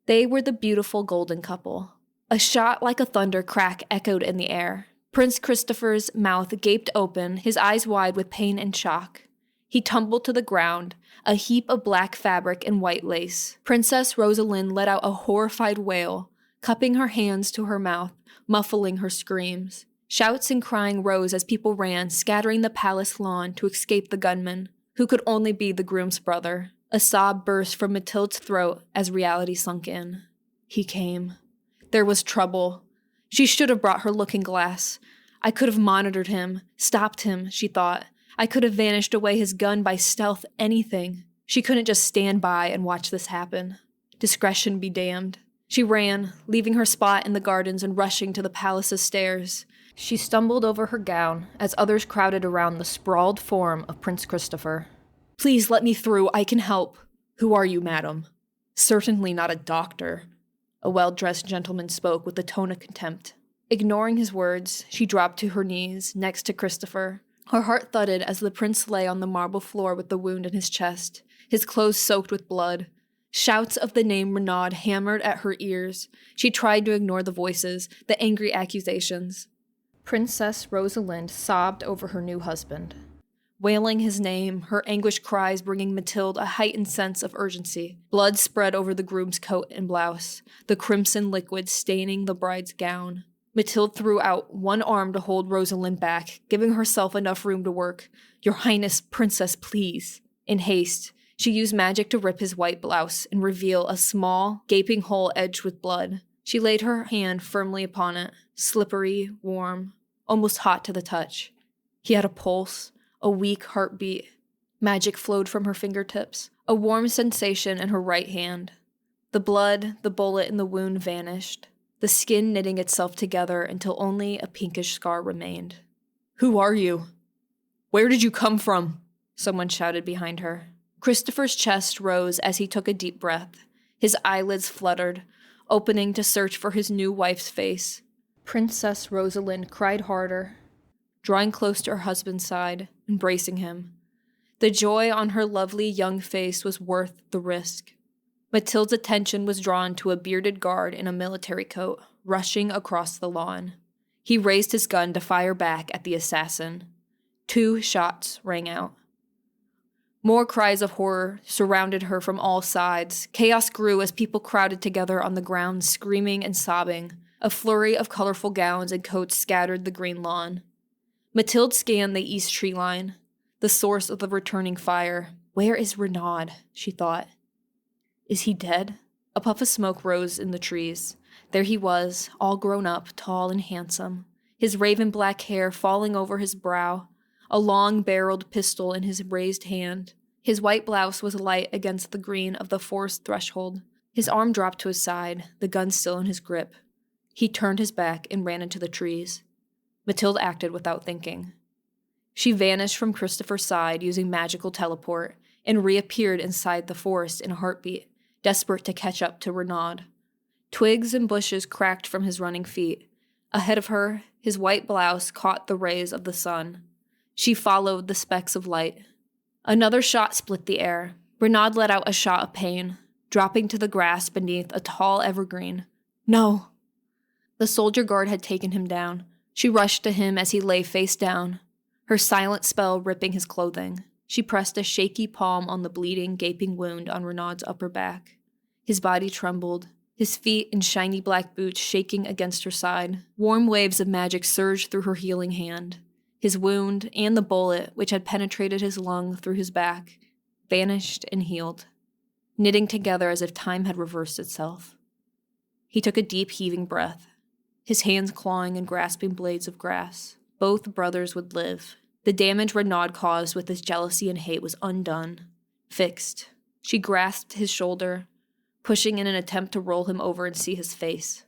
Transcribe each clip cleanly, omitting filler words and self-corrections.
They were the beautiful golden couple. A shot like a thunder crack echoed in the air. Prince Christopher's mouth gaped open, his eyes wide with pain and shock. He tumbled to the ground, a heap of black fabric and white lace. Princess Rosalind let out a horrified wail, cupping her hands to her mouth, muffling her screams. Shouts and crying rose as people ran, scattering the palace lawn to escape the gunman, who could only be the groom's brother. A sob burst from Mathilde's throat as reality sunk in. He came. There was trouble. She should have brought her looking glass. I could have monitored him, stopped him, she thought. I could have vanished away his gun by stealth, anything. She couldn't just stand by and watch this happen. Discretion be damned. She ran, leaving her spot in the gardens and rushing to the palace's stairs. She stumbled over her gown as others crowded around the sprawled form of Prince Christopher. Please let me through, I can help. Who are you, madam? Certainly not a doctor. A well-dressed gentleman spoke with a tone of contempt. Ignoring his words, she dropped to her knees next to Christopher. Her heart thudded as the prince lay on the marble floor with the wound in his chest, his clothes soaked with blood. Shouts of the name Renaud hammered at her ears. She tried to ignore the voices, the angry accusations. Princess Rosalind sobbed over her new husband. Wailing his name, her anguished cries bringing Mathilde a heightened sense of urgency. Blood spread over the groom's coat and blouse, the crimson liquid staining the bride's gown. Mathilde threw out one arm to hold Rosalind back, giving herself enough room to work. Your Highness, Princess, please. In haste, she used magic to rip his white blouse and reveal a small, gaping hole edged with blood. She laid her hand firmly upon it, slippery, warm, almost hot to the touch. He had a pulse, a weak heartbeat. Magic flowed from her fingertips, a warm sensation in her right hand. The blood, the bullet, and the wound vanished, the skin knitting itself together until only a pinkish scar remained. Who are you? Where did you come from? Someone shouted behind her. Christopher's chest rose as he took a deep breath. His eyelids fluttered, opening to search for his new wife's face. Princess Rosalind cried harder, drawing close to her husband's side, embracing him. The joy on her lovely young face was worth the risk. Mathilde's attention was drawn to a bearded guard in a military coat, rushing across the lawn. He raised his gun to fire back at the assassin. 2 shots rang out. More cries of horror surrounded her from all sides. Chaos grew as people crowded together on the ground, screaming and sobbing. A flurry of colorful gowns and coats scattered the green lawn. Mathilde scanned the east tree line, the source of the returning fire. Where is Renaud? She thought. Is he dead? A puff of smoke rose in the trees. There he was, all grown up, tall and handsome, his raven black hair falling over his brow, a long-barreled pistol in his raised hand. His white blouse was light against the green of the forest threshold. His arm dropped to his side, the gun still in his grip. He turned his back and ran into the trees. Mathilde acted without thinking. She vanished from Christopher's side using magical teleport and reappeared inside the forest in a heartbeat, desperate to catch up to Renaud. Twigs and bushes cracked from his running feet. Ahead of her, his white blouse caught the rays of the sun. She followed the specks of light. Another shot split the air. Renaud let out a shout of pain, dropping to the grass beneath a tall evergreen. No! The soldier guard had taken him down. She rushed to him as he lay face down, her silent spell ripping his clothing. She pressed a shaky palm on the bleeding, gaping wound on Renaud's upper back. His body trembled, his feet in shiny black boots shaking against her side. Warm waves of magic surged through her healing hand. His wound, and the bullet, which had penetrated his lung through his back, vanished and healed, knitting together as if time had reversed itself. He took a deep, heaving breath, his hands clawing and grasping blades of grass. Both brothers would live. The damage Renaud caused with his jealousy and hate was undone, fixed. She grasped his shoulder, pushing in an attempt to roll him over and see his face.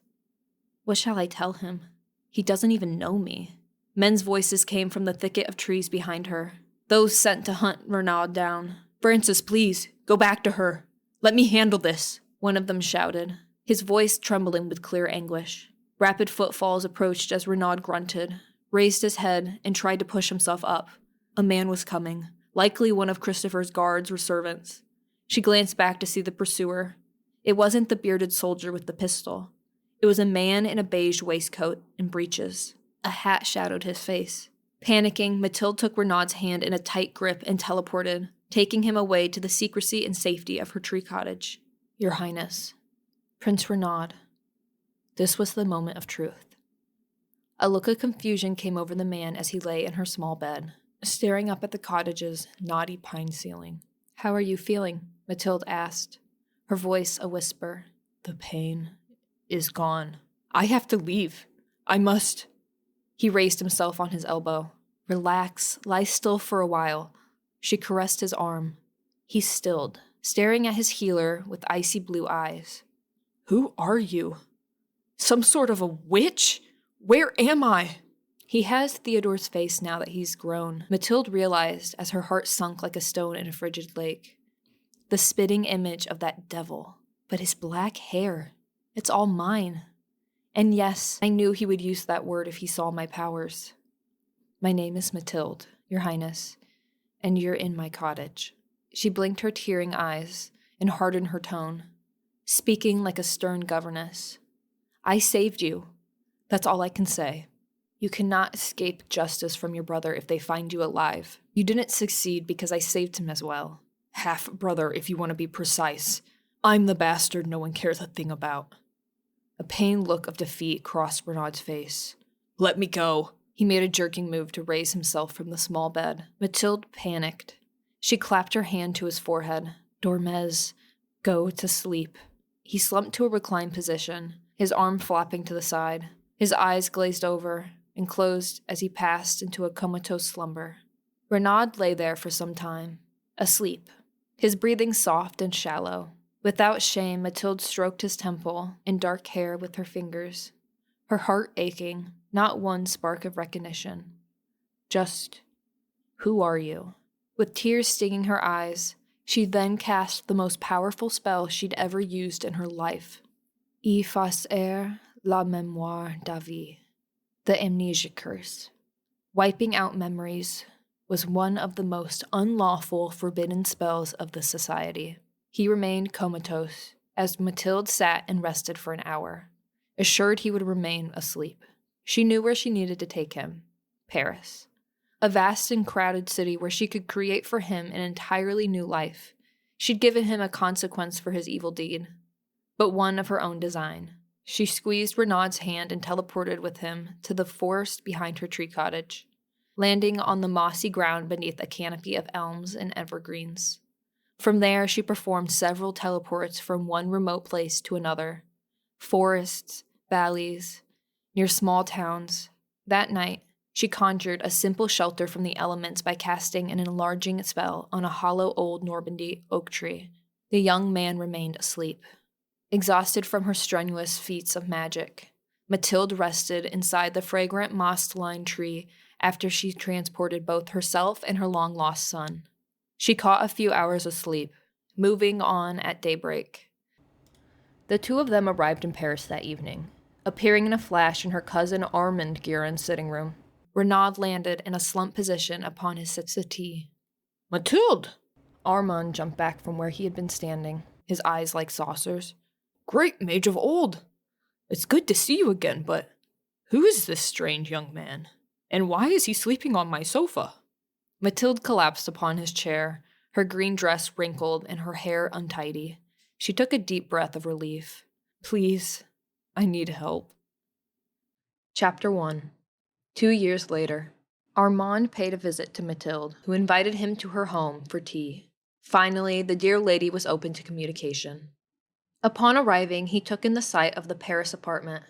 What shall I tell him? He doesn't even know me. Men's voices came from the thicket of trees behind her, those sent to hunt Renaud down. Francis, please, go back to her. Let me handle this, one of them shouted, his voice trembling with clear anguish. Rapid footfalls approached as Renaud grunted, raised his head, and tried to push himself up. A man was coming, likely one of Christopher's guards or servants. She glanced back to see the pursuer. It wasn't the bearded soldier with the pistol. It was a man in a beige waistcoat and breeches. A hat shadowed his face. Panicking, Mathilde took Renaud's hand in a tight grip and teleported, taking him away to the secrecy and safety of her tree cottage. Your Highness. Prince Renaud. This was the moment of truth. A look of confusion came over the man as he lay in her small bed, staring up at the cottage's knotty pine ceiling. How are you feeling? Mathilde asked, her voice a whisper. The pain is gone. I have to leave. I must. He raised himself on his elbow. Relax, lie still for a while. She caressed his arm. He stilled, staring at his healer with icy blue eyes. Who are you? Some sort of a witch? Where am I? He has Theodore's face now that he's grown, Mathilde realized as her heart sunk like a stone in a frigid lake. The spitting image of that devil. But his black hair. It's all mine. And yes, I knew he would use that word if he saw my powers. My name is Mathilde, Your Highness, and you're in my cottage. She blinked her tearing eyes and hardened her tone, speaking like a stern governess. I saved you. That's all I can say. You cannot escape justice from your brother if they find you alive. You didn't succeed because I saved him as well. Half-brother, if you want to be precise. I'm the bastard no one cares a thing about. A pained look of defeat crossed Renaud's face. Let me go. He made a jerking move to raise himself from the small bed. Mathilde panicked. She clapped her hand to his forehead. Dormez, go to sleep. He slumped to a reclined position, his arm flopping to the side. His eyes glazed over and closed as he passed into a comatose slumber. Renaud lay there for some time, asleep, his breathing soft and shallow. Without shame, Mathilde stroked his temple and dark hair with her fingers, her heart aching, not one spark of recognition. Just, who are you? With tears stinging her eyes, she then cast the most powerful spell she'd ever used in her life. Effacer la mémoire d'Avis, the amnesia curse. Wiping out memories was one of the most unlawful, forbidden spells of the society. He remained comatose as Mathilde sat and rested for an hour, assured he would remain asleep. She knew where she needed to take him, Paris. A vast and crowded city where she could create for him an entirely new life. She'd given him a consequence for his evil deed, but one of her own design. She squeezed Renaud's hand and teleported with him to the forest behind her tree cottage, landing on the mossy ground beneath a canopy of elms and evergreens. From there, she performed several teleports from one remote place to another. Forests, valleys, near small towns. That night, she conjured a simple shelter from the elements by casting an enlarging spell on a hollow old Normandy oak tree. The young man remained asleep. Exhausted from her strenuous feats of magic, Mathilde rested inside the fragrant moss-lined tree after she transported both herself and her long-lost son. She caught a few hours of sleep, moving on at daybreak. The two of them arrived in Paris that evening, appearing in a flash in her cousin Armand Guerin's sitting room. Renaud landed in a slumped position upon his settee. Mathilde! Armand jumped back from where he had been standing, his eyes like saucers. Great mage of old! It's good to see you again, but who is this strange young man? And why is he sleeping on my sofa? Mathilde collapsed upon his chair, her green dress wrinkled and her hair untidy. She took a deep breath of relief. Please, I need help. Chapter 1. 2 years later, Armand paid a visit to Mathilde, who invited him to her home for tea. Finally, the dear lady was open to communication. Upon arriving, he took in the sight of the Paris apartment,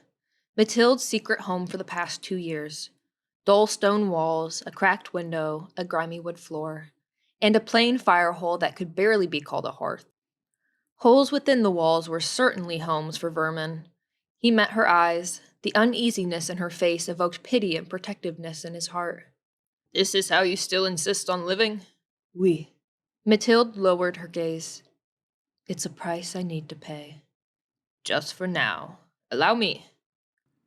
Mathilde's secret home for the past 2 years. Dull stone walls, a cracked window, a grimy wood floor, and a plain fire hole that could barely be called a hearth. Holes within the walls were certainly homes for vermin. He met her eyes. The uneasiness in her face evoked pity and protectiveness in his heart. This is how you still insist on living? Oui. Mathilde lowered her gaze. It's a price I need to pay. Just for now. Allow me.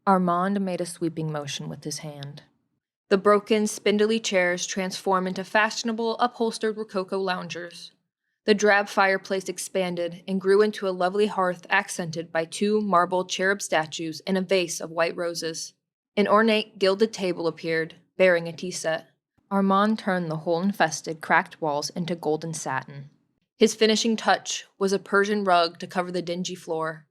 Armand made a sweeping motion with his hand. The broken, spindly chairs transformed into fashionable, upholstered rococo loungers. The drab fireplace expanded and grew into a lovely hearth accented by 2 marble cherub statues and a vase of white roses. An ornate gilded table appeared, bearing a tea set. Armand turned the hole-infested, cracked walls into golden satin. His finishing touch was a Persian rug to cover the dingy floor.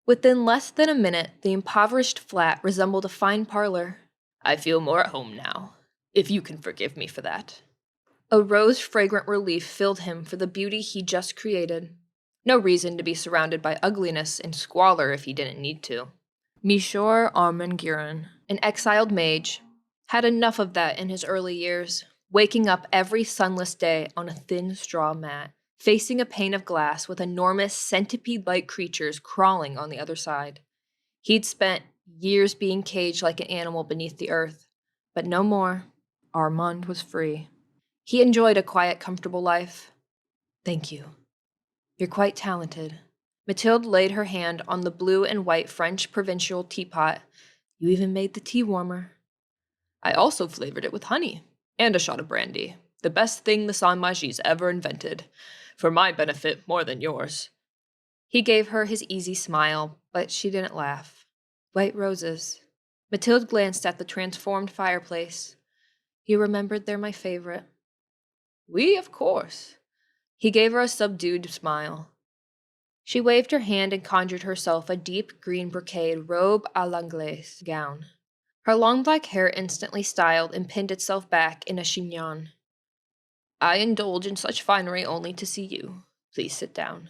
Within less than a minute, the impoverished flat resembled a fine parlor. I feel more at home now, if you can forgive me for that. A rose-fragrant relief filled him for the beauty he just created. No reason to be surrounded by ugliness and squalor if he didn't need to. Monsieur Armand Guerin, an exiled mage, had enough of that in his early years, waking up every sunless day on a thin straw mat, facing a pane of glass with enormous centipede-like creatures crawling on the other side. He'd spent years being caged like an animal beneath the earth, but no more. Armand was free. He enjoyed a quiet, comfortable life. Thank you. You're quite talented. Mathilde laid her hand on the blue and white French provincial teapot. You even made the tea warmer. I also flavored it with honey and a shot of brandy. The best thing the Saint-Magis ever invented. For my benefit more than yours. He gave her his easy smile, but she didn't laugh. White roses. Mathilde glanced at the transformed fireplace. You remembered they're my favorite. Oui, of course. He gave her a subdued smile. She waved her hand and conjured herself a deep green brocade robe à l'anglaise gown. Her long black hair instantly styled and pinned itself back in a chignon. I indulge in such finery only to see you. Please sit down.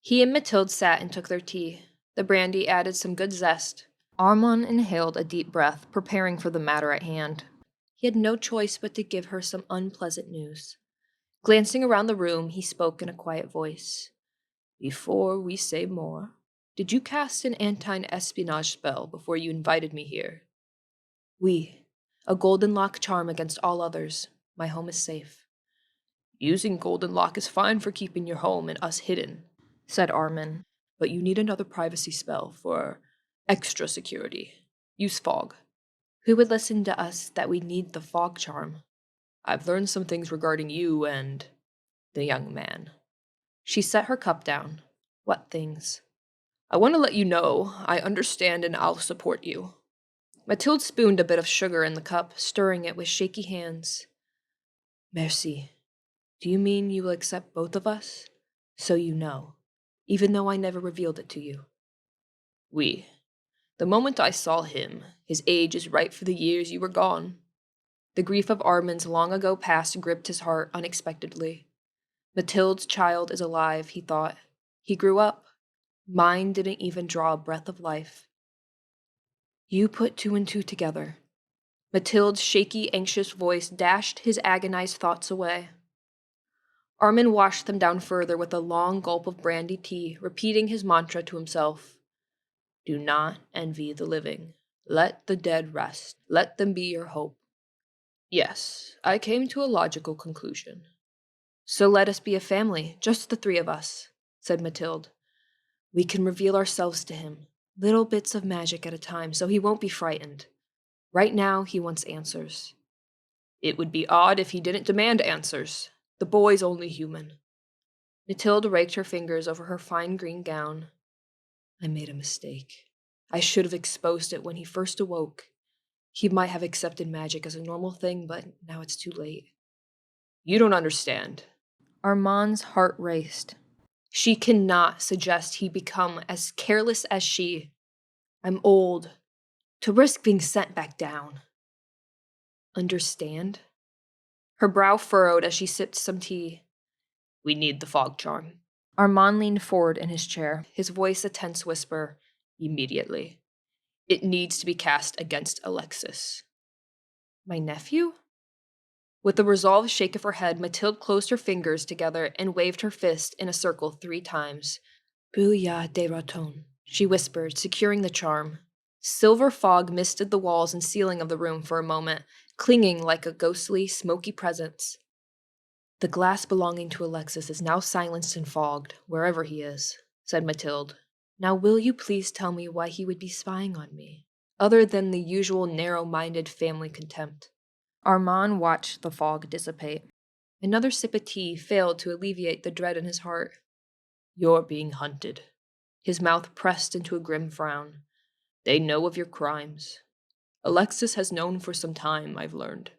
He and Mathilde sat and took their tea. The brandy added some good zest. Armand inhaled a deep breath, preparing for the matter at hand. He had no choice but to give her some unpleasant news. Glancing around the room, he spoke in a quiet voice. Before we say more, did you cast an anti-espionage spell before you invited me here? Oui. A golden lock charm against all others. My home is safe. Using golden lock is fine for keeping your home and us hidden, said Armin. But you need another privacy spell for extra security. Use fog. Who would listen to us that we need the fog charm? I've learned some things regarding you and the young man. She set her cup down. What things? I want to let you know I understand and I'll support you. Mathilde spooned a bit of sugar in the cup, stirring it with shaky hands. Merci. Do you mean you will accept both of us? So you know, even though I never revealed it to you. Oui. The moment I saw him, his age is right for the years you were gone. The grief of Armand's long ago past gripped his heart unexpectedly. Mathilde's child is alive, he thought. He grew up. Mine didn't even draw a breath of life. You put 2 and 2 together. Mathilde's shaky, anxious voice dashed his agonized thoughts away. Armand washed them down further with a long gulp of brandy tea, repeating his mantra to himself. Do not envy the living. Let the dead rest. Let them be your hope. Yes, I came to a logical conclusion. So let us be a family, just the 3 of us, said Mathilde. We can reveal ourselves to him, little bits of magic at a time, so he won't be frightened. Right now, he wants answers. It would be odd if he didn't demand answers. The boy's only human. Mathilde raked her fingers over her fine green gown. I made a mistake. I should have exposed it when he first awoke. He might have accepted magic as a normal thing, but now it's too late. You don't understand. Armand's heart raced. She cannot suggest he become as careless as she. I'm old. To risk being sent back down. Understand? Her brow furrowed as she sipped some tea. We need the fog charm. Armand leaned forward in his chair, his voice a tense whisper. Immediately. It needs to be cast against Alexis. My nephew? With a resolved shake of her head, Mathilde closed her fingers together and waved her fist in a circle 3 times. Bouillard de raton, she whispered, securing the charm. Silver fog misted the walls and ceiling of the room for a moment, clinging like a ghostly, smoky presence. The glass belonging to Alexis is now silenced and fogged, wherever he is, said Mathilde. Now will you please tell me why he would be spying on me, other than the usual narrow-minded family contempt? Armand watched the fog dissipate. Another sip of tea failed to alleviate the dread in his heart. You're being hunted. His mouth pressed into a grim frown. They know of your crimes. Alexis has known for some time, I've learned.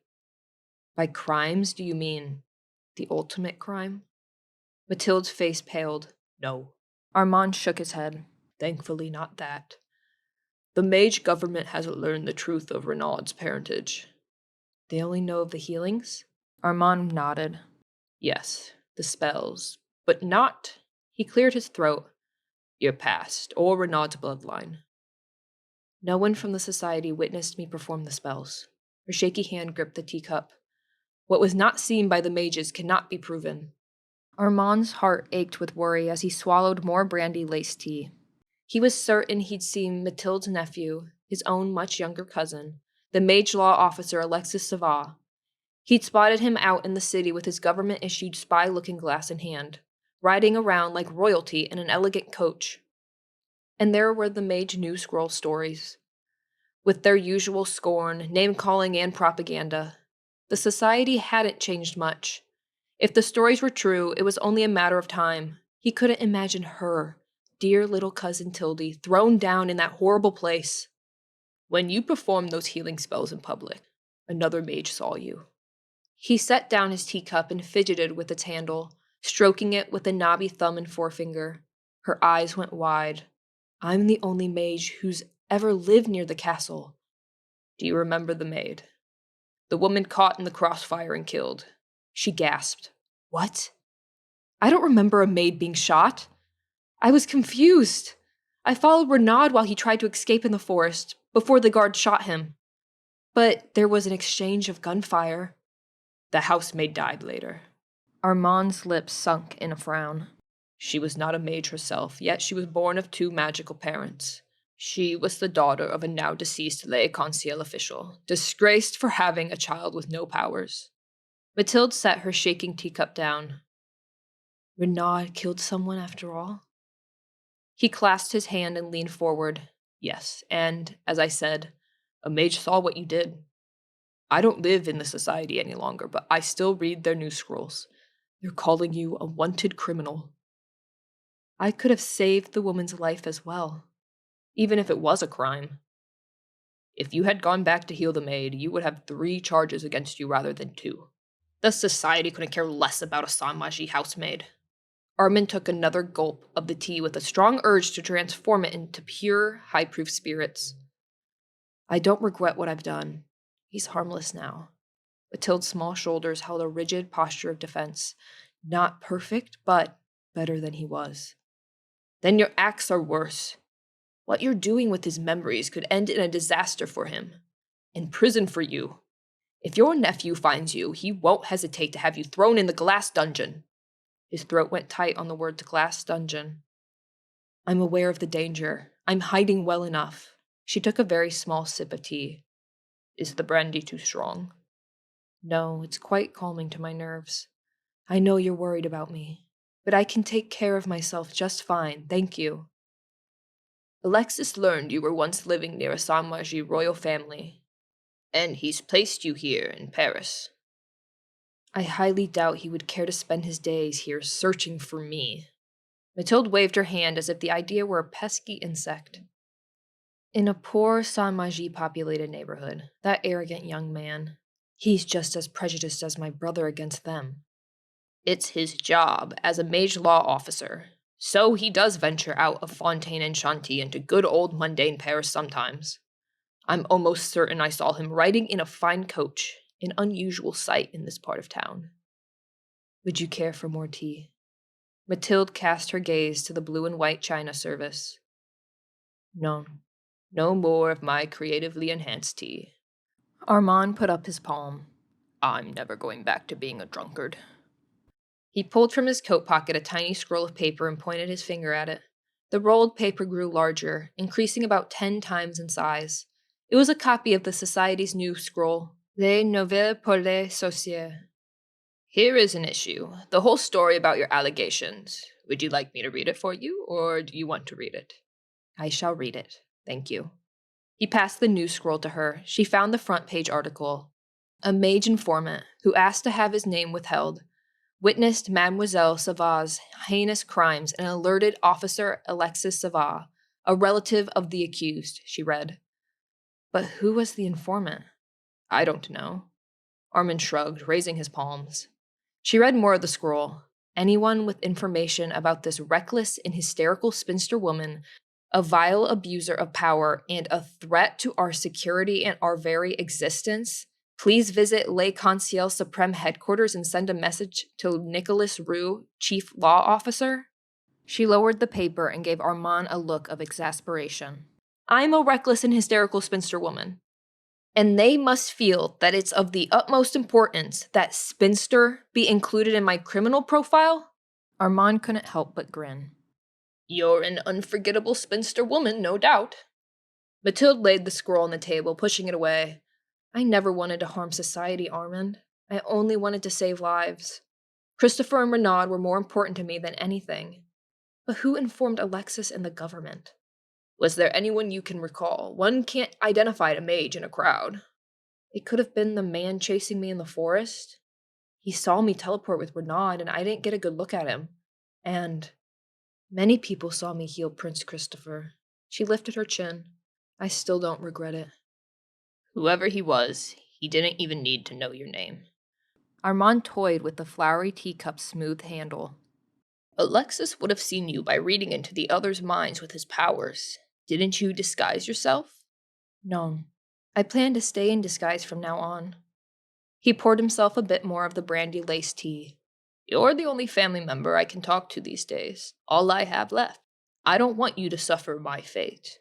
By crimes, do you mean the ultimate crime? Mathilde's face paled. No. Armand shook his head. Thankfully, not that. The mage government hasn't learned the truth of Renaud's parentage. They only know of the healings? Armand nodded. Yes, the spells. But not. He cleared his throat. Your past, or Renaud's bloodline. No one from the society witnessed me perform the spells. Her shaky hand gripped the teacup. What was not seen by the mages cannot be proven. Armand's heart ached with worry as he swallowed more brandy-laced tea. He was certain he'd seen Mathilde's nephew, his own much younger cousin, the mage law officer Alexis Savah. He'd spotted him out in the city with his government-issued spy-looking glass in hand, riding around like royalty in an elegant coach. And there were the mage news scroll stories. With their usual scorn, name-calling, and propaganda, the society hadn't changed much. If the stories were true, it was only a matter of time. He couldn't imagine her, dear little cousin Tildy, thrown down in that horrible place. When you performed those healing spells in public, another mage saw you. He set down his teacup and fidgeted with its handle, stroking it with a knobby thumb and forefinger. Her eyes went wide. I'm the only mage who's ever lived near the castle. Do you remember the maid? The woman caught in the crossfire and killed. She gasped. What? I don't remember a maid being shot. I was confused. I followed Renaud while he tried to escape in the forest, before the guard shot him. But there was an exchange of gunfire. The housemaid died later. Armand's lips sunk in a frown. She was not a mage herself, yet she was born of 2 magical parents. She was the daughter of a now-deceased lay conseil official, disgraced for having a child with no powers. Mathilde set her shaking teacup down. Renaud killed someone after all? He clasped his hand and leaned forward. Yes, and, as I said, a mage saw what you did. I don't live in the society any longer, but I still read their news scrolls. They're calling you a wanted criminal. I could have saved the woman's life as well, even if it was a crime. If you had gone back to heal the maid, you would have 3 charges against you rather than 2. The society couldn't care less about a Saint-Magie housemaid. Armand took another gulp of the tea with a strong urge to transform it into pure, high-proof spirits. I don't regret what I've done. He's harmless now. Mathilde's small shoulders held a rigid posture of defense. Not perfect, but better than he was. Then your acts are worse. What you're doing with his memories could end in a disaster for him. In prison for you. If your nephew finds you, he won't hesitate to have you thrown in the glass dungeon. His throat went tight on the words glass dungeon. I'm aware of the danger. I'm hiding well enough. She took a very small sip of tea. Is the brandy too strong? No, it's quite calming to my nerves. I know you're worried about me, but I can take care of myself just fine, thank you. Alexis learned you were once living near a Saint-Magie royal family, and he's placed you here in Paris. I highly doubt he would care to spend his days here searching for me. Mathilde waved her hand as if the idea were a pesky insect. In a poor Saint-Magie populated neighborhood, that arrogant young man, he's just as prejudiced as my brother against them. It's his job as a mage law officer, so he does venture out of Fontaine and Chantilly into good old mundane Paris sometimes. I'm almost certain I saw him riding in a fine coach, an unusual sight in this part of town. Would you care for more tea? Mathilde cast her gaze to the blue and white china service. No. No more of my creatively enhanced tea. Armand put up his palm. I'm never going back to being a drunkard. He pulled from his coat pocket a tiny scroll of paper and pointed his finger at it. The rolled paper grew larger, increasing about 10 times in size. It was a copy of the Society's new scroll, Les Nouvelles pour les Sorciers. Here is an issue, the whole story about your allegations. Would you like me to read it for you, or do you want to read it? I shall read it. Thank you. He passed the news scroll to her. She found the front page article. A mage informant, who asked to have his name withheld, witnessed Mademoiselle Savard's heinous crimes and alerted Officer Alexis Savard, a relative of the accused, she read. But who was the informant? I don't know. Armand shrugged, raising his palms. She read more of the scroll. Anyone with information about this reckless and hysterical spinster woman, a vile abuser of power, and a threat to our security and our very existence, please visit Le Conseil Supreme headquarters and send a message to Nicolas Roux, Chief Law Officer. She lowered the paper and gave Armand a look of exasperation. I'm a reckless and hysterical spinster woman. And they must feel that it's of the utmost importance that spinster be included in my criminal profile? Armand couldn't help but grin. You're an unforgettable spinster woman, no doubt. Mathilde laid the scroll on the table, pushing it away. I never wanted to harm society, Armand. I only wanted to save lives. Christopher and Renaud were more important to me than anything. But who informed Alexis and the government? Was there anyone you can recall? One can't identify a mage in a crowd. It could have been the man chasing me in the forest. He saw me teleport with Renaud, and I didn't get a good look at him. And many people saw me heal Prince Christopher. She lifted her chin. I still don't regret it. Whoever he was, he didn't even need to know your name. Armand toyed with the flowery teacup's smooth handle. Alexis would have seen you by reading into the others' minds with his powers. Didn't you disguise yourself? No. I plan to stay in disguise from now on. He poured himself a bit more of the brandy-laced tea. You're the only family member I can talk to these days. All I have left. I don't want you to suffer my fate.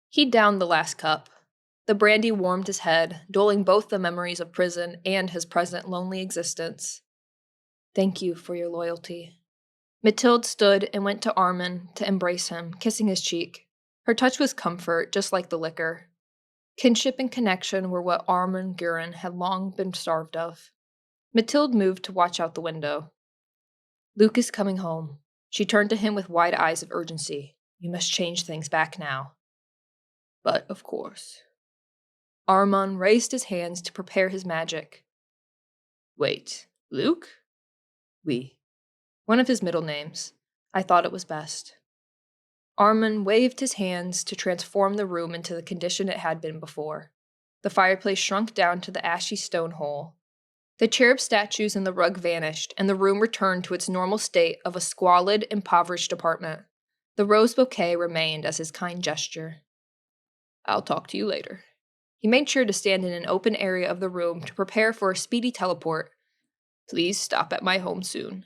He downed the last cup. The brandy warmed his head, dulling both the memories of prison and his present lonely existence. Thank you for your loyalty. Mathilde stood and went to Armand to embrace him, kissing his cheek. Her touch was comfort, just like the liquor. Kinship and connection were what Armand Guerin had long been starved of. Mathilde moved to watch out the window. Luke is coming home. She turned to him with wide eyes of urgency. You must change things back now. But, of course. Armand raised his hands to prepare his magic. Wait, Luke? Oui. One of his middle names. I thought it was best. Armand waved his hands to transform the room into the condition it had been before. The fireplace shrunk down to the ashy stone hole. The cherub statues and the rug vanished, and the room returned to its normal state of a squalid, impoverished apartment. The rose bouquet remained as his kind gesture. I'll talk to you later. He made sure to stand in an open area of the room to prepare for a speedy teleport. Please stop at my home soon.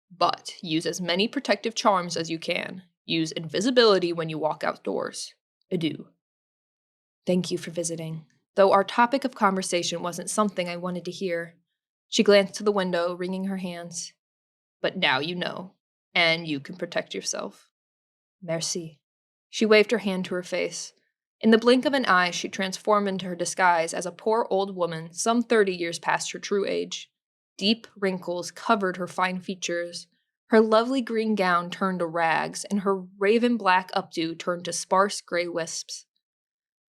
But use as many protective charms as you can. Use invisibility when you walk outdoors. Adieu. Thank you for visiting. Though our topic of conversation wasn't something I wanted to hear. She glanced to the window, wringing her hands. But now you know, and you can protect yourself. Merci. She waved her hand to her face. In the blink of an eye, she transformed into her disguise as a poor old woman, some 30 years past her true age. Deep wrinkles covered her fine features. Her lovely green gown turned to rags, and her raven black updo turned to sparse gray wisps.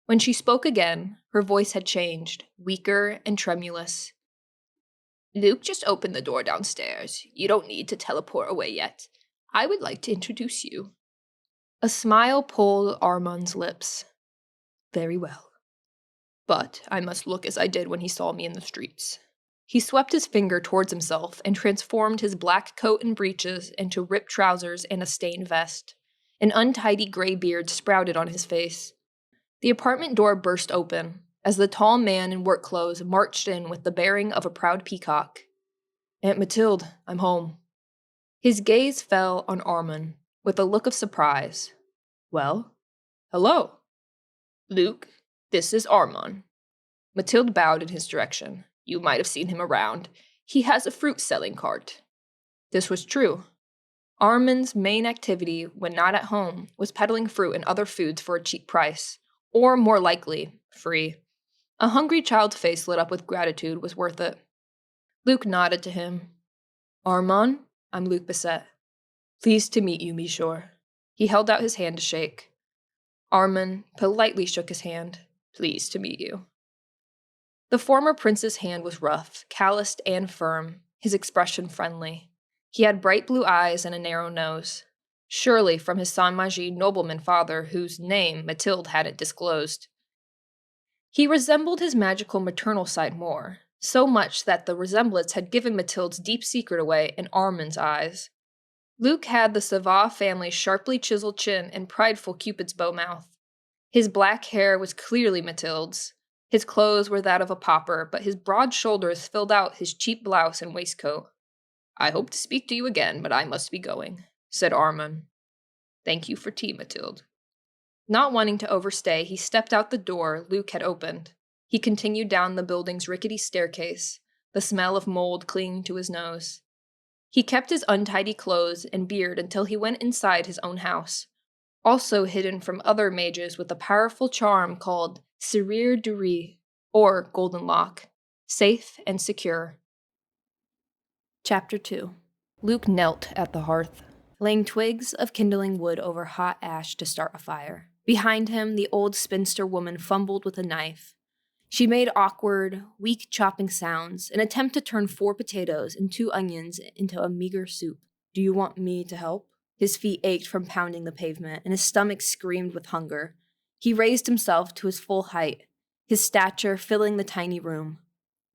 When she spoke again, her voice had changed, weaker and tremulous. Luke just opened the door downstairs. You don't need to teleport away yet. I would like to introduce you. A smile pulled Armand's lips. Very well. But I must look as I did when he saw me in the streets. He swept his finger towards himself and transformed his black coat and breeches into ripped trousers and a stained vest. An untidy gray beard sprouted on his face. The apartment door burst open as the tall man in work clothes marched in with the bearing of a proud peacock. Aunt Mathilde, I'm home. His gaze fell on Armand with a look of surprise. Well, hello. Luke, this is Armand. Mathilde bowed in his direction. You might have seen him around. He has a fruit-selling cart. This was true. Armand's main activity, when not at home, was peddling fruit and other foods for a cheap price, or more likely, free. A hungry child's face lit up with gratitude was worth it. Luke nodded to him. Armand, I'm Luc Bisset. Pleased to meet you, Michor. He held out his hand to shake. Armand politely shook his hand. Pleased to meet you. The former prince's hand was rough, calloused, and firm, his expression friendly. He had bright blue eyes and a narrow nose. Surely from his Saint-Magie nobleman father, whose name Mathilde hadn't disclosed. He resembled his magical maternal side more, so much that the resemblance had given Mathilde's deep secret away in Armand's eyes. Luc had the Savard family's sharply chiseled chin and prideful Cupid's bow mouth. His black hair was clearly Mathilde's. His clothes were that of a pauper, but his broad shoulders filled out his cheap blouse and waistcoat. "I hope to speak to you again, but I must be going," said Armand. "Thank you for tea, Mathilde." Not wanting to overstay, he stepped out the door Luc had opened. He continued down the building's rickety staircase, the smell of mold clinging to his nose. He kept his untidy clothes and beard until he went inside his own house, also hidden from other mages with a powerful charm called Serrure du Riz, or Golden Lock, safe and secure. Chapter 2. Luc knelt at the hearth, laying twigs of kindling wood over hot ash to start a fire. Behind him, the old spinster woman fumbled with a knife. She made awkward, weak chopping sounds, an attempt to turn 4 potatoes and 2 onions into a meager soup. "Do you want me to help?" His feet ached from pounding the pavement, and his stomach screamed with hunger. He raised himself to his full height, his stature filling the tiny room.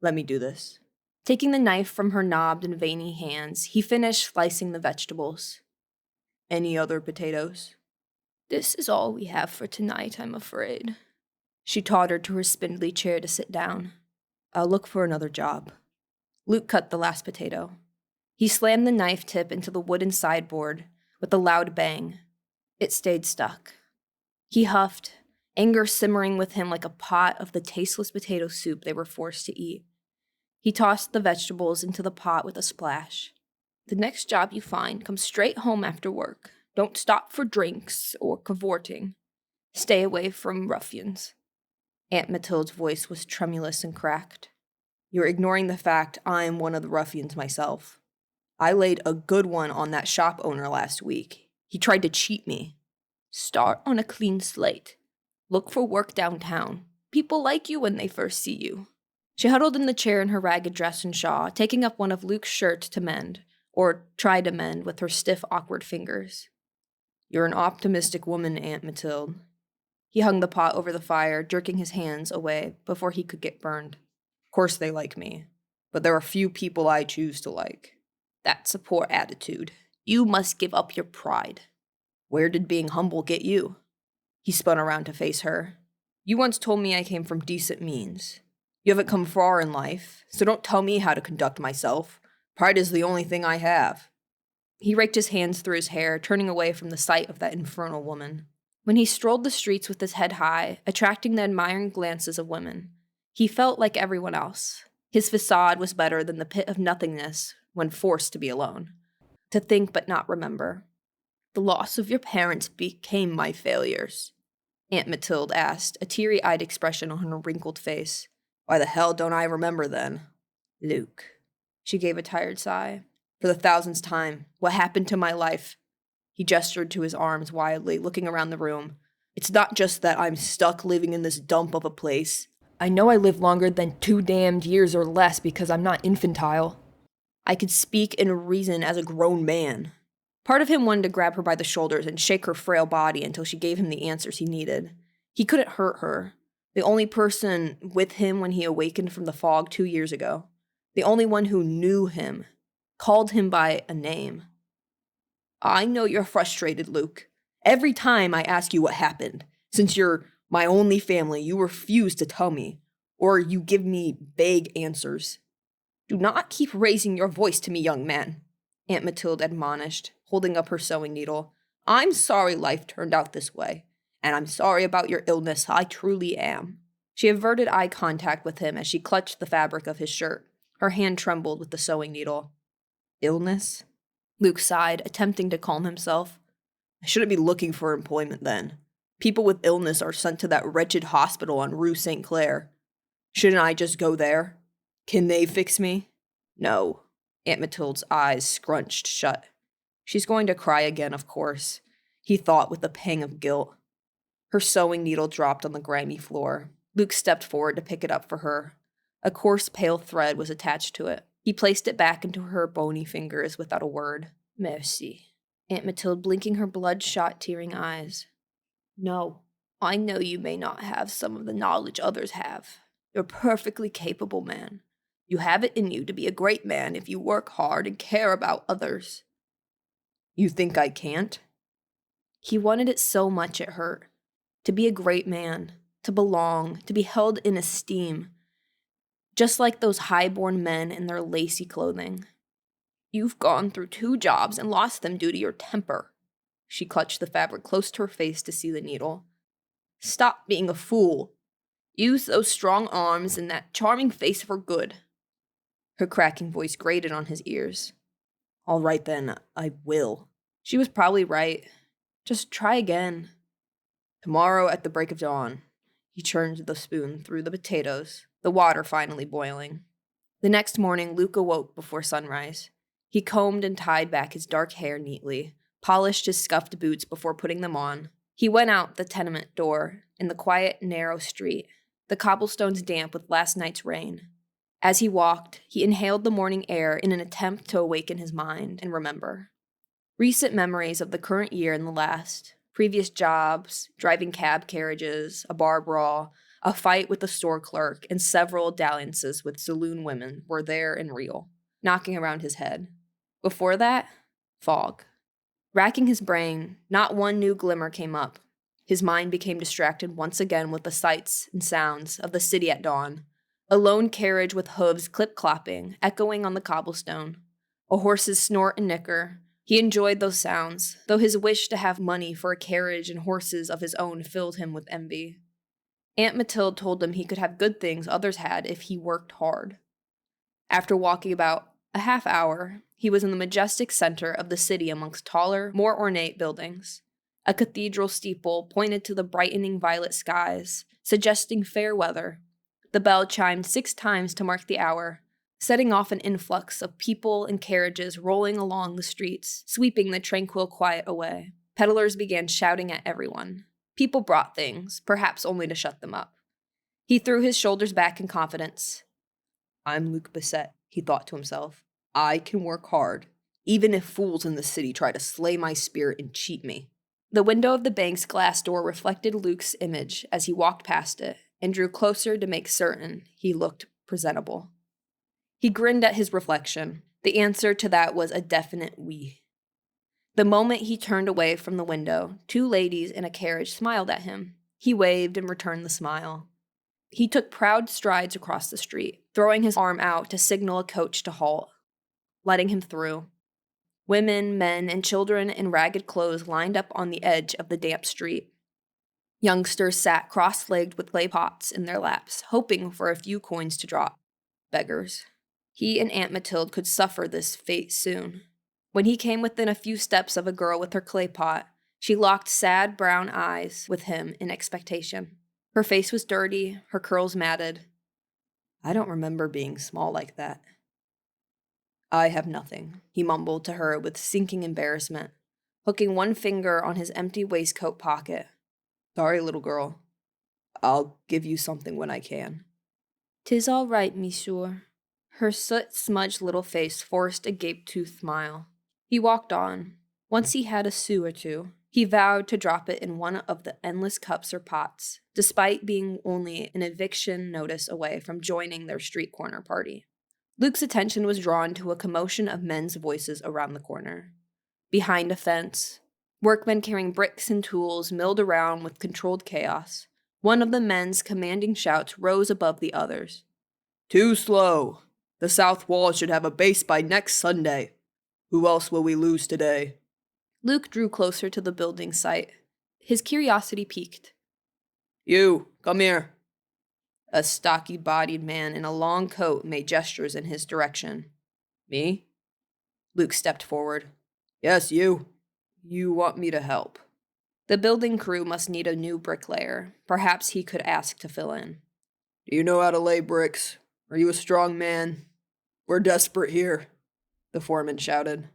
"Let me do this." Taking the knife from her knobbed and veiny hands, he finished slicing the vegetables. "Any other potatoes?" "This is all we have for tonight, I'm afraid." She tottered to her spindly chair to sit down. "I'll look for another job." Luc cut the last potato. He slammed the knife tip into the wooden sideboard with a loud bang. It stayed stuck. He huffed, anger simmering with him like a pot of the tasteless potato soup they were forced to eat. He tossed the vegetables into the pot with a splash. "The next job you find, come straight home after work. Don't stop for drinks or cavorting. Stay away from ruffians." Aunt Mathilde's voice was tremulous and cracked. "You're ignoring the fact I'm one of the ruffians myself. I laid a good one on that shop owner last week. He tried to cheat me." "Start on a clean slate. Look for work downtown. People like you when they first see you." She huddled in the chair in her ragged dress and shawl, taking up one of Luc's shirts to mend, or try to mend with her stiff, awkward fingers. "You're an optimistic woman, Aunt Mathilde." He hung the pot over the fire, jerking his hands away before he could get burned. "Of course they like me, but there are few people I choose to like." "That's a poor attitude. You must give up your pride." "Where did being humble get you?" He spun around to face her. "You once told me I came from decent means. You haven't come far in life, so don't tell me how to conduct myself. Pride is the only thing I have." He raked his hands through his hair, turning away from the sight of that infernal woman. When he strolled the streets with his head high, attracting the admiring glances of women, he felt like everyone else. His facade was better than the pit of nothingness when forced to be alone. To think but not remember. "The loss of your parents became my failures?" Aunt Mathilde asked, a teary-eyed expression on her wrinkled face. "Why the hell don't I remember then?" "Luc." She gave a tired sigh. "For the 1000th time, what happened to my life?" He gestured to his arms wildly, looking around the room. "It's not just that I'm stuck living in this dump of a place. I know I live longer than 2 damned years or less because I'm not infantile. I could speak and reason as a grown man." Part of him wanted to grab her by the shoulders and shake her frail body until she gave him the answers he needed. He couldn't hurt her. The only person with him when he awakened from the fog 2 years ago. The only one who knew him. Called him by a name. "I know you're frustrated, Luc. Every time I ask you what happened, since you're my only family, you refuse to tell me, or you give me vague answers." "Do not keep raising your voice to me, young man," Aunt Mathilde admonished, holding up her sewing needle. "I'm sorry life turned out this way, and I'm sorry about your illness, I truly am." She averted eye contact with him as she clutched the fabric of his shirt. Her hand trembled with the sewing needle. "Illness?" Luc sighed, attempting to calm himself. "I shouldn't be looking for employment then. People with illness are sent to that wretched hospital on Rue St. Clair. Shouldn't I just go there? Can they fix me?" "No." Aunt Mathilde's eyes scrunched shut. She's going to cry again, of course, he thought with a pang of guilt. Her sewing needle dropped on the grimy floor. Luc stepped forward to pick it up for her. A coarse, pale thread was attached to it. He placed it back into her bony fingers without a word. Merci. Aunt Mathilde blinking her bloodshot, tearing eyes. No, I know you may not have some of the knowledge others have. You're a perfectly capable man. You have it in you to be a great man if you work hard and care about others. You think I can't? He wanted it so much it hurt. To be a great man, to belong, to be held in esteem. Just like those high-born men in their lacy clothing. You've gone through 2 jobs and lost them due to your temper. She clutched the fabric close to her face to see the needle. Stop being a fool. Use those strong arms and that charming face for good. Her cracking voice grated on his ears. All right then, I will. She was probably right. Just try again. Tomorrow at the break of dawn. He churned the spoon through the potatoes, the water finally boiling. The next morning, Luke awoke before sunrise. He combed and tied back his dark hair neatly, polished his scuffed boots before putting them on. He went out the tenement door in the quiet, narrow street, the cobblestones damp with last night's rain. As he walked, he inhaled the morning air in an attempt to awaken his mind and remember. Recent memories of the current year and the last, previous jobs, driving cab carriages, a bar brawl, a fight with the store clerk, and several dalliances with saloon women were there and real, knocking around his head. Before that, fog. Racking his brain, not one new glimmer came up. His mind became distracted once again with the sights and sounds of the city at dawn. A lone carriage with hooves clip-clopping, echoing on the cobblestone. A horse's snort and nicker. He enjoyed those sounds, though his wish to have money for a carriage and horses of his own filled him with envy. Aunt Mathilde told him he could have good things others had if he worked hard. After walking about a half hour, he was in the majestic center of the city amongst taller, more ornate buildings. A cathedral steeple pointed to the brightening violet skies, suggesting fair weather. The bell chimed 6 times to mark the hour, setting off an influx of people and carriages rolling along the streets, sweeping the tranquil quiet away. Peddlers began shouting at everyone. People brought things, perhaps only to shut them up. He threw his shoulders back in confidence. I'm Luc Bisset, he thought to himself. I can work hard, even if fools in the city try to slay my spirit and cheat me. The window of the bank's glass door reflected Luke's image as he walked past it and drew closer to make certain he looked presentable. He grinned at his reflection. The answer to that was a definite oui. The moment he turned away from the window, 2 ladies in a carriage smiled at him. He waved and returned the smile. He took proud strides across the street, throwing his arm out to signal a coach to halt, letting him through. Women, men, and children in ragged clothes lined up on the edge of the damp street. Youngsters sat cross-legged with clay pots in their laps, hoping for a few coins to drop. Beggars. He and Aunt Mathilde could suffer this fate soon. When he came within a few steps of a girl with her clay pot, she locked sad brown eyes with him in expectation. Her face was dirty, her curls matted. I don't remember being small like that. I have nothing, he mumbled to her with sinking embarrassment, hooking one finger on his empty waistcoat pocket. Sorry, little girl. I'll give you something when I can. 'Tis all right, monsieur. Her soot-smudged little face forced a gape-toothed smile. He walked on. Once he had a sou or two, he vowed to drop it in one of the endless cups or pots, despite being only an eviction notice away from joining their street corner party. Luke's attention was drawn to a commotion of men's voices around the corner. Behind a fence, workmen carrying bricks and tools milled around with controlled chaos. One of the men's commanding shouts rose above the others. Too slow. The south wall should have a base by next Sunday. Who else will we lose today? Luke drew closer to the building site. His curiosity piqued. You, come here. A stocky-bodied man in a long coat made gestures in his direction. Me? Luke stepped forward. Yes, you. You want me to help. The building crew must need a new bricklayer. Perhaps he could ask to fill in. Do you know how to lay bricks? Are you a strong man? We're desperate here, the foreman shouted.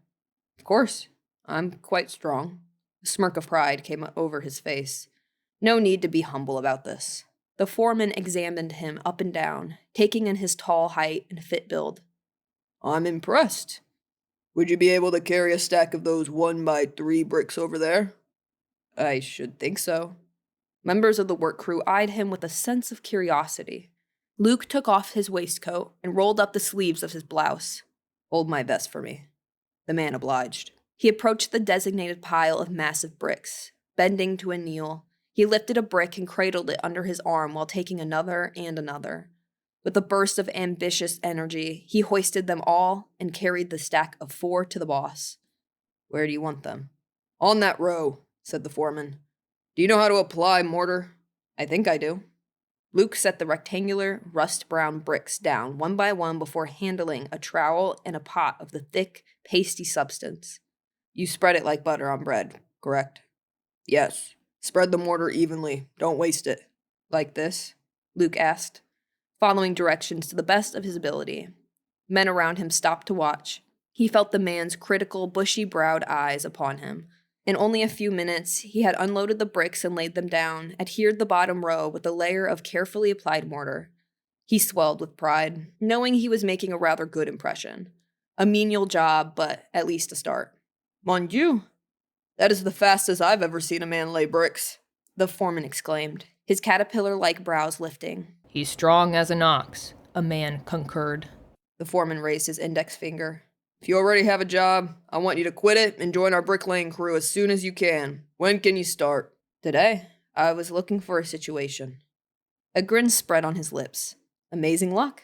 Of course, I'm quite strong. A smirk of pride came over his face. No need to be humble about this. The foreman examined him up and down, taking in his tall height and fit build. I'm impressed. Would you be able to carry a stack of those 1x3 bricks over there? I should think so. Members of the work crew eyed him with a sense of curiosity. Luke took off his waistcoat and rolled up the sleeves of his blouse. Hold my vest for me. The man obliged. He approached the designated pile of massive bricks. Bending to a kneel, he lifted a brick and cradled it under his arm while taking another and another. With a burst of ambitious energy, he hoisted them all and carried the stack of 4 to the boss. Where do you want them? On that row, said the foreman. Do you know how to apply mortar? I think I do. Luke set the rectangular, rust-brown bricks down one by one before handling a trowel and a pot of the thick, pasty substance. You spread it like butter on bread, correct? Yes. Spread the mortar evenly. Don't waste it. Like this? Luke asked, following directions to the best of his ability. Men around him stopped to watch. He felt the man's critical, bushy-browed eyes upon him. In only a few minutes, he had unloaded the bricks and laid them down, adhered the bottom row with a layer of carefully applied mortar. He swelled with pride, knowing he was making a rather good impression. A menial job, but at least a start. Mon Dieu, that is the fastest I've ever seen a man lay bricks, the foreman exclaimed, his caterpillar-like brows lifting. He's strong as an ox, a man concurred. The foreman raised his index finger. If you already have a job, I want you to quit it and join our bricklaying crew as soon as you can. When can you start? Today. I was looking for a situation. A grin spread on his lips. Amazing luck.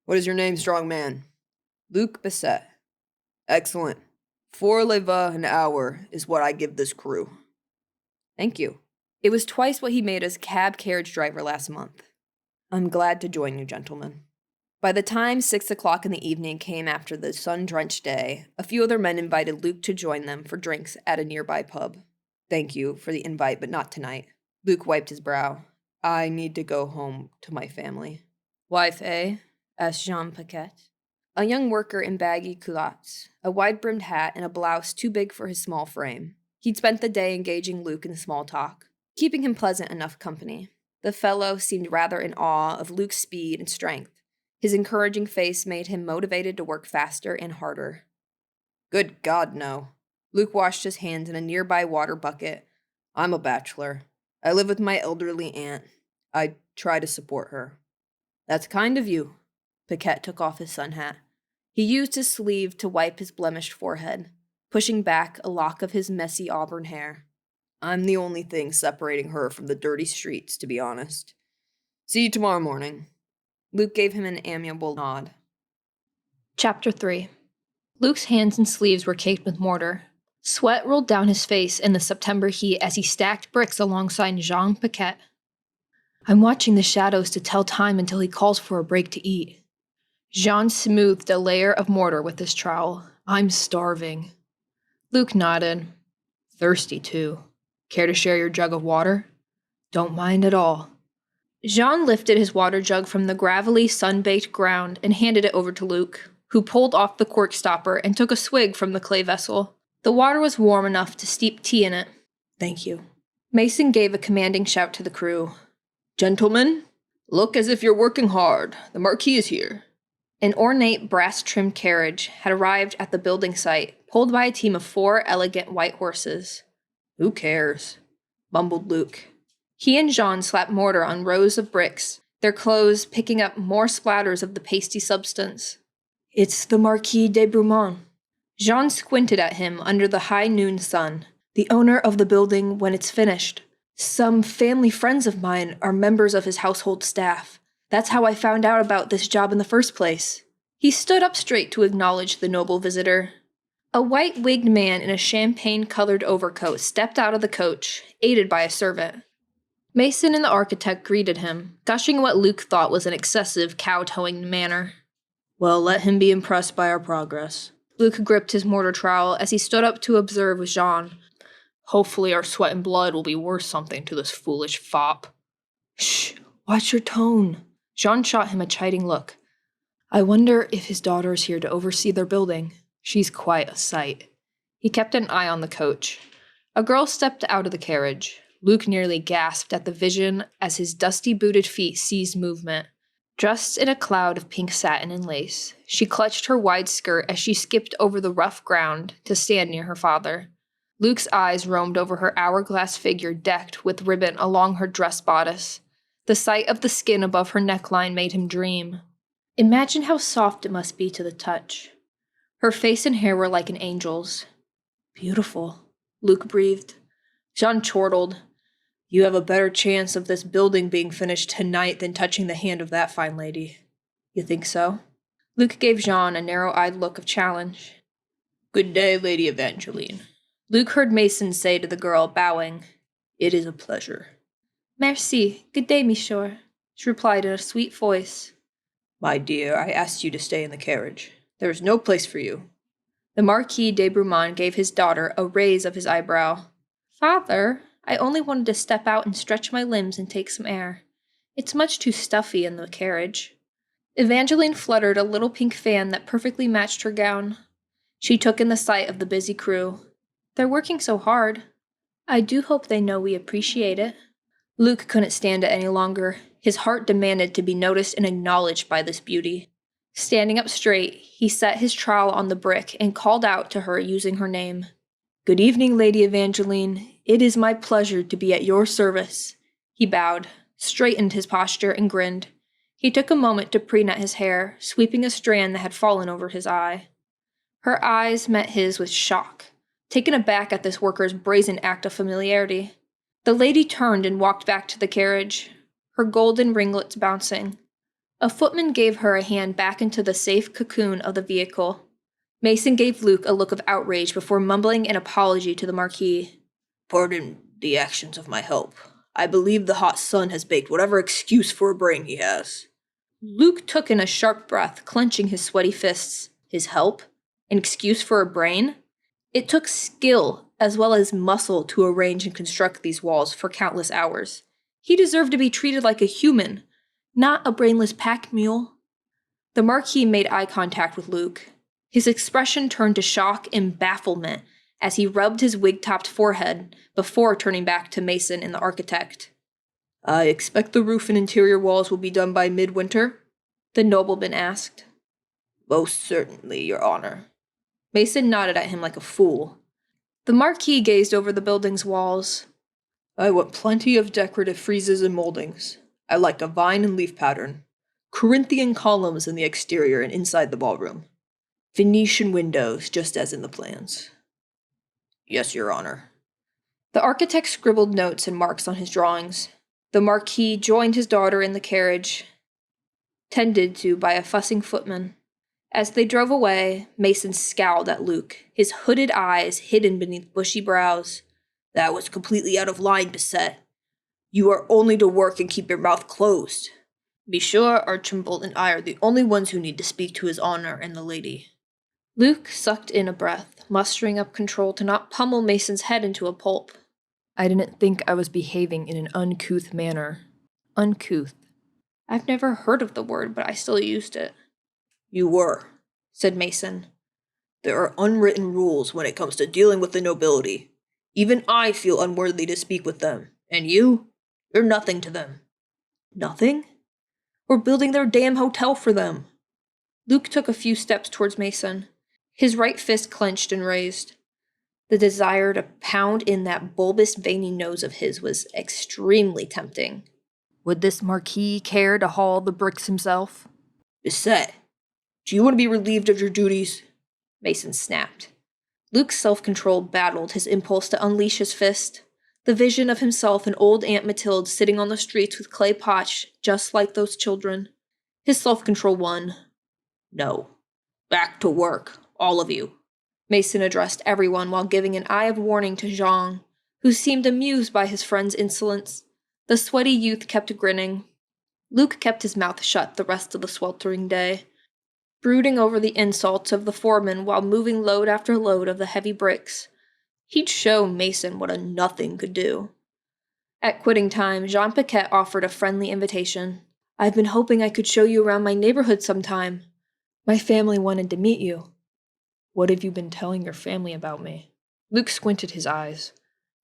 What is your name, strong man? Luc Bisset. Excellent. 4 leva an hour is what I give this crew. Thank you. It was twice what he made as cab carriage driver last month. I'm glad to join you, gentlemen. By the time 6 o'clock in the evening came after the sun-drenched day, a few other men invited Luke to join them for drinks at a nearby pub. Thank you for the invite, but not tonight. Luke wiped his brow. I need to go home to my family. Wife, eh? Asked Jean Paquette. A young worker in baggy culottes, a wide-brimmed hat, and a blouse too big for his small frame. He'd spent the day engaging Luke in small talk, keeping him pleasant enough company. The fellow seemed rather in awe of Luke's speed and strength. His encouraging face made him motivated to work faster and harder. Good God, no. Luke washed his hands in a nearby water bucket. I'm a bachelor. I live with my elderly aunt. I try to support her. That's kind of you. Paquette took off his sun hat. He used his sleeve to wipe his blemished forehead, pushing back a lock of his messy auburn hair. I'm the only thing separating her from the dirty streets, to be honest. See you tomorrow morning. Luke gave him an amiable nod. Chapter 3. Luke's hands and sleeves were caked with mortar. Sweat rolled down his face in the September heat as he stacked bricks alongside Jean Paquette. I'm watching the shadows to tell time until he calls for a break to eat. Jean smoothed a layer of mortar with his trowel. I'm starving. Luke nodded. Thirsty, too. Care to share your jug of water? Don't mind at all. Jean lifted his water jug from the gravelly, sun-baked ground and handed it over to Luke, who pulled off the cork stopper and took a swig from the clay vessel. The water was warm enough to steep tea in it. Thank you. Mason gave a commanding shout to the crew. Gentlemen, look as if you're working hard. The Marquis is here. An ornate, brass-trimmed carriage had arrived at the building site, pulled by a team of 4 elegant white horses. Who cares? Mumbled Luke. He and Jean slapped mortar on rows of bricks, their clothes picking up more splatters of the pasty substance. It's the Marquis de Brumont. Jean squinted at him under the high noon sun. The owner of the building when it's finished. Some family friends of mine are members of his household staff. That's how I found out about this job in the first place. He stood up straight to acknowledge the noble visitor. A white-wigged man in a champagne-colored overcoat stepped out of the coach, aided by a servant. Mason and the architect greeted him, gushing what Luke thought was an excessive cow-towing manner. Well, let him be impressed by our progress. Luke gripped his mortar trowel as he stood up to observe with Jean. Hopefully our sweat and blood will be worth something to this foolish fop. Shh, watch your tone. Jean shot him a chiding look. I wonder if his daughter is here to oversee their building. She's quite a sight. He kept an eye on the coach. A girl stepped out of the carriage. Luke nearly gasped at the vision as his dusty booted feet seized movement. Dressed in a cloud of pink satin and lace, she clutched her wide skirt as she skipped over the rough ground to stand near her father. Luke's eyes roamed over her hourglass figure decked with ribbon along her dress bodice. The sight of the skin above her neckline made him dream. Imagine how soft it must be to the touch. Her face and hair were like an angel's. Beautiful, Luke breathed. Jean chortled. You have a better chance of this building being finished tonight than touching the hand of that fine lady. You think so? Luke gave Jean a narrow-eyed look of challenge. Good day, Lady Evangeline. Luke heard Mason say to the girl, bowing. It is a pleasure. Merci. Good day, monsieur, she replied in a sweet voice. My dear, I asked you to stay in the carriage. There is no place for you. The Marquis de Brumont gave his daughter a raise of his eyebrow. Father, I only wanted to step out and stretch my limbs and take some air. It's much too stuffy in the carriage. Evangeline fluttered a little pink fan that perfectly matched her gown. She took in the sight of the busy crew. They're working so hard. I do hope they know we appreciate it. Luke couldn't stand it any longer. His heart demanded to be noticed and acknowledged by this beauty. Standing up straight, he set his trowel on the brick and called out to her using her name. Good evening, Lady Evangeline. It is my pleasure to be at your service. He bowed, straightened his posture, and grinned. He took a moment to preen at his hair, sweeping a strand that had fallen over his eye. Her eyes met his with shock, taken aback at this worker's brazen act of familiarity. The lady turned and walked back to the carriage, her golden ringlets bouncing. A footman gave her a hand back into the safe cocoon of the vehicle. Mason gave Luke a look of outrage before mumbling an apology to the Marquis. Pardon the actions of my help. I believe the hot sun has baked whatever excuse for a brain he has. Luke took in a sharp breath, clenching his sweaty fists. His help? An excuse for a brain? It took skill as well as muscle to arrange and construct these walls for countless hours. He deserved to be treated like a human, not a brainless pack mule. The Marquis made eye contact with Luke. His expression turned to shock and bafflement as he rubbed his wig-topped forehead before turning back to Mason and the architect. I expect the roof and interior walls will be done by midwinter? The nobleman asked. Most certainly, Your Honor. Mason nodded at him like a fool. The Marquis gazed over the building's walls. I want plenty of decorative friezes and moldings. I like a vine and leaf pattern. Corinthian columns in the exterior and inside the ballroom. Venetian windows, just as in the plans. Yes, Your Honor. The architect scribbled notes and marks on his drawings. The Marquis joined his daughter in the carriage, tended to by a fussing footman. As they drove away, Mason scowled at Luke, his hooded eyes hidden beneath bushy brows. That was completely out of line, Bissett. You are only to work and keep your mouth closed. Be sure Archibald and I are the only ones who need to speak to his honor and the lady. Luke sucked in a breath, mustering up control to not pummel Mason's head into a pulp. I didn't think I was behaving in an uncouth manner. Uncouth. I've never heard of the word, but I still used it. You were, said Mason. There are unwritten rules when it comes to dealing with the nobility. Even I feel unworthy to speak with them. And you're nothing to them. Nothing? We're building their damn hotel for them. Luke took a few steps towards Mason, his right fist clenched and raised. The desire to pound in that bulbous, veiny nose of his was extremely tempting. Would this Marquis care to haul the bricks himself? Bissett, do you want to be relieved of your duties? Mason snapped. Luke's self-control battled his impulse to unleash his fist. The vision of himself and old Aunt Mathilde sitting on the streets with clay pots, just like those children. His self-control won. No. Back to work, all of you. Mason addressed everyone while giving an eye of warning to Jean, who seemed amused by his friend's insolence. The sweaty youth kept grinning. Luke kept his mouth shut the rest of the sweltering day, brooding over the insults of the foreman while moving load after load of the heavy bricks. He'd show Mason what a nothing could do. At quitting time, Jean Paquette offered a friendly invitation. I've been hoping I could show you around my neighborhood sometime. My family wanted to meet you. What have you been telling your family about me? Luke squinted his eyes.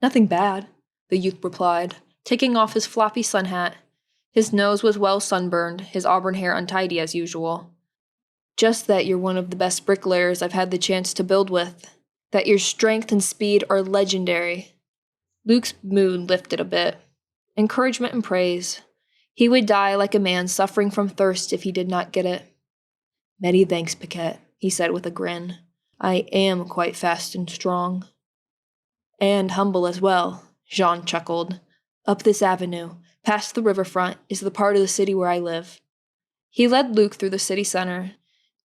Nothing bad, the youth replied, taking off his floppy sun hat. His nose was well sunburned, his auburn hair untidy as usual. "Just that you're one of the best bricklayers I've had the chance to build with. That your strength and speed are legendary." Luke's mood lifted a bit. Encouragement and praise. He would die like a man suffering from thirst if he did not get it. "Many thanks, Paquette," he said with a grin. "I am quite fast and strong." "And humble as well," Jean chuckled. "Up this avenue, past the riverfront, is the part of the city where I live." He led Luke through the city center,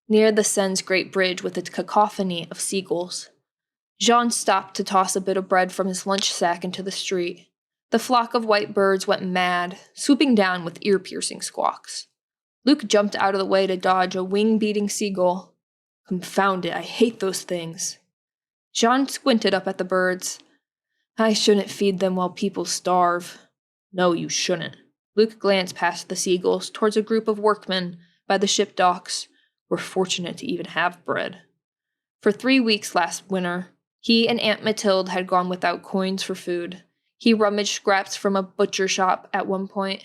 near the Seine's great bridge with its cacophony of seagulls. Jean stopped to toss a bit of bread from his lunch sack into the street. The flock of white birds went mad, swooping down with ear-piercing squawks. Luke jumped out of the way to dodge a wing-beating seagull. "Confound it, I hate those things." Jean squinted up at the birds. "I shouldn't feed them while people starve." "No, you shouldn't." Luke glanced past the seagulls towards a group of workmen by the ship docks. "We're fortunate to even have bread." For 3 weeks last winter, he and Aunt Mathilde had gone without coins for food. He rummaged scraps from a butcher shop at one point.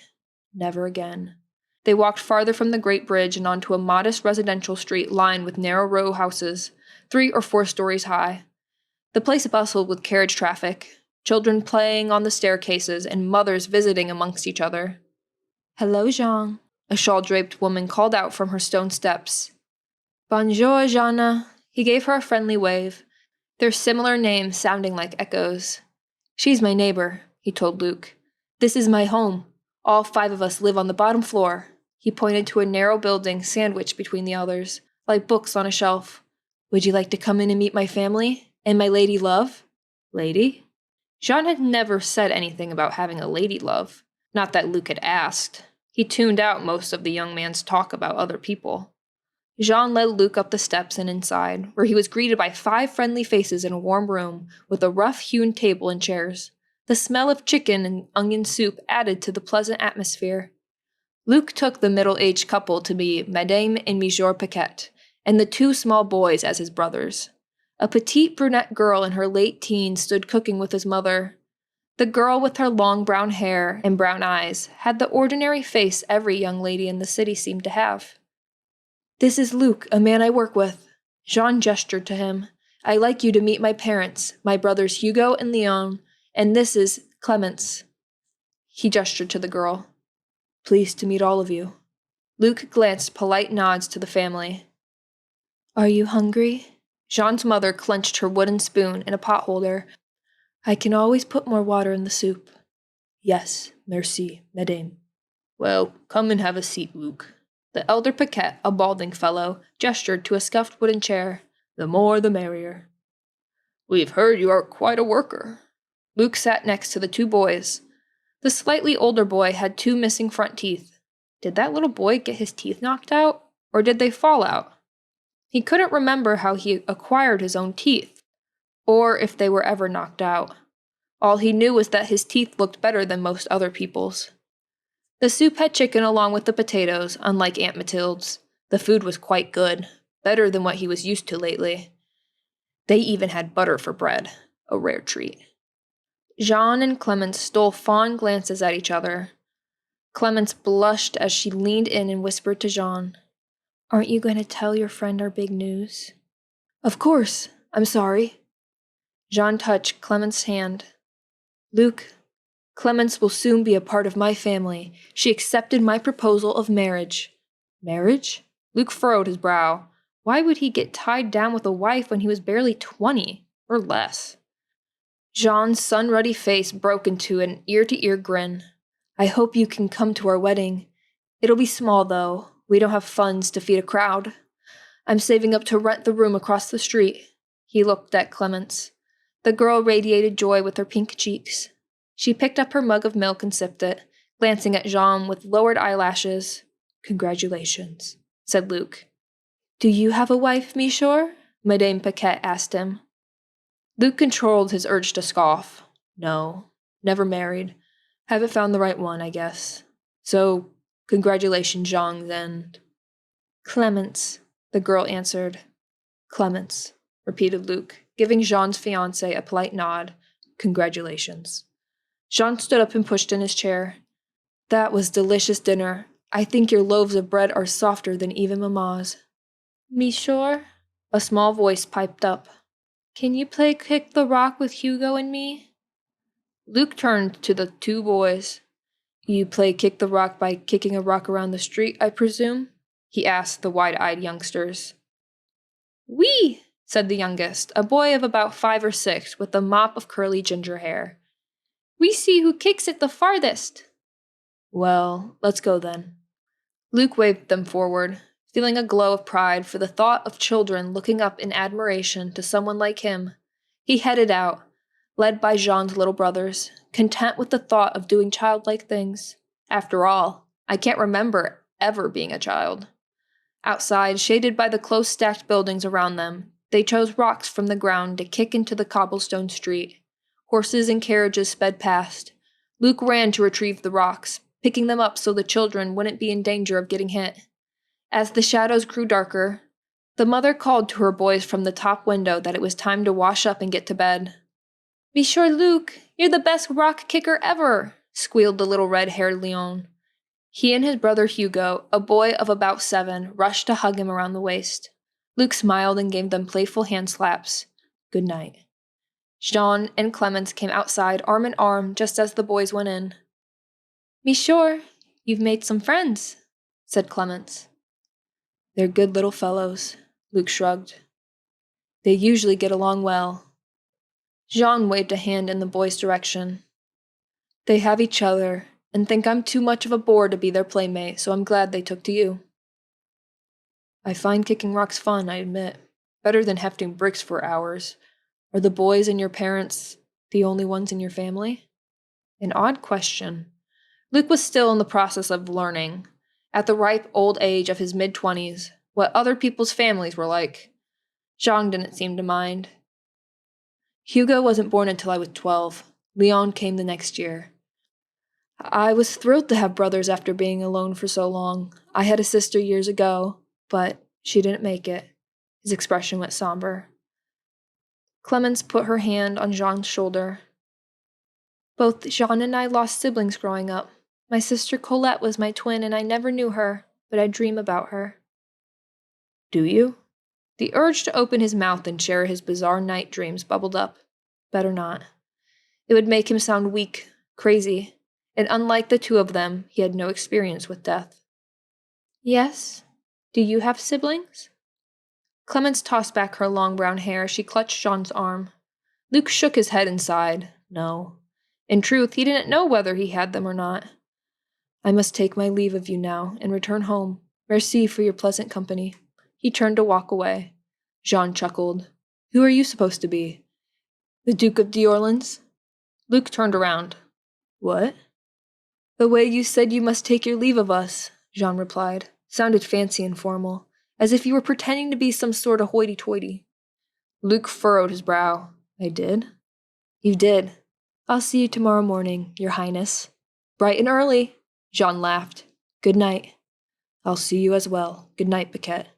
Never again. They walked farther from the great bridge and onto a modest residential street lined with narrow row houses, 3 or 4 stories high. The place bustled with carriage traffic, children playing on the staircases and mothers visiting amongst each other. "Hello, Jean," a shawl-draped woman called out from her stone steps. "Bonjour, Jeanne." He gave her a friendly wave, their similar names sounding like echoes. "She's my neighbor," he told Luke. "This is my home. All 5 of us live on the bottom floor." He pointed to a narrow building sandwiched between the others, like books on a shelf. "Would you like to come in and meet my family? And my lady love?" "Lady?" Jean had never said anything about having a lady love. Not that Luke had asked. He tuned out most of the young man's talk about other people. Jean led Luke up the steps and inside, where he was greeted by 5 friendly faces in a warm room with a rough-hewn table and chairs. The smell of chicken and onion soup added to the pleasant atmosphere. Luke took the middle-aged couple to be Madame and Monsieur Paquette, and the 2 small boys as his brothers. A petite brunette girl in her late teens stood cooking with his mother. The girl with her long brown hair and brown eyes had the ordinary face every young lady in the city seemed to have. "This is Luke, a man I work with." Jean gestured to him. "I'd like you to meet my parents, my brothers Hugo and Leon, and this is Clemence." He gestured to the girl. "Pleased to meet all of you." Luke glanced polite nods to the family. "Are you hungry?" Jean's mother clenched her wooden spoon in a potholder. "I can always put more water in the soup." "Yes, merci, madame." "Well, come and have a seat, Luke." The elder Paquette, a balding fellow, gestured to a scuffed wooden chair. "The more the merrier." "We've heard you are quite a worker." Luke sat next to the 2 boys. The slightly older boy had 2 missing front teeth. Did that little boy get his teeth knocked out? Or did they fall out? He couldn't remember how he acquired his own teeth, or if they were ever knocked out. All he knew was that his teeth looked better than most other people's. The soup had chicken along with the potatoes, unlike Aunt Mathilde's. The food was quite good, better than what he was used to lately. They even had butter for bread, a rare treat. Jean and Clemence stole fond glances at each other. Clemence blushed as she leaned in and whispered to Jean, "Aren't you going to tell your friend our big news?" "Of course. I'm sorry." Jean touched Clemence's hand. "Luke, Clemence will soon be a part of my family. She accepted my proposal of marriage." "Marriage?" Luke furrowed his brow. Why would he get tied down with a wife when he was barely 20, or less? Jean's sun-ruddy face broke into an ear-to-ear grin. "I hope you can come to our wedding. It'll be small, though. We don't have funds to feed a crowd. I'm saving up to rent the room across the street." He looked at Clemence. The girl radiated joy with her pink cheeks. She picked up her mug of milk and sipped it, glancing at Jean with lowered eyelashes. "Congratulations," said Luke. "Do you have a wife, Monsieur?" Madame Paquette asked him. Luke controlled his urge to scoff. "No, never married. Haven't found the right one, I guess. So, congratulations, Jean, and—" "Clemence," the girl answered. "Clemence," repeated Luke, giving Jean's fiancée a polite nod. "Congratulations." Jean stood up and pushed in his chair. That was delicious dinner. I think your loaves of bread are softer than even Mama's. Me sure? A small voice piped up. Can you play Kick the Rock with Hugo and me? Luke turned to the two boys. You play Kick the Rock by kicking a rock around the street, I presume? He asked the wide-eyed youngsters. Oui, said the youngest, a boy of about 5 or 6 with a mop of curly ginger hair. We see who kicks it the farthest. Well, let's go then. Luke waved them forward, feeling a glow of pride for the thought of children looking up in admiration to someone like him. He headed out, led by Jean's little brothers, content with the thought of doing childlike things. After all, I can't remember ever being a child. Outside, shaded by the close-stacked buildings around them, they chose rocks from the ground to kick into the cobblestone street. Horses and carriages sped past. Luke ran to retrieve the rocks, picking them up so the children wouldn't be in danger of getting hit. As the shadows grew darker, the mother called to her boys from the top window that it was time to wash up and get to bed. Be sure, Luke, you're the best rock kicker ever, squealed the little red-haired Leon. He and his brother Hugo, a boy of about 7, rushed to hug him around the waist. Luke smiled and gave them playful hand slaps. Good night. Jean and Clemens came outside arm in arm just as the boys went in. Be sure, you've made some friends, said Clemens. They're good little fellows, Luke shrugged. They usually get along well. Jean waved a hand in the boys' direction. They have each other, and think I'm too much of a bore to be their playmate, so I'm glad they took to you. I find kicking rocks fun, I admit. Better than hefting bricks for hours. Are the boys and your parents the only ones in your family? An odd question. Luke was still in the process of learning, at the ripe old age of his mid-20s, what other people's families were like. Jean didn't seem to mind. Hugo wasn't born until I was 12. Leon came the next year. I was thrilled to have brothers after being alone for so long. I had a sister years ago, but she didn't make it. His expression went somber. Clemens put her hand on Jean's shoulder. Both Jean and I lost siblings growing up. My sister Colette was my twin, and I never knew her, but I dream about her. Do you? The urge to open his mouth and share his bizarre night dreams bubbled up. Better not. It would make him sound weak, crazy, and unlike the two of them, he had no experience with death. Yes? Do you have siblings? Clemens tossed back her long brown hair as she clutched Jean's arm. Luke shook his head and sighed. No. In truth, he didn't know whether he had them or not. I must take my leave of you now and return home. Merci for your pleasant company. He turned to walk away. Jean chuckled. Who are you supposed to be? The Duke of d'Orleans? Luke turned around. What? The way you said you must take your leave of us, Jean replied, sounded fancy and formal, as if you were pretending to be some sort of hoity-toity. Luke furrowed his brow. I did? You did. I'll see you tomorrow morning, Your Highness. Bright and early, Jean laughed. Good night. I'll see you as well. Good night, Paquette.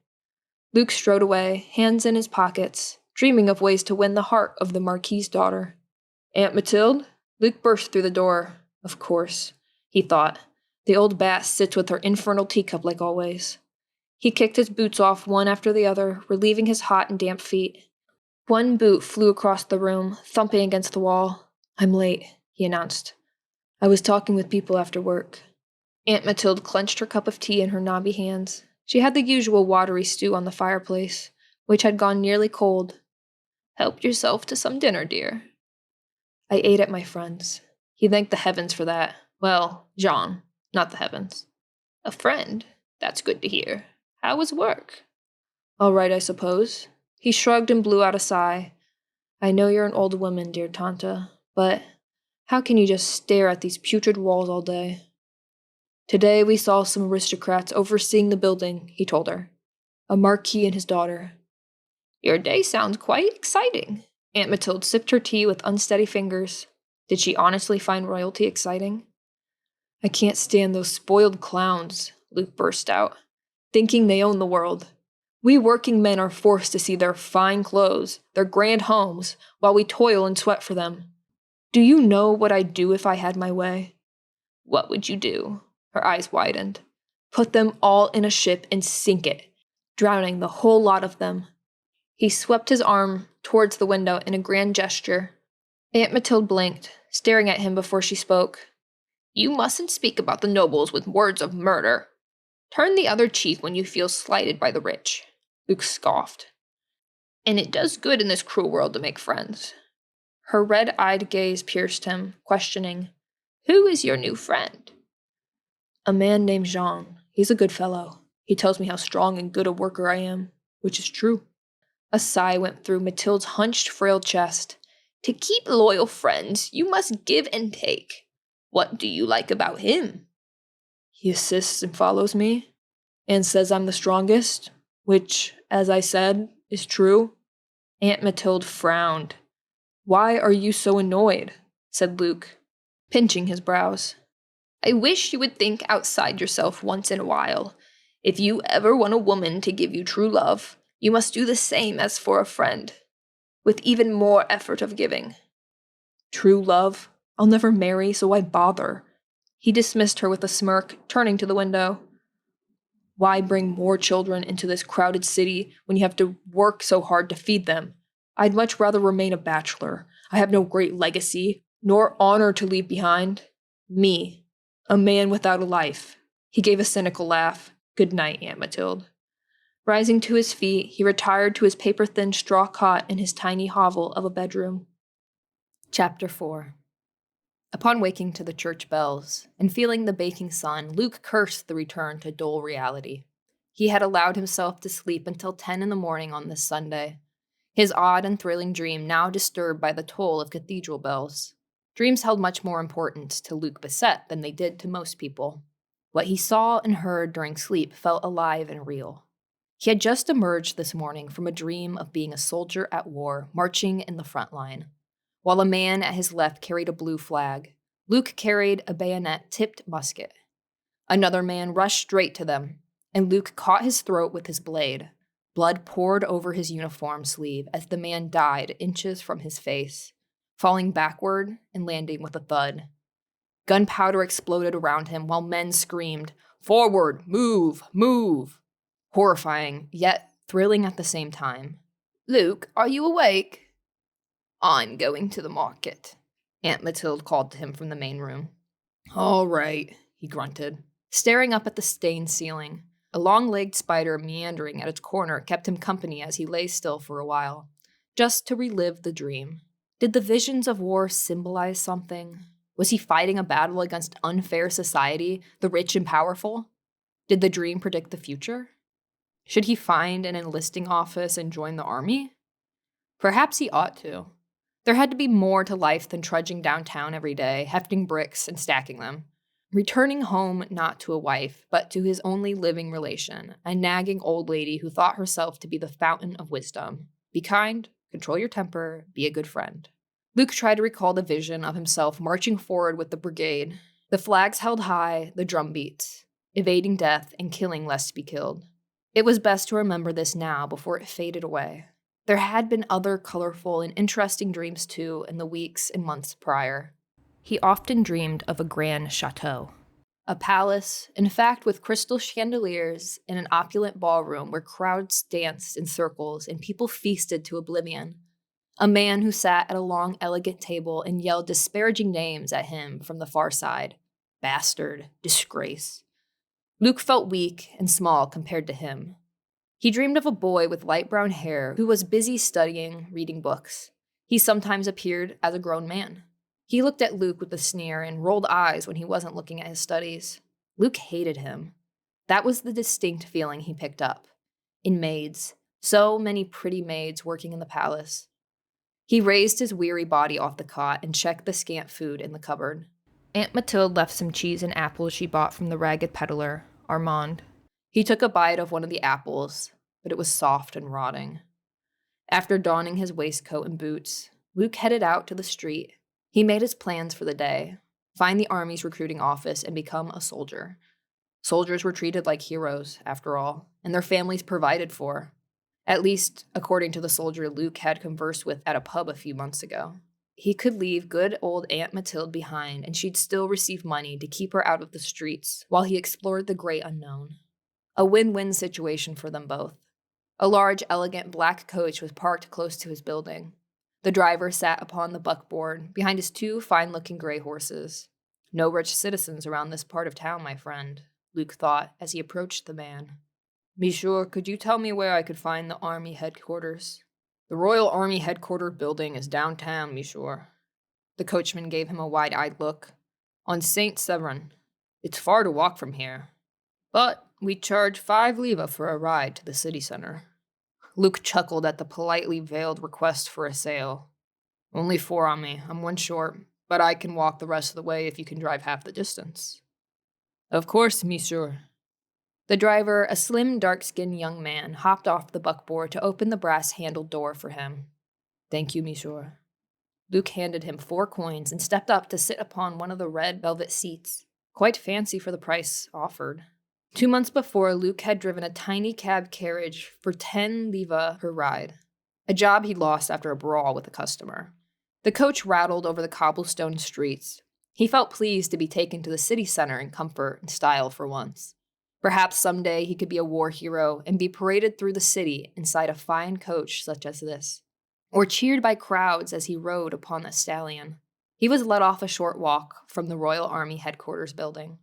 Luke strode away, hands in his pockets, dreaming of ways to win the heart of the Marquis's daughter. Aunt Mathilde? Luke burst through the door. Of course, he thought. The old bat sits with her infernal teacup like always. He kicked his boots off one after the other, relieving his hot and damp feet. One boot flew across the room, thumping against the wall. I'm late, he announced. I was talking with people after work. Aunt Mathilde clenched her cup of tea in her knobby hands. She had the usual watery stew on the fireplace, which had gone nearly cold. Help yourself to some dinner, dear. I ate at my friend's. He thanked the heavens for that. Well, Jean, not the heavens. A friend? That's good to hear. How was work? All right, I suppose. He shrugged and blew out a sigh. I know you're an old woman, dear Tanta, but how can you just stare at these putrid walls all day? Today we saw some aristocrats overseeing the building, he told her. A marquis and his daughter. Your day sounds quite exciting. Aunt Mathilde sipped her tea with unsteady fingers. Did she honestly find royalty exciting? I can't stand those spoiled clowns, Luke burst out, thinking they own the world. We working men are forced to see their fine clothes, their grand homes, while we toil and sweat for them. Do you know what I'd do if I had my way? What would you do? Her eyes widened. Put them all in a ship and sink it, drowning the whole lot of them. He swept his arm towards the window in a grand gesture. Aunt Mathilde blinked, staring at him before she spoke. You mustn't speak about the nobles with words of murder. Turn the other cheek when you feel slighted by the rich. Luke scoffed. And it does good in this cruel world to make friends. Her red-eyed gaze pierced him, questioning, Who is your new friend? A man named Jean. He's a good fellow. He tells me how strong and good a worker I am, which is true. A sigh went through Mathilde's hunched, frail chest. To keep loyal friends, you must give and take. What do you like about him? He assists and follows me, and says I'm the strongest, which, as I said, is true. Aunt Mathilde frowned. Why are you so annoyed? Said Luke, pinching his brows. I wish you would think outside yourself once in a while. If you ever want a woman to give you true love, you must do the same as for a friend, with even more effort of giving. True love? I'll never marry, so why bother? He dismissed her with a smirk, turning to the window. Why bring more children into this crowded city when you have to work so hard to feed them? I'd much rather remain a bachelor. I have no great legacy, nor honor to leave behind. Me, a man without a life. He gave a cynical laugh. Good night, Aunt Mathilde. Rising to his feet, he retired to his paper-thin straw cot in his tiny hovel of a bedroom. Chapter 4. Upon waking to the church bells and feeling the baking sun, Luke cursed the return to dull reality. He had allowed himself to sleep until 10 in the morning on this Sunday, his odd and thrilling dream now disturbed by the toll of cathedral bells. Dreams held much more importance to Luke Bassett than they did to most people. What he saw and heard during sleep felt alive and real. He had just emerged this morning from a dream of being a soldier at war, marching in the front line. While a man at his left carried a blue flag, Luke carried a bayonet-tipped musket. Another man rushed straight to them, and Luke caught his throat with his blade. Blood poured over his uniform sleeve as the man died inches from his face, falling backward and landing with a thud. Gunpowder exploded around him while men screamed, "Forward! Move! Move!" Horrifying, yet thrilling at the same time. "Luke, are you awake?" "I'm going to the market," Aunt Mathilde called to him from the main room. "All right," he grunted, staring up at the stained ceiling. A long-legged spider meandering at its corner kept him company as he lay still for a while, just to relive the dream. Did the visions of war symbolize something? Was he fighting a battle against unfair society, the rich and powerful? Did the dream predict the future? Should he find an enlisting office and join the army? Perhaps he ought to. There had to be more to life than trudging downtown every day, hefting bricks and stacking them. Returning home not to a wife, but to his only living relation, a nagging old lady who thought herself to be the fountain of wisdom. Be kind, control your temper, be a good friend. Luke tried to recall the vision of himself marching forward with the brigade, the flags held high, the drum beats, evading death and killing lest to be killed. It was best to remember this now before it faded away. There had been other colorful and interesting dreams too in the weeks and months prior. He often dreamed of a grand chateau. A palace, in fact, with crystal chandeliers in an opulent ballroom where crowds danced in circles and people feasted to oblivion. A man who sat at a long, elegant table and yelled disparaging names at him from the far side. Bastard, disgrace. Luke felt weak and small compared to him. He dreamed of a boy with light brown hair who was busy studying, reading books. He sometimes appeared as a grown man. He looked at Luke with a sneer and rolled eyes when he wasn't looking at his studies. Luke hated him. That was the distinct feeling he picked up. In maids, so many pretty maids working in the palace. He raised his weary body off the cot and checked the scant food in the cupboard. Aunt Mathilde left some cheese and apples she bought from the ragged peddler, Armand. He took a bite of one of the apples, but it was soft and rotting. After donning his waistcoat and boots, Luke headed out to the street. He made his plans for the day, find the army's recruiting office and become a soldier. Soldiers were treated like heroes, after all, and their families provided for. At least, according to the soldier Luke had conversed with at a pub a few months ago. He could leave good old Aunt Mathilde behind, and she'd still receive money to keep her out of the streets while he explored the great unknown. A win-win situation for them both. A large, elegant black coach was parked close to his building. The driver sat upon the buckboard behind his 2 fine-looking gray horses. No rich citizens around this part of town, my friend, Luke thought as he approached the man. Monsieur, could you tell me where I could find the army headquarters? The Royal Army Headquarters building is downtown, monsieur. The coachman gave him a wide-eyed look. On St. Severin. It's far to walk from here. But we charge 5 livres for a ride to the city center. Luke chuckled at the politely veiled request for a sale. Only 4 on me. I'm 1 short, but I can walk the rest of the way if you can drive half the distance. Of course, monsieur. The driver, a slim, dark-skinned young man, hopped off the buckboard to open the brass-handled door for him. Thank you, monsieur. Luke handed him 4 coins and stepped up to sit upon one of the red velvet seats, quite fancy for the price offered. 2 months before, Luke had driven a tiny cab carriage for 10 livres per ride, a job he'd lost after a brawl with a customer. The coach rattled over the cobblestone streets. He felt pleased to be taken to the city center in comfort and style for once. Perhaps someday he could be a war hero and be paraded through the city inside a fine coach such as this, or cheered by crowds as he rode upon a stallion. He was led off a short walk from the Royal Army Headquarters building.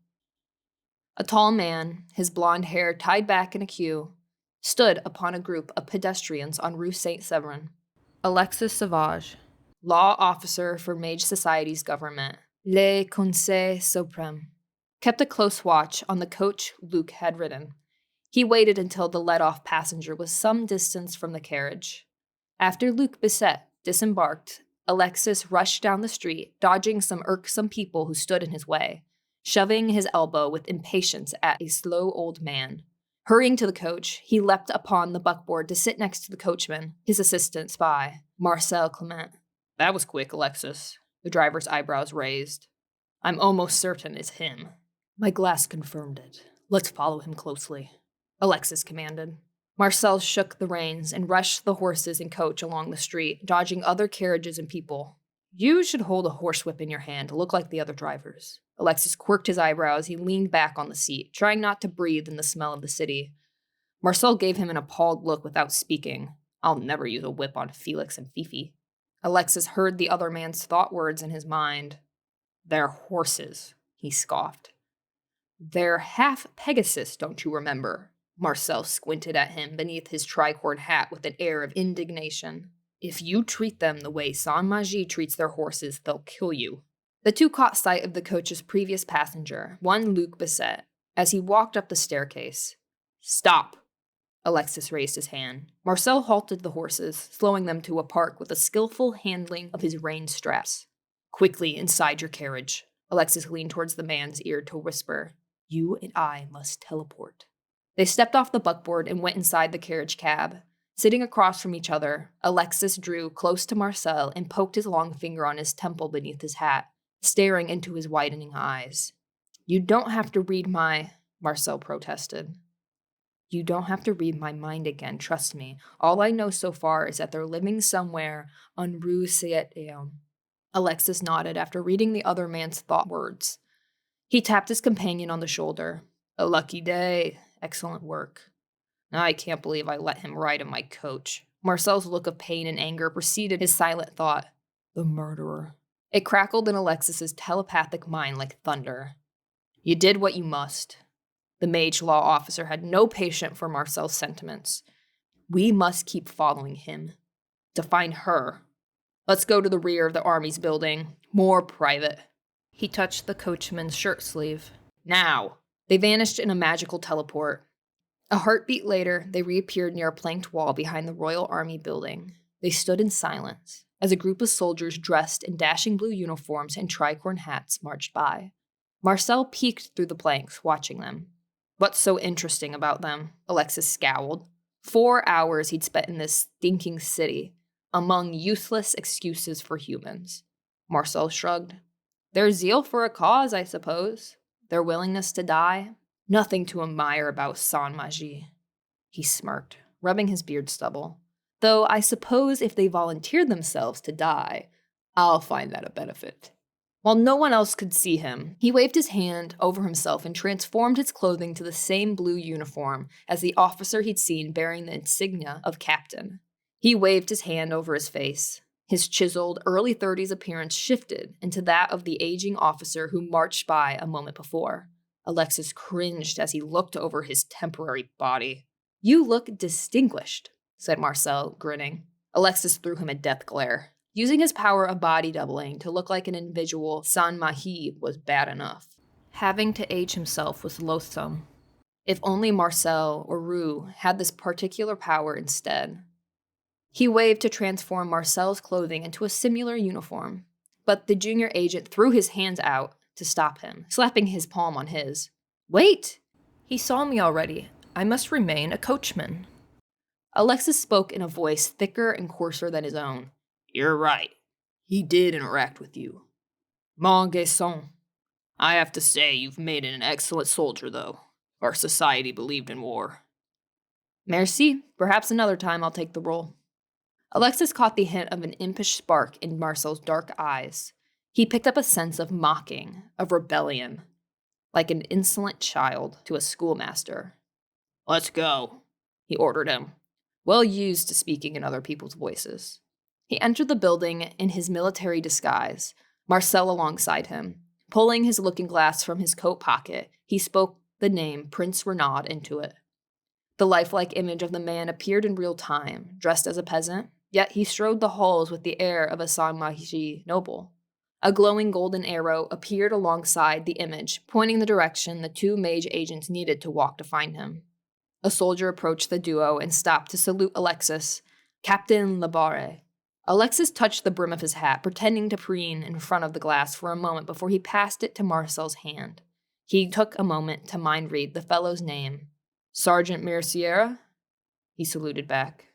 A tall man, his blonde hair tied back in a queue, stood upon a group of pedestrians on Rue Saint-Severin. Alexis Sauvage, law officer for Mage Society's government, Le Conseil Suprême, kept a close watch on the coach Luke had ridden. He waited until the let-off passenger was some distance from the carriage. After Luc Bisset disembarked, Alexis rushed down the street, dodging some irksome people who stood in his way, shoving his elbow with impatience at a slow old man. Hurrying to the coach, he leapt upon the buckboard to sit next to the coachman, his assistant spy, Marcel Clement. That was quick, Alexis. The driver's eyebrows raised. I'm almost certain it's him. My glass confirmed it. Let's follow him closely, Alexis commanded. Marcel shook the reins and rushed the horses and coach along the street, dodging other carriages and people. You should hold a horsewhip in your hand to look like the other drivers. Alexis quirked his eyebrows. He leaned back on the seat, trying not to breathe in the smell of the city. Marcel gave him an appalled look without speaking. I'll never use a whip on Felix and Fifi. Alexis heard the other man's thought words in his mind. They're horses, he scoffed. They're half Pegasus, don't you remember? Marcel squinted at him beneath his tricorn hat with an air of indignation. If you treat them the way Saint-Magie treats their horses, they'll kill you. The 2 caught sight of the coach's previous passenger, one Luc Bisset, as he walked up the staircase. Stop! Alexis raised his hand. Marcel halted the horses, slowing them to a park with a skillful handling of his rein straps. Quickly, inside your carriage. Alexis leaned towards the man's ear to whisper. You and I must teleport. They stepped off the buckboard and went inside the carriage cab. Sitting across from each other, Alexis drew close to Marcel and poked his long finger on his temple beneath his hat, staring into his widening eyes. You don't have to read my... Marcel protested. You don't have to read my mind again, trust me. All I know so far is that they're living somewhere on Rue Saint-Étienne. Alexis nodded after reading the other man's thought words. He tapped his companion on the shoulder. A lucky day. Excellent work. I can't believe I let him ride in my coach. Marcel's look of pain and anger preceded his silent thought. The murderer. It crackled in Alexis's telepathic mind like thunder. You did what you must. The mage law officer had no patience for Marcel's sentiments. We must keep following him. To find her. Let's go to the rear of the army's building. More private. He touched the coachman's shirt sleeve. Now. They vanished in a magical teleport. A heartbeat later, they reappeared near a planked wall behind the Royal Army building. They stood in silence as a group of soldiers dressed in dashing blue uniforms and tricorn hats marched by. Marcel peeked through the planks, watching them. What's so interesting about them? Alexis scowled. 4 hours he'd spent in this stinking city, among useless excuses for humans. Marcel shrugged. Their zeal for a cause, I suppose. Their willingness to die. Nothing to admire about Saint-Magie. He smirked, rubbing his beard stubble. Though I suppose if they volunteered themselves to die, I'll find that a benefit. While no one else could see him, he waved his hand over himself and transformed his clothing to the same blue uniform as the officer he'd seen bearing the insignia of captain. He waved his hand over his face. His chiseled, early 30s appearance shifted into that of the aging officer who marched by a moment before. Alexis cringed as he looked over his temporary body. "You look distinguished," said Marcel, grinning. Alexis threw him a death glare. Using his power of body doubling to look like an individual Saint Mathilde was bad enough. Having to age himself was loathsome. If only Marcel or Rue had this particular power instead. He waved to transform Marcel's clothing into a similar uniform, but the junior agent threw his hands out to stop him, slapping his palm on his. "Wait! He saw me already. I must remain a coachman." Alexis spoke in a voice thicker and coarser than his own. "You're right. He did interact with you. Mon garçon. I have to say you've made an excellent soldier, though. Our society believed in war." "Merci. Perhaps another time I'll take the role." Alexis caught the hint of an impish spark in Marcel's dark eyes. He picked up a sense of mocking, of rebellion, like an insolent child to a schoolmaster. "Let's go," he ordered him, well used to speaking in other people's voices. He entered the building in his military disguise, Marcel alongside him. Pulling his looking glass from his coat pocket, he spoke the name Prince Renaud into it. The lifelike image of the man appeared in real time, dressed as a peasant, yet he strode the halls with the air of a Saint-Magie noble. A glowing golden arrow appeared alongside the image, pointing the direction the two mage agents needed to walk to find him. A soldier approached the duo and stopped to salute Alexis, Captain Labarre. Alexis touched the brim of his hat, pretending to preen in front of the glass for a moment before he passed it to Marcel's hand. He took a moment to mind read the fellow's name. "Sergeant Mercier?" He saluted back.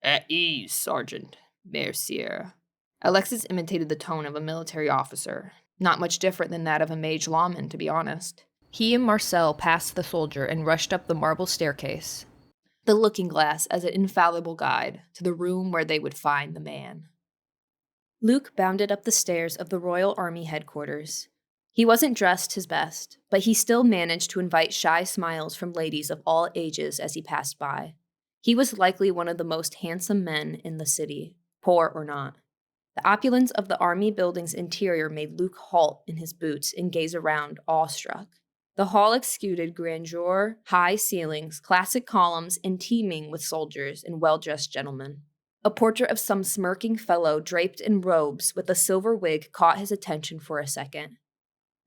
"At ease, Sergeant Mercier." Alexis imitated the tone of a military officer, not much different than that of a mage lawman, to be honest. He and Marcel passed the soldier and rushed up the marble staircase, the looking glass as an infallible guide to the room where they would find the man. Luke bounded up the stairs of the Royal Army headquarters. He wasn't dressed his best, but he still managed to invite shy smiles from ladies of all ages as he passed by. He was likely one of the most handsome men in the city, poor or not. The opulence of the army building's interior made Luke halt in his boots and gaze around, awestruck. The hall exuded grandeur, high ceilings, classic columns, and teeming with soldiers and well-dressed gentlemen. A portrait of some smirking fellow draped in robes with a silver wig caught his attention for a second.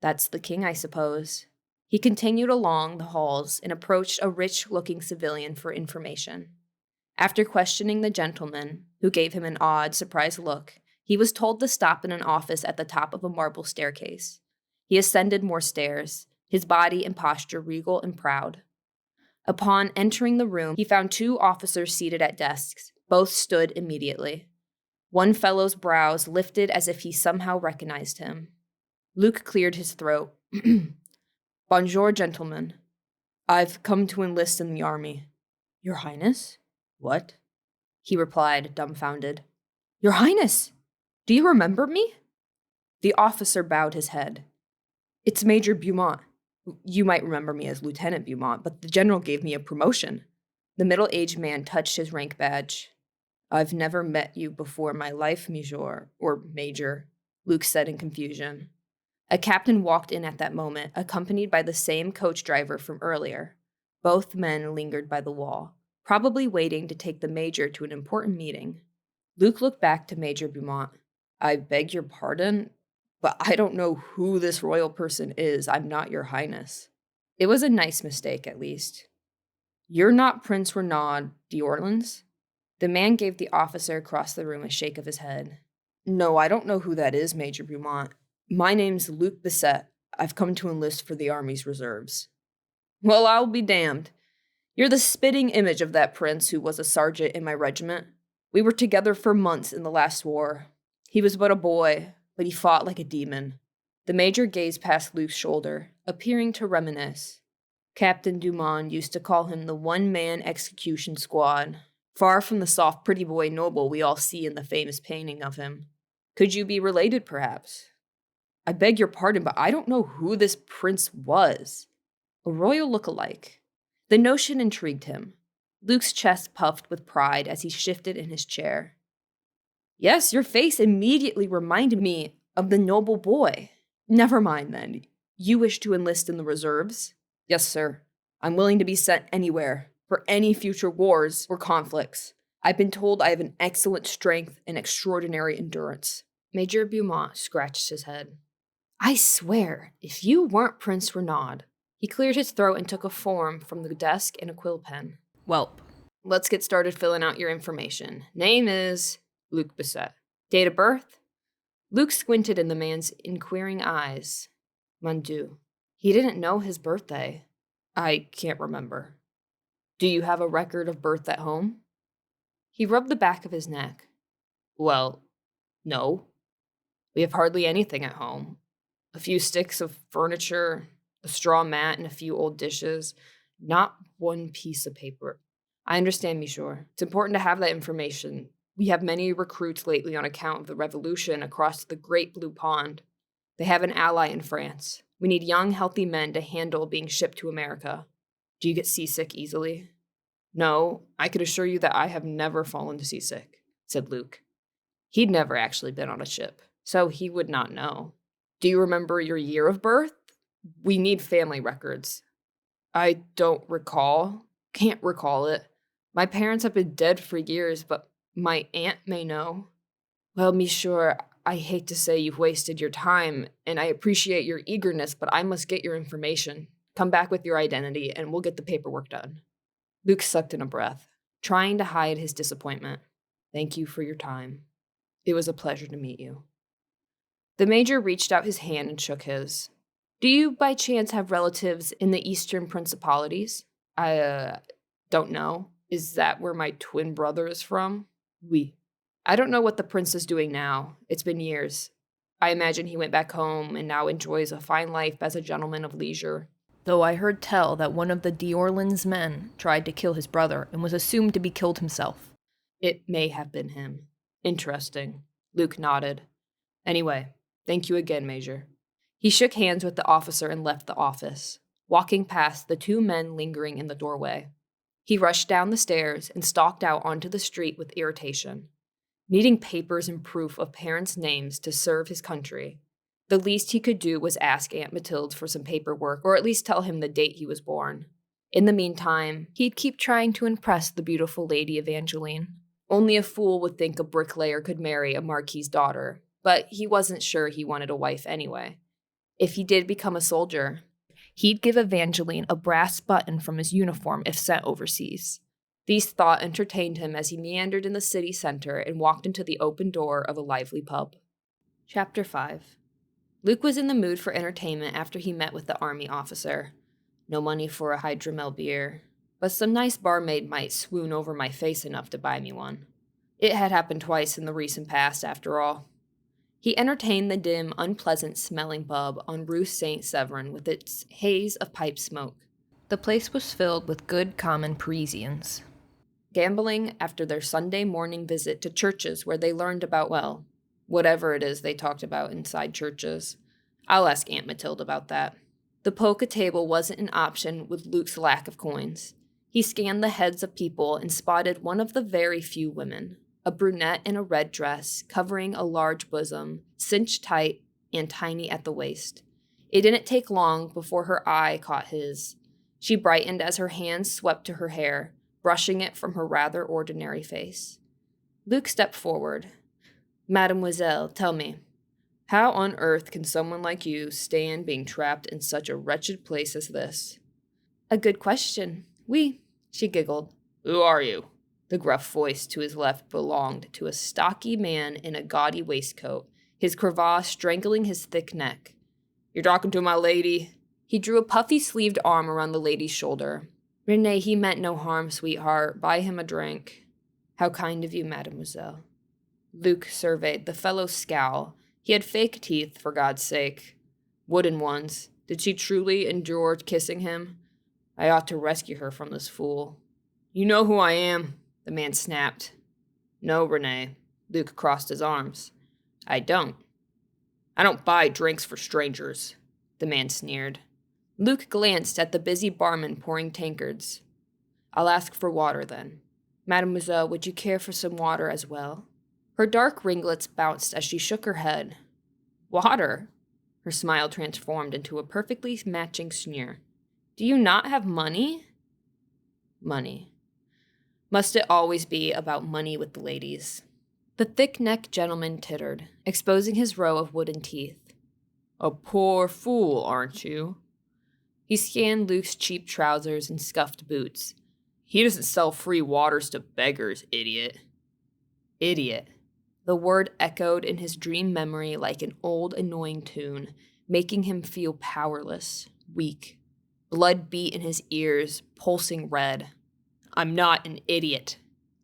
"That's the king, I suppose." He continued along the halls and approached a rich-looking civilian for information. After questioning the gentleman, who gave him an odd, surprised look, he was told to stop in an office at the top of a marble staircase. He ascended more stairs, his body and posture regal and proud. Upon entering the room, he found two officers seated at desks. Both stood immediately. One fellow's brows lifted as if he somehow recognized him. Luke cleared his throat. "Bonjour, gentlemen. I've come to enlist in the army." "Your Highness?" "What?" he replied, dumbfounded. "Your Highness! Do you remember me?" The officer bowed his head. "It's Major Beaumont. You might remember me as Lieutenant Beaumont, but the general gave me a promotion." The middle-aged man touched his rank badge. "I've never met you before in my life, monsieur, or Major," Luke said in confusion. A captain walked in at that moment, accompanied by the same coach driver from earlier. Both men lingered by the wall, probably waiting to take the major to an important meeting. Luke looked back to Major Beaumont. "I beg your pardon, but I don't know who this royal person is. I'm not your highness." It was a nice mistake, at least. "You're not Prince Renaud d'Orleans?" The man gave the officer across the room a shake of his head. "No, I don't know who that is, Major Beaumont. My name's Luc Bisset. I've come to enlist for the Army's reserves." "Well, I'll be damned. You're the spitting image of that prince who was a sergeant in my regiment. We were together for months in the last war. He was but a boy, but he fought like a demon." The major gazed past Luke's shoulder, appearing to reminisce. Captain Dumont used to call him the one-man execution squad, far from the soft pretty boy noble we all see in the famous painting of him. Could you be related, perhaps? I beg your pardon, but I don't know who this prince was. A royal look-alike. The notion intrigued him. Luke's chest puffed with pride as he shifted in his chair. Yes, your face immediately reminded me of the noble boy. Never mind, then. You wish to enlist in the reserves? Yes, sir. I'm willing to be sent anywhere, for any future wars or conflicts. I've been told I have an excellent strength and extraordinary endurance. Major Beaumont scratched his head. I swear, if you weren't Prince Renaud. He cleared his throat and took a form from the desk and a quill pen. Welp, let's get started filling out your information. Name is Luc Bisset. Date of birth? Luke squinted in the man's inquiring eyes. Mon Dieu. He didn't know his birthday. I can't remember. Do you have a record of birth at home? He rubbed the back of his neck. Well, no. We have hardly anything at home. A few sticks of furniture, a straw mat, and a few old dishes. Not one piece of paper. I understand, monsieur. It's important to have that information. We have many recruits lately on account of the revolution across the Great Blue Pond. They have an ally in France. We need young, healthy men to handle being shipped to America. Do you get seasick easily? No, I could assure you that I have never fallen seasick, said Luke. He'd never actually been on a ship, so he would not know. Do you remember your year of birth? We need family records. I don't recall. Can't recall it. My parents have been dead for years, but my aunt may know. Well, monsieur, I hate to say you've wasted your time, and I appreciate your eagerness, but I must get your information. Come back with your identity, and we'll get the paperwork done. Luke sucked in a breath, trying to hide his disappointment. Thank you for your time. It was a pleasure to meet you. The major reached out his hand and shook his. Do you, by chance, have relatives in the Eastern Principalities? I, don't know. Is that where my twin brother is from? Oui. I don't know what the prince is doing now. It's been years. I imagine he went back home and now enjoys a fine life as a gentleman of leisure. Though I heard tell that one of the d'Orleans men tried to kill his brother and was assumed to be killed himself. It may have been him. Interesting. Luke nodded. Anyway, thank you again, Major. He shook hands with the officer and left the office, walking past the two men lingering in the doorway. He rushed down the stairs and stalked out onto the street with irritation. Needing papers and proof of parents' names to serve his country, the least he could do was ask Aunt Mathilde for some paperwork, or at least tell him the date he was born. In the meantime, he'd keep trying to impress the beautiful Lady Evangeline. Only a fool would think a bricklayer could marry a marquis's daughter, but he wasn't sure he wanted a wife anyway. If he did become a soldier, he'd give Evangeline a brass button from his uniform if sent overseas. These thoughts entertained him as he meandered in the city center and walked into the open door of a lively pub. Chapter 5. Luke was in the mood for entertainment after he met with the army officer. No money for a hydromel beer, but some nice barmaid might swoon over my face enough to buy me one. It had happened twice in the recent past, after all. He entertained the dim, unpleasant-smelling pub on Rue Saint-Severin with its haze of pipe smoke. The place was filled with good common Parisians, gambling after their Sunday morning visit to churches where they learned about, well, whatever it is they talked about inside churches. I'll ask Aunt Mathilde about that. The polka table wasn't an option with Luke's lack of coins. He scanned the heads of people and spotted one of the very few women, a brunette in a red dress, covering a large bosom, cinched tight and tiny at the waist. It didn't take long before her eye caught his. She brightened as her hands swept to her hair, brushing it from her rather ordinary face. Luke stepped forward. Mademoiselle, tell me, how on earth can someone like you stand being trapped in such a wretched place as this? A good question. Oui, she giggled. Who are you? The gruff voice to his left belonged to a stocky man in a gaudy waistcoat, his cravat strangling his thick neck. You're talking to my lady? He drew a puffy-sleeved arm around the lady's shoulder. Renee, he meant no harm, sweetheart. Buy him a drink. How kind of you, mademoiselle. Luke surveyed the fellow's scowl. He had fake teeth, for God's sake. Wooden ones. Did she truly endure kissing him? I ought to rescue her from this fool. You know who I am, the man snapped. No, Renee. Luke crossed his arms. I don't. I don't buy drinks for strangers, the man sneered. Luke glanced at the busy barman pouring tankards. I'll ask for water, then. Mademoiselle, would you care for some water as well? Her dark ringlets bounced as she shook her head. Water? Her smile transformed into a perfectly matching sneer. Do you not have money? Money. Must it always be about money with the ladies? The thick-necked gentleman tittered, exposing his row of wooden teeth. A poor fool, aren't you? He scanned Luke's cheap trousers and scuffed boots. He doesn't sell free waters to beggars, idiot. Idiot. The word echoed in his dream memory like an old, annoying tune, making him feel powerless, weak. Blood beat in his ears, pulsing red. I'm not an idiot.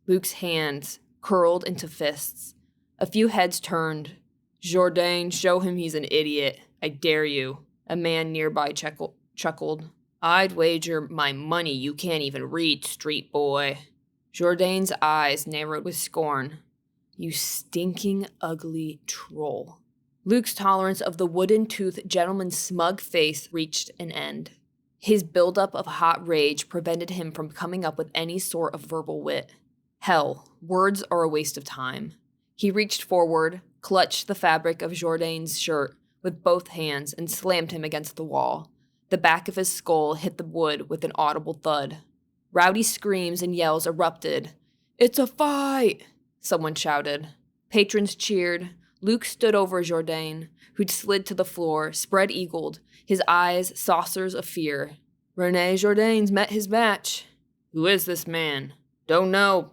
Luke's hands curled into fists. A few heads turned. Jourdain, show him he's an idiot. I dare you. A man nearby chuckled. I'd wager my money you can't even read, street boy. Jourdain's eyes narrowed with scorn. You stinking, ugly troll. Luke's tolerance of the wooden-toothed gentleman's smug face reached an end. His buildup of hot rage prevented him from coming up with any sort of verbal wit. Hell, words are a waste of time. He reached forward, clutched the fabric of Jourdain's shirt with both hands, and slammed him against the wall. The back of his skull hit the wood with an audible thud. Rowdy screams and yells erupted. It's a fight! Someone shouted. Patrons cheered. Luke stood over Jourdain, who'd slid to the floor, spread-eagled, his eyes saucers of fear. René Jourdain's met his match. Who is this man? Don't know.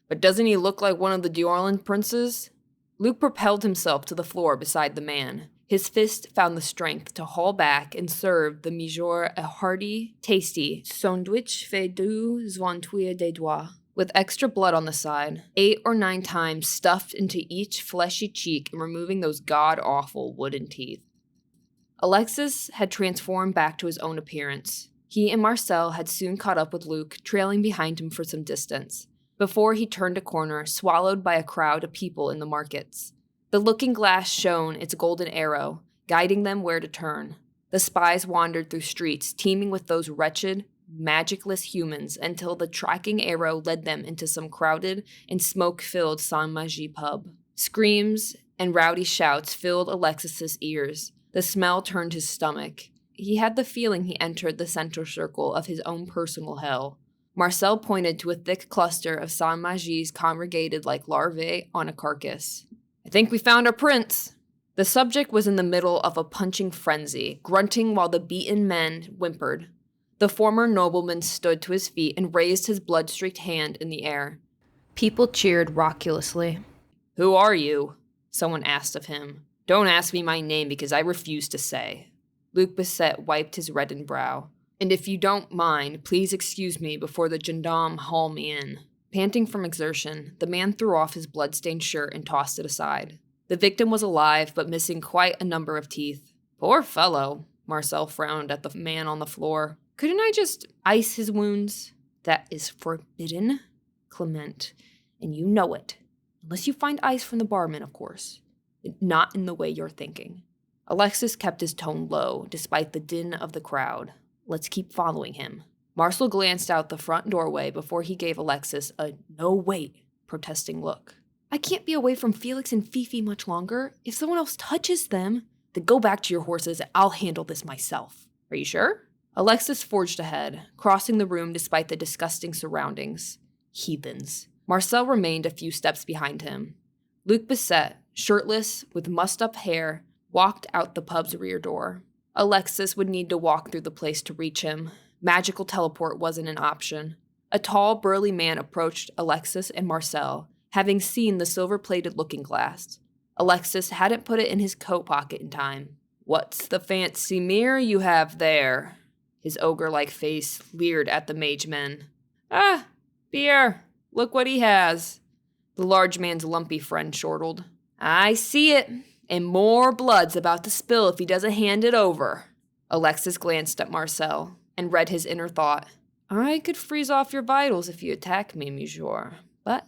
But doesn't he look like one of the D'Orland princes? Luke propelled himself to the floor beside the man. His fist found the strength to haul back and serve the major a hearty, tasty sandwich fait du jointure des doigts, with extra blood on the side, 8 or 9 times stuffed into each fleshy cheek and removing those god-awful wooden teeth. Alexis had transformed back to his own appearance. He and Marcel had soon caught up with Luke, trailing behind him for some distance, before he turned a corner, swallowed by a crowd of people in the markets. The looking glass shone its golden arrow, guiding them where to turn. The spies wandered through streets teeming with those wretched, magicless humans until the tracking arrow led them into some crowded and smoke-filled Saint-Magie pub. Screams and rowdy shouts filled Alexis's ears. The smell turned his stomach. He had the feeling he entered the center circle of his own personal hell. Marcel pointed to a thick cluster of Saint-Magies congregated like larvae on a carcass. I think we found our prince. The subject was in the middle of a punching frenzy, grunting while the beaten men whimpered. The former nobleman stood to his feet and raised his blood-streaked hand in the air. People cheered raucously. Who are you? Someone asked of him. Don't ask me my name because I refuse to say. Luc Bisset wiped his reddened brow. And if you don't mind, please excuse me before the gendarmes haul me in. Panting from exertion, the man threw off his blood-stained shirt and tossed it aside. The victim was alive, but missing quite a number of teeth. Poor fellow, Marcel frowned at the man on the floor. Couldn't I just ice his wounds? That is forbidden, Clement, and you know it. Unless you find ice from the barman, of course. Not in the way you're thinking. Alexis kept his tone low, despite the din of the crowd. Let's keep following him. Marcel glanced out the front doorway before he gave Alexis a no-wait, protesting look. I can't be away from Felix and Fifi much longer. If someone else touches them, then go back to your horses and I'll handle this myself. Are you sure? Alexis forged ahead, crossing the room despite the disgusting surroundings. Heathens. Marcel remained a few steps behind him. Luc Bisset, shirtless, with mussed-up hair, walked out the pub's rear door. Alexis would need to walk through the place to reach him. Magical teleport wasn't an option. A tall, burly man approached Alexis and Marcel, having seen the silver-plated looking-glass. Alexis hadn't put it in his coat pocket in time. What's the fancy mirror you have there? His ogre-like face leered at the mage men. Ah, Pierre, look what he has. The large man's lumpy friend chortled. I see it, and more blood's about to spill if he doesn't hand it over. Alexis glanced at Marcel and read his inner thought. I could freeze off your vitals if you attack me, monsieur, but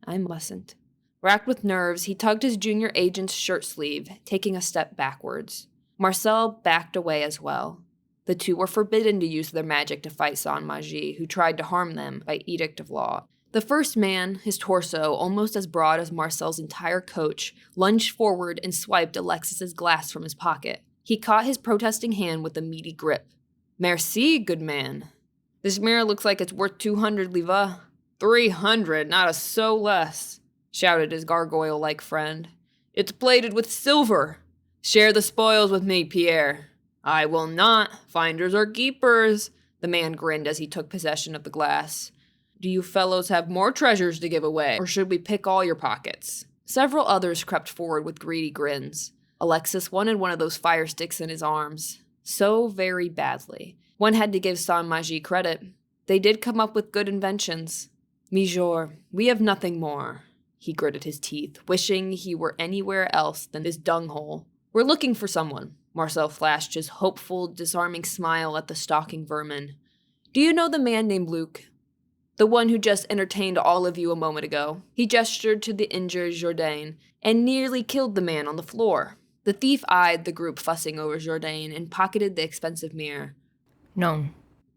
I mustn't. Racked with nerves, he tugged his junior agent's shirt sleeve, taking a step backwards. Marcel backed away as well. The two were forbidden to use their magic to fight Saint-Magie, who tried to harm them by edict of law. The first man, his torso almost as broad as Marcel's entire coach, lunged forward and swiped Alexis's glass from his pocket. He caught his protesting hand with a meaty grip. Merci, good man. This mirror looks like it's worth 200 livres. 300, not a so less, shouted his gargoyle-like friend. It's plated with silver. Share the spoils with me, Pierre. I will not. Finders are keepers. The man grinned as he took possession of the glass. Do you fellows have more treasures to give away, or should we pick all your pockets? Several others crept forward with greedy grins. Alexis wanted one of those fire sticks in his arms. So very badly. One had to give Saint-Magie credit. They did come up with good inventions. Mijor, we have nothing more. He gritted his teeth, wishing he were anywhere else than this dunghole. We're looking for someone. Marcel flashed his hopeful, disarming smile at the stalking vermin. Do you know the man named Luc? The one who just entertained all of you a moment ago. He gestured to the injured Jourdain and nearly killed the man on the floor. The thief eyed the group fussing over Jourdain and pocketed the expensive mirror. No.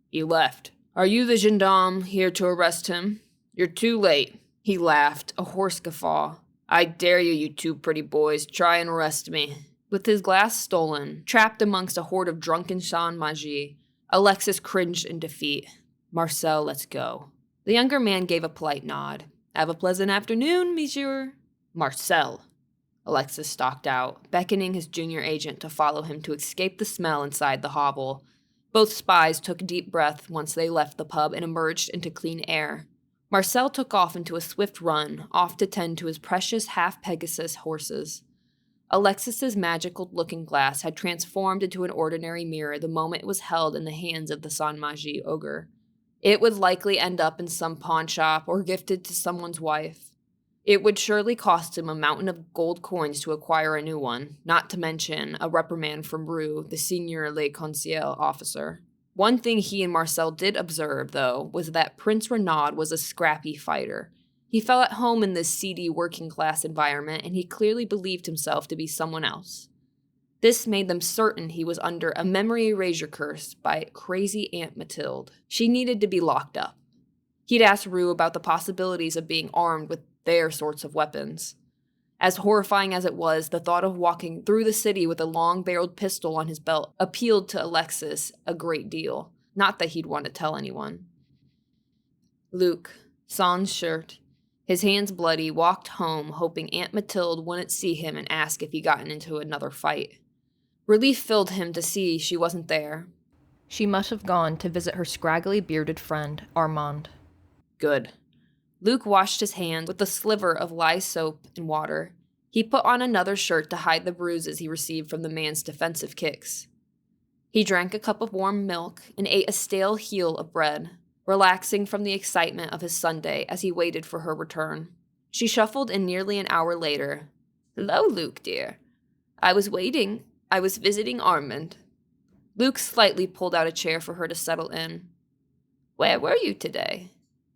He left. Are you the gendarme here to arrest him? You're too late. He laughed, a hoarse guffaw. I dare you, you two pretty boys, try and arrest me. With his glass stolen, trapped amongst a horde of drunken Saint-Magie, Alexis cringed in defeat. Marcel, let's go. The younger man gave a polite nod. Have a pleasant afternoon, monsieur. Marcel. Alexis stalked out, beckoning his junior agent to follow him to escape the smell inside the hovel. Both spies took a deep breath once they left the pub and emerged into clean air. Marcel took off into a swift run, off to tend to his precious half-Pegasus horses. Alexis's magical looking glass had transformed into an ordinary mirror the moment it was held in the hands of the Saint-Magie ogre. It would likely end up in some pawn shop or gifted to someone's wife. It would surely cost him a mountain of gold coins to acquire a new one, not to mention a reprimand from Rue, the senior Le Conseil officer. One thing he and Marcel did observe, though, was that Prince Renaud was a scrappy fighter. He felt at home in this seedy working-class environment, and he clearly believed himself to be someone else. This made them certain he was under a memory erasure curse by crazy Aunt Mathilde. She needed to be locked up. He'd asked Rue about the possibilities of being armed with their sorts of weapons. As horrifying as it was, the thought of walking through the city with a long-barreled pistol on his belt appealed to Alexis a great deal. Not that he'd want to tell anyone. Luc, sans shirt, his hands bloody, walked home, hoping Aunt Mathilde wouldn't see him and ask if he'd gotten into another fight. Relief filled him to see she wasn't there. She must have gone to visit her scraggly bearded friend, Armand. Good. Luc washed his hands with a sliver of lye soap and water. He put on another shirt to hide the bruises he received from the man's defensive kicks. He drank a cup of warm milk and ate a stale heel of bread, relaxing from the excitement of his Sunday as he waited for her return. She shuffled in nearly an hour later. Hello, Luc, dear. I was waiting. I was visiting Armand. Luc slightly pulled out a chair for her to settle in. Where were you today?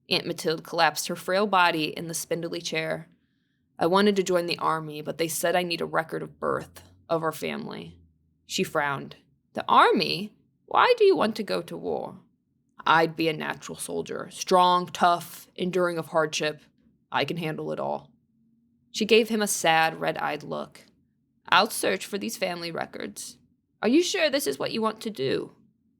Aunt Mathilde collapsed her frail body in the spindly chair. I wanted to join the army, but they said I need a record of birth, of our family. She frowned. The army? Why do you want to go to war? I'd be a natural soldier, strong, tough, enduring of hardship. I can handle it all. She gave him a sad, red-eyed look. I'll search for these family records. Are you sure this is what you want to do?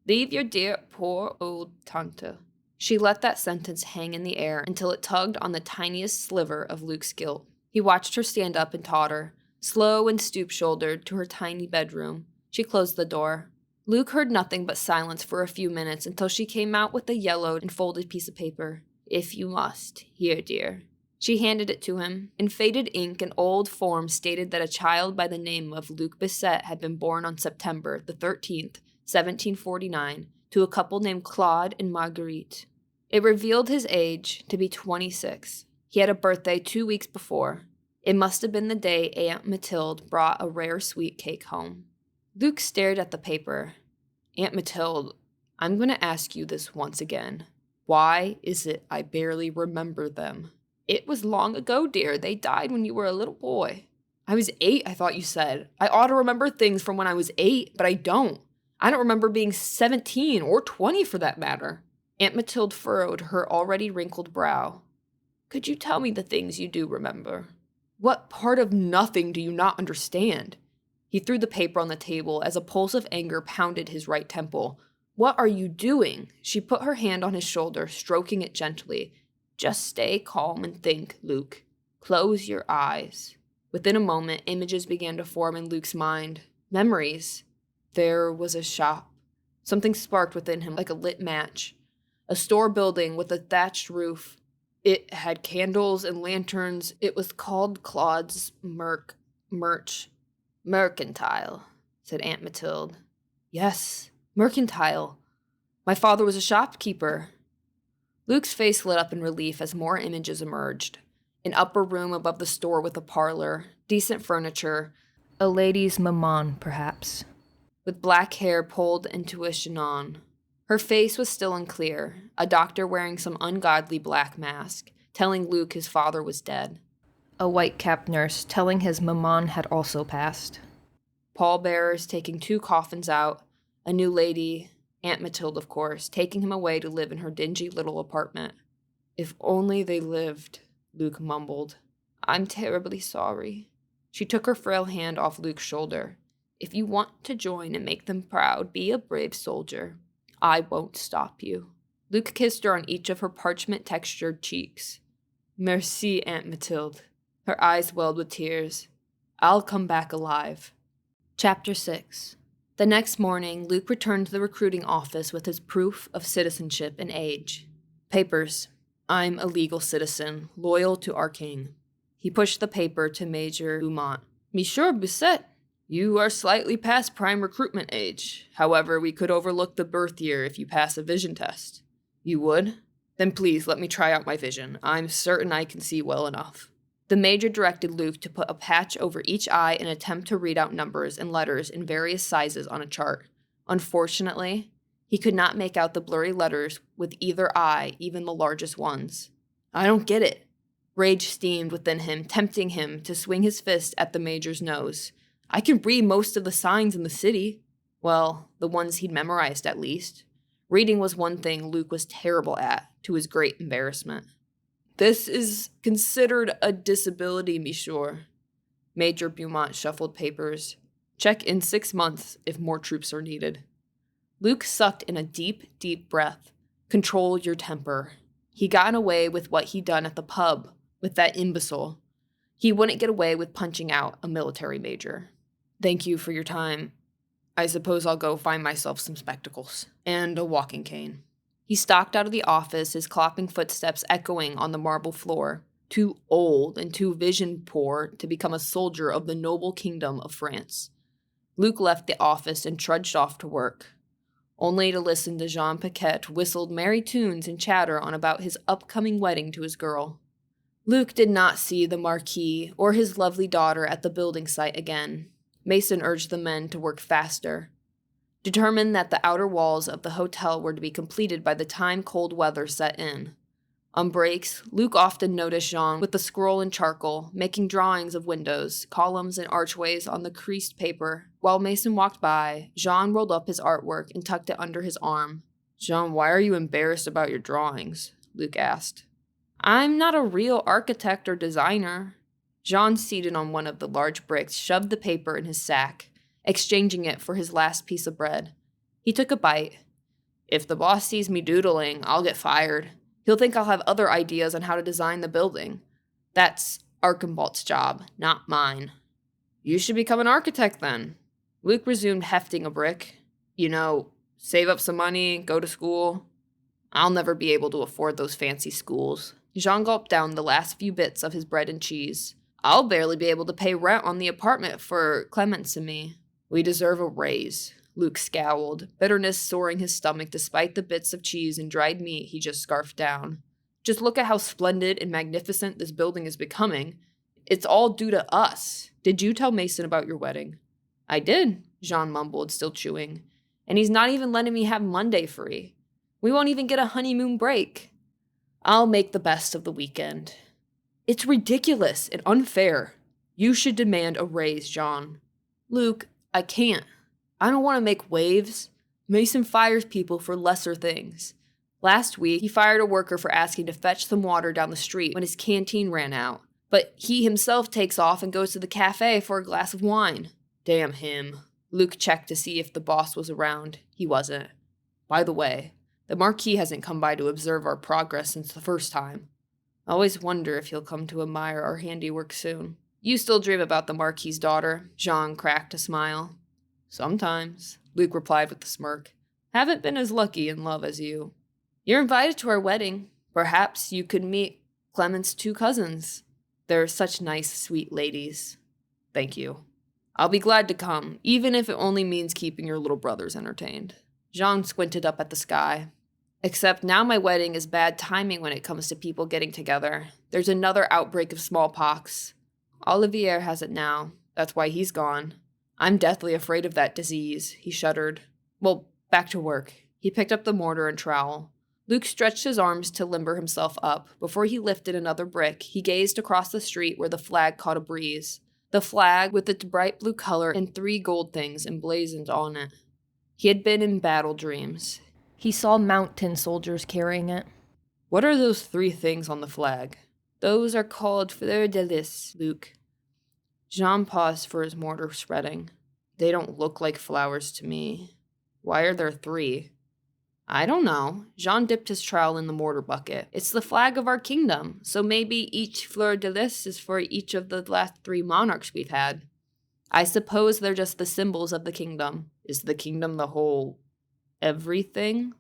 Leave your dear, poor old tante. She let that sentence hang in the air until it tugged on the tiniest sliver of Luc's guilt. He watched her stand up and totter, slow and stoop-shouldered, to her tiny bedroom. She closed the door. Luc heard nothing but silence for a few minutes until she came out with a yellowed and folded piece of paper. If you must. Here, dear. She handed it to him. In faded ink, an old form stated that a child by the name of Luc Bisset had been born on September the 13th, 1749, to a couple named Claude and Marguerite. It revealed his age to be 26. He had a birthday 2 weeks before. It must have been the day Aunt Mathilde brought a rare sweet cake home. Luc stared at the paper. Aunt Mathilde, I'm going to ask you this once again. Why is it I barely remember them? It was long ago, dear. They died when you were a little boy. I was 8, I thought you said. I ought to remember things from when I was 8, but I don't. I don't remember being 17 or 20 for that matter. Aunt Mathilde furrowed her already wrinkled brow. Could you tell me the things you do remember? What part of nothing do you not understand? He threw the paper on the table as a pulse of anger pounded his right temple. What are you doing? She put her hand on his shoulder, stroking it gently. Just stay calm and think, Luke. Close your eyes. Within a moment, images began to form in Luke's mind. Memories. There was a shop. Something sparked within him like a lit match. A store building with a thatched roof. It had candles and lanterns. It was called Claude's Mercantile, said Aunt Mathilde. Yes, mercantile. My father was a shopkeeper. Luke's face lit up in relief as more images emerged. An upper room above the store with a parlor, decent furniture, A lady's maman, perhaps. with black hair pulled into a chignon. Her face was still unclear, a doctor wearing some ungodly black mask, telling Luke his father was dead. A white-capped nurse telling his maman had also passed. Pallbearers taking 2 coffins out, a new lady, Aunt Mathilde of course, taking him away to live in her dingy little apartment. If only they lived, Luke mumbled. I'm terribly sorry. She took her frail hand off Luke's shoulder. If you want to join and make them proud, be a brave soldier. I won't stop you. Luke kissed her on each of her parchment-textured cheeks. Merci, Aunt Mathilde. Her eyes welled with tears. I'll come back alive. Chapter 6. The next morning, Luke returned to the recruiting office with his proof of citizenship and age. Papers. I'm a legal citizen, loyal to our king. He pushed the paper to Major Beaumont. Monsieur Busset, you are slightly past prime recruitment age. However, we could overlook the birth year if you pass a vision test. You would? Then please let me try out my vision. I'm certain I can see well enough. The major directed Luke to put a patch over each eye and attempt to read out numbers and letters in various sizes on a chart. Unfortunately, he could not make out the blurry letters with either eye, even the largest ones. I don't get it. Rage steamed within him, tempting him to swing his fist at the major's nose. I can read most of the signs in the city. Well, the ones he'd memorized at least. Reading was one thing Luke was terrible at, to his great embarrassment. This is considered a disability, monsieur. Major Beaumont shuffled papers. Check in 6 months if more troops are needed. Luke sucked in a deep, deep breath. Control your temper. He gotten away with what he'd done at the pub, with that imbecile. He wouldn't get away with punching out a military major. Thank you for your time. I suppose I'll go find myself some spectacles and a walking cane. He stalked out of the office, his clopping footsteps echoing on the marble floor. Too old and too vision poor to become a soldier of the noble kingdom of France. Luke left the office and trudged off to work, only to listen to Jean Paquette whistle merry tunes and chatter on about his upcoming wedding to his girl. Luke did not see the Marquis or his lovely daughter at the building site again. Mason urged the men to work faster, determined that the outer walls of the hotel were to be completed by the time cold weather set in. On breaks, Luke often noticed Jean with the scroll and charcoal, making drawings of windows, columns, and archways on the creased paper. While Mason walked by, Jean rolled up his artwork and tucked it under his arm. Jean, why are you embarrassed about your drawings? Luke asked. I'm not a real architect or designer. Jean, seated on one of the large bricks, shoved the paper in his sack, exchanging it for his last piece of bread. He took a bite. If the boss sees me doodling, I'll get fired. He'll think I'll have other ideas on how to design the building. That's Archambault's job, not mine. You should become an architect then. Luke resumed hefting a brick. Save up some money, go to school. I'll never be able to afford those fancy schools. Jean gulped down the last few bits of his bread and cheese. I'll barely be able to pay rent on the apartment for Clemence and me. We deserve a raise. Luke scowled, bitterness soaring his stomach despite the bits of cheese and dried meat he just scarfed down. Just look at how splendid and magnificent this building is becoming. It's all due to us. Did you tell Mason about your wedding? I did, Jean mumbled, still chewing. And he's not even letting me have Monday free. We won't even get a honeymoon break. I'll make the best of the weekend. It's ridiculous and unfair. You should demand a raise, John. Luke, I can't. I don't want to make waves. Mason fires people for lesser things. Last week, he fired a worker for asking to fetch some water down the street when his canteen ran out. But he himself takes off and goes to the cafe for a glass of wine. Damn him. Luke checked to see if the boss was around. He wasn't. By the way, the Marquis hasn't come by to observe our progress since the first time. I always wonder if he'll come to admire our handiwork soon. You still dream about the Marquis's daughter? Jean cracked a smile. Sometimes, Luke replied with a smirk. Haven't been as lucky in love as you. You're invited to our wedding. Perhaps you could meet Clement's 2 cousins. They're such nice, sweet ladies. Thank you. I'll be glad to come, even if it only means keeping your little brothers entertained. Jean squinted up at the sky. Except now my wedding is bad timing when it comes to people getting together. There's another outbreak of smallpox. Olivier has it now. That's why he's gone. I'm deathly afraid of that disease, he shuddered. Well, back to work. He picked up the mortar and trowel. Luke stretched his arms to limber himself up. Before he lifted another brick, he gazed across the street where the flag caught a breeze. The flag, with its bright blue color and 3 gold things emblazoned on it. He had been in battle dreams. He saw mountain soldiers carrying it. What are those 3 things on the flag? Those are called fleurs de lis, Luke. Jean paused for his mortar spreading. They don't look like flowers to me. Why are there 3? I don't know. Jean dipped his trowel in the mortar bucket. It's the flag of our kingdom, so maybe each fleur de lis is for each of the last 3 monarchs we've had. I suppose they're just the symbols of the kingdom. Is the kingdom the whole everything?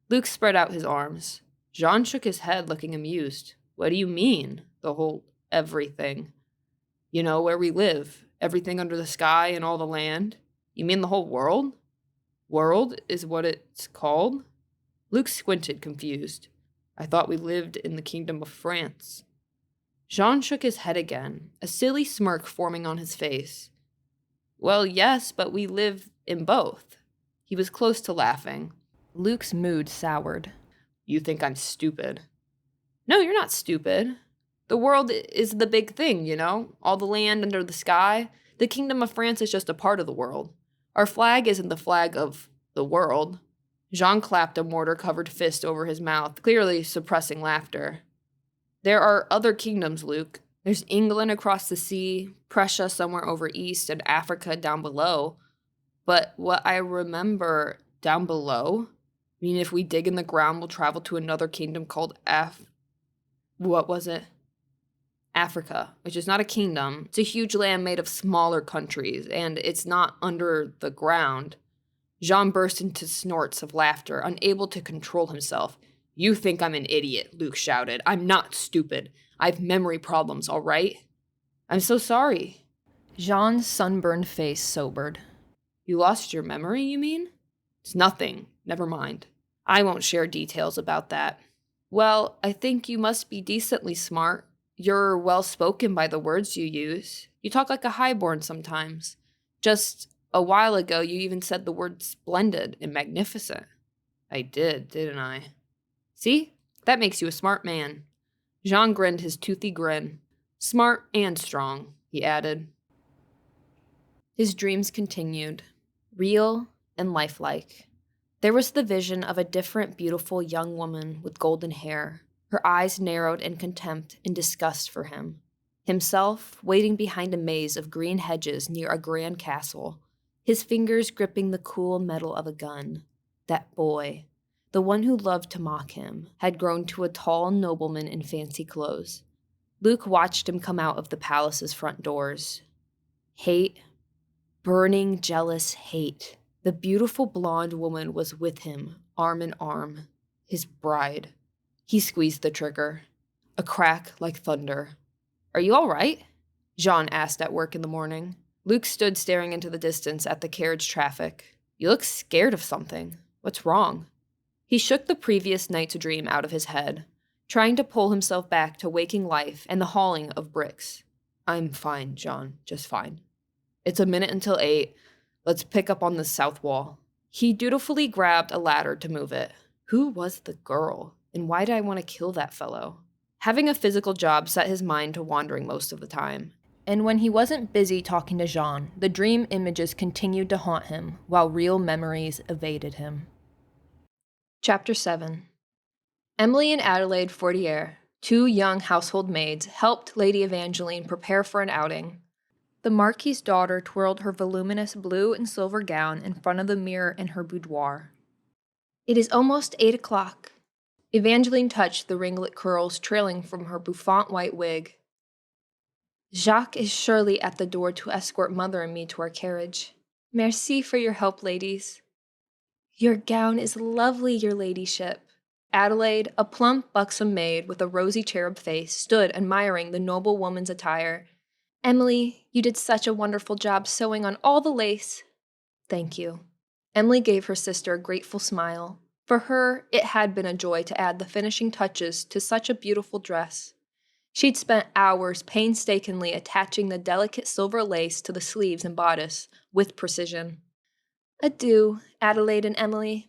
Luke spread out his arms. Jean shook his head, looking amused. What do you mean, the whole everything? You know, where we live, everything under the sky and all the land. You mean the whole world? World is what it's called? Luke squinted, confused. I thought we lived in the kingdom of France. Jean shook his head again, a silly smirk forming on his face. Well, yes, but we live in both. He was close to laughing. Luke's mood soured. You think I'm stupid. No, you're not stupid. The world is the big thing, you know? All the land under the sky. The kingdom of France is just a part of the world. Our flag isn't the flag of the world. Jean clapped a mortar-covered fist over his mouth, clearly suppressing laughter. There are other kingdoms, Luke. There's England across the sea, Prussia somewhere over east, and Africa down below. But what I remember down below, I mean, if we dig in the ground, we'll travel to another kingdom called what was it? Africa, which is not a kingdom. It's a huge land made of smaller countries, and it's not under the ground. Jean burst into snorts of laughter, unable to control himself. You think I'm an idiot, Luke shouted. I'm not stupid. I have memory problems, all right? I'm so sorry. Jean's sunburned face sobered. You lost your memory, you mean? It's nothing. Never mind. I won't share details about that. Well, I think you must be decently smart. You're well-spoken by the words you use. You talk like a highborn sometimes. Just a while ago, you even said the word splendid and magnificent. I did, didn't I? See? That makes you a smart man. Jean grinned his toothy grin. Smart and strong, he added. His dreams continued, real and lifelike. There was the vision of a different, beautiful young woman with golden hair, her eyes narrowed in contempt and disgust for him. Himself, waiting behind a maze of green hedges near a grand castle, his fingers gripping the cool metal of a gun. That boy, the one who loved to mock him, had grown to a tall nobleman in fancy clothes. Luke watched him come out of the palace's front doors. Hate, burning, jealous hate. The beautiful blonde woman was with him, arm in arm, his bride. He squeezed the trigger. A crack like thunder. Are you all right? Jean asked at work in the morning. Luke stood staring into the distance at the carriage traffic. You look scared of something. What's wrong? He shook the previous night's dream out of his head, trying to pull himself back to waking life and the hauling of bricks. I'm fine, John, just fine. It's a minute until 8. Let's pick up on the south wall. He dutifully grabbed a ladder to move it. Who was the girl? And why did I want to kill that fellow? Having a physical job set his mind to wandering most of the time. And when he wasn't busy talking to Jean, the dream images continued to haunt him, while real memories evaded him. Chapter 7. Emilie and Adelaide Fortier, 2 young household maids, helped Lady Evangeline prepare for an outing. The Marquis's daughter twirled her voluminous blue and silver gown in front of the mirror in her boudoir. It is almost 8 o'clock. Evangeline touched the ringlet curls trailing from her bouffant white wig. Jacques is surely at the door to escort Mother and me to our carriage. Merci for your help, ladies. Your gown is lovely, your ladyship. Adelaide, a plump, buxom maid with a rosy cherub face, stood admiring the noble woman's attire. Emilie, you did such a wonderful job sewing on all the lace. Thank you. Emilie gave her sister a grateful smile. For her, it had been a joy to add the finishing touches to such a beautiful dress. She'd spent hours painstakingly attaching the delicate silver lace to the sleeves and bodice, with precision. Adieu, Adelaide and Emilie.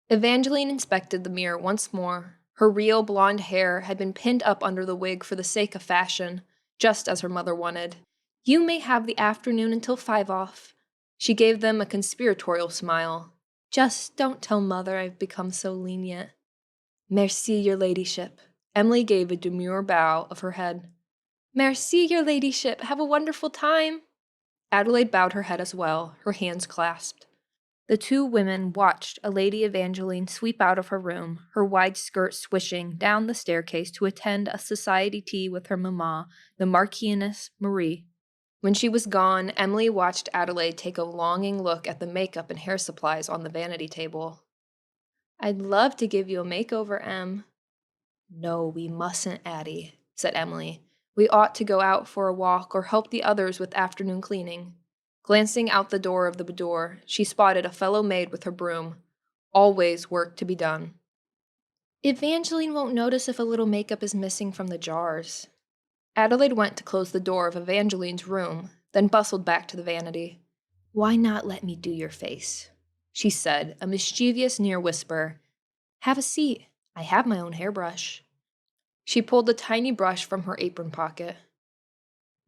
Evangeline inspected the mirror once more. Her real blonde hair had been pinned up under the wig for the sake of fashion, just as her mother wanted. You may have the afternoon until 5 off. She gave them a conspiratorial smile. Just don't tell Mother I've become so lenient. Merci, your ladyship. Emilie gave a demure bow of her head. Merci, your ladyship. Have a wonderful time. Adelaide bowed her head as well, her hands clasped. The 2 women watched a Lady Evangeline sweep out of her room, her wide skirt swishing down the staircase to attend a society tea with her mamma, the Marchioness Marie. When she was gone, Emilie watched Adelaide take a longing look at the makeup and hair supplies on the vanity table. I'd love to give you a makeover, Em. No, we mustn't, Addie, said Emilie. We ought to go out for a walk or help the others with afternoon cleaning. Glancing out the door of the boudoir, she spotted a fellow maid with her broom. Always work to be done. Evangeline won't notice if a little makeup is missing from the jars. Adelaide went to close the door of Evangeline's room, then bustled back to the vanity. Why not let me do your face? She said, a mischievous near whisper. Have a seat. I have my own hairbrush. She pulled a tiny brush from her apron pocket.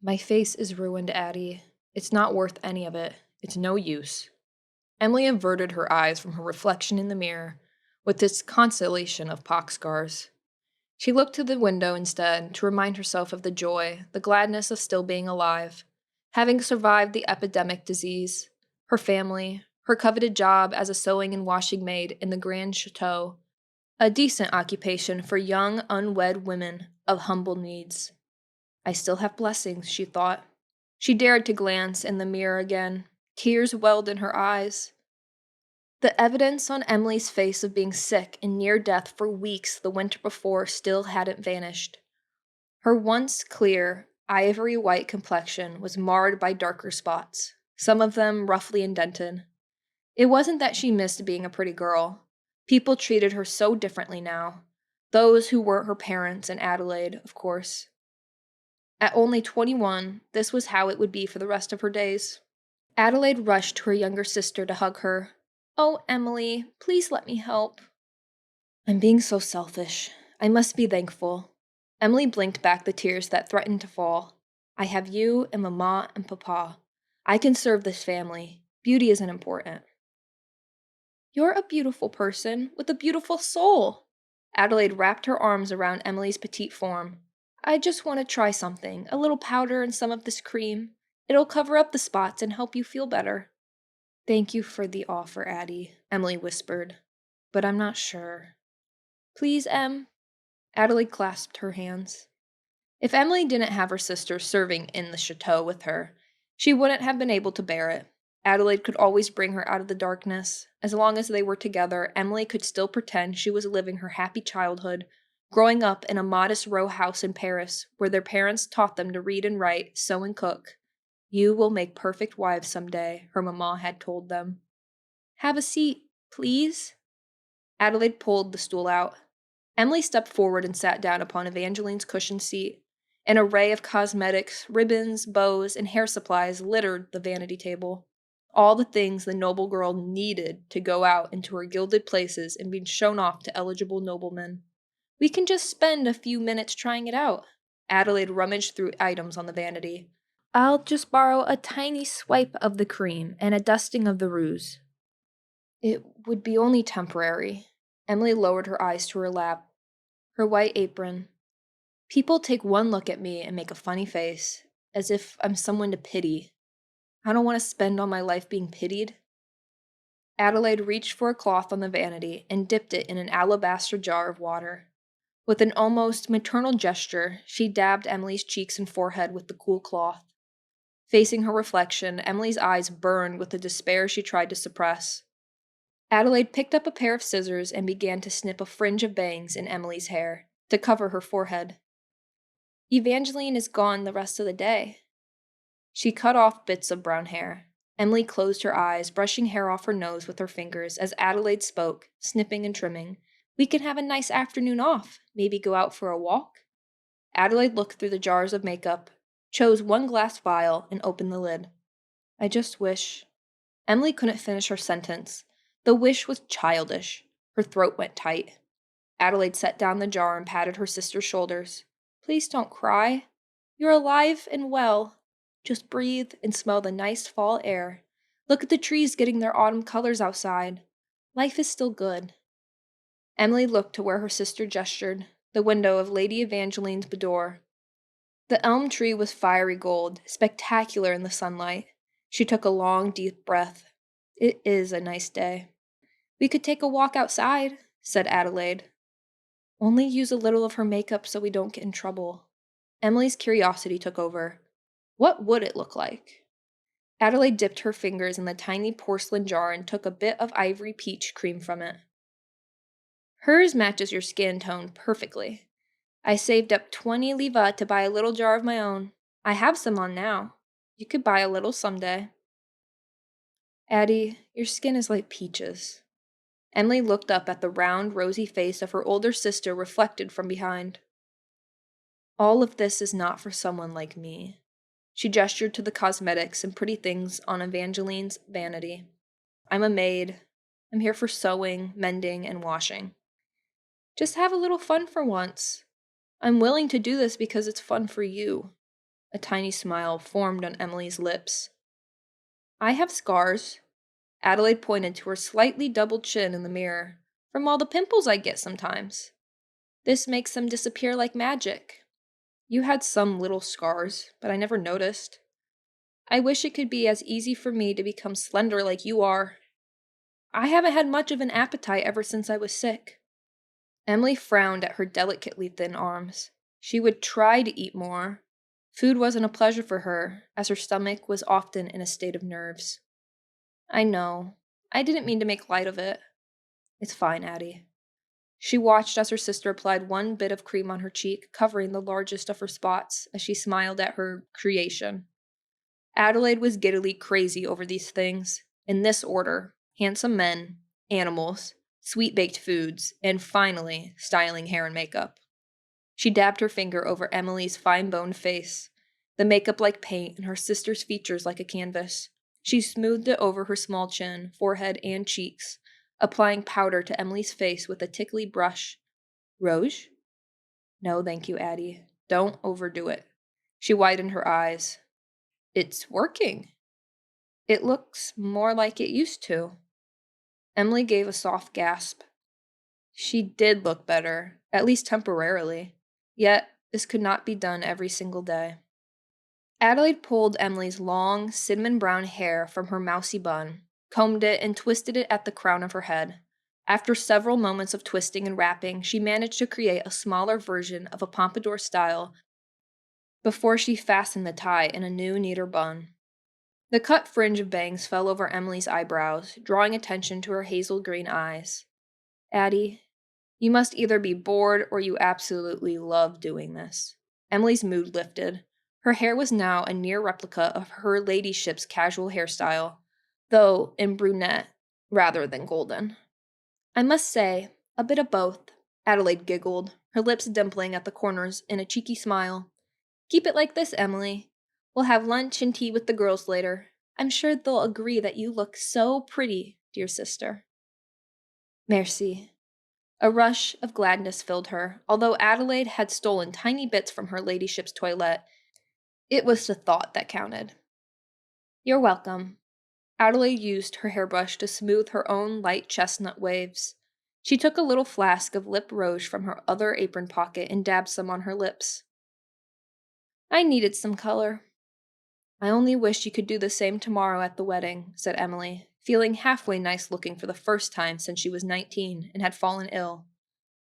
My face is ruined, Addie. It's not worth any of it. It's no use. Emilie averted her eyes from her reflection in the mirror, with its constellation of pox scars. She looked to the window instead to remind herself of the joy, the gladness of still being alive, having survived the epidemic disease, her family, her coveted job as a sewing and washing maid in the Grand Chateau, a decent occupation for young, unwed women of humble needs. I still have blessings, she thought. She dared to glance in the mirror again. Tears welled in her eyes. The evidence on Emilie's face of being sick and near death for weeks the winter before still hadn't vanished. Her once clear, ivory white complexion was marred by darker spots, some of them roughly indented. It wasn't that she missed being a pretty girl. People treated her so differently now. Those who weren't her parents and Adelaide, of course. At only 21, this was how it would be for the rest of her days. Adelaide rushed to her younger sister to hug her. Oh, Emilie, please let me help. I'm being so selfish. I must be thankful. Emilie blinked back the tears that threatened to fall. I have you and Mama and Papa. I can serve this family. Beauty isn't important. You're a beautiful person with a beautiful soul. Adelaide wrapped her arms around Emilie's petite form. I just want to try something, a little powder and some of this cream. It'll cover up the spots and help you feel better. Thank you for the offer, Addie, Emilie whispered. But I'm not sure. Please, Em. Adelaide clasped her hands. If Emilie didn't have her sister serving in the chateau with her, she wouldn't have been able to bear it. Adelaide could always bring her out of the darkness. As long as they were together, Emilie could still pretend she was living her happy childhood, growing up in a modest row house in Paris, where their parents taught them to read and write, sew and cook. You will make perfect wives someday, her mamma had told them. Have a seat, please. Adelaide pulled the stool out. Emilie stepped forward and sat down upon Evangeline's cushioned seat. An array of cosmetics, ribbons, bows, and hair supplies littered the vanity table. All the things the noble girl needed to go out into her gilded places and be shown off to eligible noblemen. We can just spend a few minutes trying it out. Adelaide rummaged through items on the vanity. I'll just borrow a tiny swipe of the cream and a dusting of the rouge. It would be only temporary. Emilie lowered her eyes to her lap. Her white apron. People take one look at me and make a funny face, as if I'm someone to pity. I don't want to spend all my life being pitied. Adelaide reached for a cloth on the vanity and dipped it in an alabaster jar of water. With an almost maternal gesture, she dabbed Emilie's cheeks and forehead with the cool cloth. Facing her reflection, Emily's eyes burned with the despair she tried to suppress. Adelaide picked up a pair of scissors and began to snip a fringe of bangs in Emily's hair, to cover her forehead. Evangeline is gone the rest of the day. She cut off bits of brown hair. Emilie closed her eyes, brushing hair off her nose with her fingers as Adelaide spoke, snipping and trimming. We can have a nice afternoon off, maybe go out for a walk. Adelaide looked through the jars of makeup, chose one glass vial, and opened the lid. I just wish. Emilie couldn't finish her sentence. The wish was childish. Her throat went tight. Adelaide set down the jar and patted her sister's shoulders. Please don't cry. You're alive and well. Just breathe and smell the nice fall air. Look at the trees getting their autumn colors outside. Life is still good. Emilie looked to where her sister gestured, the window of Lady Evangeline's boudoir. The elm tree was fiery gold, spectacular in the sunlight. She took a long, deep breath. It is a nice day. We could take a walk outside, said Adelaide. Only use a little of her makeup so we don't get in trouble. Emily's curiosity took over. What would it look like? Adelaide dipped her fingers in the tiny porcelain jar and took a bit of ivory peach cream from it. Hers matches your skin tone perfectly. I saved up 20 livres to buy a little jar of my own. I have some on now. You could buy a little someday. Addie, your skin is like peaches. Emilie looked up at the round, rosy face of her older sister reflected from behind. All of this is not for someone like me. She gestured to the cosmetics and pretty things on Evangeline's vanity. I'm a maid. I'm here for sewing, mending, and washing. Just have a little fun for once. I'm willing to do this because it's fun for you. A tiny smile formed on Emily's lips. I have scars. Adelaide pointed to her slightly doubled chin in the mirror. From all the pimples I get sometimes. This makes them disappear like magic. You had some little scars, but I never noticed. I wish it could be as easy for me to become slender like you are. I haven't had much of an appetite ever since I was sick. Emilie frowned at her delicately thin arms. She would try to eat more. Food wasn't a pleasure for her, as her stomach was often in a state of nerves. I know. I didn't mean to make light of it. It's fine, Addie. She watched as her sister applied one bit of cream on her cheek, covering the largest of her spots, as she smiled at her creation. Adelaide was giddily crazy over these things, in this order: handsome men, animals, sweet-baked foods, and finally, styling hair and makeup. She dabbed her finger over Emily's fine-boned face, the makeup like paint and her sister's features like a canvas. She smoothed it over her small chin, forehead, and cheeks, applying powder to Emily's face with a tickly brush. Rouge? No, thank you, Addie. Don't overdo it. She widened her eyes. It's working. It looks more like it used to. Emilie gave a soft gasp. She did look better, at least temporarily. Yet, this could not be done every single day. Adelaide pulled Emily's long, cinnamon-brown hair from her mousy bun, combed it, and twisted it at the crown of her head. After several moments of twisting and wrapping, she managed to create a smaller version of a pompadour style before she fastened the tie in a new, neater bun. The cut fringe of bangs fell over Emily's eyebrows, drawing attention to her hazel green eyes. Addie, you must either be bored or you absolutely love doing this. Emily's mood lifted. Her hair was now a near replica of her ladyship's casual hairstyle, though in brunette rather than golden. I must say, a bit of both, Adelaide giggled, her lips dimpling at the corners in a cheeky smile. Keep it like this, Emilie. We'll have lunch and tea with the girls later. I'm sure they'll agree that you look so pretty, dear sister. Merci. A rush of gladness filled her. Although Adelaide had stolen tiny bits from her ladyship's toilette, it was the thought that counted. "You're welcome." Adelaide used her hairbrush to smooth her own light chestnut waves. She took a little flask of lip rouge from her other apron pocket and dabbed some on her lips. "I needed some color." "I only wish you could do the same tomorrow at the wedding," said Emilie, feeling halfway nice looking for the first time since she was 19 and had fallen ill.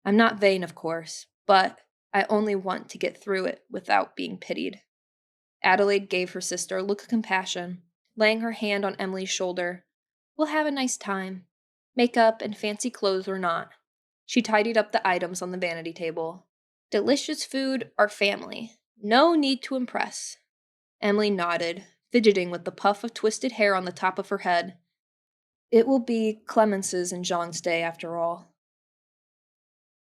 "I'm not vain, of course, but I only want to get through it without being pitied." Adelaide gave her sister a look of compassion, laying her hand on Emilie's shoulder. "We'll have a nice time. Makeup and fancy clothes or not." She tidied up the items on the vanity table. "Delicious food or family. No need to impress." Emilie nodded, fidgeting with the puff of twisted hair on the top of her head. It will be Clemence's and Jean's day, after all.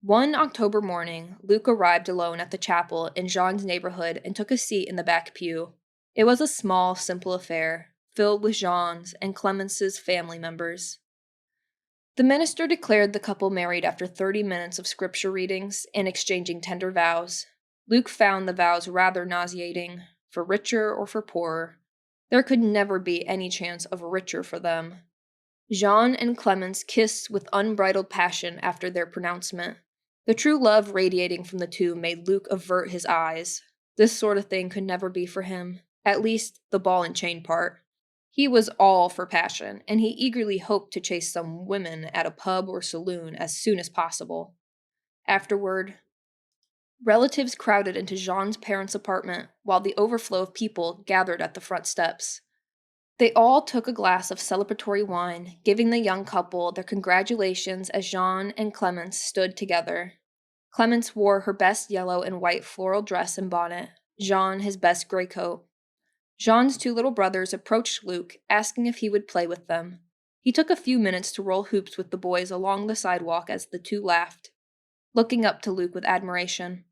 One October morning, Luke arrived alone at the chapel in Jean's neighborhood and took a seat in the back pew. It was a small, simple affair, filled with Jean's and Clemence's family members. The minister declared the couple married after 30 minutes of scripture readings and exchanging tender vows. Luke found the vows rather nauseating, for richer or for poorer. There could never be any chance of richer for them. Jean and Clemence kissed with unbridled passion after their pronouncement. The true love radiating from the two made Luke avert his eyes. This sort of thing could never be for him, at least the ball and chain part. He was all for passion, and he eagerly hoped to chase some women at a pub or saloon as soon as possible. Afterward, relatives crowded into Jean's parents' apartment, while the overflow of people gathered at the front steps. They all took a glass of celebratory wine, giving the young couple their congratulations as Jean and Clemence stood together. Clemence wore her best yellow and white floral dress and bonnet, Jean his best gray coat. Jean's two little brothers approached Luke, asking if he would play with them. He took a few minutes to roll hoops with the boys along the sidewalk as the two laughed, looking up to Luke with admiration.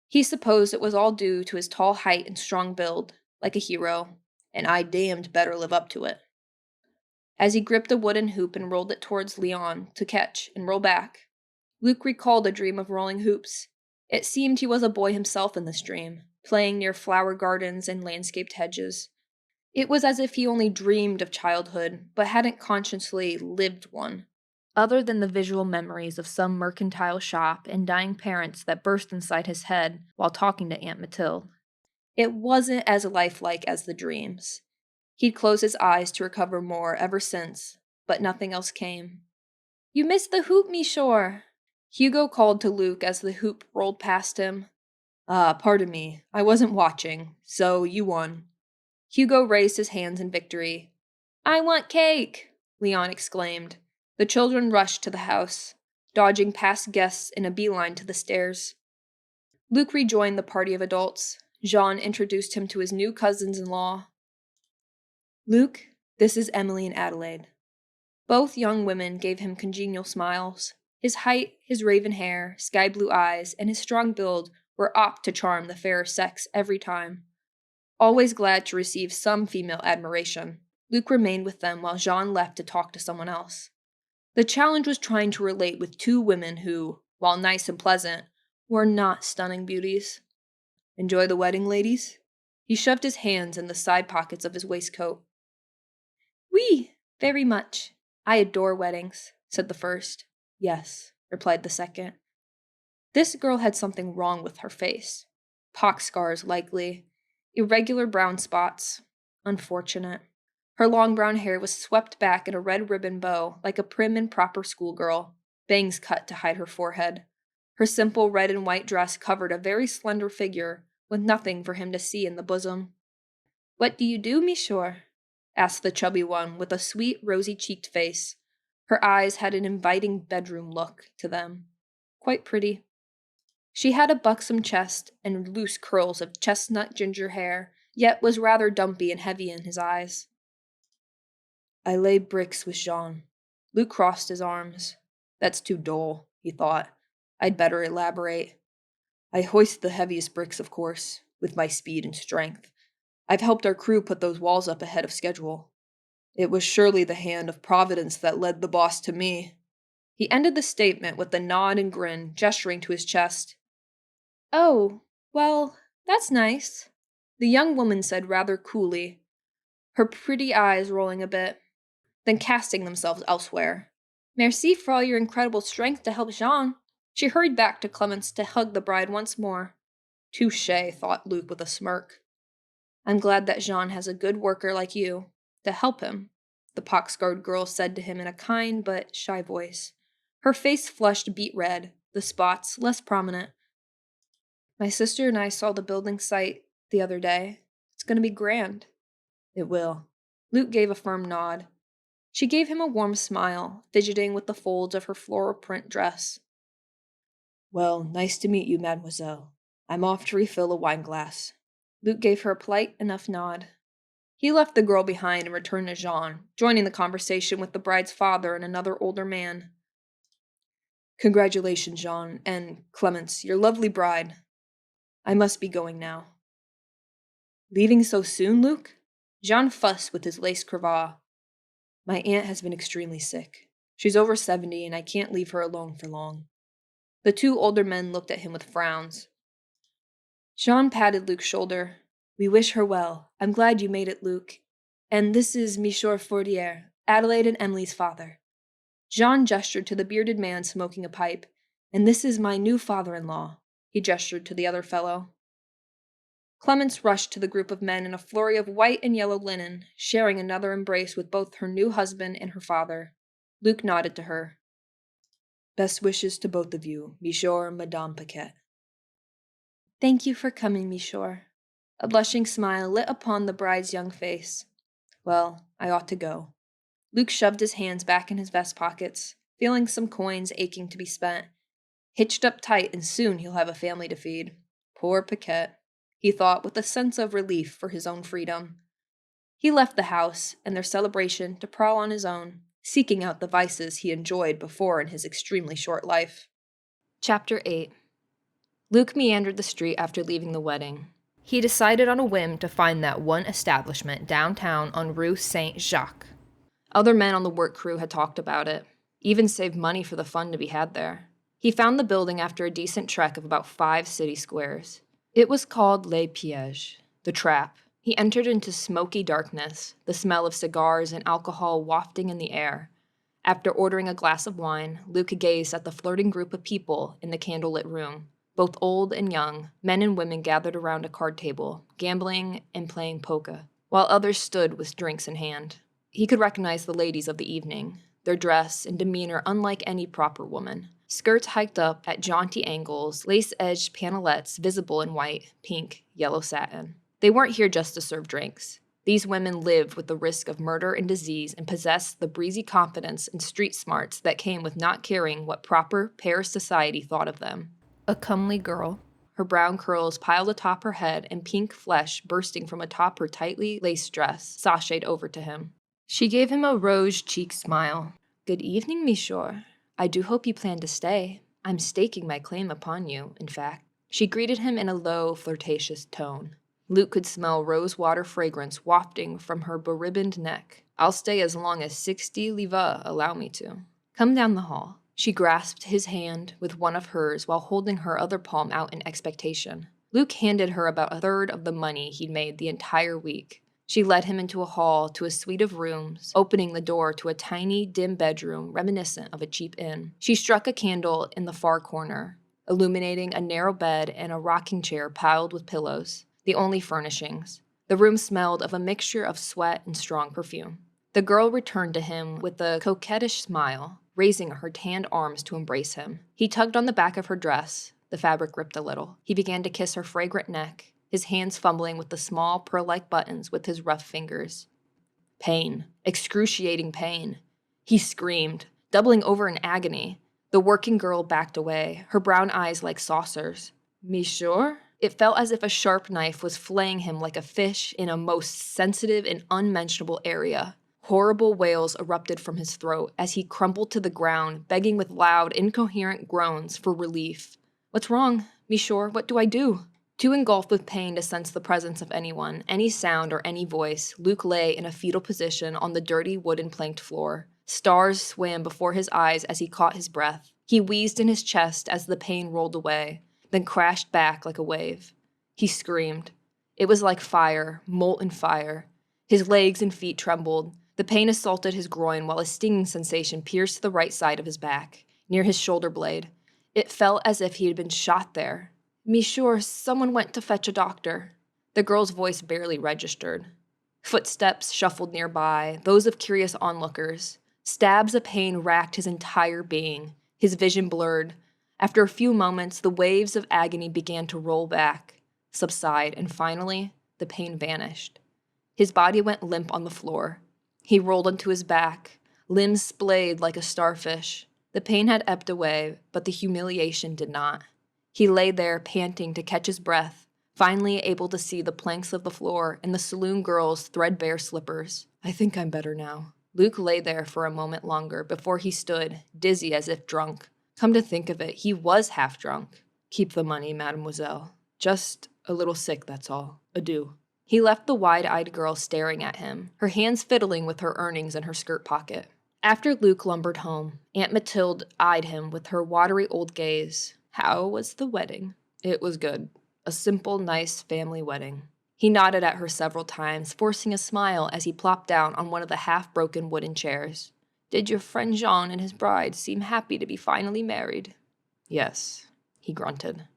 He supposed it was all due to his tall height and strong build, like a hero, and I damned better live up to it. As he gripped a wooden hoop and rolled it towards Leon to catch and roll back, Luke recalled a dream of rolling hoops. It seemed he was a boy himself in this dream, playing near flower gardens and landscaped hedges. It was as if he only dreamed of childhood, but hadn't consciously lived one, other than the visual memories of some mercantile shop and dying parents that burst inside his head while talking to Aunt Mathilde. It wasn't as lifelike as the dreams. He'd closed his eyes to recover more ever since, but nothing else came. "You missed the hoop, Michor!" Hugo called to Luke as the hoop rolled past him. Pardon me. I wasn't watching, so you won." Hugo raised his hands in victory. "I want cake!" Leon exclaimed. The children rushed to the house, dodging past guests in a beeline to the stairs. Luke rejoined the party of adults. Jean introduced him to his new cousins-in-law. "Luke, this is Emilie and Adelaide." Both young women gave him congenial smiles. His height, his raven hair, sky-blue eyes, and his strong build were apt to charm the fairer sex every time. Always glad to receive some female admiration, Luke remained with them while Jean left to talk to someone else. The challenge was trying to relate with two women who, while nice and pleasant, were not stunning beauties. "Enjoy the wedding, ladies?" He shoved his hands in the side pockets of his waistcoat. "Oui, very much. I adore weddings," said the first. "Yes," replied the second. This girl had something wrong with her face. Pox scars, likely. Irregular brown spots. Unfortunate. Her long brown hair was swept back in a red ribbon bow like a prim and proper schoolgirl, bangs cut to hide her forehead. Her simple red and white dress covered a very slender figure, with nothing for him to see in the bosom. "What do you do, Michor?" asked the chubby one with a sweet, rosy-cheeked face. Her eyes had an inviting bedroom look to them. Quite pretty. She had a buxom chest and loose curls of chestnut ginger hair, yet was rather dumpy and heavy in his eyes. "I lay bricks with Jean." Luke crossed his arms. "That's too dull," he thought. "I'd better elaborate. I hoist the heaviest bricks, of course, with my speed and strength. I've helped our crew put those walls up ahead of schedule. It was surely the hand of Providence that led the boss to me." He ended the statement with a nod and grin, gesturing to his chest. "Oh, well, that's nice," the young woman said rather coolly, her pretty eyes rolling a bit, then casting themselves elsewhere. "Merci for all your incredible strength to help Jean." She hurried back to Clemence to hug the bride once more. Touché, thought Luke with a smirk. "I'm glad that Jean has a good worker like you to help him," the pox-scarred girl said to him in a kind but shy voice. Her face flushed beet red, the spots less prominent. "My sister and I saw the building site the other day. It's going to be grand." "It will." Luke gave a firm nod. She gave him a warm smile, fidgeting with the folds of her floral print dress. "Well, nice to meet you, mademoiselle. I'm off to refill a wine glass." Luke gave her a polite enough nod. He left the girl behind and returned to Jean, joining the conversation with the bride's father and another older man. "Congratulations, Jean, and Clemence, your lovely bride. I must be going now." "Leaving so soon, Luke?" Jean fussed with his lace cravat. "My aunt has been extremely sick. She's over 70, and I can't leave her alone for long." The two older men looked at him with frowns. Jean patted Luke's shoulder. "We wish her well. I'm glad you made it, Luke. And this is Monsieur Fordier, Adelaide and Emily's father." Jean gestured to the bearded man smoking a pipe. "And this is my new father-in-law." He gestured to the other fellow. Clemence rushed to the group of men in a flurry of white and yellow linen, sharing another embrace with both her new husband and her father. Luke nodded to her. "Best wishes to both of you, Monsieur and Madame Paquette." "Thank you for coming, Monsieur." A blushing smile lit upon the bride's young face. "Well, I ought to go." Luke shoved his hands back in his vest pockets, feeling some coins aching to be spent. Hitched up tight, and soon he'll have a family to feed. Poor Paquette, he thought with a sense of relief for his own freedom. He left the house and their celebration to prowl on his own, seeking out the vices he enjoyed before in his extremely short life. Chapter 8. Luke meandered the street after leaving the wedding. He decided on a whim to find that one establishment downtown on Rue Saint-Jacques. Other men on the work crew had talked about it, even saved money for the fun to be had there. He found the building after a decent trek of about 5 city squares. It was called Les Pièges, the trap. He entered into smoky darkness, the smell of cigars and alcohol wafting in the air. After ordering a glass of wine, Luke gazed at the flirting group of people in the candlelit room. Both old and young, men and women gathered around a card table, gambling and playing poker, while others stood with drinks in hand. He could recognize the ladies of the evening, their dress and demeanor unlike any proper woman. Skirts hiked up at jaunty angles, lace-edged panelettes visible in white, pink, yellow satin. They weren't here just to serve drinks. These women lived with the risk of murder and disease and possessed the breezy confidence and street smarts that came with not caring what proper Paris society thought of them. A comely girl, her brown curls piled atop her head and pink flesh bursting from atop her tightly laced dress, sashayed over to him. She gave him a rose-cheeked smile. "Good evening, monsieur. I do hope you plan to stay. I'm staking my claim upon you, in fact." She greeted him in a low, flirtatious tone. Luke could smell rose-water fragrance wafting from her beribboned neck. "I'll stay as long as 60 livres allow me to. Come down the hall." She grasped his hand with one of hers while holding her other palm out in expectation. Luke handed her about a third of the money he'd made the entire week. She led him into a hall to a suite of rooms, opening the door to a tiny, dim bedroom reminiscent of a cheap inn. She struck a candle in the far corner, illuminating a narrow bed and a rocking chair piled with pillows, the only furnishings. The room smelled of a mixture of sweat and strong perfume. The girl returned to him with a coquettish smile, raising her tanned arms to embrace him. He tugged on the back of her dress. The fabric ripped a little. He began to kiss her fragrant neck, his hands fumbling with the small, pearl-like buttons with his rough fingers. Pain. Excruciating pain. He screamed, doubling over in agony. The working girl backed away, her brown eyes like saucers. "Monsieur?" It felt as if a sharp knife was flaying him like a fish in a most sensitive and unmentionable area. Horrible wails erupted from his throat as he crumpled to the ground, begging with loud, incoherent groans for relief. "What's wrong? Monsieur, what do I do?" Too engulfed with pain to sense the presence of anyone, any sound or any voice, Luke lay in a fetal position on the dirty wooden planked floor, Stars swam before his eyes as he caught his breath. He wheezed in his chest as the pain rolled away, then crashed back like a wave. He screamed. It was like fire, molten fire. His legs and feet trembled. The pain assaulted his groin while a stinging sensation pierced the right side of his back, near his shoulder blade. It felt as if he had been shot there. "Monsieur, someone went to fetch a doctor." The girl's voice barely registered. Footsteps shuffled nearby, those of curious onlookers. Stabs of pain racked his entire being. His vision blurred. After a few moments, the waves of agony began to roll back, subside, and finally, the pain vanished. His body went limp on the floor. He rolled onto his back, limbs splayed like a starfish. The pain had ebbed away, but the humiliation did not. He lay there, panting to catch his breath, finally able to see the planks of the floor and the saloon girl's threadbare slippers. "I think I'm better now." Luke lay there for a moment longer before he stood, dizzy as if drunk. Come to think of it, he was half drunk. "Keep the money, mademoiselle. Just a little sick, that's all. Adieu." He left the wide-eyed girl staring at him, her hands fiddling with her earnings in her skirt pocket. After Luke lumbered home, Aunt Mathilde eyed him with her watery old gaze. "How was the wedding?" "It was good. A simple, nice family wedding." He nodded at her several times, forcing a smile as he plopped down on one of the half-broken wooden chairs. "Did your friend Jean and his bride seem happy to be finally married?" "Yes," he grunted.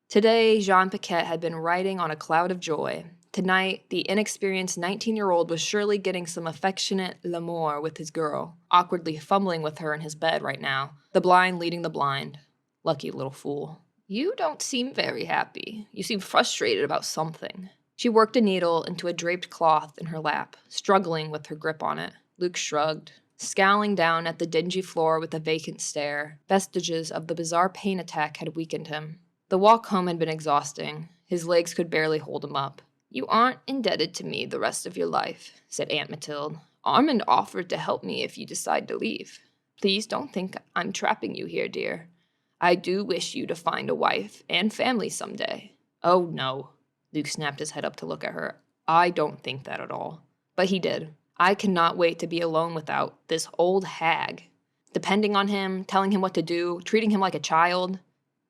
Today, Jean Paquette had been riding on a cloud of joy. Tonight, the inexperienced 19-year-old was surely getting some affectionate l'amour with his girl, awkwardly fumbling with her in his bed right now, the blind leading the blind. Lucky little fool. "You don't seem very happy. You seem frustrated about something." She worked a needle into a draped cloth in her lap, struggling with her grip on it. Luke shrugged, scowling down at the dingy floor with a vacant stare. Vestiges of the bizarre pain attack had weakened him. The walk home had been exhausting. His legs could barely hold him up. "You aren't indebted to me the rest of your life," said Aunt Mathilde. "Armand offered to help me if you decide to leave. Please don't think I'm trapping you here, dear. I do wish you to find a wife and family someday." "Oh, no." Luke snapped his head up to look at her. "I don't think that at all." But he did. "I cannot wait to be alone without this old hag. Depending on him, telling him what to do, treating him like a child.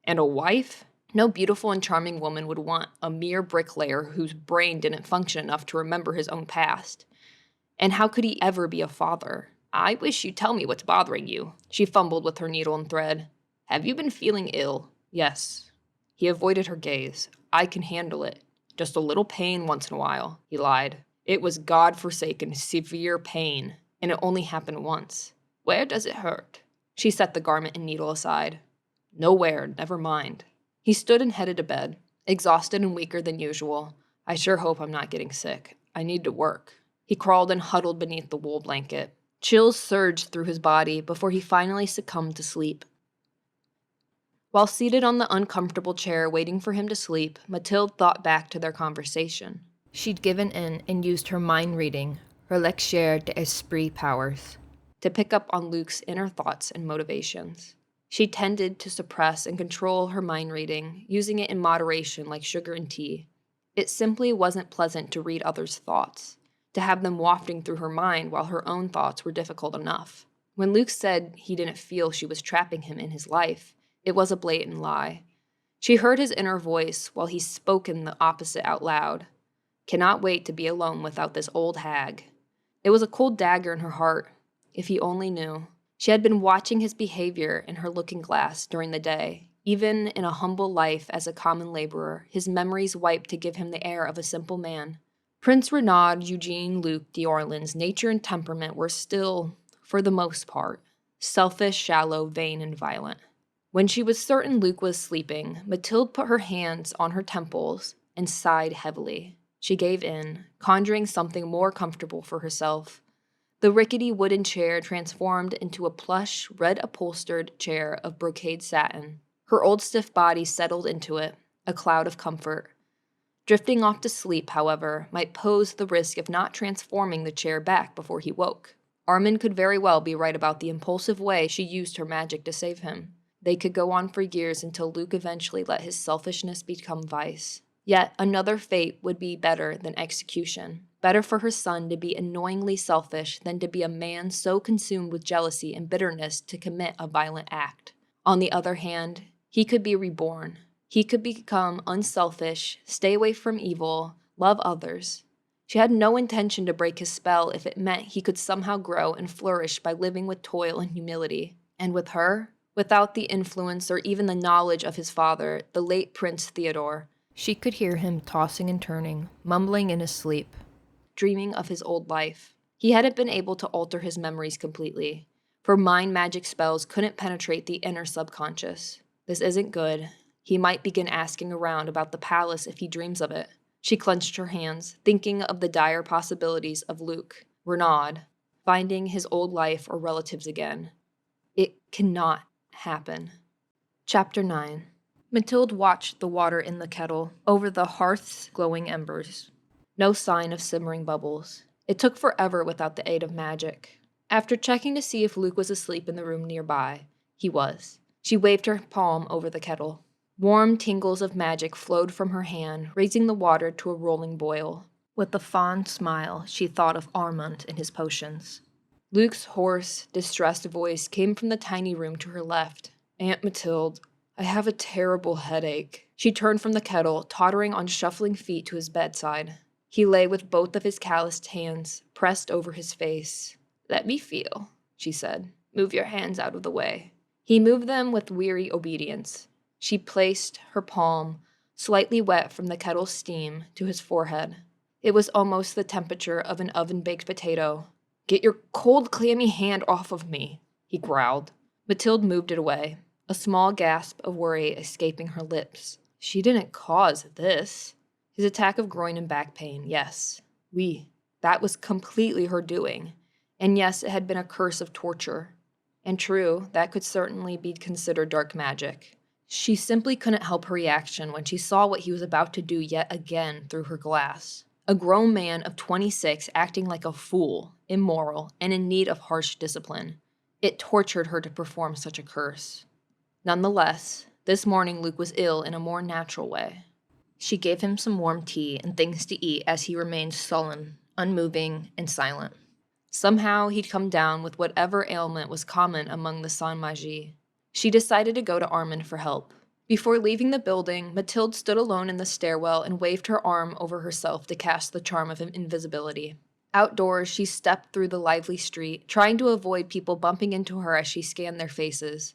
And a wife? No beautiful and charming woman would want a mere bricklayer whose brain didn't function enough to remember his own past. And how could he ever be a father? I wish you'd tell me what's bothering you." She fumbled with her needle and thread. "Have you been feeling ill?" "Yes." He avoided her gaze. "I can handle it. Just a little pain once in a while," he lied. "It was God-forsaken, severe pain, and it only happened once." "Where does it hurt?" She set the garment and needle aside. "Nowhere, never mind." He stood and headed to bed, exhausted and weaker than usual. "I sure hope I'm not getting sick. I need to work." He crawled and huddled beneath the wool blanket. Chills surged through his body before he finally succumbed to sleep. While seated on the uncomfortable chair waiting for him to sleep, Mathilde thought back to their conversation. She'd given in and used her mind reading, her lecture d'esprit powers, to pick up on Luke's inner thoughts and motivations. She tended to suppress and control her mind reading, using it in moderation like sugar and tea. It simply wasn't pleasant to read others' thoughts, to have them wafting through her mind while her own thoughts were difficult enough. When Luke said he didn't feel she was trapping him in his life, it was a blatant lie. She heard his inner voice while he spoke in the opposite out loud. "Cannot wait to be alone without this old hag." It was a cold dagger in her heart. If he only knew. She had been watching his behavior in her looking glass during the day. Even in a humble life as a common laborer, his memories wiped to give him the air of a simple man. Prince Renaud Eugene Luc d'Orleans' nature and temperament were still, for the most part, selfish, shallow, vain, and violent. When she was certain Luke was sleeping, Mathilde put her hands on her temples and sighed heavily. She gave in, conjuring something more comfortable for herself. The rickety wooden chair transformed into a plush, red-upholstered chair of brocade satin. Her old stiff body settled into it, a cloud of comfort. Drifting off to sleep, however, might pose the risk of not transforming the chair back before he woke. Armand could very well be right about the impulsive way she used her magic to save him. They could go on for years until Luke eventually let his selfishness become vice. Yet another fate would be better than execution. Better for her son to be annoyingly selfish than to be a man so consumed with jealousy and bitterness to commit a violent act. On the other hand, he could be reborn. He could become unselfish, stay away from evil, love others. She had no intention to break his spell if it meant he could somehow grow and flourish by living with toil and humility. And with her, without the influence or even the knowledge of his father, the late Prince Theodore, She could hear him tossing and turning, mumbling in his sleep. dreaming of his old life. He hadn't been able to alter his memories completely, for mind magic spells couldn't penetrate the inner subconscious. This isn't good. He might begin asking around about the palace if he dreams of it. She clenched her hands, thinking of the dire possibilities of Luke, Renaud, finding his old life or relatives again. It cannot happen. Chapter 9. Mathilde watched the water in the kettle over the hearth's glowing embers. No sign of simmering bubbles. It took forever without the aid of magic. After checking to see if Luke was asleep in the room nearby, he was. She waved her palm over the kettle. Warm tingles of magic flowed from her hand, raising the water to a rolling boil. With a fond smile, she thought of Armand and his potions. Luke's hoarse, distressed voice came from the tiny room to her left. Aunt Mathilde, I have a terrible headache. She turned from the kettle, tottering on shuffling feet to his bedside. He lay with both of his calloused hands pressed over his face. Let me feel, she said. Move your hands out of the way. He moved them with weary obedience. She placed her palm, slightly wet from the kettle's steam, to his forehead. It was almost the temperature of an oven-baked potato. Get your cold, clammy hand off of me, he growled. Mathilde moved it away, a small gasp of worry escaping her lips. She didn't cause this. His attack of groin and back pain, yes. That was completely her doing. And yes, it had been a curse of torture. And true, that could certainly be considered dark magic. She simply couldn't help her reaction when she saw what he was about to do yet again through her glass. A grown man of 26 acting like a fool, immoral, and in need of harsh discipline. It tortured her to perform such a curse. Nonetheless, this morning Luke was ill in a more natural way. She gave him some warm tea and things to eat as he remained sullen, unmoving, and silent. Somehow he'd come down with whatever ailment was common among the sans-magie. She decided to go to Armand for help. Before leaving the building, Mathilde stood alone in the stairwell and waved her arm over herself to cast the charm of invisibility. Outdoors, she stepped through the lively street, trying to avoid people bumping into her as she scanned their faces.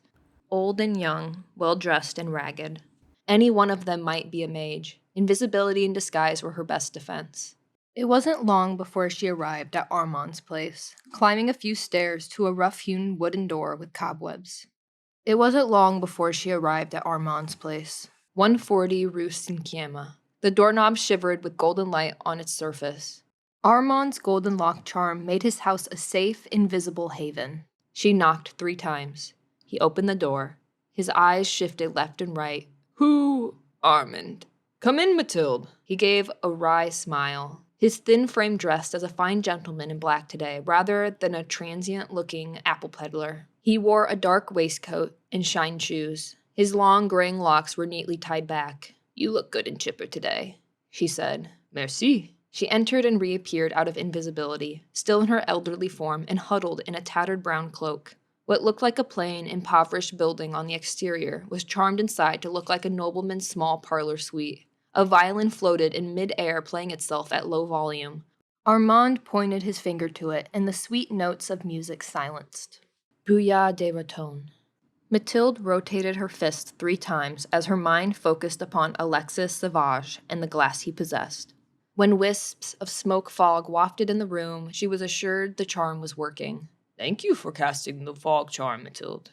Old and young, well-dressed and ragged. Any one of them might be a mage. Invisibility and disguise were her best defense. It wasn't long before she arrived at Armand's place, climbing a few stairs to a rough-hewn wooden door with cobwebs. 140 Rue Cinquième. The doorknob shivered with golden light on its surface. Armand's golden lock charm made his house a safe, invisible haven. She knocked 3 times. He opened the door. His eyes shifted left and right. Who? Armand. Come in, Mathilde. He gave a wry smile. His thin frame dressed as a fine gentleman in black today, rather than a transient-looking apple peddler. He wore a dark waistcoat and shined shoes. His long graying locks were neatly tied back. You look good and chipper today, she said. Merci. She entered and reappeared out of invisibility, still in her elderly form and huddled in a tattered brown cloak. What looked like a plain, impoverished building on the exterior was charmed inside to look like a nobleman's small parlor suite. A violin floated in mid-air, playing itself at low volume. Armand pointed his finger to it, and the sweet notes of music silenced. Brouillard de Raton. Mathilde rotated her fist 3 times as her mind focused upon Alexis Sauvage and the glass he possessed. When wisps of smoke fog wafted in the room, she was assured the charm was working. Thank you for casting the fog charm, Mathilde.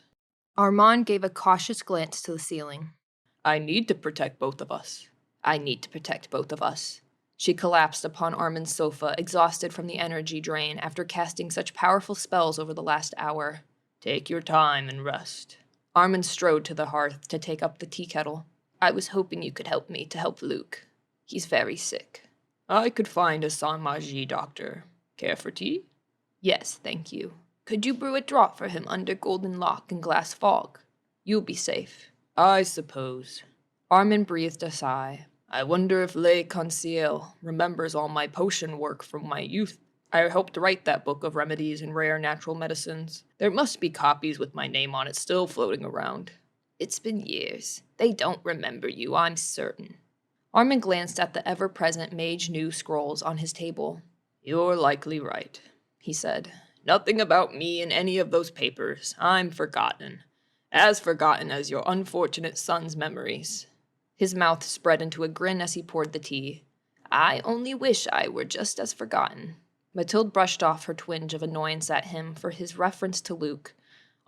Armand gave a cautious glance to the ceiling. I need to protect both of us. She collapsed upon Armand's sofa, exhausted from the energy drain after casting such powerful spells over the last hour. Take your time and rest. Armand strode to the hearth to take up the tea kettle. I was hoping you could help me to help Luke. He's very sick. I could find a sans-magie doctor. Care for tea? Yes, thank you. Could you brew a draught for him under golden lock and glass fog? You'll be safe. I suppose. Armand breathed a sigh. I wonder if Le Conseil remembers all my potion work from my youth. I helped write that book of remedies and rare natural medicines. There must be copies with my name on it still floating around. It's been years. They don't remember you, I'm certain. Armin glanced at the ever-present Mage New scrolls on his table. You're likely right, he said. Nothing about me in any of those papers. I'm forgotten. As forgotten as your unfortunate son's memories. His mouth spread into a grin as he poured the tea. I only wish I were just as forgotten. Mathilde brushed off her twinge of annoyance at him for his reference to Luke.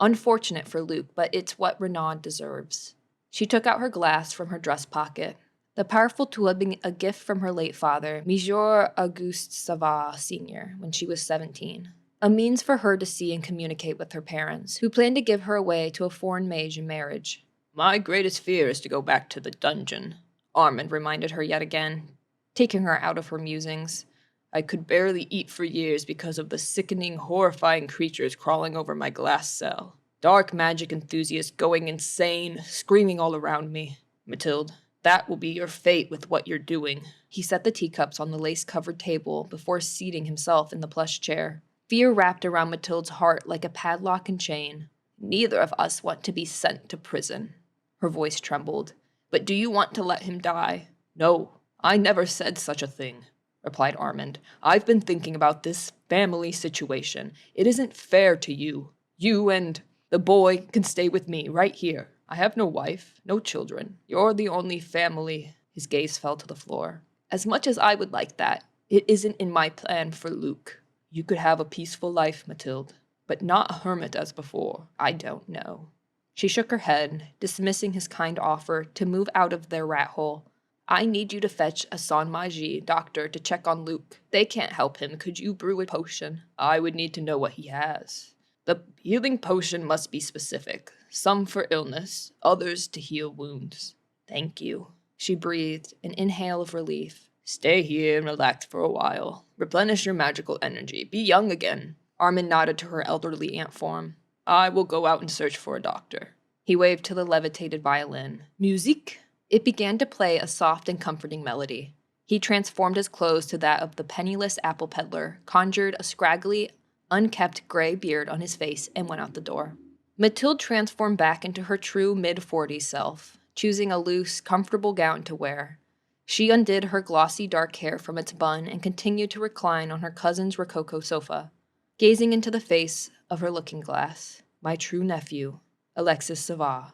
Unfortunate for Luke, but it's what Renaud deserves. She took out her glass from her dress pocket. The powerful tool had been a gift from her late father, Monsieur Auguste Savard Sr., when she was 17. A means for her to see and communicate with her parents, who planned to give her away to a foreign mage in marriage. My greatest fear is to go back to the dungeon, Armand reminded her yet again, taking her out of her musings. I could barely eat for years because of the sickening, horrifying creatures crawling over my glass cell. Dark magic enthusiasts going insane, screaming all around me. Mathilde, that will be your fate with what you're doing. He set the teacups on the lace-covered table before seating himself in the plush chair. Fear wrapped around Mathilde's heart like a padlock and chain. Neither of us want to be sent to prison. Her voice trembled. But do you want to let him die? No, I never said such a thing, replied Armand. I've been thinking about this family situation. It isn't fair to you. You and the boy can stay with me right here. I have no wife, no children. You're the only family. His gaze fell to the floor. As much as I would like that, it isn't in my plan for Luke. You could have a peaceful life, Mathilde, but not a hermit as before. I don't know. She shook her head, dismissing his kind offer to move out of their rat hole. I need you to fetch a Saint-Magie doctor to check on Luke. They can't help him. Could you brew a potion? I would need to know what he has. The healing potion must be specific. Some for illness, others to heal wounds. Thank you. She breathed, an inhale of relief. Stay here and relax for a while. Replenish your magical energy. Be young again. Armin nodded to her elderly aunt form. I will go out and search for a doctor. He waved to the levitated violin. Musique? It began to play a soft and comforting melody. He transformed his clothes to that of the penniless apple peddler, conjured a scraggly, unkempt gray beard on his face, and went out the door. Mathilde transformed back into her true mid-40s self, choosing a loose, comfortable gown to wear. She undid her glossy dark hair from its bun and continued to recline on her cousin's rococo sofa, gazing into the face of her looking-glass. My true nephew, Alexis Savard.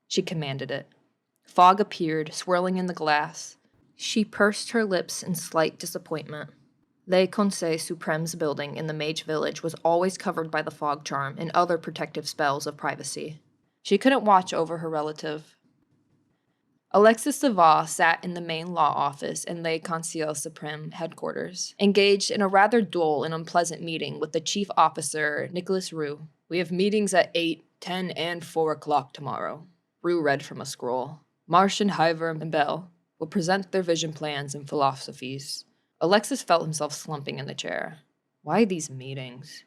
She commanded it. Fog appeared, swirling in the glass. She pursed her lips in slight disappointment. Le Conseil Supreme's building in the Mage Village was always covered by the fog charm and other protective spells of privacy. She couldn't watch over her relative. Alexis Savard sat in the main law office in Le Conseil Supreme headquarters, engaged in a rather dull and unpleasant meeting with the chief officer, Nicolas Roux. We have meetings at 8, 10, and 4 o'clock tomorrow. Roux read from a scroll. Martian, Hiver, and Bell will present their vision plans and philosophies. Alexis felt himself slumping in the chair. Why these meetings?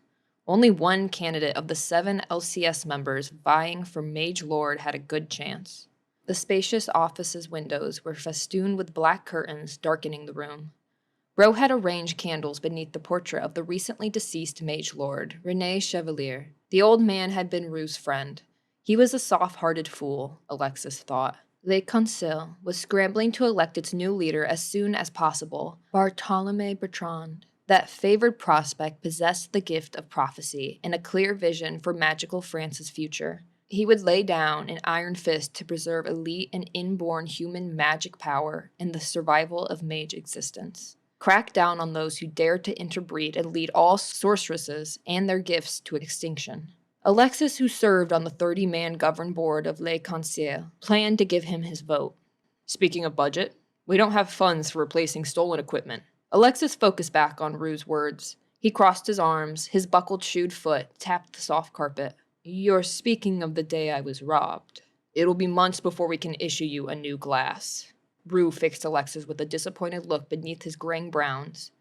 Only one candidate of the 7 LCS members vying for Mage Lord had a good chance. The spacious office's windows were festooned with black curtains darkening the room. Rowe had arranged candles beneath the portrait of the recently deceased Mage Lord, René Chevalier. The old man had been Rue's friend. He was a soft-hearted fool, Alexis thought. Le Conseil was scrambling to elect its new leader as soon as possible, Bartholomew Bertrand. That favored prospect possessed the gift of prophecy and a clear vision for magical France's future. He would lay down an iron fist to preserve elite and inborn human magic power and the survival of mage existence. Crack down on those who dared to interbreed and lead all sorceresses and their gifts to extinction. Alexis, who served on the 30-man governed board of Le Conseil, planned to give him his vote. Speaking of budget, we don't have funds for replacing stolen equipment. Alexis focused back on Rue's words. He crossed his arms, his buckled shoed foot tapped the soft carpet. You're speaking of the day I was robbed. It'll be months before we can issue you a new glass. Rue fixed Alexis with a disappointed look beneath his graying browns.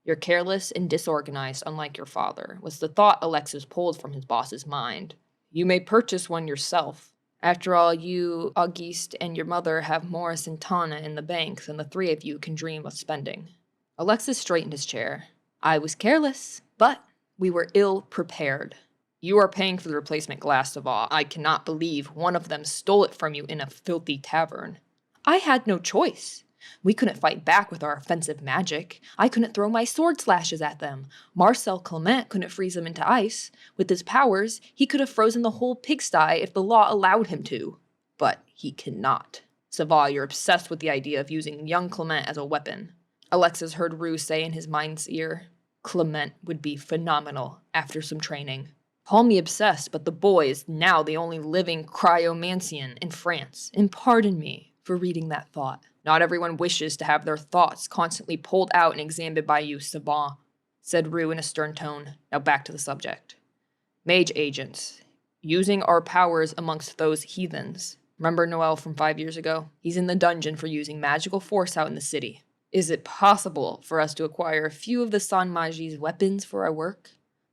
You're careless and disorganized, unlike your father, was the thought Alexis pulled from his boss's mind. You may purchase one yourself. After all, you, Auguste, and your mother have Morris and Tana in the bank, and the three of you can dream of spending. Alexis straightened his chair. I was careless, but we were ill-prepared. You are paying for the replacement glass of all. I cannot believe one of them stole it from you in a filthy tavern. I had no choice. We couldn't fight back with our offensive magic. I couldn't throw my sword slashes at them. Marcel Clement couldn't freeze them into ice. With his powers, he could have frozen the whole pigsty if the law allowed him to. But he cannot. Saval, you're obsessed with the idea of using young Clement as a weapon. Alexis heard Rue say in his mind's ear, Clement would be phenomenal after some training. Call me obsessed, but the boy is now the only living cryomancian in France, and pardon me for reading that thought. Not everyone wishes to have their thoughts constantly pulled out and examined by you, savant, said Rue in a stern tone. Now back to the subject. Mage agents. Using our powers amongst those heathens. Remember Noel from 5 years ago? He's in the dungeon for using magical force out in the city. Is it possible for us to acquire a few of the San Magi's weapons for our work?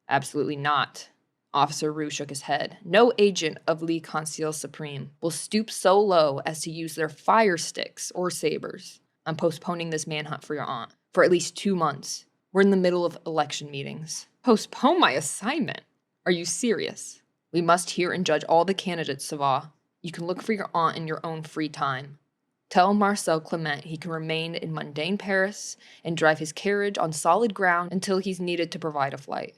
Absolutely not. Officer Rue shook his head. No agent of Le Conseil Supreme will stoop so low as to use their fire sticks or sabers. I'm postponing this manhunt for your aunt for at least 2 months. We're in the middle of election meetings. Postpone my assignment? Are you serious? We must hear and judge all the candidates, Saval. You can look for your aunt in your own free time. Tell Marcel Clement he can remain in mundane Paris and drive his carriage on solid ground until he's needed to provide a flight.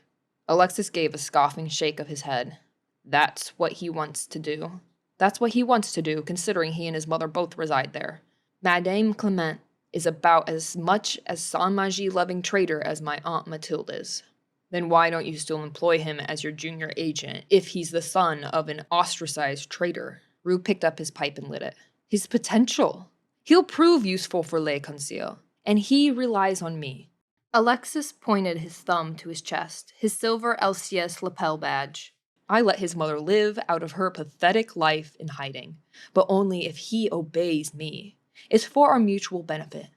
Alexis gave a scoffing shake of his head. That's what he wants to do. That's what he wants to do, considering he and his mother both reside there. Madame Clement is about as much a Saint-Magie-loving traitor as my Aunt Mathilde is. Then why don't you still employ him as your junior agent if he's the son of an ostracized traitor? Rue picked up his pipe and lit it. His potential. He'll prove useful for Le Conseil, and he relies on me. Alexis pointed his thumb to his chest, his silver LCS lapel badge. I let his mother live out of her pathetic life in hiding, but only if he obeys me. It's for our mutual benefit.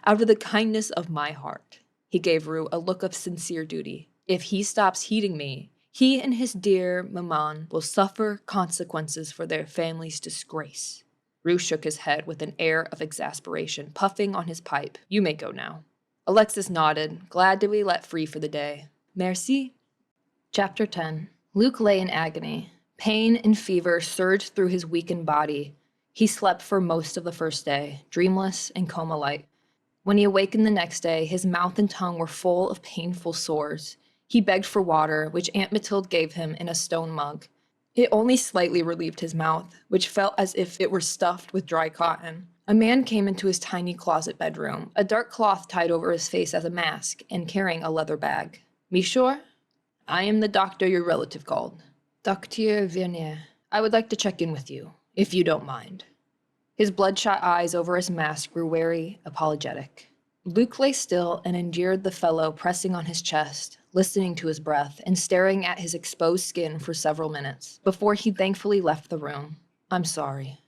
Out of the kindness of my heart. He gave Rue a look of sincere duty. If he stops heeding me, he and his dear maman will suffer consequences for their family's disgrace. Rue shook his head with an air of exasperation, puffing on his pipe. You may go now. Alexis nodded, glad to be let free for the day. Merci. Chapter 10. Luke lay in agony. Pain and fever surged through his weakened body. He slept for most of the first day, dreamless and coma-like. When he awakened the next day, his mouth and tongue were full of painful sores. He begged for water, which Aunt Mathilde gave him in a stone mug. It only slightly relieved his mouth, which felt as if it were stuffed with dry cotton. A man came into his tiny closet bedroom, a dark cloth tied over his face as a mask, and carrying a leather bag. Monsieur? I am the doctor your relative called. Docteur Vernier. I would like to check in with you, if you don't mind. His bloodshot eyes over his mask grew wary, apologetic. Luke lay still and endured the fellow pressing on his chest, listening to his breath, and staring at his exposed skin for several minutes, before he thankfully left the room. I'm sorry.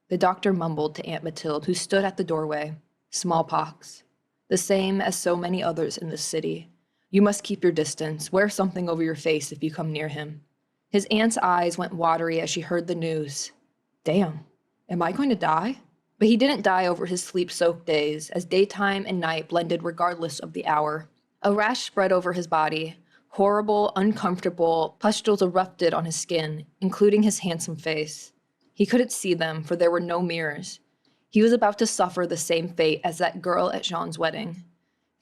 The doctor mumbled to Aunt Mathilde, who stood at the doorway. Smallpox. The same as so many others in this city. You must keep your distance. Wear something over your face if you come near him. His aunt's eyes went watery as she heard the news. Damn, am I going to die? But he didn't die over his sleep-soaked days, as daytime and night blended regardless of the hour. A rash spread over his body. Horrible, uncomfortable pustules erupted on his skin, including his handsome face. He couldn't see them, for there were no mirrors. He was about to suffer the same fate as that girl at Jean's wedding.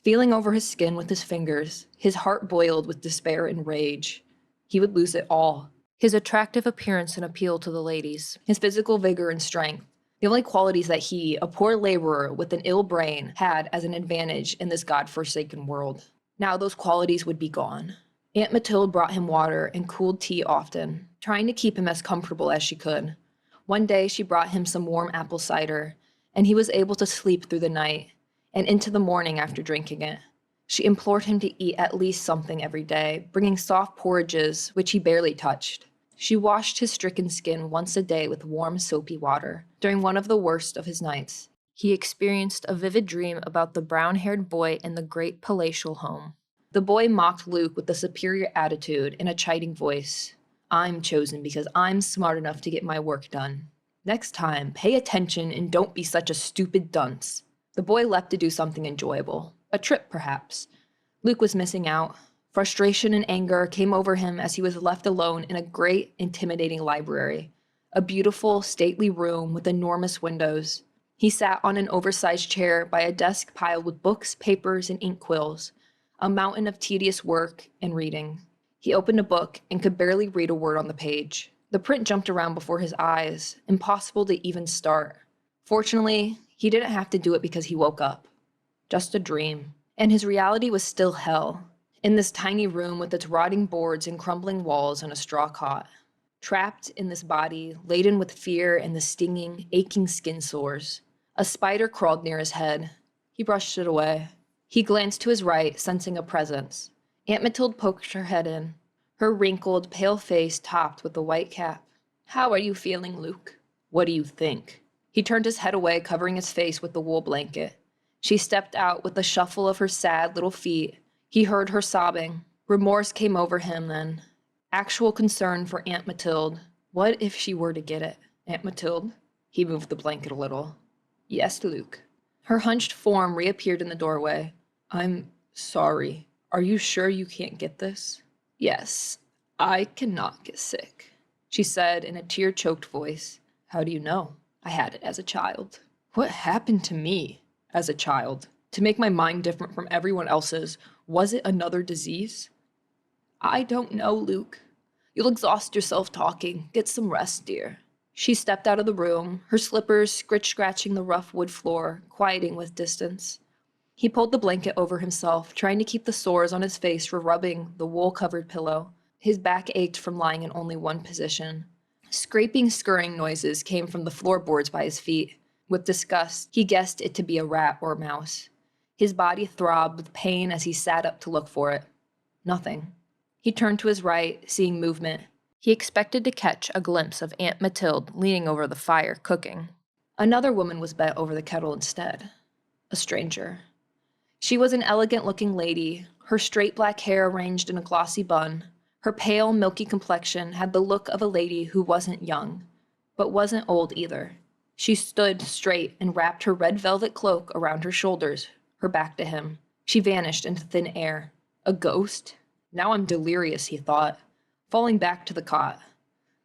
Feeling over his skin with his fingers, his heart boiled with despair and rage. He would lose it all. His attractive appearance and appeal to the ladies, his physical vigor and strength, the only qualities that he, a poor laborer with an ill brain, had as an advantage in this god-forsaken world. Now those qualities would be gone. Aunt Mathilde brought him water and cooled tea often, trying to keep him as comfortable as she could. One day she brought him some warm apple cider, and he was able to sleep through the night, and into the morning after drinking it. She implored him to eat at least something every day, bringing soft porridges, which he barely touched. She washed his stricken skin once a day with warm, soapy water. During one of the worst of his nights, he experienced a vivid dream about the brown-haired boy in the great palatial home. The boy mocked Luke with a superior attitude and a chiding voice. I'm chosen because I'm smart enough to get my work done. Next time, pay attention and don't be such a stupid dunce. The boy left to do something enjoyable. A trip, perhaps. Luke was missing out. Frustration and anger came over him as he was left alone in a great, intimidating library. A beautiful, stately room with enormous windows. He sat on an oversized chair by a desk piled with books, papers, and ink quills. A mountain of tedious work and reading. He opened a book and could barely read a word on the page. The print jumped around before his eyes, impossible to even start. Fortunately, he didn't have to do it because he woke up. Just a dream. And his reality was still hell. In this tiny room with its rotting boards and crumbling walls and a straw cot. Trapped in this body, laden with fear and the stinging, aching skin sores. A spider crawled near his head. He brushed it away. He glanced to his right, sensing a presence. Aunt Mathilde poked her head in, her wrinkled, pale face topped with a white cap. "How are you feeling, Luke?" "What do you think?" He turned his head away, covering his face with the wool blanket. She stepped out with the shuffle of her sad little feet. He heard her sobbing. Remorse came over him then. Actual concern for Aunt Mathilde. What if she were to get it? Aunt Mathilde? He moved the blanket a little. "Yes, Luke." Her hunched form reappeared in the doorway. "I'm sorry. Are you sure you can't get this?" "Yes, I cannot get sick," she said in a tear-choked voice. "How do you know?" "I had it as a child." What happened to me as a child? To make my mind different from everyone else's? Was it another disease? "I don't know, Luke. You'll exhaust yourself talking. Get some rest, dear." She stepped out of the room, her slippers scratching the rough wood floor, quieting with distance. He pulled the blanket over himself, trying to keep the sores on his face from rubbing the wool-covered pillow. His back ached from lying in only one position. Scraping, scurrying noises came from the floorboards by his feet. With disgust, he guessed it to be a rat or mouse. His body throbbed with pain as he sat up to look for it. Nothing. He turned to his right, seeing movement. He expected to catch a glimpse of Aunt Mathilde leaning over the fire, cooking. Another woman was bent over the kettle instead. A stranger. She was an elegant-looking lady, her straight black hair arranged in a glossy bun. Her pale, milky complexion had the look of a lady who wasn't young, but wasn't old either. She stood straight and wrapped her red velvet cloak around her shoulders, her back to him. She vanished into thin air. A ghost? Now I'm delirious, he thought, falling back to the cot.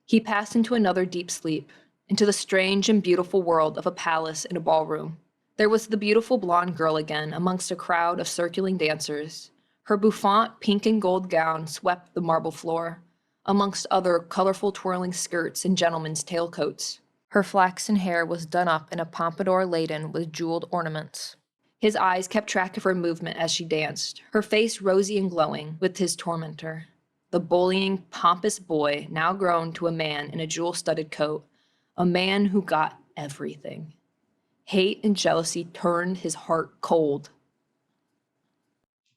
He passed into another deep sleep, into the strange and beautiful world of a palace and a ballroom. There was the beautiful blonde girl again amongst a crowd of circling dancers. Her bouffant pink and gold gown swept the marble floor, amongst other colorful twirling skirts and gentlemen's tailcoats. Her flaxen hair was done up in a pompadour laden with jeweled ornaments. His eyes kept track of her movement as she danced, her face rosy and glowing with his tormentor. The bullying, pompous boy, now grown to a man in a jewel-studded coat, a man who got everything. Hate and jealousy turned his heart cold.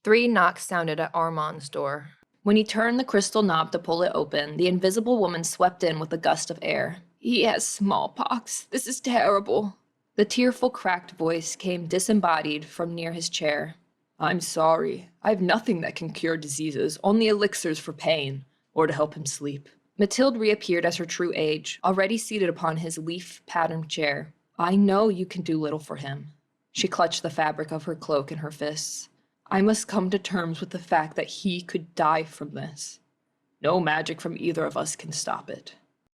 3 knocks sounded at Armand's door. When he turned the crystal knob to pull it open, the invisible woman swept in with a gust of air. "He has smallpox. This is terrible." The tearful, cracked voice came disembodied from near his chair. "I'm sorry. I have nothing that can cure diseases, only elixirs for pain, or to help him sleep." Mathilde reappeared as her true age, already seated upon his leaf-patterned chair. "I know you can do little for him." She clutched the fabric of her cloak in her fists. "I must come to terms with the fact that he could die from this. No magic from either of us can stop it."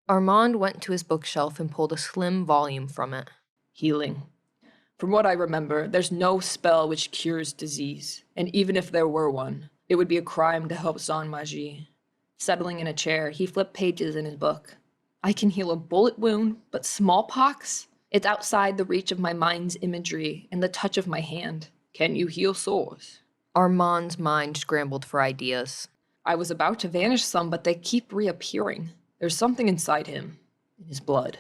Armand went to his bookshelf and pulled a slim volume from it. "Healing. From what I remember, there's no spell which cures disease, and even if there were one, it would be a crime to help sans magie." Settling in a chair, he flipped pages in his book. "I can heal a bullet wound, but smallpox? It's outside the reach of my mind's imagery and the touch of my hand." "Can you heal sores?" Armand's mind scrambled for ideas. "I was about to vanish some, but they keep reappearing. There's something inside him, in his blood."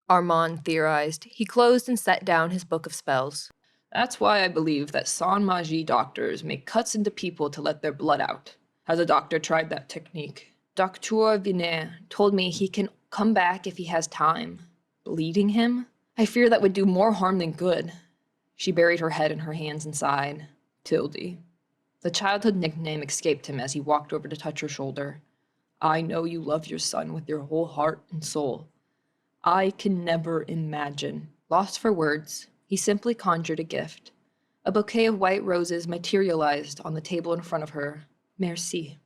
Armand theorized. He closed and set down his book of spells. "That's why I believe that sans magie doctors make cuts into people to let their blood out. Has a doctor tried that technique?" "Dr. Viner told me he can come back if he has time." "Bleeding him? I fear that would do more harm than good." She buried her head in her hands and sighed. "Tildy." The childhood nickname escaped him as he walked over to touch her shoulder. I know you love your son with your whole heart and soul. I can never imagine. Lost for words, he simply conjured a gift. A bouquet of white roses materialized on the table in front of her. Merci,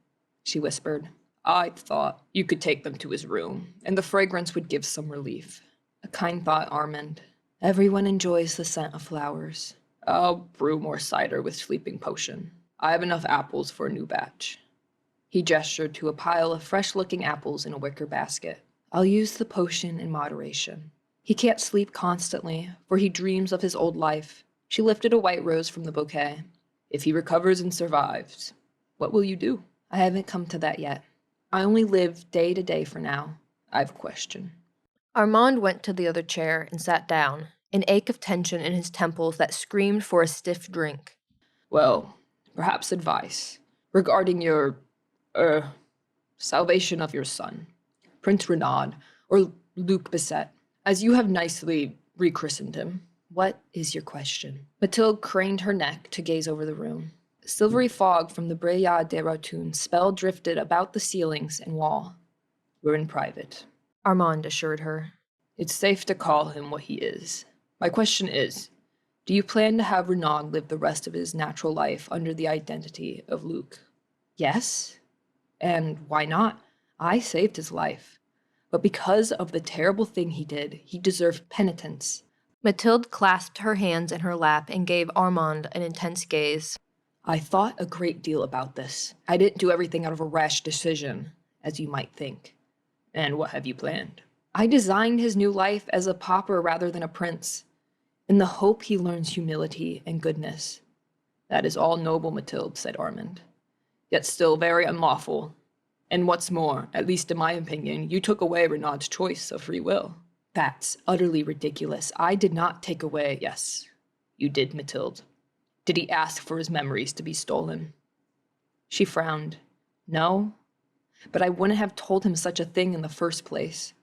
she whispered. I thought you could take them to his room, and the fragrance would give some relief. A kind thought, Armand. Everyone enjoys the scent of flowers. I'll brew more cider with sleeping potion. I have enough apples for a new batch. He gestured to a pile of fresh-looking apples in a wicker basket. I'll use the potion in moderation. He can't sleep constantly, for he dreams of his old life. She lifted a white rose from the bouquet. If he recovers and survives, what will you do? I haven't come to that yet. I only live day to day for now. I have a question. Armand went to the other chair and sat down, an ache of tension in his temples that screamed for a stiff drink. Well, perhaps advice regarding your, salvation of your son, Prince Renaud, or Luc Bisset, as you have nicely rechristened him. What is your question? Mathilde craned her neck to gaze over the room. Silvery fog from the Breyade des Ratoons spell drifted about the ceilings and wall. We're in private, Armand assured her. It's safe to call him what he is. My question is, do you plan to have Renaud live the rest of his natural life under the identity of Luc? Yes. And why not? I saved his life. But because of the terrible thing he did, he deserved penitence. Mathilde clasped her hands in her lap and gave Armand an intense gaze. I thought a great deal about this. I didn't do everything out of a rash decision, as you might think. And what have you planned? I designed his new life as a pauper rather than a prince, in the hope he learns humility and goodness. That is all noble, Mathilde, said Armand, yet still very unlawful. And what's more, at least in my opinion, you took away Renaud's choice of free will. That's utterly ridiculous. I did not take away. Yes, you did, Mathilde. Did he ask for his memories to be stolen? She frowned. No, but I wouldn't have told him such a thing in the first place.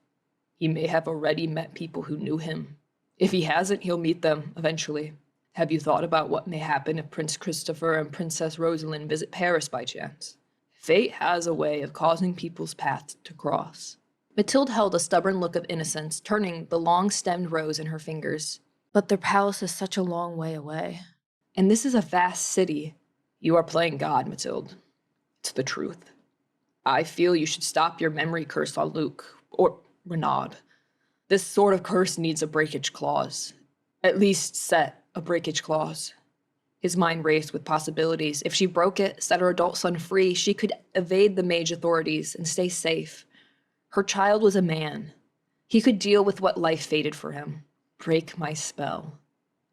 He may have already met people who knew him. If he hasn't, he'll meet them eventually. Have you thought about what may happen if Prince Christopher and Princess Rosalind visit Paris by chance? Fate has a way of causing people's paths to cross. Mathilde held a stubborn look of innocence, turning the long-stemmed rose in her fingers. But their palace is such a long way away. And this is a vast city. You are playing God, Mathilde. It's the truth. I feel you should stop your memory curse on Luc, or Renaud. This sort of curse needs a breakage clause. At least set a breakage clause. His mind raced with possibilities. If she broke it, set her adult son free, she could evade the mage authorities and stay safe. Her child was a man. He could deal with what life fated for him. Break my spell.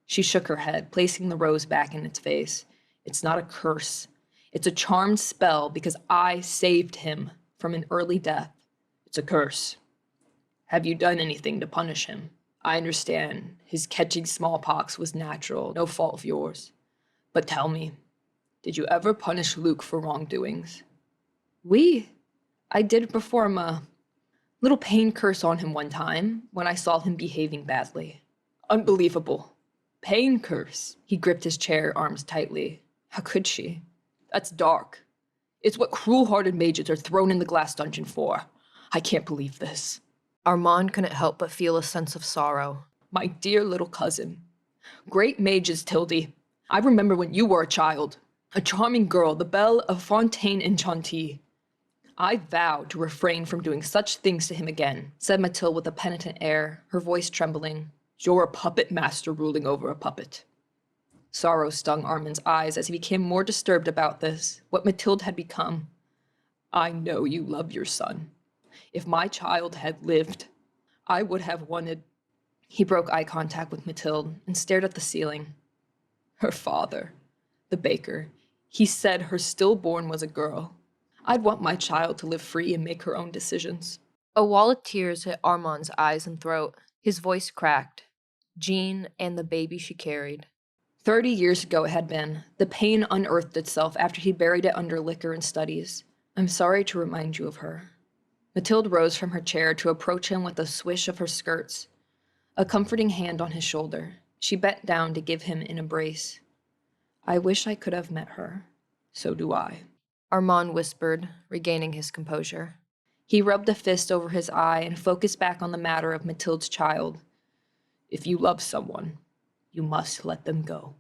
She shook her head, placing the rose back in its vase. It's not a curse. It's a charmed spell because I saved him from an early death. It's a curse. Have you done anything to punish him? I understand his catching smallpox was natural, no fault of yours. But tell me, did you ever punish Luc for wrongdoings? I did perform a little pain curse on him one time when I saw him behaving badly. Unbelievable. Pain curse. He gripped his chair arms tightly. How could she? That's dark. It's what cruel-hearted mages are thrown in the glass dungeon for. I can't believe this. Armand couldn't help but feel a sense of sorrow. My dear little cousin. Great mages, Tildy. I remember when you were a child. A charming girl, the belle of Fontaine and Chantilly. I vow to refrain from doing such things to him again, said Mathilde with a penitent air, her voice trembling. You're a puppet master ruling over a puppet. Sorrow stung Armand's eyes as he became more disturbed about this, what Mathilde had become. I know you love your son. If my child had lived, I would have wanted... He broke eye contact with Mathilde and stared at the ceiling. Her father, the baker, he said her stillborn was a girl. I'd want my child to live free and make her own decisions. A wall of tears hit Armand's eyes and throat. His voice cracked. Jean and the baby she carried. 30 years ago it had been. The pain unearthed itself after he buried it under liquor and studies. I'm sorry to remind you of her. Mathilde rose from her chair to approach him with a swish of her skirts, a comforting hand on his shoulder. She bent down to give him an embrace. I wish I could have met her. So do I. Armand whispered, regaining his composure. He rubbed a fist over his eye and focused back on the matter of Mathilde's child. If you love someone, you must let them go.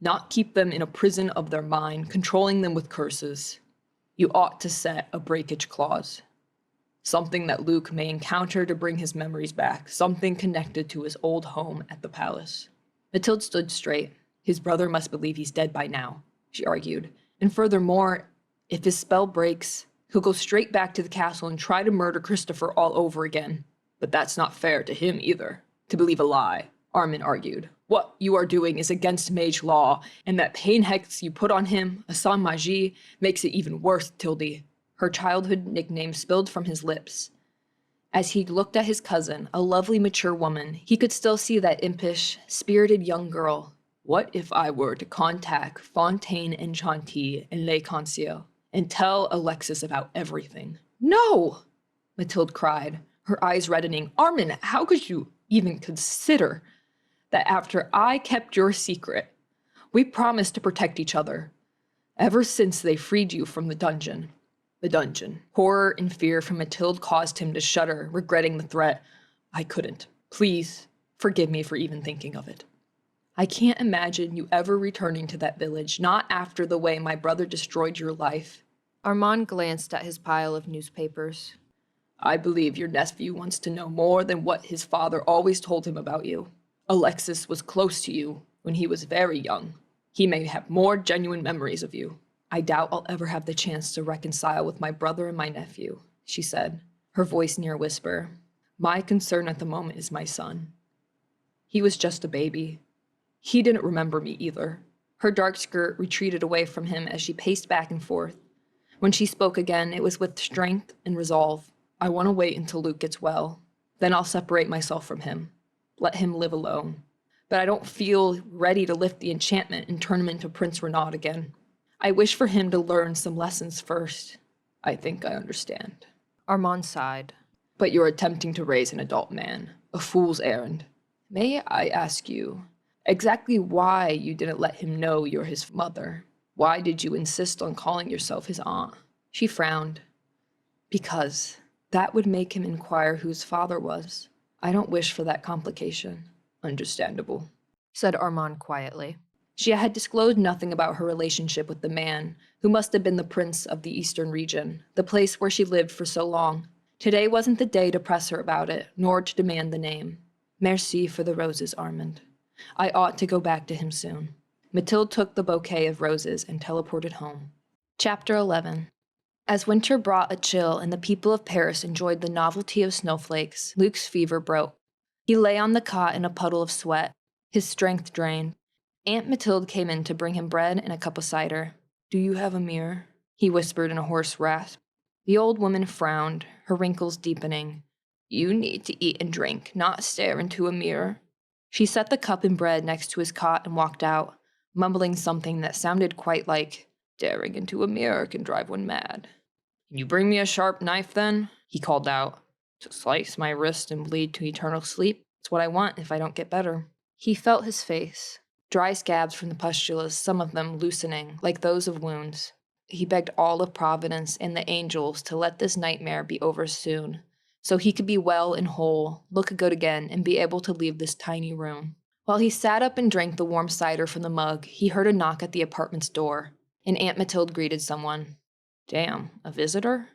Not keep them in a prison of their mind, controlling them with curses. You ought to set a breakage clause. Something that Luke may encounter to bring his memories back, something connected to his old home at the palace. Mathilde stood straight. His brother must believe he's dead by now, she argued. And furthermore, if his spell breaks, he'll go straight back to the castle and try to murder Christopher all over again. But that's not fair to him either. To believe a lie, Armin argued. What you are doing is against mage law, and that pain hex you put on him, a sans magie, makes it even worse, Tilde. Her childhood nickname spilled from his lips. As he looked at his cousin, a lovely mature woman, he could still see that impish, spirited young girl. What if I were to contact Fontaine and Chantilly and Le Concierge and tell Alexis about everything? No! Mathilde cried, her eyes reddening. Armin, how could you even consider that after I kept your secret, we promised to protect each other, ever since they freed you from the dungeon? The dungeon. Horror and fear from Mathilde caused him to shudder, regretting the threat. I couldn't. Please, forgive me for even thinking of it. I can't imagine you ever returning to that village, not after the way my brother destroyed your life. Armand glanced at his pile of newspapers. I believe your nephew wants to know more than what his father always told him about you. Alexis was close to you when he was very young. He may have more genuine memories of you. I doubt I'll ever have the chance to reconcile with my brother and my nephew, she said, her voice near a whisper. My concern at the moment is my son. He was just a baby. He didn't remember me either. Her dark skirt retreated away from him as she paced back and forth. When she spoke again, it was with strength and resolve. I want to wait until Luke gets well. Then I'll separate myself from him. Let him live alone. But I don't feel ready to lift the enchantment and turn him into Prince Renaud again. I wish for him to learn some lessons first. I think I understand. Armand sighed. But you're attempting to raise an adult man. A fool's errand. May I ask you exactly why you didn't let him know you're his mother? Why did you insist on calling yourself his aunt? She frowned. Because that would make him inquire who his father was. I don't wish for that complication. Understandable, said Armand quietly. She had disclosed nothing about her relationship with the man, who must have been the prince of the eastern region, the place where she lived for so long. Today wasn't the day to press her about it, nor to demand the name. Merci for the roses, Armand. I ought to go back to him soon. Mathilde took the bouquet of roses and teleported home. Chapter 11. As winter brought a chill and the people of Paris enjoyed the novelty of snowflakes, Luke's fever broke. He lay on the cot in a puddle of sweat, his strength drained. Aunt Mathilde came in to bring him bread and a cup of cider. Do you have a mirror? He whispered in a hoarse rasp. The old woman frowned, her wrinkles deepening. You need to eat and drink, not stare into a mirror. She set the cup and bread next to his cot and walked out, mumbling something that sounded quite like, staring into a mirror can drive one mad. Can you bring me a sharp knife, then? He called out. To slice my wrist and bleed to eternal sleep? It's what I want if I don't get better. He felt his face. Dry scabs from the pustulas, some of them loosening, like those of wounds. He begged all of Providence and the angels to let this nightmare be over soon, so he could be well and whole, look good again, and be able to leave this tiny room. While he sat up and drank the warm cider from the mug, he heard a knock at the apartment's door, and Aunt Mathilde greeted someone. Damn, a visitor?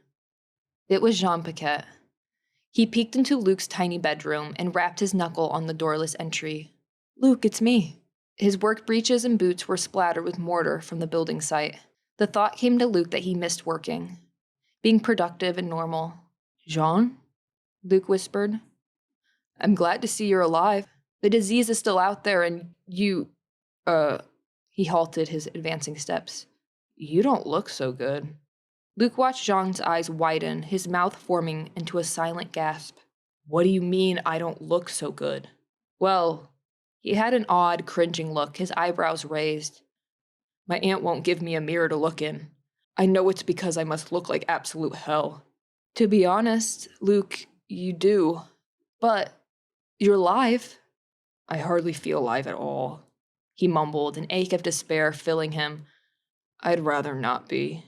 It was Jean Paquette. He peeked into Luke's tiny bedroom and rapped his knuckle on the doorless entry. Luke, it's me. His work breeches and boots were splattered with mortar from the building site. The thought came to Luke that he missed working, being productive and normal. Jean? Luke whispered. I'm glad to see you're alive. The disease is still out there and you, he halted his advancing steps. You don't look so good. Luke watched Jean's eyes widen, his mouth forming into a silent gasp. What do you mean I don't look so good? Well, he had an odd, cringing look, his eyebrows raised. My aunt won't give me a mirror to look in. I know it's because I must look like absolute hell. To be honest, Luke, you do. But you're alive. I hardly feel alive at all, he mumbled, an ache of despair filling him. I'd rather not be.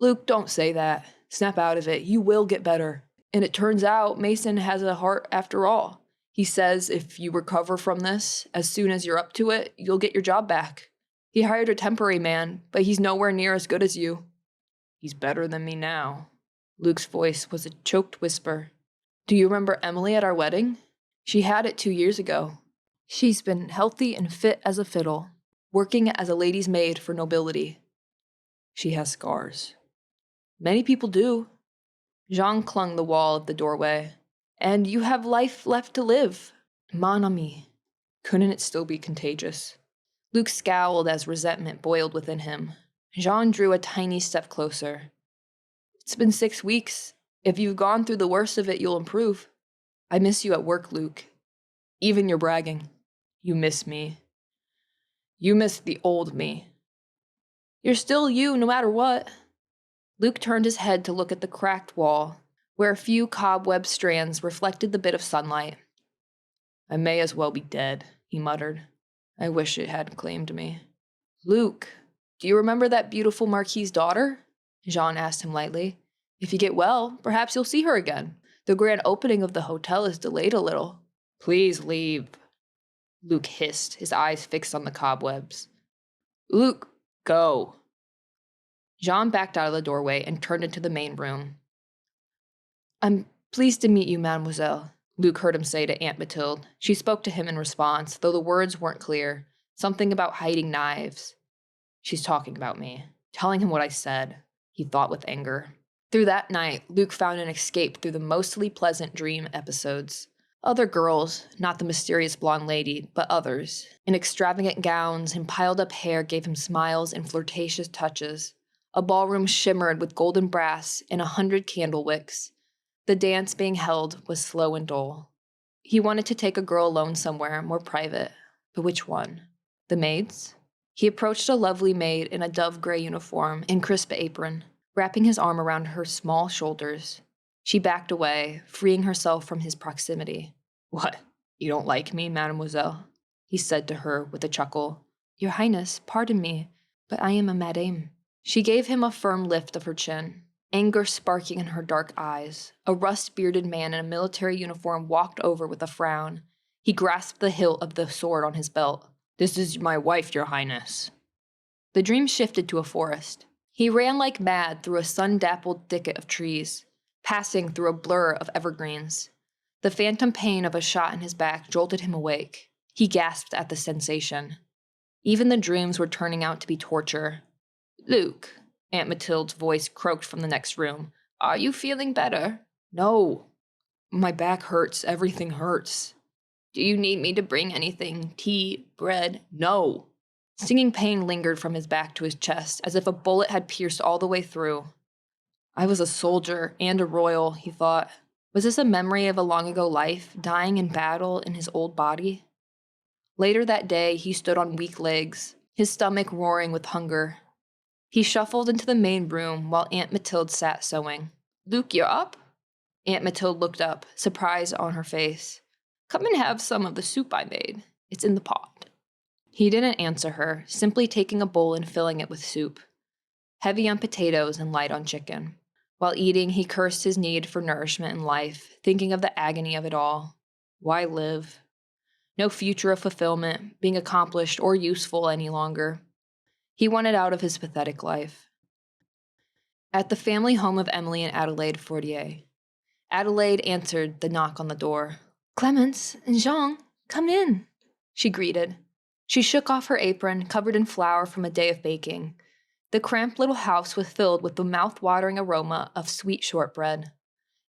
Luke, don't say that. Snap out of it. You will get better. And it turns out Mason has a heart after all. He says if you recover from this, as soon as you're up to it, you'll get your job back. He hired a temporary man, but he's nowhere near as good as you. He's better than me now. Luke's voice was a choked whisper. Do you remember Emilie at our wedding? She had it 2 years ago. She's been healthy and fit as a fiddle, working as a lady's maid for nobility. She has scars. Many people do. Jean clung the wall of the doorway. And you have life left to live. Mon ami. Couldn't it still be contagious? Luke scowled as resentment boiled within him. Jean drew a tiny step closer. It's been 6 weeks. If you've gone through the worst of it, you'll improve. I miss you at work, Luke. Even your bragging. You miss me. You miss the old me. You're still you, no matter what. Luke turned his head to look at the cracked wall, where a few cobweb strands reflected the bit of sunlight. I may as well be dead, he muttered. I wish it hadn't claimed me. Luke, do you remember that beautiful Marquis's daughter? Jean asked him lightly. If you get well, perhaps you'll see her again. The grand opening of the hotel is delayed a little. Please leave, Luke hissed, his eyes fixed on the cobwebs. Luke, go. Jean backed out of the doorway and turned into the main room. I'm pleased to meet you, mademoiselle, Luke heard him say to Aunt Mathilde. She spoke to him in response, though the words weren't clear. Something about hiding knives. She's talking about me, telling him what I said, he thought with anger. Through that night, Luke found an escape through the mostly pleasant dream episodes. Other girls, not the mysterious blonde lady, but others, in extravagant gowns and piled-up hair gave him smiles and flirtatious touches. A ballroom shimmered with golden brass and 100 candle wicks. The dance being held was slow and dull. He wanted to take a girl alone somewhere, more private. But which one? The maid's? He approached a lovely maid in a dove-gray uniform and crisp apron, wrapping his arm around her small shoulders. She backed away, freeing herself from his proximity. What, you don't like me, mademoiselle? He said to her with a chuckle. Your Highness, pardon me, but I am a madame. She gave him a firm lift of her chin, anger sparking in her dark eyes. A rust-bearded man in a military uniform walked over with a frown. He grasped the hilt of the sword on his belt. This is my wife, your Highness. The dream shifted to a forest. He ran like mad through a sun-dappled thicket of trees, passing through a blur of evergreens. The phantom pain of a shot in his back jolted him awake. He gasped at the sensation. Even the dreams were turning out to be torture. Luke, Aunt Mathilde's voice croaked from the next room. Are you feeling better? No. My back hurts. Everything hurts. Do you need me to bring anything? Tea? Bread? No. Stinging pain lingered from his back to his chest, as if a bullet had pierced all the way through. I was a soldier and a royal, he thought. Was this a memory of a long-ago life, dying in battle in his old body? Later that day, he stood on weak legs, his stomach roaring with hunger. He shuffled into the main room while Aunt Mathilde sat sewing. Luke, you're up? Aunt Mathilde looked up, surprise on her face. Come and have some of the soup I made. It's in the pot. He didn't answer her, simply taking a bowl and filling it with soup. Heavy on potatoes and light on chicken. While eating, he cursed his need for nourishment in life, thinking of the agony of it all. Why live? No future of fulfillment, being accomplished or useful any longer. He wanted out of his pathetic life. At the family home of Emilie and Adelaide Fortier, Adelaide answered the knock on the door. Clemence and Jean, come in, she greeted. She shook off her apron, covered in flour from a day of baking. The cramped little house was filled with the mouth-watering aroma of sweet shortbread.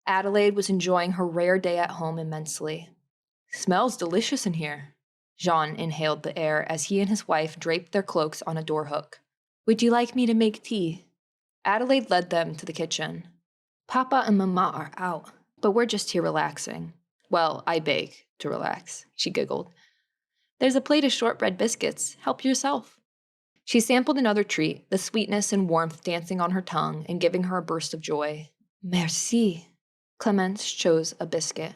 Adelaide was enjoying her rare day at home immensely. Smells delicious in here. Jean inhaled the air as he and his wife draped their cloaks on a door hook. Would you like me to make tea? Adelaide led them to the kitchen. Papa and Mama are out, but we're just here relaxing. Well, I bake to relax, she giggled. There's a plate of shortbread biscuits. Help yourself. She sampled another treat, the sweetness and warmth dancing on her tongue and giving her a burst of joy. Merci. Clemence chose a biscuit.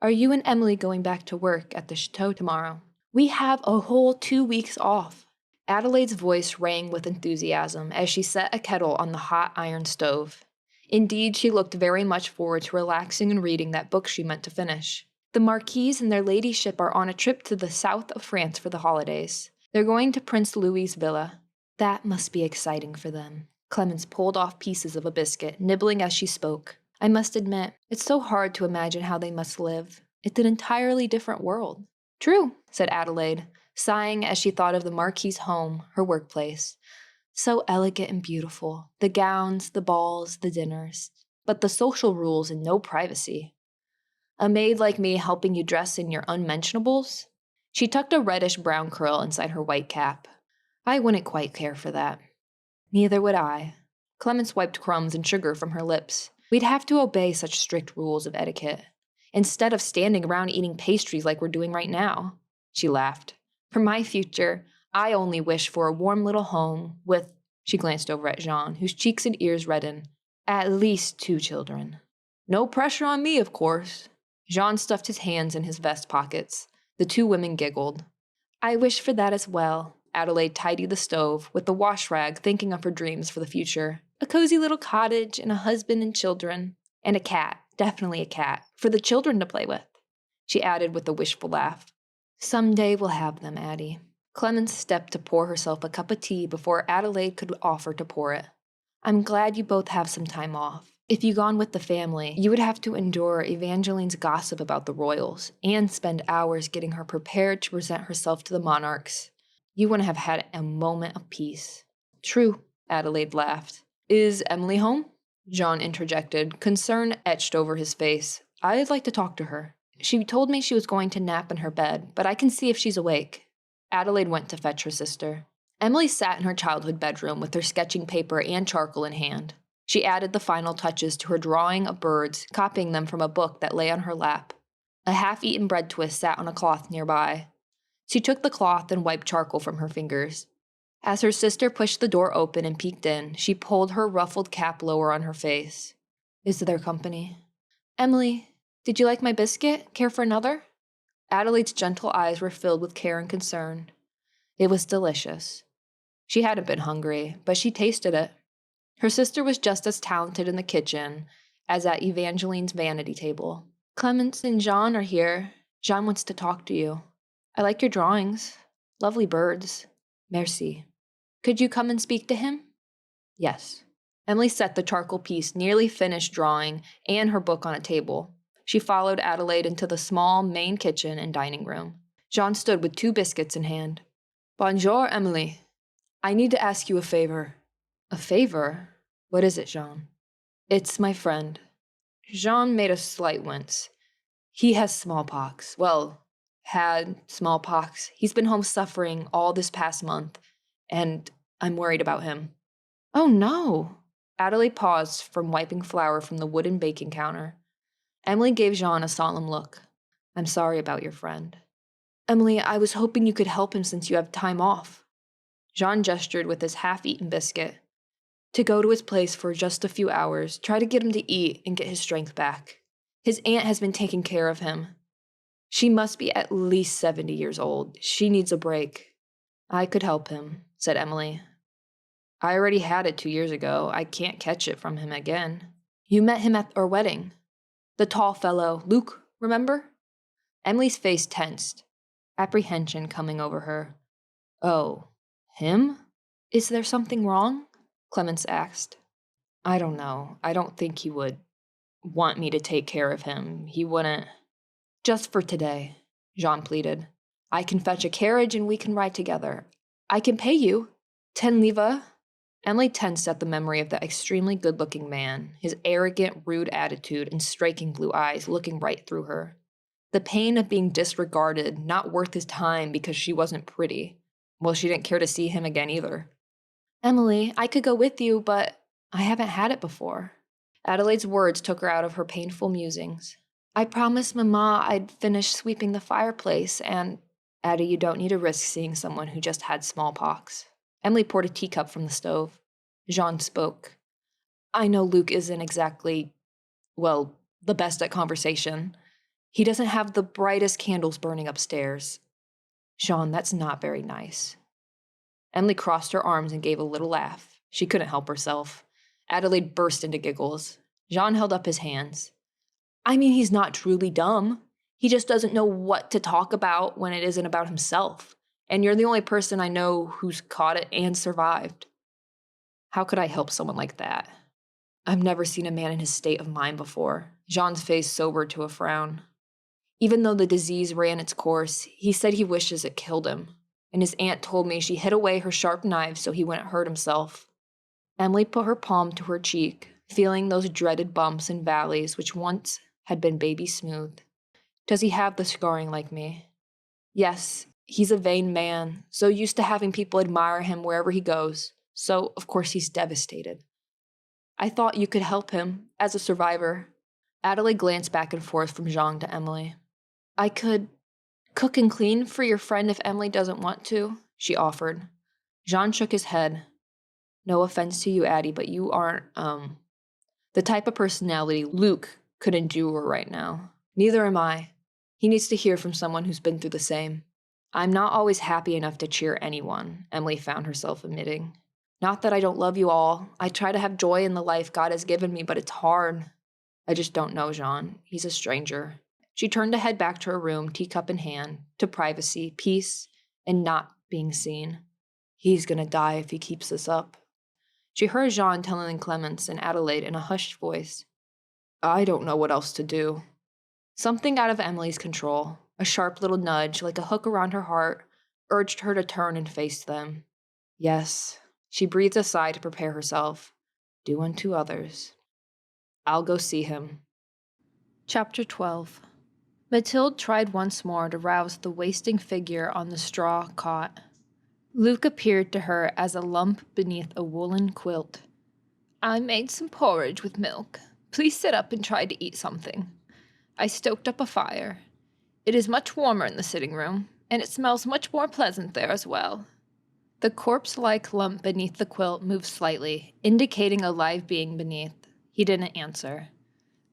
Are you and Emilie going back to work at the chateau tomorrow? We have a whole 2 weeks off. Adelaide's voice rang with enthusiasm as she set a kettle on the hot iron stove. Indeed, she looked very much forward to relaxing and reading that book she meant to finish. The Marquise and their ladyship are on a trip to the south of France for the holidays. They're going to Prince Louis's villa. That must be exciting for them. Clemence pulled off pieces of a biscuit, nibbling as she spoke. I must admit, it's so hard to imagine how they must live. It's an entirely different world. True, said Adelaide, sighing as she thought of the Marquis's home, her workplace. So elegant and beautiful. The gowns, the balls, the dinners. But the social rules and no privacy. A maid like me helping you dress in your unmentionables? She tucked a reddish-brown curl inside her white cap. I wouldn't quite care for that. Neither would I. Clemence wiped crumbs and sugar from her lips. We'd have to obey such strict rules of etiquette, instead of standing around eating pastries like we're doing right now. She laughed. For my future, I only wish for a warm little home with, she glanced over at Jean, whose cheeks and ears reddened, at least 2 children. No pressure on me, of course. Jean stuffed his hands in his vest pockets. The 2 women giggled. I wish for that as well. Adelaide tidied the stove with the wash rag, thinking of her dreams for the future. A cozy little cottage and a husband and children. And a cat, definitely a cat, for the children to play with. She added with a wishful laugh. Someday we'll have them, Addie. Clemence stepped to pour herself a cup of tea before Adelaide could offer to pour it. I'm glad you both have some time off. If you'd gone with the family, you would have to endure Evangeline's gossip about the royals and spend hours getting her prepared to present herself to the monarchs. You wouldn't have had a moment of peace. True, Adelaide laughed. Is Emilie home? Jean interjected, concern etched over his face. I'd like to talk to her. She told me she was going to nap in her bed, but I can see if she's awake. Adelaide went to fetch her sister. Emilie sat in her childhood bedroom with her sketching paper and charcoal in hand. She added the final touches to her drawing of birds, copying them from a book that lay on her lap. A half-eaten bread twist sat on a cloth nearby. She took the cloth and wiped charcoal from her fingers. As her sister pushed the door open and peeked in, she pulled her ruffled cap lower on her face. Is there company? Emilie, did you like my biscuit? Care for another? Adelaide's gentle eyes were filled with care and concern. It was delicious. She hadn't been hungry, but she tasted it. Her sister was just as talented in the kitchen as at Evangeline's vanity table. Clemence and Jean are here. Jean wants to talk to you. I like your drawings. Lovely birds. Merci. Could you come and speak to him? Yes. Emilie set the charcoal piece nearly finished drawing and her book on a table. She followed Adelaide into the small main kitchen and dining room. Jean stood with 2 biscuits in hand. Bonjour, Emilie. I need to ask you a favor. A favor? What is it, Jean? It's my friend. Jean made a slight wince. He has smallpox. Well, had smallpox. He's been home suffering all this past month, and I'm worried about him. Oh, no. Adelaide paused from wiping flour from the wooden baking counter. Emilie gave Jean a solemn look. I'm sorry about your friend. Emilie, I was hoping you could help him since you have time off. Jean gestured with his half-eaten biscuit. To go to his place for just a few hours, try to get him to eat and get his strength back. His aunt has been taking care of him. She must be at least 70 years old. She needs a break. I could help him, said Emilie. I already had it 2 years ago. I can't catch it from him again. You met him at our wedding. The tall fellow, Luke, remember? Emilie's face tensed, apprehension coming over her. Oh, him? Is there something wrong? Clemence asked. I don't know. I don't think he would want me to take care of him. He wouldn't. Just for today, Jean pleaded. I can fetch a carriage and we can ride together. I can pay you 10 livres. Emilie tensed at the memory of that extremely good-looking man, his arrogant, rude attitude and striking blue eyes looking right through her. The pain of being disregarded, not worth his time because she wasn't pretty. Well, she didn't care to see him again either. Emilie, I could go with you, but I haven't had it before. Adelaide's words took her out of her painful musings. I promised Mama I'd finish sweeping the fireplace, and Addie, you don't need to risk seeing someone who just had smallpox. Emilie poured a teacup from the stove. Jean spoke. I know Luke isn't exactly, well, the best at conversation. He doesn't have the brightest candles burning upstairs. Jean, that's not very nice. Emilie crossed her arms and gave a little laugh. She couldn't help herself. Adelaide burst into giggles. Jean held up his hands. I mean, he's not truly dumb. He just doesn't know what to talk about when it isn't about himself. And you're the only person I know who's caught it and survived. How could I help someone like that? I've never seen a man in his state of mind before. Jean's face sobered to a frown. Even though the disease ran its course, he said he wishes it killed him. And his aunt told me she hid away her sharp knife so he wouldn't hurt himself. Emilie put her palm to her cheek, feeling those dreaded bumps and valleys which once had been baby smooth. Does he have the scarring like me? Yes, he's a vain man, so used to having people admire him wherever he goes, so of course he's devastated. I thought you could help him, as a survivor. Adelaide glanced back and forth from Jean to Emilie. I could cook and clean for your friend if Emilie doesn't want to, she offered. Jean shook his head. No offense to you, Addie, but you aren't, the type of personality Luke could endure right now. Neither am I. He needs to hear from someone who's been through the same. I'm not always happy enough to cheer anyone, Emilie found herself admitting. Not that I don't love you all. I try to have joy in the life God has given me, but it's hard. I just don't know Jean. He's a stranger. She turned to head back to her room, teacup in hand, to privacy, peace, and not being seen. He's gonna die if he keeps this up. She heard Jean telling Clemence and Adelaide in a hushed voice. I don't know what else to do. Something out of Emilie's control, a sharp little nudge like a hook around her heart, urged her to turn and face them. Yes, she breathed a sigh to prepare herself. Do unto others. I'll go see him. Chapter 12. Mathilde tried once more to rouse the wasting figure on the straw cot. Luke appeared to her as a lump beneath a woolen quilt. I made some porridge with milk. Please sit up and try to eat something. I stoked up a fire. It is much warmer in the sitting room, and it smells much more pleasant there as well. The corpse-like lump beneath the quilt moved slightly, indicating a live being beneath. He didn't answer.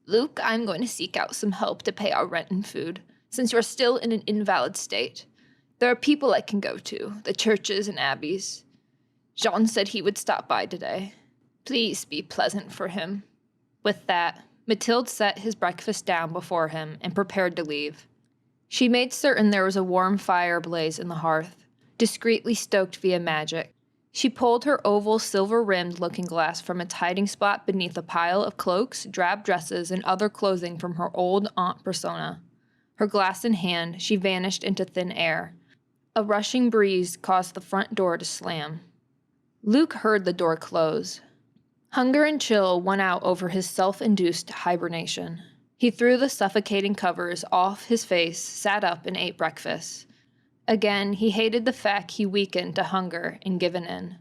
Luke, I'm going to seek out some help to pay our rent and food, since you're still in an invalid state. There are people I can go to, the churches and abbeys. Jean said he would stop by today. Please be pleasant for him. With that, Mathilde set his breakfast down before him and prepared to leave. She made certain there was a warm fire ablaze in the hearth, discreetly stoked via magic. She pulled her oval silver-rimmed looking-glass from its hiding spot beneath a pile of cloaks, drab dresses, and other clothing from her old aunt persona. Her glass in hand, she vanished into thin air. A rushing breeze caused the front door to slam. Luke heard the door close. Hunger and chill won out over his self-induced hibernation. He threw the suffocating covers off his face, sat up, and ate breakfast. Again, he hated the fact he weakened to hunger and given in.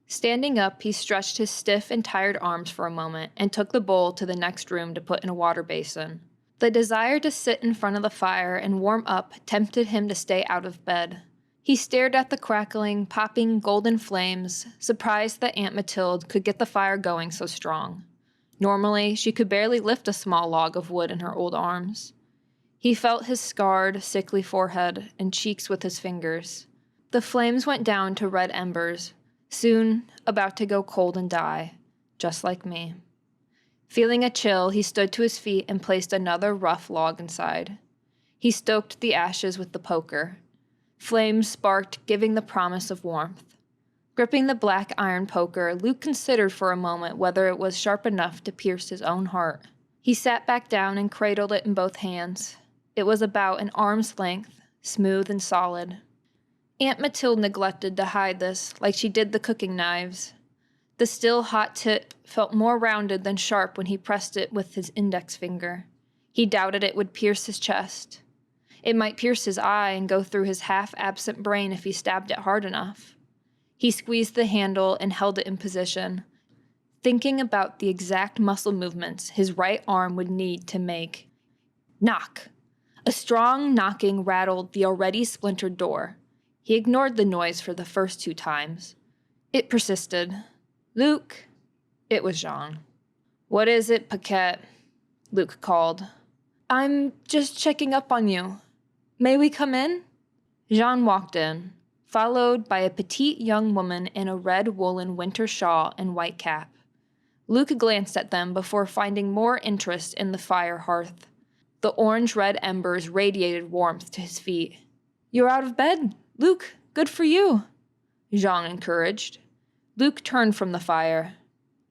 Standing up, he stretched his stiff and tired arms for a moment and took the bowl to the next room to put in a water basin. The desire to sit in front of the fire and warm up tempted him to stay out of bed. He stared at the crackling, popping golden flames, surprised that Aunt Mathilde could get the fire going so strong. Normally, she could barely lift a small log of wood in her old arms. He felt his scarred, sickly forehead and cheeks with his fingers. The flames went down to red embers, soon about to go cold and die, just like me. Feeling a chill, he stood to his feet and placed another rough log inside. He stoked the ashes with the poker. Flames sparked, giving the promise of warmth. Gripping the black iron poker, Luke considered for a moment whether it was sharp enough to pierce his own heart. He sat back down and cradled it in both hands. It was about an arm's length, smooth and solid. Aunt Mathilde neglected to hide this, like she did the cooking knives. The still hot tip felt more rounded than sharp when he pressed it with his index finger. He doubted it would pierce his chest. It might pierce his eye and go through his half-absent brain if he stabbed it hard enough. He squeezed the handle and held it in position, thinking about the exact muscle movements his right arm would need to make. Knock! A strong knocking rattled the already splintered door. He ignored the noise for the first 2 times. It persisted. Luke! It was Jean. What is it, Paquette? Luke called. I'm just checking up on you. May we come in? Jean walked in, followed by a petite young woman in a red woolen winter shawl and white cap. Luke glanced at them before finding more interest in the fire hearth. The orange-red embers radiated warmth to his feet. "You're out of bed, Luke. Good for you," Jean encouraged. Luke turned from the fire.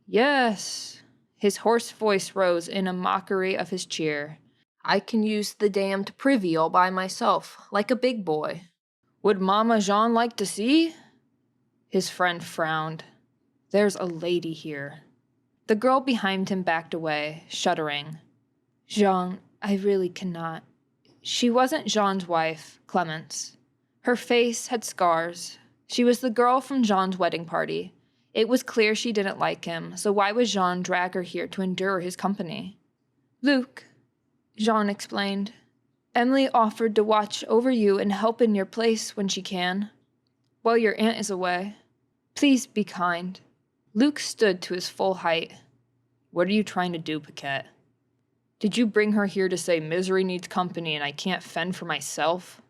"Yes." His hoarse voice rose in a mockery of his cheer. "I can use the damned privy all by myself, like a big boy. Would Mama Jean like to see?" His friend frowned. "There's a lady here." The girl behind him backed away, shuddering. "Jean, I really cannot." She wasn't Jean's wife, Clemence. Her face had scars. She was the girl from Jean's wedding party. It was clear she didn't like him, so why would Jean drag her here to endure his company? "Luke," Jean explained, "Emilie offered to watch over you and help in your place when she can, while your aunt is away. Please be kind." Luke stood to his full height. "What are you trying to do, Paquette? Did you bring her here to say misery needs company and I can't fend for myself?"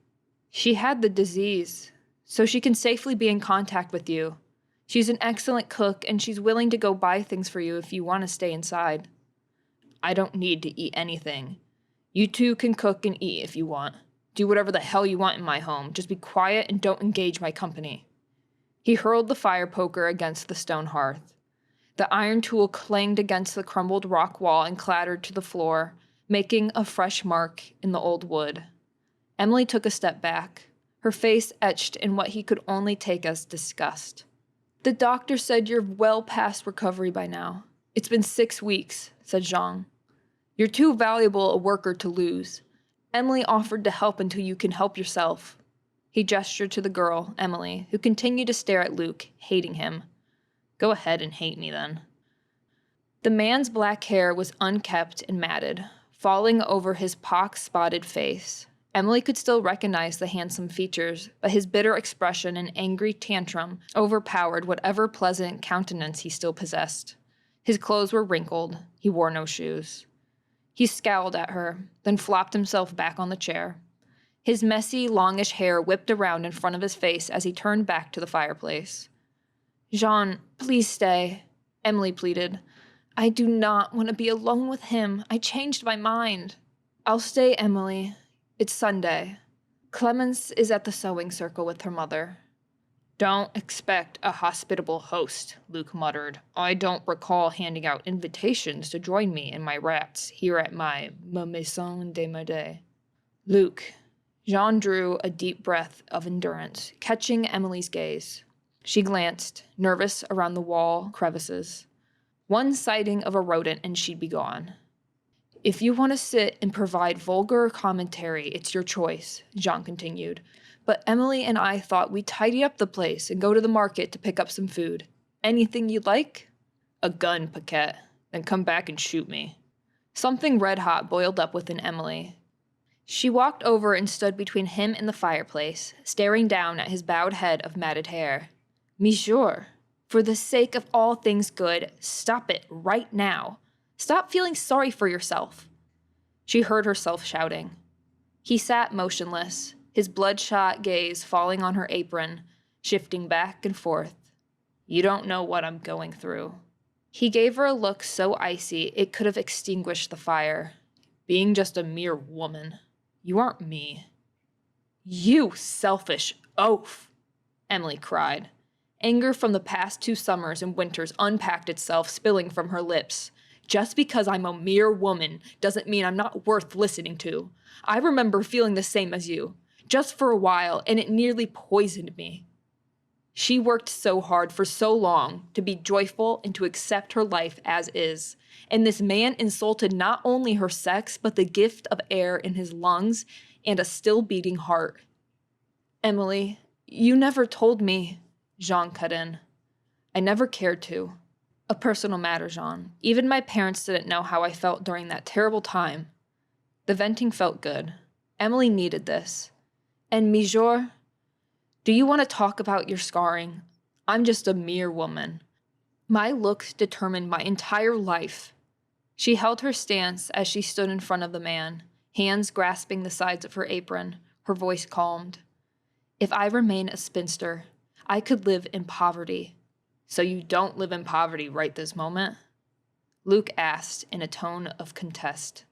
"She had the disease, so she can safely be in contact with you. She's an excellent cook, and she's willing to go buy things for you if you want to stay inside." "I don't need to eat anything. You two can cook and eat if you want. Do whatever the hell you want in my home. Just be quiet and don't engage my company." He hurled the fire poker against the stone hearth. The iron tool clanged against the crumbled rock wall and clattered to the floor, making a fresh mark in the old wood. Emilie took a step back, her face etched in what he could only take as disgust. "The doctor said you're well past recovery by now. It's been 6 weeks," said Jean. "You're too valuable a worker to lose. Emilie offered to help until you can help yourself." He gestured to the girl, Emilie, who continued to stare at Luke, hating him. "Go ahead and hate me then." The man's black hair was unkempt and matted, falling over his pock-spotted face. Emilie could still recognize the handsome features, but his bitter expression and angry tantrum overpowered whatever pleasant countenance he still possessed. His clothes were wrinkled. He wore no shoes. He scowled at her, then flopped himself back on the chair. His messy, longish hair whipped around in front of his face as he turned back to the fireplace. "Jean, please stay," Emilie pleaded. "I do not want to be alone with him. I changed my mind." "I'll stay, Emilie. It's Sunday. Clemence is at the sewing circle with her mother." "Don't expect a hospitable host," Luke muttered. "I don't recall handing out invitations to join me and my rats here at my maison de mode." "Luke." Jean drew a deep breath of endurance, catching Emilie's gaze. She glanced, nervous around the wall crevices. One sighting of a rodent and she'd be gone. "If you want to sit and provide vulgar commentary, it's your choice," Jean continued. "But Emilie and I thought we'd tidy up the place and go to the market to pick up some food. Anything you'd like?" "A gun, Paquette. Then come back and shoot me." Something red-hot boiled up within Emilie. She walked over and stood between him and the fireplace, staring down at his bowed head of matted hair. "Monsieur, for the sake of all things good, stop it right now. Stop feeling sorry for yourself." She heard herself shouting. He sat motionless, his bloodshot gaze falling on her apron, shifting back and forth. "You don't know what I'm going through." He gave her a look so icy it could have extinguished the fire. "Being just a mere woman. You aren't me." "You selfish oaf!" Emilie cried. Anger from the past 2 summers and winters unpacked itself, spilling from her lips. "Just because I'm a mere woman doesn't mean I'm not worth listening to. I remember feeling the same as you, just for a while, and it nearly poisoned me." She worked so hard for so long to be joyful and to accept her life as is, and this man insulted not only her sex, but the gift of air in his lungs and a still-beating heart. "Emilie, you never told me," Jean cut in. "I never cared to. A personal matter, Jean. Even my parents didn't know how I felt during that terrible time." The venting felt good. Emilie needed this. "And Monsieur, do you want to talk about your scarring? I'm just a mere woman. My looks determined my entire life." She held her stance as she stood in front of the man, hands grasping the sides of her apron, her voice calmed. "If I remain a spinster, I could live in poverty." "So you don't live in poverty right this moment?" Luke asked in a tone of contest.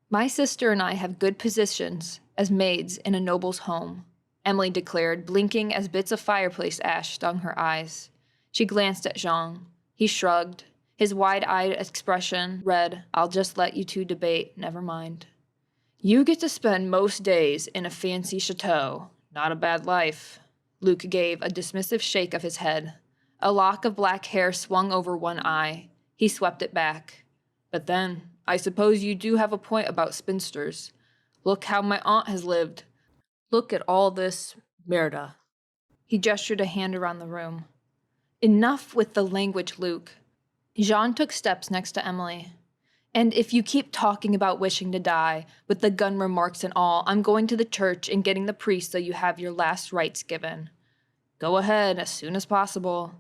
My sister and I have good positions as maids in a noble's home, Emilie declared, blinking as bits of fireplace ash stung her eyes. She glanced at Jean. He shrugged. His wide-eyed expression read, I'll just let you two debate, never mind. You get to spend most days in a fancy chateau. Not a bad life. Luke gave a dismissive shake of his head. A lock of black hair swung over one eye. He swept it back. But then, I suppose you do have a point about spinsters. Look how my aunt has lived. Look at all this merda. He gestured a hand around the room. Enough with the language, Luke. Jean took steps next to Emilie. And if you keep talking about wishing to die, with the gun remarks and all, I'm going to the church and getting the priest so you have your last rites given. Go ahead, as soon as possible.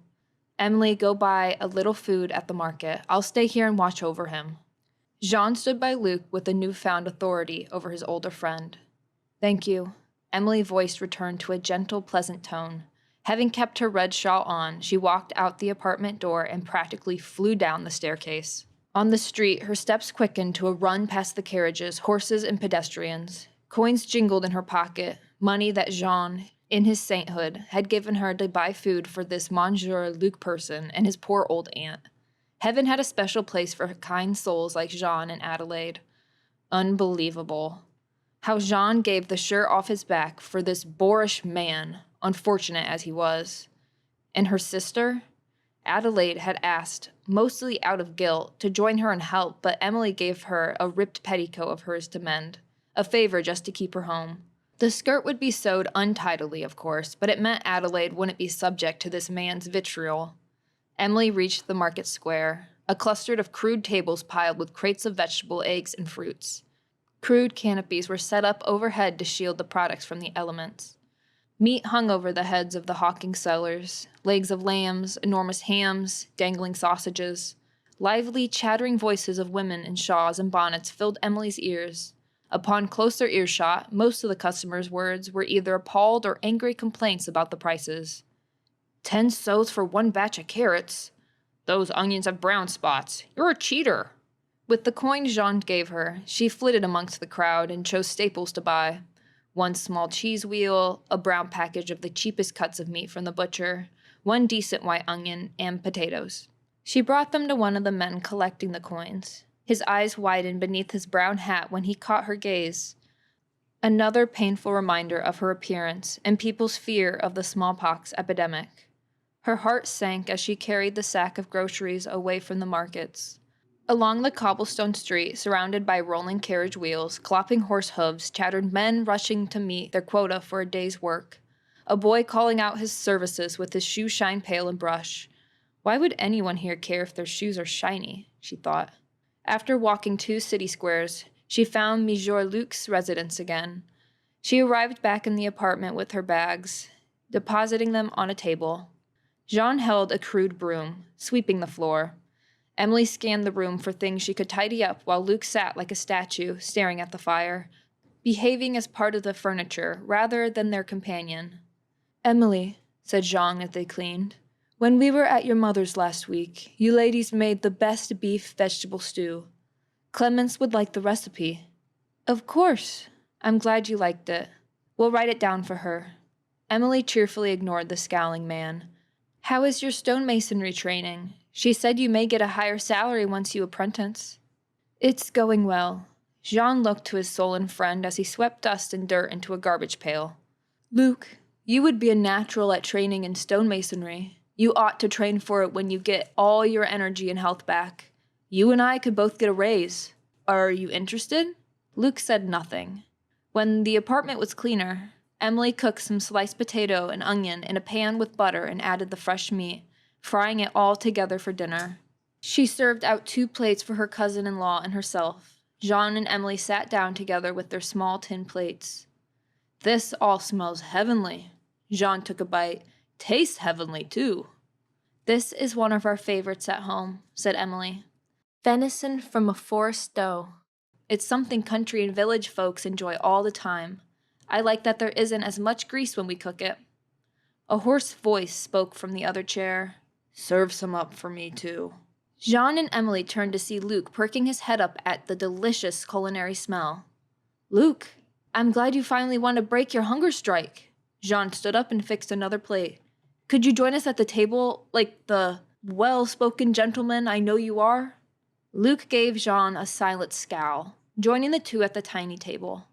Emilie, go buy a little food at the market. I'll stay here and watch over him. Jean stood by Luke with a newfound authority over his older friend. Thank you. Emilie voiced returned to a gentle, pleasant tone. Having kept her red shawl on, she walked out the apartment door and practically flew down the staircase. On the street, her steps quickened to a run past the carriages, horses, and pedestrians. Coins jingled in her pocket, money that Jean, in his sainthood, had given her to buy food for this Monsieur Luc person and his poor old aunt. Heaven had a special place for kind souls like Jean and Adelaide. Unbelievable. How Jean gave the shirt off his back for this boorish man, unfortunate as he was. And her sister? Adelaide had asked, mostly out of guilt, to join her and help, but Emilie gave her a ripped petticoat of hers to mend, a favor just to keep her home. The skirt would be sewed untidily, of course, but it meant Adelaide wouldn't be subject to this man's vitriol. Emilie reached the market square, a cluster of crude tables piled with crates of vegetable, eggs, and fruits. Crude canopies were set up overhead to shield the products from the elements. Meat hung over the heads of the hawking sellers, legs of lambs, enormous hams, dangling sausages. Lively, chattering voices of women in shawls and bonnets filled Emilie's ears. Upon closer earshot, most of the customers' words were either appalled or angry complaints about the prices. 10 sous for one batch of carrots. Those onions have brown spots. You're a cheater. With the coin Jean gave her, she flitted amongst the crowd and chose staples to buy. One small cheese wheel, a brown package of the cheapest cuts of meat from the butcher, one decent white onion, and potatoes. She brought them to one of the men collecting the coins. His eyes widened beneath his brown hat when he caught her gaze. Another painful reminder of her appearance and people's fear of the smallpox epidemic. Her heart sank as she carried the sack of groceries away from the markets. Along the cobblestone street, surrounded by rolling carriage wheels, clopping horse hooves, chattered men rushing to meet their quota for a day's work. A boy calling out his services with his shoe shine pail and brush. Why would anyone here care if their shoes are shiny, she thought. After walking 2 city squares, she found Monsieur Luc's residence again. She arrived back in the apartment with her bags, depositing them on a table. Jean held a crude broom, sweeping the floor. Emilie scanned the room for things she could tidy up while Luke sat like a statue, staring at the fire, behaving as part of the furniture rather than their companion. Emilie, said Jean as they cleaned, when we were at your mother's last week, you ladies made the best beef vegetable stew. Clemence would like the recipe. Of course. I'm glad you liked it. We'll write it down for her. Emilie cheerfully ignored the scowling man. How is your stonemasonry training? She said you may get a higher salary once you apprentice. It's going well. Jean looked to his sullen friend as he swept dust and dirt into a garbage pail. Luke, you would be a natural at training in stonemasonry. You ought to train for it when you get all your energy and health back. You and I could both get a raise. Are you interested? Luke said nothing. When the apartment was cleaner, Emilie cooked some sliced potato and onion in a pan with butter and added the fresh meat, frying it all together for dinner. She served out 2 plates for her cousin-in-law and herself. Jean and Emilie sat down together with their small tin plates. This all smells heavenly. Jean took a bite. Tastes heavenly, too. This is one of our favorites at home, said Emilie. Venison from a forest stow. It's something country and village folks enjoy all the time. I like that there isn't as much grease when we cook it. A hoarse voice spoke from the other chair. Serve some up for me, too. Jean and Emilie turned to see Luke perking his head up at the delicious culinary smell. Luke, I'm glad you finally want to break your hunger strike. Jean stood up and fixed another plate. Could you join us at the table like the well-spoken gentleman I know you are? Luke gave Jean a silent scowl, joining the two at the tiny table.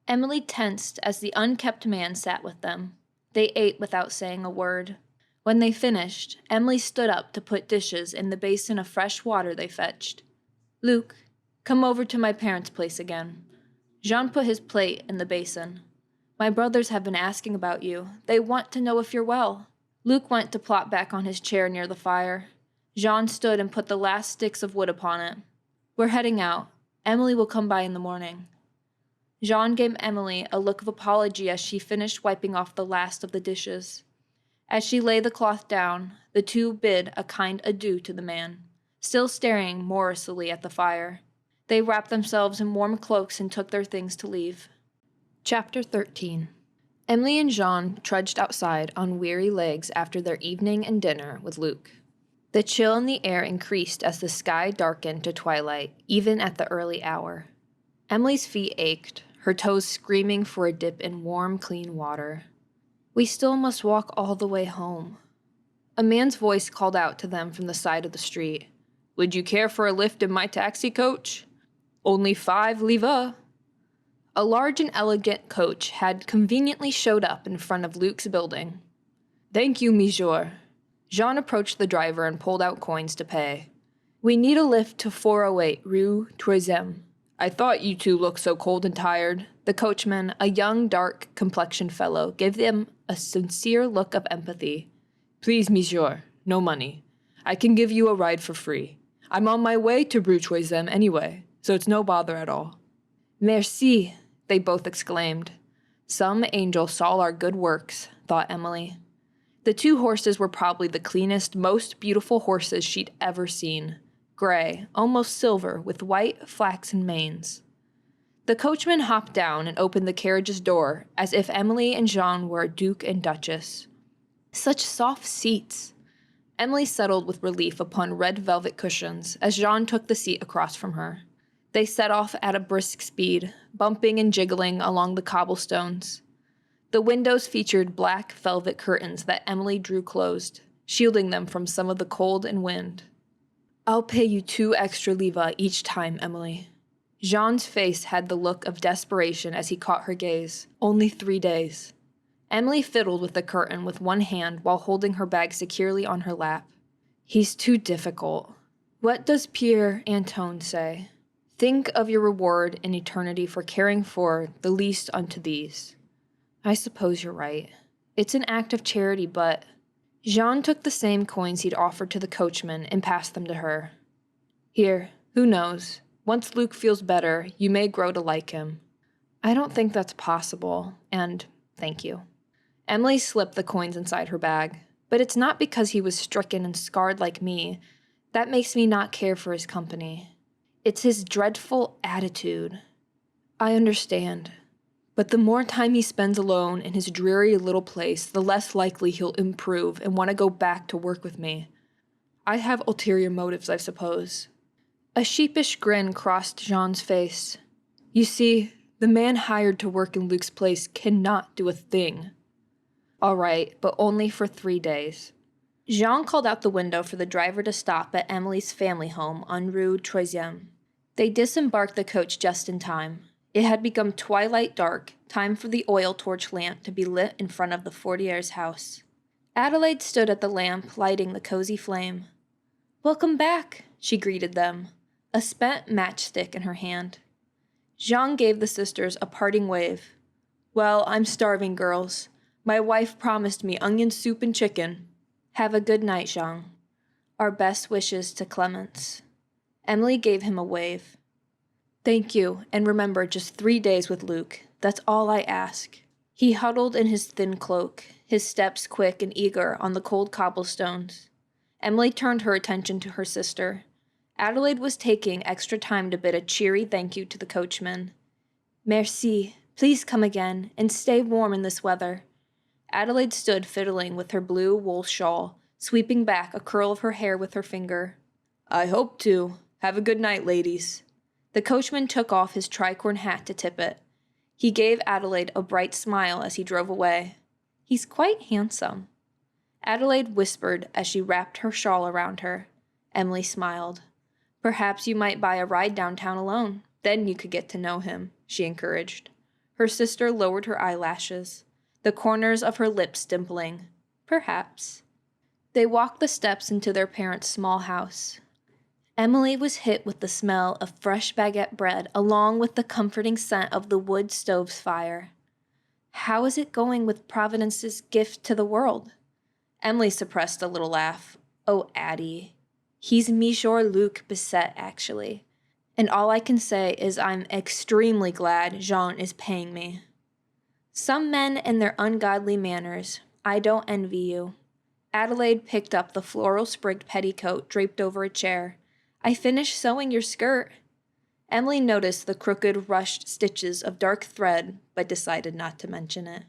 Emilie tensed as the unkempt man sat with them. They ate without saying a word. When they finished, Emilie stood up to put dishes in the basin of fresh water they fetched. Luke, come over to my parents' place again. Jean put his plate in the basin. My brothers have been asking about you. They want to know if you're well. Luke went to plop back on his chair near the fire. Jean stood and put the last sticks of wood upon it. We're heading out. Emilie will come by in the morning. Jean gave Emilie a look of apology as she finished wiping off the last of the dishes. As she laid the cloth down, the two bid a kind adieu to the man, still staring morosely at the fire. They wrapped themselves in warm cloaks and took their things to leave. Chapter 13. Emilie and Jean trudged outside on weary legs after their evening and dinner with Luke. The chill in the air increased as the sky darkened to twilight, even at the early hour. Emily's feet ached, her toes screaming for a dip in warm, clean water. We still must walk all the way home. A man's voice called out to them from the side of the street. Would you care for a lift in my taxi coach? Only 5 livres. A large and elegant coach had conveniently showed up in front of Luke's building. Thank you, monsieur. Jean approached the driver and pulled out coins to pay. We need a lift to 408 Rue Troisième. I thought you two looked so cold and tired. The coachman, a young, dark-complexioned fellow, gave them a sincere look of empathy. Please, monsieur, no money. I can give you a ride for free. I'm on my way to Rue Troisième anyway, so it's no bother at all. Merci, they both exclaimed. Some angel saw our good works, thought Emilie. The 2 horses were probably the cleanest, most beautiful horses she'd ever seen. Gray, almost silver, with white flaxen manes. The coachman hopped down and opened the carriage's door, as if Emilie and Jean were a duke and duchess. Such soft seats! Emilie settled with relief upon red velvet cushions, as Jean took the seat across from her. They set off at a brisk speed, bumping and jiggling along the cobblestones. The windows featured black velvet curtains that Emilie drew closed, shielding them from some of the cold and wind. I'll pay you 2 extra livres each time, Emilie. Jean's face had the look of desperation as he caught her gaze. Only 3 days. Emilie fiddled with the curtain with one hand while holding her bag securely on her lap. He's too difficult. What does Pierre Antoine say? Think of your reward in eternity for caring for the least unto these. I suppose you're right. It's an act of charity, but... Jean took the same coins he'd offered to the coachman and passed them to her. Here, who knows? Once Luke feels better, you may grow to like him. I don't think that's possible, and thank you. Emilie slipped the coins inside her bag. But it's not because he was stricken and scarred like me. That makes me not care for his company. It's his dreadful attitude. I understand. But the more time he spends alone in his dreary little place, the less likely he'll improve and want to go back to work with me. I have ulterior motives, I suppose. A sheepish grin crossed Jean's face. You see, the man hired to work in Luke's place cannot do a thing. All right, but only for 3 days. Jean called out the window for the driver to stop at Emilie's family home on Rue Troisième. They disembarked the coach just in time. It had become twilight dark, time for the oil torch lamp to be lit in front of the Fortier's house. Adelaide stood at the lamp, lighting the cozy flame. Welcome back, she greeted them, a spent matchstick in her hand. Jean gave the sisters a parting wave. Well, I'm starving, girls. My wife promised me onion soup and chicken. Have a good night, Jean. Our best wishes to Clemence. Emilie gave him a wave. Thank you, and remember, just 3 days with Luke. That's all I ask. He huddled in his thin cloak, his steps quick and eager on the cold cobblestones. Emilie turned her attention to her sister. Adelaide was taking extra time to bid a cheery thank you to the coachman. Merci. Please come again, and stay warm in this weather. Adelaide stood fiddling with her blue wool shawl, sweeping back a curl of her hair with her finger. I hope to. Have a good night, ladies. The coachman took off his tricorn hat to tip it. He gave Adelaide a bright smile as he drove away. He's quite handsome. Adelaide whispered as she wrapped her shawl around her. Emilie smiled. Perhaps you might buy a ride downtown alone. Then you could get to know him, she encouraged. Her sister lowered her eyelashes, the corners of her lips dimpling. Perhaps. They walked the steps into their parents' small house. Emilie was hit with the smell of fresh baguette bread along with the comforting scent of the wood stove's fire. How is it going with Providence's gift to the world? Emilie suppressed a little laugh. Oh, Addie. He's Monsieur Luc Bisset, actually. And all I can say is I'm extremely glad Jean is paying me. Some men and their ungodly manners. I don't envy you. Adelaide picked up the floral-sprigged petticoat draped over a chair. I finished sewing your skirt. Emilie noticed the crooked, rushed stitches of dark thread, but decided not to mention it.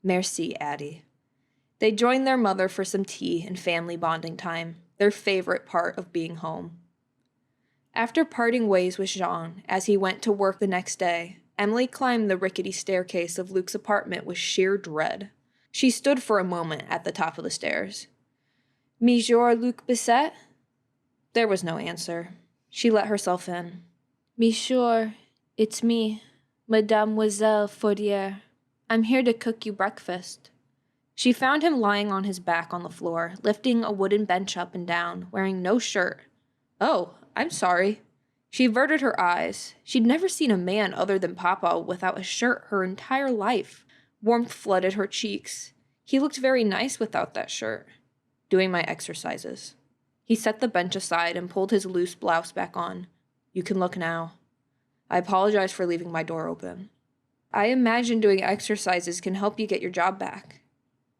Merci, Addie. They joined their mother for some tea and family bonding time, their favorite part of being home. After parting ways with Jean as he went to work the next day, Emilie climbed the rickety staircase of Luc's apartment with sheer dread. She stood for a moment at the top of the stairs. Monsieur Luc Bisset? There was no answer. She let herself in. Monsieur, it's me, Mademoiselle Faudière. I'm here to cook you breakfast. She found him lying on his back on the floor, lifting a wooden bench up and down, wearing no shirt. Oh, I'm sorry. She averted her eyes. She'd never seen a man other than Papa without a shirt her entire life. Warmth flooded her cheeks. He looked very nice without that shirt. Doing my exercises. He set the bench aside and pulled his loose blouse back on. You can look now. I apologize for leaving my door open. I imagine doing exercises can help you get your job back.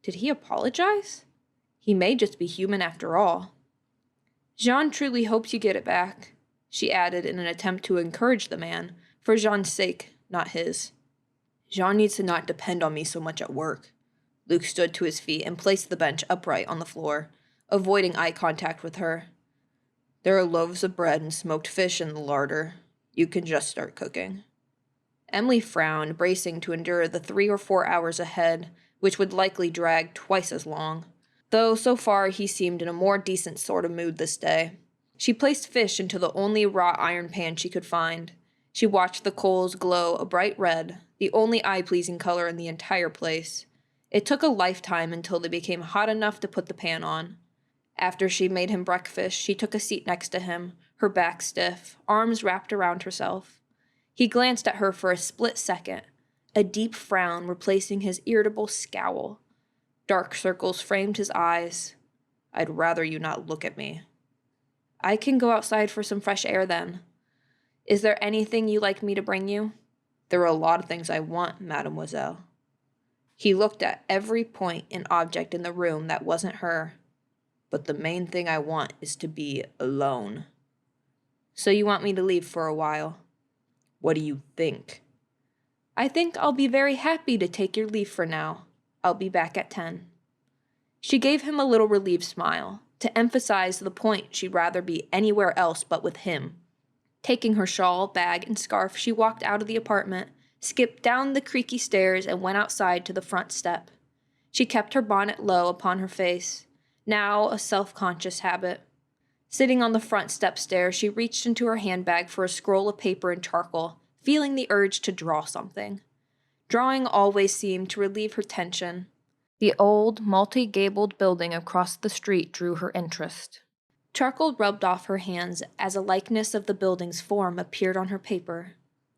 Did he apologize? He may just be human after all. Jean truly hopes you get it back, she added in an attempt to encourage the man, for Jean's sake, not his. Jean needs to not depend on me so much at work. Luc stood to his feet and placed the bench upright on the floor, avoiding eye contact with her. There are loaves of bread and smoked fish in the larder. You can just start cooking. Emilie frowned, bracing to endure the 3 or 4 hours ahead, which would likely drag twice as long, though so far he seemed in a more decent sort of mood this day. She placed fish into the only wrought iron pan she could find. She watched the coals glow a bright red, the only eye-pleasing color in the entire place. It took a lifetime until they became hot enough to put the pan on. After she made him breakfast, she took a seat next to him, her back stiff, arms wrapped around herself. He glanced at her for a split second, a deep frown replacing his irritable scowl. Dark circles framed his eyes. I'd rather you not look at me. I can go outside for some fresh air then. Is there anything you'd like me to bring you? There are a lot of things I want, mademoiselle. He looked at every point and object in the room that wasn't her. But the main thing I want is to be alone. So you want me to leave for a while? What do you think? I think I'll be very happy to take your leave for now. I'll be back at 10. She gave him a little relieved smile, to emphasize the point she'd rather be anywhere else but with him. Taking her shawl, bag, and scarf, she walked out of the apartment, skipped down the creaky stairs, and went outside to the front step. She kept her bonnet low upon her face, now a self-conscious habit. Sitting on the front step stairs, she reached into her handbag for a scroll of paper and charcoal, feeling the urge to draw something. Drawing always seemed to relieve her tension. The old, multi-gabled building across the street drew her interest. Charcoal rubbed off her hands as a likeness of the building's form appeared on her paper.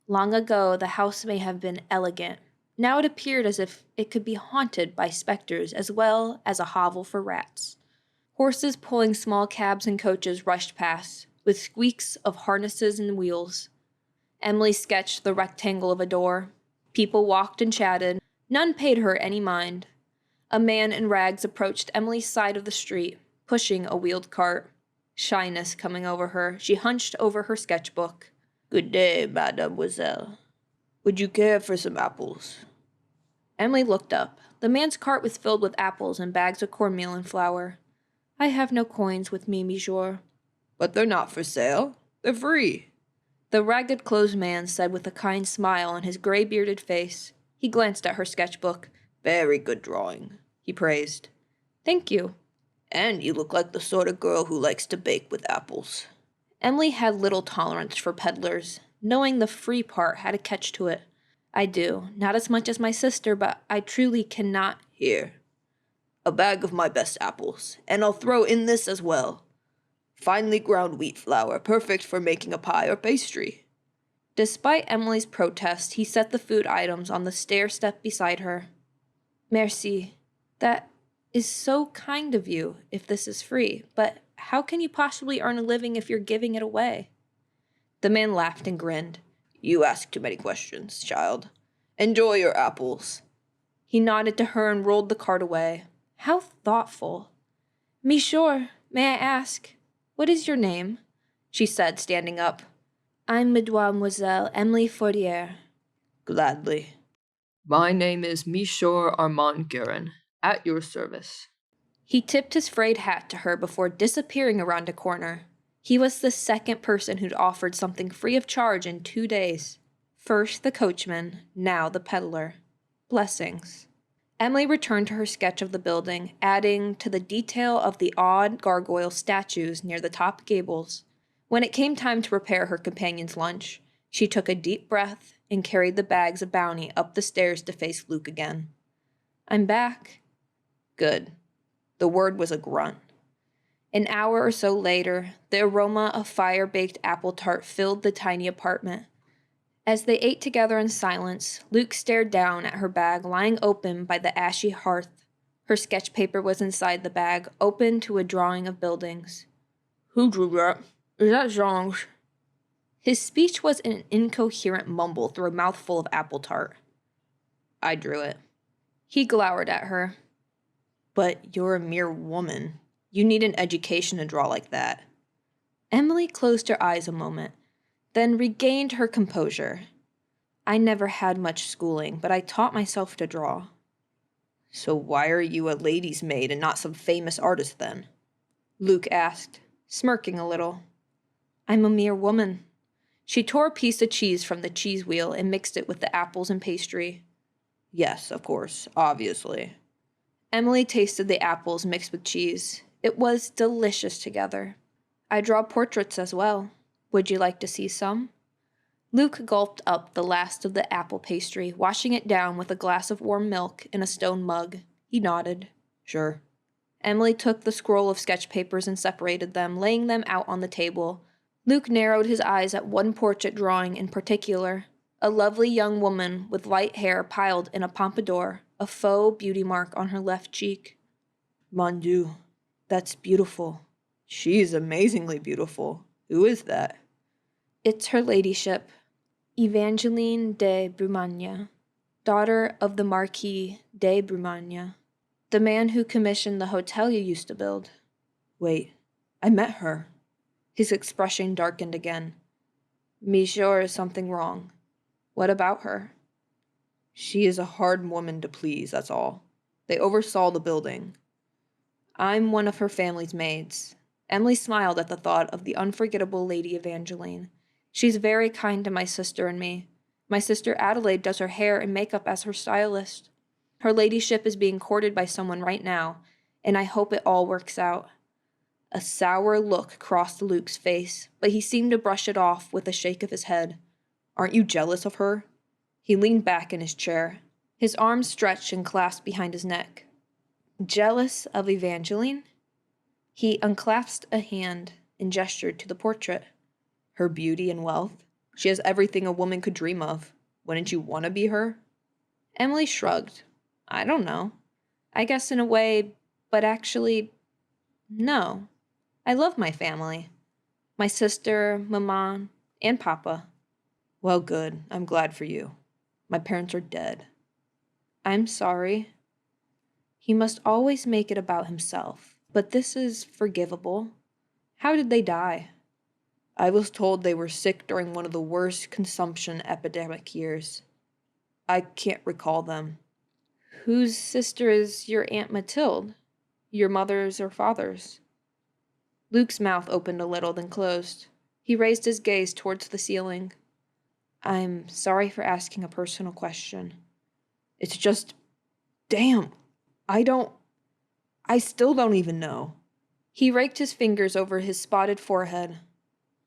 Long ago, the house may have been elegant. Now it appeared as if it could be haunted by specters as well as a hovel for rats. Horses pulling small cabs and coaches rushed past, with squeaks of harnesses and wheels. Emilie sketched the rectangle of a door. People walked and chatted. None paid her any mind. A man in rags approached Emilie's side of the street, pushing a wheeled cart. Shyness coming over her, she hunched over her sketchbook. Good day, mademoiselle. Would you care for some apples? Emilie looked up. The man's cart was filled with apples and bags of cornmeal and flour. I have no coins with me, monsieur. But they're not for sale. They're free. The ragged-clothes man said with a kind smile on his gray-bearded face. He glanced at her sketchbook. Very good drawing, he praised. Thank you. And you look like the sort of girl who likes to bake with apples. Emilie had little tolerance for peddlers. Knowing the free part had a catch to it. I do. Not as much as my sister, but I truly cannot. Here. A bag of my best apples. And I'll throw in this as well. Finely ground wheat flour, perfect for making a pie or pastry. Despite Emilie's protest, he set the food items on the stair step beside her. Merci. That is so kind of you, if this is free, but how can you possibly earn a living if you're giving it away? The man laughed and grinned. You ask too many questions, child. Enjoy your apples. He nodded to her and rolled the cart away. How thoughtful. Monsieur, may I ask, what is your name? She said, standing up. I'm Mademoiselle Emilie Fortier. Gladly. My name is Monsieur Armand Guerin, at your service. He tipped his frayed hat to her before disappearing around a corner. He was the second person who'd offered something free of charge in 2 days. First the coachman, now the peddler. Blessings. Emilie returned to her sketch of the building, adding to the detail of the odd gargoyle statues near the top gables. When it came time to prepare her companion's lunch, she took a deep breath and carried the bags of bounty up the stairs to face Luke again. I'm back. Good. The word was a grunt. An hour or so later, the aroma of fire-baked apple tart filled the tiny apartment. As they ate together in silence, Luke stared down at her bag lying open by the ashy hearth. Her sketch paper was inside the bag, open to a drawing of buildings. Who drew that? Is that Jean's? His speech was an incoherent mumble through a mouthful of apple tart. I drew it. He glowered at her. But you're a mere woman. You need an education to draw like that. Emilie closed her eyes a moment, then regained her composure. I never had much schooling, but I taught myself to draw. So why are you a lady's maid and not some famous artist then? Luke asked, smirking a little. I'm a mere woman. She tore a piece of cheese from the cheese wheel and mixed it with the apples and pastry. Yes, of course, obviously. Emilie tasted the apples mixed with cheese. It was delicious together. I draw portraits as well. Would you like to see some? Luke gulped up the last of the apple pastry, washing it down with a glass of warm milk in a stone mug. He nodded. Sure. Emilie took the scroll of sketch papers and separated them, laying them out on the table. Luke narrowed his eyes at one portrait drawing in particular. A lovely young woman with light hair piled in a pompadour, a faux beauty mark on her left cheek. Mon Dieu, that's beautiful. She is amazingly beautiful. Who is that? It's her ladyship, Evangeline de Brumagne, daughter of the Marquis de Brumagne, the man who commissioned the hotel you used to build. Wait, I met her. His expression darkened again. Monsieur, is something wrong. What about her? She is a hard woman to please, that's all. They oversaw the building. I'm one of her family's maids. Emilie smiled at the thought of the unforgettable Lady Evangeline. She's very kind to my sister and me. My sister Adelaide does her hair and makeup as her stylist. Her ladyship is being courted by someone right now, and I hope it all works out. A sour look crossed Luke's face, but he seemed to brush it off with a shake of his head. Aren't you jealous of her? He leaned back in his chair, his arms stretched and clasped behind his neck. Jealous of Evangeline? He unclasped a hand and gestured to the portrait. Her beauty and wealth? She has everything a woman could dream of. Wouldn't you want to be her? Emilie shrugged. I don't know. I guess in a way, but actually, no. I love my family. My sister, Maman, and Papa. Well, good. I'm glad for you. My parents are dead. I'm sorry. He must always make it about himself, but this is forgivable. How did they die? I was told they were sick during one of the worst consumption epidemic years. I can't recall them. Whose sister is your Aunt Mathilde? Your mother's or father's? Luke's mouth opened a little, then closed. He raised his gaze towards the ceiling. I'm sorry for asking a personal question. It's just, damn, I still don't even know. He raked his fingers over his spotted forehead.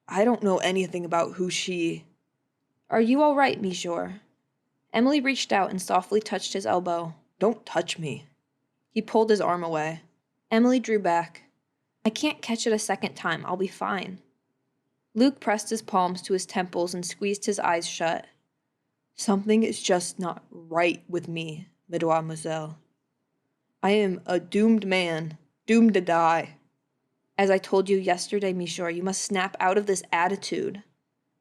I don't know anything about who she... Are you all right, Monsieur? Emilie reached out and softly touched his elbow. Don't touch me. He pulled his arm away. Emilie drew back. I can't catch it a second time. I'll be fine. Luke pressed his palms to his temples and squeezed his eyes shut. Something is just not right with me, mademoiselle. I am a doomed man, doomed to die. As I told you yesterday, Monsieur, you must snap out of this attitude.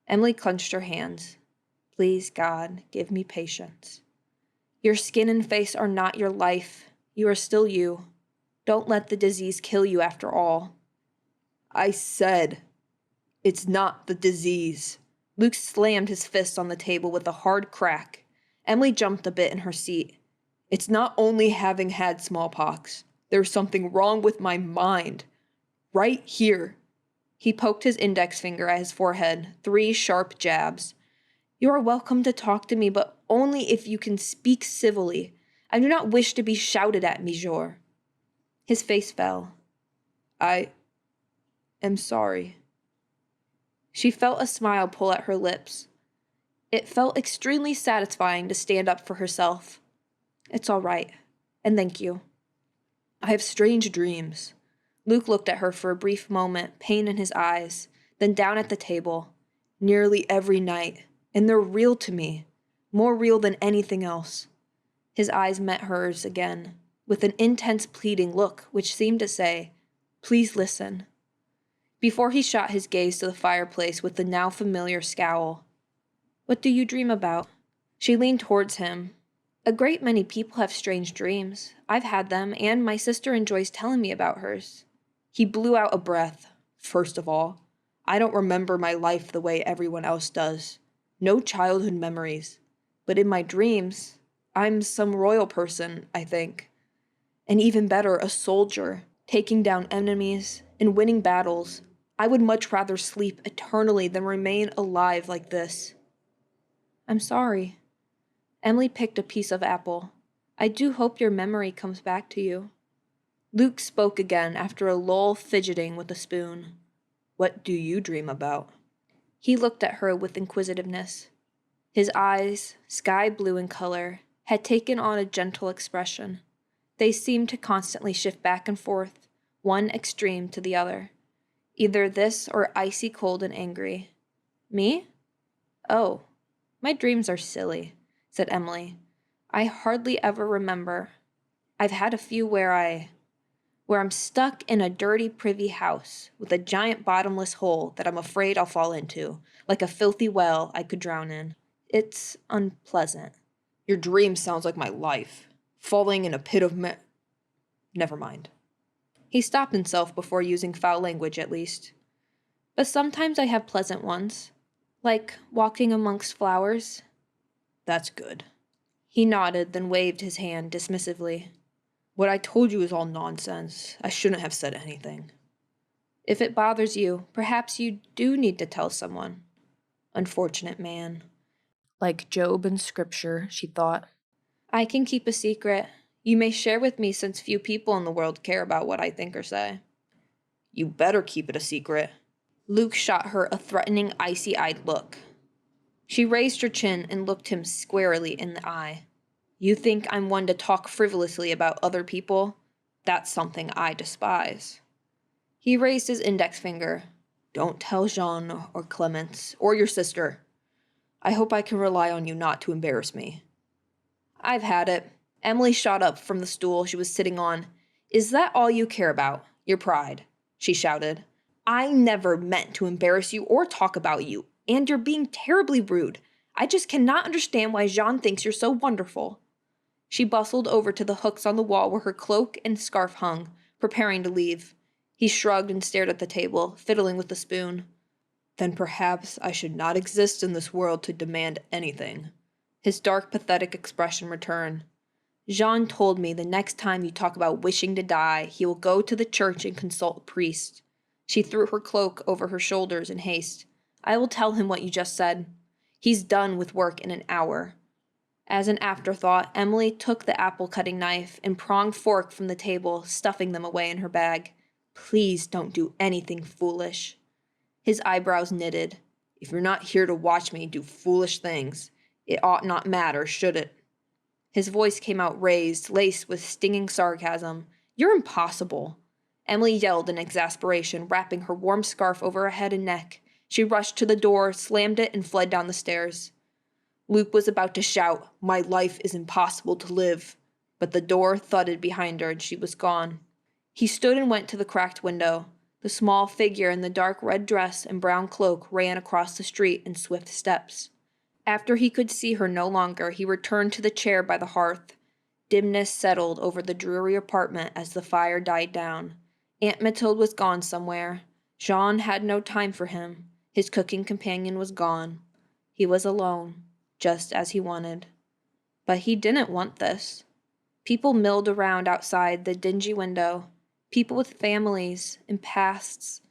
Emilie clenched her hands. Please, God, give me patience. Your skin and face are not your life. You are still you. Don't let the disease kill you after all. I said, it's not the disease. Luke slammed his fist on the table with a hard crack. Emilie jumped a bit in her seat. It's not only having had smallpox. There's something wrong with my mind. Right here. He poked his index finger at his forehead, 3 sharp jabs. You are welcome to talk to me, but only if you can speak civilly. I do not wish to be shouted at, Monsieur. His face fell. I am sorry. She felt a smile pull at her lips. It felt extremely satisfying to stand up for herself. It's all right, and thank you. I have strange dreams. Luke looked at her for a brief moment, pain in his eyes, then down at the table. Nearly every night, and they're real to me, more real than anything else. His eyes met hers again, with an intense pleading look which seemed to say, please listen. Before he shot his gaze to the fireplace with the now familiar scowl. What do you dream about? She leaned towards him. A great many people have strange dreams. I've had them, and my sister enjoys telling me about hers. He blew out a breath. First of all, I don't remember my life the way everyone else does. No childhood memories. But in my dreams, I'm some royal person, I think. And even better, a soldier, taking down enemies and winning battles. I would much rather sleep eternally than remain alive like this. I'm sorry. Emilie picked a piece of apple. I do hope your memory comes back to you. Luke spoke again after a lull, fidgeting with a spoon. What do you dream about? He looked at her with inquisitiveness. His eyes, sky blue in color, had taken on a gentle expression. They seemed to constantly shift back and forth, one extreme to the other. Either this or icy cold and angry. Me? Oh, my dreams are silly, said Emilie. I hardly ever remember. I've had a few where I'm stuck in a dirty privy house with a giant bottomless hole that I'm afraid I'll fall into, like a filthy well I could drown in. It's unpleasant. Your dream sounds like my life. Falling in a pit of Never mind. He stopped himself before using foul language, at least. But sometimes I have pleasant ones, like walking amongst flowers. That's good. He nodded, then waved his hand dismissively. What I told you is all nonsense. I shouldn't have said anything. If it bothers you, perhaps you do need to tell someone. Unfortunate man. Like Job in scripture, she thought. I can keep a secret. You may share with me since few people in the world care about what I think or say. You better keep it a secret. Luke shot her a threatening, icy-eyed look. She raised her chin and looked him squarely in the eye. You think I'm one to talk frivolously about other people? That's something I despise. He raised his index finger. Don't tell Jean or Clemence or your sister. I hope I can rely on you not to embarrass me. I've had it. Emilie shot up from the stool she was sitting on. Is that all you care about? Your pride? She shouted. I never meant to embarrass you or talk about you, and you're being terribly rude. I just cannot understand why Jean thinks you're so wonderful. She bustled over to the hooks on the wall where her cloak and scarf hung, preparing to leave. He shrugged and stared at the table, fiddling with the spoon. Then perhaps I should not exist in this world to demand anything. His dark, pathetic expression returned. Jean told me the next time you talk about wishing to die, he will go to the church and consult a priest. She threw her cloak over her shoulders in haste. I will tell him what you just said. He's done with work in an hour. As an afterthought, Emilie took the apple-cutting knife and pronged fork from the table, stuffing them away in her bag. Please don't do anything foolish. His eyebrows knitted. If you're not here to watch me do foolish things, it ought not matter, should it? His voice came out raised, laced with stinging sarcasm. You're impossible. Emilie yelled in exasperation, wrapping her warm scarf over her head and neck. She rushed to the door, slammed it, and fled down the stairs. Luke was about to shout, "My life is impossible to live," but the door thudded behind her and she was gone. He stood and went to the cracked window. The small figure in the dark red dress and brown cloak ran across the street in swift steps. After he could see her no longer, he returned to the chair by the hearth. Dimness settled over the dreary apartment as the fire died down. Aunt Mathilde was gone somewhere. Jean had no time for him. His cooking companion was gone. He was alone, just as he wanted. But he didn't want this. People milled around outside the dingy window. People with families and pasts.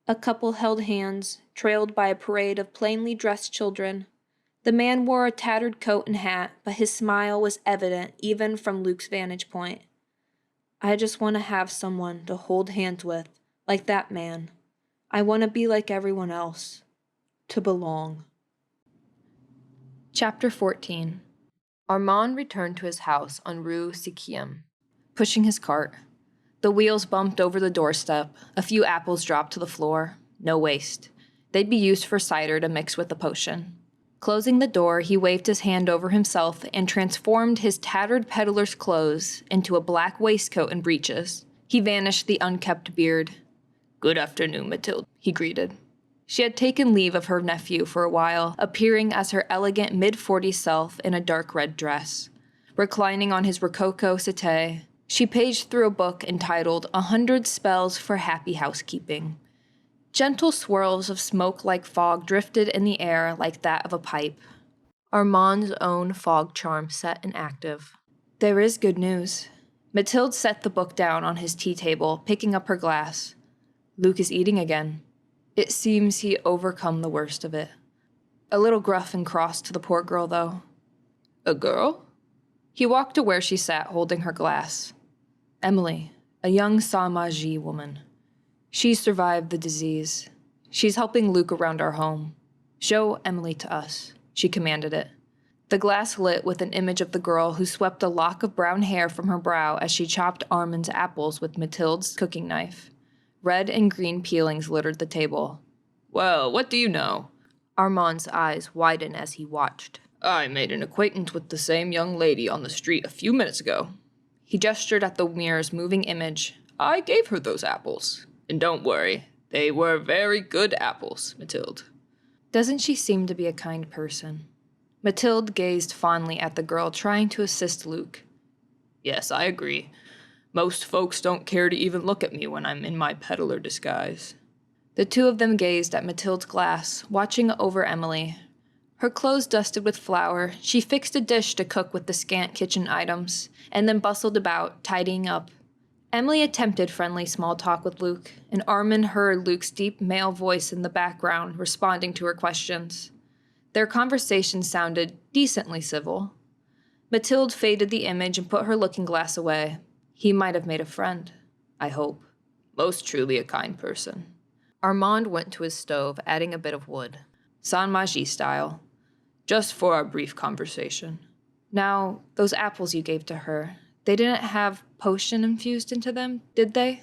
A couple held hands, trailed by a parade of plainly dressed children. The man wore a tattered coat and hat, but his smile was evident even from Luke's vantage point. I just want to have someone to hold hands with, like that man. I want to be like everyone else. To belong. Chapter 14. Armand returned to his house on Rue Siquiam. Pushing his cart. The wheels bumped over the doorstep. A few apples dropped to the floor. No waste. They'd be used for cider to mix with the potion. Closing the door, he waved his hand over himself and transformed his tattered peddler's clothes into a black waistcoat and breeches. He vanished the unkempt beard. Good afternoon, Mathilde, He greeted. She had taken leave of her nephew for a while, appearing as her elegant mid-40s self in a dark red dress. Reclining on his rococo settee, she paged through a book entitled 100 Spells for Happy Housekeeping. Gentle swirls of smoke like fog drifted in the air like that of a pipe. Armand's own fog charm set and active. There is good news. Mathilde set the book down on his tea table, picking up her glass. Luke is eating again. It seems he overcome the worst of it. A little gruff and cross to the poor girl, though. A girl? He walked to where she sat, holding her glass. Emilie, a young sans-magie woman. She survived the disease. She's helping Luke around our home. Show Emilie to us, she commanded it. The glass lit with an image of the girl who swept a lock of brown hair from her brow as she chopped Armand's apples with Mathilde's cooking knife. Red and green peelings littered the table. Well, what do you know? Armand's eyes widened as he watched. I made an acquaintance with the same young lady on the street a few minutes ago. He gestured at the mirror's moving image. I gave her those apples. And don't worry, they were very good apples, Mathilde. Doesn't she seem to be a kind person? Mathilde gazed fondly at the girl, trying to assist Luke. Yes, I agree. Most folks don't care to even look at me when I'm in my peddler disguise. The two of them gazed at Mathilde's glass, watching over Emilie. Her clothes dusted with flour, she fixed a dish to cook with the scant kitchen items, and then bustled about, tidying up. Emilie attempted friendly small talk with Luke, and Armand heard Luke's deep male voice in the background responding to her questions. Their conversation sounded decently civil. Mathilde faded the image and put her looking glass away. He might have made a friend, I hope. Most truly a kind person. Armand went to his stove, adding a bit of wood. Sans-magie style. Just for our brief conversation. Now, those apples you gave to her, they didn't have potion infused into them, did they?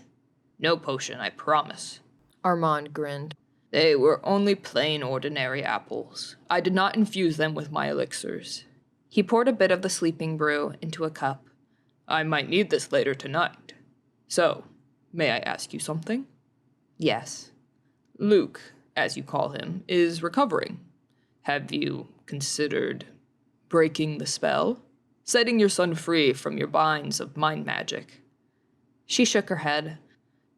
No potion, I promise. Armand grinned. They were only plain ordinary apples. I did not infuse them with my elixirs. He poured a bit of the sleeping brew into a cup. I might need this later tonight. So, may I ask you something? Yes. Luke, as you call him, is recovering. Have you considered breaking the spell? Setting your son free from your binds of mind magic? She shook her head.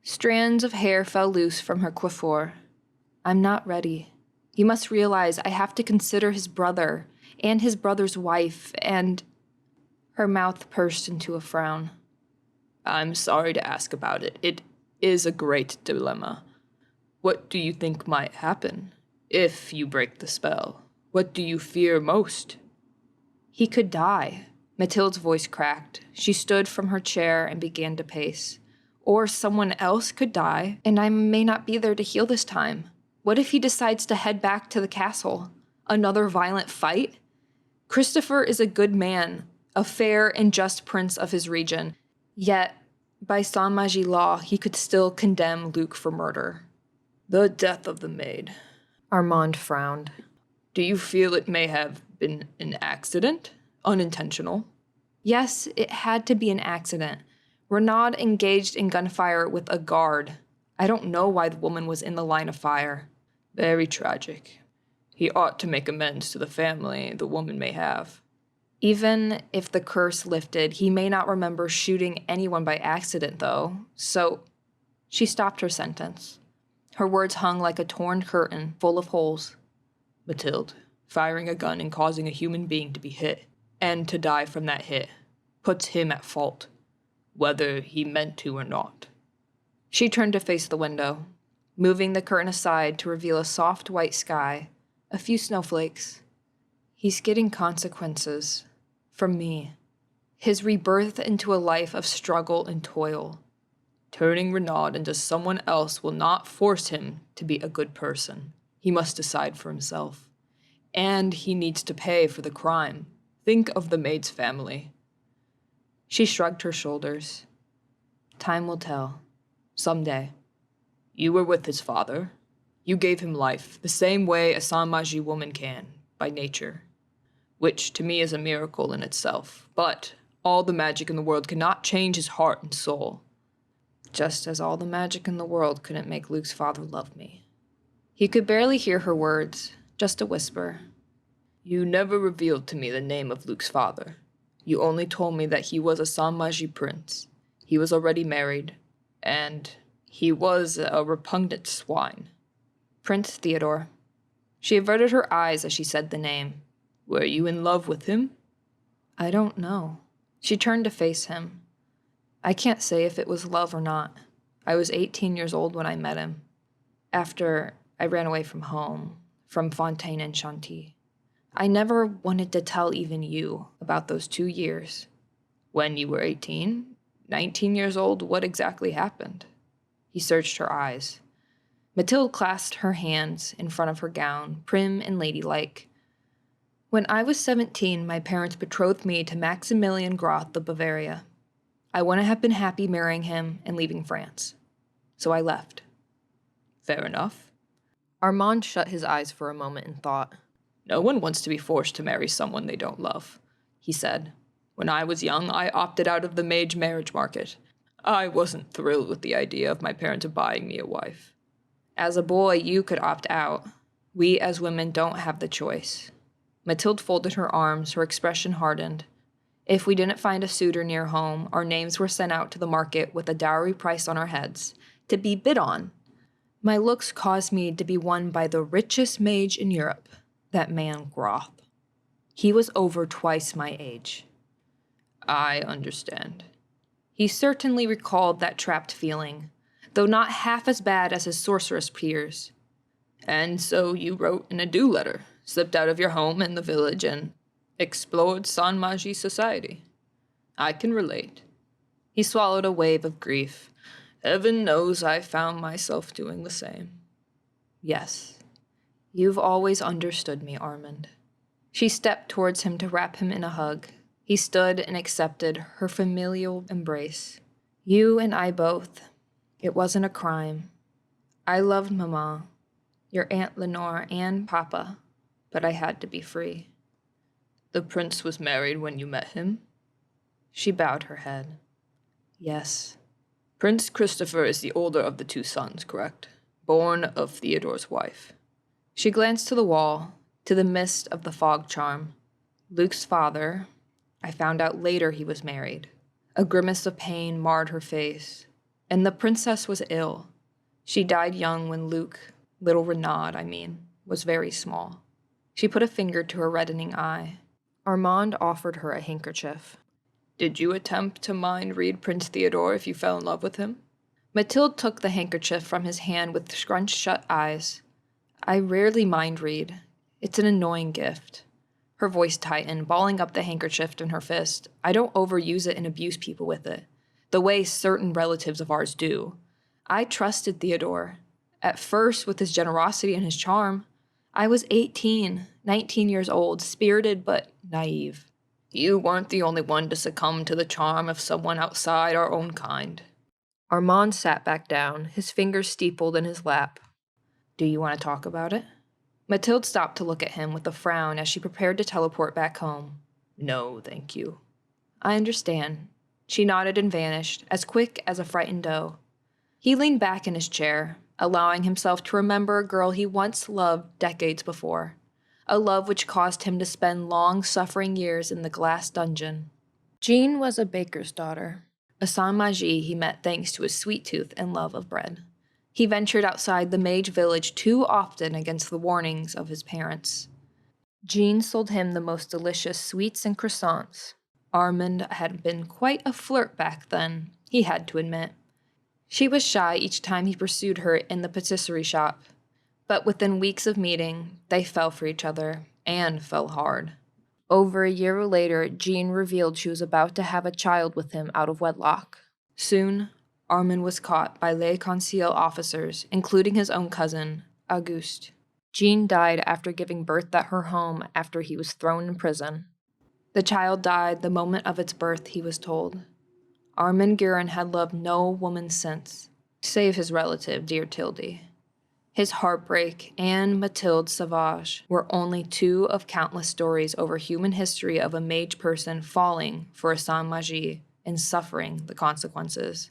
Strands of hair fell loose from her coiffure. I'm not ready. You must realize I have to consider his brother, and his brother's wife, and... Her mouth pursed into a frown. I'm sorry to ask about it. It is a great dilemma. What do you think might happen if you break the spell? What do you fear most? He could die. Mathilde's voice cracked. She stood from her chair and began to pace. Or someone else could die, and I may not be there to heal this time. What if he decides to head back to the castle? Another violent fight? Christopher is a good man, a fair and just prince of his region. Yet, by sans magie law, he could still condemn Luke for murder. The death of the maid. Armand frowned. Do you feel it may have been an accident? Unintentional? Yes, it had to be an accident. Renaud engaged in gunfire with a guard. I don't know why the woman was in the line of fire. Very tragic. He ought to make amends to the family the woman may have. Even if the curse lifted, he may not remember shooting anyone by accident, though. So, she stopped her sentence. Her words hung like a torn curtain full of holes. Mathilde, firing a gun and causing a human being to be hit, and to die from that hit, puts him at fault, whether he meant to or not. She turned to face the window, moving the curtain aside to reveal a soft white sky, a few snowflakes. He's getting consequences from me. His rebirth into a life of struggle and toil. Turning Renaud into someone else will not force him to be a good person. He must decide for himself. And he needs to pay for the crime. Think of the maid's family. She shrugged her shoulders. Time will tell. Someday. You were with his father. You gave him life, the same way a sans magie woman can, by nature. Which to me is a miracle in itself. But all the magic in the world cannot change his heart and soul. Just as all the magic in the world couldn't make Luke's father love me. He could barely hear her words, just a whisper. You never revealed to me the name of Luke's father. You only told me that he was a sans magie prince. He was already married, and he was a repugnant swine. Prince Theodore. She averted her eyes as she said the name. Were you in love with him? I don't know. She turned to face him. I can't say if it was love or not. I was 18 years old when I met him. After I ran away from home, from Fontaine and Chantilly. I never wanted to tell even you about those 2 years. When you were 18? 19 years old, what exactly happened? He searched her eyes. Mathilde clasped her hands in front of her gown, prim and ladylike. When I was 17, my parents betrothed me to Maximilian Groth of Bavaria. I wouldn't have been happy marrying him and leaving France. So I left. Fair enough. Armand shut his eyes for a moment and thought. No one wants to be forced to marry someone they don't love, he said. When I was young, I opted out of the mage marriage market. I wasn't thrilled with the idea of my parents buying me a wife. As a boy, you could opt out. We as women don't have the choice. Mathilde folded her arms, her expression hardened. If we didn't find a suitor near home, our names were sent out to the market with a dowry price on our heads, to be bid on. My looks caused me to be won by the richest mage in Europe, that man Groth. He was over twice my age. I understand. He certainly recalled that trapped feeling, though not half as bad as his sorceress peers. And so you wrote an adieu letter, slipped out of your home in the village, and explored sans magie society. I can relate. He swallowed a wave of grief. Heaven knows I found myself doing the same. Yes, you've always understood me, Armand. She stepped towards him to wrap him in a hug. He stood and accepted her familial embrace. You and I both. It wasn't a crime. I loved Mama, your Aunt Lenore, and Papa, but I had to be free. The prince was married when you met him? She bowed her head. Yes. Prince Christopher is the older of the two sons, correct? Born of Theodore's wife. She glanced to the wall, to the mist of the fog charm. Luke's father, I found out later he was married. A grimace of pain marred her face, and the princess was ill. She died young when Luke, little Renaud, was very small. She put a finger to her reddening eye. Armand offered her a handkerchief. Did you attempt to mind read Prince Theodore if you fell in love with him? Mathilde took the handkerchief from his hand with scrunched shut eyes. I rarely mind read. It's an annoying gift. Her voice tightened, balling up the handkerchief in her fist. I don't overuse it and abuse people with it, the way certain relatives of ours do. I trusted Theodore. At first, with his generosity and his charm. I was 18, 19 years old, spirited but naive. You weren't the only one to succumb to the charm of someone outside our own kind. Armand sat back down, his fingers steepled in his lap. Do you want to talk about it? Mathilde stopped to look at him with a frown as she prepared to teleport back home. No, thank you. I understand. She nodded and vanished, as quick as a frightened doe. He leaned back in his chair, allowing himself to remember a girl he once loved decades before, a love which caused him to spend long, suffering years in the glass dungeon. Jean was a baker's daughter, a sans-magie he met thanks to his sweet tooth and love of bread. He ventured outside the mage village too often against the warnings of his parents. Jean sold him the most delicious sweets and croissants. Armand had been quite a flirt back then, he had to admit. She was shy each time he pursued her in the patisserie shop, but within weeks of meeting, they fell for each other, and fell hard. Over a year later, Jean revealed she was about to have a child with him out of wedlock. Soon, Armand was caught by Les Conseil officers, including his own cousin, Auguste. Jean died after giving birth at her home after he was thrown in prison. The child died the moment of its birth, he was told. Armand Guerin had loved no woman since, save his relative, dear Tilde. His heartbreak and Mathilde Sauvage were only two of countless stories over human history of a mage person falling for a sans-magie and suffering the consequences.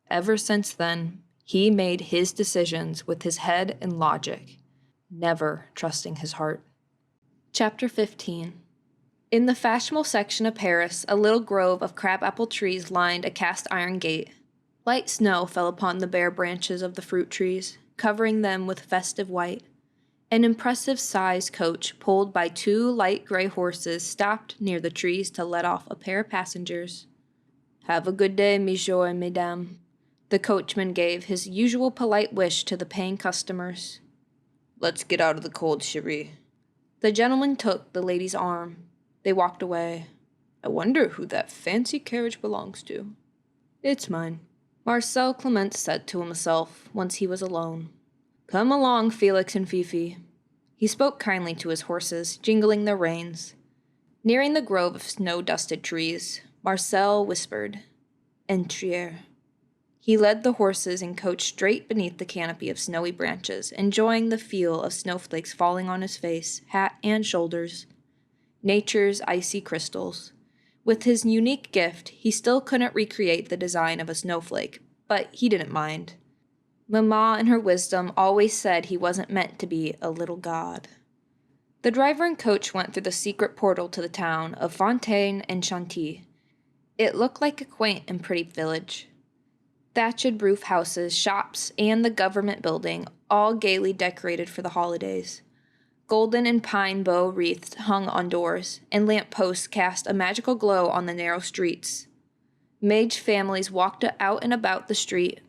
Ever since then, he made his decisions with his head and logic, never trusting his heart. Chapter 15. In the fashionable section of Paris, a little grove of crabapple trees lined a cast-iron gate. Light snow fell upon the bare branches of the fruit trees, covering them with festive white. An impressive-sized coach, pulled by two light gray horses, stopped near the trees to let off a pair of passengers. "Have a good day, monsieur and mesdames." The coachman gave his usual polite wish to the paying customers. Let's get out of the cold, chérie. The gentleman took the lady's arm. They walked away. I wonder who that fancy carriage belongs to. It's mine, Marcel Clement said to himself once he was alone. Come along, Felix and Fifi. He spoke kindly to his horses, jingling their reins. Nearing the grove of snow-dusted trees, Marcel whispered, Entrier. He led the horses and coach straight beneath the canopy of snowy branches, enjoying the feel of snowflakes falling on his face, hat, and shoulders. Nature's icy crystals. With his unique gift, he still couldn't recreate the design of a snowflake, but he didn't mind. Mamma, in her wisdom, always said he wasn't meant to be a little god. The driver and coach went through the secret portal to the town of Fontaine and Chantilly. It looked like a quaint and pretty village. Thatched roof houses, shops, and the government building, all gaily decorated for the holidays. Golden and pine bow wreaths hung on doors, and lamp posts cast a magical glow on the narrow streets. Mage families walked out and about the street.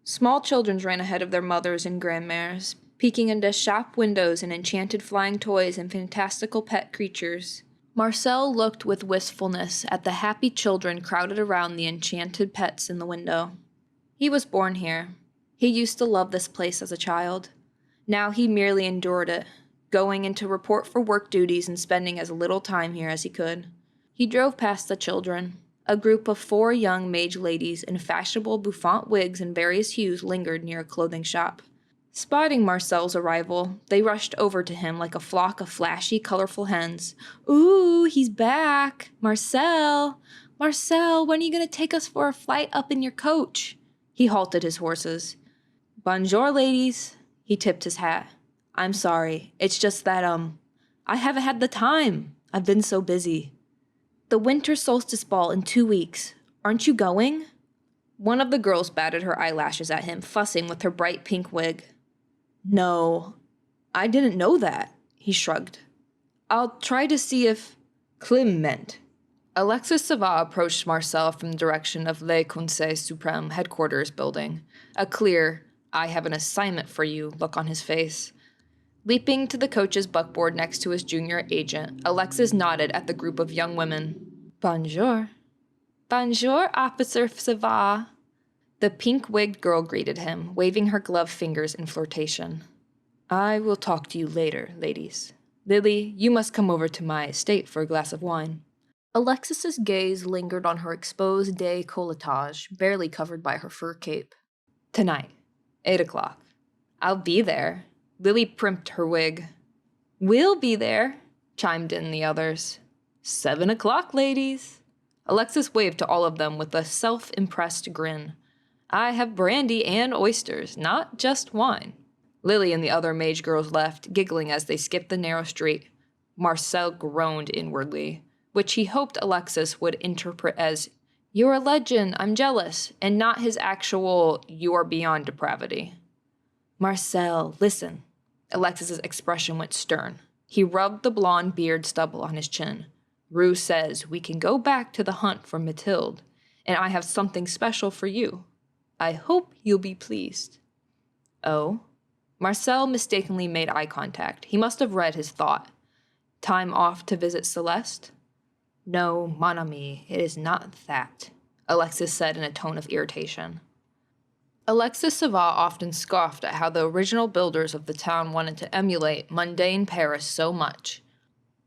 Small children ran ahead of their mothers and grandmares, peeking into shop windows and enchanted flying toys and fantastical pet creatures. Marcel looked with wistfulness at the happy children crowded around the enchanted pets in the window. He was born here. He used to love this place as a child. Now he merely endured it, going in to report for work duties and spending as little time here as he could. He drove past the children. A group of 4 young mage ladies in fashionable bouffant wigs and various hues lingered near a clothing shop. Spotting Marcel's arrival, they rushed over to him like a flock of flashy, colorful hens. Ooh, he's back! Marcel! Marcel, when are you going to take us for a flight up in your coach? He halted his horses. Bonjour, ladies. He tipped his hat. I'm sorry. It's just that, I haven't had the time. I've been so busy. The winter solstice ball in 2 weeks. Aren't you going? One of the girls batted her eyelashes at him, fussing with her bright pink wig. No, I didn't know that, he shrugged. I'll try to see if... Clement. Alexis Savat approached Marcel from the direction of Le Conseil Supreme headquarters building, a clear, I have an assignment for you look on his face. Leaping to the coach's buckboard next to his junior agent, Alexis nodded at the group of young women. Bonjour. Bonjour, Officer Savat. The pink-wigged girl greeted him, waving her gloved fingers in flirtation. I will talk to you later, ladies. Lily, you must come over to my estate for a glass of wine. Alexis's gaze lingered on her exposed décolletage, barely covered by her fur cape. Tonight, 8 o'clock. I'll be there. Lily primped her wig. We'll be there, chimed in the others. 7 o'clock, ladies. Alexis waved to all of them with a self-impressed grin. I have brandy and oysters, not just wine. Lily and the other mage girls left, giggling as they skipped the narrow street. Marcel groaned inwardly, which he hoped Alexis would interpret as, You're a legend, I'm jealous, and not his actual, you are beyond depravity. Marcel, listen. Alexis's expression went stern. He rubbed the blonde beard stubble on his chin. Rue says we can go back to the hunt for Mathilde, and I have something special for you. I hope you'll be pleased. Oh? Marcel mistakenly made eye contact. He must have read his thought. Time off to visit Celeste? No, mon ami, it is not that, Alexis said in a tone of irritation. Alexis Savat often scoffed at how the original builders of the town wanted to emulate mundane Paris so much.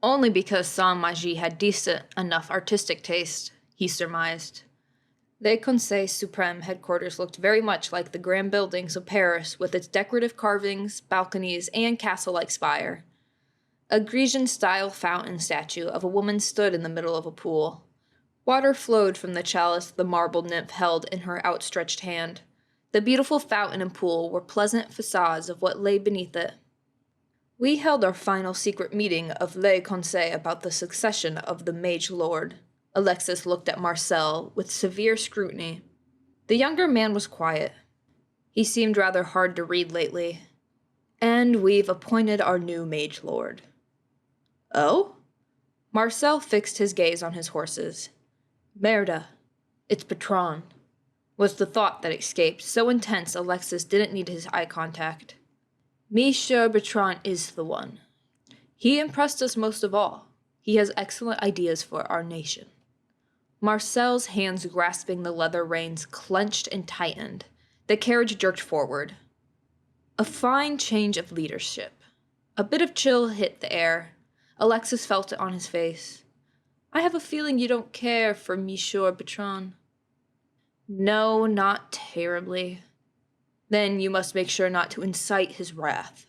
Only because Saint-Magie had decent enough artistic taste, he surmised. Le Conseil Supreme headquarters looked very much like the grand buildings of Paris with its decorative carvings, balconies, and castle-like spire. A Grecian-style fountain statue of a woman stood in the middle of a pool. Water flowed from the chalice the marble nymph held in her outstretched hand. The beautiful fountain and pool were pleasant facades of what lay beneath it. We held our final secret meeting of Le Conseil about the succession of the Mage Lord. Alexis looked at Marcel with severe scrutiny. The younger man was quiet. He seemed rather hard to read lately. And we've appointed our new Mage Lord. Oh? Marcel fixed his gaze on his horses. Merda. It's Patron. Was the thought that escaped, so intense Alexis didn't need his eye contact. Monsieur Bertrand is the one. He impressed us most of all. He has excellent ideas for our nation. Marcel's hands grasping the leather reins clenched and tightened. The carriage jerked forward. A fine change of leadership. A bit of chill hit the air. Alexis felt it on his face. I have a feeling you don't care for Monsieur Bertrand. No, not terribly. Then you must make sure not to incite his wrath.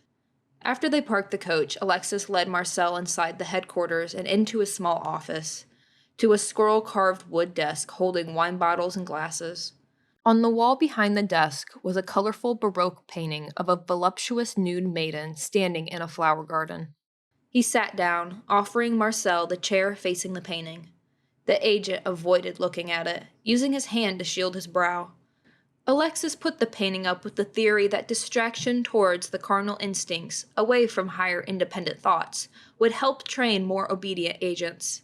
After they parked the coach, Alexis led Marcel inside the headquarters and into his small office, to a scroll-carved wood desk holding wine bottles and glasses. On the wall behind the desk was a colorful Baroque painting of a voluptuous nude maiden standing in a flower garden. He sat down, offering Marcel the chair facing the painting. The agent avoided looking at it, using his hand to shield his brow. Alexis put the painting up with the theory that distraction towards the carnal instincts, away from higher independent thoughts, would help train more obedient agents.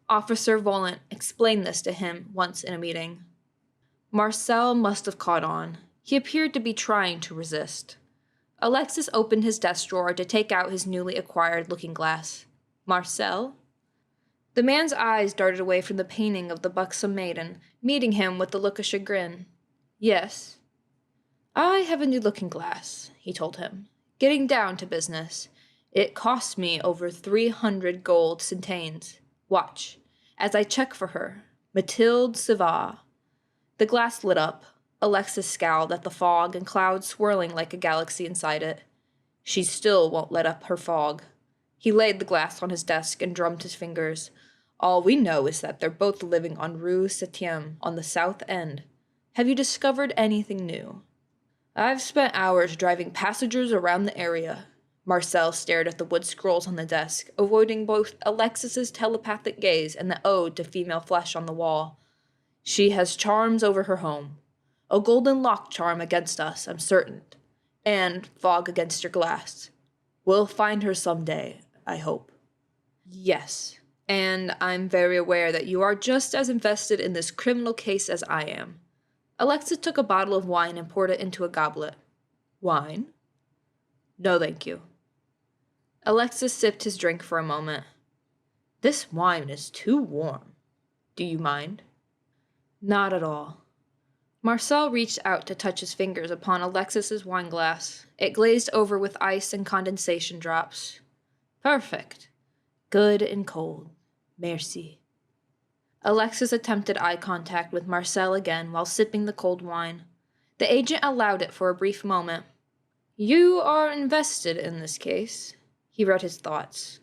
Officer Volant explained this to him once in a meeting. Marcel must have caught on. He appeared to be trying to resist. Alexis opened his desk drawer to take out his newly acquired looking-glass. Marcel? The man's eyes darted away from the painting of the buxom maiden, meeting him with a look of chagrin. Yes. I have a new looking-glass, he told him. Getting down to business. It cost me over 300 gold centaines. Watch, as I check for her. Mathilde Savat. The glass lit up. Alexis scowled at the fog and clouds swirling like a galaxy inside it. She still won't let up her fog. He laid the glass on his desk and drummed his fingers. All we know is that they're both living on Rue Septième, on the south end. Have you discovered anything new? I've spent hours driving passengers around the area. Marcel stared at the wood scrolls on the desk, avoiding both Alexis's telepathic gaze and the ode to female flesh on the wall. She has charms over her home. A golden lock charm against us, I'm certain. And fog against your glass. We'll find her some day, I hope. Yes, And I'm very aware that you are just as invested in this criminal case as I am. Alexis took a bottle of wine and poured it into a goblet. Wine? No, thank you. Alexis sipped his drink for a moment. This wine is too warm. Do you mind? Not at all. Marcel reached out to touch his fingers upon Alexis's wine glass. It glazed over with ice and condensation drops. Perfect. Good and cold. Merci. Alexis attempted eye contact with Marcel again while sipping the cold wine. The agent allowed it for a brief moment. You are invested in this case. He read his thoughts.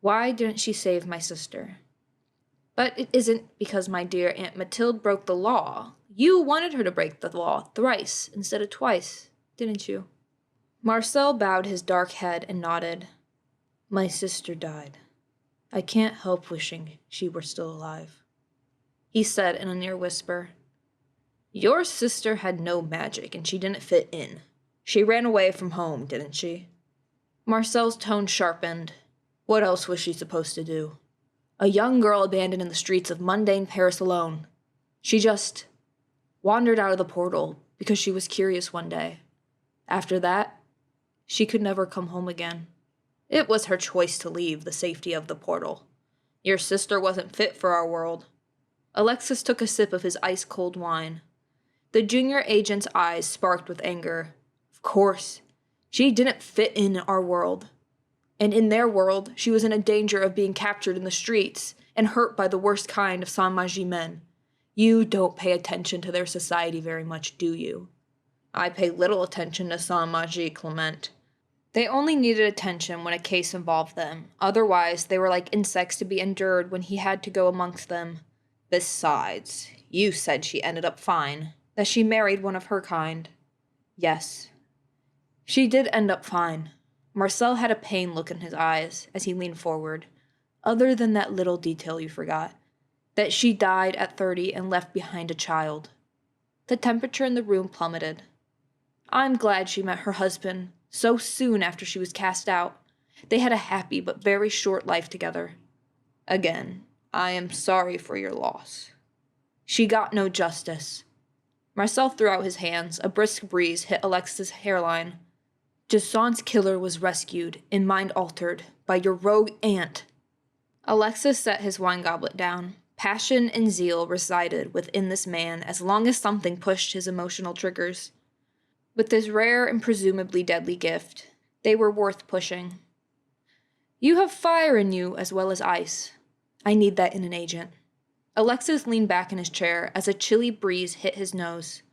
Why didn't she save my sister? But it isn't because my dear Aunt Mathilde broke the law. You wanted her to break the law thrice instead of twice, didn't you? Marcel bowed his dark head and nodded. My sister died. I can't help wishing she were still alive, he said in a near whisper. Your sister had no magic and she didn't fit in. She ran away from home, didn't she? Marcel's tone sharpened. What else was she supposed to do? A young girl abandoned in the streets of mundane Paris alone. She just wandered out of the portal because she was curious one day. After that, she could never come home again. It was her choice to leave the safety of the portal. Your sister wasn't fit for our world. Alexis took a sip of his ice-cold wine. The junior agent's eyes sparked with anger. Of course, she didn't fit in our world. And in their world, she was in a danger of being captured in the streets and hurt by the worst kind of sans-magie men. You don't pay attention to their society very much, do you? I pay little attention to sans-magie, Clement. They only needed attention when a case involved them. Otherwise, they were like insects to be endured when he had to go amongst them. Besides, you said she ended up fine, that she married one of her kind. Yes, she did end up fine. Marcel had a pained look in his eyes as he leaned forward. Other than that little detail you forgot, that she died at 30 and left behind a child. The temperature in the room plummeted. I'm glad she met her husband so soon after she was cast out. They had a happy but very short life together. Again, I am sorry for your loss. She got no justice. Marcel threw out his hands. A brisk breeze hit Alexis' hairline. Jason's killer was rescued and mind altered by your rogue aunt. Alexis set his wine goblet down. Passion and zeal resided within this man as long as something pushed his emotional triggers. With this rare and presumably deadly gift, they were worth pushing. You have fire in you as well as ice. I need that in an agent. Alexis leaned back in his chair as a chilly breeze hit his nose.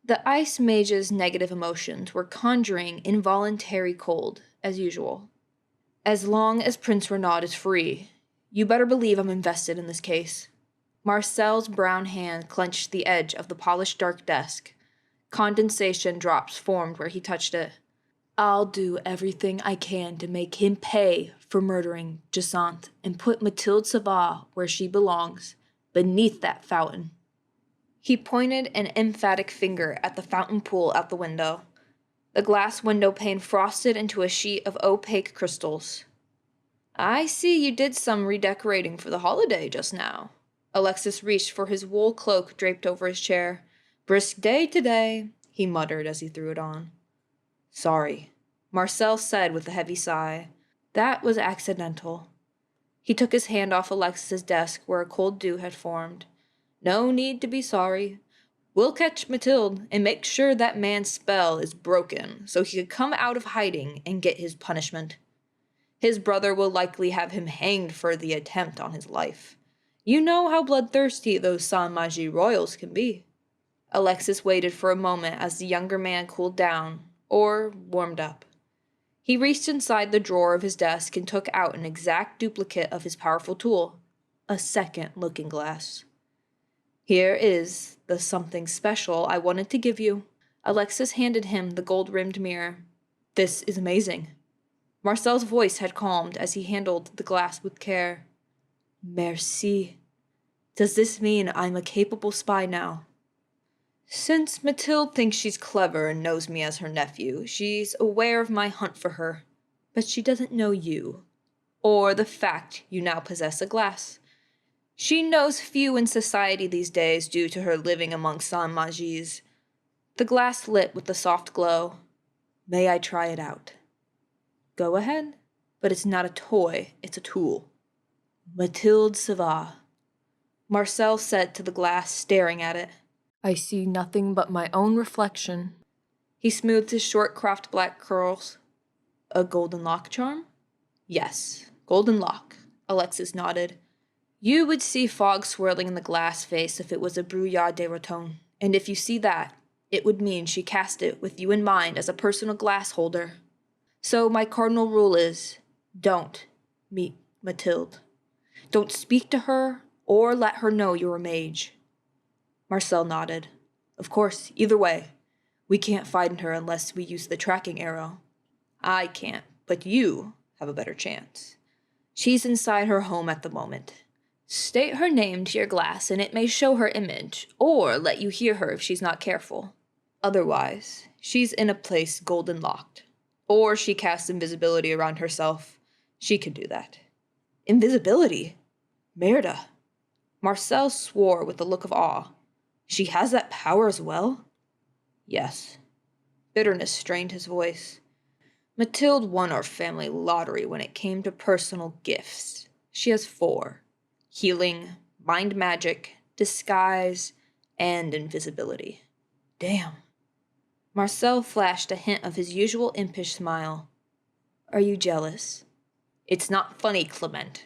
The ice mage's negative emotions were conjuring involuntary cold, as usual. As long as Prince Renaud is free, you better believe I'm invested in this case. Marcel's brown hand clenched the edge of the polished dark desk. Condensation drops formed where he touched it. I'll do everything I can to make him pay for murdering Jacinthe and put Mathilde Savard where she belongs, beneath that fountain. He pointed an emphatic finger at the fountain pool out the window. The glass window pane frosted into a sheet of opaque crystals. I see you did some redecorating for the holiday just now. Alexis reached for his wool cloak draped over his chair. Brisk day today, he muttered as he threw it on. Sorry, Marcel said with a heavy sigh. That was accidental. He took his hand off Alexis's desk where a cold dew had formed. No need to be sorry. We'll catch Mathilde and make sure that man's spell is broken so he could come out of hiding and get his punishment. His brother will likely have him hanged for the attempt on his life. You know how bloodthirsty those sans-magie royals can be. Alexis waited for a moment as the younger man cooled down, or warmed up. He reached inside the drawer of his desk and took out an exact duplicate of his powerful tool, a second looking glass. Here is the something special I wanted to give you. Alexis handed him the gold-rimmed mirror. This is amazing. Marcel's voice had calmed as he handled the glass with care. Merci. Does this mean I'm a capable spy now? Since Mathilde thinks she's clever and knows me as her nephew, she's aware of my hunt for her. But she doesn't know you. or the fact you now possess a glass. She knows few in society these days due to her living among sans-magis. The glass lit with a soft glow. May I try it out? Go ahead, but it's not a toy, it's a tool. Mathilde Savard, Marcel said to the glass, staring at it. I see nothing but my own reflection. He smoothed his short cropped black curls. A golden lock charm? Yes, golden lock, Alexis nodded. You would see fog swirling in the glass face if it was a brouillard de roton, and if you see that, it would mean she cast it with you in mind as a personal glass holder. So my cardinal rule is, don't meet Mathilde. Don't speak to her or let her know you're a mage. Marcel nodded. Of course, either way, we can't find her unless we use the tracking arrow. I can't, but you have a better chance. She's inside her home at the moment. State her name to your glass and it may show her image, or let you hear her if she's not careful. Otherwise, she's in a place golden locked. Or she casts invisibility around herself. She can do that. Invisibility? Merda. Marcel swore with a look of awe. She has that power as well? Yes. Bitterness strained his voice. Mathilde won our family lottery when it came to personal gifts. She has 4. Healing, mind magic, disguise, and invisibility. Damn. Marcel flashed a hint of his usual impish smile. Are you jealous? It's not funny, Clement,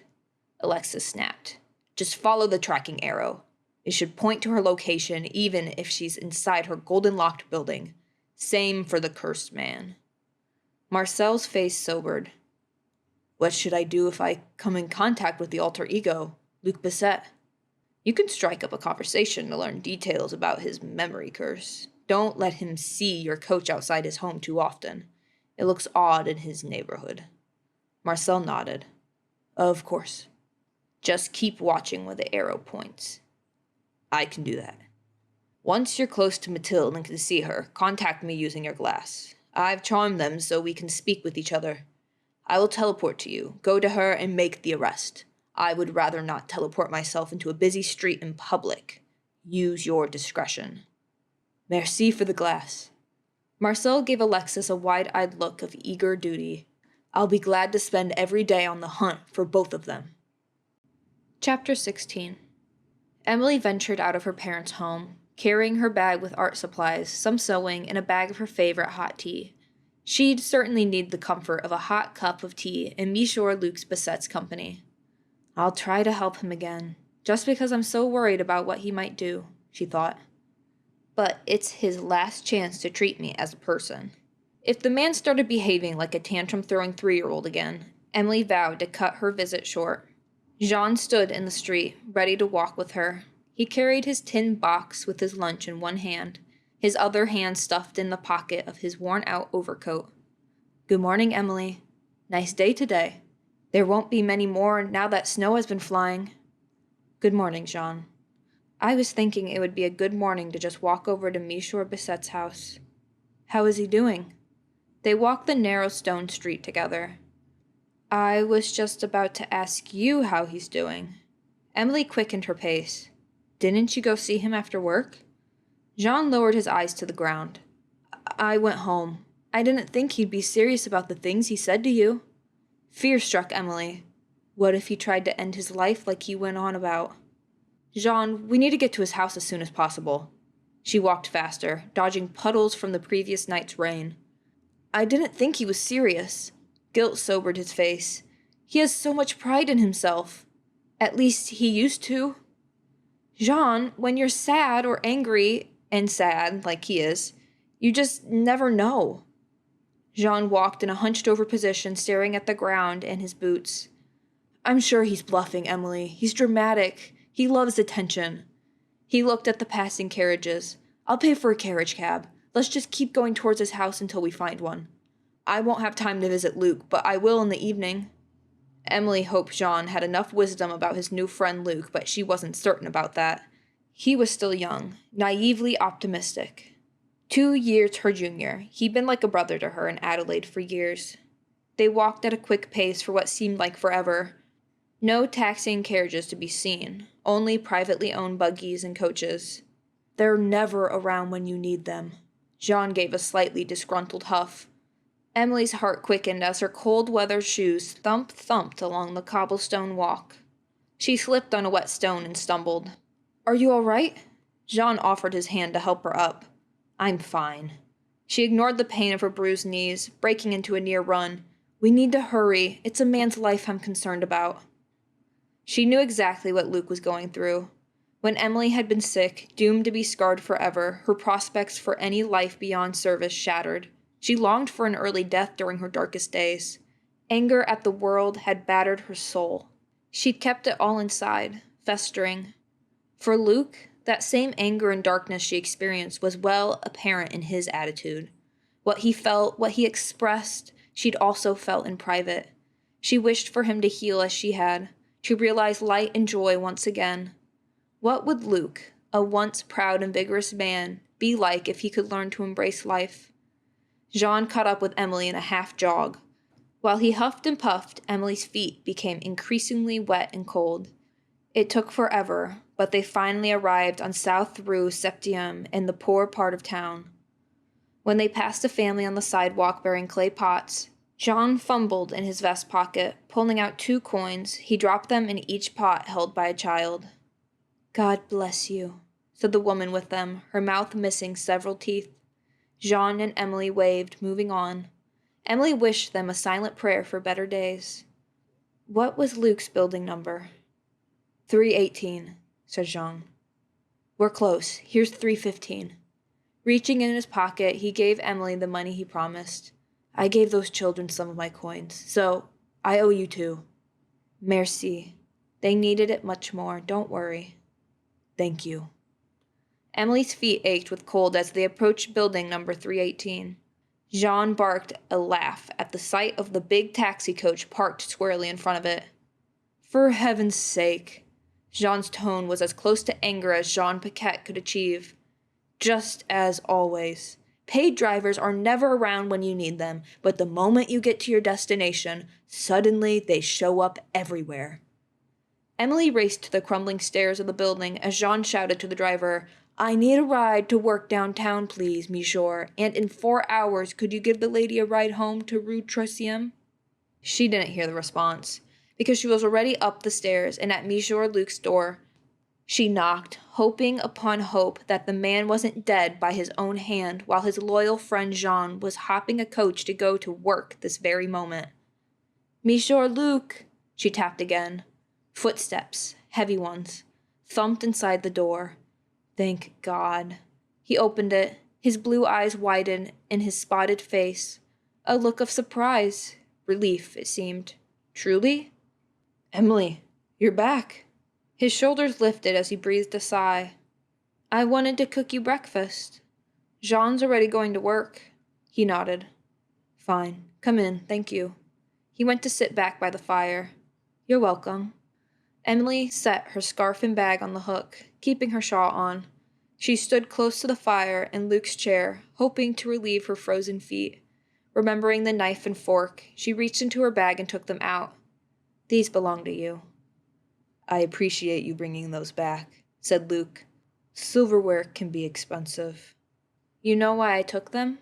Alexis snapped. Just follow the tracking arrow. It should point to her location even if she's inside her golden locked building. Same for the cursed man. Marcel's face sobered. What should I do if I come in contact with the alter ego, Luc Bisset? You can strike up a conversation to learn details about his memory curse. Don't let him see your coach outside his home too often. It looks odd in his neighborhood. Marcel nodded. Of course. Just keep watching where the arrow points. I can do that. Once you're close to Mathilde and can see her, contact me using your glass. I've charmed them so we can speak with each other. I will teleport to you, go to her, and make the arrest. I would rather not teleport myself into a busy street in public. Use your discretion. Merci for the glass. Marcel gave Alexis a wide-eyed look of eager duty. I'll be glad to spend every day on the hunt for both of them. Chapter 16. Emilie ventured out of her parents' home, carrying her bag with art supplies, some sewing, and a bag of her favorite hot tea. She'd certainly need the comfort of a hot cup of tea in Monsieur Luc Bisset's company. I'll try to help him again, just because I'm so worried about what he might do, she thought. But it's his last chance to treat me as a person. If the man started behaving like a tantrum-throwing 3-year-old again, Emilie vowed to cut her visit short. Jean stood in the street, ready to walk with her. He carried his tin box with his lunch in one hand, his other hand stuffed in the pocket of his worn-out overcoat. Good morning, Emilie. Nice day today. There won't be many more now that snow has been flying. Good morning, Jean. I was thinking it would be a good morning to just walk over to Monsieur Bisset's house. How is he doing? They walked the narrow stone street together. I was just about to ask you how he's doing. Emilie quickened her pace. Didn't you go see him after work? Jean lowered his eyes to the ground. I went home. I didn't think he'd be serious about the things he said to you. Fear struck Emilie. What if he tried to end his life like he went on about? Jean, we need to get to his house as soon as possible. She walked faster, dodging puddles from the previous night's rain. I didn't think he was serious. Guilt sobered his face. He has so much pride in himself. At least he used to. Jean, when you're sad or angry, and sad like he is, you just never know. Jean walked in a hunched-over position, staring at the ground and his boots. I'm sure he's bluffing, Emilie. He's dramatic. He loves attention. He looked at the passing carriages. I'll pay for a carriage cab. Let's just keep going towards his house until we find one. I won't have time to visit Luc, but I will in the evening. Emilie hoped Jean had enough wisdom about his new friend Luc, but she wasn't certain about that. He was still young, naively optimistic. 2 years her junior, he'd been like a brother to her in Adelaide for years. They walked at a quick pace for what seemed like forever. No taxiing carriages to be seen, only privately owned buggies and coaches. They're never around when you need them. Jean gave a slightly disgruntled huff. Emilie's heart quickened as her cold-weather shoes thumped along the cobblestone walk. She slipped on a wet stone and stumbled. "Are you all right?" Jean offered his hand to help her up. "I'm fine." She ignored the pain of her bruised knees, breaking into a near run. "We need to hurry. It's a man's life I'm concerned about." She knew exactly what Luke was going through. When Emilie had been sick, doomed to be scarred forever, her prospects for any life beyond service shattered. She longed for an early death during her darkest days. Anger at the world had battered her soul. She'd kept it all inside, festering. For Luke, that same anger and darkness she experienced was well apparent in his attitude. What he felt, what he expressed, she'd also felt in private. She wished for him to heal as she had, to realize light and joy once again. What would Luke, a once proud and vigorous man, be like if he could learn to embrace life? Jean caught up with Emilie in a half-jog. While he huffed and puffed, Emilie's feet became increasingly wet and cold. It took forever, but they finally arrived on South Rue Septième in the poor part of town. When they passed a family on the sidewalk bearing clay pots, Jean fumbled in his vest pocket, pulling out 2 coins. He dropped them in each pot held by a child. "God bless you," said the woman with them, her mouth missing several teeth. Jean and Emilie waved, moving on. Emilie wished them a silent prayer for better days. What was Luke's building number? 318, said Jean. "We're close. Here's 315. Reaching in his pocket, he gave Emilie the money he promised. "I gave those children some of my coins, so I owe you 2. "Merci. They needed it much more. Don't worry." "Thank you." Emilie's feet ached with cold as they approached building number 318. Jean barked a laugh at the sight of the big taxi coach parked squarely in front of it. "For heaven's sake." Jean's tone was as close to anger as Jean Paquette could achieve. "Just as always. Paid drivers are never around when you need them, but the moment you get to your destination, suddenly they show up everywhere." Emilie raced to the crumbling stairs of the building as Jean shouted to the driver, "I need a ride to work downtown, please, monsieur, and in 4 hours could you give the lady a ride home to Rue Troisième?" She didn't hear the response, because she was already up the stairs and at Monsieur Luke's door. She knocked, hoping upon hope that the man wasn't dead by his own hand while his loyal friend Jean was hopping a coach to go to work this very moment. "Monsieur Luke," she tapped again. Footsteps, heavy ones, thumped inside the door. Thank God. He opened it, his blue eyes widened in his spotted face. A look of surprise, relief, it seemed. "Truly?" "Emilie, you're back." His shoulders lifted as he breathed a sigh. "I wanted to cook you breakfast. Jean's already going to work." He nodded. "Fine. Come in, thank you." He went to sit back by the fire. "You're welcome." Emilie set her scarf and bag on the hook, keeping her shawl on. She stood close to the fire in Luke's chair, hoping to relieve her frozen feet. Remembering the knife and fork, she reached into her bag and took them out. "These belong to you." "I appreciate you bringing those back," said Luke. "Silverware can be expensive." "You know why I took them?"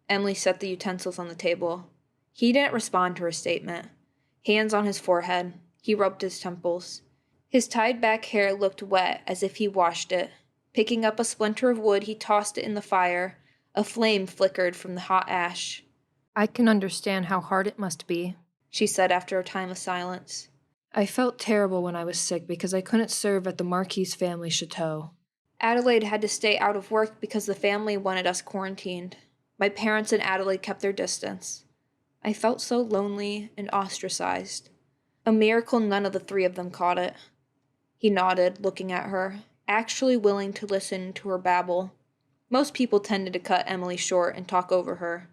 Emilie set the utensils on the table. He didn't respond to her statement. Hands on his forehead, he rubbed his temples. His tied-back hair looked wet as if he washed it. Picking up a splinter of wood, he tossed it in the fire. A flame flickered from the hot ash. "I can understand how hard it must be," she said after a time of silence. "I felt terrible when I was sick because I couldn't serve at the Marquis' family chateau. Adelaide had to stay out of work because the family wanted us quarantined. My parents and Adelaide kept their distance. I felt so lonely and ostracized. A miracle none of the 3 of them caught it." He nodded, looking at her, actually willing to listen to her babble. Most people tended to cut Emilie short and talk over her.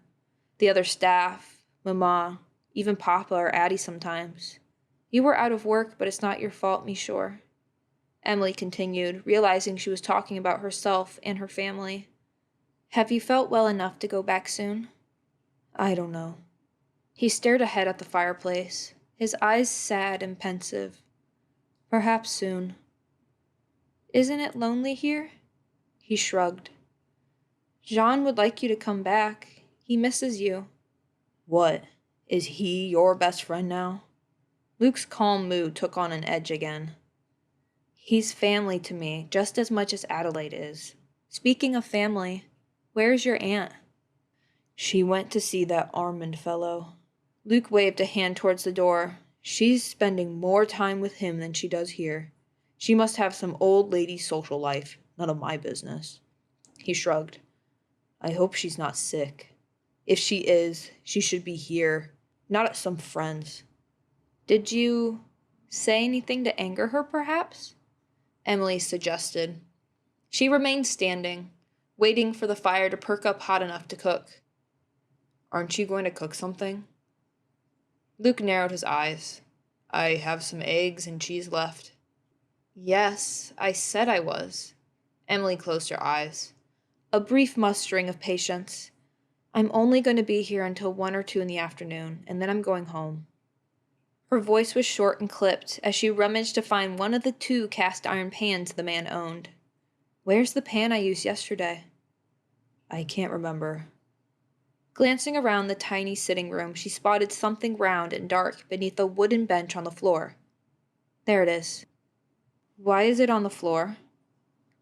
The other staff, Mama, even Papa or Addie sometimes. "You were out of work, but it's not your fault, monsieur." Emilie continued, realizing she was talking about herself and her family. "Have you felt well enough to go back soon?" "I don't know." He stared ahead at the fireplace, his eyes sad and pensive. Perhaps soon. Isn't it lonely here? He shrugged. Jean would like you to come back. He misses you. What? Is he your best friend now? Luke's calm mood took on an edge again. He's family to me, just as much as Adelaide is. Speaking of family, where's your aunt? She went to see that Armand fellow. Luke waved a hand towards the door. She's spending more time with him than she does here. She must have some old lady social life. None of my business. He shrugged. I hope she's not sick. If she is, she should be here, not at some friend's. Did you say anything to anger her, perhaps? Emilie suggested. She remained standing, waiting for the fire to perk up hot enough to cook. Aren't you going to cook something? Luke narrowed his eyes. I have some eggs and cheese left. Yes, I said I was. Emilie closed her eyes. A brief mustering of patience. I'm only going to be here until 1 or 2 in the afternoon, and then I'm going home. Her voice was short and clipped as she rummaged to find one of the 2 cast iron pans the man owned. Where's the pan I used yesterday? I can't remember. Glancing around the tiny sitting room, she spotted something round and dark beneath a wooden bench on the floor. There it is. Why is it on the floor?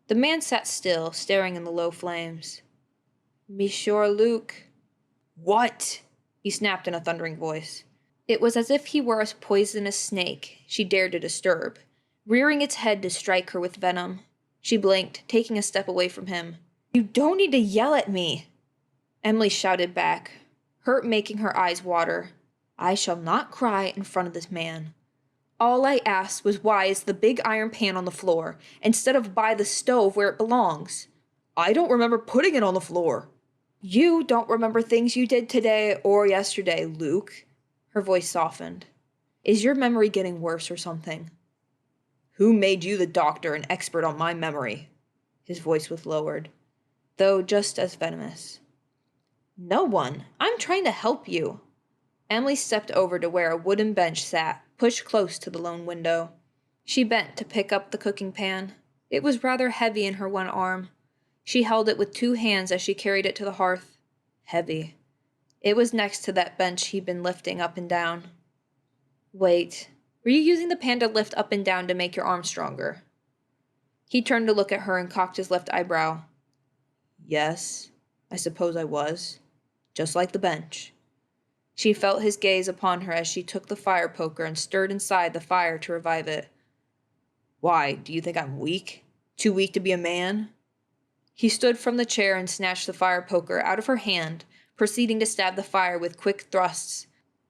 The man sat still, staring in the low flames. Monsieur Luke. What? He snapped in a thundering voice. It was as if he were a poisonous snake she dared to disturb, rearing its head to strike her with venom. She blinked, taking a step away from him. You don't need to yell at me, Emilie shouted back, hurt making her eyes water. I shall not cry in front of this man. All I asked was why is the big iron pan on the floor, instead of by the stove where it belongs? I don't remember putting it on the floor. You don't remember things you did today or yesterday, Luke. Her voice softened. Is your memory getting worse or something? Who made you the doctor and expert on my memory? His voice was lowered, though just as venomous. No one. I'm trying to help you. Emilie stepped over to where a wooden bench sat, pushed close to the lone window. She bent to pick up the cooking pan. It was rather heavy in her one arm. She held it with 2 hands as she carried it to the hearth. Heavy. It was next to that bench he'd been lifting up and down. Wait, were you using the pan to lift up and down to make your arm stronger? He turned to look at her and cocked his left eyebrow. Yes, I suppose I was. Just like the bench. She felt his gaze upon her as she took the fire poker and stirred inside the fire to revive it. Why, do you think I'm weak? Too weak to be a man? He stood from the chair and snatched the fire poker out of her hand, proceeding to stab the fire with quick thrusts.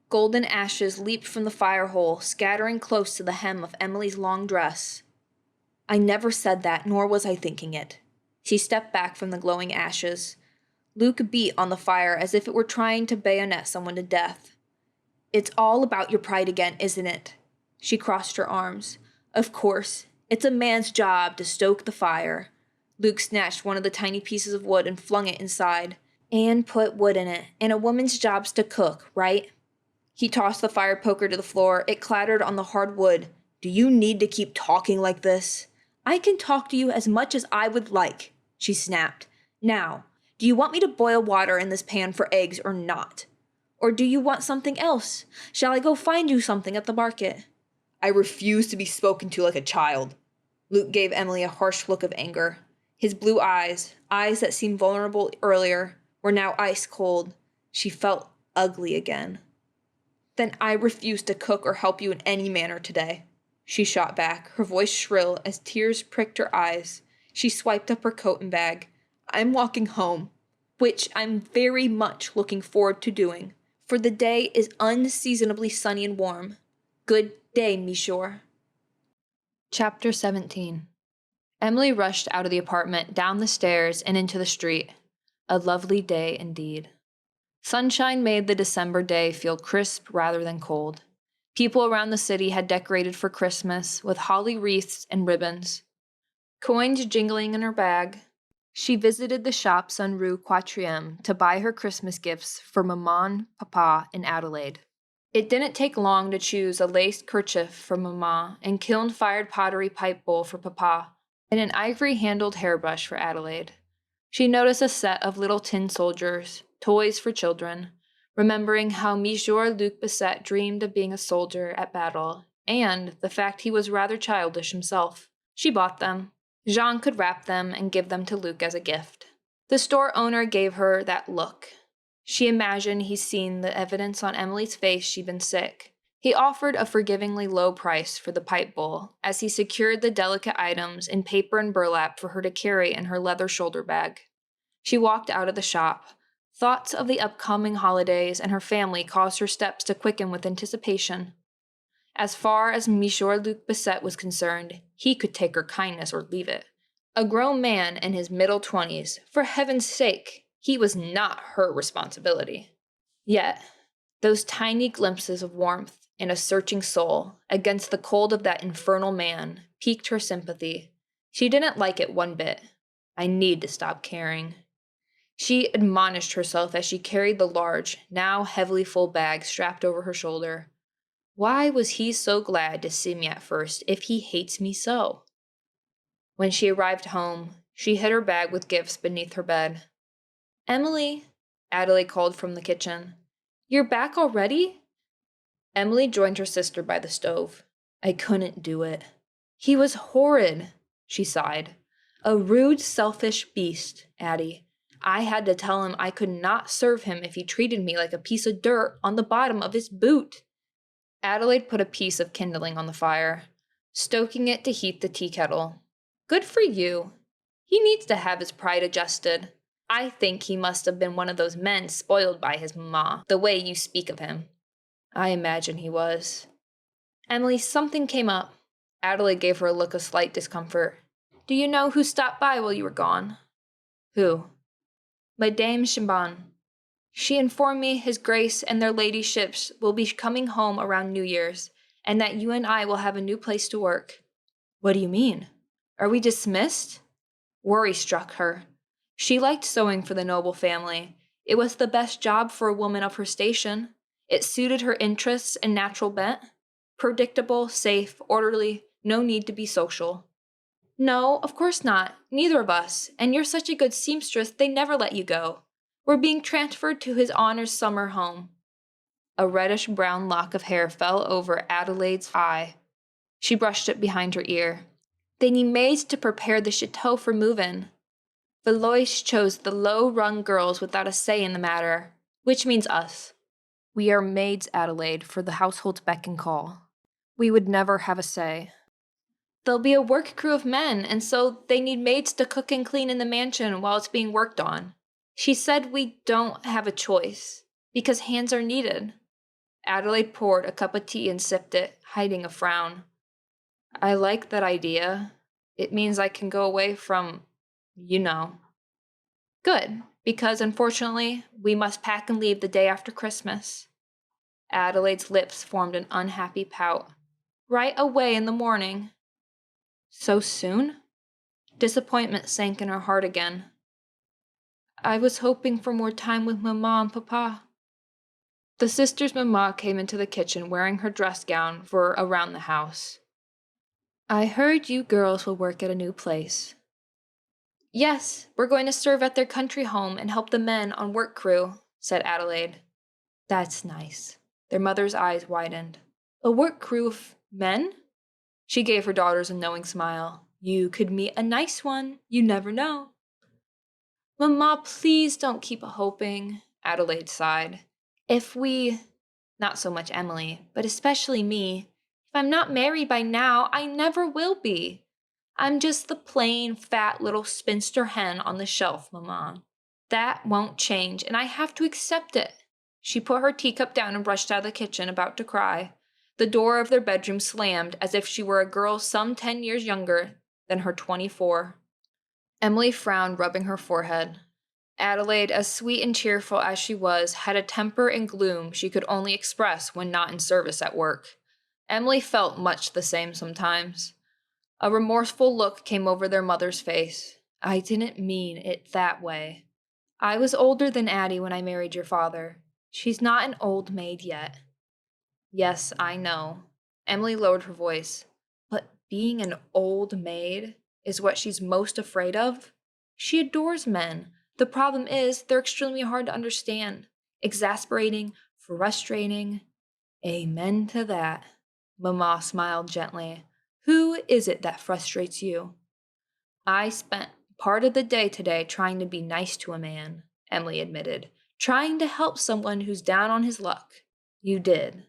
Golden ashes leaped from the fire hole, scattering close to the hem of Emilie's long dress. I never said that, nor was I thinking it. She stepped back from the glowing ashes. Luke beat on the fire as if it were trying to bayonet someone to death. It's all about your pride again, isn't it? She crossed her arms. Of course, it's a man's job to stoke the fire. Luke snatched one of the tiny pieces of wood and flung it inside. And put wood in it, and a woman's job's to cook, right? He tossed the fire poker to the floor. It clattered on the hard wood. Do you need to keep talking like this? I can talk to you as much as I would like, she snapped. Now, do you want me to boil water in this pan for eggs or not? Or do you want something else? Shall I go find you something at the market? I refuse to be spoken to like a child. Luke gave Emilie a harsh look of anger. His blue eyes that seemed vulnerable earlier, were now ice cold. She felt ugly again. Then I refuse to cook or help you in any manner today, she shot back, her voice shrill as tears pricked her eyes. She swiped up her coat and bag. I'm walking home, which I'm very much looking forward to doing, for the day is unseasonably sunny and warm. Good day, monsieur. Chapter 17. Emilie rushed out of the apartment, down the stairs, and into the street. A lovely day indeed. Sunshine made the December day feel crisp rather than cold. People around the city had decorated for Christmas with holly wreaths and ribbons. Coins jingling in her bag, She visited the shops on Rue Quatrième to buy her Christmas gifts for Maman, Papa, and Adelaide. It didn't take long to choose a lace kerchief for Maman and kiln-fired pottery pipe bowl for Papa, and an ivory-handled hairbrush for Adelaide. She noticed a set of little tin soldiers, toys for children, remembering how Monsieur Luc Bisset dreamed of being a soldier at battle, and the fact he was rather childish himself. She bought them. Jean could wrap them and give them to Luc as a gift. The store owner gave her that look. She imagined he'd seen the evidence on Emilie's face she'd been sick. He offered a forgivingly low price for the pipe bowl as he secured the delicate items in paper and burlap for her to carry in her leather shoulder bag. She walked out of the shop. Thoughts of the upcoming holidays and her family caused her steps to quicken with anticipation. As far as Monsieur Luc Bisset was concerned, he could take her kindness or leave it. A grown man in his middle 20s, for heaven's sake, he was not her responsibility. Yet, those tiny glimpses of warmth in a searching soul against the cold of that infernal man piqued her sympathy. She didn't like it one bit. I need to stop caring. She admonished herself as she carried the large, now heavily full bag strapped over her shoulder. Why was he so glad to see me at first if he hates me so? When she arrived home, she hid her bag with gifts beneath her bed. "Emilie," Adelaide called from the kitchen. "You're back already?" Emilie joined her sister by the stove. "I couldn't do it. He was horrid," she sighed. "A rude, selfish beast, Addie. I had to tell him I could not serve him if he treated me like a piece of dirt on the bottom of his boot." Adelaide put a piece of kindling on the fire, stoking it to heat the tea kettle. "Good for you. He needs to have his pride adjusted. I think he must have been one of those men spoiled by his ma, the way you speak of him." "I imagine he was." "Emilie, something came up." Adelaide gave her a look of slight discomfort. "Do you know who stopped by while you were gone?" "Who?" "Madame Chambon. She informed me His Grace and their ladyships will be coming home around New Year's, and that you and I will have a new place to work." "What do you mean? Are we dismissed?" Worry struck her. She liked sewing for the noble family. It was the best job for a woman of her station. It suited her interests and natural bent. Predictable, safe, orderly, no need to be social. "No, of course not. Neither of us. And you're such a good seamstress, they never let you go. We're being transferred to His Honor's summer home." A reddish-brown lock of hair fell over Adelaide's eye. She brushed it behind her ear. "They need maids to prepare the chateau for move-in. Valois chose the low-rung girls without a say in the matter, which means us. We are maids, Adelaide, for the household's beck and call. We would never have a say. There'll be a work crew of men, and so they need maids to cook and clean in the mansion while it's being worked on. She said we don't have a choice, because hands are needed." Adelaide poured a cup of tea and sipped it, hiding a frown. "I like that idea. It means I can go away from, you know." "Good, because unfortunately, we must pack and leave the day after Christmas." Adelaide's lips formed an unhappy pout. "Right away in the morning." "So soon?" Disappointment sank in her heart again. "I was hoping for more time with Mama and Papa." The sister's mamma came into the kitchen wearing her dress gown for around the house. "I heard you girls will work at a new place." "Yes, we're going to serve at their country home and help the men on work crew," said Adelaide. "That's nice." Their mother's eyes widened. "A work crew of men?" She gave her daughters a knowing smile. "You could meet a nice one. You never know." "Mama, please don't keep hoping," Adelaide sighed. "If we, not so much Emilie, but especially me, if I'm not married by now, I never will be. I'm just the plain, fat little spinster hen on the shelf, Mama. That won't change, and I have to accept it." She put her teacup down and rushed out of the kitchen, about to cry. The door of their bedroom slammed as if she were a girl some 10 years younger than her 24. Emilie frowned, rubbing her forehead. Adelaide, as sweet and cheerful as she was, had a temper and gloom she could only express when not in service at work. Emilie felt much the same sometimes. A remorseful look came over their mother's face. I didn't mean it that way. I was older than Addie when I married your father. She's not an old maid yet. Yes, I know. Emilie lowered her voice. But being an old maid is what she's most afraid of? She adores men. The problem is they're extremely hard to understand. Exasperating, frustrating. Amen to that. Mama smiled gently. Who is it that frustrates you? I spent part of the day today trying to be nice to a man, Emilie admitted. Trying to help someone who's down on his luck. You did.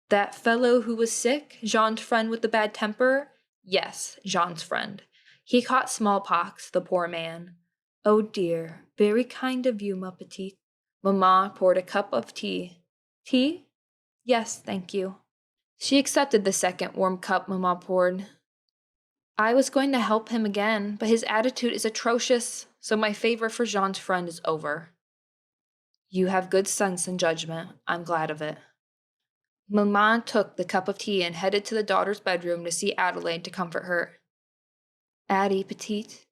That fellow who was sick, Jean's friend with the bad temper? Yes, Jean's friend. He caught smallpox, the poor man. Oh dear, very kind of you, ma petite. Mamma poured a cup of tea. Tea? Yes, thank you. She accepted the second warm cup Mamma poured. I was going to help him again, but his attitude is atrocious, so my favor for Jean's friend is over. You have good sense and judgment. I'm glad of it. Maman took the cup of tea and headed to the daughter's bedroom to see Adelaide to comfort her. Addie, petite,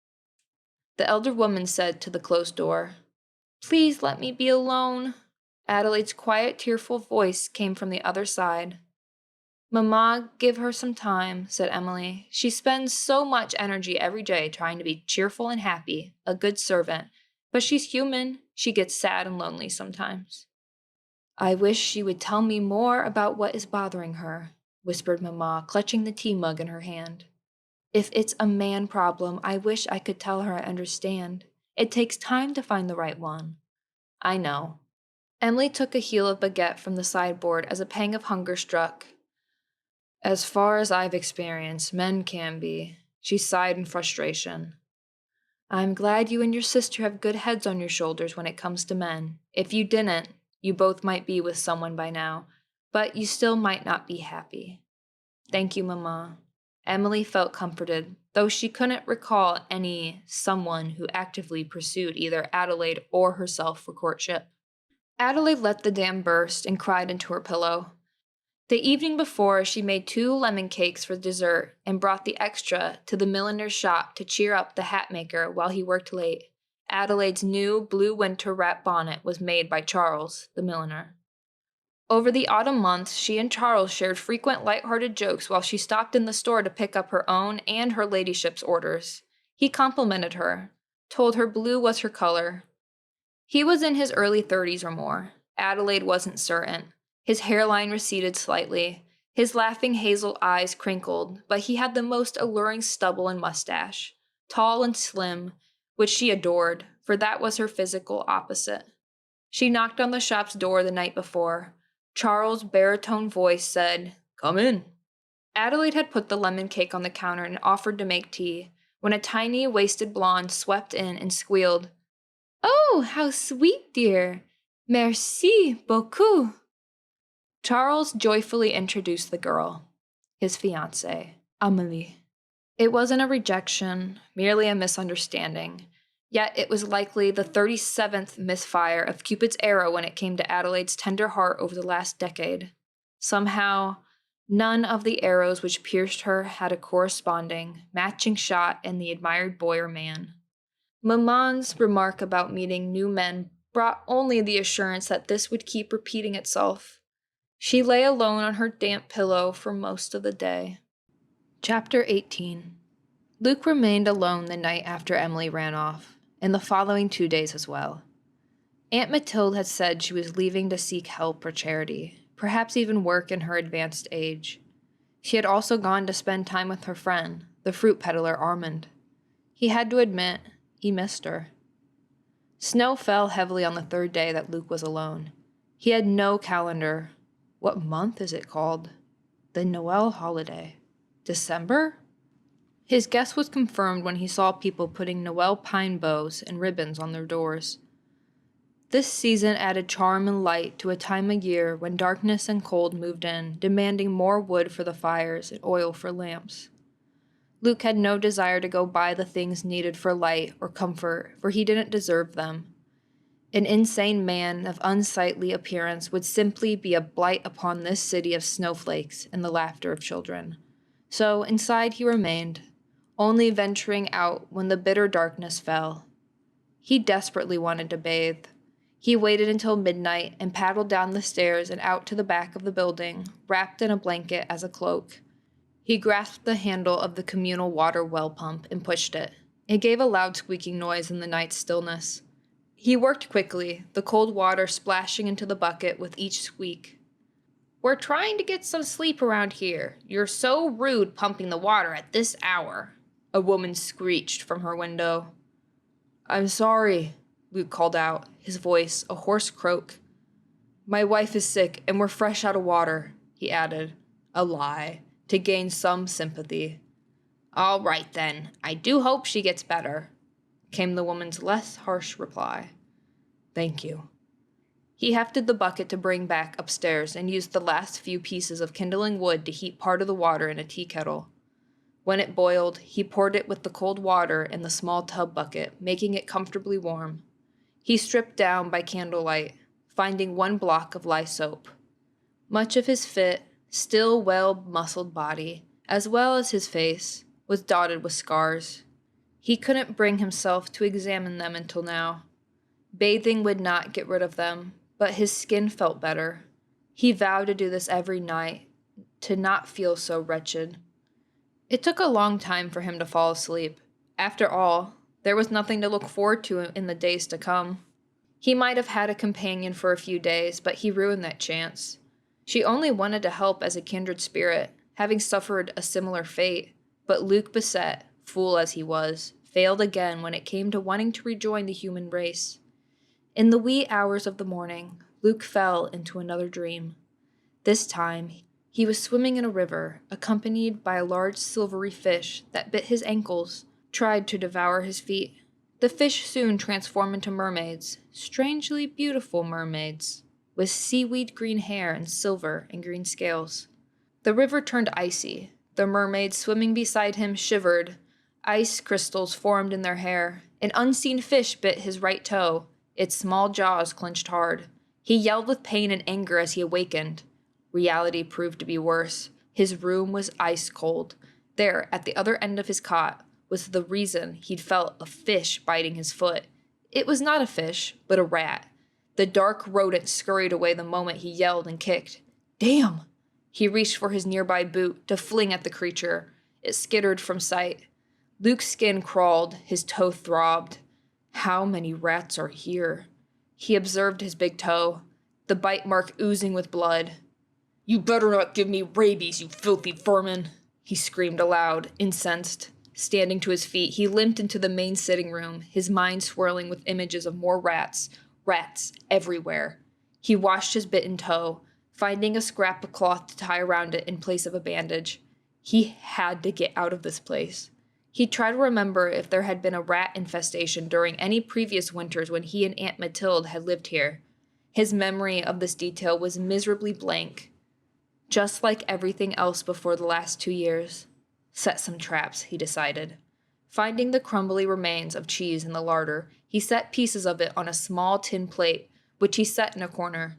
the elder woman said to the closed door. Please let me be alone. Adelaide's quiet, tearful voice came from the other side. Mamma, give her some time, said Emilie. She spends so much energy every day trying to be cheerful and happy, a good servant. But she's human. She gets sad and lonely sometimes. I wish she would tell me more about what is bothering her, whispered Mamma, clutching the tea mug in her hand. If it's a man problem, I wish I could tell her I understand. It takes time to find the right one. I know. Emilie took a heel of baguette from the sideboard as a pang of hunger struck. As far as I've experienced, men can be. She sighed in frustration. I'm glad you and your sister have good heads on your shoulders when it comes to men. If you didn't, you both might be with someone by now, but you still might not be happy. Thank you, Mamma. Emilie felt comforted, though she couldn't recall any someone who actively pursued either Adelaide or herself for courtship. Adelaide let the dam burst and cried into her pillow. The evening before, she made 2 lemon cakes for dessert and brought the extra to the milliner's shop to cheer up the hat maker while he worked late. Adelaide's new blue winter wrap bonnet was made by Charles, the milliner. Over the autumn months, she and Charles shared frequent light-hearted jokes while she stopped in the store to pick up her own and her ladyship's orders. He complimented her, told her blue was her color. He was in his early 30s or more. Adelaide wasn't certain. His hairline receded slightly. His laughing hazel eyes crinkled, but he had the most alluring stubble and mustache, tall and slim, which she adored, for that was her physical opposite. She knocked on the shop's door the night before. Charles' baritone voice said, "Come in." Adelaide had put the lemon cake on the counter and offered to make tea, when a tiny, wasted blonde swept in and squealed, "Oh, how sweet, dear! Merci beaucoup." Charles joyfully introduced the girl, his fiancée, Emilie. It wasn't a rejection, merely a misunderstanding. Yet it was likely the 37th misfire of Cupid's arrow when it came to Adelaide's tender heart over the last decade. Somehow, none of the arrows which pierced her had a corresponding, matching shot in the admired boy or man. Maman's remark about meeting new men brought only the assurance that this would keep repeating itself. She lay alone on her damp pillow for most of the day. Chapter 18. Luke remained alone the night after Emilie ran off, and the following 2 days as well. Aunt Mathilde had said she was leaving to seek help or charity, perhaps even work in her advanced age. She had also gone to spend time with her friend, the fruit peddler Armand. He had to admit, he missed her. Snow fell heavily on the 3rd day that Luke was alone. He had no calendar. What month is it called? The Noel holiday. December? His guess was confirmed when he saw people putting Noel pine bows and ribbons on their doors. This season added charm and light to a time of year when darkness and cold moved in, demanding more wood for the fires and oil for lamps. Luke had no desire to go buy the things needed for light or comfort, for he didn't deserve them. An insane man of unsightly appearance would simply be a blight upon this city of snowflakes and the laughter of children. So inside he remained, only venturing out when the bitter darkness fell. He desperately wanted to bathe. He waited until midnight and paddled down the stairs and out to the back of the building, wrapped in a blanket as a cloak. He grasped the handle of the communal water well pump and pushed it. It gave a loud squeaking noise in the night's stillness. He worked quickly, the cold water splashing into the bucket with each squeak. "We're trying to get some sleep around here. You're so rude pumping the water at this hour," a woman screeched from her window. "I'm sorry," Luke called out, his voice a hoarse croak. "My wife is sick and we're fresh out of water," he added, a lie, to gain some sympathy. "All right then, I do hope she gets better," came the woman's less harsh reply. "Thank you." He hefted the bucket to bring back upstairs and used the last few pieces of kindling wood to heat part of the water in a tea kettle. When it boiled, he poured it with the cold water in the small tub bucket, making it comfortably warm. He stripped down by candlelight, finding one block of lye soap. Much of his fit, still well-muscled body, as well as his face, was dotted with scars. He couldn't bring himself to examine them until now. Bathing would not get rid of them, but his skin felt better. He vowed to do this every night, to not feel so wretched. It took a long time for him to fall asleep. After all, there was nothing to look forward to in the days to come. He might have had a companion for a few days, but he ruined that chance. She only wanted to help as a kindred spirit, having suffered a similar fate, but Luc Bisset, fool as he was, failed again when it came to wanting to rejoin the human race. In the wee hours of the morning, Luc fell into another dream. This time, he was swimming in a river, accompanied by a large silvery fish that bit his ankles, tried to devour his feet. The fish soon transformed into mermaids, strangely beautiful mermaids, with seaweed green hair and silver and green scales. The river turned icy. The mermaids swimming beside him shivered. Ice crystals formed in their hair. An unseen fish bit his right toe. Its small jaws clenched hard. He yelled with pain and anger as he awakened. Reality proved to be worse. His room was ice cold. There, at the other end of his cot, was the reason he'd felt a fish biting his foot. It was not a fish, but a rat. The dark rodent scurried away the moment he yelled and kicked. "Damn!" He reached for his nearby boot to fling at the creature. It skittered from sight. Luke's skin crawled, his toe throbbed. How many rats are here? He observed his big toe, the bite mark oozing with blood. "You better not give me rabies, you filthy vermin!" he screamed aloud, incensed. Standing to his feet, he limped into the main sitting room, his mind swirling with images of more rats everywhere. He washed his bitten toe, finding a scrap of cloth to tie around it in place of a bandage. He had to get out of this place. He tried to remember if there had been a rat infestation during any previous winters when he and Aunt Mathilde had lived here. His memory of this detail was miserably blank. Just like everything else before the last 2 years. Set some traps, he decided. Finding the crumbly remains of cheese in the larder, he set pieces of it on a small tin plate, which he set in a corner.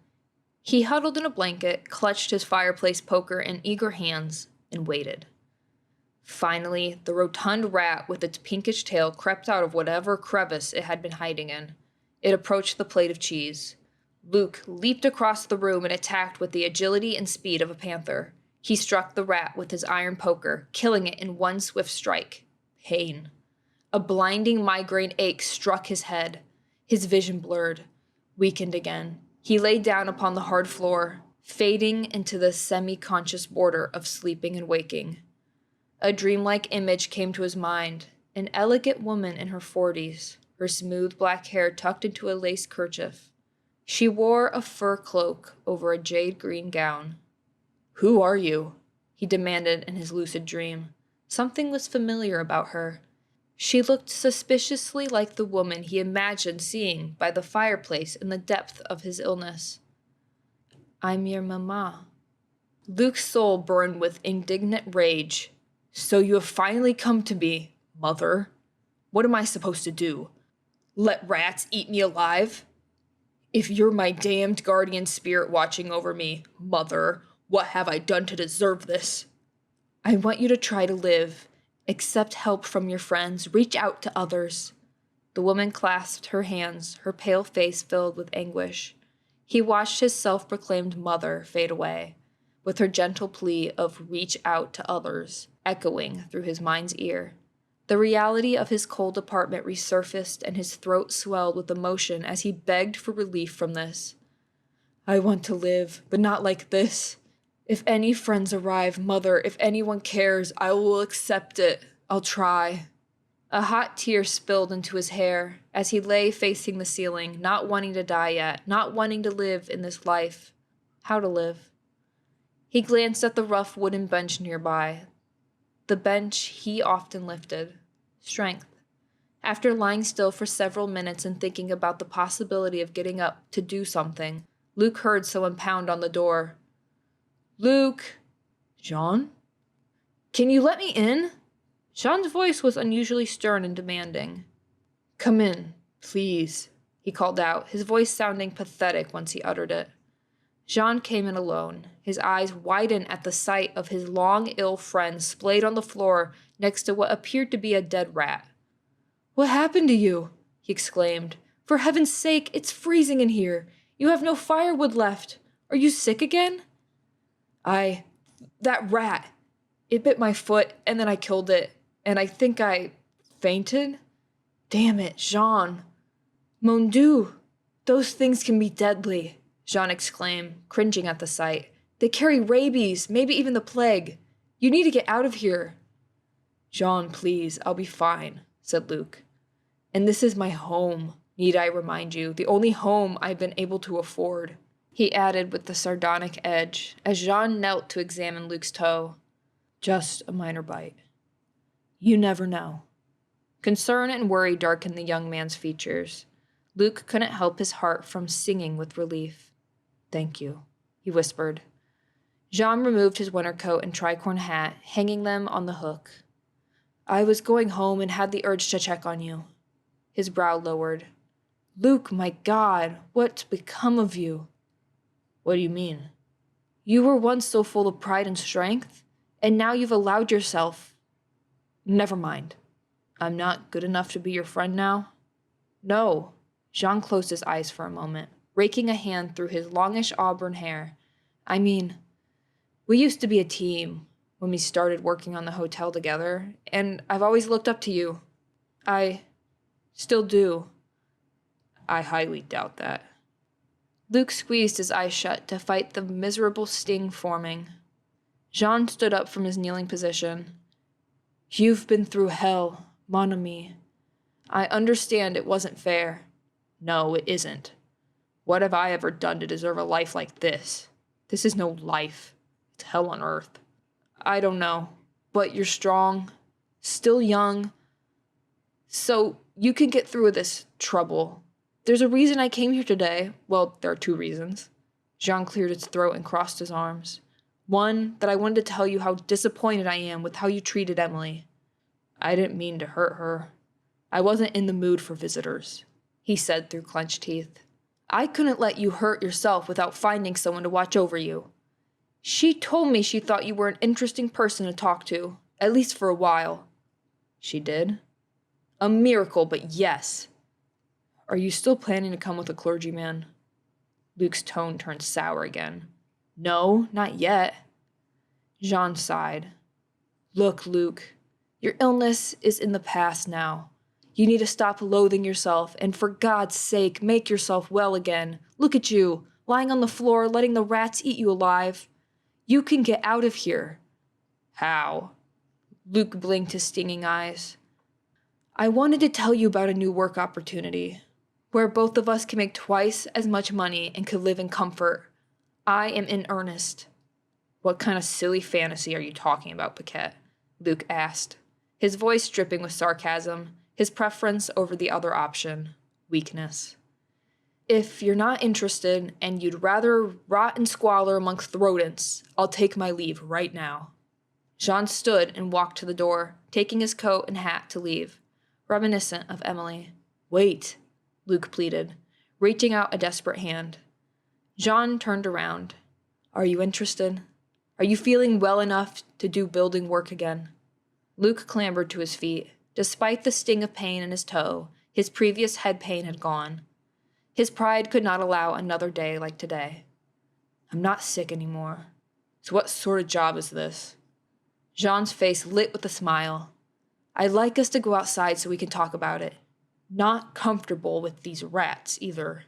He huddled in a blanket, clutched his fireplace poker in eager hands, and waited. Finally, the rotund rat with its pinkish tail crept out of whatever crevice it had been hiding in. It approached the plate of cheese. Luke leaped across the room and attacked with the agility and speed of a panther. He struck the rat with his iron poker, killing it in one swift strike. Pain. A blinding migraine ache struck his head. His vision blurred, weakened again. He lay down upon the hard floor, fading into the semi-conscious border of sleeping and waking. A dreamlike image came to his mind, an elegant woman in her 40s, her smooth black hair tucked into a lace kerchief. She wore a fur cloak over a jade green gown. "Who are you?" he demanded in his lucid dream. Something was familiar about her. She looked suspiciously like the woman he imagined seeing by the fireplace in the depth of his illness. "I'm your mama." Luke's soul burned with indignant rage. "So you have finally come to me, mother. What am I supposed to do? Let rats eat me alive? If you're my damned guardian spirit watching over me, mother, what have I done to deserve this?" "I want you to try to live, Accept help from your friends. Reach out to others. The woman clasped her hands, her pale face filled with anguish. He watched his self-proclaimed mother fade away, with her gentle plea of reach out to others echoing through his mind's ear. The reality of his cold apartment resurfaced and his throat swelled with emotion as he begged for relief from this. I want to live, but not like this. If any friends arrive, Mother, if anyone cares, I will accept it. I'll try. A hot tear spilled into his hair as he lay facing the ceiling, not wanting to die yet, not wanting to live in this life. How to live? He glanced at the rough wooden bench nearby. The bench he often lifted. Strength. After lying still for several minutes and thinking about the possibility of getting up to do something, Luke heard someone pound on the door. Luke! Jean? Can you let me in? Jean's voice was unusually stern and demanding. Come in, please, he called out, his voice sounding pathetic once he uttered it. Jean came in alone, his eyes widened at the sight of his long-ill friend splayed on the floor next to what appeared to be a dead rat. What happened to you? He exclaimed. For heaven's sake, it's freezing in here. You have no firewood left. Are you sick again? That rat. It bit my foot, and then I killed it, and I think I fainted. Damn it, Jean. Mon Dieu, those things can be deadly, Jean exclaimed, cringing at the sight. They carry rabies, maybe even the plague. You need to get out of here. Jean, please, I'll be fine, said Luke. And this is my home, need I remind you, the only home I've been able to afford, he added with the sardonic edge, as Jean knelt to examine Luke's toe. Just a minor bite. You never know. Concern and worry darkened the young man's features. Luke couldn't help his heart from singing with relief. Thank you, he whispered. Jean removed his winter coat and tricorn hat, hanging them on the hook. I was going home and had the urge to check on you. His brow lowered. Luke, my God, what's become of you? What do you mean? You were once so full of pride and strength, and now you've allowed yourself. Never mind. I'm not good enough to be your friend now? No. Jean closed his eyes for a moment, raking a hand through his longish auburn hair. I mean, we used to be a team when we started working on the hotel together, and I've always looked up to you. I still do. I highly doubt that. Luke squeezed his eyes shut to fight the miserable sting forming. Jean stood up from his kneeling position. You've been through hell, mon ami. I understand it wasn't fair. No, it isn't. What have I ever done to deserve a life like this? This is no life. It's hell on earth. I don't know, but you're strong, still young, so you can get through this trouble. There's a reason I came here today. Well, there are two reasons. Jean cleared his throat and crossed his arms. One, that I wanted to tell you how disappointed I am with how you treated Emilie. I didn't mean to hurt her. I wasn't in the mood for visitors, he said through clenched teeth. I couldn't let you hurt yourself without finding someone to watch over you. She told me she thought you were an interesting person to talk to, at least for a while. She did? A miracle, but yes. Are you still planning to come with a clergyman? Luke's tone turned sour again. No, not yet. Jean sighed. Look, Luke, your illness is in the past now. You need to stop loathing yourself, and for God's sake, make yourself well again. Look at you, lying on the floor, letting the rats eat you alive. You can get out of here. How? Luke blinked his stinging eyes. I wanted to tell you about a new work opportunity, where both of us can make twice as much money and could live in comfort. I am in earnest. What kind of silly fantasy are you talking about, Paquette? Luke asked, his voice dripping with sarcasm, his preference over the other option, weakness. If you're not interested and you'd rather rot in squalor amongst rodents, I'll take my leave right now. Jean stood and walked to the door, taking his coat and hat to leave, reminiscent of Emilie. Wait, Luke pleaded, reaching out a desperate hand. Jean turned around. Are you interested? Are you feeling well enough to do building work again? Luke clambered to his feet. Despite the sting of pain in his toe, his previous head pain had gone. His pride could not allow another day like today. I'm not sick anymore. So what sort of job is this? Jean's face lit with a smile. I'd like us to go outside so we can talk about it. Not comfortable with these rats, either.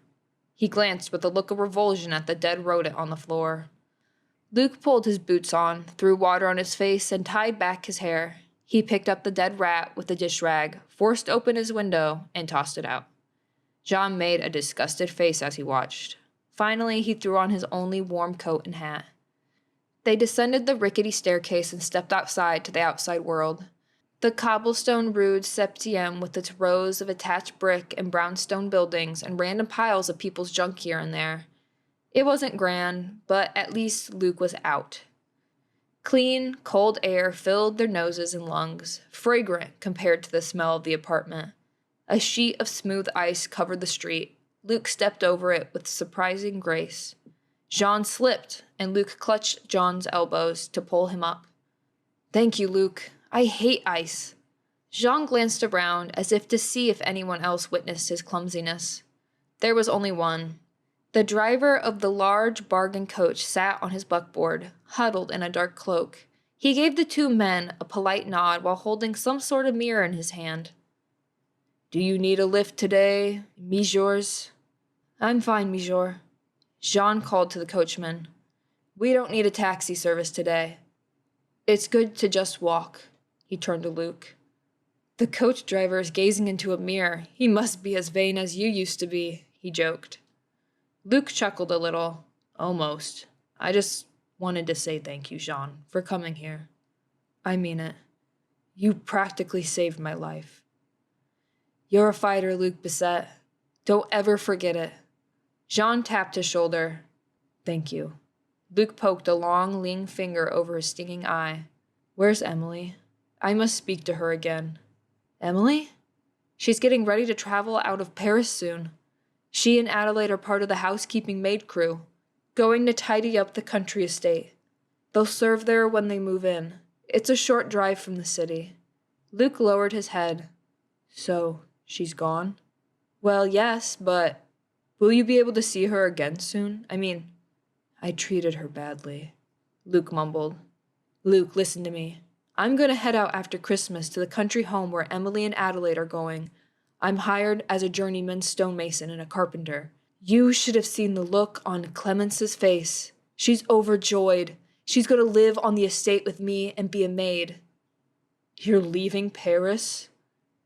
He glanced with a look of revulsion at the dead rodent on the floor. Luke pulled his boots on, threw water on his face, and tied back his hair. He picked up the dead rat with a dish rag, forced open his window, and tossed it out. Jean made a disgusted face as he watched. Finally, he threw on his only warm coat and hat. They descended the rickety staircase and stepped outside to the outside world. The cobblestone Rue Septième with its rows of attached brick and brownstone buildings and random piles of people's junk here and there. It wasn't grand, but at least Luke was out. Clean, cold air filled their noses and lungs, fragrant compared to the smell of the apartment. A sheet of smooth ice covered the street. Luke stepped over it with surprising grace. Jean slipped, and Luke clutched John's elbows to pull him up. Thank you, Luke. I hate ice. Jean glanced around as if to see if anyone else witnessed his clumsiness. There was only one. The driver of the large bargain coach sat on his buckboard, huddled in a dark cloak. He gave the two men a polite nod while holding some sort of mirror in his hand. Do you need a lift today, Mijors? I'm fine, Mijor. Jean called to the coachman. We don't need a taxi service today. It's good to just walk. He turned to Luke. The coach driver is gazing into a mirror. He must be as vain as you used to be, he joked. Luke chuckled a little. Almost. I just wanted to say thank you, Jean, for coming here. I mean it. You practically saved my life. You're a fighter, Luc Bisset. Don't ever forget it. Jean tapped his shoulder. Thank you. Luke poked a long, lean finger over his stinging eye. Where's Emilie? I must speak to her again. Emilie? She's getting ready to travel out of Paris soon. She and Adelaide are part of the housekeeping maid crew, going to tidy up the country estate. They'll serve there when they move in. It's a short drive from the city. Luke lowered his head. So, she's gone? Well, yes, but will you be able to see her again soon? I treated her badly. Luke mumbled. Luke, listen to me. I'm going to head out after Christmas to the country home where Emilie and Adelaide are going. I'm hired as a journeyman stonemason and a carpenter. You should have seen the look on Clemence's face. She's overjoyed. She's going to live on the estate with me and be a maid. You're leaving Paris?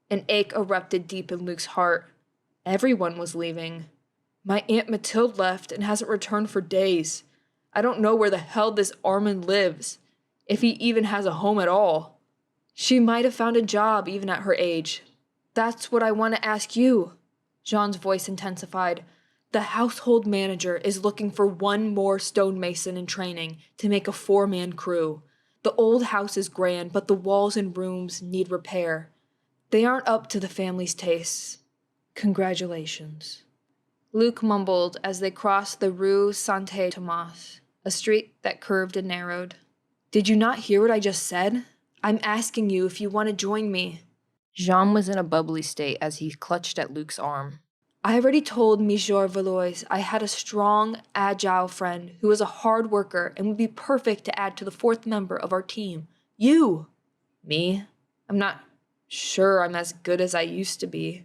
An ache erupted deep in Luke's heart. Everyone was leaving. My Aunt Mathilde left and hasn't returned for days. I don't know where the hell this Armand lives, if he even has a home at all. She might have found a job even at her age. That's what I want to ask you. Jean's voice intensified. The household manager is looking for one more stonemason in training to make a 4-man crew. The old house is grand, but the walls and rooms need repair. They aren't up to the family's tastes. Congratulations. Luke mumbled as they crossed the Rue Saint-Thomas, a street that curved and narrowed. Did you not hear what I just said? I'm asking you if you want to join me. Jean was in a bubbly state as he clutched at Luke's arm. I already told Mijor Valois I had a strong, agile friend who was a hard worker and would be perfect to add to the 4th member of our team. You! Me? I'm not sure I'm as good as I used to be.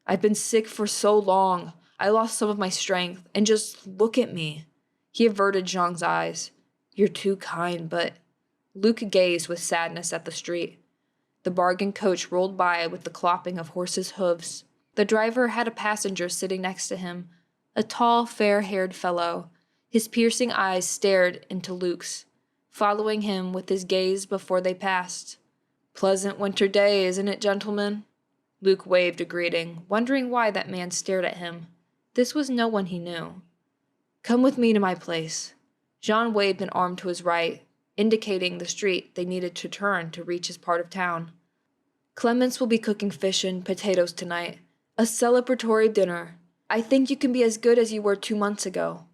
I've been sick for so long. I lost some of my strength, and just look at me. He averted Jean's eyes. You're too kind, but... Luke gazed with sadness at the street. The bargain coach rolled by with the clopping of horses' hooves. The driver had a passenger sitting next to him, a tall, fair-haired fellow. His piercing eyes stared into Luke's, following him with his gaze before they passed. Pleasant winter day, isn't it, gentlemen? Luke waved a greeting, wondering why that man stared at him. This was no one he knew. Come with me to my place. Jean waved an arm to his right, indicating the street they needed to turn to reach his part of town. Clemence will be cooking fish and potatoes tonight. A celebratory dinner. I think you can be as good as you were 2 months ago.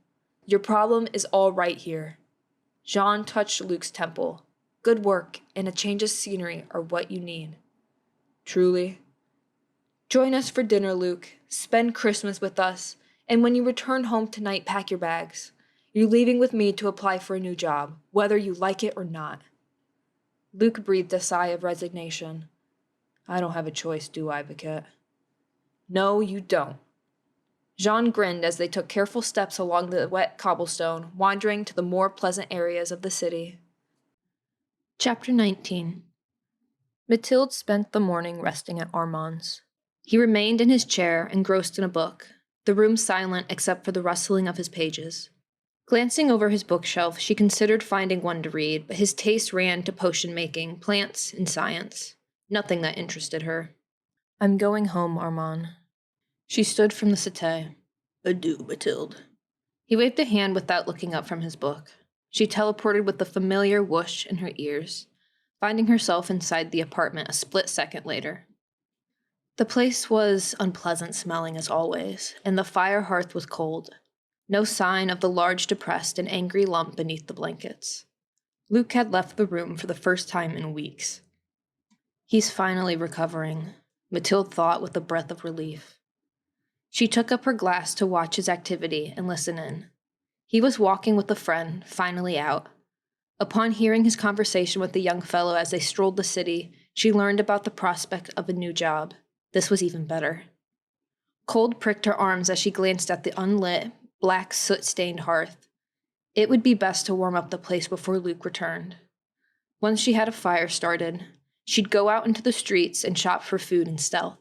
Your problem is all right here. Jean touched Luke's temple. good work and a change of scenery are what you need. Truly. Join us for dinner, Luke. Spend Christmas with us, and when you return home tonight, pack your bags. You're leaving with me to apply for a new job, whether you like it or not. Luke breathed a sigh of resignation. I don't have a choice, do I, Paquette? No, you don't. Jean grinned as they took careful steps along the wet cobblestone, wandering to the more pleasant areas of the city. Chapter 19. Mathilde spent the morning resting at Armand's. He remained in his chair, engrossed in a book, the room silent except for the rustling of his pages. Glancing over his bookshelf, she considered finding one to read, but his taste ran to potion-making, plants, and science. Nothing that interested her. I'm going home, Armand. She stood from the settee. Adieu, Mathilde. He waved a hand without looking up from his book. She teleported with the familiar whoosh in her ears, finding herself inside the apartment a split second later. The place was unpleasant smelling as always, and the fire hearth was cold. No sign of the large, depressed, and angry lump beneath the blankets. Luke had left the room for the first time in weeks. He's finally recovering, Mathilde thought with a breath of relief. She took up her glass to watch his activity and listen in. He was walking with a friend, finally out. Upon hearing his conversation with the young fellow as they strolled the city, she learned about the prospect of a new job. This was even better. Cold pricked her arms as she glanced at the unlit, black, soot-stained hearth. It would be best to warm up the place before Luke returned. Once she had a fire started, she'd go out into the streets and shop for food in stealth.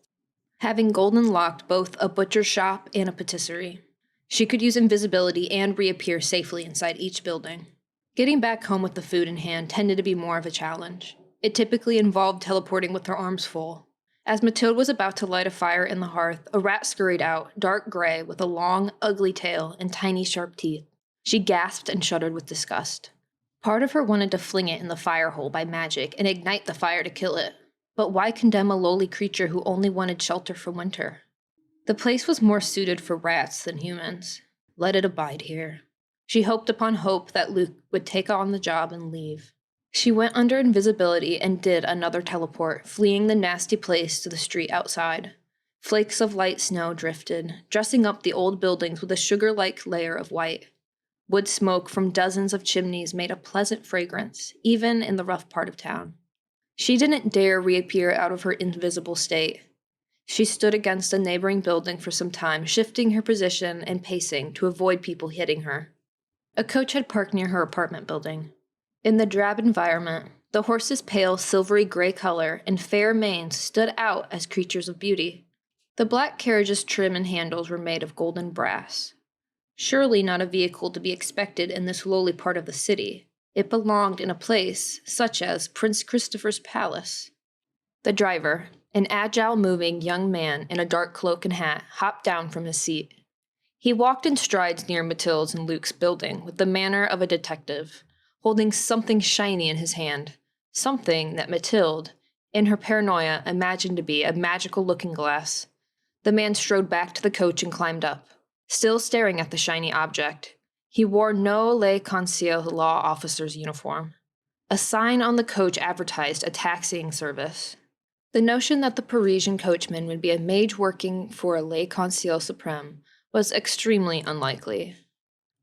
Having Golden locked both a butcher's shop and a patisserie, she could use invisibility and reappear safely inside each building. Getting back home with the food in hand tended to be more of a challenge. It typically involved teleporting with her arms full. As Mathilde was about to light a fire in the hearth, a rat scurried out, dark gray, with a long, ugly tail and tiny, sharp teeth. She gasped and shuddered with disgust. Part of her wanted to fling it in the fire hole by magic and ignite the fire to kill it. But why condemn a lowly creature who only wanted shelter from winter? The place was more suited for rats than humans. Let it abide here. She hoped upon hope that Luke would take on the job and leave. She went under invisibility and did another teleport, fleeing the nasty place to the street outside. Flakes of light snow drifted, dressing up the old buildings with a sugar-like layer of white. Wood smoke from dozens of chimneys made a pleasant fragrance, even in the rough part of town. She didn't dare reappear out of her invisible state. She stood against a neighboring building for some time, shifting her position and pacing to avoid people hitting her. A coach had parked near her apartment building. In the drab environment, the horse's pale silvery gray color and fair manes stood out as creatures of beauty. The black carriage's trim and handles were made of golden brass. Surely not a vehicle to be expected in this lowly part of the city. It belonged in a place such as Prince Christopher's palace. The driver, an agile moving young man in a dark cloak and hat, hopped down from his seat. He walked in strides near Mathilde's and Luke's building with the manner of a detective, holding something shiny in his hand, something that Mathilde, in her paranoia, imagined to be a magical looking-glass. The man strode back to the coach and climbed up, still staring at the shiny object. He wore no Le Conseil law officer's uniform. A sign on the coach advertised a taxiing service. The notion that the Parisian coachman would be a mage working for a Le Conseil Supreme was extremely unlikely.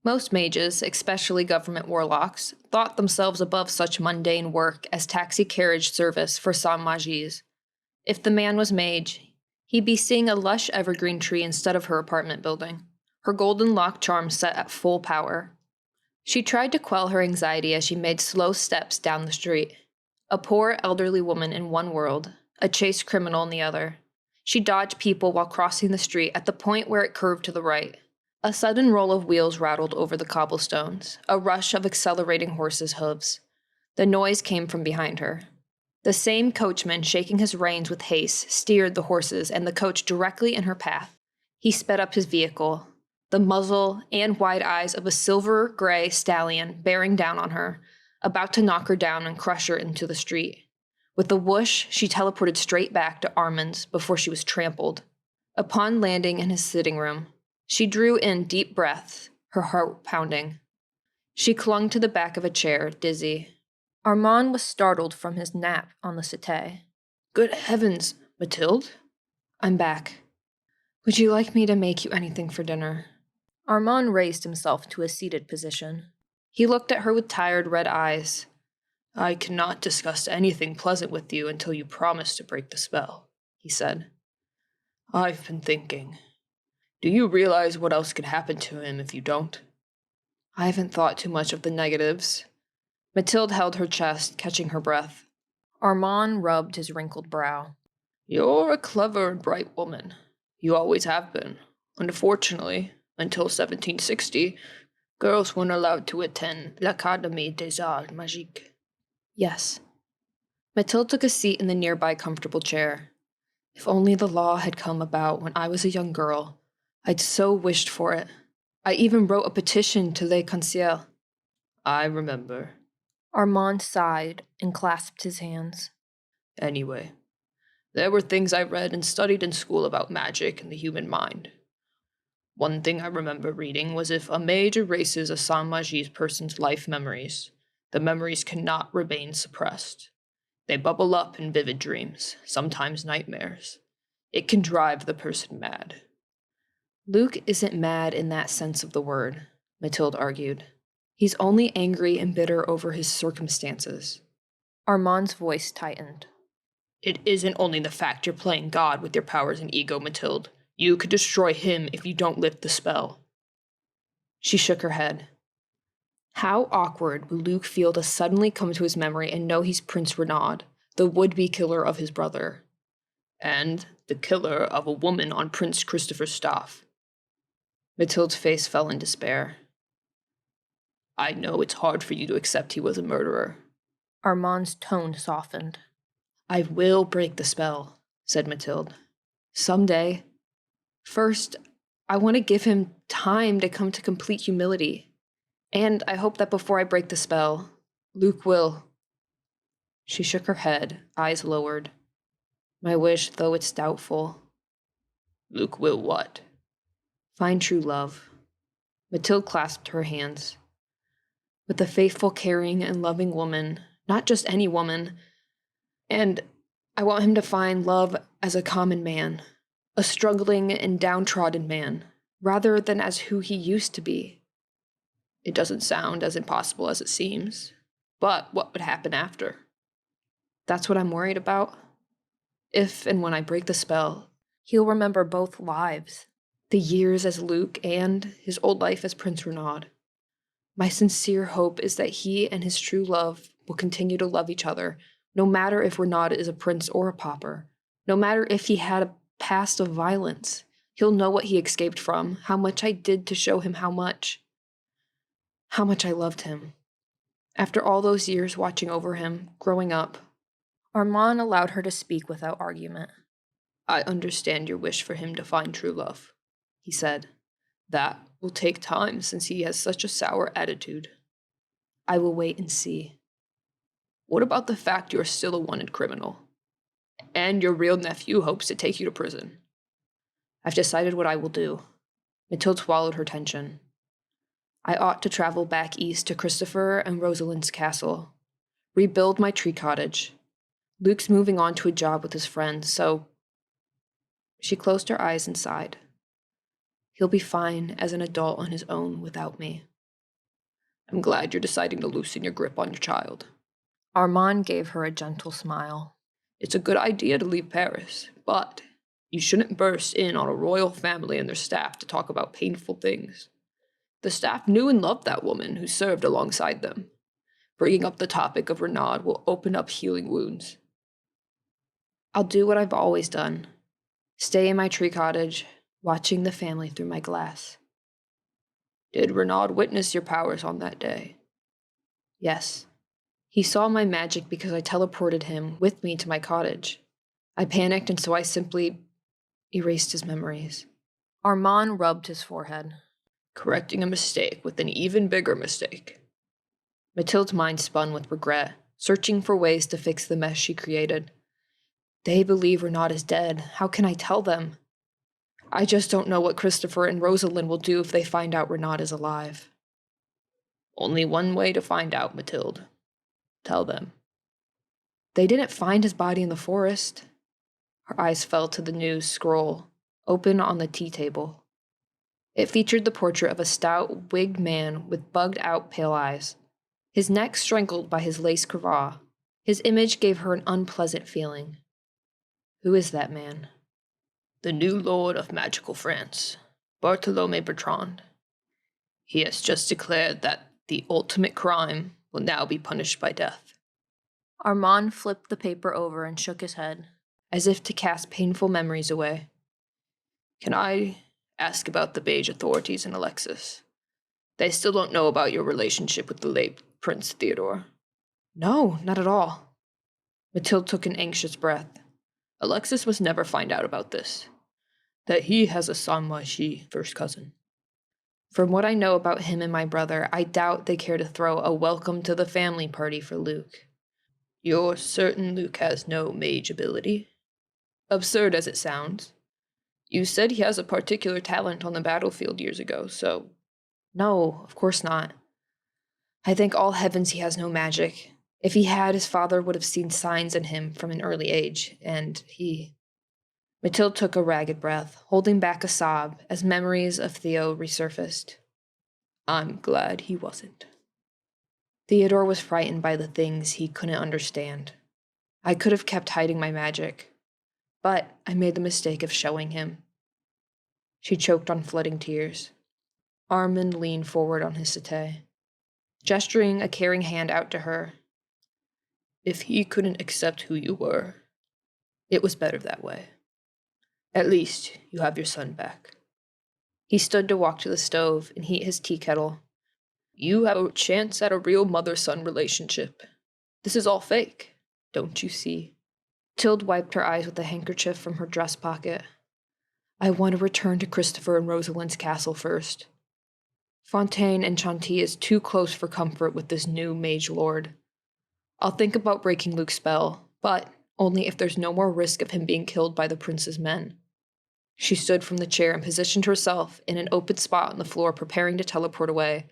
Most mages, especially government warlocks, thought themselves above such mundane work as taxi carriage service for sans mages. If the man was mage, he'd be seeing a lush evergreen tree instead of her apartment building, her golden lock charm set at full power. She tried to quell her anxiety as she made slow steps down the street. A poor elderly woman in one world, a chaste criminal in the other. She dodged people while crossing the street at the point where it curved to the right. A sudden roll of wheels rattled over the cobblestones, a rush of accelerating horses' hooves. The noise came from behind her. The same coachman, shaking his reins with haste, steered the horses and the coach directly in her path. He sped up his vehicle, the muzzle and wide eyes of a silver-gray stallion bearing down on her, about to knock her down and crush her into the street. With a whoosh, she teleported straight back to Armand's before she was trampled. Upon landing in his sitting room, she drew in deep breaths, her heart pounding. She clung to the back of a chair, dizzy. Armand was startled from his nap on the settee. Good heavens, Mathilde. I'm back. Would you like me to make you anything for dinner? Armand raised himself to a seated position. He looked at her with tired red eyes. I cannot discuss anything pleasant with you until you promise to break the spell, he said. I've been thinking. Do you realize what else could happen to him if you don't? I haven't thought too much of the negatives. Mathilde held her chest, catching her breath. Armand rubbed his wrinkled brow. You're a clever and bright woman. You always have been. Unfortunately, until 1760, girls weren't allowed to attend l'Académie des Arts Magiques. Yes. Mathilde took a seat in the nearby comfortable chair. If only the law had come about when I was a young girl. I'd so wished for it. I even wrote a petition to Les Conseils. I remember. Armand sighed and clasped his hands. Anyway, there were things I read and studied in school about magic and the human mind. One thing I remember reading was if a mage erases a sans magie person's life memories, the memories cannot remain suppressed. They bubble up in vivid dreams, sometimes nightmares. It can drive the person mad. Luke isn't mad in that sense of the word, Mathilde argued. He's only angry and bitter over his circumstances. Armand's voice tightened. It isn't only the fact you're playing God with your powers and ego, Mathilde. You could destroy him if you don't lift the spell. She shook her head. How awkward will Luke feel to suddenly come to his memory and know he's Prince Renaud, the would-be killer of his brother. And the killer of a woman on Prince Christopher's staff. Mathilde's face fell in despair. I know it's hard for you to accept he was a murderer. Armand's tone softened. I will break the spell, said Mathilde. Someday. First, I want to give him time to come to complete humility. And I hope that before I break the spell, Luke will. She shook her head, eyes lowered. My wish, though it's doubtful. Luke will what? Find true love. Mathilde clasped her hands. With a faithful, caring, and loving woman, not just any woman. And I want him to find love as a common man, a struggling and downtrodden man, rather than as who he used to be. It doesn't sound as impossible as it seems, but what would happen after? That's what I'm worried about. If and when I break the spell, he'll remember both lives. The years as Luke and his old life as Prince Renaud. My sincere hope is that he and his true love will continue to love each other, no matter if Renaud is a prince or a pauper, no matter if he had a past of violence. He'll know what he escaped from, how much I did to show him how much I loved him. After all those years watching over him, growing up. Armand allowed her to speak without argument. I understand your wish for him to find true love, he said. That will take time since he has such a sour attitude. I will wait and see. What about the fact you're still a wanted criminal? And your real nephew hopes to take you to prison. I've decided what I will do. Mathilde swallowed her tension. I ought to travel back east to Christopher and Rosalind's castle. Rebuild my tree cottage. Luke's moving on to a job with his friend, so... She closed her eyes and sighed. He'll be fine as an adult on his own without me. I'm glad you're deciding to loosen your grip on your child. Armand gave her a gentle smile. It's a good idea to leave Paris, but you shouldn't burst in on a royal family and their staff to talk about painful things. The staff knew and loved that woman who served alongside them. Bringing up the topic of Renaud will open up healing wounds. I'll do what I've always done. Stay in my tree cottage, watching the family through my glass. Did Renaud witness your powers on that day? Yes. He saw my magic because I teleported him with me to my cottage. I panicked, and so I simply erased his memories. Armand rubbed his forehead. Correcting a mistake with an even bigger mistake. Mathilde's mind spun with regret, searching for ways to fix the mess she created. They believe Renaud is dead. How can I tell them? I just don't know what Christopher and Rosalind will do if they find out Renaud is alive. Only one way to find out, Mathilde. Tell them. They didn't find his body in the forest. Her eyes fell to the news scroll, open on the tea table. It featured the portrait of a stout, wigged man with bugged-out pale eyes, his neck strangled by his lace cravat. His image gave her an unpleasant feeling. Who is that man? The new lord of magical France, Bartholomew Bertrand. He has just declared that the ultimate crime will now be punished by death. Armand flipped the paper over and shook his head. As if to cast painful memories away. Can I ask about the beige authorities in Alexis? They still don't know about your relationship with the late Prince Theodore. No, not at all. Mathilde took an anxious breath. Alexis must never find out about this. That he has a Saint-Magie first cousin. From what I know about him and my brother, I doubt they care to throw a welcome to the family party for Luke. You're certain Luke has no mage ability? Absurd as it sounds. You said he has a particular talent on the battlefield years ago, so... No, of course not. I thank all heavens he has no magic. If he had, his father would have seen signs in him from an early age, and he... Mathilde took a ragged breath, holding back a sob as memories of Theo resurfaced. I'm glad he wasn't. Theodore was frightened by the things he couldn't understand. I could have kept hiding my magic, but I made the mistake of showing him. She choked on flooding tears. Armand leaned forward on his settee, gesturing a caring hand out to her. If he couldn't accept who you were, it was better that way. At least you have your son back. He stood to walk to the stove and heat his tea kettle. You have a chance at a real mother-son relationship. This is all fake, don't you see? Mathilde wiped her eyes with a handkerchief from her dress pocket. I want to return to Christopher and Rosalind's castle first. Fontaine and Chantilly is too close for comfort with this new mage lord. I'll think about breaking Luke's spell, but only if there's no more risk of him being killed by the prince's men. She stood from the chair and positioned herself in an open spot on the floor, preparing to teleport away.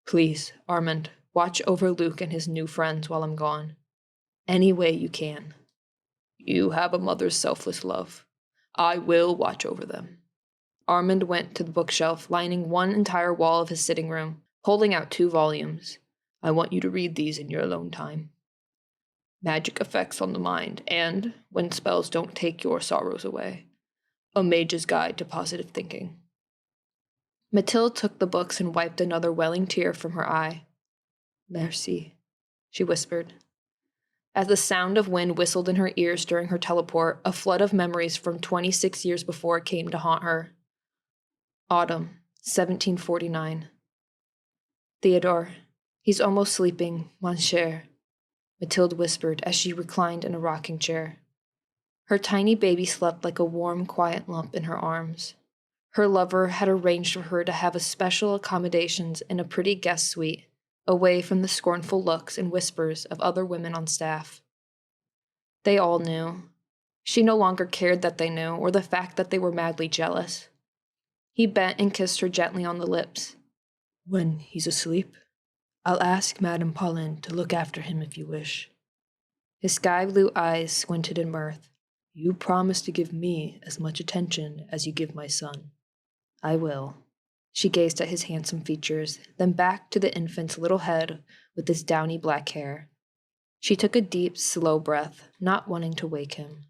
Please, Armand, watch over Luke and his new friends while I'm gone. Any way you can. You have a mother's selfless love. I will watch over them. Armand went to the bookshelf lining one entire wall of his sitting room, holding out 2 volumes. I want you to read these in your alone time. Magic effects on the mind, and, when spells don't take your sorrows away, A Mage's Guide to Positive Thinking. Mathilde took the books and wiped another welling tear from her eye. Merci, she whispered. As the sound of wind whistled in her ears during her teleport, a flood of memories from 26 years before came to haunt her. Autumn, 1749. Theodore, he's almost sleeping, mon cher, Mathilde whispered as she reclined in a rocking chair. Her tiny baby slept like a warm, quiet lump in her arms. Her lover had arranged for her to have a special accommodations in a pretty guest suite, away from the scornful looks and whispers of other women on staff. They all knew. She no longer cared that they knew, or the fact that they were madly jealous. He bent and kissed her gently on the lips. When he's asleep, I'll ask Madame Pauline to look after him if you wish. His sky-blue eyes squinted in mirth. You promise to give me as much attention as you give my son. I will. She gazed at his handsome features, then back to the infant's little head with his downy black hair. She took a deep, slow breath, not wanting to wake him.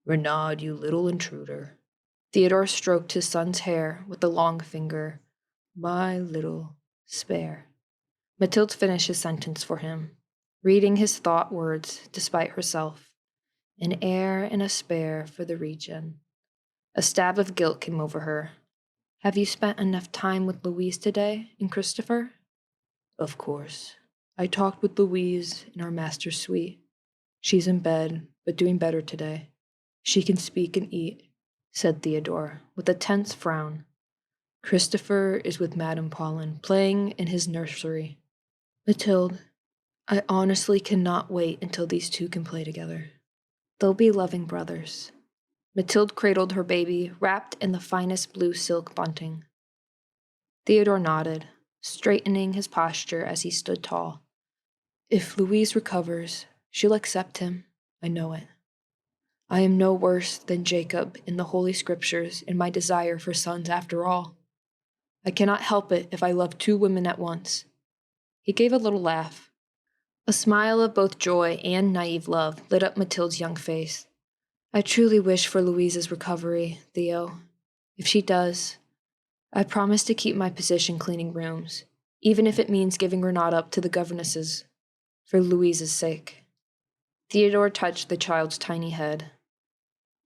Renaud, you little intruder. Theodore stroked his son's hair with a long finger. My little spare. Mathilde finished his sentence for him, reading his thought words despite herself. An heir and a spare for the region. A stab of guilt came over her. Have you spent enough time with Louise today and Christopher? Of course. I talked with Louise in our master's suite. She's in bed, but doing better today. She can speak and eat, said Theodore, with a tense frown. Christopher is with Madame Pauline, playing in his nursery. Mathilde, I honestly cannot wait until these two can play together. They'll be loving brothers. Mathilde cradled her baby, wrapped in the finest blue silk bunting. Theodore nodded, straightening his posture as he stood tall. If Louise recovers, she'll accept him. I know it. I am no worse than Jacob in the Holy Scriptures in my desire for sons after all. I cannot help it if I love 2 women at once." He gave a little laugh. A smile of both joy and naive love lit up Mathilde's young face. "I truly wish for Louise's recovery, Theo. If she does, I promise to keep my position cleaning rooms, even if it means giving Renata up to the governesses, for Louise's sake." Theodore touched the child's tiny head.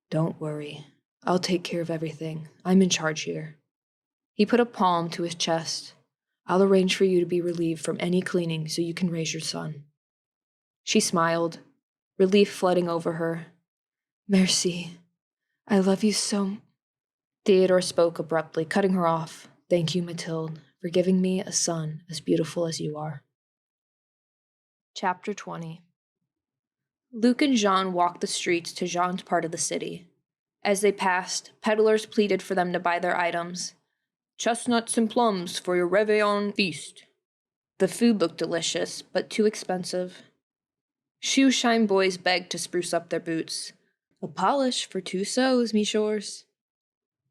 "Don't worry. I'll take care of everything. I'm in charge here." He put a palm to his chest. "I'll arrange for you to be relieved from any cleaning so you can raise your son." She smiled, relief flooding over her. "Merci. I love you so." Theodore spoke abruptly, cutting her off. "Thank you, Mathilde, for giving me a son as beautiful as you are." Chapter 20. Luc and Jean walked the streets to Jean's part of the city. As they passed, peddlers pleaded for them to buy their items. "Chestnuts and plums for your Reborn feast." The food looked delicious, but too expensive. Shoeshine boys begged to spruce up their boots. "A polish for 2 sous, messieurs."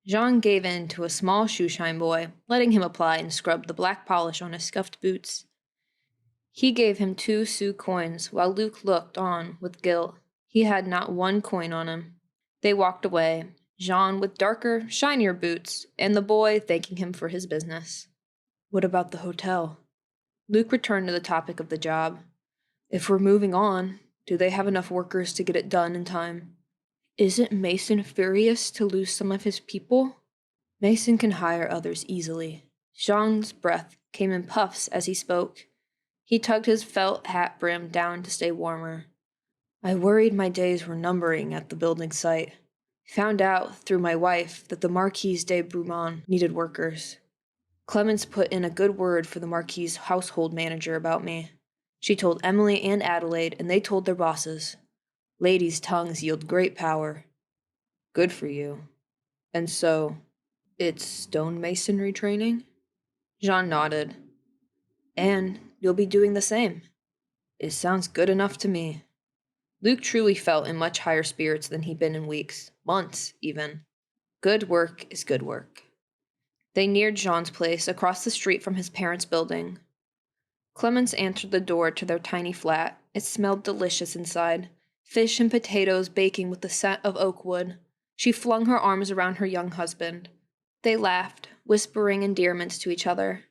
Jean gave in to a small shoeshine boy, letting him apply and scrub the black polish on his scuffed boots. He gave him 2 sous coins, while Luc looked on with guilt. He had not 1 coin on him. They walked away, Jean with darker, shinier boots, and the boy thanking him for his business. "What about the hotel?" Luc returned to the topic of the job. "If we're moving on, do they have enough workers to get it done in time?" "Isn't Mason furious to lose some of his people?" "Mason can hire others easily." Jean's breath came in puffs as he spoke. He tugged his felt hat brim down to stay warmer. "I worried my days were numbering at the building site. Found out through my wife that the Marquise de Brumont needed workers. Clemence put in a good word for the Marquise' household manager about me. She told Emilie and Adelaide, and they told their bosses. Ladies' tongues yield great power." "Good for you. And so, it's stonemasonry training?" Jean nodded. "And you'll be doing the same." "It sounds good enough to me." Luc truly felt in much higher spirits than he'd been in weeks, months even. Good work is good work. They neared Jean's place, across the street from his parents' building. Clemence answered the door to their tiny flat. It smelled delicious inside. Fish and potatoes baking with the scent of oak wood. She flung her arms around her young husband. They laughed, whispering endearments to each other.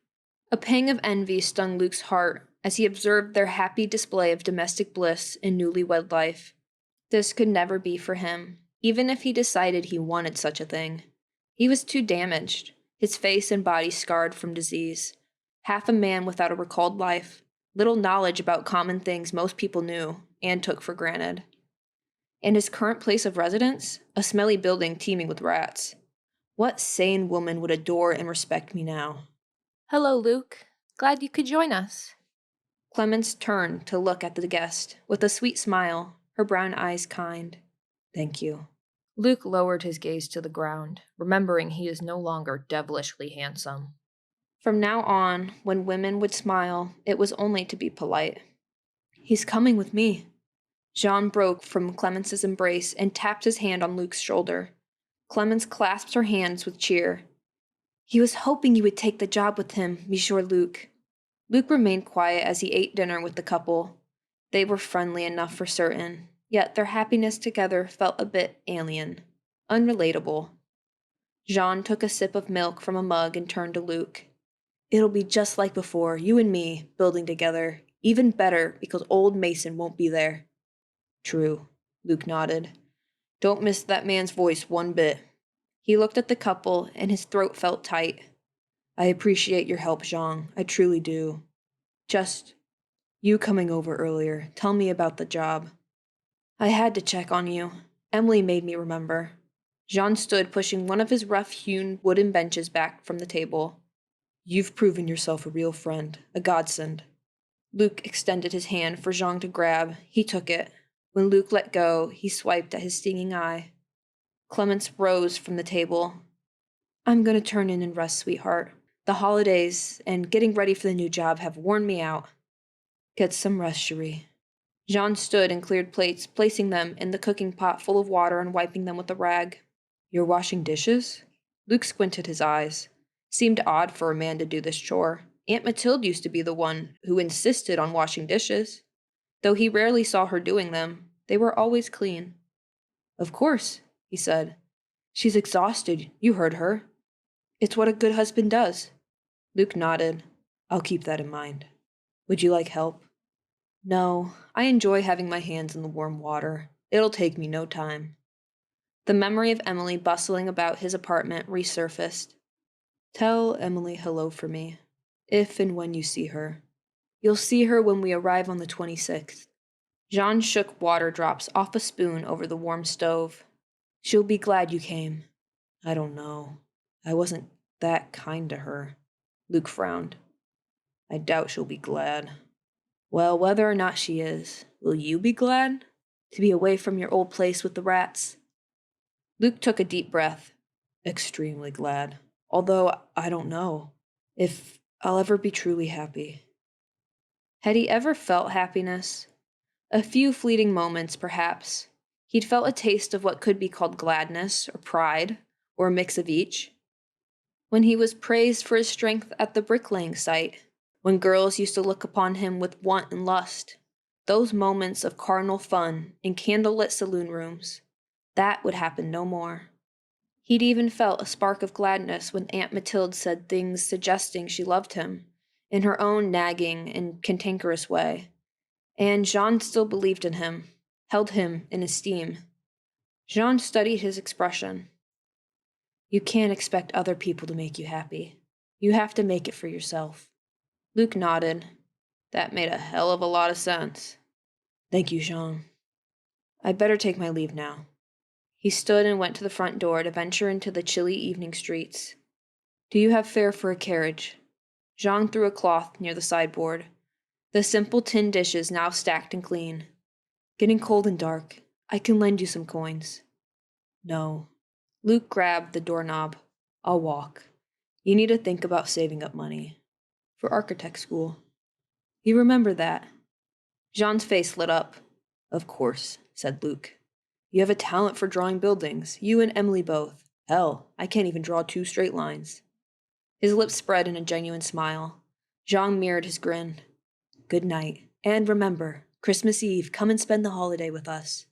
A pang of envy stung Luc's heart as he observed their happy display of domestic bliss in newlywed life. This could never be for him, even if he decided he wanted such a thing. He was too damaged, his face and body scarred from disease. Half a man without a recalled life, little knowledge about common things most people knew and took for granted. And his current place of residence, a smelly building teeming with rats. What sane woman would adore and respect me now? Hello, Luc. Glad you could join us. Clemence turned to look at the guest, with a sweet smile, her brown eyes kind. "Thank you." Luc lowered his gaze to the ground, remembering he is no longer devilishly handsome. From now on, when women would smile, it was only to be polite. "He's coming with me." Jean broke from Clemence's embrace and tapped his hand on Luc's shoulder. Clemence clasped her hands with cheer. "He was hoping you would take the job with him, Monsieur Luc." Luc remained quiet as he ate dinner with the couple. They were friendly enough for certain, yet their happiness together felt a bit alien, unrelatable. Jean took a sip of milk from a mug and turned to Luc. "It'll be just like before, you and me, building together. Even better, because old Mason won't be there." "True," Luc nodded. "Don't miss that man's voice one bit." He looked at the couple, and his throat felt tight. "I appreciate your help, Jean. I truly do. Just, you coming over earlier, tell me about the job." "I had to check on you. Emilie made me remember." Jean stood pushing one of his rough-hewn wooden benches back from the table. "You've proven yourself a real friend, a godsend." Luc extended his hand for Jean to grab. He took it. When Luc let go, he swiped at his stinging eye. Clemence rose from the table. "I'm going to turn in and rest, sweetheart. The holidays and getting ready for the new job have worn me out." Get some rest, Cherie. Jean stood and cleared plates, placing them in the cooking pot full of water and wiping them with a rag. You're washing dishes? Luke squinted his eyes. Seemed odd for a man to do this chore. Aunt Mathilde used to be the one who insisted on washing dishes. Though he rarely saw her doing them, they were always clean. Of course, he said. She's exhausted. You heard her. It's what a good husband does. Luke nodded. I'll keep that in mind. Would you like help? No, I enjoy having my hands in the warm water. It'll take me no time. The memory of Emilie bustling about his apartment resurfaced. Tell Emilie hello for me, if and when you see her. You'll see her when we arrive on the 26th. Jean shook water drops off a spoon over the warm stove. She'll be glad you came. I don't know. I wasn't that kind to her. Luke frowned. I doubt she'll be glad. Well, whether or not she is, will you be glad? To be away from your old place with the rats? Luke took a deep breath. Extremely glad. Although I don't know if I'll ever be truly happy. Had he ever felt happiness? A few fleeting moments, perhaps. He'd felt a taste of what could be called gladness or pride, or a mix of each. When he was praised for his strength at the bricklaying site, when girls used to look upon him with want and lust, those moments of carnal fun in candlelit saloon rooms, that would happen no more. He'd even felt a spark of gladness when Aunt Mathilde said things suggesting she loved him, in her own nagging and cantankerous way. And Jean still believed in him, held him in esteem. Jean studied his expression. You can't expect other people to make you happy. You have to make it for yourself. Luke nodded. That made a hell of a lot of sense. Thank you, Jean. I'd better take my leave now. He stood and went to the front door to venture into the chilly evening streets. Do you have fare for a carriage? Jean threw a cloth near the sideboard. The simple tin dishes now stacked and clean. Getting cold and dark. I can lend you some coins. No. Luke grabbed the doorknob. I'll walk. You need to think about saving up money. For architect school. You remember that? Jean's face lit up. Of course, said Luke. You have a talent for drawing buildings. You and Emilie both. Hell, I can't even draw 2 straight lines. His lips spread in a genuine smile. Jean mirrored his grin. Good night. And remember, Christmas Eve, come and spend the holiday with us.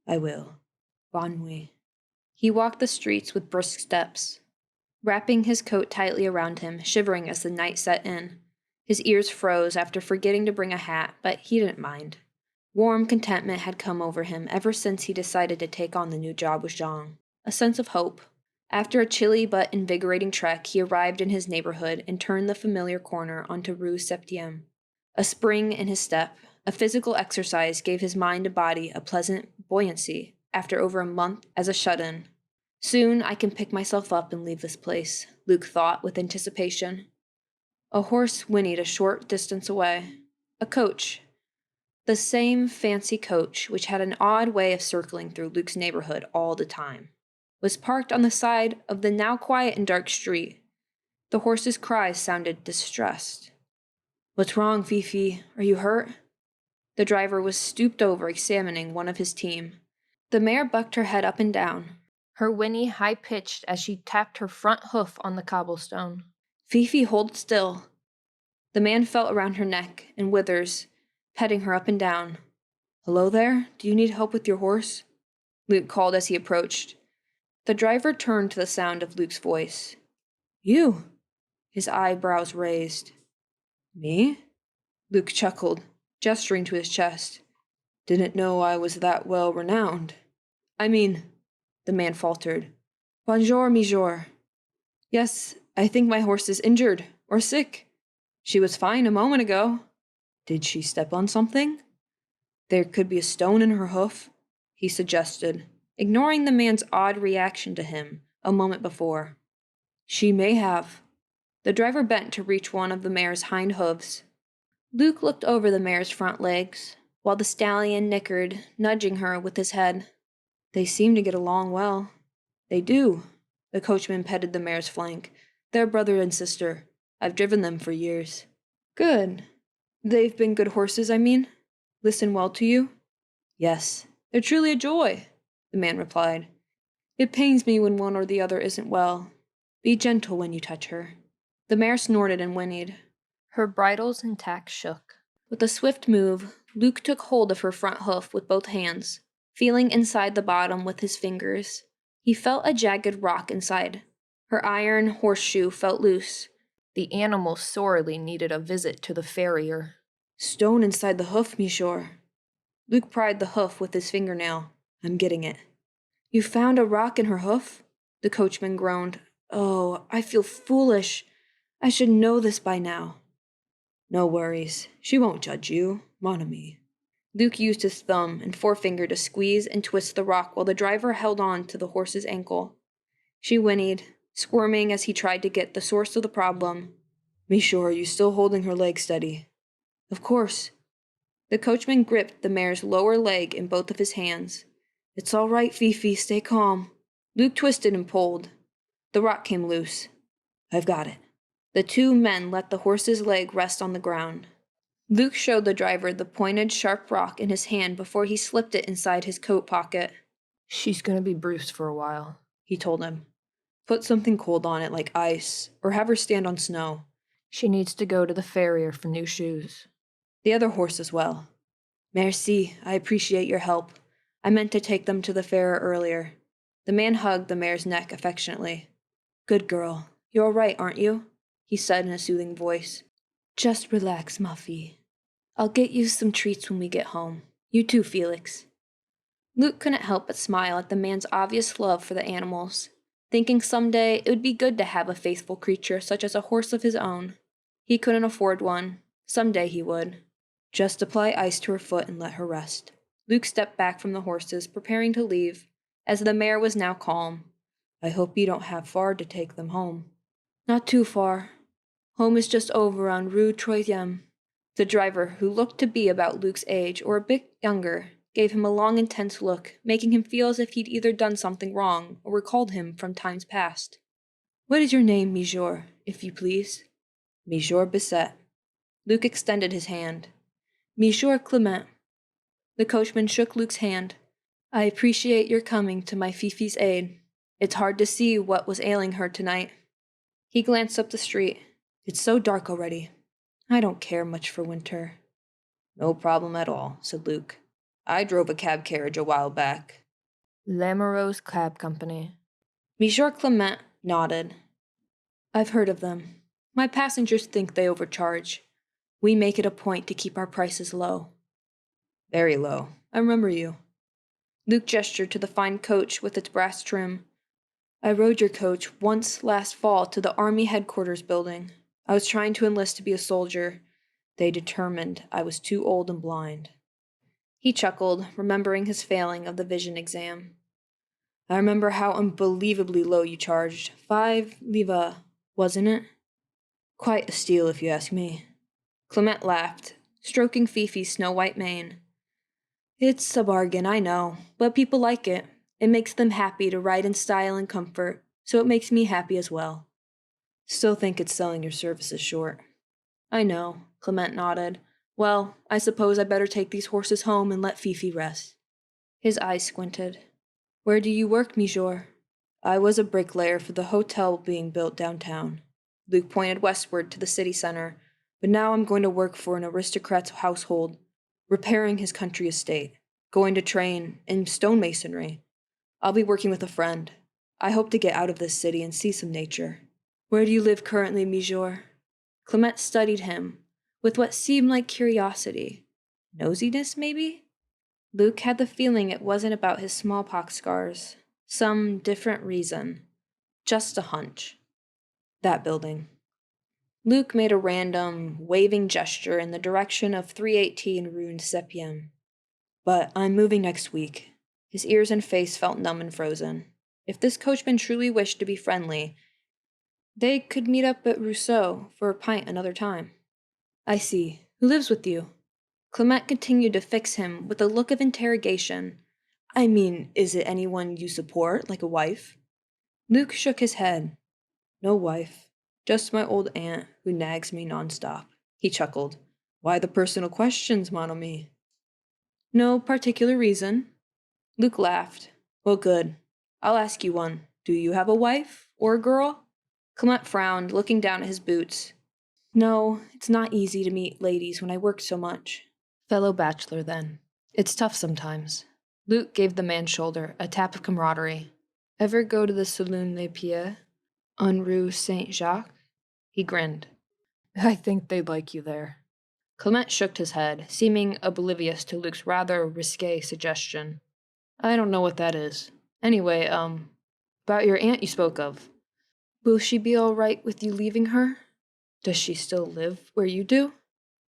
I will. Bonne nuit. He walked the streets with brisk steps, wrapping his coat tightly around him, shivering as the night set in. His ears froze after forgetting to bring a hat, but he didn't mind. Warm contentment had come over him ever since he decided to take on the new job with Jean. A sense of hope. After a chilly but invigorating trek, he arrived in his neighborhood and turned the familiar corner onto Rue Septième. A spring in his step, a physical exercise gave his mind and body a pleasant buoyancy after over a month as a shut-in. Soon I can pick myself up and leave this place, Luke thought with anticipation. A horse whinnied a short distance away. A coach. The same fancy coach, which had an odd way of circling through Luke's neighborhood all the time, was parked on the side of the now quiet and dark street. The horse's cries sounded distressed. What's wrong, Fifi? Are you hurt? The driver was stooped over examining one of his team. The mare bucked her head up and down, her whinny high-pitched as she tapped her front hoof on the cobblestone. Fifi, hold still. The man felt around her neck and withers, petting her up and down. Hello there? Do you need help with your horse? Luke called as he approached. The driver turned to the sound of Luke's voice. You? His eyebrows raised. Me? Luke chuckled, gesturing to his chest. Didn't know I was that well renowned. I mean, the man faltered. Bonjour, monsieur. Yes, I think my horse is injured, or sick. She was fine a moment ago. Did she step on something? There could be a stone in her hoof, he suggested, ignoring the man's odd reaction to him a moment before. She may have. The driver bent to reach one of the mare's hind hooves. Luke looked over the mare's front legs, while the stallion nickered, nudging her with his head. They seem to get along well. They do. The coachman petted the mare's flank. They're brother and sister. I've driven them for years. Good. They've been good horses, I mean? Listen well to you? Yes, they're truly a joy, the man replied. It pains me when one or the other isn't well. Be gentle when you touch her. The mare snorted and whinnied. Her bridles and tack shook. With a swift move, Luke took hold of her front hoof with both hands, feeling inside the bottom with his fingers. He felt a jagged rock inside. Her iron horseshoe felt loose. The animal sorely needed a visit to the farrier. Stone inside the hoof, monsieur. Luke pried the hoof with his fingernail. I'm getting it. You found a rock in her hoof? The coachman groaned. Oh, I feel foolish. I should know this by now. No worries. She won't judge you, mon ami. Luke used his thumb and forefinger to squeeze and twist the rock while the driver held on to the horse's ankle. She whinnied, squirming as he tried to get the source of the problem. Monsieur, are you still holding her leg steady? Of course. The coachman gripped the mare's lower leg in both of his hands. It's all right, Fifi, stay calm. Luke twisted and pulled. The rock came loose. I've got it. The two men let the horse's leg rest on the ground. Luke showed the driver the pointed, sharp rock in his hand before he slipped it inside his coat pocket. She's gonna be bruised for a while, he told him. Put something cold on it like ice, or have her stand on snow. She needs to go to the farrier for new shoes. The other horse as well. Merci, I appreciate your help. I meant to take them to the fair earlier. The man hugged the mare's neck affectionately. Good girl. You're all right, aren't you? He said in a soothing voice. Just relax, ma fille. I'll get you some treats when we get home. You too, Felix. Luke couldn't help but smile at the man's obvious love for the animals, thinking someday it would be good to have a faithful creature such as a horse of his own. He couldn't afford one. Someday he would. Just apply ice to her foot and let her rest. Luke stepped back from the horses, preparing to leave, as the mare was now calm. I hope you don't have far to take them home. Not too far. Home is just over on Rue Troisième. The driver, who looked to be about Luke's age or a bit younger, gave him a long, intense look, making him feel as if he'd either done something wrong or recalled him from times past. What is your name, monsieur, if you please? Monsieur Bisset. Luke extended his hand. Monsieur Clement. The coachman shook Luke's hand. I appreciate your coming to my Fifi's aid. It's hard to see what was ailing her tonight. He glanced up the street. It's so dark already. I don't care much for winter. No problem at all, said Luke. I drove a cab carriage a while back. Lamoureux's Cab Company. Monsieur Clement nodded. I've heard of them. My passengers think they overcharge. We make it a point to keep our prices low. Very low. I remember you. Luke gestured to the fine coach with its brass trim. I rode your coach once last fall to the Army headquarters building. I was trying to enlist to be a soldier. They determined I was too old and blind. He chuckled, remembering his failing of the vision exam. I remember how unbelievably low you charged. 5 livres, wasn't it? Quite a steal, if you ask me. Clement laughed, stroking Fifi's snow-white mane. It's a bargain, I know, but people like it. It makes them happy to ride in style and comfort, so it makes me happy as well. Still think it's selling your services short. I know, Clement nodded. Well, I suppose I better take these horses home and let Fifi rest. His eyes squinted. Where do you work, monsieur? I was a bricklayer for the hotel being built downtown. Luke pointed westward to the city center, but now I'm going to work for an aristocrat's household, repairing his country estate, going to train in stonemasonry. I'll be working with a friend. I hope to get out of this city and see some nature. Where do you live currently, monsieur? Clement studied him, with what seemed like curiosity. Nosiness, maybe? Luke had the feeling it wasn't about his smallpox scars. Some different reason. Just a hunch. That building. Luke made a random, waving gesture in the direction of 318 Rue Septième. But I'm moving next week. His ears and face felt numb and frozen. If this coachman truly wished to be friendly, they could meet up at Rousseau for a pint another time. I see. Who lives with you? Clement continued to fix him with a look of interrogation. I mean, is it anyone you support, like a wife? Luke shook his head. No wife. Just my old aunt, who nags me nonstop. He chuckled. Why the personal questions, mon ami? No particular reason. Luke laughed. Well, good. I'll ask you one. Do you have a wife or a girl? Clement frowned, looking down at his boots. No, it's not easy to meet ladies when I work so much. Fellow bachelor, then. It's tough sometimes. Luke gave the man's shoulder a tap of camaraderie. Ever go to the Saloon Les Pieds on Rue Saint-Jacques? He grinned. I think they'd like you there. Clement shook his head, seeming oblivious to Luke's rather risque suggestion. I don't know what that is. Anyway, about your aunt you spoke of. Will she be all right with you leaving her? Does she still live where you do?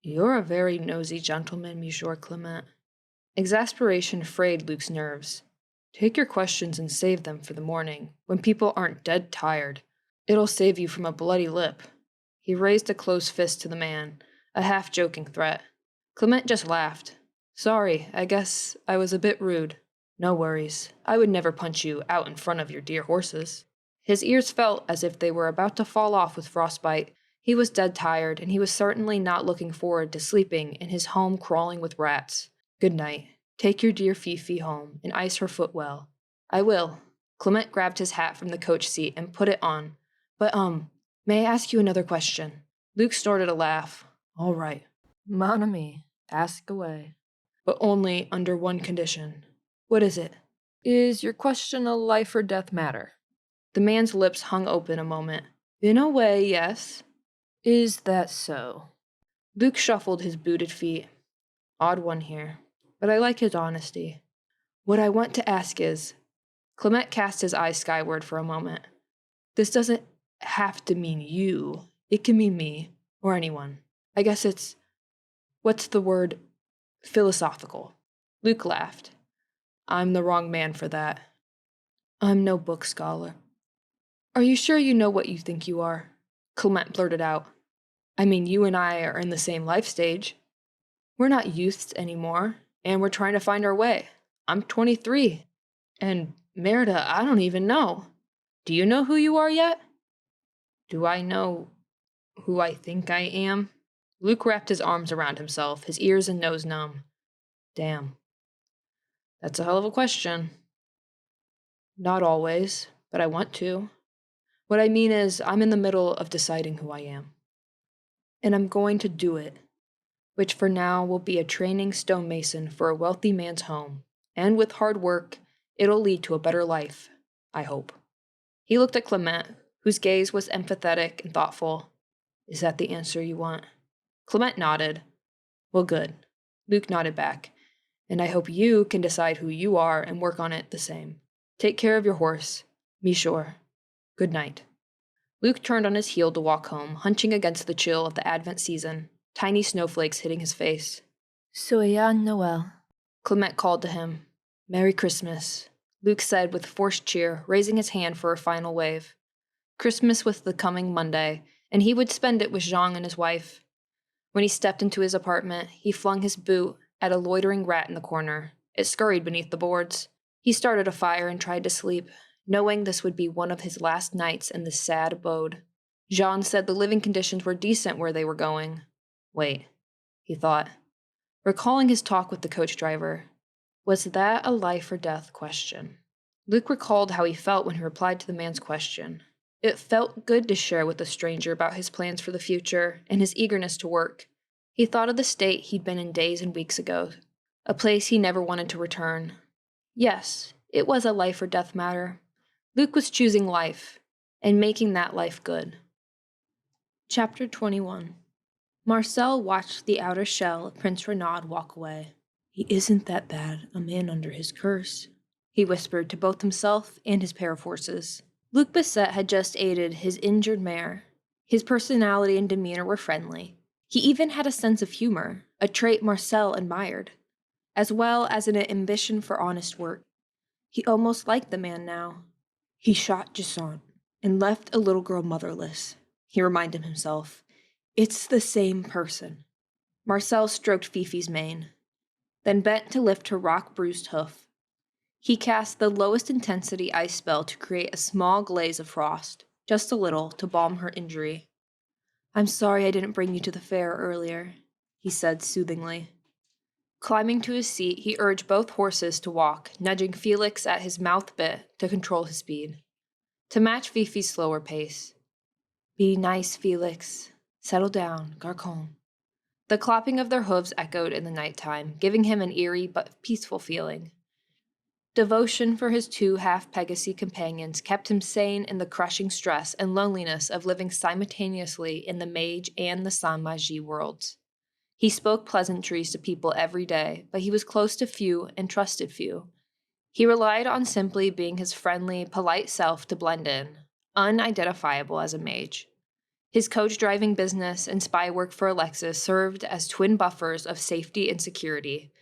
You're a very nosy gentleman, Monsieur Clement. Exasperation frayed Luke's nerves. Take your questions and save them for the morning, when people aren't dead tired. It'll save you from a bloody lip. He raised a closed fist to the man, a half-joking threat. Clement just laughed. Sorry, I guess I was a bit rude. No worries. I would never punch you out in front of your dear horses. His ears felt as if they were about to fall off with frostbite. He was dead tired, and he was certainly not looking forward to sleeping in his home crawling with rats. Good night. Take your dear Fifi home, and ice her foot well. I will. Clement grabbed his hat from the coach seat and put it on. But, may I ask you another question? Luke snorted a laugh. All right. Mon ami, ask away. But only under one condition. What is it? Is your question a life or death matter? The man's lips hung open a moment. In a way, yes. Is that so? Luke shuffled his booted feet. Odd one here, but I like his honesty. What I want to ask is... Clement cast his eyes skyward for a moment. This doesn't have to mean you. It can mean me, or anyone. I guess it's... What's the word? Philosophical. Luke laughed. I'm the wrong man for that. I'm no book scholar. Are you sure you know what you think you are? Clement blurted out. I mean, you and I are in the same life stage. We're not youths anymore, and we're trying to find our way. I'm 23. And Merida, I don't even know. Do you know who you are yet? Do I know who I think I am? Luke wrapped his arms around himself, his ears and nose numb. Damn. That's a hell of a question. Not always, but I want to. What I mean is, I'm in the middle of deciding who I am. And I'm going to do it, which for now will be a training stonemason for a wealthy man's home. And with hard work, it'll lead to a better life, I hope. He looked at Clement, whose gaze was empathetic and thoughtful. Is that the answer you want? Clement nodded. Well, good. Luke nodded back. And I hope you can decide who you are and work on it the same. Take care of your horse. Me sure. Good night. Luke turned on his heel to walk home, hunching against the chill of the Advent season, tiny snowflakes hitting his face. Soyez Noël. Clement called to him. Merry Christmas, Luke said with forced cheer, raising his hand for a final wave. Christmas was the coming Monday, and he would spend it with Jean and his wife. When he stepped into his apartment, he flung his boot at a loitering rat in the corner. It scurried beneath the boards. He started a fire and tried to sleep, knowing this would be one of his last nights in this sad abode. Jean said the living conditions were decent where they were going. Wait, he thought. Recalling his talk with the coach driver, was that a life or death question? Luke recalled how he felt when he replied to the man's question. It felt good to share with a stranger about his plans for the future and his eagerness to work. He thought of the state he'd been in days and weeks ago, a place he never wanted to return. Yes, it was a life or death matter. Luke was choosing life, and making that life good. Chapter 21. Marcel watched the outer shell of Prince Renaud walk away. He isn't that bad, a man under his curse, he whispered to both himself and his pair of horses. Luc Bisset had just aided his injured mare. His personality and demeanor were friendly. He even had a sense of humor, a trait Marcel admired, as well as an ambition for honest work. He almost liked the man now. He shot Gisant and left a little girl motherless, he reminded himself. It's the same person. Marcel stroked Fifi's mane, then bent to lift her rock-bruised hoof. He cast the lowest intensity ice spell to create a small glaze of frost, just a little, to balm her injury. I'm sorry I didn't bring you to the fair earlier, he said soothingly. Climbing to his seat, he urged both horses to walk, nudging Felix at his mouth bit to control his speed, to match Fifi's slower pace. Be nice, Felix. Settle down, Garcon. The clopping of their hooves echoed in the nighttime, giving him an eerie but peaceful feeling. Devotion for his two half-Pegasy companions kept him sane in the crushing stress and loneliness of living simultaneously in the mage and the Saint-Magie worlds. He spoke pleasantries to people every day, but he was close to few and trusted few. He relied on simply being his friendly, polite self to blend in, unidentifiable as a mage. His coach-driving business and spy work for Alexis served as twin buffers of safety and security.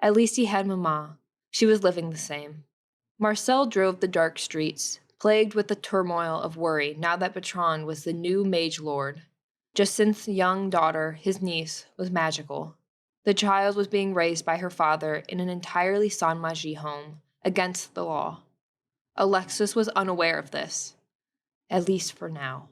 At least he had Mama. She was living the same. Marcel drove the dark streets, plagued with the turmoil of worry now that Bertrand was the new mage lord. Jacinthe's young daughter, his niece, was magical. The child was being raised by her father in an entirely Saint-Magie home, against the law. Alexis was unaware of this, at least for now.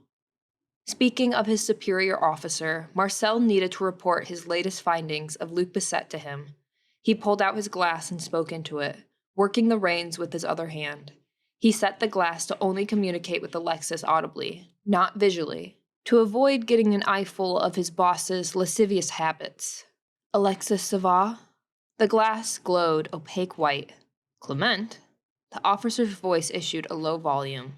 Speaking of his superior officer, Marcel needed to report his latest findings of Luc Bisset to him. He pulled out his glass and spoke into it, working the reins with his other hand. He set the glass to only communicate with Alexis audibly, not visually, to avoid getting an eyeful of his boss's lascivious habits. Alexis, ça va? The glass glowed opaque white. Clement? The officer's voice issued a low volume.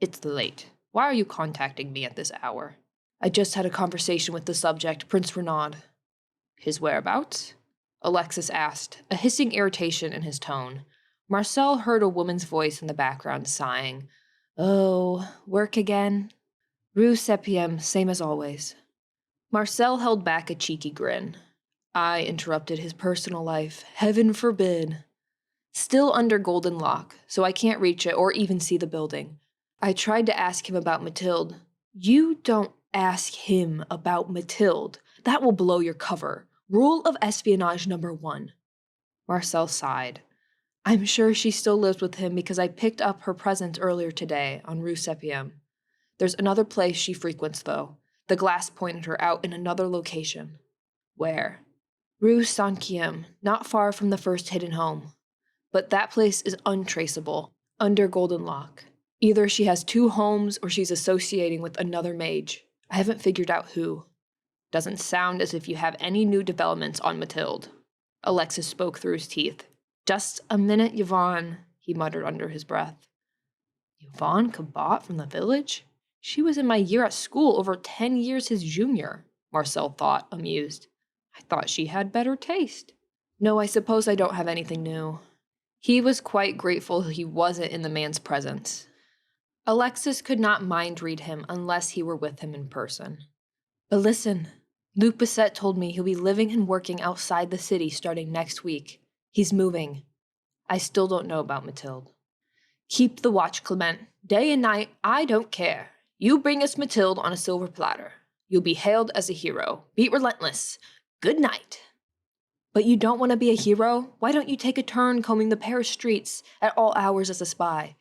It's late. Why are you contacting me at this hour? I just had a conversation with the subject, Prince Renaud. His whereabouts? Alexis asked, a hissing irritation in his tone. Marcel heard a woman's voice in the background sighing. Oh, work again? Rue Septième, same as always. Marcel held back a cheeky grin. I interrupted his personal life. Heaven forbid. Still under golden lock, so I can't reach it or even see the building. I tried to ask him about Mathilde. You don't ask him about Mathilde. That will blow your cover. Rule of espionage number 1. Marcel sighed. I'm sure she still lives with him because I picked up her presence earlier today on Rue Septième. There's another place she frequents, though. The glass pointed her out in another location. Where? Rue Saint-Quième, not far from the first hidden home. But that place is untraceable, under golden lock. Either she has 2 homes or she's associating with another mage. I haven't figured out who. Doesn't sound as if you have any new developments on Mathilde. Alexis spoke through his teeth. Just a minute, Yvonne, he muttered under his breath. Yvonne Cabot from the village? She was in my year at school, over 10 years his junior, Marcel thought, amused. I thought she had better taste. No, I suppose I don't have anything new. He was quite grateful he wasn't in the man's presence. Alexis could not mind read him unless he were with him in person. But listen, Luc Bisset told me he'll be living and working outside the city starting next week. He's moving. I still don't know about Mathilde. Keep the watch, Clement. Day and night, I don't care. You bring us Mathilde on a silver platter. You'll be hailed as a hero. Be relentless. Good night. But you don't want to be a hero? Why don't you take a turn combing the Paris streets at all hours as a spy?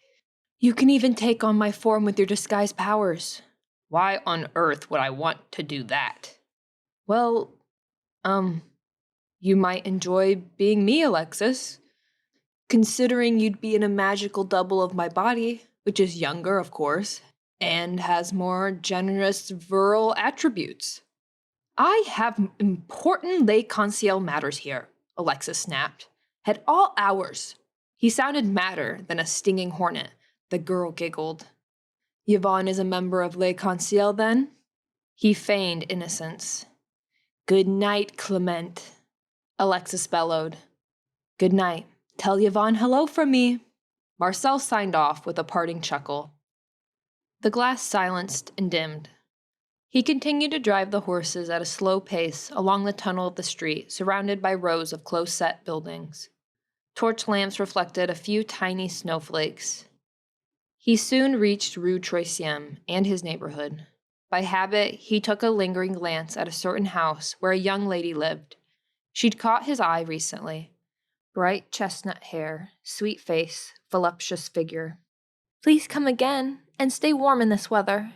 You can even take on my form with your disguise powers. Why on earth would I want to do that? Well, you might enjoy being me, Alexis. Considering you'd be in a magical double of my body, which is younger, of course, and has more generous virile attributes. I have important Le Conseil matters here, Alexis snapped. At all hours. He sounded madder than a stinging hornet. The girl giggled. Yvonne is a member of Le Conseil, then? He feigned innocence. Good night, Clement, Alexis bellowed. Good night. Tell Yvonne hello from me. Marcel signed off with a parting chuckle. The glass silenced and dimmed. He continued to drive the horses at a slow pace along the tunnel of the street, surrounded by rows of close-set buildings. Torch lamps reflected a few tiny snowflakes. He soon reached Rue Troisième and his neighborhood. By habit, he took a lingering glance at a certain house where a young lady lived. She'd caught his eye recently. Bright chestnut hair, sweet face, voluptuous figure. Please come again, and stay warm in this weather,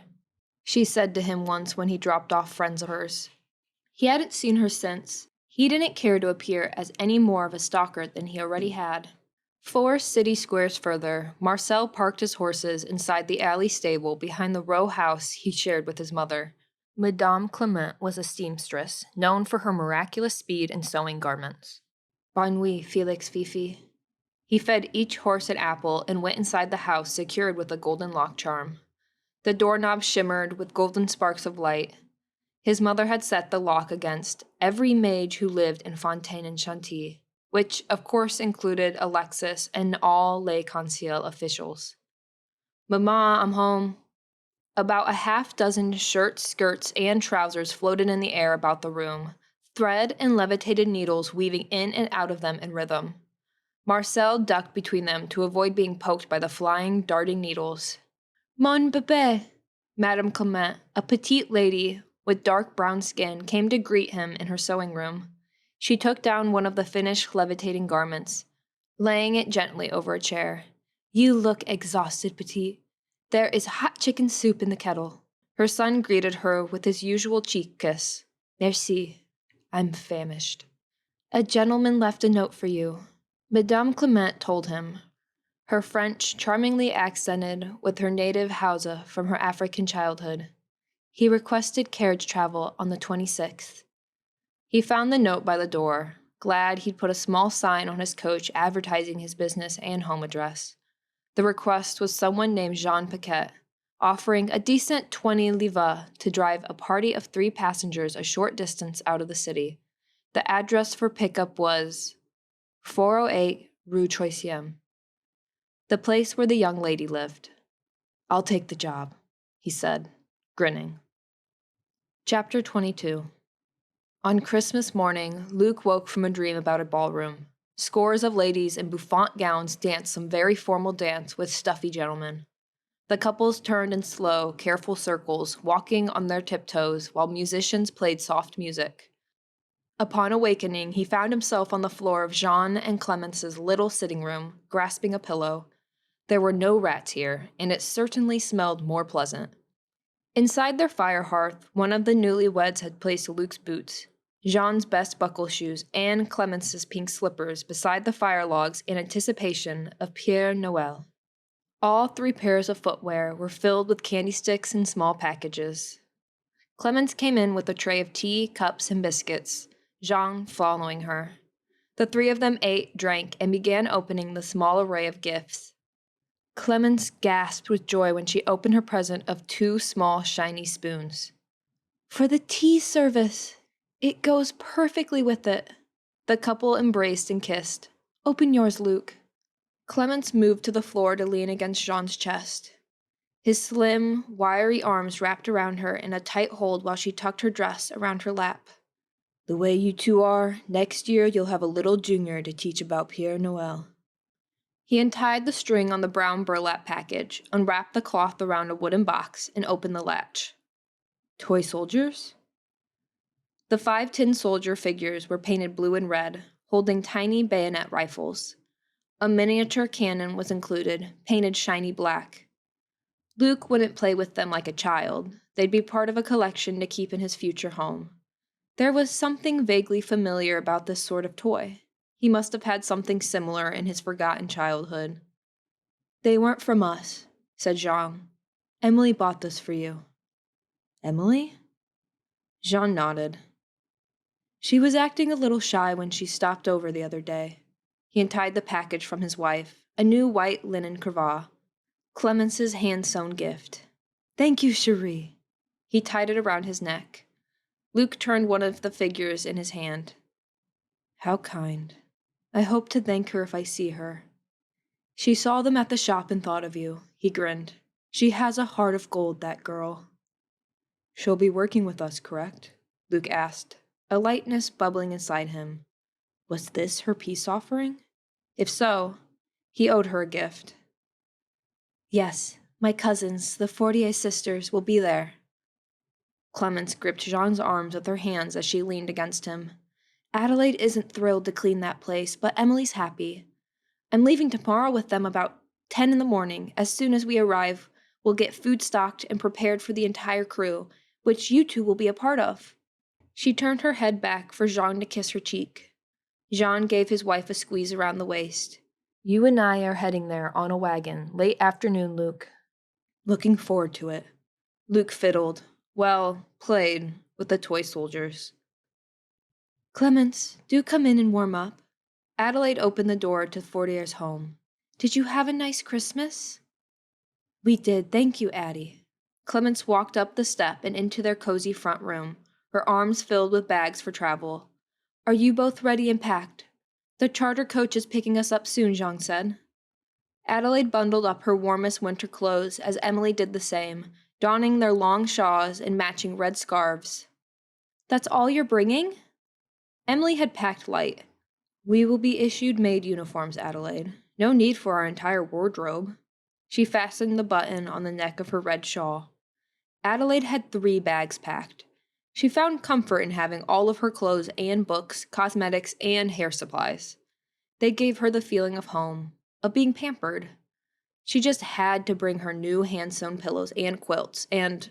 she said to him once when he dropped off friends of hers. He hadn't seen her since. He didn't care to appear as any more of a stalker than he already had. 4 city squares further, Marcel parked his horses inside the alley stable behind the row house he shared with his mother. Madame Clement was a seamstress, known for her miraculous speed in sewing garments. Bonne nuit, Felix Fifi. He fed each horse an apple and went inside the house secured with a golden lock charm. The doorknob shimmered with golden sparks of light. His mother had set the lock against every mage who lived in Fontaine and Chantilly, which of course included Alexis and all Les Conseils officials. "Mama, I'm home." About a half-dozen shirts, skirts, and trousers floated in the air about the room, thread and levitated needles weaving in and out of them in rhythm. Marcel ducked between them to avoid being poked by the flying, darting needles. "Mon bébé!" Madame Clement, a petite lady with dark brown skin, came to greet him in her sewing room. She took down one of the finished levitating garments, laying it gently over a chair. "You look exhausted, petite. There is hot chicken soup in the kettle." Her son greeted her with his usual cheek kiss. "Merci. I'm famished." "A gentleman left a note for you," Madame Clement told him, her French charmingly accented with her native Hausa from her African childhood. "He requested carriage travel on the 26th. He found the note by the door, glad he'd put a small sign on his coach advertising his business and home address. The request was someone named Jean Paquet, offering a decent 20 livres to drive a party of 3 passengers a short distance out of the city. The address for pickup was 408 Rue Troisième, the place where the young lady lived. "I'll take the job," he said, grinning. Chapter 22. On Christmas morning, Luke woke from a dream about a ballroom. Scores of ladies in bouffant gowns danced some very formal dance with stuffy gentlemen. The couples turned in slow, careful circles, walking on their tiptoes while musicians played soft music. Upon awakening, he found himself on the floor of Jean and Clemence's little sitting room, grasping a pillow. There were no rats here, and it certainly smelled more pleasant. Inside their fire hearth, one of the newlyweds had placed Luke's boots, Jean's best buckle shoes, and Clemence's pink slippers beside the fire logs in anticipation of Père Noël. All 3 pairs of footwear were filled with candy sticks and small packages. Clemence came in with a tray of tea, cups, and biscuits, Jean following her. The 3 of them ate, drank, and began opening the small array of gifts. Clemence gasped with joy when she opened her present of 2 small, shiny spoons. "For the tea service! It goes perfectly with it." The couple embraced and kissed. "Open yours, Luke." Clemence moved to the floor to lean against Jean's chest. His slim, wiry arms wrapped around her in a tight hold while she tucked her dress around her lap. "The way you 2 are, next year you'll have a little junior to teach about Père Noël." He untied the string on the brown burlap package, unwrapped the cloth around a wooden box, and opened the latch. "Toy soldiers?" The 5 tin soldier figures were painted blue and red, holding tiny bayonet rifles. A miniature cannon was included, painted shiny black. Luke wouldn't play with them like a child. They'd be part of a collection to keep in his future home. There was something vaguely familiar about this sort of toy. He must have had something similar in his forgotten childhood. "They weren't from us," said Jean. "Emilie bought this for you." "Emilie?" Jean nodded. "She was acting a little shy when she stopped over the other day." He untied the package from his wife, a new white linen cravat. Clemence's hand-sewn gift. "Thank you, chérie." He tied it around his neck. Luke turned one of the figures in his hand. "How kind. I hope to thank her if I see her. She saw them at the shop and thought of you." He grinned. "She has a heart of gold, that girl." "She'll be working with us, correct?" Luke asked, a lightness bubbling inside him. Was this her peace offering? If so, he owed her a gift. "Yes, my cousins, the Fortier sisters, will be there." Clemence gripped Jean's arms with her hands as she leaned against him. "Adelaide isn't thrilled to clean that place, but Emily's happy. I'm leaving tomorrow with them about 10 in the morning. As soon as we arrive, we'll get food stocked and prepared for the entire crew, which you 2 will be a part of." She turned her head back for Jean to kiss her cheek. Jean gave his wife a squeeze around the waist. You and I are heading there on a wagon, late afternoon, Luke. Looking forward to it. Luke fiddled, played with the toy soldiers. Clemence, do come in and warm up. Adelaide opened the door to Fortier's home. Did you have a nice Christmas? We did, thank you, Addie. Clemence walked up the step and into their cozy front room, her arms filled with bags for travel. Are you both ready and packed? The charter coach is picking us up soon, Jean said. Adelaide bundled up her warmest winter clothes as Emilie did the same, donning their long shawls and matching red scarves. That's all you're bringing? Emilie had packed light. We will be issued maid uniforms, Adelaide. No need for our entire wardrobe. She fastened the button on the neck of her red shawl. Adelaide had 3 bags packed. She found comfort in having all of her clothes and books, cosmetics, and hair supplies. They gave her the feeling of home, of being pampered. She just had to bring her new hand-sewn pillows and quilts and,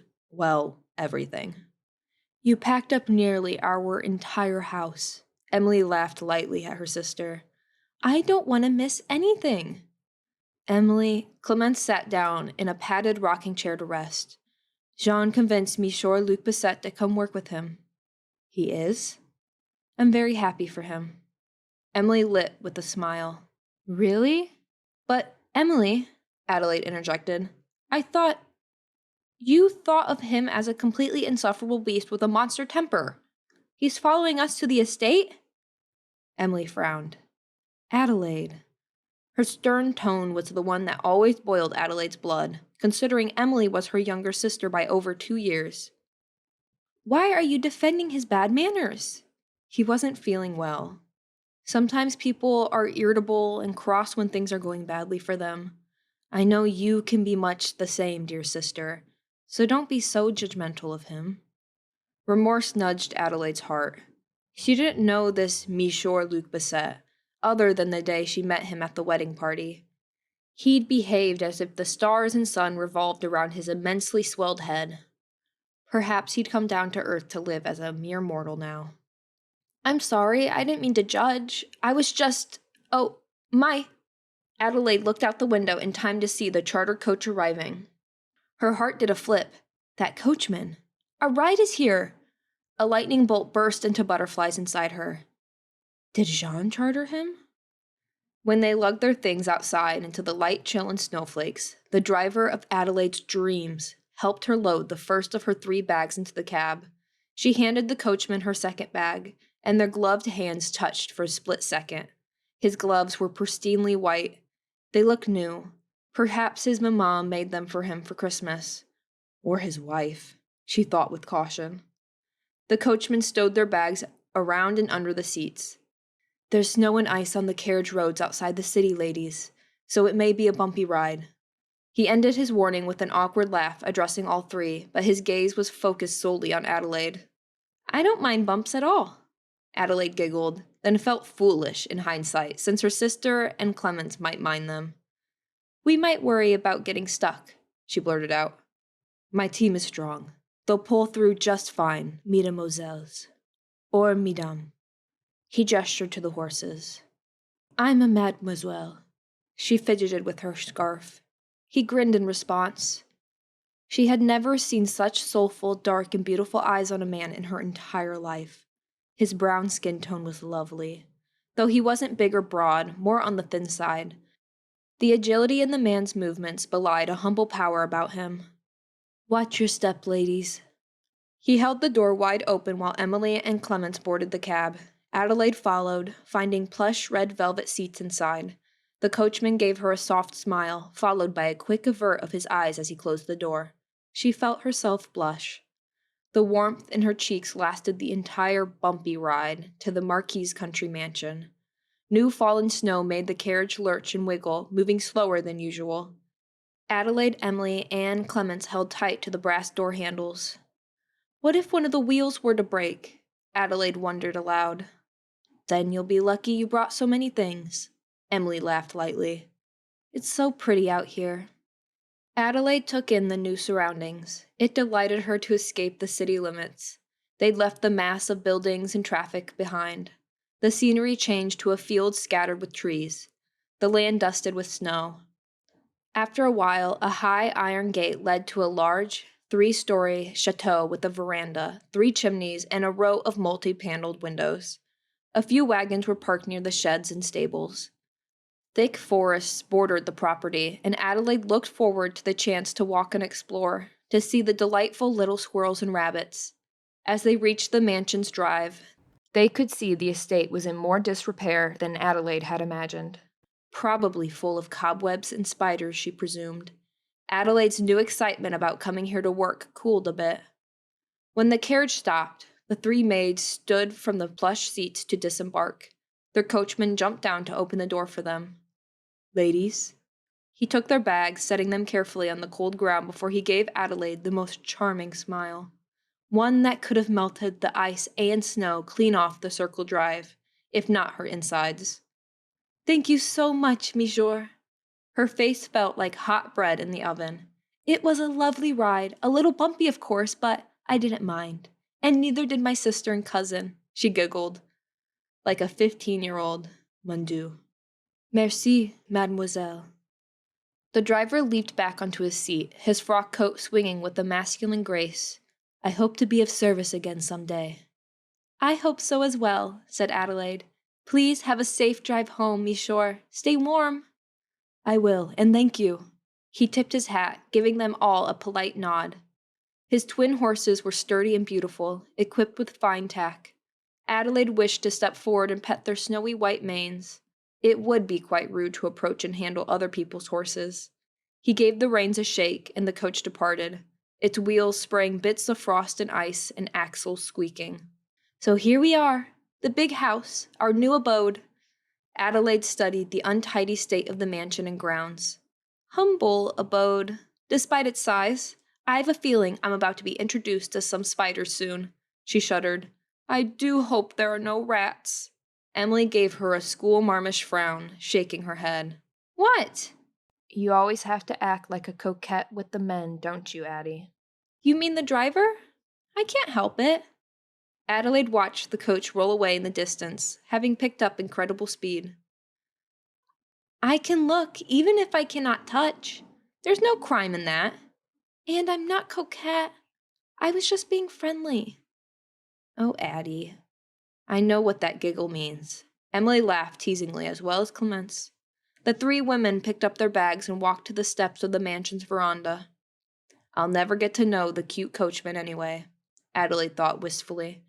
everything. You packed up nearly our entire house. Emilie laughed lightly at her sister. I don't want to miss anything. Emilie, Clemence sat down in a padded rocking chair to rest. Jean convinced Monsieur Luc Bisset to come work with him. He is? I'm very happy for him. Emilie lit with a smile. Really? But, Emilie, Adelaide interjected, You thought of him as a completely insufferable beast with a monster temper. He's following us to the estate? Emilie frowned. Adelaide. Her stern tone was the one that always boiled Adelaide's blood, considering Emilie was her younger sister by over 2 years. Why are you defending his bad manners? He wasn't feeling well. Sometimes people are irritable and cross when things are going badly for them. I know you can be much the same, dear sister, so don't be so judgmental of him. Remorse nudged Adelaide's heart. She didn't know this Monsieur Luc Bisset, other than the day she met him at the wedding party. He'd behaved as if the stars and sun revolved around his immensely swelled head. Perhaps he'd come down to earth to live as a mere mortal now. I'm sorry, I didn't mean to judge. I was just... Adelaide looked out the window in time to see the charter coach arriving. Her heart did a flip. That coachman. A ride is here. A lightning bolt burst into butterflies inside her. Did Jean charter him? When they lugged their things outside into the light chill and snowflakes, the driver of Adelaide's dreams helped her load the first of her 3 bags into the cab. She handed the coachman her second bag, and their gloved hands touched for a split second. His gloves were pristinely white. They looked new. Perhaps his mamma made them for him for Christmas. Or his wife, she thought with caution. The coachman stowed their bags around and under the seats. There's snow and ice on the carriage roads outside the city, ladies, so it may be a bumpy ride. He ended his warning with an awkward laugh, addressing all 3, but his gaze was focused solely on Adelaide. I don't mind bumps at all. Adelaide giggled, then felt foolish in hindsight, since her sister and Clemence might mind them. We might worry about getting stuck, she blurted out. My team is strong. They'll pull through just fine, mesdemoiselles. Or mesdames. He gestured to the horses. I'm a mademoiselle. She fidgeted with her scarf. He grinned in response. She had never seen such soulful, dark, and beautiful eyes on a man in her entire life. His brown skin tone was lovely. Though he wasn't big or broad, more on the thin side. The agility in the man's movements belied a humble power about him. Watch your step, ladies. He held the door wide open while Emilie and Clemence boarded the cab. Adelaide followed, finding plush red velvet seats inside. The coachman gave her a soft smile, followed by a quick avert of his eyes as he closed the door. She felt herself blush. The warmth in her cheeks lasted the entire bumpy ride to the Marquis' country mansion. New fallen snow made the carriage lurch and wiggle, moving slower than usual. Adelaide, Emilie, and Clemence held tight to the brass door handles. What if one of the wheels were to break? Adelaide wondered aloud. Then you'll be lucky you brought so many things. Emilie laughed lightly. It's so pretty out here. Adelaide took in the new surroundings. It delighted her to escape the city limits. They'd left the mass of buildings and traffic behind. The scenery changed to a field scattered with trees, the land dusted with snow. After a while, a high iron gate led to a large, 3-story chateau with a veranda, 3 chimneys, and a row of multi-paneled windows. A few wagons were parked near the sheds and stables. Thick forests bordered the property, and Adelaide looked forward to the chance to walk and explore, to see the delightful little squirrels and rabbits. As they reached the mansion's drive, they could see the estate was in more disrepair than Adelaide had imagined. Probably full of cobwebs and spiders, she presumed. Adelaide's new excitement about coming here to work cooled a bit. When the carriage stopped, the 3 maids stood from the plush seats to disembark. Their coachman jumped down to open the door for them. "Ladies." He took their bags, setting them carefully on the cold ground before he gave Adelaide the most charming smile. One that could have melted the ice and snow clean off the circle drive, if not her insides. "Thank you so much, monsieur." Her face felt like hot bread in the oven. "It was a lovely ride, a little bumpy of course, but I didn't mind. And neither did my sister and cousin," she giggled, like a 15-year-old. "Mon Dieu." "Merci, mademoiselle." The driver leaped back onto his seat, his frock coat swinging with a masculine grace. "I hope to be of service again some day." "I hope so as well," said Adelaide. "Please have a safe drive home, monsieur. Stay warm." "I will, and thank you." He tipped his hat, giving them all a polite nod. His twin horses were sturdy and beautiful, equipped with fine tack. Adelaide wished to step forward and pet their snowy white manes. It would be quite rude to approach and handle other people's horses. He gave the reins a shake, and the coach departed, its wheels spraying bits of frost and ice and axles squeaking. "So here we are, the big house, our new abode." Adelaide studied the untidy state of the mansion and grounds. "Humble abode, despite its size. I've a feeling I'm about to be introduced to some spiders soon." She shuddered. "I do hope there are no rats." Emilie gave her a school-marmish frown, shaking her head. "What?" "You always have to act like a coquette with the men, don't you, Addie?" "You mean the driver? I can't help it." Adelaide watched the coach roll away in the distance, having picked up incredible speed. "I can look, even if I cannot touch. There's no crime in that. And I'm not coquette. I was just being friendly." "Oh, Addie." "I know what that giggle means." Emilie laughed teasingly as well as Clemence. The 3 women picked up their bags and walked to the steps of the mansion's veranda. "I'll never get to know the cute coachman anyway," Adelaide thought wistfully.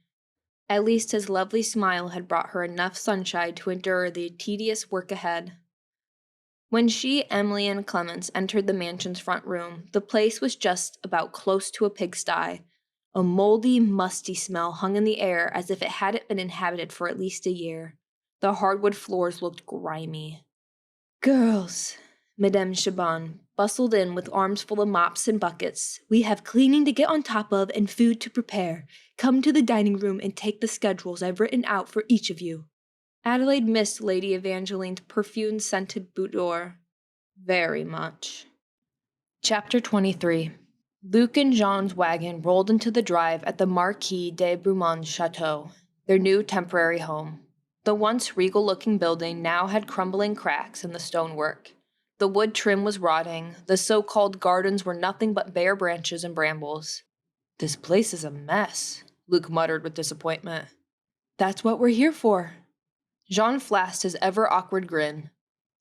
At least his lovely smile had brought her enough sunshine to endure the tedious work ahead. When she, Emilie, and Clemence entered the mansion's front room, the place was just about close to a pigsty. A moldy, musty smell hung in the air as if it hadn't been inhabited for at least a year. The hardwood floors looked grimy. "Girls," Madame Chabon bustled in with arms full of mops and buckets. "We have cleaning to get on top of and food to prepare. Come to the dining room and take the schedules I've written out for each of you." Adelaide missed Lady Evangeline's perfume-scented boudoir very much. Chapter 23. Luc and Jean's wagon rolled into the drive at the Marquis de Beaumont's chateau, their new temporary home. The once regal-looking building now had crumbling cracks in the stonework. The wood trim was rotting. The so-called gardens were nothing but bare branches and brambles. "This place is a mess," Luc muttered with disappointment. "That's what we're here for." Jean flashed his ever-awkward grin.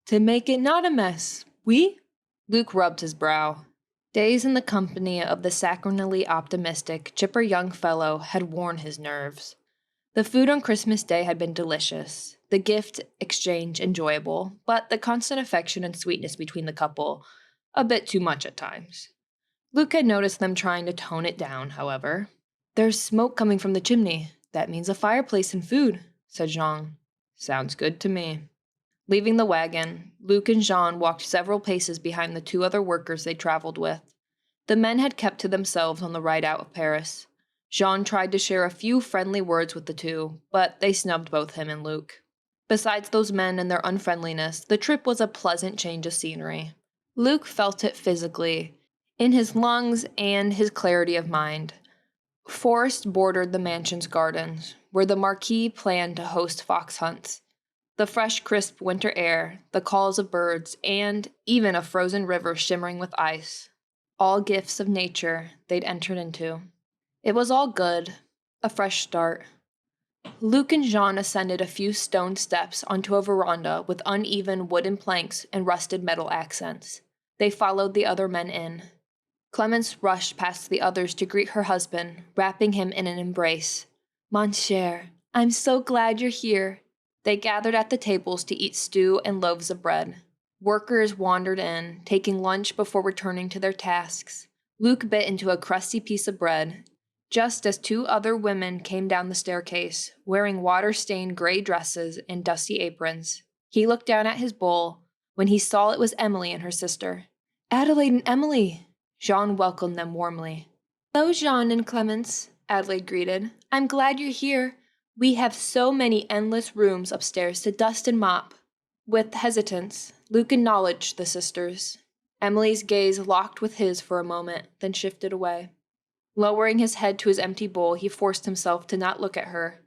"To make it not a mess, oui?" Luc rubbed his brow. Days in the company of the saccharinely optimistic, chipper young fellow had worn his nerves. The food on Christmas Day had been delicious, the gift exchange enjoyable, but the constant affection and sweetness between the couple a bit too much at times. Luc had noticed them trying to tone it down, however. "There's smoke coming from the chimney. That means a fireplace and food," said Jean. "Sounds good to me." Leaving the wagon, Luc and Jean walked several paces behind the 2 other workers they traveled with. The men had kept to themselves on the ride out of Paris. Jean tried to share a few friendly words with the 2, but they snubbed both him and Luc. Besides those men and their unfriendliness, the trip was a pleasant change of scenery. Luc felt it physically, in his lungs and his clarity of mind. Forest bordered the mansion's gardens, where the Marquis planned to host fox hunts. The fresh, crisp winter air, the calls of birds, and even a frozen river shimmering with ice. All gifts of nature they'd entered into. It was all good, a fresh start. Luke and Jean ascended a few stone steps onto a veranda with uneven wooden planks and rusted metal accents. They followed the other men in. Clemence rushed past the others to greet her husband, wrapping him in an embrace. Mon cher, I'm so glad you're here. They gathered at the tables to eat stew and loaves of bread. Workers wandered in, taking lunch before returning to their tasks. Luke bit into a crusty piece of bread, just as two other women came down the staircase, wearing water-stained gray dresses and dusty aprons. He looked down at his bowl when he saw it was Emilie and her sister. Adelaide and Emilie! Jean welcomed them warmly. Hello, Jean and Clemence, Adelaide greeted. I'm glad you're here. We have so many endless rooms upstairs to dust and mop. With hesitance, Luke acknowledged the sisters. Emily's gaze locked with his for a moment, then shifted away. Lowering his head to his empty bowl, he forced himself to not look at her.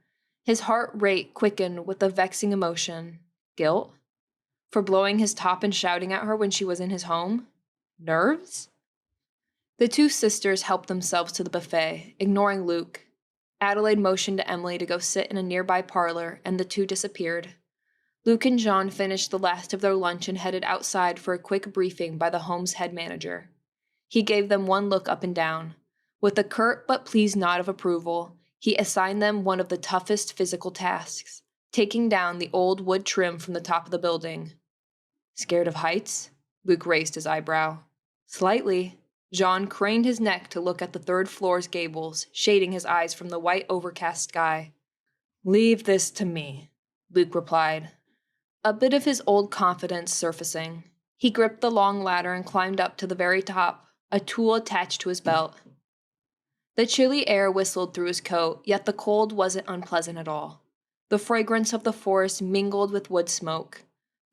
His heart rate quickened with a vexing emotion. Guilt? For blowing his top and shouting at her when she was in his home? Nerves? The two sisters helped themselves to the buffet, ignoring Luke. Adelaide motioned to Emilie to go sit in a nearby parlor, and the two disappeared. Luke and Jean finished the last of their lunch and headed outside for a quick briefing by the home's head manager. He gave them one look up and down. With a curt but pleased nod of approval, he assigned them one of the toughest physical tasks, taking down the old wood trim from the top of the building. Scared of heights? Luke raised his eyebrow. Slightly. Jean craned his neck to look at the third floor's gables, shading his eyes from the white overcast sky. Leave this to me, Luke replied, a bit of his old confidence surfacing. He gripped the long ladder and climbed up to the very top, a tool attached to his belt. The chilly air whistled through his coat, yet the cold wasn't unpleasant at all. The fragrance of the forest mingled with wood smoke.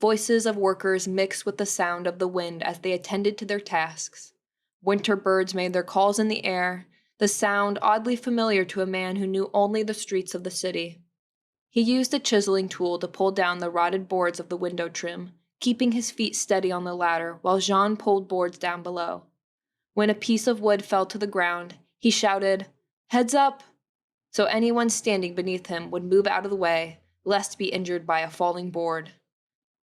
Voices of workers mixed with the sound of the wind as they attended to their tasks. Winter birds made their calls in the air, the sound oddly familiar to a man who knew only the streets of the city. He used a chiseling tool to pull down the rotted boards of the window trim, keeping his feet steady on the ladder while Jean pulled boards down below. When a piece of wood fell to the ground, he shouted, "Heads up!" so anyone standing beneath him would move out of the way, lest be injured by a falling board.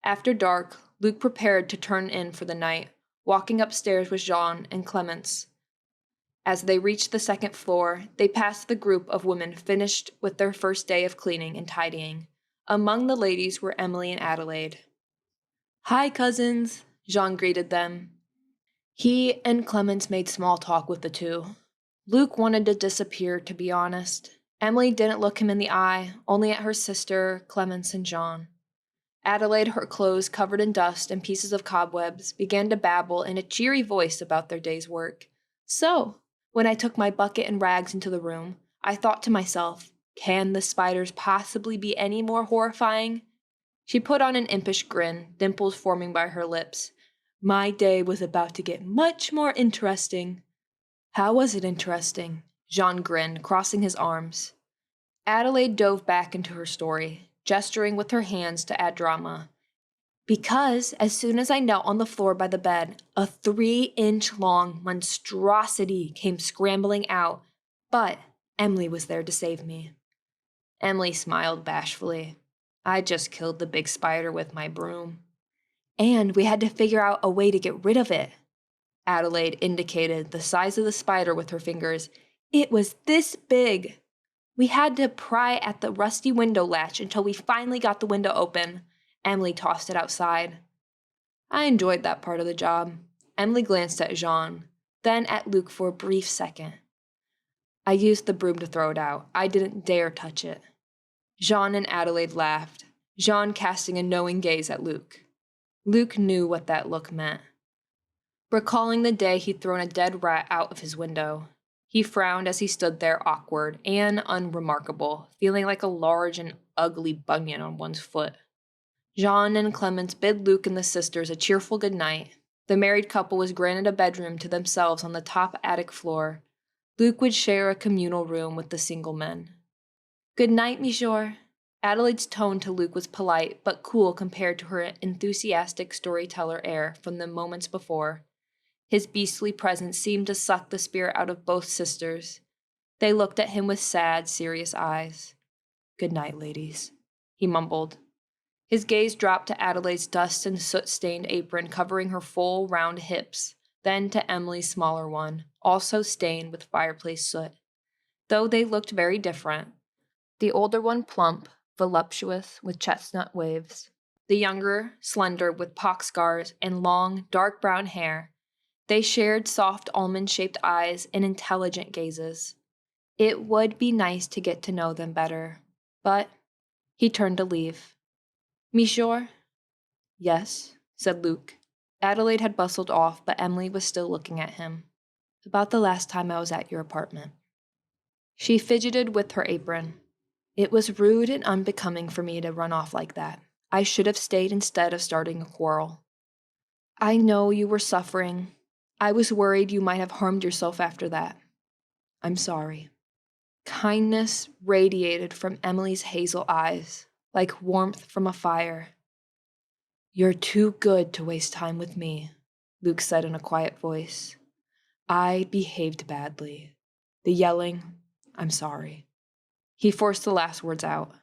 After dark, Luke prepared to turn in for the night, walking upstairs with Jean and Clemence. As they reached the second floor, they passed the group of women finished with their first day of cleaning and tidying. Among the ladies were Emilie and Adelaide. "Hi, cousins," Jean greeted them. He and Clemence made small talk with the two. Luke wanted to disappear, to be honest. Emilie didn't look him in the eye, only at her sister, Clemence, and Jean. Adelaide, her clothes covered in dust and pieces of cobwebs, began to babble in a cheery voice about their day's work. So, when I took my bucket and rags into the room, I thought to myself, can the spiders possibly be any more horrifying? She put on an impish grin, dimples forming by her lips. My day was about to get much more interesting. How was it interesting? Jean grinned, crossing his arms. Adelaide dove back into her story, gesturing with her hands to add drama. Because as soon as I knelt on the floor by the bed, a 3-inch-long monstrosity came scrambling out, but Emilie was there to save me. Emilie smiled bashfully. I just killed the big spider with my broom. And we had to figure out a way to get rid of it. Adelaide indicated the size of the spider with her fingers. It was this big. We had to pry at the rusty window latch until we finally got the window open. Emilie tossed it outside. I enjoyed that part of the job. Emilie glanced at Jean, then at Luke for a brief second. I used the broom to throw it out. I didn't dare touch it. Jean and Adelaide laughed, Jean casting a knowing gaze at Luke. Luke knew what that look meant. Recalling the day he'd thrown a dead rat out of his window, he frowned as he stood there awkward and unremarkable, feeling like a large and ugly bunion on one's foot. Jean and Clemence bid Luke and the sisters a cheerful good night. The married couple was granted a bedroom to themselves on the top attic floor. Luke would share a communal room with the single men. "Good night, monsieur." Adelaide's tone to Luke was polite but cool compared to her enthusiastic storyteller air from the moments before. His beastly presence seemed to suck the spirit out of both sisters. They looked at him with sad, serious eyes. "Good night, ladies," he mumbled. His gaze dropped to Adelaide's dust and soot-stained apron covering her full, round hips, then to Emilie's smaller one, also stained with fireplace soot. Though they looked very different. The older one plump, voluptuous, with chestnut waves. The younger, slender, with pock scars and long, dark brown hair. They shared soft almond-shaped eyes and intelligent gazes. It would be nice to get to know them better. But he turned to leave. "Monsieur?" "Yes," said Luke. Adelaide had bustled off, but Emilie was still looking at him. "About the last time I was at your apartment." She fidgeted with her apron. "It was rude and unbecoming for me to run off like that. I should have stayed instead of starting a quarrel. I know you were suffering. I was worried you might have harmed yourself after that. I'm sorry." Kindness radiated from Emilie's hazel eyes, like warmth from a fire. "You're too good to waste time with me," Luke said in a quiet voice. "I behaved badly. The yelling, I'm sorry." He forced the last words out.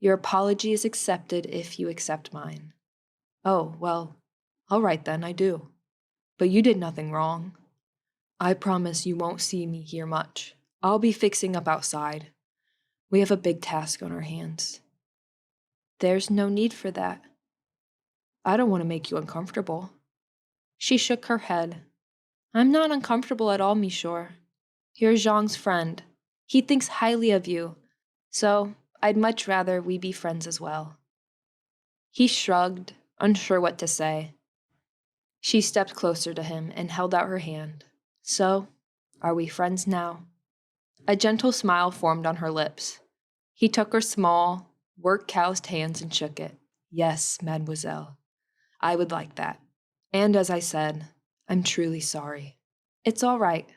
"Your apology is accepted if you accept mine." "Oh, well, all right then, I do. But you did nothing wrong. I promise you won't see me here much. I'll be fixing up outside. We have a big task on our hands." "There's no need for that." "I don't want to make you uncomfortable." She shook her head. "I'm not uncomfortable at all, monsieur. You're Jean's friend. He thinks highly of you, so I'd much rather we be friends as well." He shrugged, unsure what to say. She stepped closer to him and held out her hand. "So, are we friends now?" A gentle smile formed on her lips. He took her small, work-calloused hands and shook it. "Yes, mademoiselle. I would like that. And as I said, I'm truly sorry." "It's all right."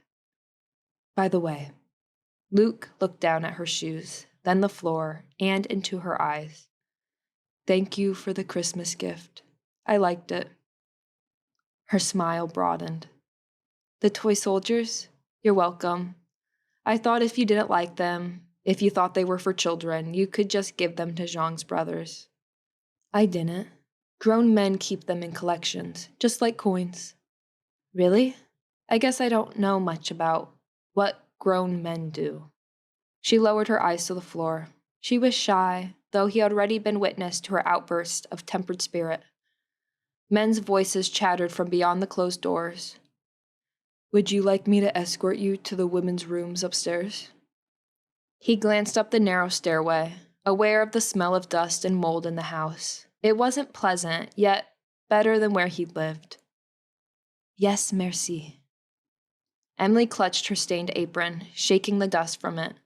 "By the way," Luke looked down at her shoes, then the floor, and into her eyes. "Thank you for the Christmas gift. I liked it." Her smile broadened. "The toy soldiers? You're welcome. I thought if you didn't like them, if you thought they were for children, you could just give them to Jean's brothers." "I didn't. Grown men keep them in collections, just like coins." "Really? I guess I don't know much about what grown men do." She lowered her eyes to the floor. She was shy, though he had already been witness to her outburst of tempered spirit. Men's voices chattered from beyond the closed doors. "Would you like me to escort you to the women's rooms upstairs?" He glanced up the narrow stairway, aware of the smell of dust and mold in the house. It wasn't pleasant, yet better than where he'd lived. "Yes, merci." Emilie clutched her stained apron, shaking the dust from it.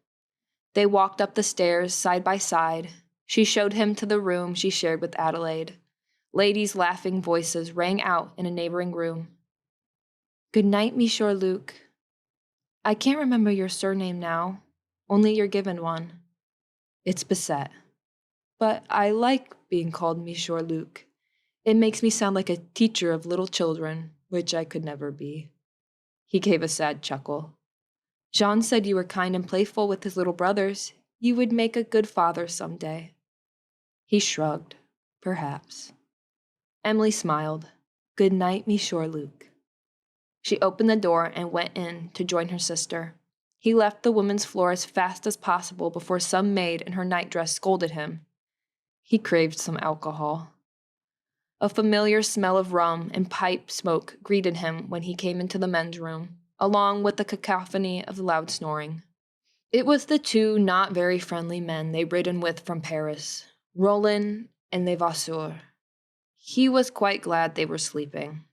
They walked up the stairs side by side. She showed him to the room she shared with Adelaide. Ladies' laughing voices rang out in a neighboring room. "Good night, Monsieur Luc. I can't remember your surname now, only your given one." "It's Bissett. But I like being called Monsieur Luc. It makes me sound like a teacher of little children, which I could never be." He gave a sad chuckle. "Jean said you were kind and playful with his little brothers. You would make a good father someday." He shrugged. "Perhaps." Emilie smiled. "Good night, Monsieur Luc." She opened the door and went in to join her sister. He left the women's floor as fast as possible before some maid in her nightdress scolded him. He craved some alcohol. A familiar smell of rum and pipe smoke greeted him when he came into the men's room, along with the cacophony of loud snoring. It was the two not very friendly men they'd ridden with from Paris, Roland and Levasseur. He was quite glad they were sleeping.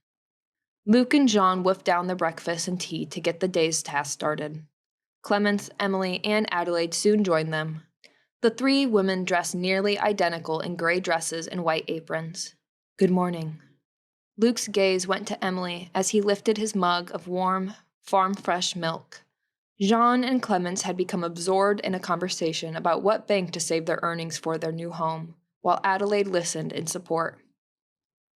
Luc and Jean whiffed down the breakfast and tea to get the day's task started. Clemence, Emilie, and Adelaide soon joined them. The three women dressed nearly identical in gray dresses and white aprons. "Good morning." Luc's gaze went to Emilie as he lifted his mug of warm, farm-fresh milk. Jean and Clemence had become absorbed in a conversation about what bank to save their earnings for their new home, while Adelaide listened in support.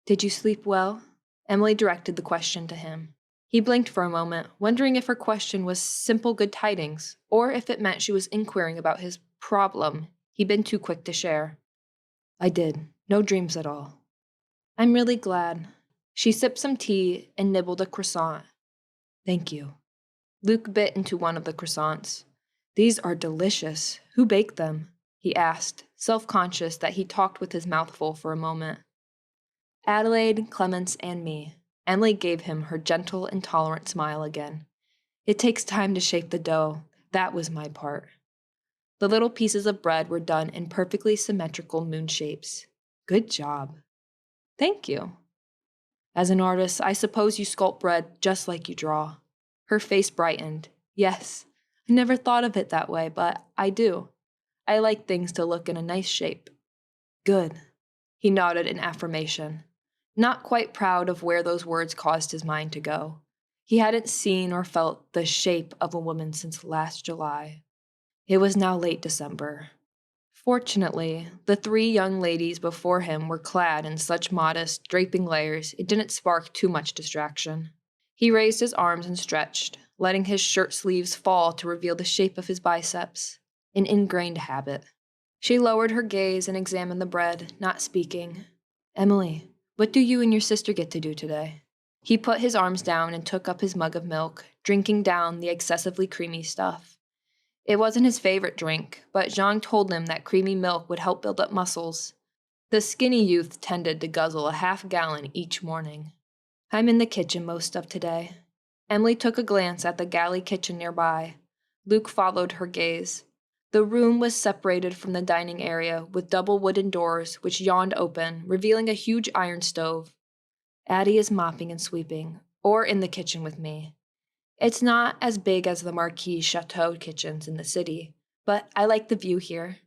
"Did you sleep well?" Emilie directed the question to him. He blinked for a moment, wondering if her question was simple good tidings, or if it meant she was inquiring about his problem he'd been too quick to share. "I did. No dreams at all." "I'm really glad." She sipped some tea and nibbled a croissant. "Thank you." Luke bit into one of the croissants. "These are delicious. Who baked them?" he asked, self-conscious that he talked with his mouth full for a moment. "Adelaide, Clemence, and me." Emilie gave him her gentle and tolerant smile again. "It takes time to shape the dough. That was my part." The little pieces of bread were done in perfectly symmetrical moon shapes. "Good job." "Thank you." "As an artist, I suppose you sculpt bread just like you draw." Her face brightened. "Yes, I never thought of it that way, but I do. I like things to look in a nice shape." "Good." He nodded in affirmation, not quite proud of where those words caused his mind to go. He hadn't seen or felt the shape of a woman since last July. It was now late December. Fortunately, the 3 young ladies before him were clad in such modest, draping layers it didn't spark too much distraction. He raised his arms and stretched, letting his shirt sleeves fall to reveal the shape of his biceps, an ingrained habit. She lowered her gaze and examined the bread, not speaking. "Emilie, what do you and your sister get to do today?" He put his arms down and took up his mug of milk, drinking down the excessively creamy stuff. It wasn't his favorite drink, but Jean told him that creamy milk would help build up muscles. The skinny youth tended to guzzle a half-gallon each morning. "I'm in the kitchen most of today." Emilie took a glance at the galley kitchen nearby. Luke followed her gaze. The room was separated from the dining area with double wooden doors which yawned open, revealing a huge iron stove. "Addie is mopping and sweeping, or in the kitchen with me. It's not as big as the Marquis Chateau kitchens in the city, but I like the view here."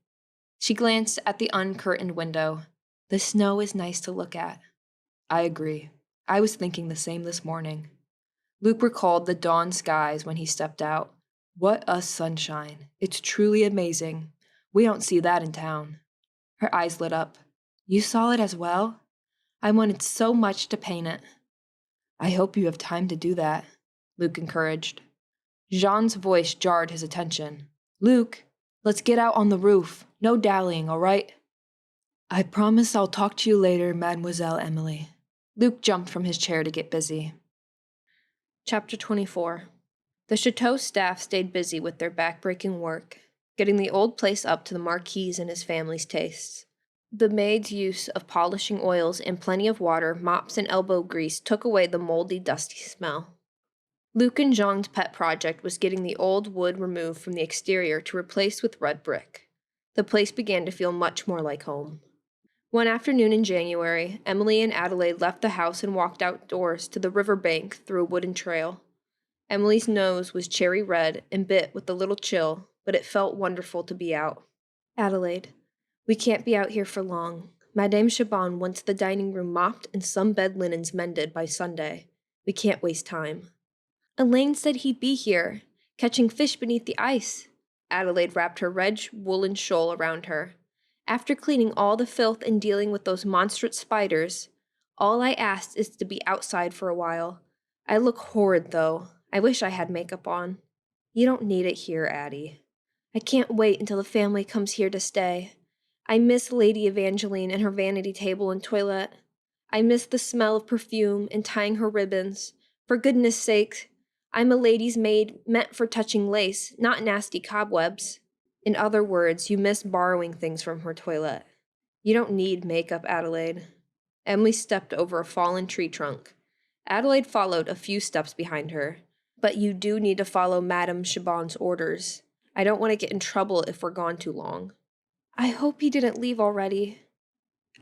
She glanced at the uncurtained window. "The snow is nice to look at." "I agree. I was thinking the same this morning." Luke recalled the dawn skies when he stepped out. "What a sunshine. It's truly amazing. We don't see that in town." Her eyes lit up. "You saw it as well? I wanted so much to paint it." "I hope you have time to do that," Luke encouraged. Jean's voice jarred his attention. "Luke, let's get out on the roof. No dallying, all right?" "I promise I'll talk to you later, Mademoiselle Emilie." Luke jumped from his chair to get busy. Chapter 24. The chateau staff stayed busy with their back-breaking work, getting the old place up to the Marquis and his family's tastes. The maid's use of polishing oils and plenty of water, mops, and elbow grease took away the moldy, dusty smell. Luke and Jean's pet project was getting the old wood removed from the exterior to replace with red brick. The place began to feel much more like home. One afternoon in January, Emilie and Adelaide left the house and walked outdoors to the river bank through a wooden trail. Emilie's nose was cherry red and bit with a little chill, but it felt wonderful to be out. "Adelaide, we can't be out here for long. Madame Chabon wants the dining room mopped and some bed linens mended by Sunday. We can't waste time." "Elaine said he'd be here, catching fish beneath the ice." Adelaide wrapped her red woolen shawl around her. "After cleaning all the filth and dealing with those monstrous spiders, all I asked is to be outside for a while. I look horrid, though. I wish I had makeup on." "You don't need it here, Addie." "I can't wait until the family comes here to stay. I miss Lady Evangeline and her vanity table and toilette. I miss the smell of perfume and tying her ribbons. For goodness sake, I'm a lady's maid meant for touching lace, not nasty cobwebs." In other words, you miss borrowing things from her toilette. "You don't need makeup, Adelaide." Emilie stepped over a fallen tree trunk. Adelaide followed a few steps behind her. "But you do need to follow Madame Chabon's orders. I don't want to get in trouble if we're gone too long." "I hope he didn't leave already."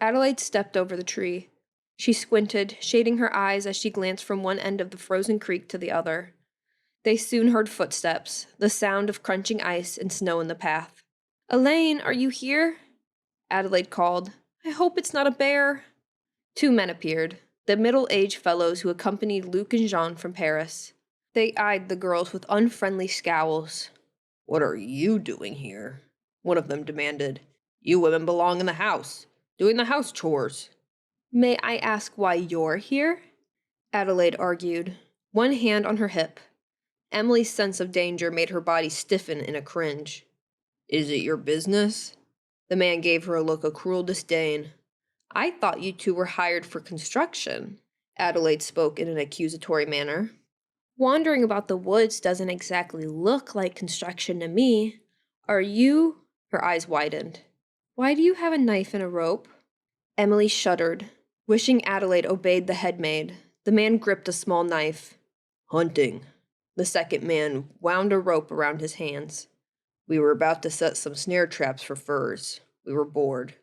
Adelaide stepped over the tree. She squinted, shading her eyes as she glanced from one end of the frozen creek to the other. They soon heard footsteps, the sound of crunching ice and snow in the path. "Elaine, are you here?" Adelaide called. "I hope it's not a bear." 2 men appeared, the middle-aged fellows who accompanied Luke and Jean from Paris. They eyed the girls with unfriendly scowls. "What are you doing here?" one of them demanded. "You women belong in the house, doing the house chores." "May I ask why you're here?" Adelaide argued, one hand on her hip. Emilie's sense of danger made her body stiffen in a cringe. "Is it your business?" The man gave her a look of cruel disdain. "I thought you two were hired for construction," Adelaide spoke in an accusatory manner. "Wandering about the woods doesn't exactly look like construction to me. Are you—" Her eyes widened. "Why do you have a knife and a rope?" Emilie shuddered, wishing Adelaide obeyed the head maid. The man gripped a small knife. "Hunting." The second man wound a rope around his hands. "We were about to set some snare traps for furs. We were bored."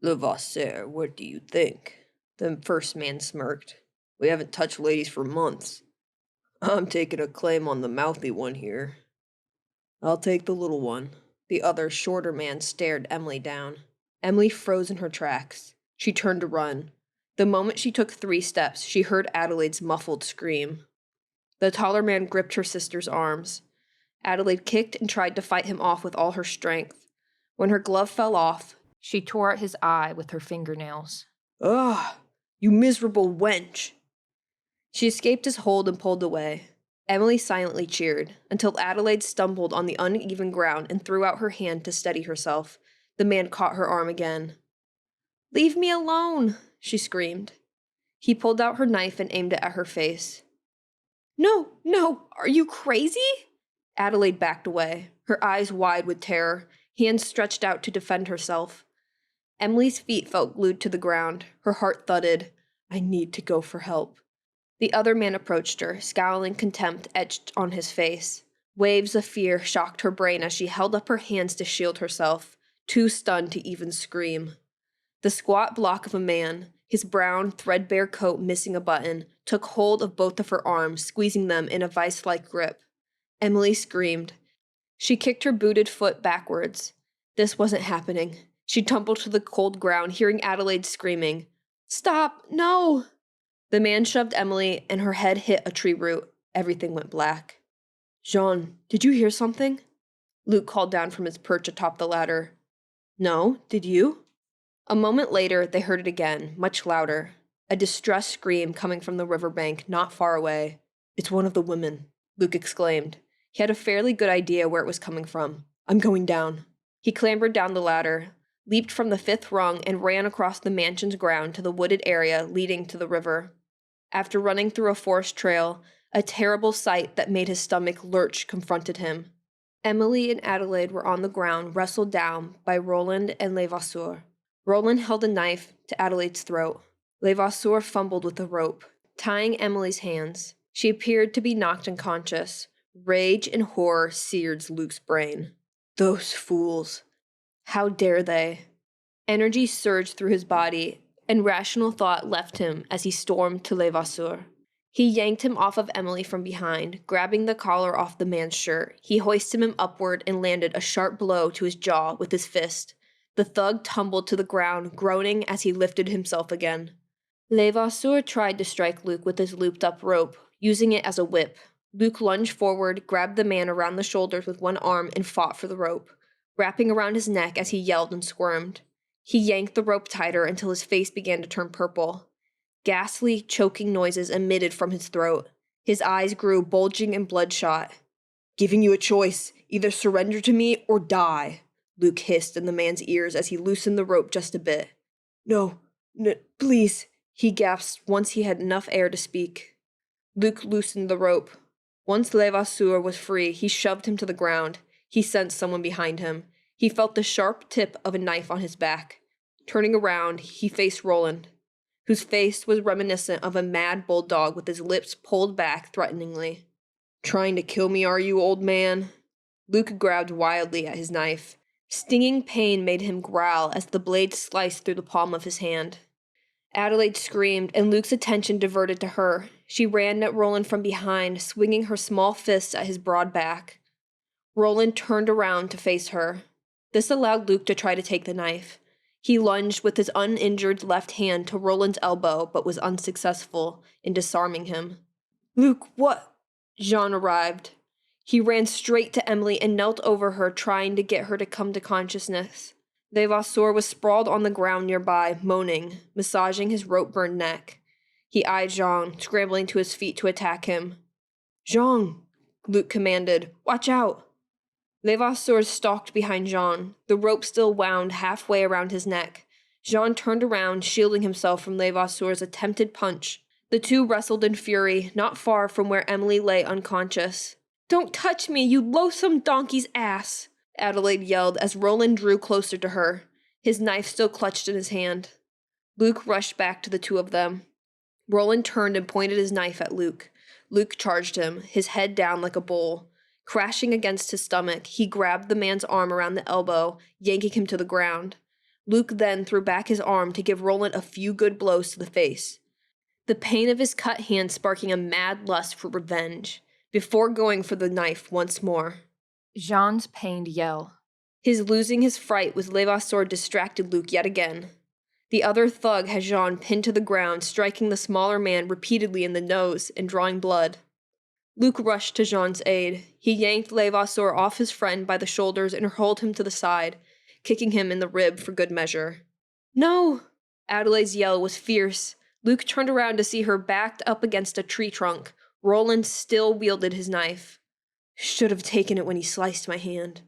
"Levasseur, what do you think?" The first man smirked. "We haven't touched ladies for months. I'm taking a claim on the mouthy one here." "I'll take the little one." The other, shorter man stared Emilie down. Emilie froze in her tracks. She turned to run. The moment she took 3 steps, she heard Adelaide's muffled scream. The taller man gripped her sister's arms. Adelaide kicked and tried to fight him off with all her strength. When her glove fell off, She tore at his eye with her fingernails. "Ugh, you miserable wench!" she escaped his hold and pulled away. Emilie silently cheered, until Adelaide stumbled on the uneven ground and threw out her hand to steady herself. The man caught her arm again. "Leave me alone!" she screamed. He pulled out her knife and aimed it at her face. "No, no, are you crazy?" Adelaide backed away, her eyes wide with terror, hands stretched out to defend herself. Emily's feet felt glued to the ground. Her heart thudded. "I need to go for help." The other man approached her, scowling contempt etched on his face. Waves of fear shocked her brain as she held up her hands to shield herself, too stunned to even scream. The squat block of a man, his brown, threadbare coat missing a button, took hold of both of her arms, squeezing them in a vice-like grip. Emilie screamed. She kicked her booted foot backwards. This wasn't happening. She tumbled to the cold ground, hearing Adelaide screaming, "Stop! No!" The man shoved Emilie, and her head hit a tree root. Everything went black. "Jean, did you hear something?" Luke called down from his perch atop the ladder. "No, did you?" A moment later, they heard it again, much louder. A distressed scream coming from the riverbank not far away. "It's one of the women," Luke exclaimed. He had a fairly good idea where it was coming from. "I'm going down." He clambered down the ladder, leaped from the 5th rung, and ran across the mansion's ground to the wooded area leading to the river. After running through a forest trail, a terrible sight that made his stomach lurch confronted him. Emilie and Adelaide were on the ground, wrestled down by Roland and Levasseur. Roland held a knife to Adelaide's throat. Levasseur fumbled with the rope, tying Emilie's hands. She appeared to be knocked unconscious. Rage and horror seared Luke's brain. Those fools. How dare they? Energy surged through his body, and rational thought left him as he stormed to Levasseur. He yanked him off of Emilie from behind, grabbing the collar off the man's shirt. He hoisted him upward and landed a sharp blow to his jaw with his fist. The thug tumbled to the ground, groaning as he lifted himself again. Levasseur tried to strike Luke with his looped-up rope, using it as a whip. Luke lunged forward, grabbed the man around the shoulders with one arm, and fought for the rope, wrapping around his neck as he yelled and squirmed. He yanked the rope tighter until his face began to turn purple. Ghastly, choking noises emitted from his throat. His eyes grew bulging and bloodshot. "Giving you a choice. Either surrender to me or die," Luke hissed in the man's ears as he loosened the rope just a bit. No, please," he gasped once he had enough air to speak. Luke loosened the rope. Once Levasseur was free, he shoved him to the ground. He sensed someone behind him. He felt the sharp tip of a knife on his back. Turning around, he faced Roland, whose face was reminiscent of a mad bulldog with his lips pulled back threateningly. "Trying to kill me, are you, old man?" Luke grabbed wildly at his knife. Stinging pain made him growl as the blade sliced through the palm of his hand. Adelaide screamed, and Luke's attention diverted to her. She ran at Roland from behind, swinging her small fists at his broad back. Roland turned around to face her. This allowed Luke to try to take the knife. He lunged with his uninjured left hand to Roland's elbow, but was unsuccessful in disarming him. "Luke, what?" Jean arrived. He ran straight to Emilie and knelt over her, trying to get her to come to consciousness. Levasseur was sprawled on the ground nearby, moaning, massaging his rope-burned neck. He eyed Jean, scrambling to his feet to attack him. "Jean!" Luc commanded. "Watch out!" Levasseur stalked behind Jean, the rope still wound halfway around his neck. Jean turned around, shielding himself from Levasseur's attempted punch. The two wrestled in fury, not far from where Emilie lay unconscious. "Don't touch me, you loathsome donkey's ass!" Adelaide yelled as Roland drew closer to her, his knife still clutched in his hand. Luc rushed back to the two of them. Roland turned and pointed his knife at Luc. Luc charged him, his head down like a bull. Crashing against his stomach, he grabbed the man's arm around the elbow, yanking him to the ground. Luc then threw back his arm to give Roland a few good blows to the face, the pain of his cut hand sparking a mad lust for revenge, before going for the knife once more. Jean's pained yell. His losing his fright with Levasseur distracted Luc yet again. The other thug had Jean pinned to the ground, striking the smaller man repeatedly in the nose and drawing blood. Luc rushed to Jean's aid. He yanked Levasseur off his friend by the shoulders and hurled him to the side, kicking him in the rib for good measure. "No!" Adelaide's yell was fierce. Luc turned around to see her backed up against a tree trunk. Roland still wielded his knife. "Should have taken it when he sliced my hand."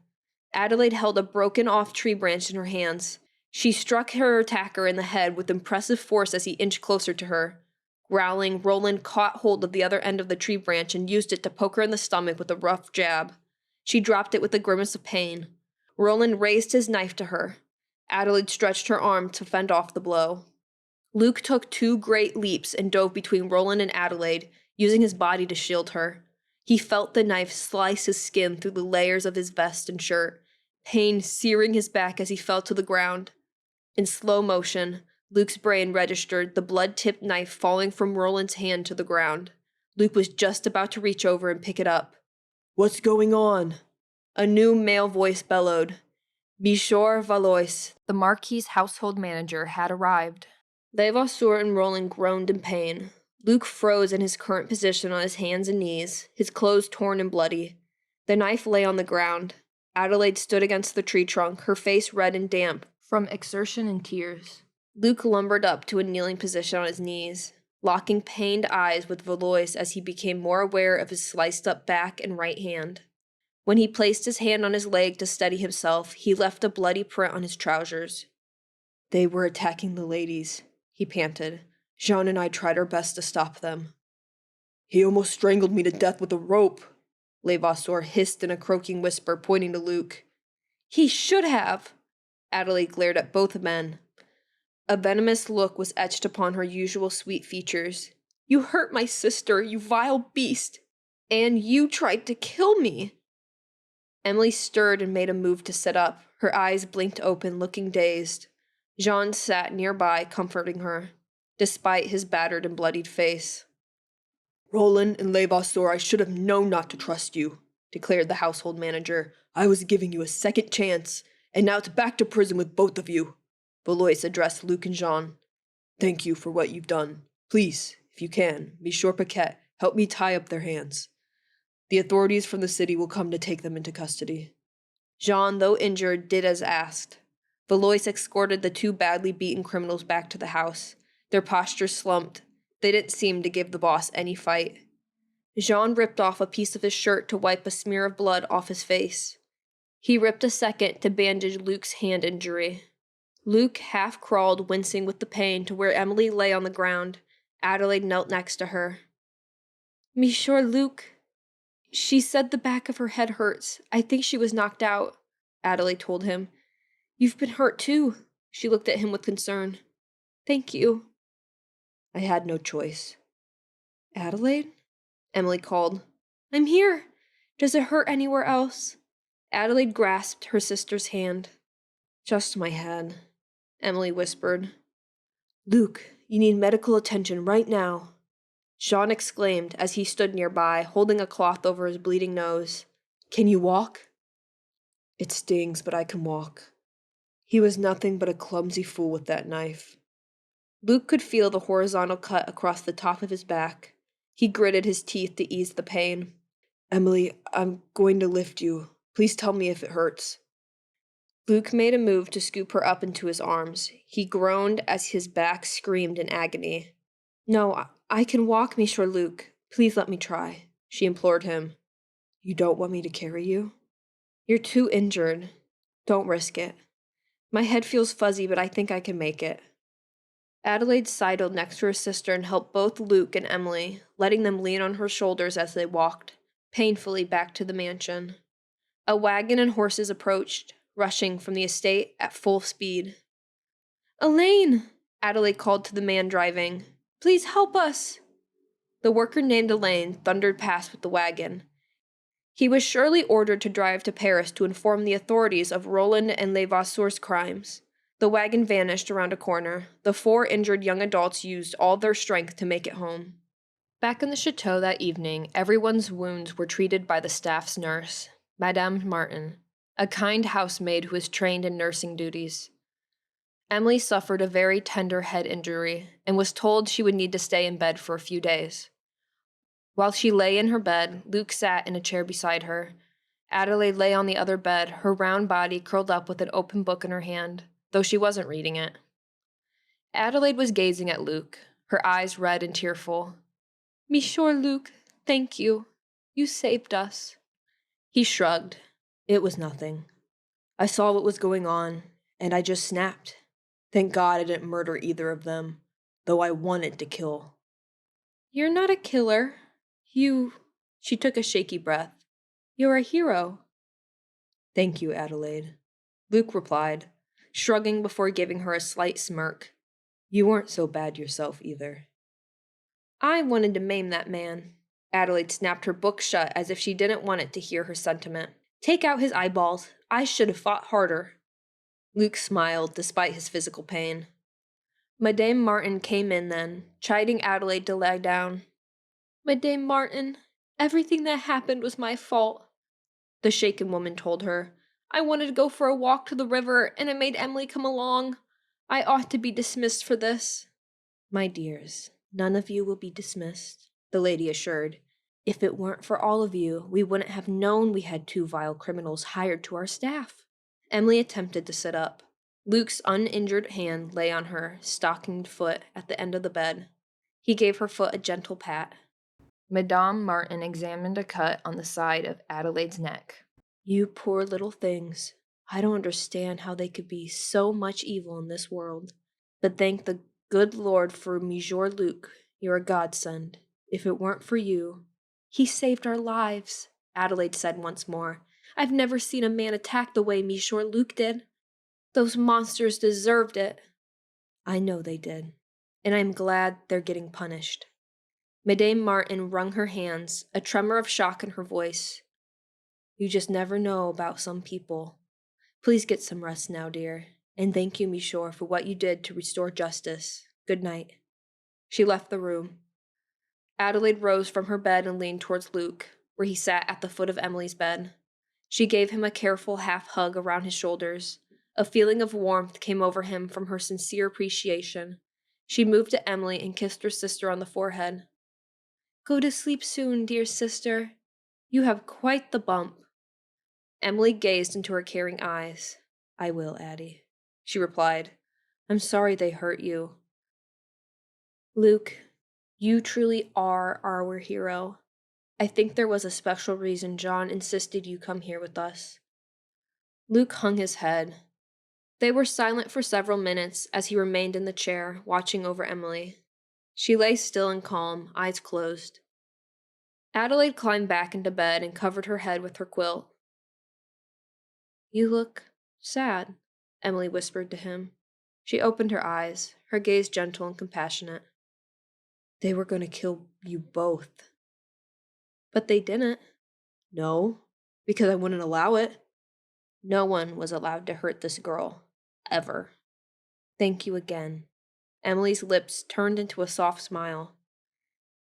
Adelaide held a broken-off tree branch in her hands. She struck her attacker in the head with impressive force as he inched closer to her. Growling, Roland caught hold of the other end of the tree branch and used it to poke her in the stomach with a rough jab. She dropped it with a grimace of pain. Roland raised his knife to her. Adelaide stretched her arm to fend off the blow. Luc took 2 great leaps and dove between Roland and Adelaide, using his body to shield her. He felt the knife slice his skin through the layers of his vest and shirt, pain searing his back as he fell to the ground. In slow motion, Luc's brain registered the blood-tipped knife falling from Roland's hand to the ground. Luc was just about to reach over and pick it up. "What's going on?" A new male voice bellowed. Monsieur Valois, The Marquis's household manager, had arrived. Levasseur and Roland groaned in pain. Luc froze in his current position on his hands and knees, his clothes torn and bloody. The knife lay on the ground. Adelaide stood against the tree trunk, her face red and damp From exertion and tears. Luc lumbered up to a kneeling position on his knees, locking pained eyes with Valois as he became more aware of his sliced-up back and right hand. When he placed his hand on his leg to steady himself, he left a bloody print on his trousers. "They were attacking the ladies," he panted. "Jean and I tried our best to stop them." "He almost strangled me to death with a rope," Levasseur hissed in a croaking whisper, pointing to Luc. "He should have!" Adelaide glared at both men. A venomous look was etched upon her usual sweet features. "You hurt my sister, you vile beast! And you tried to kill me!" Emilie stirred and made a move to sit up. Her eyes blinked open, looking dazed. Jean sat nearby, comforting her, despite his battered and bloodied face. "Roland and Levasseur, I should have known not to trust you," declared the household manager. "I was giving you a second chance, and now it's back to prison with both of you." Valois addressed Luc and Jean. "Thank you for what you've done. Please, if you can, Monsieur Paquette, help me tie up their hands. The authorities from the city will come to take them into custody." Jean, though injured, did as asked. Valois escorted the 2 badly beaten criminals back to the house. Their postures slumped. They didn't seem to give the boss any fight. Jean ripped off a piece of his shirt to wipe a smear of blood off his face. He ripped a second to bandage Luc's hand injury. Luc half crawled, wincing with the pain, to where Emilie lay on the ground. Adelaide knelt next to her. "Monsieur Luc." "She said the back of her head hurts. I think she was knocked out," Adelaide told him. "You've been hurt too." She looked at him with concern. "Thank you." "I had no choice." "Adelaide?" Emilie called. "I'm here. Does it hurt anywhere else?" Adelaide grasped her sister's hand. "Just my head," Emilie whispered. "Luc, you need medical attention right now," Jean exclaimed as he stood nearby, holding a cloth over his bleeding nose. "Can you walk?" "It stings, but I can walk. He was nothing but a clumsy fool with that knife." Luc could feel the horizontal cut across the top of his back. He gritted his teeth to ease the pain. Emilie, I'm going to lift you. Please tell me if it hurts. Luke made a move to scoop her up into his arms. He groaned as his back screamed in agony. No, I can walk, Monsieur Luke. Please let me try, she implored him. You don't want me to carry you? You're too injured. Don't risk it. My head feels fuzzy, but I think I can make it. Adelaide sidled next to her sister and helped both Luke and Emilie, letting them lean on her shoulders as they walked, painfully back to the mansion. A wagon and horses approached, rushing from the estate at full speed. Elaine! Adelaide called to the man driving. Please help us! The worker named Elaine thundered past with the wagon. He was surely ordered to drive to Paris to inform the authorities of Roland and Levasseur's crimes. The wagon vanished around a corner. The 4 injured young adults used all their strength to make it home. Back in the chateau that evening, everyone's wounds were treated by the staff's nurse, Madame Martin, a kind housemaid who was trained in nursing duties. Emilie suffered a very tender head injury and was told she would need to stay in bed for a few days. While she lay in her bed, Luke sat in a chair beside her. Adelaide lay on the other bed, her round body curled up with an open book in her hand, though she wasn't reading it. Adelaide was gazing at Luke, her eyes red and tearful. Monsieur Luke, thank you. You saved us. He shrugged. It was nothing. I saw what was going on, and I just snapped. Thank God I didn't murder either of them, though I wanted to kill. You're not a killer. She took a shaky breath. You're a hero. Thank you, Adelaide. Luke replied, shrugging before giving her a slight smirk. You weren't so bad yourself either. I wanted to maim that man. Adelaide snapped her book shut as if she didn't want it to hear her sentiment. Take out his eyeballs. I should have fought harder. Luke smiled despite his physical pain. Madame Martin came in then, chiding Adelaide to lie down. Madame Martin, everything that happened was my fault, the shaken woman told her. I wanted to go for a walk to the river, and it made Emilie come along. I ought to be dismissed for this. My dears, none of you will be dismissed, the lady assured. If it weren't for all of you, we wouldn't have known we had 2 vile criminals hired to our staff. Emilie attempted to sit up. Luke's uninjured hand lay on her stockinged foot at the end of the bed. He gave her foot a gentle pat. Madame Martin examined a cut on the side of Adelaide's neck. You poor little things. I don't understand how they could be so much evil in this world. But thank the good Lord for Monsieur Luke. You're a godsend. If it weren't for you... He saved our lives, Adelaide said once more. I've never seen a man attack the way Monsieur Luke did. Those monsters deserved it. I know they did, and I'm glad they're getting punished. Madame Martin wrung her hands, a tremor of shock in her voice. You just never know about some people. Please get some rest now, dear, and thank you, Monsieur, for what you did to restore justice. Good night. She left the room. Adelaide rose from her bed and leaned towards Luke, where he sat at the foot of Emilie's bed. She gave him a careful half-hug around his shoulders. A feeling of warmth came over him from her sincere appreciation. She moved to Emilie and kissed her sister on the forehead. Go to sleep soon, dear sister. You have quite the bump. Emilie gazed into her caring eyes. I will, Addie, she replied. I'm sorry they hurt you. Luke, you truly are our hero. I think there was a special reason John insisted you come here with us. Luke hung his head. They were silent for several minutes as he remained in the chair, watching over Emilie. She lay still and calm, eyes closed. Adelaide climbed back into bed and covered her head with her quilt. You look sad, Emilie whispered to him. She opened her eyes, her gaze gentle and compassionate. They were going to kill you both. But they didn't. No, because I wouldn't allow it. No one was allowed to hurt this girl. Ever. Thank you again. Emily's lips turned into a soft smile.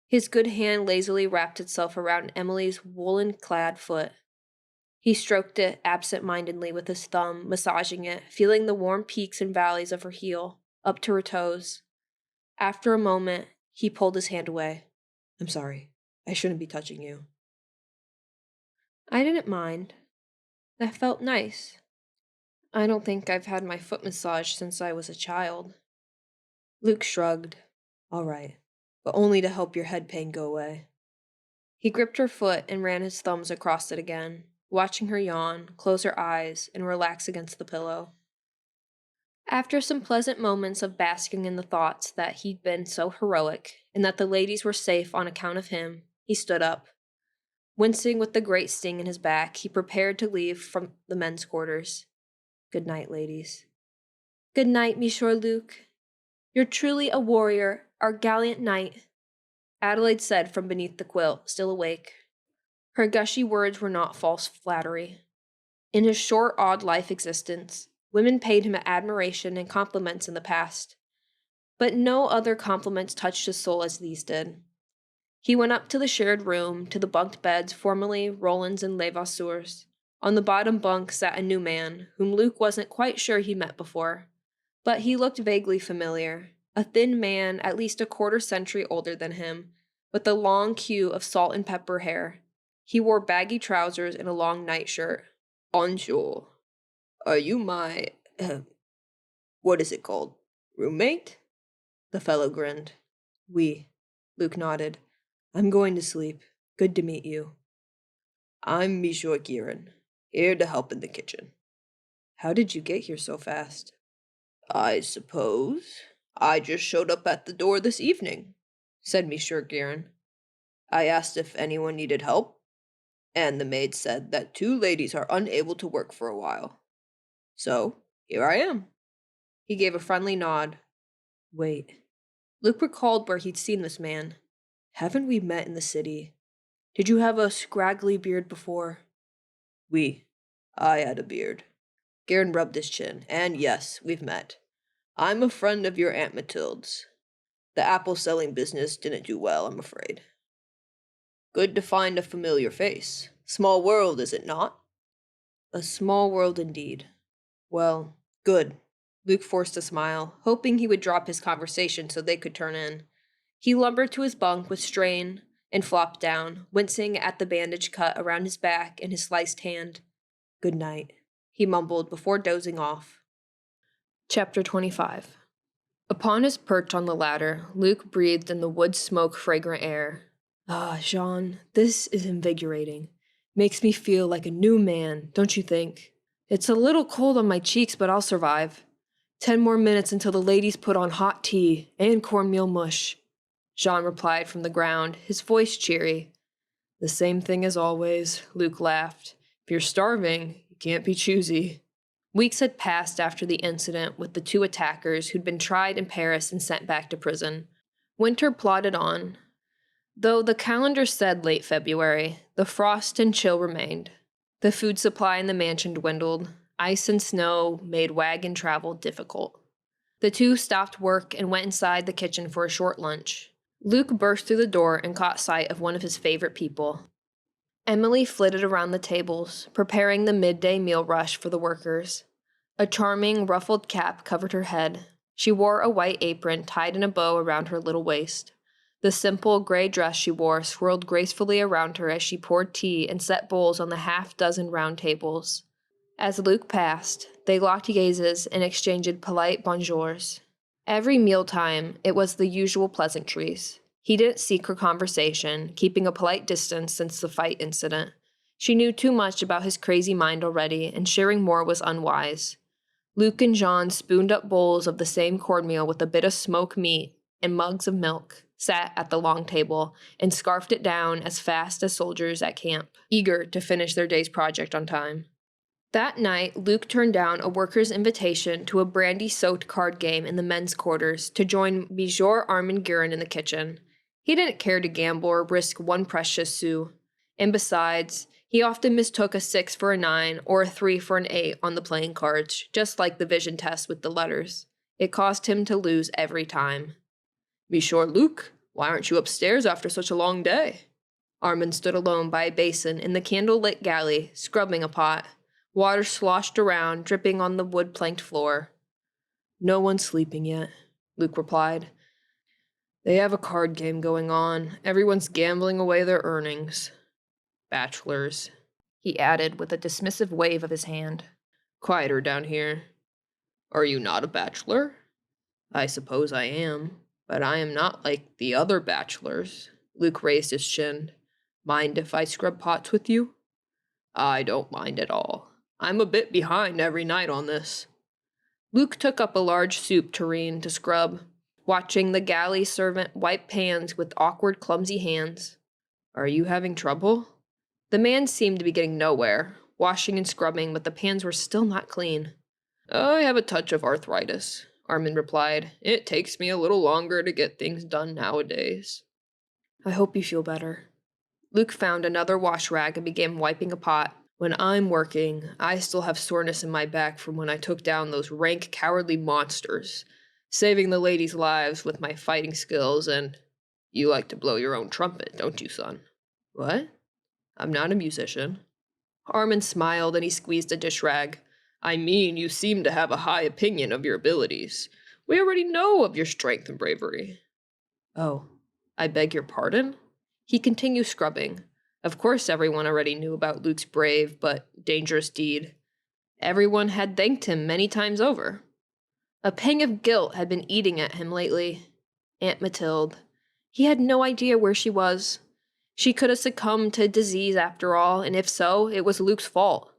His good hand lazily wrapped itself around Emily's woolen-clad foot. He stroked it absent-mindedly with his thumb, massaging it, feeling the warm peaks and valleys of her heel, up to her toes. After a moment, he pulled his hand away. I'm sorry. I shouldn't be touching you. I didn't mind. That felt nice. I don't think I've had my foot massaged since I was a child. Luke shrugged. All right, but only to help your head pain go away. He gripped her foot and ran his thumbs across it again, watching her yawn, close her eyes, and relax against the pillow. After some pleasant moments of basking in the thoughts that he'd been so heroic and that the ladies were safe on account of him, he stood up. Wincing with the great sting in his back, he prepared to leave from the men's quarters. Good night, ladies. Good night, Monsieur Luke. You're truly a warrior, our gallant knight, Adelaide said from beneath the quilt, still awake. Her gushy words were not false flattery. In his short, odd life existence, women paid him admiration and compliments in the past, but no other compliments touched his soul as these did. He went up to the shared room, to the bunked beds formerly Roland's and Levasseur's. On the bottom bunk sat a new man, whom Luke wasn't quite sure he met before, but he looked vaguely familiar, a thin man at least a quarter-century older than him, with a long queue of salt and pepper hair. He wore baggy trousers and a long nightshirt. Bonjour. Are you my, what is it called? Roommate? The fellow grinned. Oui, Luke nodded. I'm going to sleep. Good to meet you. I'm Monsieur Guerin, here to help in the kitchen. How did you get here so fast? I suppose I just showed up at the door this evening, said Monsieur Guerin. I asked if anyone needed help, and the maid said that 2 ladies are unable to work for a while. So, here I am. He gave a friendly nod. Wait. Luke recalled where he'd seen this man. Haven't we met in the city? Did you have a scraggly beard before? I had a beard. Guerin rubbed his chin, and yes, we've met. I'm a friend of your Aunt Mathilde's. The apple-selling business didn't do well, I'm afraid. Good to find a familiar face. Small world, is it not? A small world indeed. Well, good. Luke forced a smile, hoping he would drop his conversation so they could turn in. He lumbered to his bunk with strain and flopped down, wincing at the bandage cut around his back and his sliced hand. Good night, he mumbled before dozing off. Chapter 25. Upon his perch on the ladder, Luke breathed in the wood smoke-fragrant air. Ah, Jean, this is invigorating. Makes me feel like a new man, don't you think? It's a little cold on my cheeks, but I'll survive. 10 more minutes until the ladies put on hot tea and cornmeal mush. Jean replied from the ground, his voice cheery. The same thing as always, Luke laughed. If you're starving, you can't be choosy. Weeks had passed after the incident with the 2 attackers who'd been tried in Paris and sent back to prison. Winter plodded on. Though the calendar said late February, the frost and chill remained. The food supply in the mansion dwindled. Ice and snow made wagon travel difficult. The 2 stopped work and went inside the kitchen for a short lunch. Luke burst through the door and caught sight of one of his favorite people. Emilie flitted around the tables, preparing the midday meal rush for the workers. A charming, ruffled cap covered her head. She wore a white apron tied in a bow around her little waist. The simple gray dress she wore swirled gracefully around her as she poured tea and set bowls on the half-dozen round tables. As Luke passed, they locked gazes and exchanged polite bonjours. Every mealtime, it was the usual pleasantries. He didn't seek her conversation, keeping a polite distance since the fight incident. She knew too much about his crazy mind already, and sharing more was unwise. Luke and Jean spooned up bowls of the same cornmeal with a bit of smoked meat and mugs of milk, sat at the long table, and scarfed it down as fast as soldiers at camp, eager to finish their day's project on time. That night, Luke turned down a worker's invitation to a brandy-soaked card game in the men's quarters to join Monsieur Armand Guerin in the kitchen. He didn't care to gamble or risk 1 precious sou. And besides, he often mistook a 6 for a 9 or a 3 for an 8 on the playing cards, just like the vision test with the letters. It caused him to lose every time. Monsieur Luke, why aren't you upstairs after such a long day? Armand stood alone by a basin in the candle-lit galley, scrubbing a pot. Water sloshed around, dripping on the wood-planked floor. No one's sleeping yet, Luke replied. They have a card game going on. Everyone's gambling away their earnings. Bachelors. he added with a dismissive wave of his hand. Quieter down here. Are you not a bachelor? I suppose I am, but I am not like the other bachelors. Luke raised his chin. Mind if I scrub pots with you? I don't mind at all. I'm a bit behind every night on this. Luke took up a large soup tureen to scrub, watching the galley servant wipe pans with awkward, clumsy hands. Are you having trouble? The man seemed to be getting nowhere, washing and scrubbing, but the pans were still not clean. I have a touch of arthritis, Armin replied. It takes me a little longer to get things done nowadays. I hope you feel better. Luke found another wash rag and began wiping a pot. When I'm working, I still have soreness in my back from when I took down those rank, cowardly monsters, saving the ladies' lives with my fighting skills, and you like to blow your own trumpet, don't you, son? What? I'm not a musician. Armin smiled and he squeezed a dish rag. I mean, you seem to have a high opinion of your abilities. We already know of your strength and bravery. Oh, I beg your pardon? He continued scrubbing. Of course, everyone already knew about Luke's brave but dangerous deed. Everyone had thanked him many times over. A pang of guilt had been eating at him lately. Aunt Mathilde. He had no idea where she was. She could have succumbed to disease after all, and if so, it was Luke's fault.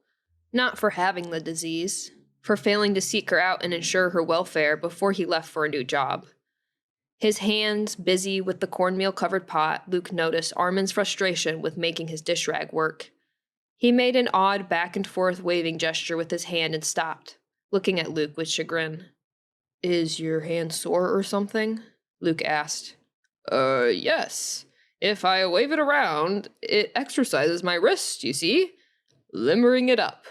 Not for having the disease, for failing to seek her out and ensure her welfare before he left for a new job. His hands busy with the cornmeal-covered pot, Luke noticed Armin's frustration with making his dish rag work. He made an odd back-and-forth waving gesture with his hand and stopped, looking at Luke with chagrin. Is your hand sore or something? Luke asked. Yes. If I wave it around, it exercises my wrist, you see? Limbering it up.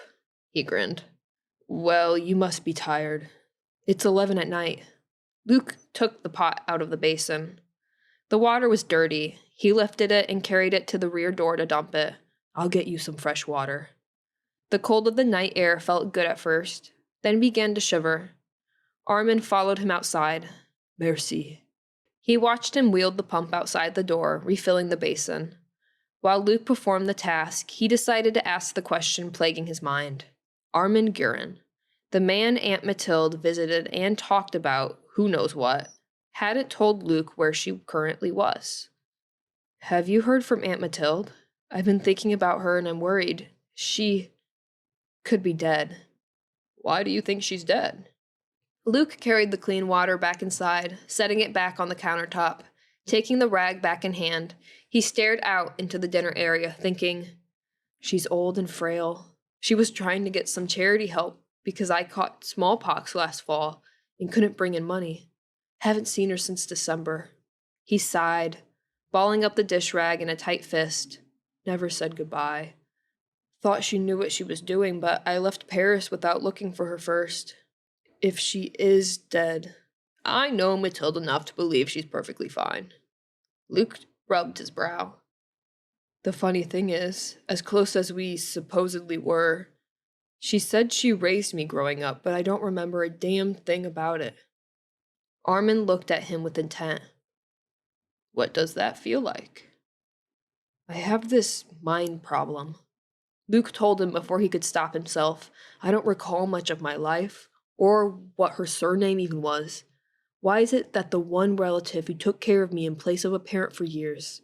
He grinned. Well, you must be tired. It's 11 at night. Luke took the pot out of the basin. The water was dirty. He lifted it and carried it to the rear door to dump it. I'll get you some fresh water. The cold of the night air felt good at first, then began to shiver. Armin followed him outside. Merci. He watched him wield the pump outside the door, refilling the basin. While Luke performed the task, he decided to ask the question plaguing his mind. Armin Gurin, the man Aunt Mathilde visited and talked about, who knows what, hadn't told Luke where she currently was. Have you heard from Aunt Mathilde? I've been thinking about her and I'm worried. She could be dead. Why do you think she's dead? Luke carried the clean water back inside, setting it back on the countertop. Taking the rag back in hand, he stared out into the dinner area, thinking, she's old and frail. She was trying to get some charity help because I caught smallpox last fall and couldn't bring in money. Haven't seen her since December. He sighed, balling up the dish rag in a tight fist. Never said goodbye. Thought she knew what she was doing, but I left Paris without looking for her first. If she is dead, I know Mathilde enough to believe she's perfectly fine. Luke rubbed his brow. The funny thing is, as close as we supposedly were, she said she raised me growing up, but I don't remember a damn thing about it. Armin looked at him with intent. What does that feel like? I have this mind problem. Luke told him before he could stop himself. I don't recall much of my life, or what her surname even was. Why is it that the one relative who took care of me in place of a parent for years?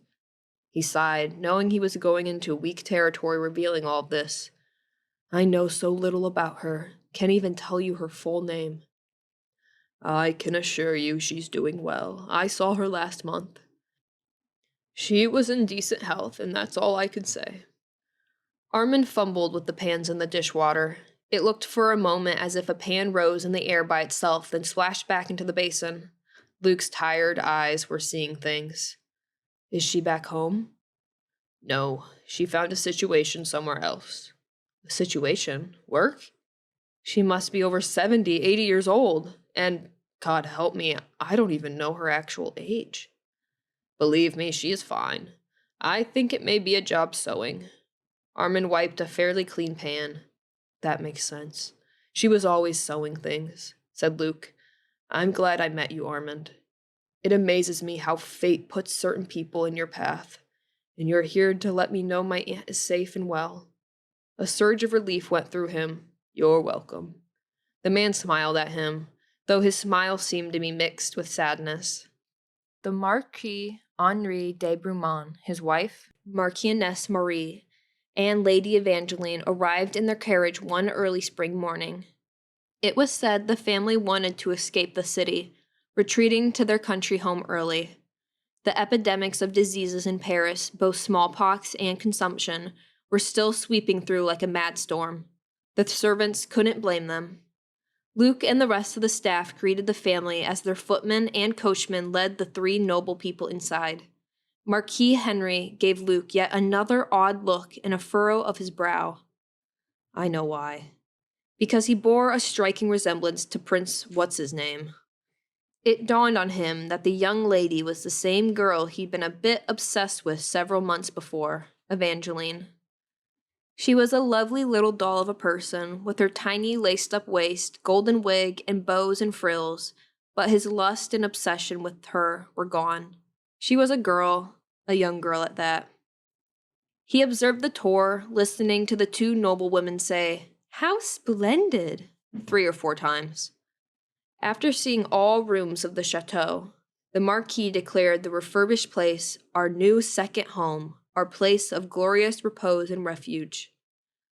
He sighed, knowing he was going into weak territory revealing all of this. I know so little about her, can't even tell you her full name. I can assure you she's doing well. I saw her last month. She was in decent health, and that's all I could say. Armin fumbled with the pans in the dishwater. It looked for a moment as if a pan rose in the air by itself, then splashed back into the basin. Luke's tired eyes were seeing things. Is she back home? No, she found a situation somewhere else. A situation? Work? She must be over 70, 80 years old. And, God help me, I don't even know her actual age. Believe me, she is fine. I think it may be a job sewing. Armin wiped a fairly clean pan. That makes sense. She was always sewing things, said Luke. I'm glad I met you, Armand. It amazes me how fate puts certain people in your path, and you're here to let me know my aunt is safe and well. A surge of relief went through him. "You're welcome." The man smiled at him, though his smile seemed to be mixed with sadness. The Marquis Henri de Brumont, his wife, Marchioness Marie, and Lady Evangeline arrived in their carriage one early spring morning. It was said the family wanted to escape the city, retreating to their country home early. The epidemics of diseases in Paris, both smallpox and consumption, were still sweeping through like a mad storm. The servants couldn't blame them. Luke and the rest of the staff greeted the family as their footman and coachman led the three noble people inside. Marquis Henry gave Luke yet another odd look and a furrow of his brow. I know why. Because he bore a striking resemblance to Prince What's-His-Name. It dawned on him that the young lady was the same girl he'd been a bit obsessed with several months before, Evangeline. She was a lovely little doll of a person, with her tiny laced-up waist, golden wig, and bows and frills, but his lust and obsession with her were gone. She was a girl, a young girl at that. He observed the tour, listening to the two noble women say, "How splendid!" 3 or 4 times. After seeing all rooms of the chateau, the Marquis declared the refurbished place our new second home, our place of glorious repose and refuge.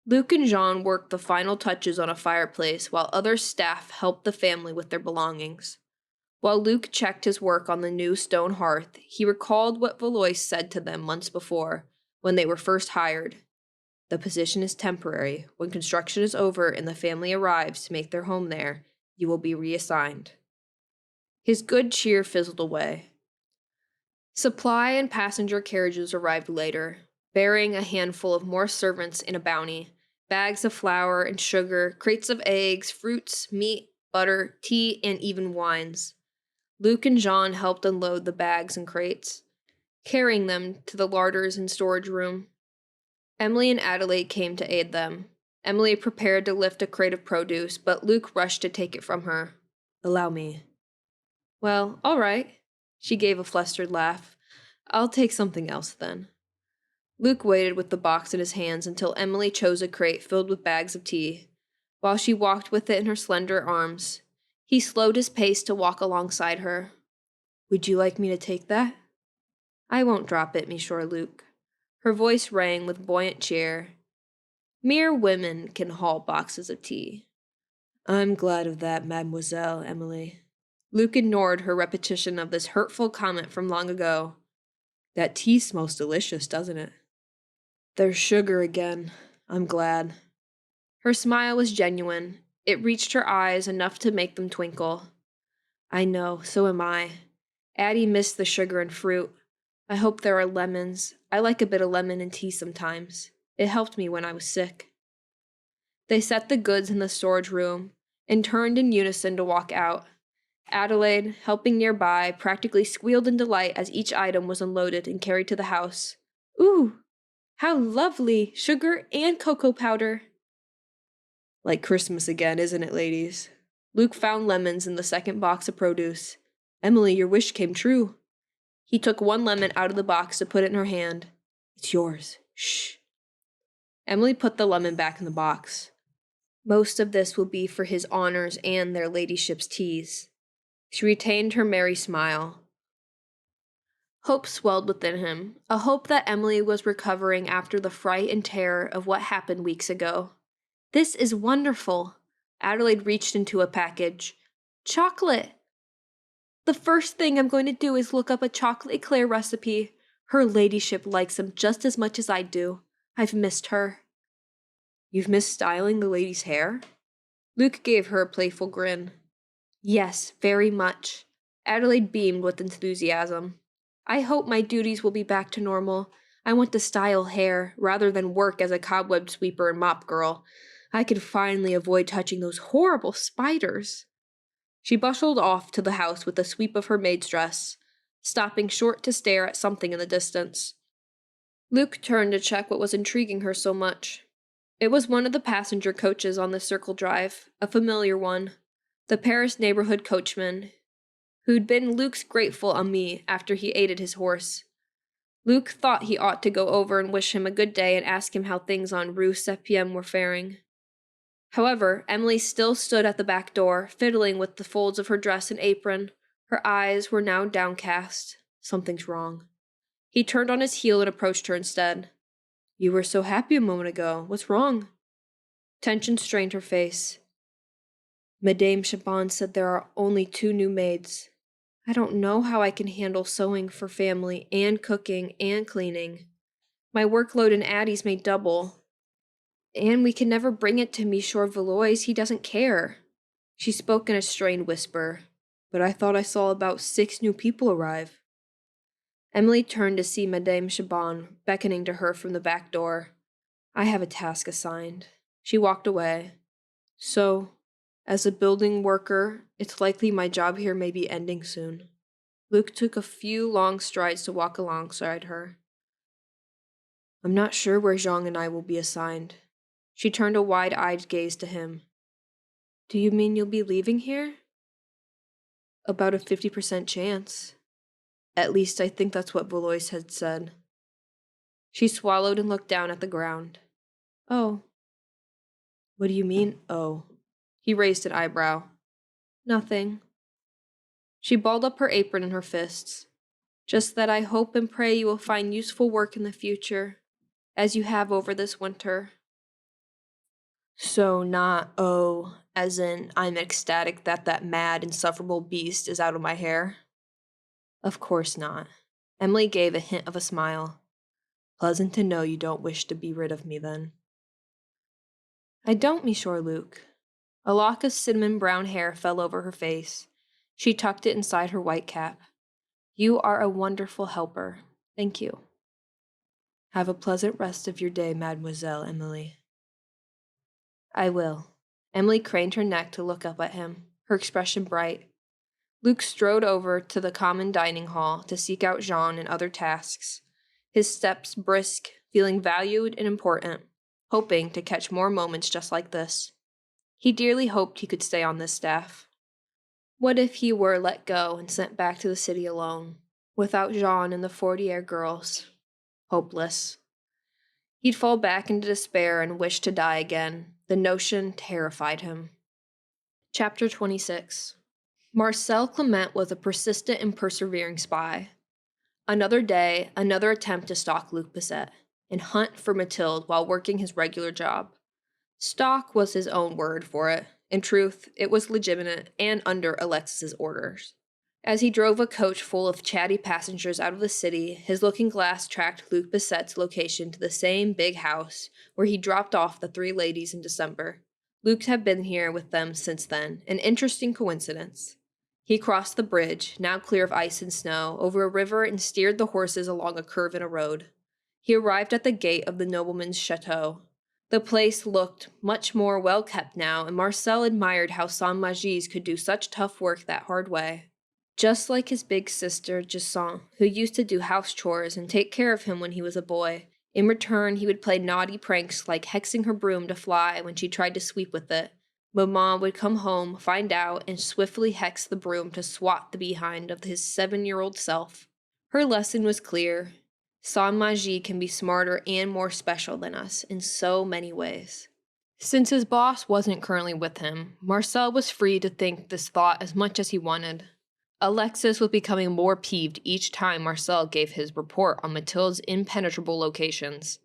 Luke and Jean worked the final touches on a fireplace while other staff helped the family with their belongings. While Luke checked his work on the new stone hearth, he recalled what Valois said to them months before, when they were first hired. The position is temporary. When construction is over and the family arrives to make their home there, you will be reassigned. His good cheer fizzled away. Supply and passenger carriages arrived later, bearing a handful of more servants in a bounty, bags of flour and sugar, crates of eggs, fruits, meat, butter, tea, and even wines. Luke and Jean helped unload the bags and crates, carrying them to the larders and storage room. Emilie and Adelaide came to aid them. Emilie prepared to lift a crate of produce, but Luke rushed to take it from her. "Allow me." "Well, all right." She gave a flustered laugh. "I'll take something else then." Luke waited with the box in his hands until Emilie chose a crate filled with bags of tea. While she walked with it in her slender arms, he slowed his pace to walk alongside her. "Would you like me to take that?" "I won't drop it, Monsieur Luke." Her voice rang with buoyant cheer. "Mere women can haul boxes of tea." "I'm glad of that, Mademoiselle Emilie." Luke ignored her repetition of this hurtful comment from long ago. "That tea smells delicious, doesn't it?" "There's sugar again. I'm glad." Her smile was genuine. It reached her eyes enough to make them twinkle. "I know, so am I. Addie missed the sugar and fruit. I hope there are lemons. I like a bit of lemon in tea sometimes. It helped me when I was sick." They set the goods in the storage room and turned in unison to walk out. Adelaide, helping nearby, practically squealed in delight as each item was unloaded and carried to the house. "Ooh, how lovely! Sugar and cocoa powder." "Like Christmas again, isn't it, ladies?" Luke found lemons in the second box of produce. "Emilie, your wish came true." He took one lemon out of the box to put it in her hand. "It's yours. Shh." Emilie put the lemon back in the box. "Most of this will be for his honors and their ladyship's teas." She retained her merry smile. Hope swelled within him, a hope that Emilie was recovering after the fright and terror of what happened weeks ago. "This is wonderful." Adelaide reached into a package. "Chocolate!" "The first thing I'm going to do is look up a chocolate eclair recipe. Her ladyship likes them just as much as I do. I've missed her." "You've missed styling the lady's hair?" Luke gave her a playful grin. "Yes, very much." Adelaide beamed with enthusiasm. "I hope my duties will be back to normal. I want to style hair, rather than work as a cobweb sweeper and mop girl. I can finally avoid touching those horrible spiders." She bustled off to the house with a sweep of her maid's dress, stopping short to stare at something in the distance. Luke turned to check what was intriguing her so much. It was one of the passenger coaches on the Circle Drive, a familiar one. The Paris neighborhood coachman, who'd been Luke's grateful ami after he aided his horse. Luke thought he ought to go over and wish him a good day and ask him how things on Rue Septième were faring. However, Emilie still stood at the back door, fiddling with the folds of her dress and apron. Her eyes were now downcast. Something's wrong. He turned on his heel and approached her instead. You were so happy a moment ago. What's wrong? Tension strained her face. Madame Chabon said there are only 2 new maids. I don't know how I can handle sewing for family and cooking and cleaning. My workload in Addie's may double. And we can never bring it to Monsieur Valois. He doesn't care. She spoke in a strained whisper. But I thought I saw about 6 new people arrive. Emilie turned to see Madame Chabon beckoning to her from the back door. I have a task assigned. She walked away. So, as a building worker, it's likely my job here may be ending soon. Luke took a few long strides to walk alongside her. I'm not sure where Jean and I will be assigned. She turned a wide-eyed gaze to him. Do you mean you'll be leaving here? About a 50% chance. At least I think that's what Valois had said. She swallowed and looked down at the ground. Oh. What do you mean, oh? He raised an eyebrow. Nothing. She balled up her apron in her fists. Just that I hope and pray you will find useful work in the future, as you have over this winter. So not, oh, as in I'm ecstatic that mad, insufferable beast is out of my hair? Of course not. Emilie gave a hint of a smile. Pleasant to know you don't wish to be rid of me, then. I don't, Monsieur Luke. A lock of cinnamon brown hair fell over her face. She tucked it inside her white cap. You are a wonderful helper. Thank you. Have a pleasant rest of your day, Mademoiselle Emilie. I will. Emilie craned her neck to look up at him, her expression bright. Luke strode over to the common dining hall to seek out Jean and other tasks, his steps brisk, feeling valued and important, hoping to catch more moments just like this. He dearly hoped he could stay on this staff. What if he were let go and sent back to the city alone, without Jean and the Fortier girls? Hopeless. He'd fall back into despair and wish to die again. The notion terrified him. Chapter 26. Marcel Clement was a persistent and persevering spy. Another day, another attempt to stalk Luc Bisset and hunt for Mathilde while working his regular job. Stalk was his own word for it. In truth, it was legitimate and under Alexis's orders. As he drove a coach full of chatty passengers out of the city, his looking glass tracked Luc Bisset's location to the same big house where he dropped off the 3 ladies in December. Luc had been here with them since then, an interesting coincidence. He crossed the bridge, now clear of ice and snow, over a river and steered the horses along a curve in a road. He arrived at the gate of the nobleman's chateau. The place looked much more well-kept now, and Marcel admired how Saint-Magis could do such tough work that hard way. Just like his big sister, Jason, who used to do house chores and take care of him when he was a boy. In return, he would play naughty pranks like hexing her broom to fly when she tried to sweep with it. Maman would come home, find out, and swiftly hex the broom to swat the behind of his 7-year-old self. Her lesson was clear. Saint-Magis can be smarter and more special than us in so many ways. Since his boss wasn't currently with him, Marcel was free to think this thought as much as he wanted. Alexis was becoming more peeved each time Marcel gave his report on Mathilde's impenetrable locations.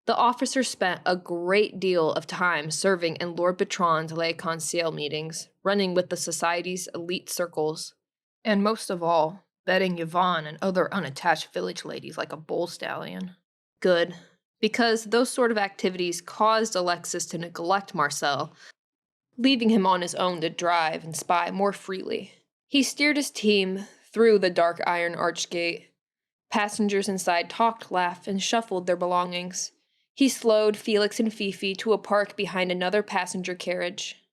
The officer spent a great deal of time serving in Lord Bertrand's Le Conseil meetings, running with the society's elite circles, and most of all, betting Yvonne and other unattached village ladies like a bull stallion. Good, because those sort of activities caused Alexis to neglect Marcel, leaving him on his own to drive and spy more freely. He steered his team through the dark iron arch gate. Passengers inside talked, laughed, and shuffled their belongings. He slowed Felix and Fifi to a park behind another passenger carriage.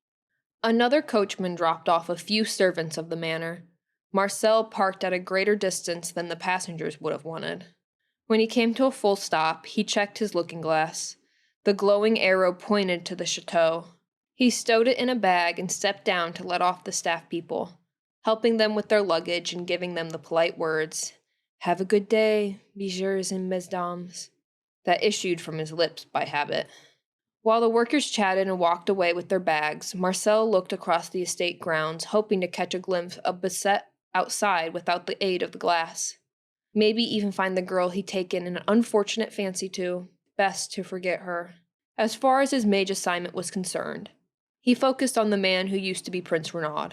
Another coachman dropped off a few servants of the manor. Marcel parked at a greater distance than the passengers would have wanted. When he came to a full stop, he checked his looking-glass. The glowing arrow pointed to the chateau. He stowed it in a bag and stepped down to let off the staff people, helping them with their luggage and giving them the polite words, Have a good day, messieurs and mesdames, that issued from his lips by habit. While the workers chatted and walked away with their bags, Marcel looked across the estate grounds, hoping to catch a glimpse of Bessette outside without the aid of the glass. Maybe even find the girl he'd taken an unfortunate fancy to. Best to forget her. As far as his mage assignment was concerned, he focused on the man who used to be Prince Renaud.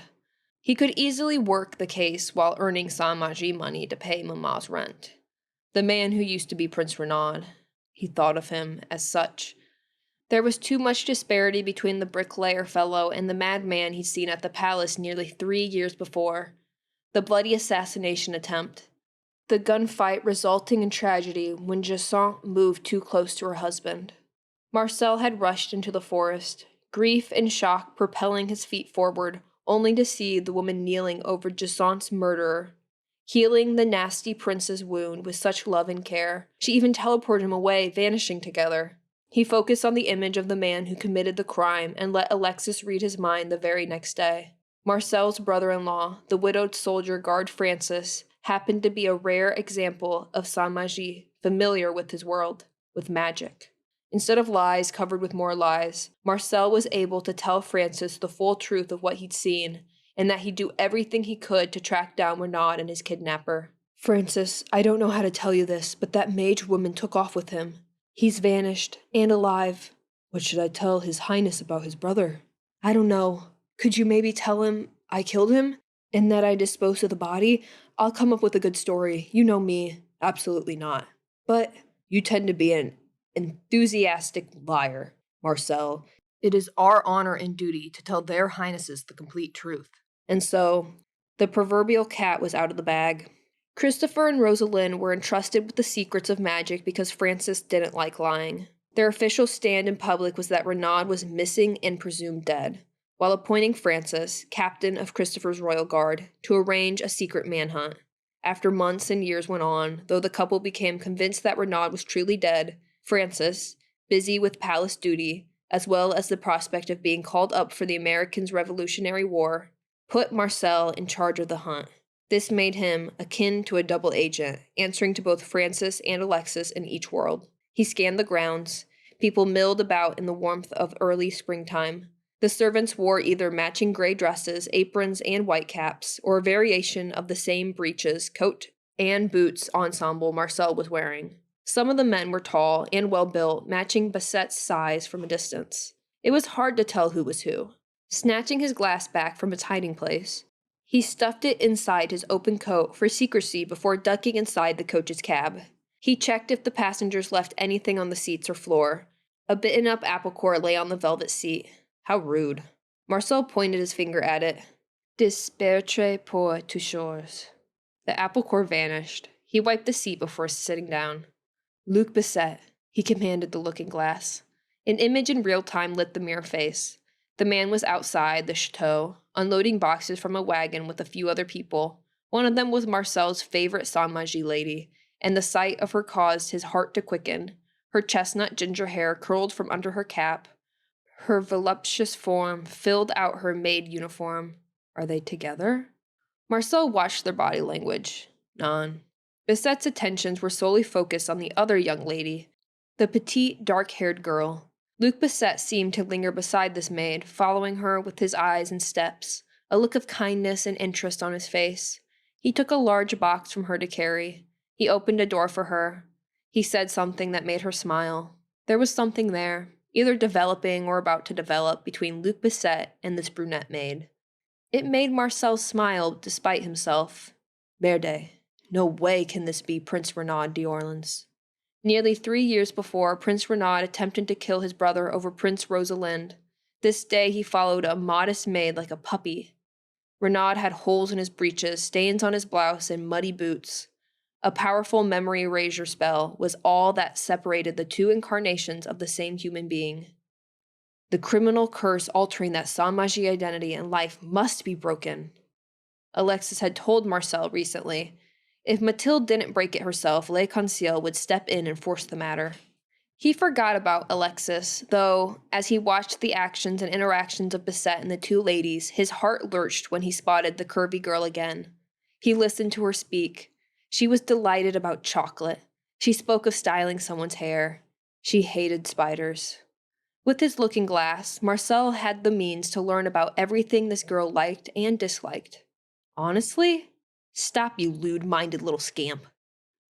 He could easily work the case while earning Saint-Magie money to pay Mama's rent. The man who used to be Prince Renaud. He thought of him as such. There was too much disparity between the bricklayer fellow and the madman he'd seen at the palace nearly 3 years before. The bloody assassination attempt. The gunfight resulting in tragedy when Jacinthe moved too close to her husband. Marcel had rushed into the forest, grief and shock propelling his feet forward, only to see the woman kneeling over Jacinthe's murderer, healing the nasty prince's wound with such love and care. She even teleported him away, vanishing together. He focused on the image of the man who committed the crime and let Alexis read his mind the very next day. Marcel's brother-in-law, the widowed soldier guard Francis, happened to be a rare example of Saint-Magie, familiar with his world, with magic. Instead of lies covered with more lies, Marcel was able to tell Francis the full truth of what he'd seen, and that he'd do everything he could to track down Renaud and his kidnapper. Francis, I don't know how to tell you this, but that mage woman took off with him. He's vanished, and alive. What should I tell His Highness about his brother? I don't know. Could you maybe tell him I killed him, and that I disposed of the body? I'll come up with a good story. You know me. Absolutely not. But you tend to be an enthusiastic liar, Marcel. It is our honor and duty to tell their highnesses the complete truth. And so, the proverbial cat was out of the bag. Christopher and Rosalind were entrusted with the secrets of magic because Francis didn't like lying. Their official stand in public was that Renaud was missing and presumed dead, while appointing Francis, captain of Christopher's royal guard, to arrange a secret manhunt. After months and years went on, though the couple became convinced that Renaud was truly dead, Francis, busy with palace duty, as well as the prospect of being called up for the Americans' Revolutionary War, put Marcel in charge of the hunt. This made him akin to a double agent, answering to both Francis and Alexis in each world. He scanned the grounds. People milled about in the warmth of early springtime. The servants wore either matching gray dresses, aprons, and white caps, or a variation of the same breeches, coat, and boots ensemble Marcel was wearing. Some of the men were tall and well-built, matching Bassette's size from a distance. It was hard to tell who was who. Snatching his glass back from its hiding place, he stuffed it inside his open coat for secrecy before ducking inside the coach's cab. He checked if the passengers left anything on the seats or floor. A bitten-up apple core lay on the velvet seat. How rude. Marcel pointed his finger at it. Dispertre pour toujours. The apple core vanished. He wiped the seat before sitting down. Luc Bessette, he commanded the looking-glass. An image in real time lit the mirror face. The man was outside the chateau, unloading boxes from a wagon with a few other people. One of them was Marcel's favorite Saint-Magie lady, and the sight of her caused his heart to quicken. Her chestnut ginger hair curled from under her cap. Her voluptuous form filled out her maid uniform. Are they together? Marcel watched their body language. None. Bassette's attentions were solely focused on the other young lady, the petite, dark-haired girl. Luc Bessette seemed to linger beside this maid, following her with his eyes and steps, a look of kindness and interest on his face. He took a large box from her to carry. He opened a door for her. He said something that made her smile. There was something there, either developing or about to develop, between Luc Bessette and this brunette maid. It made Marcel smile despite himself. Merde. No way can this be Prince Renaud d'Orleans. Nearly 3 years before, Prince Renaud attempted to kill his brother over Prince Rosalind. This day he followed a modest maid like a puppy. Renaud had holes in his breeches, stains on his blouse, and muddy boots. A powerful memory erasure spell was all that separated the two incarnations of the same human being. The criminal curse altering that Saint-Magie identity and life must be broken. Alexis had told Marcel recently, if Mathilde didn't break it herself, Le Conseil would step in and force the matter. He forgot about Alexis, though, as he watched the actions and interactions of Bessette and the two ladies, his heart lurched when he spotted the curvy girl again. He listened to her speak. She was delighted about chocolate. She spoke of styling someone's hair. She hated spiders. With his looking glass, Marcel had the means to learn about everything this girl liked and disliked. Honestly? Stop, you lewd-minded little scamp.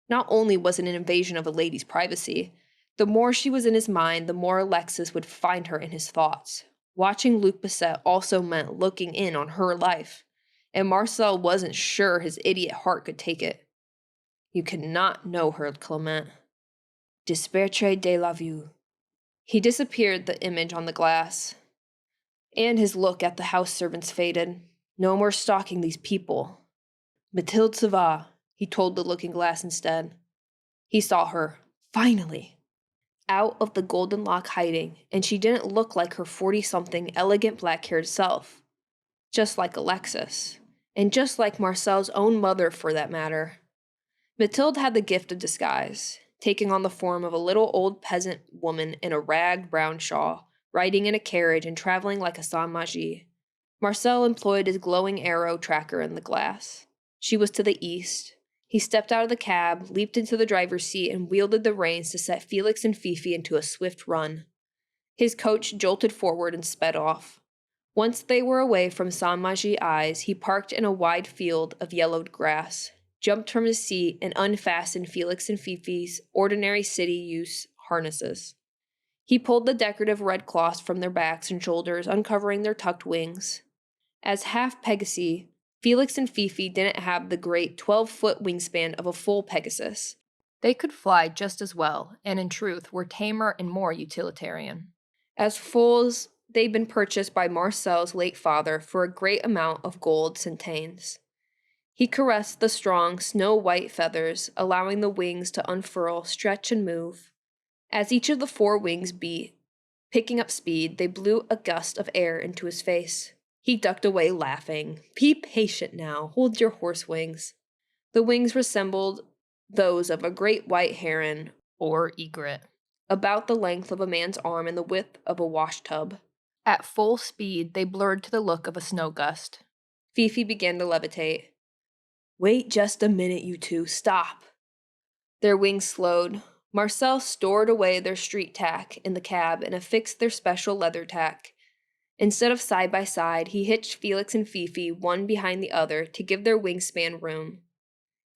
Not only was it an invasion of a lady's privacy, the more she was in his mind, the more Alexis would find her in his thoughts. Watching Luc Bisset also meant looking in on her life, and Marcel wasn't sure his idiot heart could take it. You cannot know her, Clement. Dispertre de la vue. He disappeared the image on the glass, and his look at the house servants faded. No more stalking these people. Mathilde se va, he told the looking glass instead. He saw her, finally, out of the golden lock hiding, and she didn't look like her 40-something elegant black-haired self. Just like Alexis, and just like Marcel's own mother for that matter. Mathilde had the gift of disguise, taking on the form of a little old peasant woman in a ragged brown shawl, riding in a carriage and traveling like a sans-magie. Marcel employed his glowing arrow tracker in the glass. She was to the east. He stepped out of the cab, leaped into the driver's seat, and wielded the reins to set Felix and Fifi into a swift run. His coach jolted forward and sped off. Once they were away from sans-magie eyes, he parked in a wide field of yellowed grass, jumped from his seat, and unfastened Felix and Fifi's ordinary city-use harnesses. He pulled the decorative red cloths from their backs and shoulders, uncovering their tucked wings. As half Pegasi, Felix and Fifi didn't have the great 12-foot wingspan of a full Pegasus. They could fly just as well, and in truth were tamer and more utilitarian. As foals, they'd been purchased by Marcel's late father for a great amount of gold centaines. He caressed the strong, snow-white feathers, allowing the wings to unfurl, stretch, and move. As each of the 4 wings beat, picking up speed, they blew a gust of air into his face. He ducked away, laughing. Be patient now. Hold your horse wings. The wings resembled those of a great white heron, Or egret. about the length of a man's arm and the width of a washtub. At full speed, they blurred to the look of a snow gust. Fifi began to levitate. Wait just a minute, you two. Stop. Their wings slowed. Marcel stored away their street tack in the cab and affixed their special leather tack. Instead of side by side, he hitched Felix and Fifi one behind the other to give their wingspan room.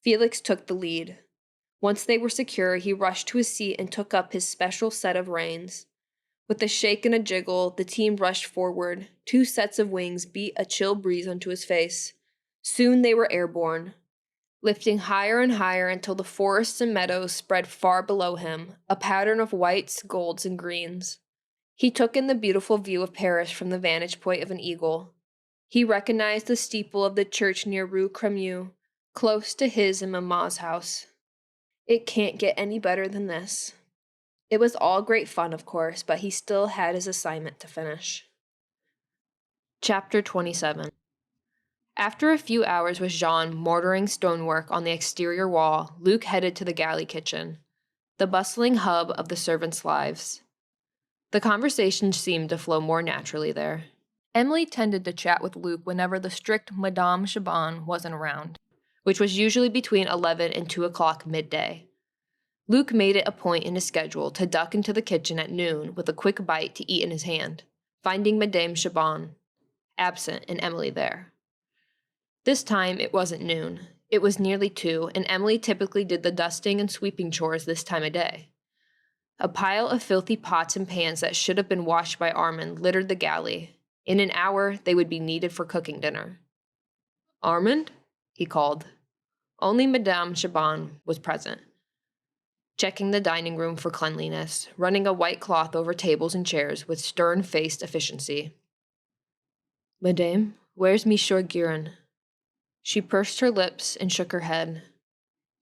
Felix took the lead. Once they were secure, he rushed to his seat and took up his special set of reins. With a shake and a jiggle, the team rushed forward. 2 sets of wings beat a chill breeze onto his face. Soon they were airborne, lifting higher and higher until the forests and meadows spread far below him, a pattern of whites, golds, and greens. He took in the beautiful view of Paris from the vantage point of an eagle. He recognized the steeple of the church near Rue Cremieux, close to his and Mamma's house. It can't get any better than this. It was all great fun, of course, but he still had his assignment to finish. Chapter 27. After a few hours with Jean mortaring stonework on the exterior wall, Luc headed to the galley kitchen, the bustling hub of the servants' lives. The conversation seemed to flow more naturally there. Emilie tended to chat with Luc whenever the strict Madame Chaban wasn't around, which was usually between 11 and 2 o'clock midday. Luc made it a point in his schedule to duck into the kitchen at noon with a quick bite to eat in his hand, finding Madame Chaban absent and Emilie there. This time it wasn't noon. It was nearly 2, and Emilie typically did the dusting and sweeping chores this time of day. A pile of filthy pots and pans that should have been washed by Armand littered the galley. In an hour, they would be needed for cooking dinner. "Armand?" he called. Only Madame Chaban was present, checking the dining room for cleanliness, running a white cloth over tables and chairs with stern-faced efficiency. "Madame, where's Monsieur Guérin?" She pursed her lips and shook her head.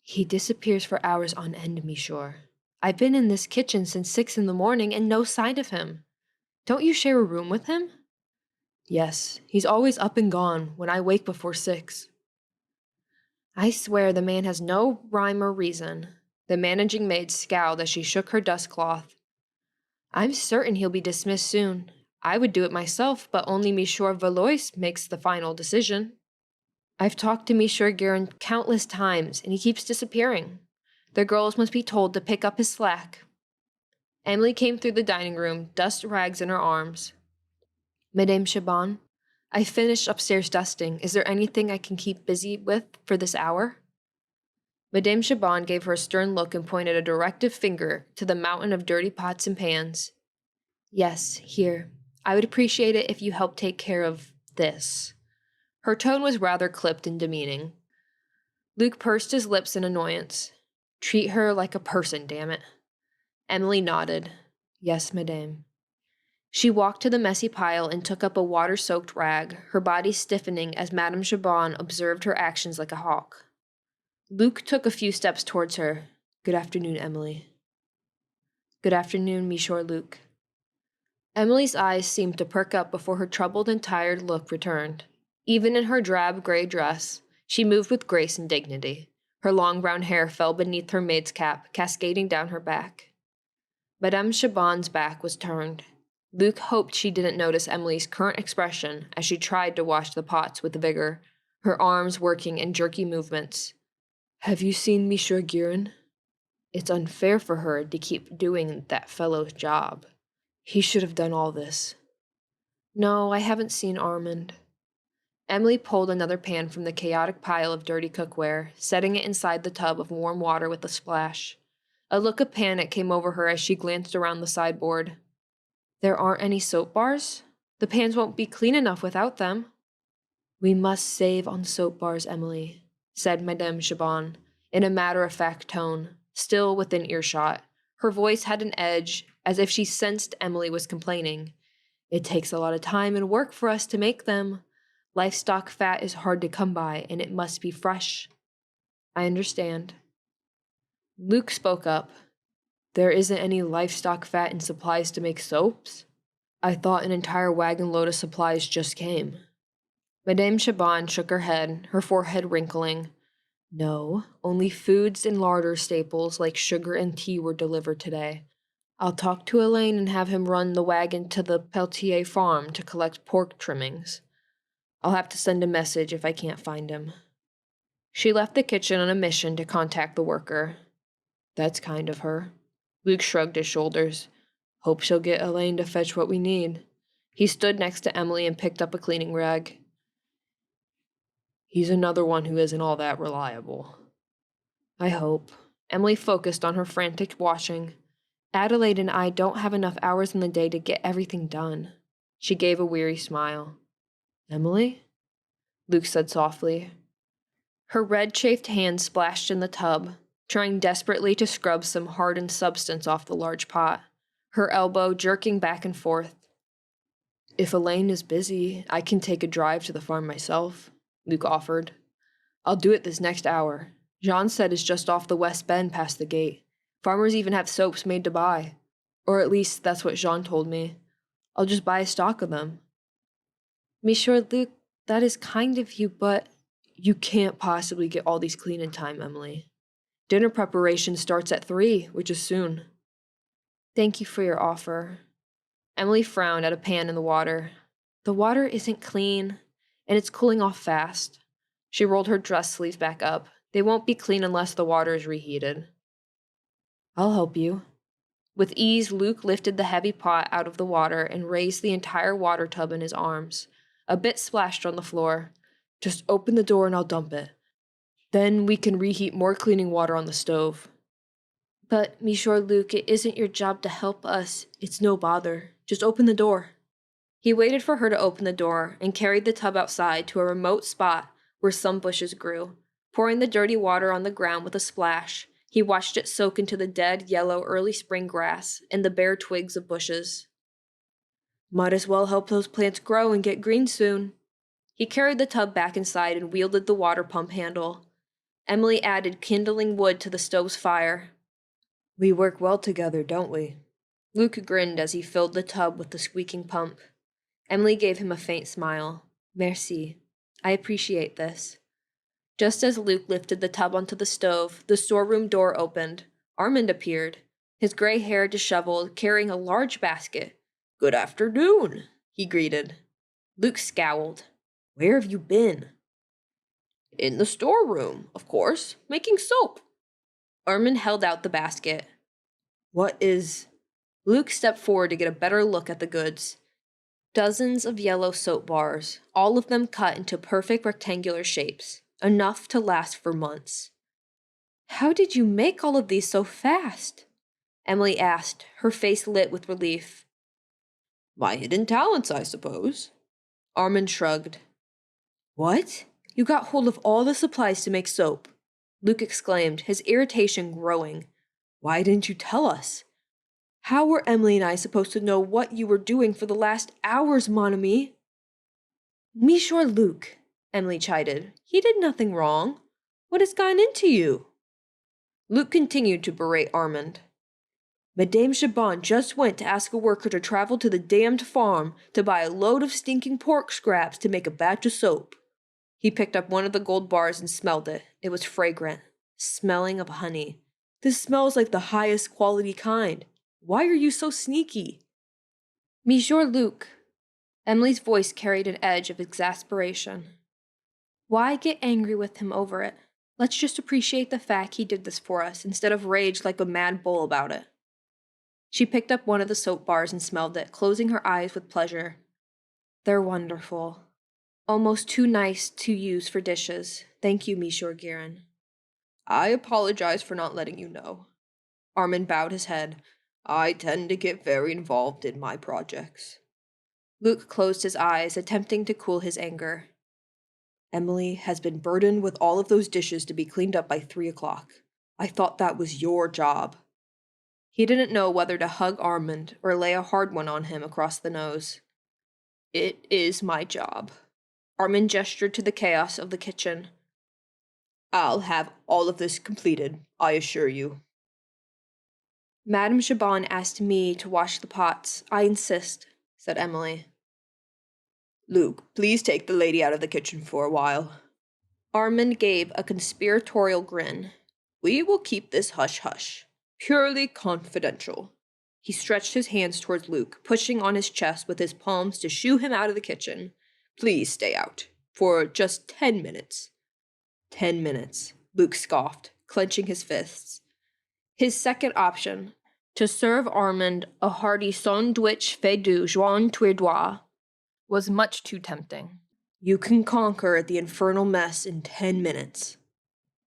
"He disappears for hours on end, Monsieur. I've been in this kitchen since 6 in the morning and no sign of him. Don't you share a room with him?" "Yes, he's always up and gone when I wake before 6. "I swear the man has no rhyme or reason." The managing maid scowled as she shook her dust cloth. "I'm certain he'll be dismissed soon. I would do it myself, but only Monsieur Valois makes the final decision." I've talked to Monsieur Guerin countless times, and he keeps disappearing. The girls must be told to pick up his slack. Emilie came through the dining room, dust rags in her arms. Madame Chabon, I finished upstairs dusting. Is there anything I can keep busy with for this hour? Madame Chabon gave her a stern look and pointed a directive finger to the mountain of dirty pots and pans. Yes, here. I would appreciate it if you helped take care of this. Her tone was rather clipped and demeaning. Luke pursed his lips in annoyance. Treat her like a person, damn it. Emilie nodded. Yes, madame. She walked to the messy pile and took up a water-soaked rag, her body stiffening as Madame Chabon observed her actions like a hawk. Luke took a few steps towards her. Good afternoon, Emilie. Good afternoon, Monsieur Luke. Emilie's eyes seemed to perk up before her troubled and tired look returned. Even in her drab gray dress, she moved with grace and dignity. Her long brown hair fell beneath her maid's cap, cascading down her back. Madame Chabon's back was turned. Luke hoped she didn't notice Emilie's current expression as she tried to wash the pots with vigor, her arms working in jerky movements. Have you seen Monsieur Guerin? It's unfair for her to keep doing that fellow's job. He should have done all this. No, I haven't seen Armand. Emilie pulled another pan from the chaotic pile of dirty cookware, setting it inside the tub of warm water with a splash. A look of panic came over her as she glanced around the sideboard. There aren't any soap bars? The pans won't be clean enough without them. We must save on soap bars, Emilie, said Madame Chabon, in a matter-of-fact tone, still within earshot. Her voice had an edge, as if she sensed Emilie was complaining. It takes a lot of time and work for us to make them. Livestock fat is hard to come by, and it must be fresh. I understand. Luke spoke up. There isn't any livestock fat and supplies to make soaps? I thought an entire wagon load of supplies just came. Madame Chabon shook her head, her forehead wrinkling. No, only foods and larder staples like sugar and tea were delivered today. I'll talk to Elaine and have him run the wagon to the Peltier farm to collect pork trimmings. I'll have to send a message if I can't find him. She left the kitchen on a mission to contact the worker. That's kind of her. Luke shrugged his shoulders. Hope she'll get Elaine to fetch what we need. He stood next to Emilie and picked up a cleaning rag. He's another one who isn't all that reliable. I hope. Emilie focused on her frantic washing. Adelaide and I don't have enough hours in the day to get everything done. She gave a weary smile. Emilie? Luke said softly. Her red chafed hand splashed in the tub, trying desperately to scrub some hardened substance off the large pot, her elbow jerking back and forth. If Elaine is busy, I can take a drive to the farm myself, Luke offered. I'll do it this next hour. Jean said it's just off the west bend past the gate. Farmers even have soaps made to buy. Or at least that's what Jean told me. I'll just buy a stock of them. Monsieur Luke, that is kind of you, but you can't possibly get all these clean in time, Emilie. Dinner preparation starts at 3, which is soon. Thank you for your offer. Emilie frowned at a pan in the water. The water isn't clean, and it's cooling off fast. She rolled her dress sleeves back up. They won't be clean unless the water is reheated. I'll help you. With ease, Luke lifted the heavy pot out of the water and raised the entire water tub in his arms. A bit splashed on the floor. Just open the door and I'll dump it. Then we can reheat more cleaning water on the stove. But, Monsieur Luke, it isn't your job to help us. It's no bother. Just open the door. He waited for her to open the door and carried the tub outside to a remote spot where some bushes grew. Pouring the dirty water on the ground with a splash, he watched it soak into the dead, yellow early spring grass and the bare twigs of bushes. Might as well help those plants grow and get green soon. He carried the tub back inside and wielded the water pump handle. Emilie added kindling wood to the stove's fire. We work well together, don't we? Luke grinned as he filled the tub with the squeaking pump. Emilie gave him a faint smile. Merci. I appreciate this. Just as Luke lifted the tub onto the stove, the storeroom door opened. Armand appeared, his gray hair disheveled, carrying a large basket. Good afternoon, he greeted. Luke scowled. Where have you been? In the storeroom, of course, making soap. Armand held out the basket. What is... Luke stepped forward to get a better look at the goods. Dozens of yellow soap bars, all of them cut into perfect rectangular shapes, enough to last for months. How did you make all of these so fast? Emilie asked, her face lit with relief. My hidden talents, I suppose. Armand shrugged. What? You got hold of all the supplies to make soap, Luke exclaimed, his irritation growing. Why didn't you tell us? How were Emilie and I supposed to know what you were doing for the last hours, mon ami? Monsieur Luke, Emilie chided. He did nothing wrong. What has gotten into you? Luke continued to berate Armand. Madame Chabon just went to ask a worker to travel to the damned farm to buy a load of stinking pork scraps to make a batch of soap. He picked up one of the gold bars and smelled it. It was fragrant, smelling of honey. This smells like the highest quality kind. Why are you so sneaky? Monsieur Luke. Emilie's voice carried an edge of exasperation. Why get angry with him over it? Let's just appreciate the fact he did this for us instead of rage like a mad bull about it. She picked up one of the soap bars and smelled it, closing her eyes with pleasure. They're wonderful. Almost too nice to use for dishes. Thank you, Monsieur Guerin. I apologize for not letting you know. Armand bowed his head. I tend to get very involved in my projects. Luke closed his eyes, attempting to cool his anger. Emilie has been burdened with all of those dishes to be cleaned up by 3 o'clock. I thought that was your job. He didn't know whether to hug Armand or lay a hard one on him across the nose. It is my job. Armand gestured to the chaos of the kitchen. I'll have all of this completed, I assure you. Madame Chabon asked me to wash the pots. I insist, said Emilie. Luke, please take the lady out of the kitchen for a while. Armand gave a conspiratorial grin. We will keep this hush-hush. Purely confidential. He stretched his hands towards Luke, pushing on his chest with his palms to shoo him out of the kitchen. Please stay out. For just 10 minutes. 10 minutes, Luke scoffed, clenching his fists. His second option, to serve Armand a hearty sandwich fait du Joan Tuirdois, was much too tempting. You can conquer the infernal mess in 10 minutes.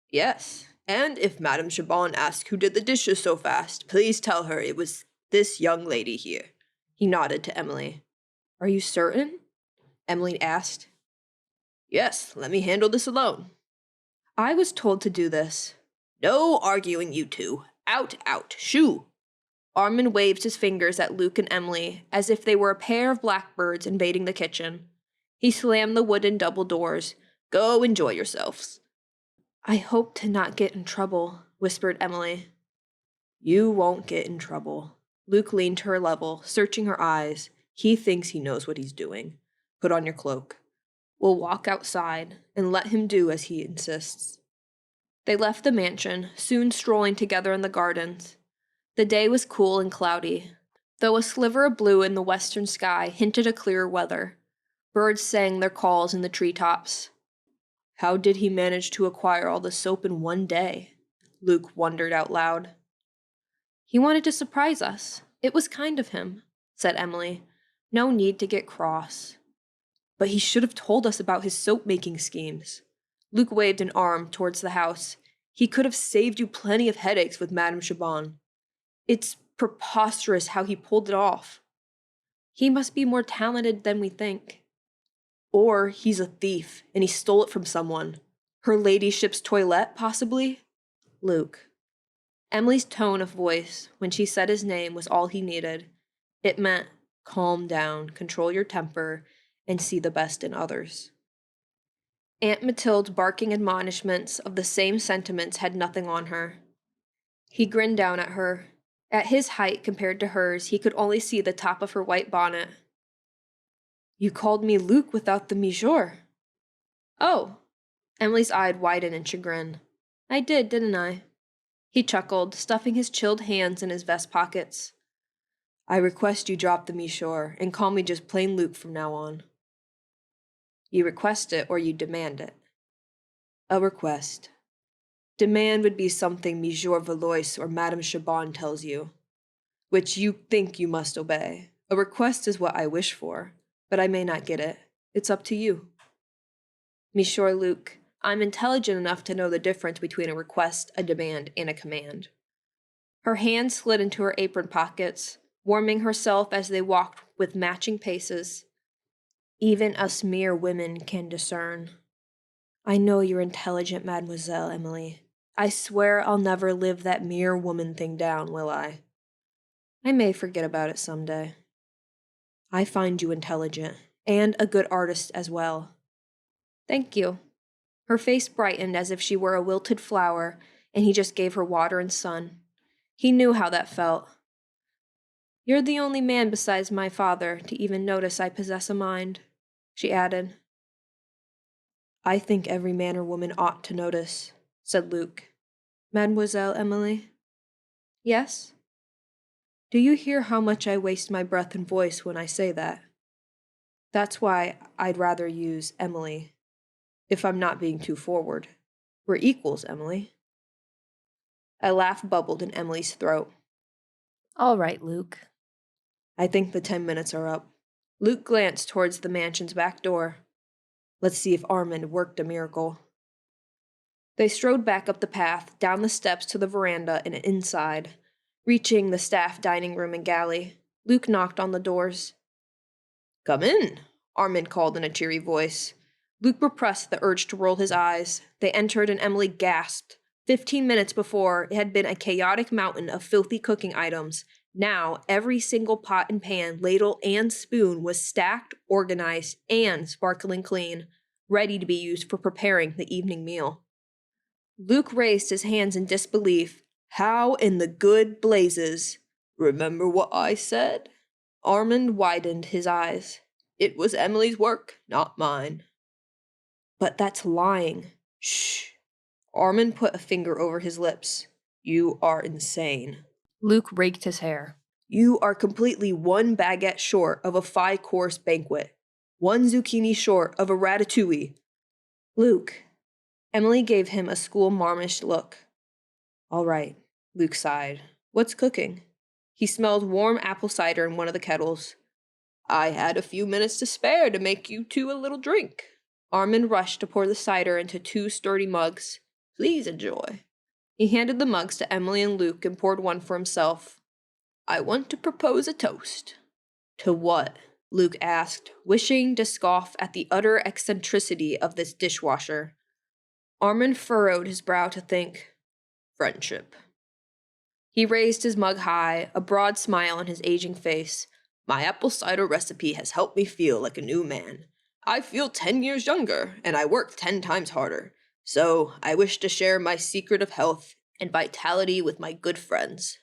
Yes, and if Madame Chabon asks who did the dishes so fast, please tell her it was this young lady here. He nodded to Emilie. Are you certain? Emilie asked. Yes, let me handle this alone. I was told to do this. No arguing, you two. Out, out, shoo! Armand waved his fingers at Luke and Emilie as if they were a pair of blackbirds invading the kitchen. He slammed the wooden double doors. Go enjoy yourselves. I hope to not get in trouble, whispered Emilie. You won't get in trouble. Luke leaned to her level, searching her eyes. He thinks he knows what he's doing. Put on your cloak. We'll walk outside and let him do as he insists. They left the mansion, soon strolling together in the gardens. The day was cool and cloudy, though a sliver of blue in the western sky hinted at clearer weather. Birds sang their calls in the treetops. How did he manage to acquire all the soap in one day? Luke wondered out loud. He wanted to surprise us. It was kind of him, said Emilie. No need to get cross. But he should have told us about his soap-making schemes. Luke waved an arm towards the house. He could have saved you plenty of headaches with Madame Chabon. It's preposterous how he pulled it off. He must be more talented than we think. Or he's a thief, and he stole it from someone. Her ladyship's toilette, possibly? Luke. Emilie's tone of voice, when she said his name, was all he needed. It meant, calm down, control your temper, and see the best in others. Aunt Mathilde's barking admonishments of the same sentiments had nothing on her. He grinned down at her. At his height compared to hers, he could only see the top of her white bonnet. You called me Luke without the monsieur. Oh. Emilie's eyes widened in chagrin. I did, didn't I? He chuckled, stuffing his chilled hands in his vest pockets. I request you drop the monsieur and call me just plain Luke from now on. You request it or you demand it. A request. Demand would be something Monsieur Valois or Madame Chabon tells you, which you think you must obey. A request is what I wish for, but I may not get it. It's up to you. Monsieur Luc, I'm intelligent enough to know the difference between a request, a demand, and a command. Her hands slid into her apron pockets, warming herself as they walked with matching paces. Even us mere women can discern. I know you're intelligent, Mademoiselle Emilie. I swear I'll never live that mere woman thing down, will I? I may forget about it someday. I find you intelligent, and a good artist as well. Thank you. Her face brightened as if she were a wilted flower, and he just gave her water and sun. He knew how that felt. You're the only man besides my father to even notice I possess a mind, she added. I think every man or woman ought to notice, said Luc. Mademoiselle Emilie? Yes? Do you hear how much I waste my breath and voice when I say that? That's why I'd rather use Emilie, if I'm not being too forward. We're equals, Emilie. A laugh bubbled in Emilie's throat. All right, Luc. I think the 10 minutes are up. Luc glanced towards the mansion's back door. Let's see if Armand worked a miracle. They strode back up the path, down the steps to the veranda and inside. Reaching the staff dining room and galley, Luc knocked on the doors. Come in, Armand called in a cheery voice. Luc repressed the urge to roll his eyes. They entered and Emilie gasped. 15 minutes before, it had been a chaotic mountain of filthy cooking items. Now, every single pot and pan, ladle, and spoon was stacked, organized, and sparkling clean, ready to be used for preparing the evening meal. Luc raised his hands in disbelief. How in the good blazes? Remember what I said? Armand widened his eyes. It was Emilie's work, not mine. But that's lying. Shh. Armand put a finger over his lips. You are insane. Luc raked his hair. You are completely one baguette short of a 5-course banquet. One zucchini short of a ratatouille. Luc. Emilie gave him a school-marmish look. All right, Luc sighed. What's cooking? He smelled warm apple cider in one of the kettles. I had a few minutes to spare to make you two a little drink. Armand rushed to pour the cider into 2 sturdy mugs. Please enjoy. He handed the mugs to Emilie and Luc and poured one for himself. I want to propose a toast. To what? Luc asked, wishing to scoff at the utter eccentricity of this dishwasher. Armand furrowed his brow to think. Friendship. He raised his mug high, a broad smile on his aging face. My apple cider recipe has helped me feel like a new man. I feel 10 years younger, and I work 10 times harder. So, I wish to share my secret of health and vitality with my good friends.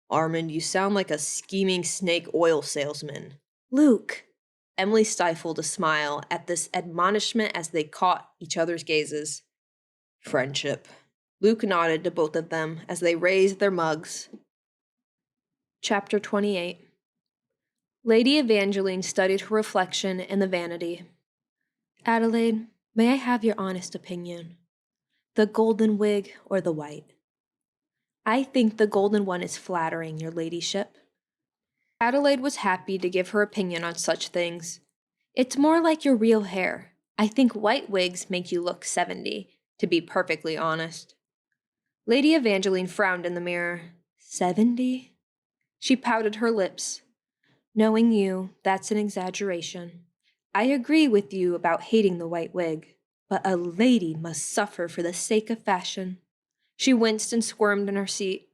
Armand, you sound like a scheming snake oil salesman. Luc. Emilie stifled a smile at this admonishment as they caught each other's gazes. Friendship. Luc nodded to both of them as they raised their mugs. Chapter 28. Lady Evangeline studied her reflection in the vanity. Adelaide, may I have your honest opinion? The golden wig or the white? I think the golden one is flattering, your ladyship. Adelaide was happy to give her opinion on such things. It's more like your real hair. I think white wigs make you look 70, to be perfectly honest. Lady Evangeline frowned in the mirror. 70? She pouted her lips. Knowing you, that's an exaggeration. I agree with you about hating the white wig, but a lady must suffer for the sake of fashion. She winced and squirmed in her seat.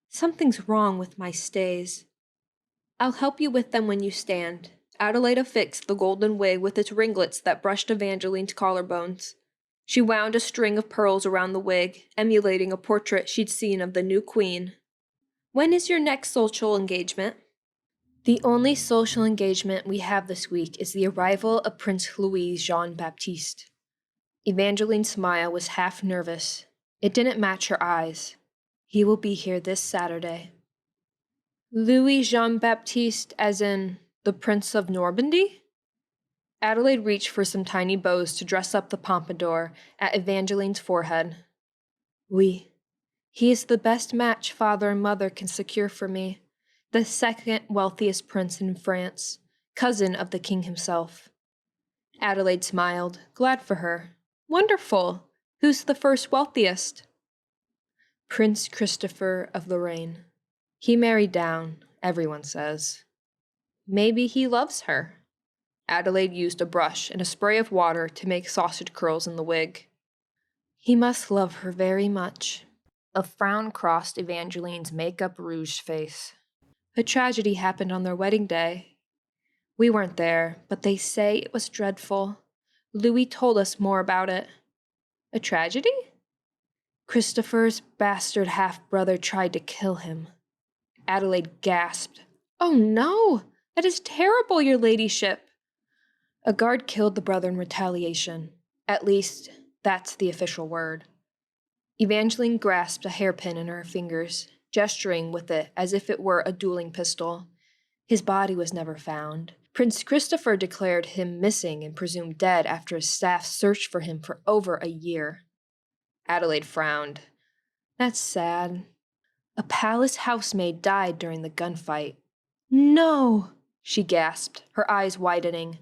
Something's wrong with my stays. I'll help you with them when you stand. Adelaide affixed the golden wig with its ringlets that brushed Evangeline's collarbones. She wound a string of pearls around the wig, emulating a portrait she'd seen of the new queen. When is your next social engagement? The only social engagement we have this week is the arrival of Prince Louis Jean-Baptiste. Evangeline's smile was half nervous. It didn't match her eyes. He will be here this Saturday. Louis Jean-Baptiste as in the Prince of Normandy? Adelaide reached for some tiny bows to dress up the pompadour at Evangeline's forehead. Oui. He is the best match father and mother can secure for me, the second wealthiest prince in France, cousin of the king himself. Adelaide smiled, glad for her. Wonderful! Who's the first wealthiest? Prince Christopher of Lorraine. He married down, everyone says. Maybe he loves her. Adelaide used a brush and a spray of water to make sausage curls in the wig. He must love her very much. A frown crossed Evangeline's makeup rouged face. A tragedy happened on their wedding day. We weren't there, but they say it was dreadful. Louis told us more about it. A tragedy? Christopher's bastard half-brother tried to kill him. Adelaide gasped. Oh no! That is terrible, your ladyship! A guard killed the brother in retaliation. At least, that's the official word. Evangeline grasped a hairpin in her fingers, gesturing with it as if it were a dueling pistol. His body was never found. Prince Christopher declared him missing and presumed dead after his staff searched for him for over a year. Adelaide frowned. That's sad. A palace housemaid died during the gunfight. No, she gasped, her eyes widening.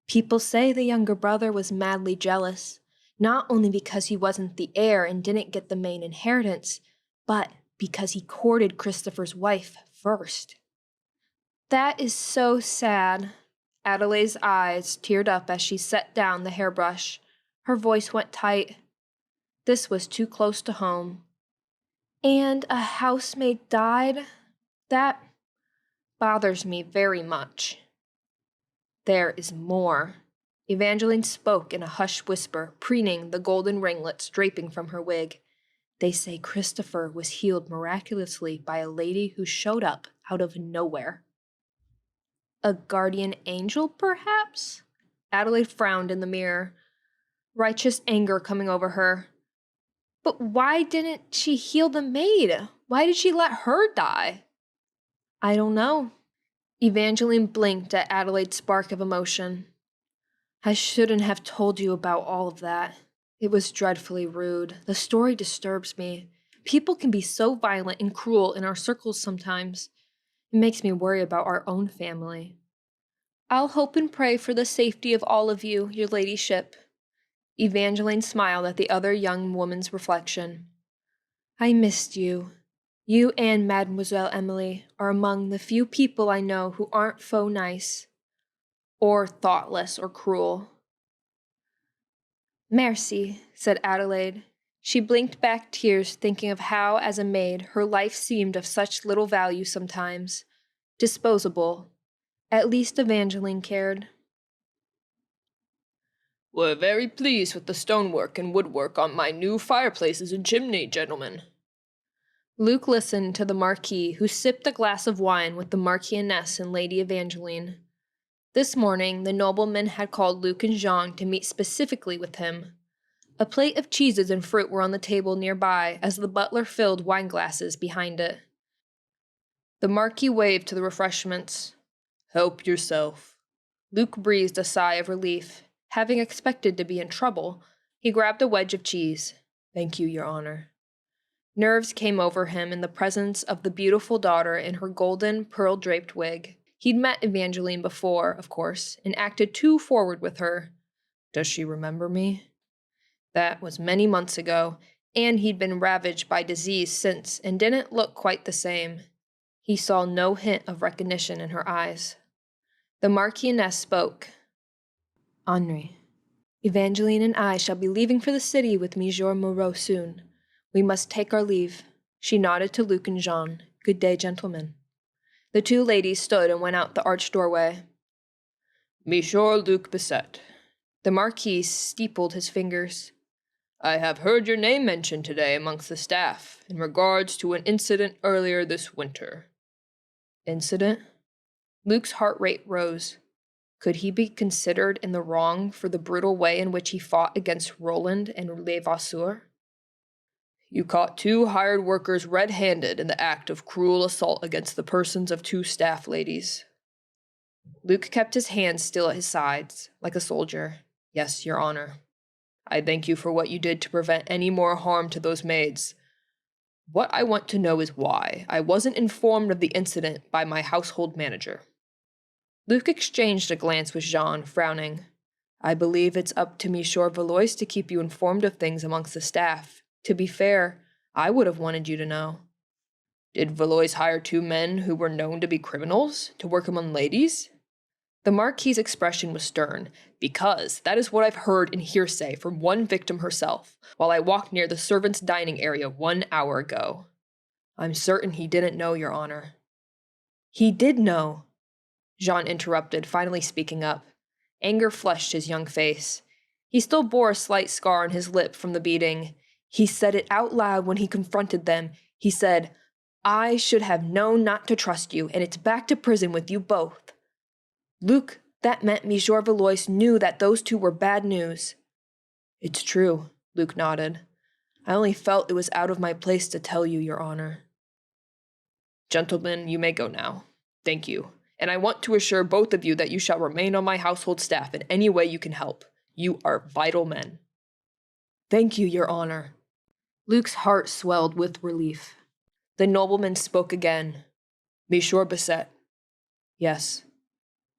People say the younger brother was madly jealous, not only because he wasn't the heir and didn't get the main inheritance, but because he courted Christopher's wife first. That is so sad. Adelaide's eyes teared up as she set down the hairbrush. Her voice went tight. This was too close to home. And a housemaid died? That bothers me very much. There is more. Evangeline spoke in a hushed whisper, preening the golden ringlets draping from her wig. They say Christopher was healed miraculously by a lady who showed up out of nowhere. A guardian angel, perhaps? Adelaide frowned in the mirror, righteous anger coming over her. But why didn't she heal the maid? Why did she let her die? I don't know. Evangeline blinked at Adelaide's spark of emotion. I shouldn't have told you about all of that. It was dreadfully rude. The story disturbs me. People can be so violent and cruel in our circles sometimes. It makes me worry about our own family. I'll hope and pray for the safety of all of you, your ladyship. Evangeline smiled at the other young woman's reflection. I missed you. You and Mademoiselle Emilie are among the few people I know who aren't faux nice, or thoughtless or cruel. Merci, said Adelaide. She blinked back tears, thinking of how, as a maid, her life seemed of such little value sometimes. Disposable. At least Evangeline cared. We're very pleased with the stonework and woodwork on my new fireplaces and chimney, gentlemen. Luke listened to the Marquis, who sipped a glass of wine with the Marchioness and Lady Evangeline. This morning, the nobleman had called Luke and Jean to meet specifically with him. A plate of cheeses and fruit were on the table nearby as the butler filled wine glasses behind it. The Marquis waved to the refreshments. Help yourself. Luke breathed a sigh of relief. Having expected to be in trouble, he grabbed a wedge of cheese. Thank you, Your Honor. Nerves came over him in the presence of the beautiful daughter in her golden, pearl-draped wig. He'd met Evangeline before, of course, and acted too forward with her. Does she remember me? That was many months ago, and he'd been ravaged by disease since and didn't look quite the same. He saw no hint of recognition in her eyes. The Marchioness spoke. Henri, Evangeline and I shall be leaving for the city with Monsieur Moreau soon. We must take our leave. She nodded to Luke and Jean. Good day, gentlemen. The two ladies stood and went out the arched doorway. Monsieur Luc Bisset. The Marquis steepled his fingers. I have heard your name mentioned today amongst the staff in regards to an incident earlier this winter. Incident? Luke's heart rate rose. Could he be considered in the wrong for the brutal way in which he fought against Roland and Levasseur? You caught 2 hired workers red-handed in the act of cruel assault against the persons of 2 staff ladies. Luke kept his hands still at his sides, like a soldier. Yes, Your Honor. I thank you for what you did to prevent any more harm to those maids. What I want to know is why I wasn't informed of the incident by my household manager. Luke exchanged a glance with Jean, frowning. I believe it's up to Monsieur Valois to keep you informed of things amongst the staff. To be fair, I would have wanted you to know. Did Valois hire 2 men who were known to be criminals to work among ladies? The Marquis's expression was stern, because that is what I've heard in hearsay from one victim herself, while I walked near the servants' dining area 1 hour ago. I'm certain he didn't know, Your Honor. He did know, Jean interrupted, finally speaking up. Anger flushed his young face. He still bore a slight scar on his lip from the beating. He said it out loud when he confronted them. He said, I should have known not to trust you, and it's back to prison with you both. Luke, that meant Monsieur Valois knew that those 2 were bad news. It's true, Luke nodded. I only felt it was out of my place to tell you, Your Honor. Gentlemen, you may go now. Thank you. And I want to assure both of you that you shall remain on my household staff in any way you can help. You are vital men. Thank you, Your Honor. Luke's heart swelled with relief. The nobleman spoke again. Monsieur Basset. Yes.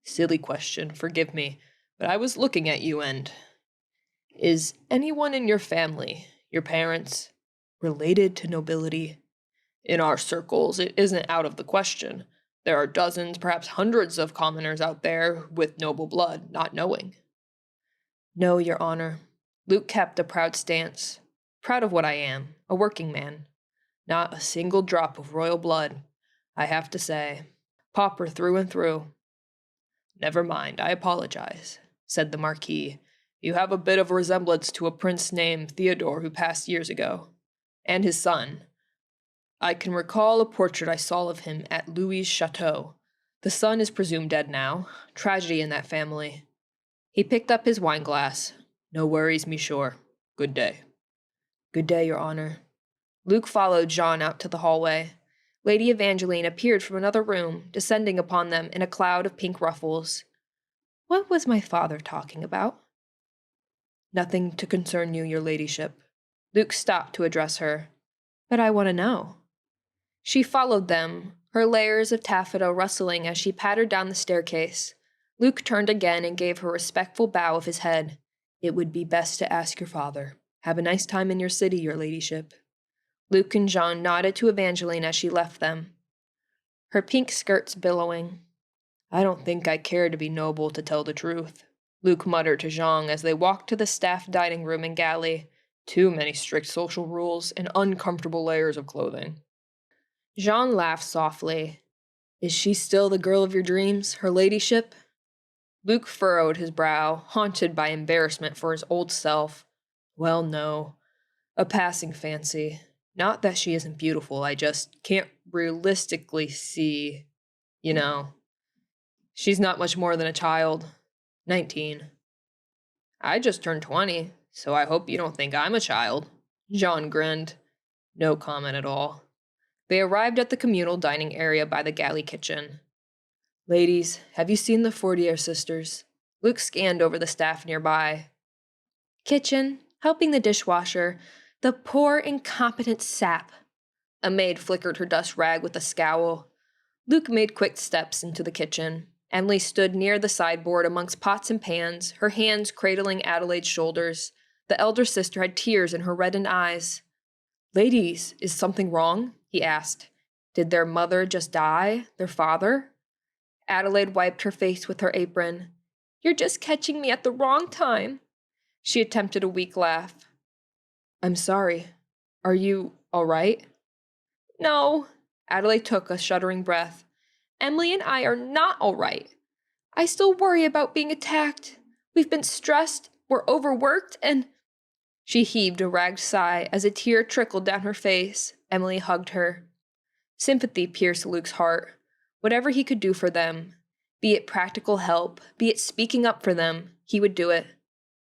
Silly question, forgive me, but I was looking at you and... Is anyone in your family, your parents, related to nobility? In our circles, it isn't out of the question. There are dozens, perhaps hundreds of commoners out there with noble blood, not knowing. No, Your Honor. Luke kept a proud stance. Proud of what I am, a working man. Not a single drop of royal blood, I have to say. Pauper through and through. Never mind, I apologize, said the Marquis. You have a bit of a resemblance to a prince named Theodore who passed years ago. And his son. I can recall a portrait I saw of him at Louis's chateau. The son is presumed dead now. Tragedy in that family. He picked up his wineglass. No worries, monsieur. Good day. Good day, Your Honor. Luke followed Jean out to the hallway. Lady Evangeline appeared from another room, descending upon them in a cloud of pink ruffles. What was my father talking about? Nothing to concern you, Your Ladyship. Luke stopped to address her. But I want to know. She followed them, her layers of taffeta rustling as she pattered down the staircase. Luke turned again and gave her a respectful bow of his head. It would be best to ask your father. Have a nice time in your city, Your Ladyship. Luke and Jean nodded to Evangeline as she left them, her pink skirts billowing. I don't think I care to be noble, to tell the truth, Luke muttered to Jean as they walked to the staff dining room and galley. Too many strict social rules and uncomfortable layers of clothing. Jean laughed softly. Is she still the girl of your dreams, Her Ladyship? Luke furrowed his brow, haunted by embarrassment for his old self. Well, no. A passing fancy. Not that she isn't beautiful, I just can't realistically see, She's not much more than a child. 19. I just turned 20, so I hope you don't think I'm a child. Jean grinned. No comment at all. They arrived at the communal dining area by the galley kitchen. Ladies, have you seen the Fortier sisters? Luke scanned over the staff nearby. Kitchen, helping the dishwasher. The poor, incompetent sap. A maid flickered her dust rag with a scowl. Luke made quick steps into the kitchen. Emilie stood near the sideboard amongst pots and pans, her hands cradling Adelaide's shoulders. The elder sister had tears in her reddened eyes. Ladies, is something wrong? He asked. Did their mother just die? Their father? Adelaide wiped her face with her apron. You're just catching me at the wrong time. She attempted a weak laugh. I'm sorry. Are you all right? No. Adelaide took a shuddering breath. Emilie and I are not all right. I still worry about being attacked. We've been stressed, we're overworked, and... She heaved a ragged sigh as a tear trickled down her face. Emilie hugged her. Sympathy pierced Luke's heart. Whatever he could do for them, be it practical help, be it speaking up for them, he would do it.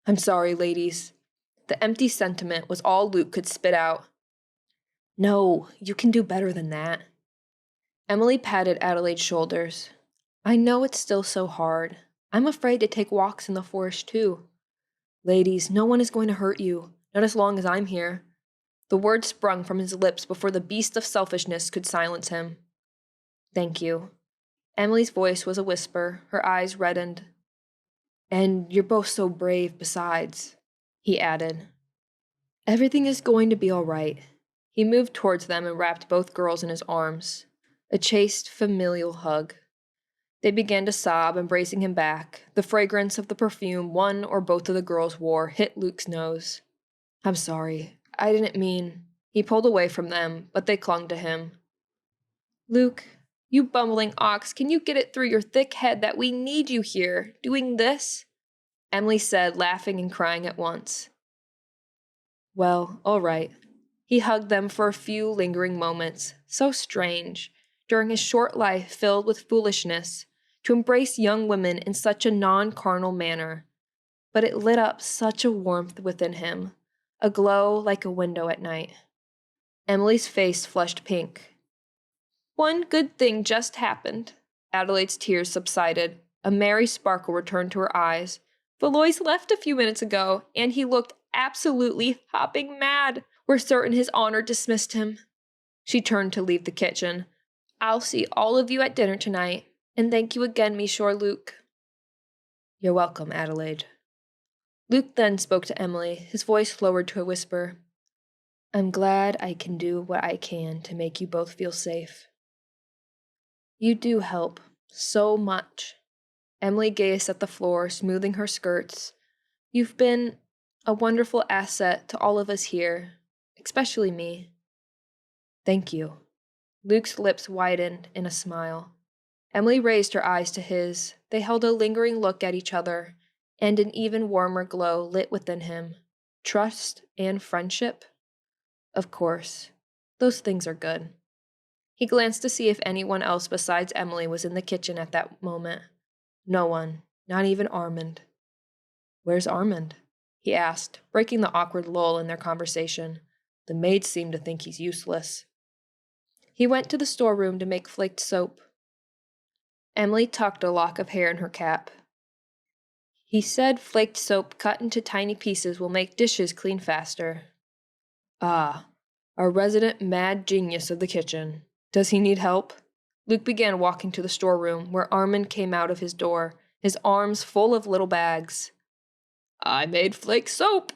I'm sorry, ladies. The empty sentiment was all Luke could spit out. No, you can do better than that. Emilie patted Adelaide's shoulders. I know it's still so hard. I'm afraid to take walks in the forest too. Ladies, no one is going to hurt you, not as long as I'm here. The words sprung from his lips before the beast of selfishness could silence him. Thank you. Emilie's voice was a whisper, her eyes reddened. And you're both so brave besides, he added. Everything is going to be all right. He moved towards them and wrapped both girls in his arms. A chaste, familial hug. They began to sob, embracing him back. The fragrance of the perfume one or both of the girls wore hit Luke's nose. I'm sorry. I didn't mean... He pulled away from them, but they clung to him. Luke, you bumbling ox, can you get it through your thick head that we need you here, doing this? Emilie said, laughing and crying at once. Well, all right. He hugged them for a few lingering moments, so strange, during his short life filled with foolishness, to embrace young women in such a non-carnal manner. But it lit up such a warmth within him, a glow like a window at night. Emilie's face flushed pink. One good thing just happened. Adelaide's tears subsided. A merry sparkle returned to her eyes. Valois left a few minutes ago, and he looked absolutely hopping mad. We're certain his honor dismissed him. She turned to leave the kitchen. I'll see all of you at dinner tonight, and thank you again, Monsieur Luke. You're welcome, Adelaide. Luke then spoke to Emilie, his voice lowered to a whisper. I'm glad I can do what I can to make you both feel safe. You do help so much. Emilie gazed at the floor, smoothing her skirts. You've been a wonderful asset to all of us here, especially me. Thank you. Luke's lips widened in a smile. Emilie raised her eyes to his. They held a lingering look at each other, and an even warmer glow lit within him. Trust and friendship? Of course. Those things are good. He glanced to see if anyone else besides Emilie was in the kitchen at that moment. No one, not even Armand. Where's Armand? He asked, breaking the awkward lull in their conversation. The maids seemed to think he's useless. He went to the storeroom to make flaked soap. Emilie tucked a lock of hair in her cap. He said flaked soap cut into tiny pieces will make dishes clean faster. Ah, our resident mad genius of the kitchen. Does he need help? Luke began walking to the storeroom, where Armand came out of his door, his arms full of little bags. I made flake soap.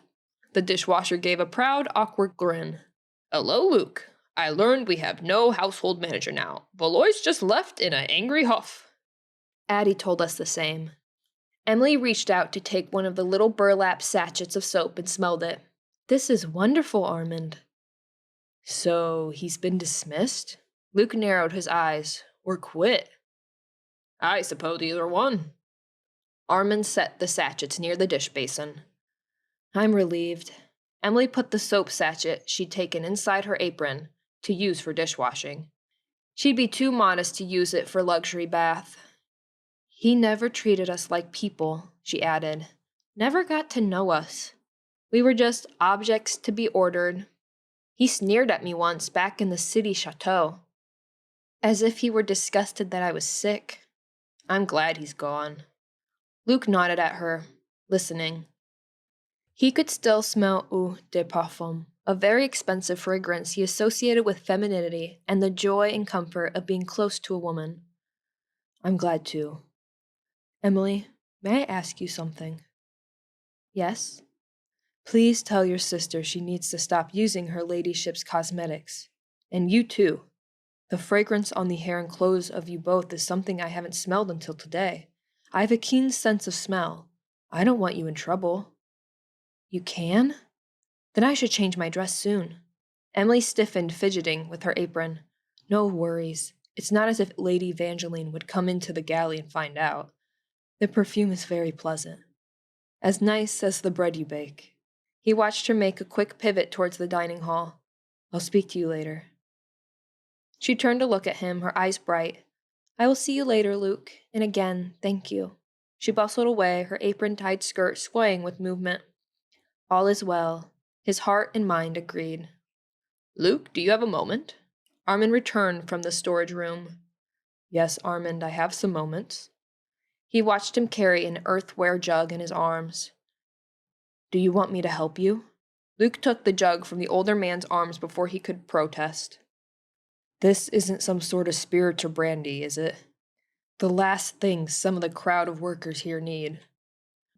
The dishwasher gave a proud, awkward grin. Hello, Luke. I learned we have no household manager now. Valois just left in an angry huff. Addie told us the same. Emilie reached out to take one of the little burlap sachets of soap and smelled it. This is wonderful, Armand. So he's been dismissed? Luke narrowed his eyes. Or quit? I suppose either one. Armand set the sachets near the dish basin. I'm relieved. Emilie put the soap sachet she'd taken inside her apron to use for dishwashing. She'd be too modest to use it for luxury bath. He never treated us like people, she added. Never got to know us. We were just objects to be ordered. He sneered at me once back in the city chateau. As if he were disgusted that I was sick. I'm glad he's gone. Luke nodded at her, listening. He could still smell eau de parfum, a very expensive fragrance he associated with femininity and the joy and comfort of being close to a woman. I'm glad too. Emilie, may I ask you something? Yes? Please tell your sister she needs to stop using her ladyship's cosmetics. And you too. The fragrance on the hair and clothes of you both is something I haven't smelled until today. I have a keen sense of smell. I don't want you in trouble. You can? Then I should change my dress soon. Emilie stiffened, fidgeting with her apron. No worries. It's not as if Lady Evangeline would come into the galley and find out. The perfume is very pleasant. As nice as the bread you bake. He watched her make a quick pivot towards the dining hall. I'll speak to you later. She turned to look at him, her eyes bright. I will see you later, Luke, and again, thank you. She bustled away, her apron-tied skirt swaying with movement. All is well. His heart and mind agreed. Luke, do you have a moment? Armand returned from the storage room. Yes, Armand, I have some moments. He watched him carry an earthenware jug in his arms. Do you want me to help you? Luke took the jug from the older man's arms before he could protest. This isn't some sort of spirit or brandy, is it? The last thing some of the crowd of workers here need.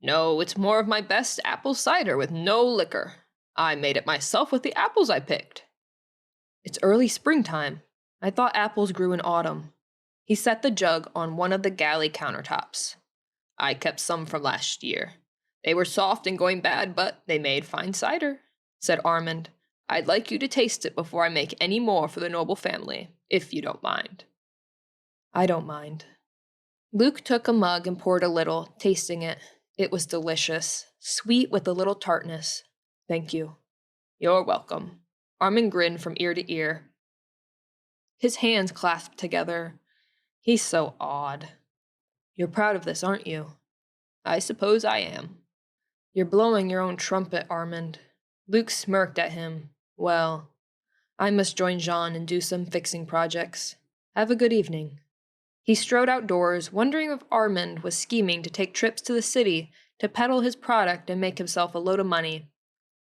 No, it's more of my best apple cider with no liquor. I made it myself with the apples I picked. It's early springtime. I thought apples grew in autumn. He set the jug on one of the galley countertops. I kept some from last year. They were soft and going bad, but they made fine cider, said Armand. I'd like you to taste it before I make any more for the noble family, if you don't mind. I don't mind. Luke took a mug and poured a little, tasting it. It was delicious, sweet with a little tartness. Thank you. You're welcome. Armand grinned from ear to ear. His hands clasped together. He's so odd. You're proud of this, aren't you? I suppose I am. You're blowing your own trumpet, Armand. Luke smirked at him. Well, I must join Jean and do some fixing projects. Have a good evening. He strode outdoors, wondering if Armand was scheming to take trips to the city to peddle his product and make himself a load of money.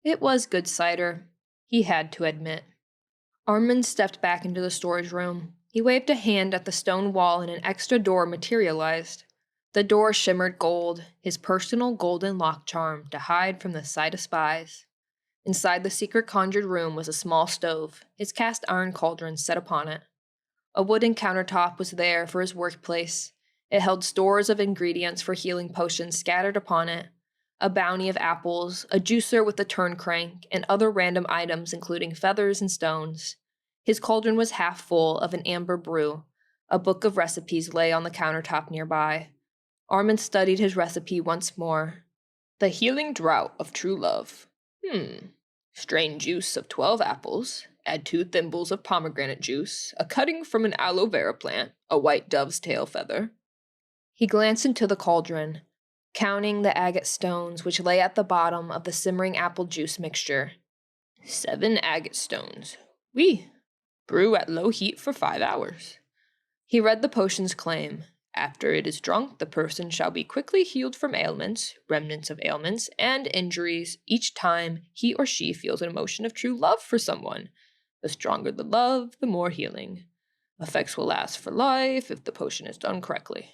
It was good cider, he had to admit. Armand stepped back into the storage room. He waved a hand at the stone wall and an extra door materialized. The door shimmered gold, his personal golden lock charm to hide from the sight of spies. Inside the secret conjured room was a small stove, his cast iron cauldron set upon it. A wooden countertop was there for his workplace. It held stores of ingredients for healing potions scattered upon it, a bounty of apples, a juicer with a turn crank, and other random items including feathers and stones. His cauldron was half full of an amber brew. A book of recipes lay on the countertop nearby. Armand studied his recipe once more. The healing draught of true love. Strain juice of 12 apples. Add 2 thimbles of pomegranate juice, a cutting from an aloe vera plant, a white dove's tail feather. He glanced into the cauldron, counting the agate stones which lay at the bottom of the simmering apple juice mixture. 7 agate stones. Oui. Brew at low heat for 5 hours. He read the potion's claim. After it is drunk, the person shall be quickly healed from ailments, remnants of ailments, and injuries each time he or she feels an emotion of true love for someone. The stronger the love, the more healing. Effects will last for life if the potion is done correctly.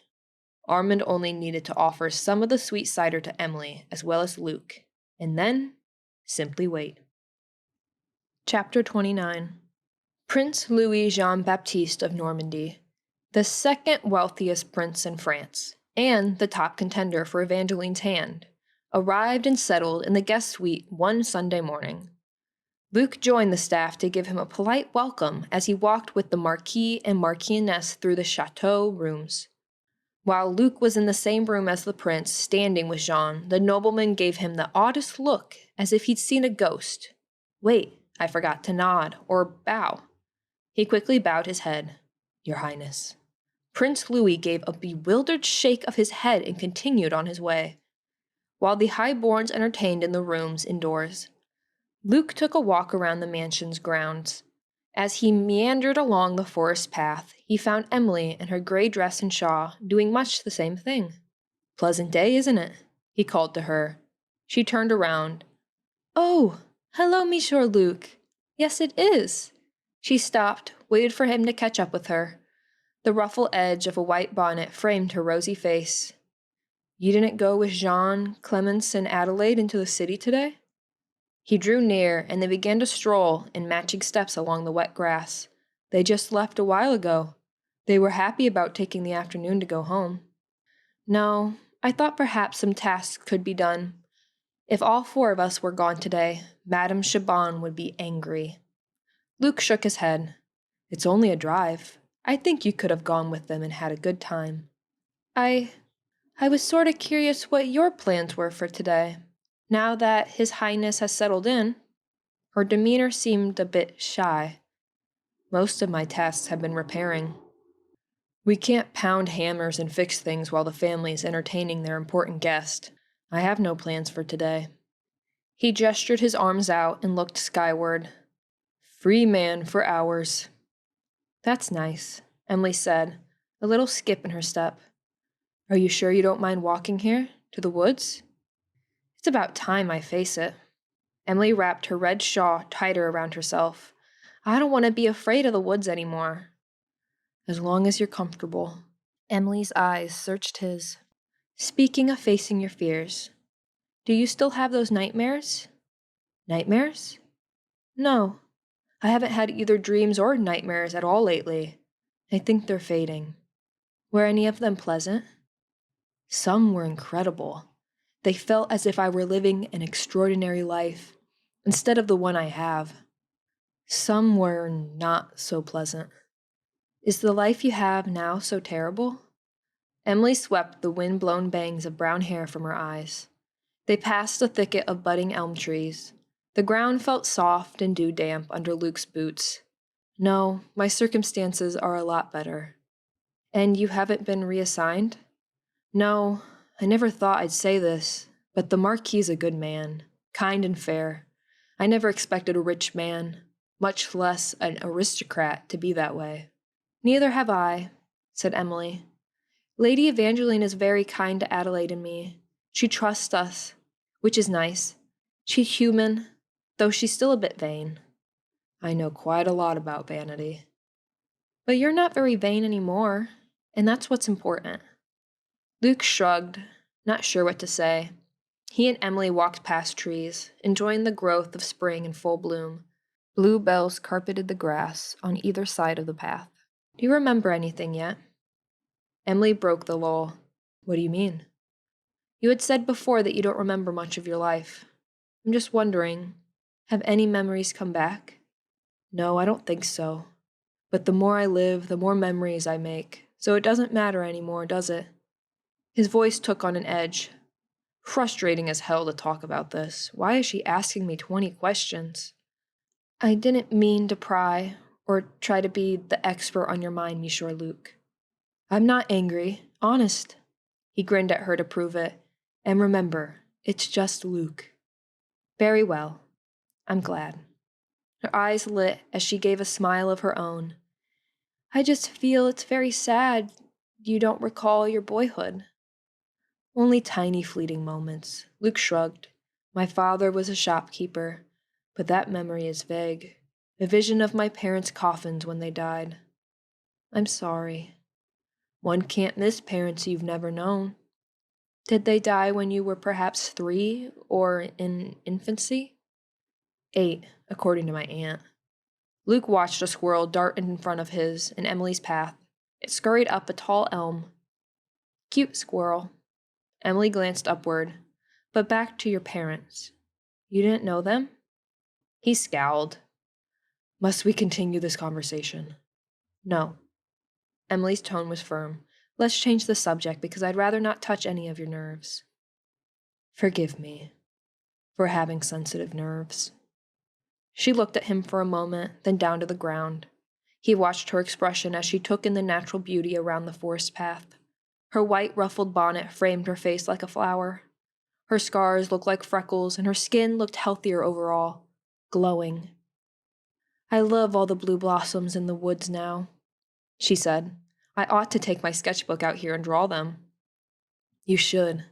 Armand only needed to offer some of the sweet cider to Emilie, as well as Luke, and then simply wait. Chapter 29. Prince Louis Jean-Baptiste of Normandy, the second wealthiest prince in France, and the top contender for Evangeline's hand, arrived and settled in the guest suite one Sunday morning. Luke joined the staff to give him a polite welcome as he walked with the Marquis and Marchioness through the chateau rooms. While Luke was in the same room as the prince, standing with Jean, the nobleman gave him the oddest look, as if he'd seen a ghost. Wait, I forgot to nod, or bow. He quickly bowed his head. Your Highness. Prince Louis gave a bewildered shake of his head and continued on his way. While the highborns entertained in the rooms indoors, Luke took a walk around the mansion's grounds. As he meandered along the forest path, he found Emilie in her gray dress and shawl, doing much the same thing. Pleasant day, isn't it? He called to her. She turned around. Oh, hello, Monsieur Luke. Yes, it is. She stopped, waited for him to catch up with her. The ruffled edge of a white bonnet framed her rosy face. You didn't go with Jean, Clemence, and Adelaide into the city today? He drew near, and they began to stroll in matching steps along the wet grass. They just left a while ago. They were happy about taking the afternoon to go home. No, I thought perhaps some tasks could be done. If all 4 of us were gone today, Madame Chabon would be angry. Luke shook his head. It's only a drive. I think you could have gone with them and had a good time. I was sort of curious what your plans were for today. Now that His Highness has settled in, her demeanor seemed a bit shy. Most of my tasks have been repairing. We can't pound hammers and fix things while the family is entertaining their important guest. I have no plans for today. He gestured his arms out and looked skyward. Free man for hours. That's nice, Emilie said, a little skip in her step. Are you sure you don't mind walking here, to the woods? It's about time I face it. Emilie wrapped her red shawl tighter around herself. I don't want to be afraid of the woods anymore. As long as you're comfortable. Emilie's eyes searched his. Speaking of facing your fears, do you still have those nightmares? Nightmares? No, I haven't had either dreams or nightmares at all lately. I think they're fading. Were any of them pleasant? Some were incredible. They felt as if I were living an extraordinary life, instead of the one I have. Some were not so pleasant. Is the life you have now so terrible? Emilie swept the wind-blown bangs of brown hair from her eyes. They passed a thicket of budding elm trees. The ground felt soft and dew-damp under Luke's boots. No, my circumstances are a lot better. And you haven't been reassigned? No, I never thought I'd say this, but the Marquis a good man, kind and fair. I never expected a rich man, much less an aristocrat, to be that way. Neither have I, said Emilie. Lady Evangeline is very kind to Adelaide and me. She trusts us, which is nice. She's human, though she's still a bit vain. I know quite a lot about vanity. But you're not very vain anymore, and that's what's important. Luke shrugged, not sure what to say. He and Emilie walked past trees, enjoying the growth of spring in full bloom. Bluebells carpeted the grass on either side of the path. Do you remember anything yet? Emilie broke the lull. What do you mean? You had said before that you don't remember much of your life. I'm just wondering, have any memories come back? No, I don't think so. But the more I live, the more memories I make, so it doesn't matter anymore, does it? His voice took on an edge. Frustrating as hell to talk about this. Why is she asking me 20 questions? I didn't mean to pry or try to be the expert on your mind, Monsieur Luke. I'm not angry, honest. He grinned at her to prove it. And remember, it's just Luke. Very well. I'm glad. Her eyes lit as she gave a smile of her own. I just feel it's very sad you don't recall your boyhood. Only tiny fleeting moments. Luke shrugged. My father was a shopkeeper, but that memory is vague. A vision of my parents' coffins when they died. I'm sorry. One can't miss parents you've never known. Did they die when you were perhaps 3 or in infancy? 8, according to my aunt. Luke watched a squirrel dart in front of his in Emilie's path. It scurried up a tall elm. Cute squirrel. Emilie glanced upward. But back to your parents. You didn't know them? He scowled. Must we continue this conversation? No. Emilie's tone was firm. Let's change the subject because I'd rather not touch any of your nerves. Forgive me for having sensitive nerves. She looked at him for a moment, then down to the ground. He watched her expression as she took in the natural beauty around the forest path. Her white ruffled bonnet framed her face like a flower. Her scars looked like freckles, and her skin looked healthier overall, glowing. I love all the blue blossoms in the woods now, she said. I ought to take my sketchbook out here and draw them. You should.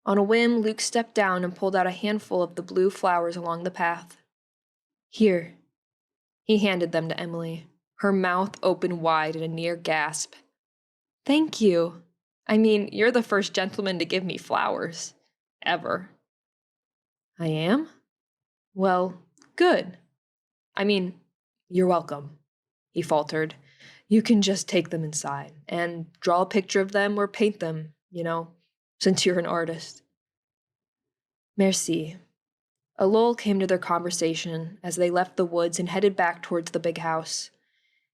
On a whim, Luke stepped down and pulled out a handful of the blue flowers along the path. Here. He handed them to Emilie, her mouth open wide in a near gasp. Thank you. I mean, you're the first gentleman to give me flowers. Ever. I am? Well, good. I mean, you're welcome, he faltered. You can just take them inside and draw a picture of them or paint them, since you're an artist. Merci. A lull came to their conversation as they left the woods and headed back towards the big house.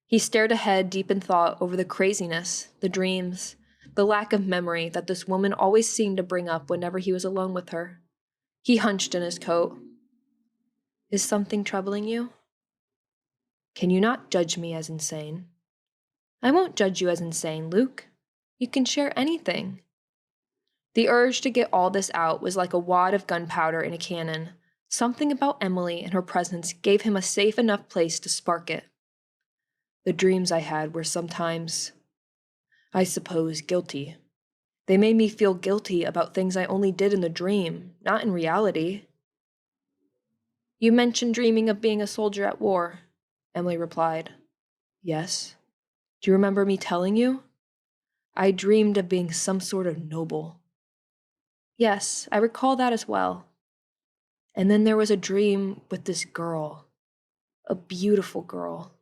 He stared ahead deep in thought over the craziness, the dreams, the lack of memory that this woman always seemed to bring up whenever he was alone with her. He hunched in his coat. Is something troubling you? Can you not judge me as insane? I won't judge you as insane, Luke. You can share anything. The urge to get all this out was like a wad of gunpowder in a cannon. Something about Emilie and her presence gave him a safe enough place to spark it. The dreams I had were sometimes... I suppose guilty. They made me feel guilty about things I only did in the dream, not in reality. You mentioned dreaming of being a soldier at war, Emilie replied. Yes. Do you remember me telling you? I dreamed of being some sort of noble. Yes, I recall that as well. And then there was a dream with this girl. A beautiful girl.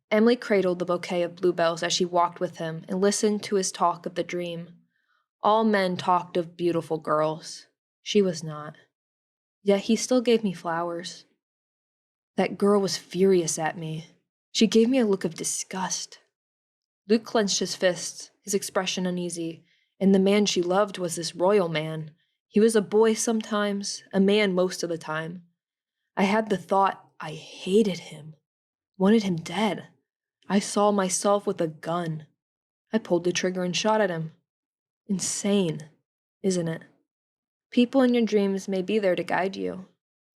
Emilie cradled the bouquet of bluebells as she walked with him and listened to his talk of the dream. All men talked of beautiful girls. She was not. Yet he still gave me flowers. That girl was furious at me. She gave me a look of disgust. Luke clenched his fists, his expression uneasy, and the man she loved was this royal man. He was a boy sometimes, a man most of the time. I had the thought I hated him, wanted him dead. I saw myself with a gun. I pulled the trigger and shot at him. Insane, isn't it? People in your dreams may be there to guide you.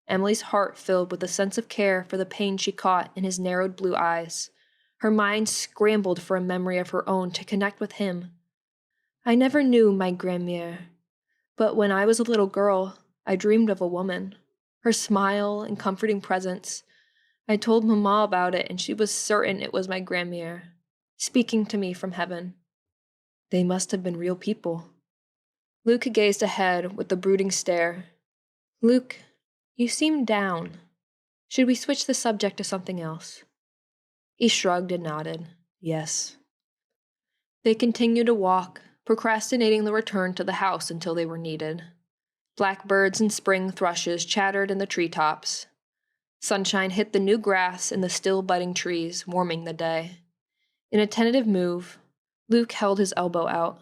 Emilie's heart filled with a sense of care for the pain she caught in his narrowed blue eyes. Her mind scrambled for a memory of her own to connect with him. I never knew my grand-mère, but when I was a little girl, I dreamed of a woman. Her smile and comforting presence. I told Mama about it, and she was certain it was my grand-mère, speaking to me from heaven. They must have been real people. Luke gazed ahead with a brooding stare. Luke, you seem down. Should we switch the subject to something else? He shrugged and nodded. Yes. They continued to walk, procrastinating the return to the house until they were needed. Blackbirds and spring thrushes chattered in the treetops. Sunshine hit the new grass and the still budding trees, warming the day. In a tentative move, Luke held his elbow out.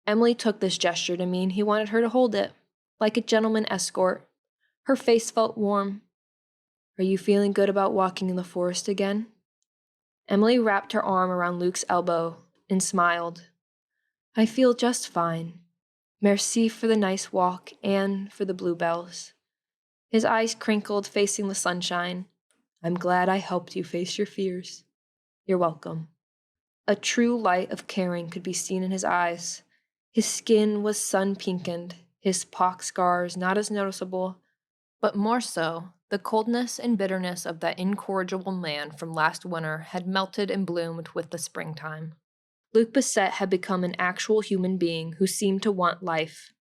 Emilie took this gesture to mean he wanted her to hold it, like a gentleman escort. Her face felt warm. Are you feeling good about walking in the forest again? Emilie wrapped her arm around Luke's elbow and smiled. I feel just fine. Merci for the nice walk and for the bluebells. His eyes crinkled, facing the sunshine. I'm glad I helped you face your fears. You're welcome. A true light of caring could be seen in his eyes. His skin was sun-pinkened, his pox scars not as noticeable, but more so, the coldness and bitterness of that incorrigible man from last winter had melted and bloomed with the springtime. Luc Bisset had become an actual human being who seemed to want life.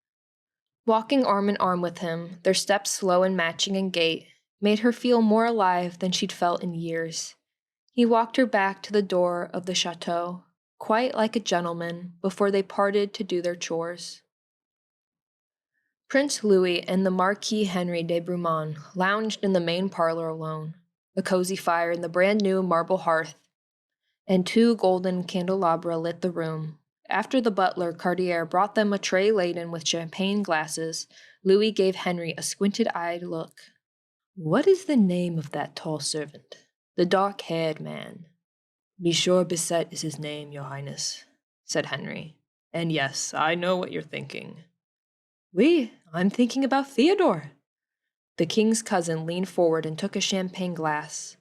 Walking arm in arm with him, their steps slow and matching in gait, made her feel more alive than she'd felt in years. He walked her back to the door of the chateau, quite like a gentleman, before they parted to do their chores. Prince Louis and the Marquis Henri de Brumont lounged in the main parlor alone, a cozy fire in the brand-new marble hearth, and 2 golden candelabra lit the room. After the butler Cartier brought them a tray laden with champagne glasses, Louis gave Henry a squinted-eyed look. What is the name of that tall servant? The dark-haired man. Monsieur Bisset is his name, Your Highness, said Henry. And yes, I know what you're thinking. Oui, I'm thinking about Theodore. The king's cousin leaned forward and took a champagne glass.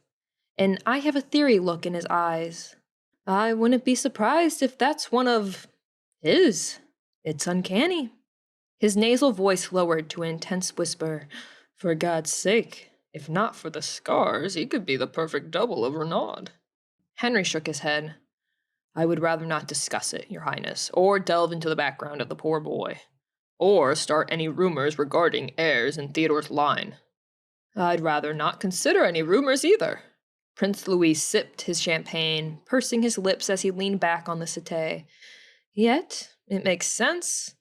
And I have a theory look in his eyes. I wouldn't be surprised if that's one of his. It's uncanny. His nasal voice lowered to an intense whisper. For God's sake, if not for the scars, he could be the perfect double of Renaud. Henry shook his head. I would rather not discuss it, Your Highness, or delve into the background of the poor boy, or start any rumors regarding heirs in Theodore's line. I'd rather not consider any rumors either. Prince Louis sipped his champagne, pursing his lips as he leaned back on the settee. Yet, it makes sense,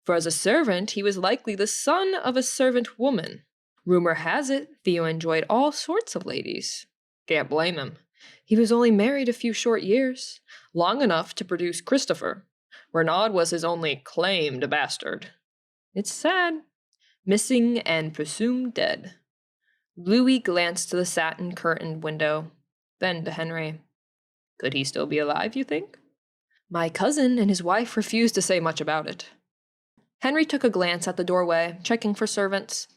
for as a servant, he was likely the son of a servant woman. Rumor has it, Theo enjoyed all sorts of ladies. Can't blame him. He was only married a few short years, long enough to produce Christopher. Renaud was his only claimed bastard. It's sad. Missing and presumed dead. Louis glanced to the satin-curtained window, then to Henry. Could he still be alive, you think? My cousin and his wife refused to say much about it. Henry took a glance at the doorway, checking for servants.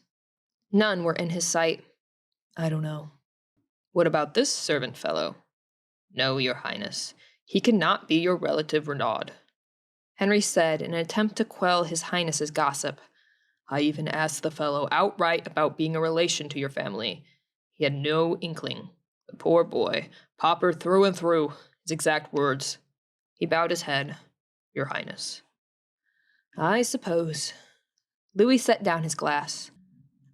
None were in his sight. I don't know. What about this servant fellow? No, Your Highness. He cannot be your relative Renaud, Henry said in an attempt to quell His Highness's gossip. I even asked the fellow outright about being a relation to your family. He had no inkling. The poor boy, pauper through and through, his exact words. He bowed his head. Your Highness. I suppose. Louis set down his glass.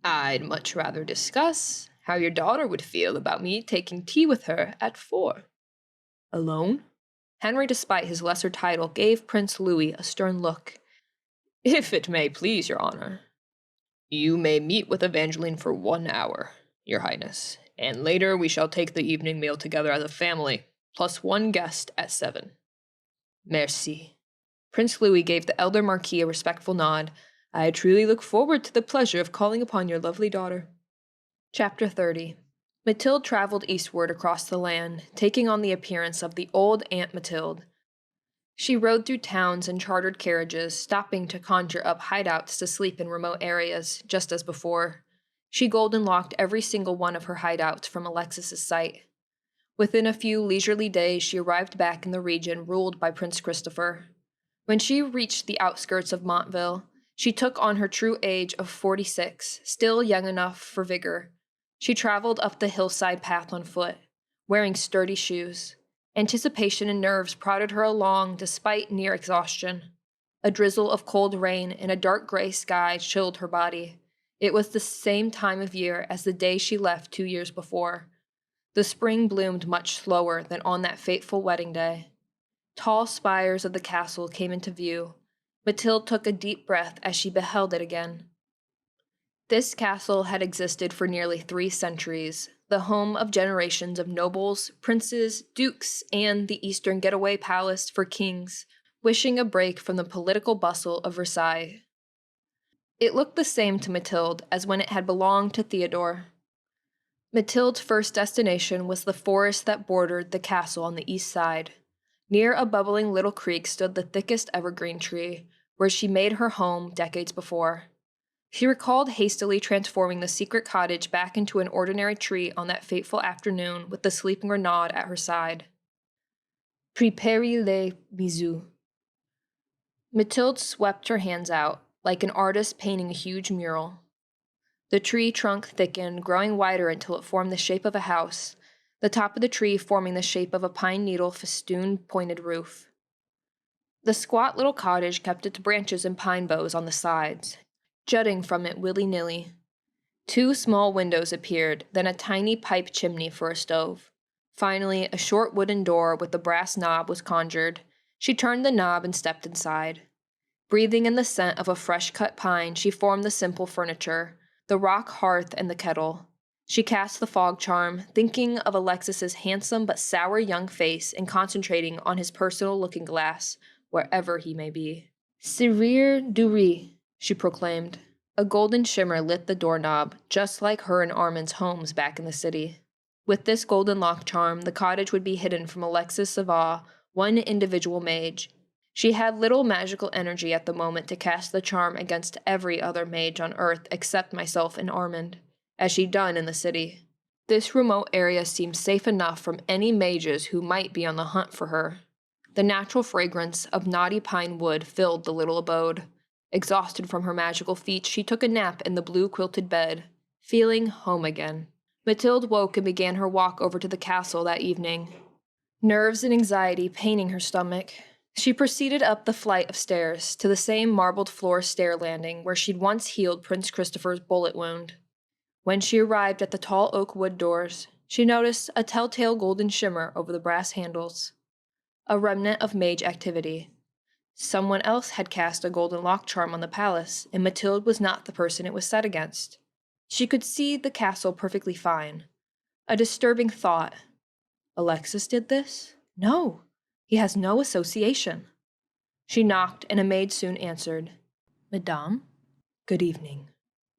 I'd much rather discuss how your daughter would feel about me taking tea with her at 4. Alone? Henry, despite his lesser title, gave Prince Louis a stern look. If it may please your honor. You may meet with Evangeline for 1 hour, your Highness, and later we shall take the evening meal together as a family, plus 1 guest at 7. Merci. Prince Louis gave the elder Marquis a respectful nod. I truly look forward to the pleasure of calling upon your lovely daughter. Chapter 30. Mathilde traveled eastward across the land, taking on the appearance of the old Aunt Mathilde. She rode through towns in chartered carriages, stopping to conjure up hideouts to sleep in remote areas, just as before. She golden locked every single one of her hideouts from Alexis's sight. Within a few leisurely days, she arrived back in the region ruled by Prince Christopher. When she reached the outskirts of Montville, she took on her true age of 46, still young enough for vigor. She traveled up the hillside path on foot, wearing sturdy shoes. Anticipation and nerves prodded her along despite near exhaustion. A drizzle of cold rain and a dark gray sky chilled her body. It was the same time of year as the day she left 2 years before. The spring bloomed much slower than on that fateful wedding day. Tall spires of the castle came into view. Mathilde took a deep breath as she beheld it again. This castle had existed for nearly 3 centuries, the home of generations of nobles, princes, dukes, and the Eastern getaway palace for kings, wishing a break from the political bustle of Versailles. It looked the same to Mathilde as when it had belonged to Theodore. Mathilde's first destination was the forest that bordered the castle on the east side. Near a bubbling little creek stood the thickest evergreen tree, where she made her home decades before. She recalled hastily transforming the secret cottage back into an ordinary tree on that fateful afternoon with the sleeping Renaud at her side. Préparez les bisous. Mathilde swept her hands out, like an artist painting a huge mural. The tree trunk thickened, growing wider until it formed the shape of a house, the top of the tree forming the shape of a pine needle festooned pointed roof. The squat little cottage kept its branches and pine boughs on the sides, jutting from it willy-nilly. 2 small windows appeared, then a tiny pipe chimney for a stove. Finally, a short wooden door with a brass knob was conjured. She turned the knob and stepped inside. Breathing in the scent of a fresh-cut pine, she formed the simple furniture, the rock hearth and the kettle. She cast the fog charm, thinking of Alexis's handsome but sour young face and concentrating on his personal looking-glass, wherever he may be. Serrir du riz, she proclaimed. A golden shimmer lit the doorknob, just like her and Armand's homes back in the city. With this golden lock charm, the cottage would be hidden from Alexis Sauvage, one individual mage. She had little magical energy at the moment to cast the charm against every other mage on Earth except myself and Armand, as she'd done in the city. This remote area seemed safe enough from any mages who might be on the hunt for her. The natural fragrance of knotty pine wood filled the little abode. Exhausted from her magical feats, she took a nap in the blue-quilted bed, feeling home again. Mathilde woke and began her walk over to the castle that evening, nerves and anxiety paining her stomach. She proceeded up the flight of stairs to the same marbled floor stair landing where she'd once healed Prince Christopher's bullet wound. When she arrived at the tall oak wood doors, she noticed a telltale golden shimmer over the brass handles. A remnant of mage activity. Someone else had cast a golden lock charm on the palace, and Mathilde was not the person it was set against. She could see the castle perfectly fine. A disturbing thought. Alexis did this? No, he has no association. She knocked, and a maid soon answered. Madame? Good evening.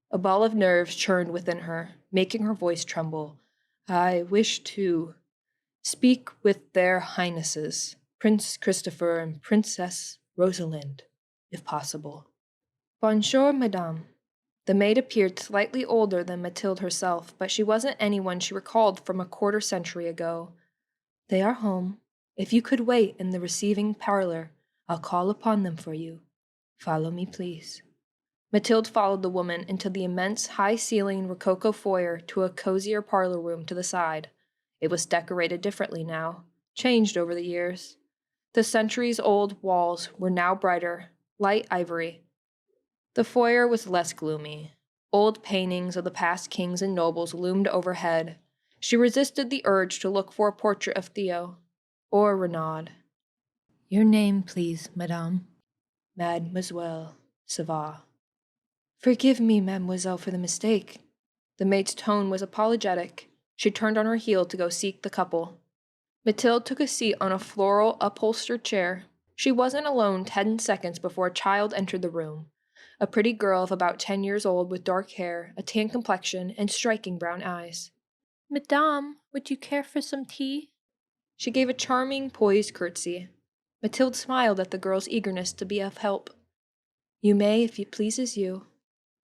A ball of nerves churned within her, making her voice tremble. I wish to speak with their highnesses, Prince Christopher and Princess Rosalind, if possible. Bonjour, madame. The maid appeared slightly older than Mathilde herself, but she wasn't anyone she recalled from a quarter century ago. They are home, If you could wait in the receiving parlor, I'll call upon them for you. Follow me, please. Mathilde followed the woman into the immense, high-ceilinged rococo foyer to a cozier parlor room to the side. It was decorated differently now, changed over the years. The centuries-old walls were now brighter, light ivory. The foyer was less gloomy. Old paintings of the past kings and nobles loomed overhead. She resisted the urge to look for a portrait of Theo, or Renaud. Your name, please, madame. Mademoiselle Savard. Forgive me, mademoiselle, for the mistake. The maid's tone was apologetic. She turned on her heel to go seek the couple. Mathilde took a seat on a floral upholstered chair. She wasn't alone 10 seconds before a child entered the room. A pretty girl of about 10 years old with dark hair, a tan complexion, and striking brown eyes. Madame, would you care for some tea? She gave a charming, poised curtsy. Mathilde smiled at the girl's eagerness to be of help. You may, if it pleases you,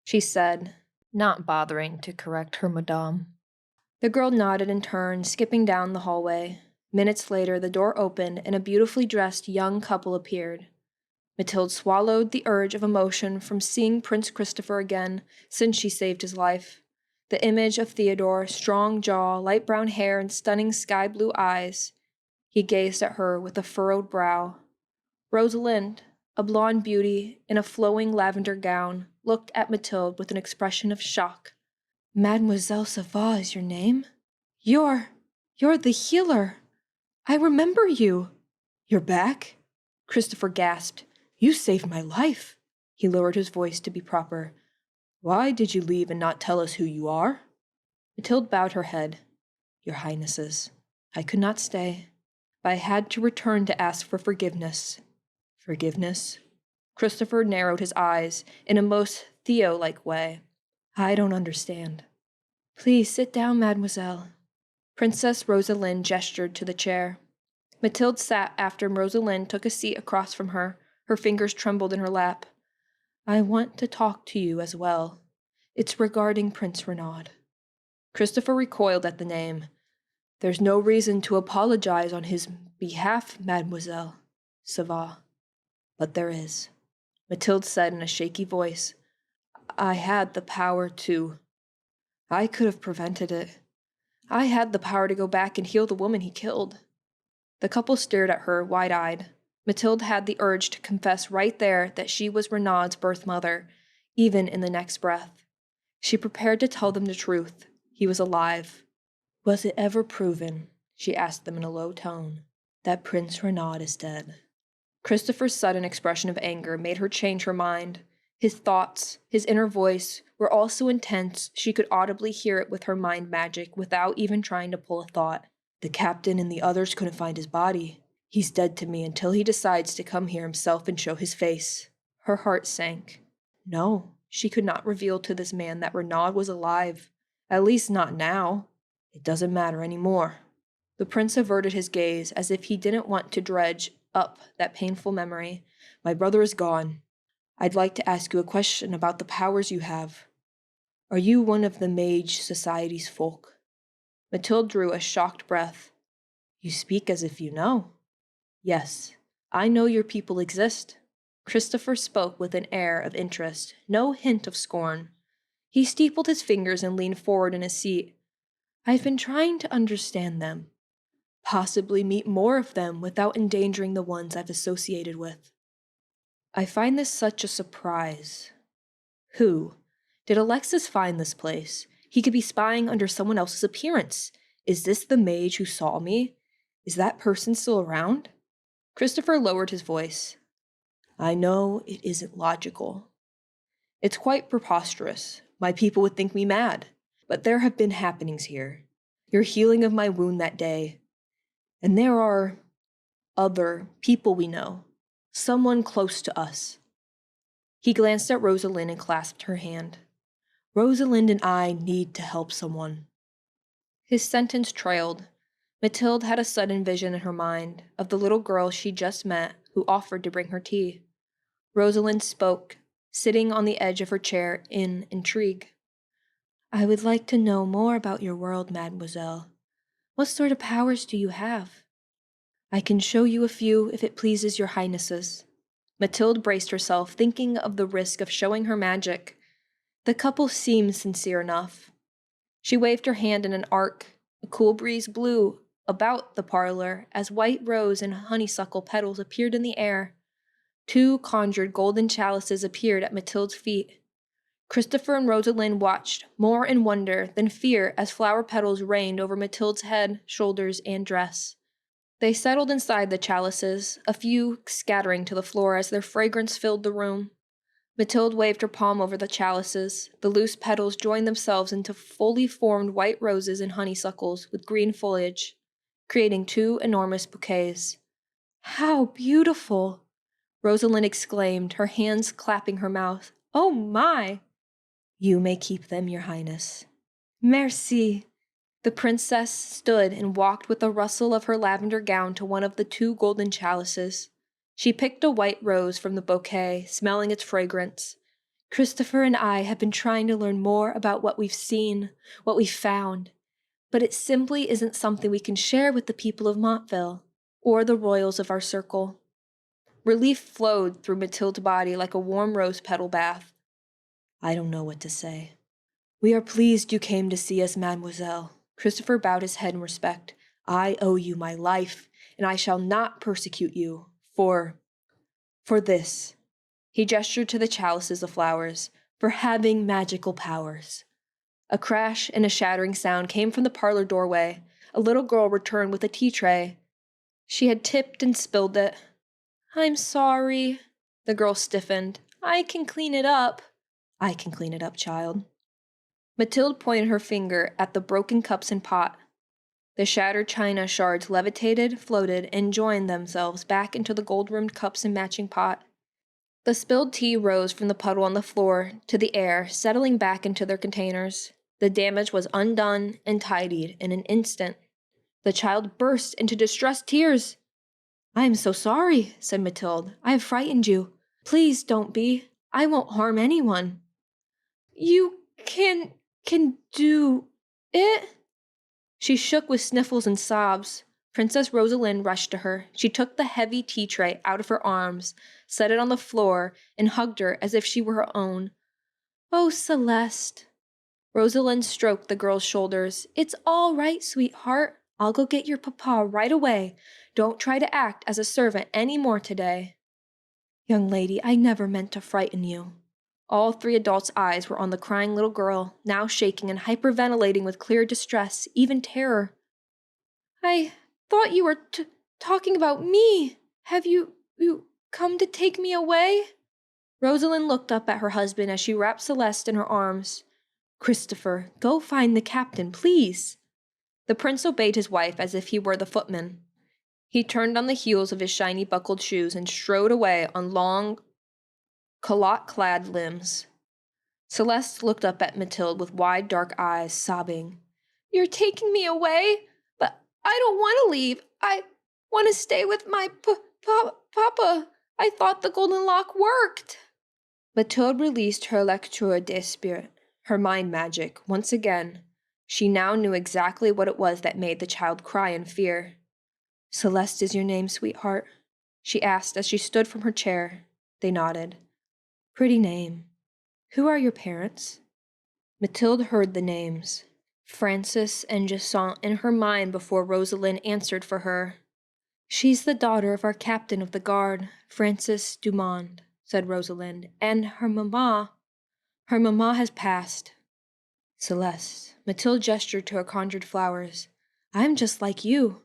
she said, not bothering to correct her madame. The girl nodded and turned, skipping down the hallway. Minutes later, the door opened and a beautifully dressed young couple appeared. Mathilde swallowed the urge of emotion from seeing Prince Christopher again since she saved his life. The image of Theodore, strong jaw, light brown hair, and stunning sky-blue eyes. He gazed at her with a furrowed brow. Rosalind, a blonde beauty in a flowing lavender gown, looked at Mathilde with an expression of shock. Mademoiselle Savard is your name? You're the healer. I remember you. You're back? Christopher gasped. You saved my life. He lowered his voice to be proper. Why did you leave and not tell us who you are? Mathilde bowed her head. Your Highnesses, I could not stay, but I had to return to ask for forgiveness. Forgiveness? Christopher narrowed his eyes in a most Theo-like way. I don't understand. Please sit down, mademoiselle. Princess Rosalind gestured to the chair. Mathilde sat after Rosalind took a seat across from her. Her fingers trembled in her lap. I want to talk to you as well. It's regarding Prince Renaud. Christopher recoiled at the name. There's no reason to apologize on his behalf, mademoiselle Savard. But there is. Mathilde said in a shaky voice. I had the power to. I could have prevented it. I had the power to go back and heal the woman he killed. The couple stared at her, wide-eyed. Mathilde had the urge to confess right there that she was Renaud's birth mother, even in the next breath. She prepared to tell them the truth. He was alive. Was it ever proven, she asked them in a low tone, that Prince Renaud is dead? Christopher's sudden expression of anger made her change her mind. His thoughts, his inner voice, were all so intense she could audibly hear it with her mind magic without even trying to pull a thought. The captain and the others couldn't find his body. He's dead to me until he decides to come here himself and show his face. Her heart sank. No, she could not reveal to this man that Renaud was alive. At least not now. It doesn't matter anymore. The prince averted his gaze as if he didn't want to dredge up that painful memory. My brother is gone. I'd like to ask you a question about the powers you have. Are you one of the Mage Society's folk? Mathilde drew a shocked breath. You speak as if you know. Yes, I know your people exist. Christopher spoke with an air of interest, no hint of scorn. He steepled his fingers and leaned forward in his seat. I've been trying to understand them. Possibly meet more of them without endangering the ones I've associated with. I find this such a surprise. Who? Did Alexis find this place? He could be spying under someone else's appearance. Is this the mage who saw me? Is that person still around? Christopher lowered his voice. I know it isn't logical. It's quite preposterous. My people would think me mad. But there have been happenings here. Your healing of my wound that day. And there are other people we know. Someone close to us. He glanced at Rosalind and clasped her hand. Rosalind and I need to help someone. His sentence trailed. Mathilde had a sudden vision in her mind of the little girl she just met who offered to bring her tea. Rosalind spoke, sitting on the edge of her chair in intrigue. I would like to know more about your world, mademoiselle. What sort of powers do you have? I can show you a few if it pleases your highnesses. Mathilde braced herself, thinking of the risk of showing her magic. The couple seemed sincere enough. She waved her hand in an arc. A cool breeze blew about the parlor as white rose and honeysuckle petals appeared in the air. 2 conjured golden chalices appeared at Mathilde's feet. Christopher and Rosalind watched, more in wonder than fear, as flower petals rained over Mathilde's head, shoulders, and dress. They settled inside the chalices, a few scattering to the floor as their fragrance filled the room. Mathilde waved her palm over the chalices. The loose petals joined themselves into fully formed white roses and honeysuckles with green foliage, creating 2 enormous bouquets. "How beautiful!" Rosalind exclaimed, her hands clapping her mouth. "Oh my!" "You may keep them, your highness." "Merci." The princess stood and walked with a rustle of her lavender gown to one of the 2 golden chalices. She picked a white rose from the bouquet, smelling its fragrance. "Christopher and I have been trying to learn more about what we've seen, what we've found, but it simply isn't something we can share with the people of Montville, or the royals of our circle." Relief flowed through Mathilde's body like a warm rose petal bath. "I don't know what to say." "We are pleased you came to see us, mademoiselle." Christopher bowed his head in respect. "I owe you my life, and I shall not persecute you for this." He gestured to the chalices of flowers. "For having magical powers." A crash and a shattering sound came from the parlor doorway. A little girl returned with a tea tray. She had tipped and spilled it. "I'm sorry." The girl stiffened. "I can clean it up." "I can clean it up, child." Mathilde pointed her finger at the broken cups and pot. The shattered china shards levitated, floated, and joined themselves back into the gold-rimmed cups and matching pot. The spilled tea rose from the puddle on the floor to the air, settling back into their containers. The damage was undone and tidied in an instant. The child burst into distressed tears. "I am so sorry," said Mathilde. "I have frightened you. Please don't be. I won't harm anyone." "You can do it?" She shook with sniffles and sobs. Princess Rosalind rushed to her. She took the heavy tea tray out of her arms, set it on the floor, and hugged her as if she were her own. "Oh, Celeste." Rosalind stroked the girl's shoulders. "It's all right, sweetheart. I'll go get your papa right away. Don't try to act as a servant any more today." "Young lady, I never meant to frighten you." All 3 adults' eyes were on the crying little girl, now shaking and hyperventilating with clear distress, even terror. "I thought you were talking about me. Have you come to take me away?" Rosalind looked up at her husband as she wrapped Celeste in her arms. "Christopher, go find the captain, please." The prince obeyed his wife as if he were the footman. He turned on the heels of his shiny buckled shoes and strode away on long, calotte-clad limbs. Celeste looked up at Mathilde with wide, dark eyes, sobbing. "You're taking me away? But I don't want to leave. I want to stay with my papa. I thought the golden lock worked." Mathilde released her lecture d'esprit, her mind magic, once again. She now knew exactly what it was that made the child cry in fear. "Celeste is your name, sweetheart?" she asked as she stood from her chair. They nodded. "Pretty name. Who are your parents?" Mathilde heard the names, Francis and Jacinth, in her mind before Rosalind answered for her. "She's the daughter of our captain of the guard, Francis Dumond," said Rosalind, "and her mamma has passed." "Celeste," Mathilde gestured to her conjured flowers, "I'm just like you.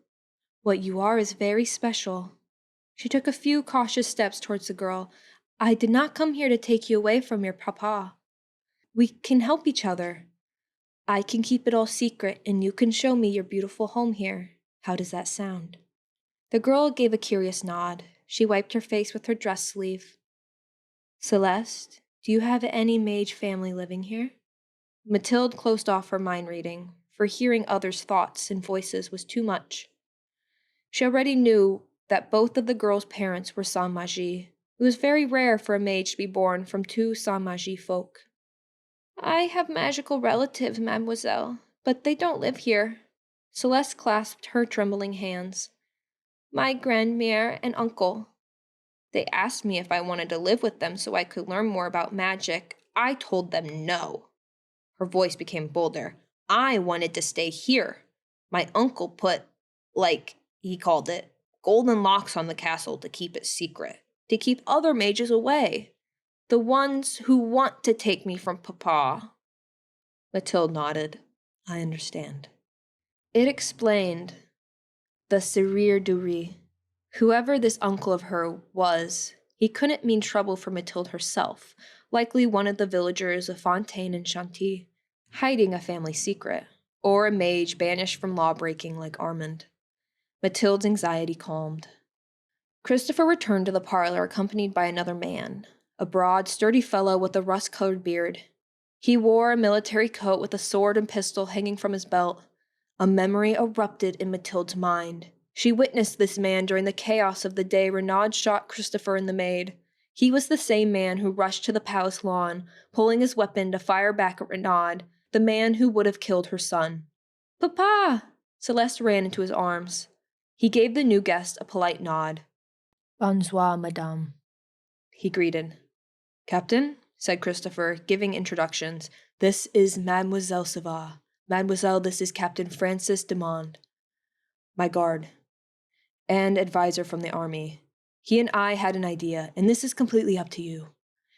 What you are is very special." She took a few cautious steps towards the girl. "I did not come here to take you away from your papa. We can help each other. I can keep it all secret, and you can show me your beautiful home here. How does that sound?" The girl gave a curious nod. She wiped her face with her dress sleeve. "Celeste, do you have any mage family living here?" Mathilde closed off her mind reading, for hearing others' thoughts and voices was too much. She already knew that both of the girl's parents were sans magie. It was very rare for a mage to be born from 2 sans magie folk. "I have magical relatives, mademoiselle, but they don't live here." Celeste clasped her trembling hands. My grandmère and uncle. They asked me if I wanted to live with them so I could learn more about magic. I told them no. Her voice became bolder. I wanted to stay here. My uncle put, like he called it, golden locks on the castle to keep it secret, to keep other mages away. The ones who want to take me from Papa. Mathilde nodded. I understand. It explained the serrir du riz. Whoever this uncle of her was, he couldn't mean trouble for Mathilde herself, likely one of the villagers of Fontaine and Chantilly, hiding a family secret, or a mage banished from law-breaking like Armand. Mathilde's anxiety calmed. Christopher returned to the parlor accompanied by another man, a broad, sturdy fellow with a rust-colored beard. He wore a military coat with a sword and pistol hanging from his belt. A memory erupted in Mathilde's mind. She witnessed this man during the chaos of the day Renaud shot Christopher and the maid. He was the same man who rushed to the palace lawn, pulling his weapon to fire back at Renaud, the man who would have killed her son. Papa! Celeste ran into his arms. He gave the new guest a polite nod. Bonsoir, madame, he greeted. Captain, said Christopher, giving introductions, this is Mademoiselle Savard. Mademoiselle, this is Captain Francis Demond, my guard and advisor from the army. He and I had an idea, and this is completely up to you.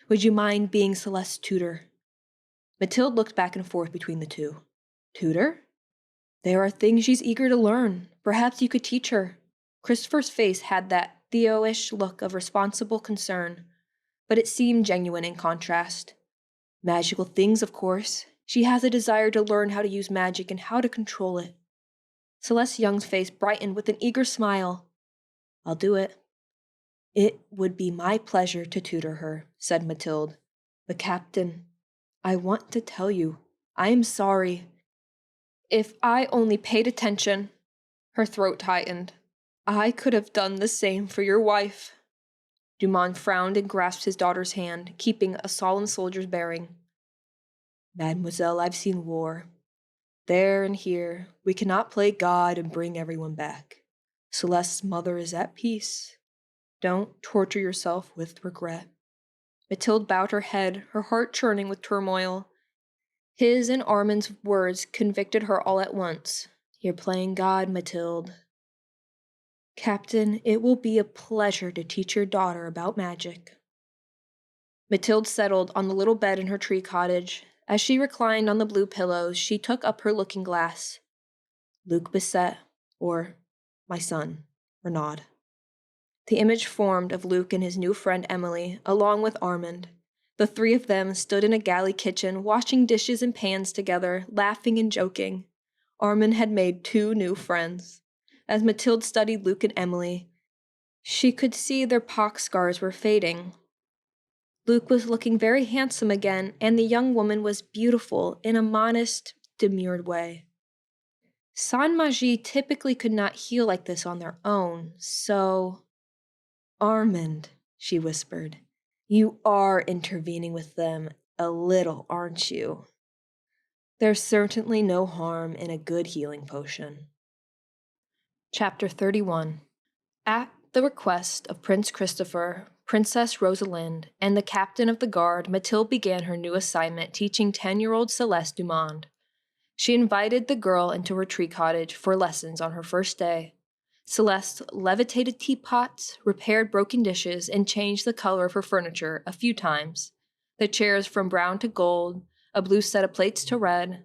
Would you mind being Celeste's tutor? Mathilde looked back and forth between the two. Tutor? There are things she's eager to learn. Perhaps you could teach her. Christopher's face had that Theo-ish look of responsible concern, but it seemed genuine in contrast. Magical things, of course. She has a desire to learn how to use magic and how to control it. Celeste Young's face brightened with an eager smile. I'll do it. It would be my pleasure to tutor her, said Mathilde. But Captain, I want to tell you, I am sorry. If I only paid attention, her throat tightened, I could have done the same for your wife. Dumont frowned and grasped his daughter's hand, keeping a solemn soldier's bearing. Mademoiselle, I've seen war. There and here, we cannot play God and bring everyone back. Celeste's mother is at peace. Don't torture yourself with regret. Mathilde bowed her head, her heart churning with turmoil. His and Armand's words convicted her all at once. You're playing God, Mathilde. Captain, it will be a pleasure to teach your daughter about magic. Mathilde settled on the little bed in her tree cottage. As she reclined on the blue pillows, she took up her looking-glass. Luc Bisset, or my son, Renaud. The image formed of Luc and his new friend Emilie, along with Armand. The three of them stood in a galley kitchen, washing dishes and pans together, laughing and joking. Armand had made 2 new friends. As Mathilde studied Luc and Emilie, she could see their pox scars were fading. Luc was looking very handsome again, and the young woman was beautiful in a modest, demurred way. Sans magie typically could not heal like this on their own, so... Armand, she whispered, you are intervening with them a little, aren't you? There's certainly no harm in a good healing potion. Chapter 31. At the request of Prince Christopher, Princess Rosalind, and the captain of the guard, Mathilde began her new assignment teaching 10-year-old Celeste Dumond. She invited the girl into her tree cottage for lessons on her first day. Celeste levitated teapots, repaired broken dishes, and changed the color of her furniture a few times. The chairs from brown to gold, a blue set of plates to red.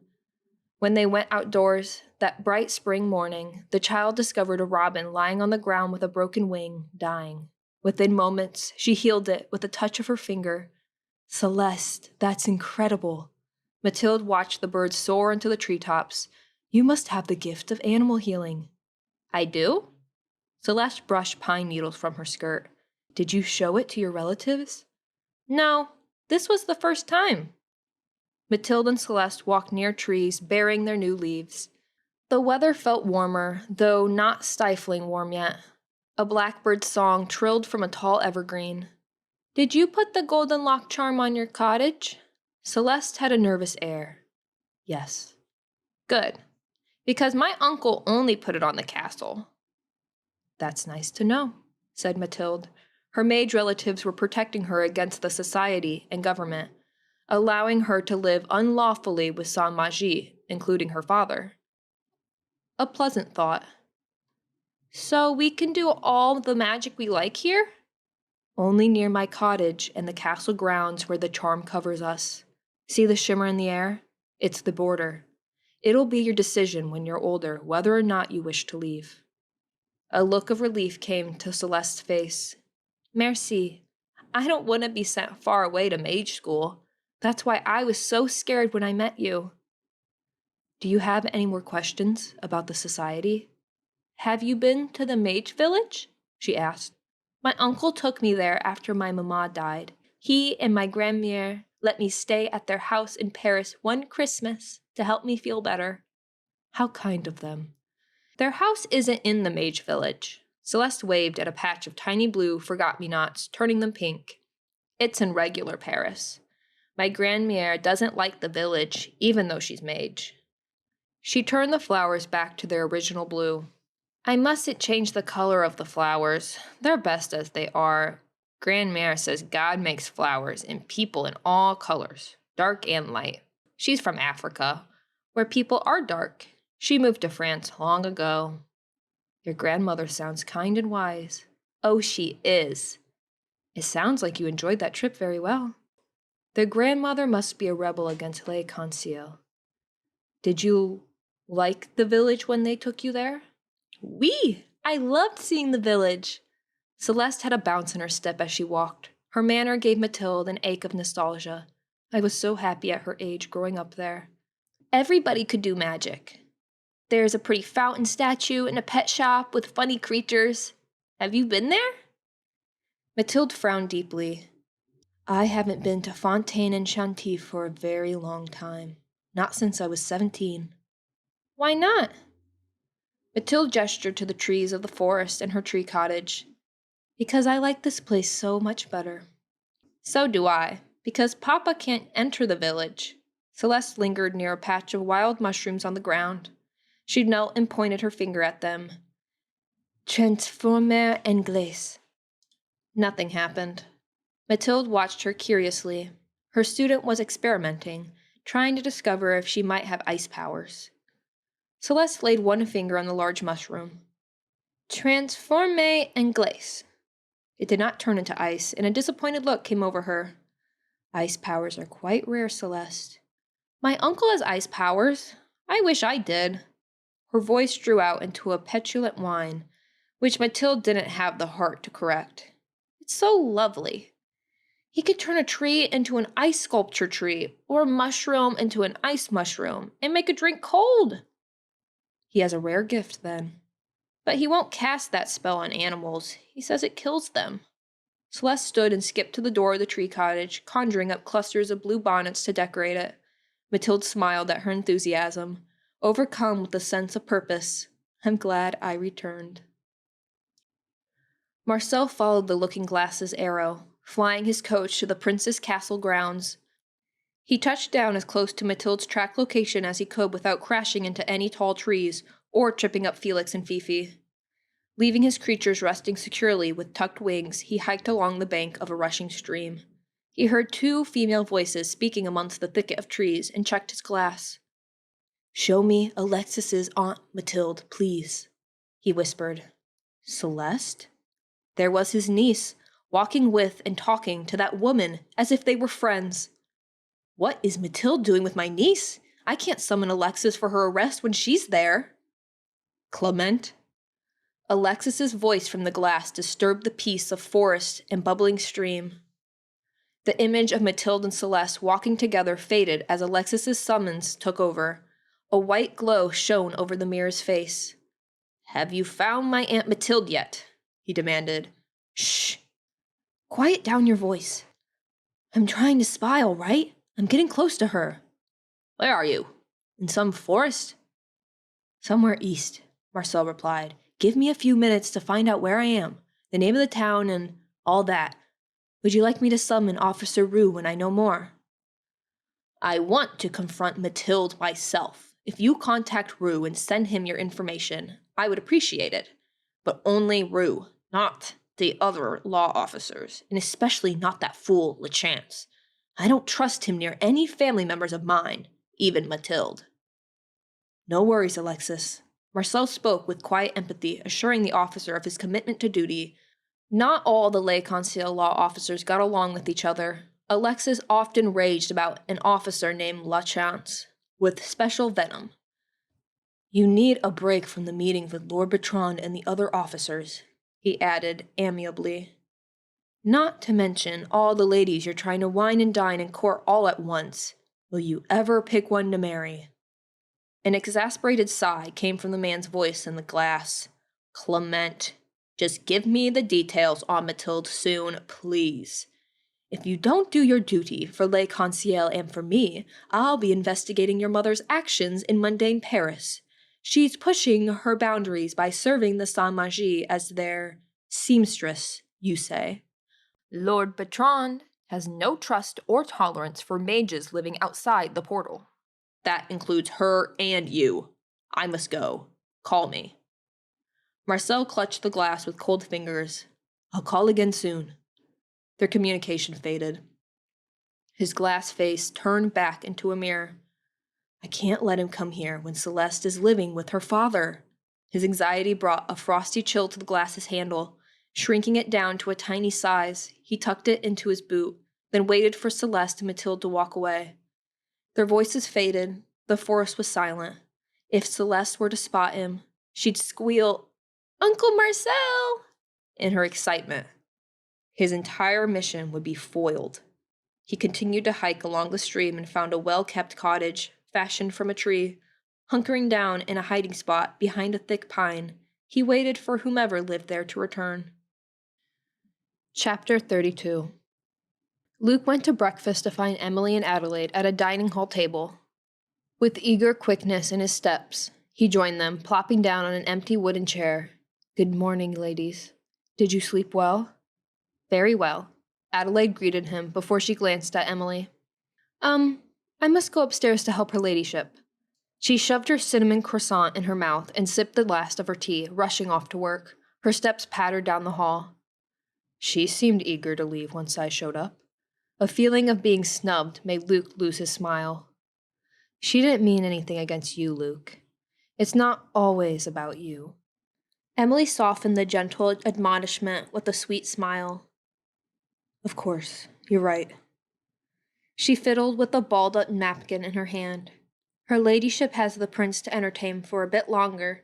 When they went outdoors that bright spring morning, the child discovered a robin lying on the ground with a broken wing, dying. Within moments, she healed it with a touch of her finger. Celeste, that's incredible. Mathilde watched the bird soar into the treetops. You must have the gift of animal healing. I do? Celeste brushed pine needles from her skirt. Did you show it to your relatives? No, this was the first time. Mathilde and Celeste walked near trees bearing their new leaves. The weather felt warmer, though not stifling warm yet. A blackbird's song trilled from a tall evergreen. Did you put the golden lock charm on your cottage? Celeste had a nervous air. Yes. Good, because my uncle only put it on the castle. That's nice to know, said Mathilde. Her mage relatives were protecting her against the society and government, allowing her to live unlawfully with sans magie, including her father. A pleasant thought. So we can do all the magic we like here? Only near my cottage and the castle grounds where the charm covers us. See the shimmer in the air? It's the border. It'll be your decision when you're older whether or not you wish to leave. A look of relief came to Celeste's face. Merci. I don't want to be sent far away to mage school. That's why I was so scared when I met you. Do you have any more questions about the society? Have you been to the mage village? She asked. My uncle took me there after my mama died. He and my grandmère let me stay at their house in Paris one Christmas to help me feel better. How kind of them. Their house isn't in the mage village. Celeste waved at a patch of tiny blue forgot-me-nots, turning them pink. It's in regular Paris. My grandmère doesn't like the village, even though she's mage. She turned the flowers back to their original blue. I mustn't change the color of the flowers. They're best as they are. Grandmère says God makes flowers and people in all colors, dark and light. She's from Africa, where people are dark. She moved to France long ago. Your grandmother sounds kind and wise. Oh, she is. It sounds like you enjoyed that trip very well. Their grandmother must be a rebel against Les Conseils. Did you like the village when they took you there? Oui, I loved seeing the village. Celeste had a bounce in her step as she walked. Her manner gave Mathilde an ache of nostalgia. I was so happy at her age growing up there. Everybody could do magic. There's a pretty fountain statue and a pet shop with funny creatures. Have you been there? Mathilde frowned deeply. I haven't been to Fontaine and Chantilly for a very long time. Not since I was 17. Why not? Mathilde gestured to the trees of the forest and her tree cottage. Because I like this place so much better. So do I, because Papa can't enter the village. Celeste lingered near a patch of wild mushrooms on the ground. She knelt and pointed her finger at them. Transformer en glace. Nothing happened. Mathilde watched her curiously. Her student was experimenting, trying to discover if she might have ice powers. Celeste laid one finger on the large mushroom. Transforme en glace. It did not turn into ice, and a disappointed look came over her. Ice powers are quite rare, Celeste. My uncle has ice powers. I wish I did. Her voice drew out into a petulant whine, which Mathilde didn't have the heart to correct. It's so lovely. He could turn a tree into an ice sculpture tree, or a mushroom into an ice mushroom, and make a drink cold. He has a rare gift, then. But he won't cast that spell on animals. He says it kills them. Celeste stood and skipped to the door of the tree cottage, conjuring up clusters of blue bonnets to decorate it. Mathilde smiled at her enthusiasm, overcome with a sense of purpose. I'm glad I returned. Marcel followed the looking-glass's arrow, flying his coach to the prince's castle grounds. He touched down as close to Mathilde's track location as he could without crashing into any tall trees or tripping up Felix and Fifi. Leaving his creatures resting securely with tucked wings, he hiked along the bank of a rushing stream. He heard two female voices speaking amongst the thicket of trees and checked his glass. Show me Alexis's Aunt Mathilde, please, he whispered. Celeste? There was his niece, walking with and talking to that woman as if they were friends. What is Mathilde doing with my niece? I can't summon Alexis for her arrest when she's there. Clement? Alexis's voice from the glass disturbed the peace of forest and bubbling stream. The image of Mathilde and Celeste walking together faded as Alexis's summons took over. A white glow shone over the mirror's face. Have you found my Aunt Mathilde yet? He demanded. Shh! Quiet down your voice. I'm trying to spy, all right? I'm getting close to her. Where are you? In some forest? Somewhere east, Marcel replied. Give me a few minutes to find out where I am, the name of the town, and all that. Would you like me to summon Officer Roux when I know more? I want to confront Mathilde myself. If you contact Roux and send him your information, I would appreciate it. but only Rue, not the other law officers, and especially not that fool LeChance. I don't trust him near any family members of mine, even Mathilde. No worries, Alexis. Marcel spoke with quiet empathy, assuring the officer of his commitment to duty. Not all the Les Conseil law officers got along with each other. Alexis often raged about an officer named LeChance, with special venom. You need a break from the meetings with Lord Bertrand and the other officers, he added amiably. Not to mention all the ladies you're trying to wine and dine in court all at once. Will you ever pick one to marry? An exasperated sigh came from the man's voice in the glass. Clement, just give me the details on Mathilde soon, please. If you don't do your duty for Les Conseil and for me, I'll be investigating your mother's actions in mundane Paris. She's pushing her boundaries by serving the Saint-Magie as their seamstress, you say. Lord Bertrand has no trust or tolerance for mages living outside the portal. That includes her and you. I must go. Call me. Marcel clutched the glass with cold fingers. I'll call again soon. Their communication faded. His glass face turned back into a mirror. I can't let him come here when Celeste is living with her father. His anxiety brought a frosty chill to the glass's handle. Shrinking it down to a tiny size, he tucked it into his boot, then waited for Celeste and Mathilde to walk away. Their voices faded. The forest was silent. If Celeste were to spot him, she'd squeal, "Uncle Marcel!" in her excitement. His entire mission would be foiled. He continued to hike along the stream and found a well-kept cottage, fashioned from a tree. Hunkering down in a hiding spot behind a thick pine, he waited for whomever lived there to return. Chapter 32. Luke went to breakfast to find Emilie and Adelaide at a dining hall table. With eager quickness in his steps, he joined them, plopping down on an empty wooden chair. Good morning, ladies. Did you sleep well? Very well, Adelaide greeted him before she glanced at Emilie. I must go upstairs to help her ladyship. She shoved her cinnamon croissant in her mouth and sipped the last of her tea, rushing off to work. Her steps pattered down the hall. She seemed eager to leave once I showed up. A feeling of being snubbed made Luke lose his smile. She didn't mean anything against you, Luke. It's not always about you. Emilie softened the gentle admonishment with a sweet smile. Of course, you're right. She fiddled with a balled-up napkin in her hand. Her ladyship has the prince to entertain for a bit longer,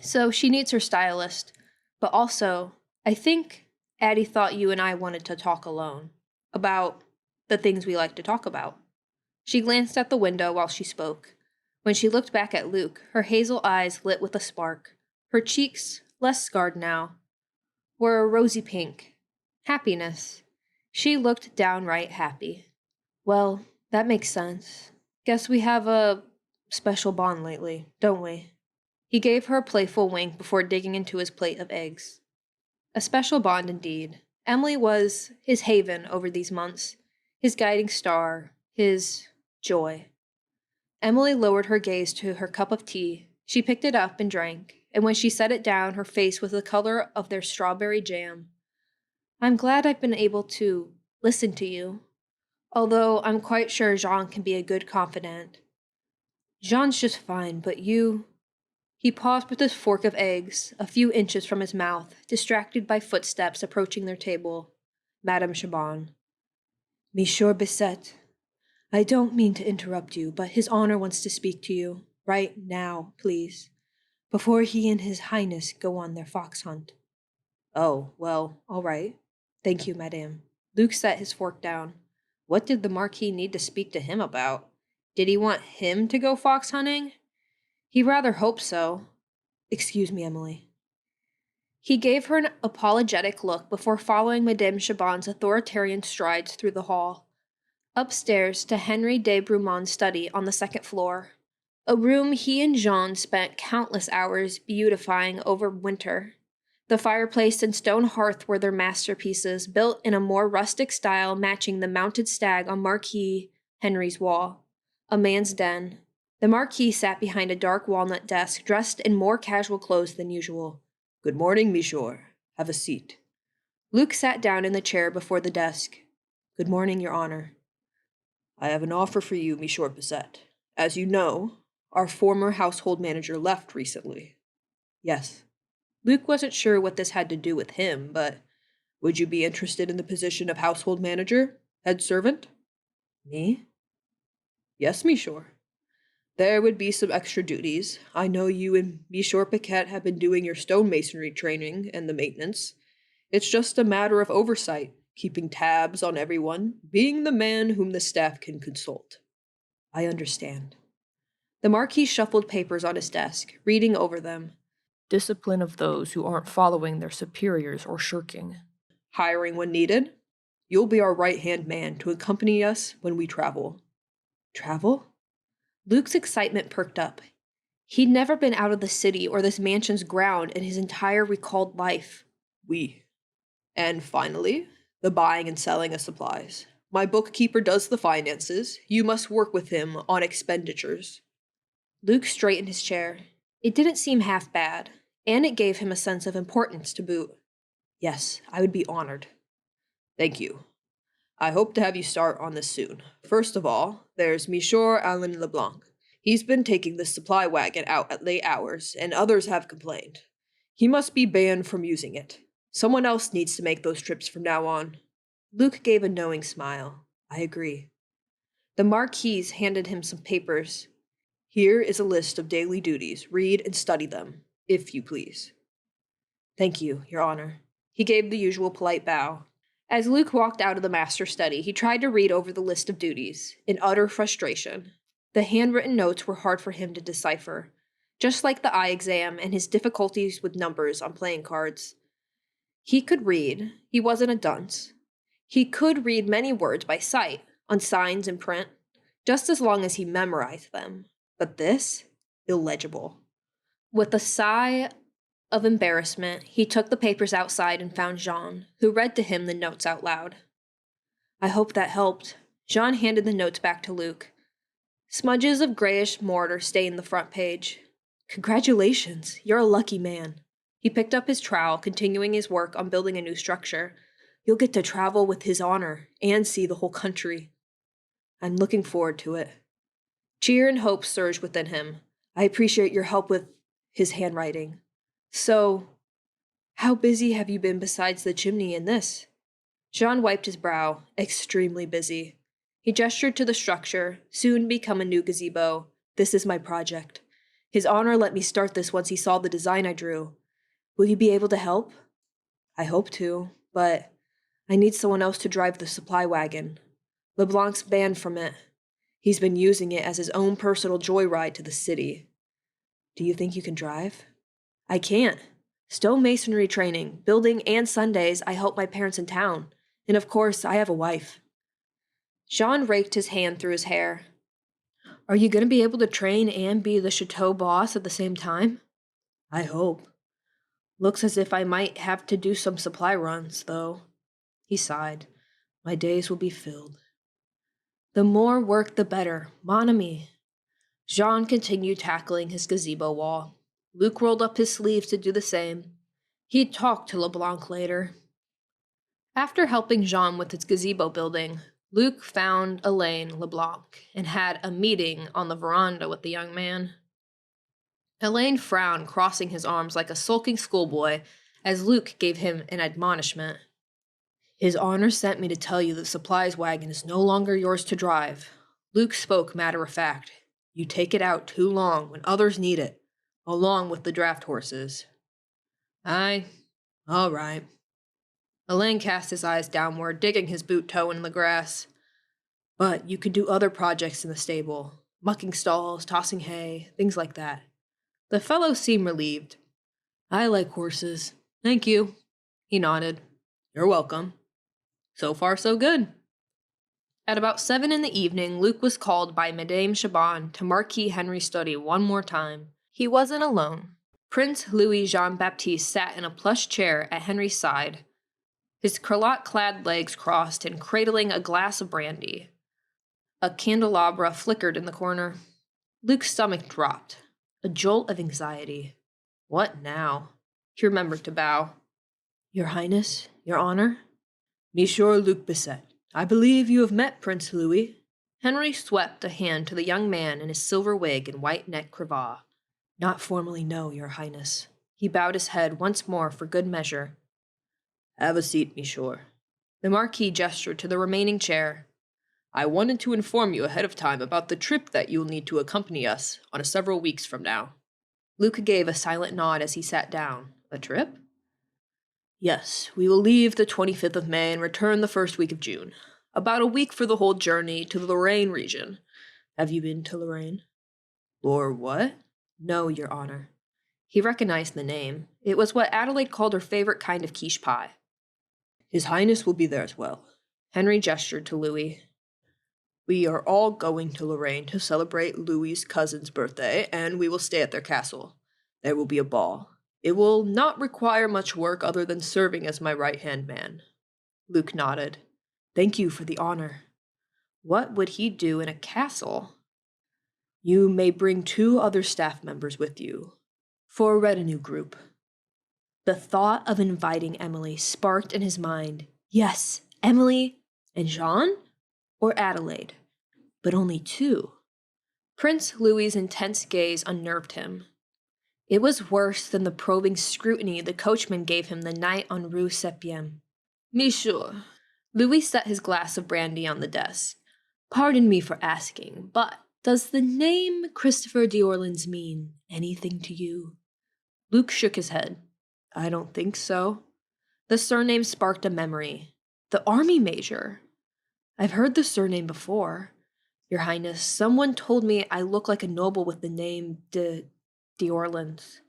so she needs her stylist. But also, I think Addie thought you and I wanted to talk alone. About the things we like to talk about. She glanced at the window while she spoke. When she looked back at Luke, her hazel eyes lit with a spark. Her cheeks, less scarred now, were a rosy pink. Happiness. She looked downright happy. Well, that makes sense. Guess we have a special bond lately, don't we? He gave her a playful wink before digging into his plate of eggs. A special bond indeed. Emilie was his haven over these months, his guiding star, his joy. Emilie lowered her gaze to her cup of tea. She picked it up and drank, and when she set it down, her face was the color of their strawberry jam. I'm glad I've been able to listen to you, although I'm quite sure Jean can be a good confidant. Jean's just fine, but you... He paused with his fork of eggs, a few inches from his mouth, distracted by footsteps approaching their table. Madame Chabon. Monsieur Bisset, I don't mean to interrupt you, but His Honor wants to speak to you. Right now, please. Before he and His Highness go on their fox hunt. Oh, well, all right. Thank you, madame. Luke set his fork down. What did the Marquis need to speak to him about? Did he want him to go fox hunting? He rather hoped so. Excuse me, Emilie. He gave her an apologetic look before following Madame Chabon's authoritarian strides through the hall. Upstairs to Henry de Brumont's study on the second floor, a room he and Jean spent countless hours beautifying over winter. The fireplace and stone hearth were their masterpieces, built in a more rustic style matching the mounted stag on Marquis Henry's wall. A man's den. The Marquis sat behind a dark walnut desk, dressed in more casual clothes than usual. Good morning, monsieur. Have a seat. Luke sat down in the chair before the desk. Good morning, Your Honor. I have an offer for you, Monsieur Bissett. As you know, our former household manager left recently. Yes. Luke wasn't sure what this had to do with him, but would you be interested in the position of household manager, head servant? Me? Yes, Monsieur. There would be some extra duties. I know you and Monsieur Paquette have been doing your stonemasonry training and the maintenance. It's just a matter of oversight, keeping tabs on everyone, being the man whom the staff can consult. I understand. The Marquis shuffled papers on his desk, reading over them. Discipline of those who aren't following their superiors or shirking. Hiring when needed. You'll be our right-hand man to accompany us when we travel. Travel? Luke's excitement perked up. He'd never been out of the city or this mansion's ground in his entire recalled life. We. And finally, the buying and selling of supplies. My bookkeeper does the finances. You must work with him on expenditures. Luke straightened his chair. It didn't seem half bad, and it gave him a sense of importance to boot. Yes, I would be honored. Thank you. I hope to have you start on this soon. First of all, there's Monsieur Alain Leblanc. He's been taking the supply wagon out at late hours, and others have complained. He must be banned from using it. Someone else needs to make those trips from now on. Luke gave a knowing smile. I agree. The Marquis handed him some papers. Here is a list of daily duties. Read and study them, if you please. Thank you, Your Honor. He gave the usual polite bow. As Luke walked out of the master study, he tried to read over the list of duties, in utter frustration. The handwritten notes were hard for him to decipher, just like the eye exam and his difficulties with numbers on playing cards. He could read. He wasn't a dunce. He could read many words by sight, on signs in print, just as long as he memorized them. But this? Illegible. With a sigh of embarrassment, he took the papers outside and found Jean, who read to him the notes out loud. I hope that helped. Jean handed the notes back to Luke. Smudges of grayish mortar stained the front page. Congratulations, you're a lucky man. He picked up his trowel, continuing his work on building a new structure. You'll get to travel with his honor and see the whole country. I'm looking forward to it. Cheer and hope surged within him. I appreciate your help with his handwriting. So, how busy have you been besides the chimney and this? Jean wiped his brow. Extremely busy. He gestured to the structure, soon become a new gazebo. This is my project. His honor let me start this once he saw the design I drew. Will you be able to help? I hope to, but I need someone else to drive the supply wagon. LeBlanc's banned from it. He's been using it as his own personal joyride to the city. Do you think you can drive? I can't. Stonemasonry training, building, and Sundays I help my parents in town. And of course, I have a wife. Jean raked his hand through his hair. Are you going to be able to train and be the chateau boss at the same time? I hope. Looks as if I might have to do some supply runs, though. He sighed. My days will be filled. The more work, the better. Mon ami. Jean continued tackling his gazebo wall. Luke rolled up his sleeves to do the same. He'd talk to LeBlanc later. After helping Jean with his gazebo building, Luke found Elaine LeBlanc and had a meeting on the veranda with the young man. Elaine frowned, crossing his arms like a sulking schoolboy, as Luke gave him an admonishment. His honor sent me to tell you the supplies wagon is no longer yours to drive. Luke spoke matter of fact. You take it out too long when others need it, along with the draft horses. Aye, all right. Elaine cast his eyes downward, digging his boot toe in the grass. But you could do other projects in the stable. Mucking stalls, tossing hay, things like that. The fellow seemed relieved. I like horses. Thank you. He nodded. You're welcome. So far, so good. At about 7 in the evening, Luke was called by Madame Chaban to Marquis Henry's study one more time. He wasn't alone. Prince Louis Jean-Baptiste sat in a plush chair at Henry's side, his cravat-clad legs crossed and cradling a glass of brandy. A candelabra flickered in the corner. Luke's stomach dropped. A jolt of anxiety. What now? He remembered to bow. Your Highness, Your Honor? Monsieur Luc Bisset, I believe you have met Prince Louis. Henry swept a hand to the young man in his silver wig and white neck cravat. Not formally, no, Your Highness. He bowed his head once more for good measure. Have a seat, monsieur. The Marquis gestured to the remaining chair. I wanted to inform you ahead of time about the trip that you'll need to accompany us on several weeks from now. Luke gave a silent nod as he sat down. A trip? Yes, we will leave the 25th of May and return the first week of June. About a week for the whole journey to the Lorraine region. Have you been to Lorraine? Or what? No, Your Honor. He recognized the name. It was what Adelaide called her favorite kind of quiche pie. His Highness will be there as well. Henry gestured to Louis. We are all going to Lorraine to celebrate Louis's cousin's birthday, and we will stay at their castle. There will be a ball. It will not require much work other than serving as my right-hand man. Luke nodded. Thank you for the honor. What would he do in a castle? You may bring 2 other staff members with you, for a retinue group. The thought of inviting Emilie sparked in his mind. Yes, Emilie and Jean? Or Adelaide? But only 2. Prince Louis's intense gaze unnerved him. It was worse than the probing scrutiny the coachman gave him the night on Rue Septième. Monsieur. Louis set his glass of brandy on the desk. Pardon me for asking, but does the name Christopher d'Orleans mean anything to you? Luke shook his head. I don't think so. The surname sparked a memory. The army major. I've heard the surname before. Your Highness, someone told me I look like a noble with the name d'Orleans.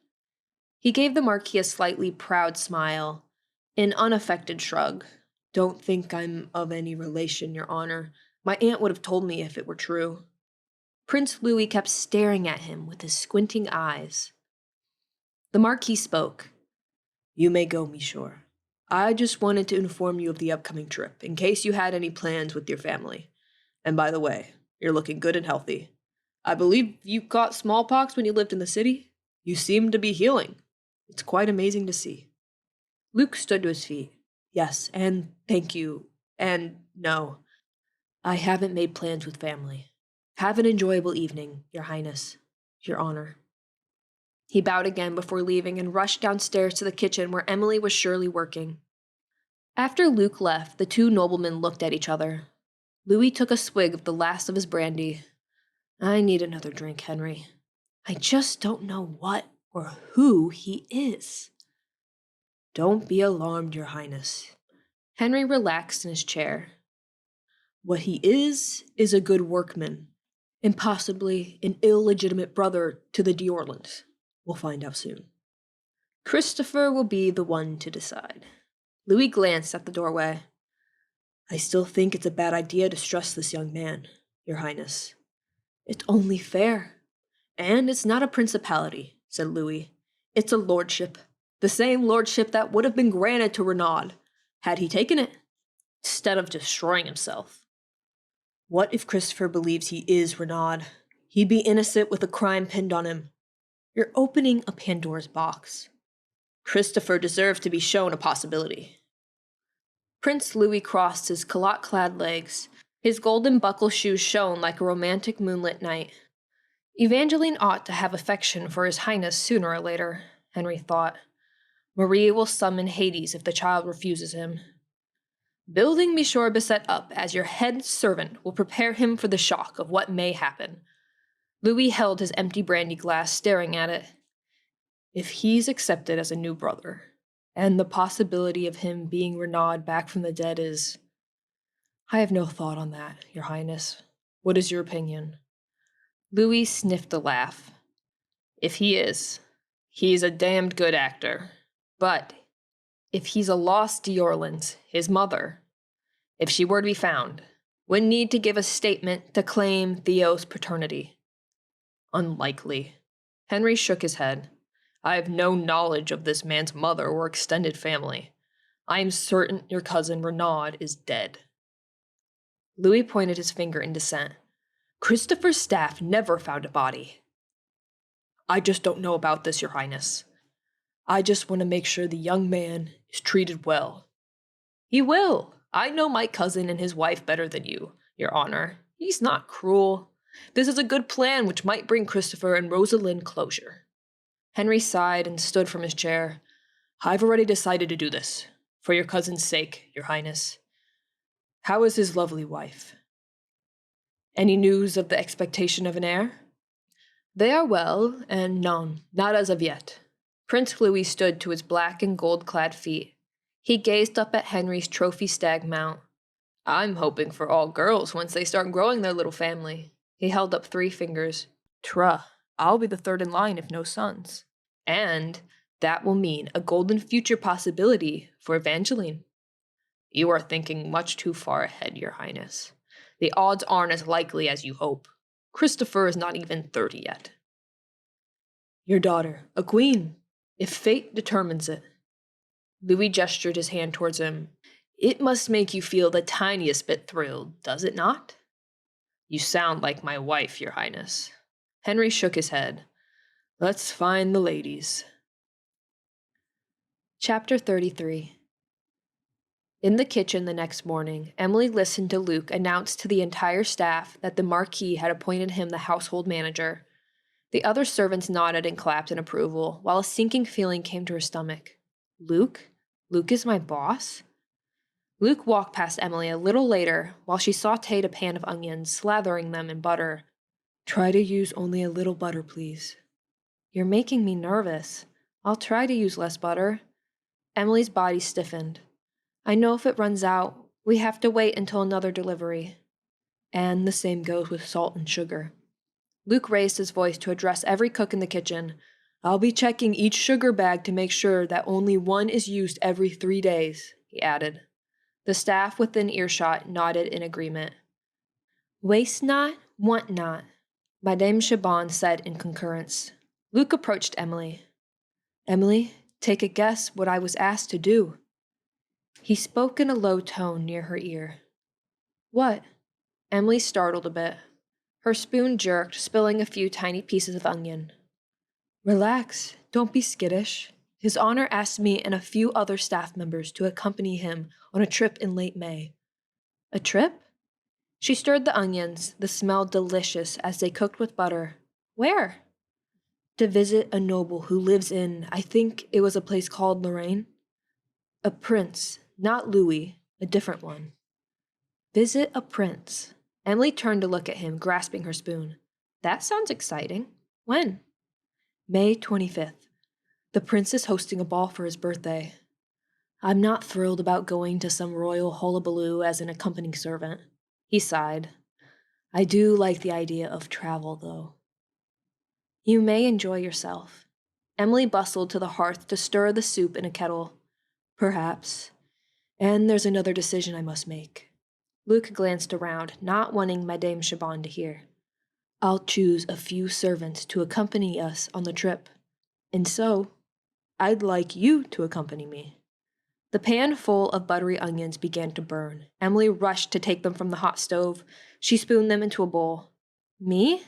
He gave the Marquis a slightly proud smile, an unaffected shrug. Don't think I'm of any relation, Your Honor. My aunt would have told me if it were true. Prince Louis kept staring at him with his squinting eyes. The Marquis spoke. You may go, monsieur. I just wanted to inform you of the upcoming trip, in case you had any plans with your family. And by the way, you're looking good and healthy. I believe you caught smallpox when you lived in the city. You seem to be healing. It's quite amazing to see. Luke stood to his feet. Yes, and thank you. And no, I haven't made plans with family. Have an enjoyable evening, Your Highness, Your Honor. He bowed again before leaving and rushed downstairs to the kitchen where Emilie was surely working. After Luke left, the 2 noblemen looked at each other. Louis took a swig of the last of his brandy. I need another drink, Henry. I just don't know what or who he is. Don't be alarmed, Your Highness. Henry relaxed in his chair. What he is a good workman, and possibly an illegitimate brother to the d'Orleans. We'll find out soon. Christopher will be the one to decide. Louis glanced at the doorway. I still think it's a bad idea to stress this young man, Your Highness. It's only fair. And it's not a principality, said Louis. It's a lordship. The same lordship that would have been granted to Renaud, had he taken it, instead of destroying himself. What if Christopher believes he is Renaud? He'd be innocent with a crime pinned on him. You're opening a Pandora's box. Christopher deserves to be shown a possibility. Prince Louis crossed his calotte-clad legs. His golden buckle shoes shone like a romantic moonlit night. Evangeline ought to have affection for His Highness sooner or later, Henry thought. Marie will summon Hades if the child refuses him. Building Monsieur Bisset up as your head servant will prepare him for the shock of what may happen. Louis held his empty brandy glass, staring at it. If he's accepted as a new brother, and the possibility of him being Renaud back from the dead is... I have no thought on that, Your Highness. What is your opinion? Louis sniffed a laugh. If he is, he's a damned good actor. But if he's a lost d'Orleans, his mother, if she were to be found, would need to give a statement to claim Theo's paternity. Unlikely. Henry shook his head. I have no knowledge of this man's mother or extended family. I am certain your cousin Renaud is dead. Louis pointed his finger in dissent. Christopher's staff never found a body. I just don't know about this, Your Highness. I just want to make sure the young man is treated well. He will. I know my cousin and his wife better than you, Your Honor. He's not cruel. This is a good plan which might bring Christopher and Rosalind closure. Henry sighed and stood from his chair. I've already decided to do this. For your cousin's sake, Your Highness. How is his lovely wife? Any news of the expectation of an heir? They are well, and none, not as of yet. Prince Louis stood to his black and gold-clad feet. He gazed up at Henry's trophy stag mount. I'm hoping for all girls once they start growing their little family. He held up 3 fingers. Truh, I'll be the third in line if no sons. And that will mean a golden future possibility for Evangeline. You are thinking much too far ahead, Your Highness. The odds aren't as likely as you hope. Christopher is not even 30 yet. Your daughter, a queen, if fate determines it. Louis gestured his hand towards him. It must make you feel the tiniest bit thrilled, does it not? You sound like my wife, Your Highness. Henry shook his head. Let's find the ladies. Chapter 33. In the kitchen the next morning, Emilie listened to Luke announce to the entire staff that the Marquis had appointed him the household manager. The other servants nodded and clapped in approval, while a sinking feeling came to her stomach. Luke? Luke is my boss? Luke walked past Emilie a little later while she sautéed a pan of onions, slathering them in butter. Try to use only a little butter, please. You're making me nervous. I'll try to use less butter. Emilie's body stiffened. I know if it runs out, we have to wait until another delivery. And the same goes with salt and sugar. Luke raised his voice to address every cook in the kitchen. I'll be checking each sugar bag to make sure that only one is used every 3 days, he added. The staff within earshot nodded in agreement. Waste not, want not, Madame Chabon said in concurrence. Luke approached Emilie. Emilie, take a guess what I was asked to do. He spoke in a low tone near her ear. What? Emilie startled a bit. Her spoon jerked, spilling a few tiny pieces of onion. Relax, don't be skittish. His Honor asked me and a few other staff members to accompany him on a trip in late May. A trip? She stirred the onions, the smell delicious as they cooked with butter. Where? To visit a noble who lives in, I think it was a place called Lorraine. A prince, not Louis, a different one. Visit a prince. Emilie turned to look at him, grasping her spoon. That sounds exciting. When? May 25th. The prince is hosting a ball for his birthday. I'm not thrilled about going to some royal hullabaloo as an accompanying servant. He sighed. I do like the idea of travel, though. You may enjoy yourself. Emilie bustled to the hearth to stir the soup in a kettle. Perhaps. And there's another decision I must make. Luke glanced around, not wanting Madame Chabon to hear. I'll choose a few servants to accompany us on the trip. And so, I'd like you to accompany me. The pan full of buttery onions began to burn. Emilie rushed to take them from the hot stove. She spooned them into a bowl. Me?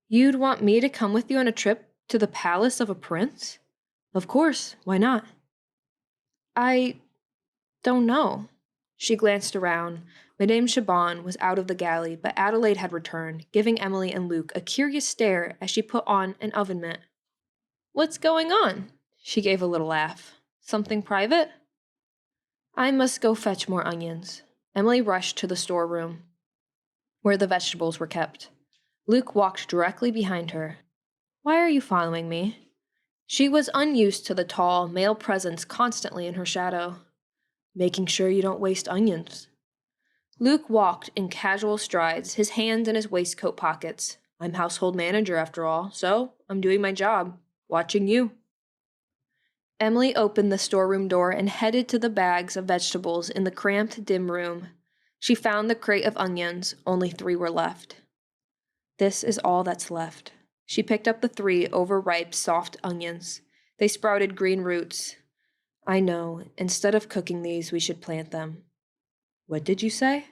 You'd want me to come with you on a trip to the palace of a prince? Of course, why not? I don't know. She glanced around. Madame Chabon was out of the galley, but Adelaide had returned, giving Emilie and Luke a curious stare as she put on an oven mitt. What's going on? She gave a little laugh. Something private? I must go fetch more onions. Emilie rushed to the storeroom, where the vegetables were kept. Luke walked directly behind her. Why are you following me? She was unused to the tall, male presence constantly in her shadow. Making sure you don't waste onions. Luke walked in casual strides, his hands in his waistcoat pockets. I'm household manager after all, so I'm doing my job, watching you. Emilie opened the storeroom door and headed to the bags of vegetables in the cramped, dim room. She found the crate of onions, only 3 were left. This is all that's left. She picked up the 3 overripe, soft onions. They sprouted green roots. I know, instead of cooking these, we should plant them. What did you say?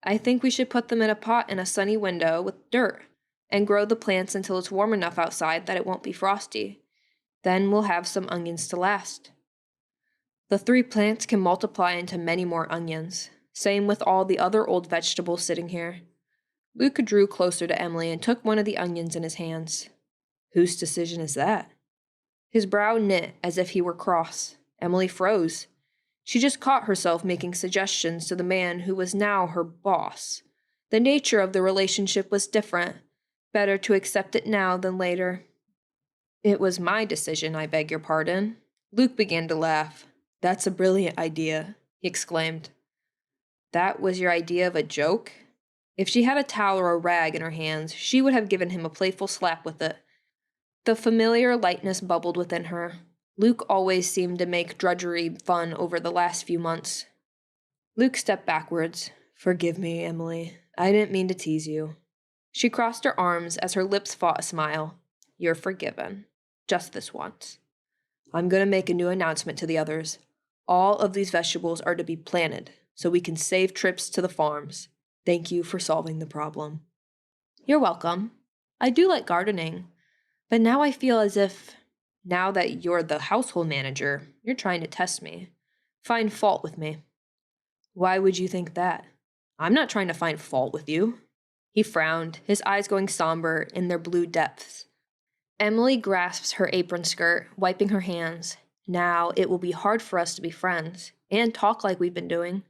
I think we should put them in a pot in a sunny window with dirt, and grow the plants until it's warm enough outside that it won't be frosty. Then we'll have some onions to last. The 3 plants can multiply into many more onions. Same with all the other old vegetables sitting here. Luke drew closer to Emilie and took one of the onions in his hands. Whose decision is that? His brow knit as if he were cross. Emilie froze. She just caught herself making suggestions to the man who was now her boss. The nature of the relationship was different. Better to accept it now than later. It was my decision, I beg your pardon. Luke began to laugh. That's a brilliant idea, he exclaimed. That was your idea of a joke? If she had a towel or a rag in her hands, she would have given him a playful slap with it. The familiar lightness bubbled within her. Luke always seemed to make drudgery fun over the last few months. Luke stepped backwards. Forgive me, Emilie. I didn't mean to tease you. She crossed her arms as her lips fought a smile. You're forgiven. Just this once. I'm going to make a new announcement to the others. All of these vegetables are to be planted, so we can save trips to the farms. Thank you for solving the problem. You're welcome. I do like gardening, but now I feel as if, now that you're the household manager, you're trying to test me. Find fault with me. Why would you think that? I'm not trying to find fault with you. He frowned, his eyes going somber in their blue depths. Emilie grasps her apron skirt, wiping her hands. Now it will be hard for us to be friends, and talk like we've been doing.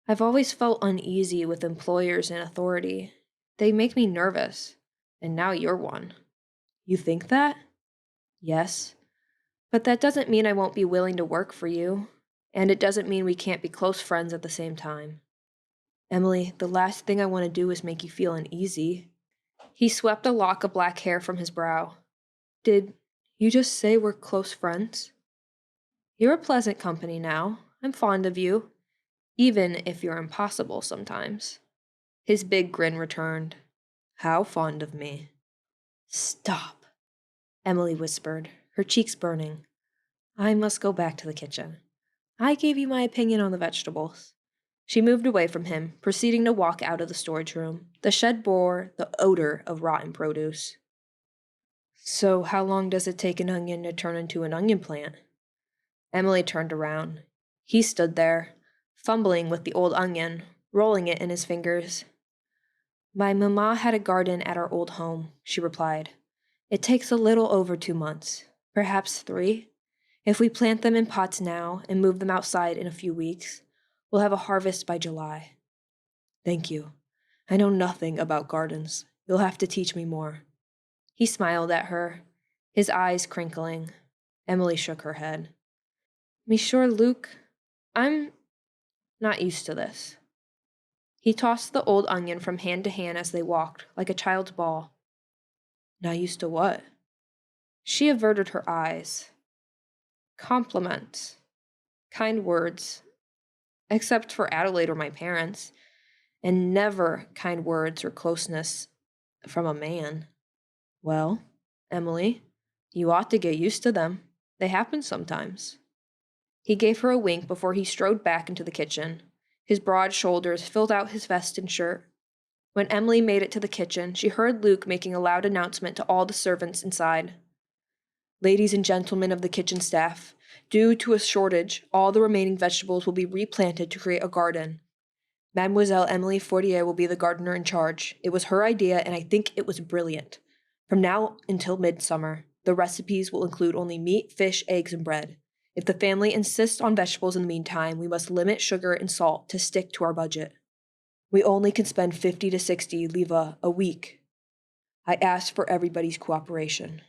I've always felt uneasy with employers and authority. They make me nervous, and now you're one. You think that? Yes. But that doesn't mean I won't be willing to work for you, and it doesn't mean we can't be close friends at the same time. Emilie, the last thing I want to do is make you feel uneasy. He swept a lock of black hair from his brow. Did you just say we're close friends? You're a pleasant company now. I'm fond of you, even if you're impossible sometimes. His big grin returned. How fond of me? Stop, Emilie whispered, her cheeks burning. I must go back to the kitchen. I gave you my opinion on the vegetables. She moved away from him, proceeding to walk out of the storage room. The shed bore the odor of rotten produce. So how long does it take an onion to turn into an onion plant? Emilie turned around. He stood there, fumbling with the old onion, rolling it in his fingers. My mama had a garden at our old home, she replied. It takes a little over 2 months, perhaps 3. If we plant them in pots now and move them outside in a few weeks, we'll have a harvest by July. Thank you. I know nothing about gardens. You'll have to teach me more. He smiled at her, his eyes crinkling. Emilie shook her head. Monsieur Luc, I'm not used to this. He tossed the old onion from hand to hand as they walked, like a child's ball. Not used to what? She averted her eyes. Compliments. Kind words. Except for Adelaide or my parents. And never kind words or closeness from a man. Well, Emilie, you ought to get used to them. They happen sometimes. He gave her a wink before he strode back into the kitchen. His broad shoulders filled out his vest and shirt. When Emilie made it to the kitchen, she heard Luke making a loud announcement to all the servants inside. Ladies and gentlemen of the kitchen staff, due to a shortage, all the remaining vegetables will be replanted to create a garden. Mademoiselle Emilie Fortier will be the gardener in charge. It was her idea, and I think it was brilliant. From now until midsummer, the recipes will include only meat, fish, eggs, and bread. If the family insists on vegetables in the meantime, we must limit sugar and salt to stick to our budget. We only can spend 50 to 60 livres a week. I ask for everybody's cooperation.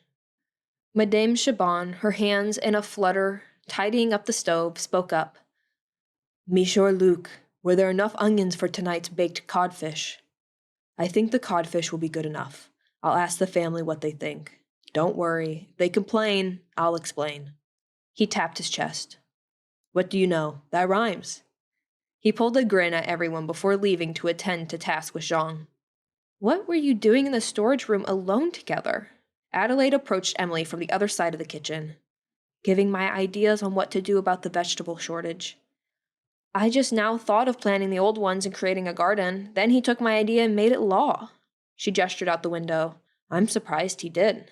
Madame Chabon, her hands in a flutter, tidying up the stove, spoke up. Monsieur Luc, were there enough onions for tonight's baked codfish? I think the codfish will be good enough. I'll ask the family what they think. Don't worry. If they complain, I'll explain. He tapped his chest. What do you know? That rhymes. He pulled a grin at everyone before leaving to attend to task with Jean. What were you doing in the storage room alone together? Adelaide approached Emilie from the other side of the kitchen. Giving my ideas on what to do about the vegetable shortage. I just now thought of planting the old ones and creating a garden. Then he took my idea and made it law. She gestured out the window. I'm surprised he did.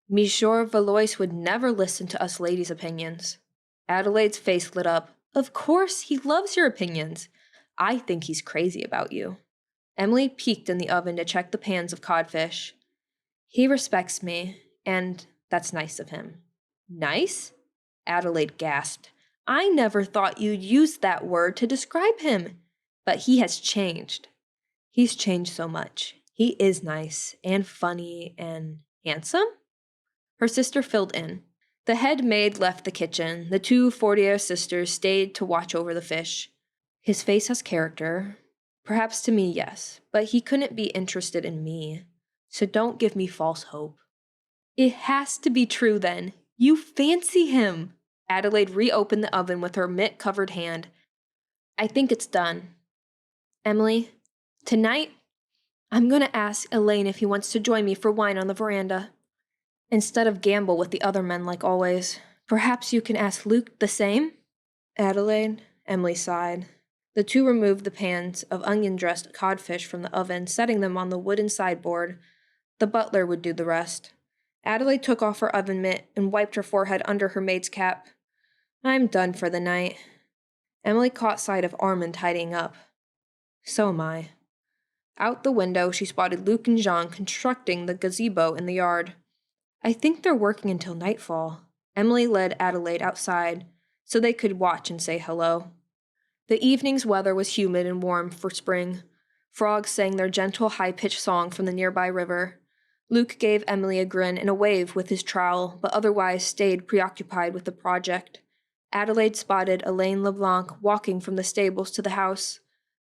Monsieur Valois would never listen to us ladies' opinions. Adelaide's face lit up. Of course, he loves your opinions. I think he's crazy about you. Emilie peeked in the oven to check the pans of codfish. He respects me, and that's nice of him. Nice? Adelaide gasped. I never thought you'd use that word to describe him. But he has changed. He's changed so much. He is nice and funny and handsome? Her sister filled in. The head maid left the kitchen. The two Fortier sisters stayed to watch over the fish. His face has character. Perhaps to me, yes, but he couldn't be interested in me. So don't give me false hope. It has to be true then. You fancy him. Adelaide reopened the oven with her mitt-covered hand. I think it's done. Emilie, tonight, I'm going to ask Elaine if he wants to join me for wine on the veranda. Instead of gamble with the other men like always. Perhaps you can ask Luke the same? Adelaide, Emilie sighed. The two removed the pans of onion-dressed codfish from the oven, setting them on the wooden sideboard. The butler would do the rest. Adelaide took off her oven mitt and wiped her forehead under her maid's cap. I'm done for the night. Emilie caught sight of Armand tidying up. So am I. Out the window, she spotted Luke and Jean constructing the gazebo in the yard. I think they're working until nightfall. Emilie led Adelaide outside so they could watch and say hello. The evening's weather was humid and warm for spring. Frogs sang their gentle, high-pitched song from the nearby river. Luke gave Emilie a grin and a wave with his trowel, but otherwise stayed preoccupied with the project. Adelaide spotted Alain Leblanc walking from the stables to the house.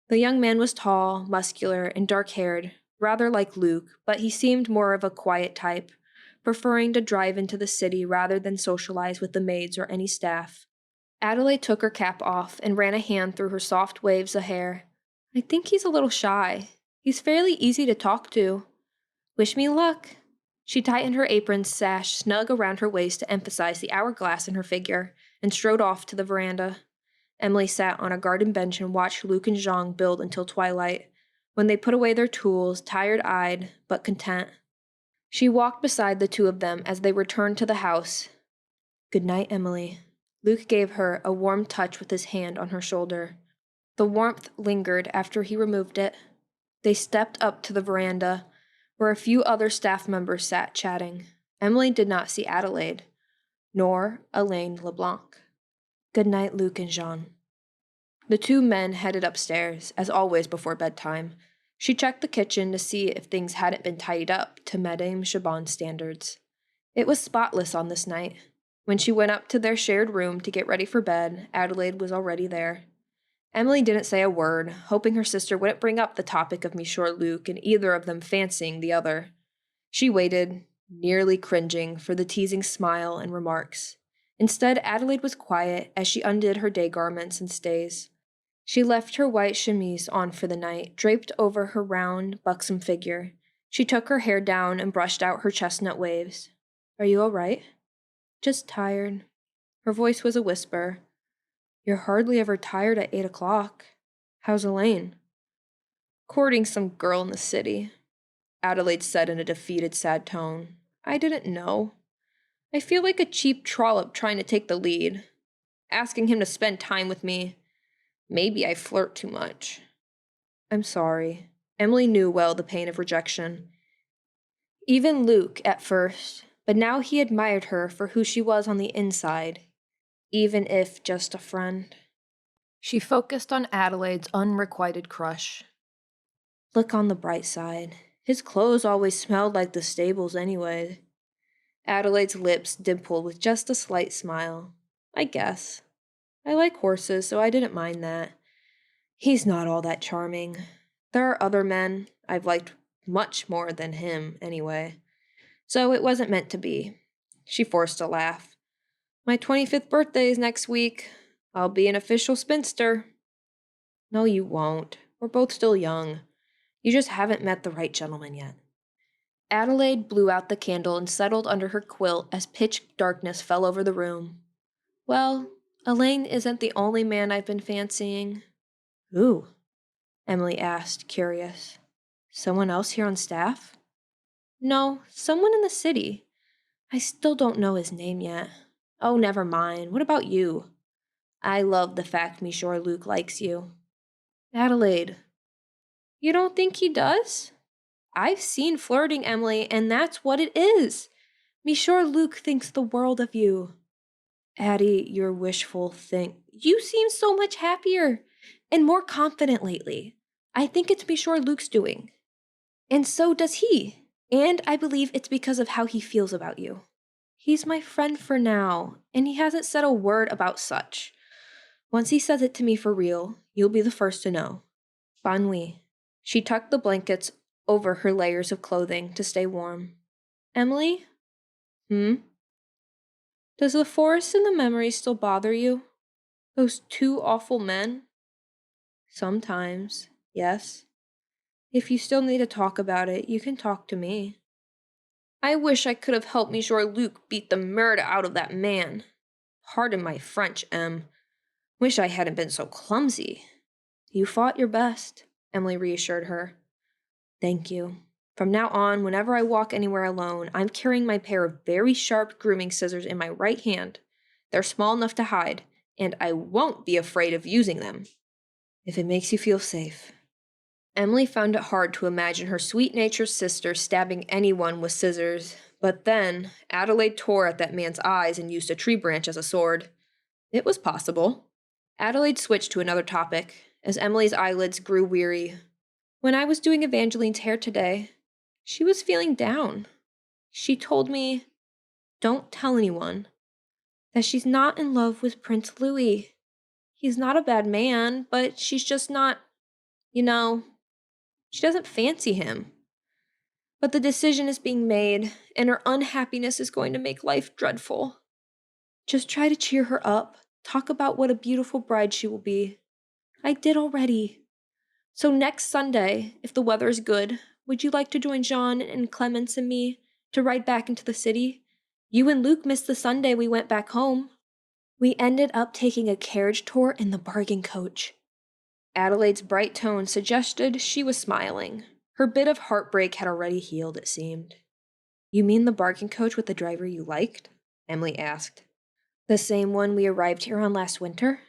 The young man was tall, muscular, and dark-haired, rather like Luke, but he seemed more of a quiet type, preferring to drive into the city rather than socialize with the maids or any staff. Adelaide took her cap off and ran a hand through her soft waves of hair. I think he's a little shy. He's fairly easy to talk to. Wish me luck. She tightened her apron sash snug around her waist to emphasize the hourglass in her figure, and strode off to the veranda. Emilie sat on a garden bench and watched Luke and Jean build until twilight, when they put away their tools, tired-eyed but content. She walked beside the two of them as they returned to the house. Good night, Emilie. Luke gave her a warm touch with his hand on her shoulder. The warmth lingered after he removed it. They stepped up to the veranda, where a few other staff members sat chatting. Emilie did not see Adelaide, nor Alain Leblanc. Good night, Luke and Jean. The two men headed upstairs, as always before bedtime. She checked the kitchen to see if things hadn't been tidied up to Madame Chabon's standards. It was spotless on this night. When she went up to their shared room to get ready for bed, Adelaide was already there. Emilie didn't say a word, hoping her sister wouldn't bring up the topic of Monsieur Luke and either of them fancying the other. She waited, nearly cringing, for the teasing smile and remarks. Instead, Adelaide was quiet as she undid her day garments and stays. She left her white chemise on for the night, draped over her round, buxom figure. She took her hair down and brushed out her chestnut waves. Are you all right? Just tired. Her voice was a whisper. You're hardly ever tired at 8 o'clock. How's Elaine? Courting some girl in the city, Adelaide said in a defeated, sad tone. I didn't know. I feel like a cheap trollop trying to take the lead. Asking him to spend time with me. Maybe I flirt too much. I'm sorry. Emilie knew well the pain of rejection. Even Luke, at first, but now he admired her for who she was on the inside, even if just a friend. She focused on Adelaide's unrequited crush. Look on the bright side. His clothes always smelled like the stables anyway. Adelaide's lips dimpled with just a slight smile. I guess. I like horses, so I didn't mind that. He's not all that charming. There are other men I've liked much more than him, anyway. So it wasn't meant to be. She forced a laugh. My 25th birthday is next week. I'll be an official spinster. No, you won't. We're both still young. You just haven't met the right gentleman yet. Adelaide blew out the candle and settled under her quilt as pitch darkness fell over the room. Well, Elaine isn't the only man I've been fancying. Who? Emilie asked, curious. Someone else here on staff? No, someone in the city. I still don't know his name yet. Oh, never mind. What about you? I love the fact Monsieur Luke likes you. Adelaide. You don't think he does? I've seen flirting, Emilie, and that's what it is. Monsieur Luke thinks the world of you. Addie, you're wishful think. You seem so much happier and more confident lately. I think it's Monsieur Luke's doing. And so does he. And I believe it's because of how he feels about you. He's my friend for now, and he hasn't said a word about such. Once he says it to me for real, you'll be the first to know. Bonne nuit. She tucked the blankets over her layers of clothing to stay warm. Emilie? Does the forest and the memories still bother you? Those two awful men? Sometimes, yes. If you still need to talk about it, you can talk to me. I wish I could have helped Monsieur Luke beat the murder out of that man. Pardon my French, Em. Wish I hadn't been so clumsy. You fought your best, Emilie reassured her. Thank you. From now on, whenever I walk anywhere alone, I'm carrying my pair of very sharp grooming scissors in my right hand. They're small enough to hide, and I won't be afraid of using them. If it makes you feel safe. Emilie found it hard to imagine her sweet-natured sister stabbing anyone with scissors, but then Adelaide tore at that man's eyes and used a tree branch as a sword. It was possible. Adelaide switched to another topic, as Emilie's eyelids grew weary. When I was doing Evangeline's hair today, she was feeling down. She told me, don't tell anyone, that she's not in love with Prince Louis. He's not a bad man, but she's just not, she doesn't fancy him. But the decision is being made, and her unhappiness is going to make life dreadful. Just try to cheer her up. Talk about what a beautiful bride she will be. I did already. So next Sunday, if the weather is good, would you like to join Jean and Clemence and me to ride back into the city? You and Luke missed the Sunday we went back home. We ended up taking a carriage tour in the bargain coach. Adelaide's bright tone suggested she was smiling. Her bit of heartbreak had already healed, it seemed. You mean the bargain coach with the driver you liked? Emilie asked. The same one we arrived here on last winter?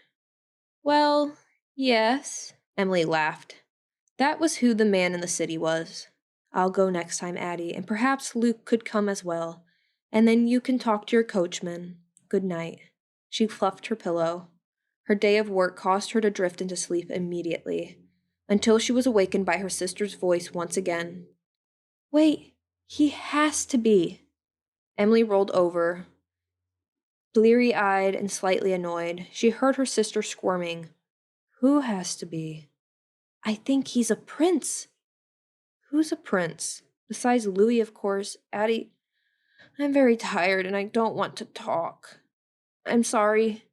Well, yes, Emilie laughed. That was who the man in the city was. I'll go next time, Addie, and perhaps Luke could come as well, and then you can talk to your coachman. Good night. She fluffed her pillow. Her day of work caused her to drift into sleep immediately, until she was awakened by her sister's voice once again. Wait, he has to be. Emilie rolled over. Bleary-eyed and slightly annoyed, she heard her sister squirming. Who has to be? I think he's a prince. Who's a prince? Besides Louis, of course. Addie, I'm very tired and I don't want to talk. I'm sorry.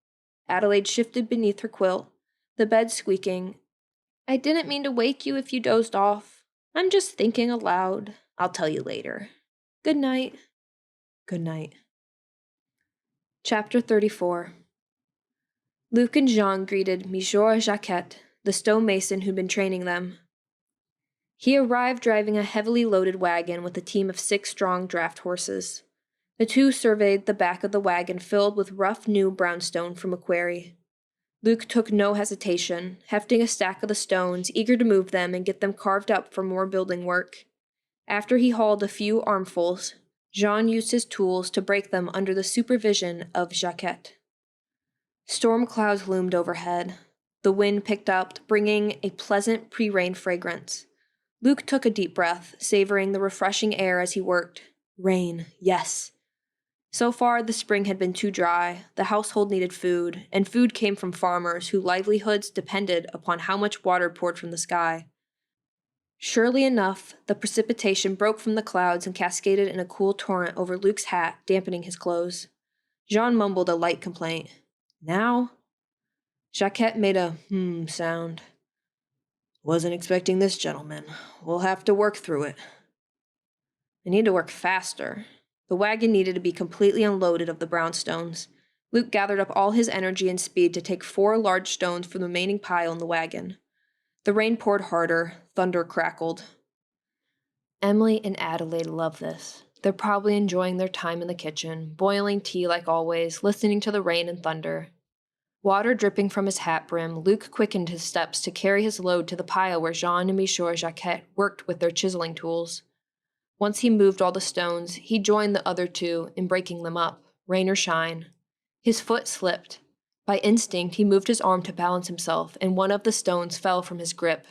Adelaide shifted beneath her quilt, the bed squeaking. I didn't mean to wake you if you dozed off. I'm just thinking aloud. I'll tell you later. Good night. Good night. Chapter 34. Luke and Jean greeted Monsieur Jacquet, the stonemason who'd been training them. He arrived driving a heavily loaded wagon with a team of 6 strong draft horses. The two surveyed the back of the wagon filled with rough new brownstone from a quarry. Luke took no hesitation, hefting a stack of the stones, eager to move them and get them carved up for more building work. After he hauled a few armfuls, Jean used his tools to break them under the supervision of Jacquet. Storm clouds loomed overhead. The wind picked up, bringing a pleasant pre-rain fragrance. Luke took a deep breath, savoring the refreshing air as he worked. Rain, yes. So far, the spring had been too dry, the household needed food, and food came from farmers whose livelihoods depended upon how much water poured from the sky. Surely enough, the precipitation broke from the clouds and cascaded in a cool torrent over Luke's hat, dampening his clothes. Jean mumbled a light complaint. Now? Jacquet made a sound. Wasn't expecting this, gentlemen. We'll have to work through it. I need to work faster. The wagon needed to be completely unloaded of the brownstones. Luke gathered up all his energy and speed to take 4 large stones from the remaining pile in the wagon. The rain poured harder, thunder crackled. Emilie and Adelaide love this, They're probably enjoying their time in the kitchen, boiling tea like always, listening to the rain and thunder. Water dripping from his hat brim, Luke quickened his steps to carry his load to the pile where Jean and Monsieur Jacquet worked with their chiseling tools. Once he moved all the stones, he joined the other two in breaking them up, rain or shine. His foot slipped. By instinct, he moved his arm to balance himself, and one of the stones fell from his grip.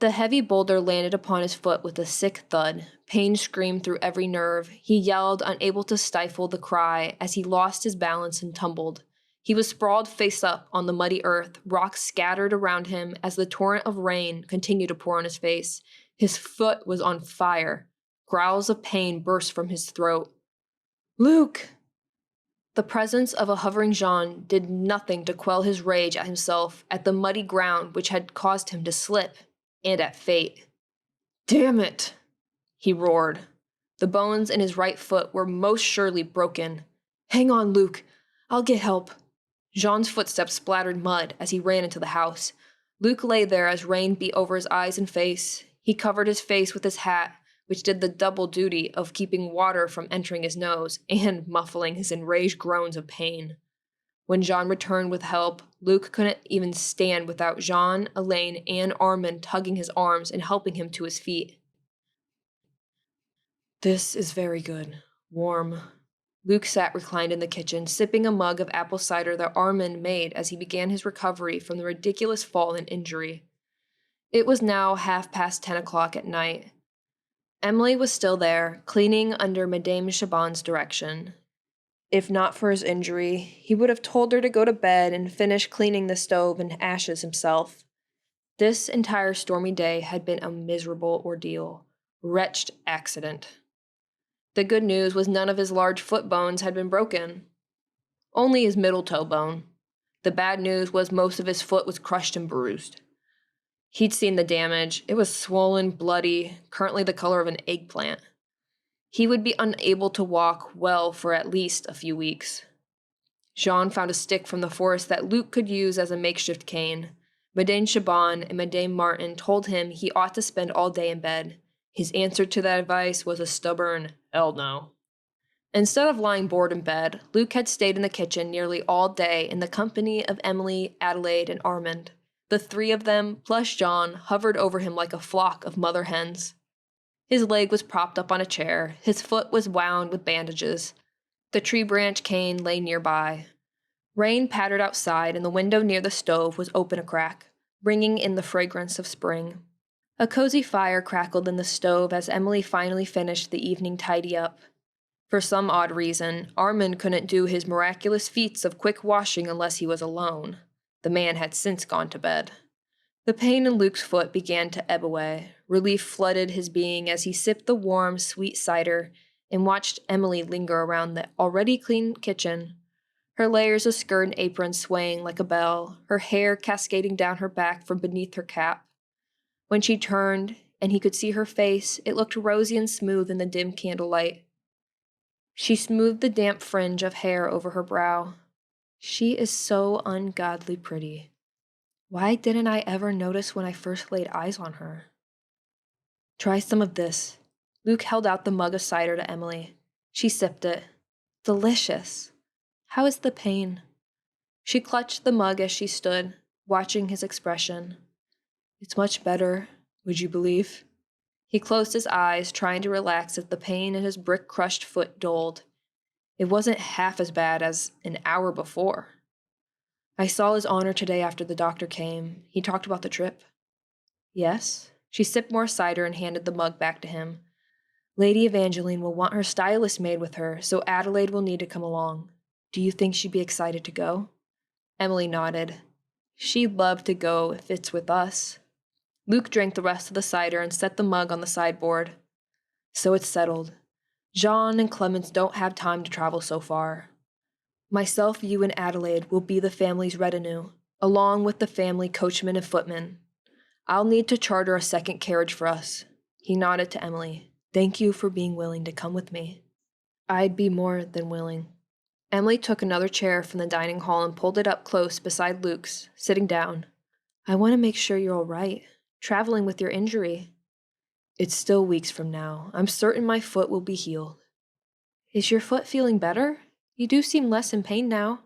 The heavy boulder landed upon his foot with a sick thud. Pain screamed through every nerve. He yelled, unable to stifle the cry, as he lost his balance and tumbled. He was sprawled face up on the muddy earth, rocks scattered around him as the torrent of rain continued to pour on his face. His foot was on fire. Growls of pain burst from his throat. "Luke!" The presence of a hovering Jean did nothing to quell his rage at himself, at the muddy ground which had caused him to slip, and at fate. "Damn it!" he roared. The bones in his right foot were most surely broken. "Hang on, Luke. I'll get help." Jean's footsteps splattered mud as he ran into the house. Luke lay there as rain beat over his eyes and face. He covered his face with his hat, which did the double duty of keeping water from entering his nose and muffling his enraged groans of pain. When Jean returned with help, Luke couldn't even stand without Jean, Elaine, and Armand tugging his arms and helping him to his feet. "This is very good. Warm." Luke sat reclined in the kitchen, sipping a mug of apple cider that Armand made as he began his recovery from the ridiculous fall and injury. It was now 10:30 at night. Emilie was still there, cleaning under Madame Chabon's direction. If not for his injury, he would have told her to go to bed and finish cleaning the stove and ashes himself. This entire stormy day had been a miserable ordeal. Wretched accident. The good news was none of his large foot bones had been broken. Only his middle toe bone. The bad news was most of his foot was crushed and bruised. He'd seen the damage. It was swollen, bloody, currently the color of an eggplant. He would be unable to walk well for at least a few weeks. Jean found a stick from the forest that Luke could use as a makeshift cane. Madame Chabon and Madame Martin told him he ought to spend all day in bed. His answer to that advice was a stubborn, "Hell no." Instead of lying bored in bed, Luke had stayed in the kitchen nearly all day in the company of Emilie, Adelaide, and Armand. The three of them, plus Jean, hovered over him like a flock of mother hens. His leg was propped up on a chair. His foot was wound with bandages. The tree branch cane lay nearby. Rain pattered outside, and the window near the stove was open a crack, bringing in the fragrance of spring. A cozy fire crackled in the stove as Emilie finally finished the evening tidy-up. For some odd reason, Armand couldn't do his miraculous feats of quick washing unless he was alone. The man had since gone to bed. The pain in Luke's foot began to ebb away. Relief flooded his being as he sipped the warm, sweet cider and watched Emilie linger around the already clean kitchen, her layers of skirt and apron swaying like a bell, her hair cascading down her back from beneath her cap. When she turned and he could see her face, it looked rosy and smooth in the dim candlelight. She smoothed the damp fringe of hair over her brow. She is so ungodly pretty. Why didn't I ever notice when I first laid eyes on her? Try some of this. Luke held out the mug of cider to Emilie. She sipped it. Delicious. How is the pain? She clutched the mug as she stood, watching his expression. It's much better, would you believe? He closed his eyes, trying to relax as the pain in his brick-crushed foot dulled. It wasn't half as bad as an hour before. I saw His Honor today after the doctor came. He talked about the trip. Yes? She sipped more cider and handed the mug back to him. Lady Evangeline will want her stylist maid with her, so Adelaide will need to come along. Do you think she'd be excited to go? Emilie nodded. She'd love to go if it's with us. Luke drank the rest of the cider and set the mug on the sideboard. So it's settled. Jean and Clemence don't have time to travel so far. Myself, you, and Adelaide will be the family's retinue, along with the family coachman and footman. I'll need to charter a second carriage for us. He nodded to Emilie. Thank you for being willing to come with me. I'd be more than willing. Emilie took another chair from the dining hall and pulled it up close beside Luke's, sitting down. I want to make sure you're all right, traveling with your injury. It's still weeks from now. I'm certain my foot will be healed. Is your foot feeling better? You do seem less in pain now.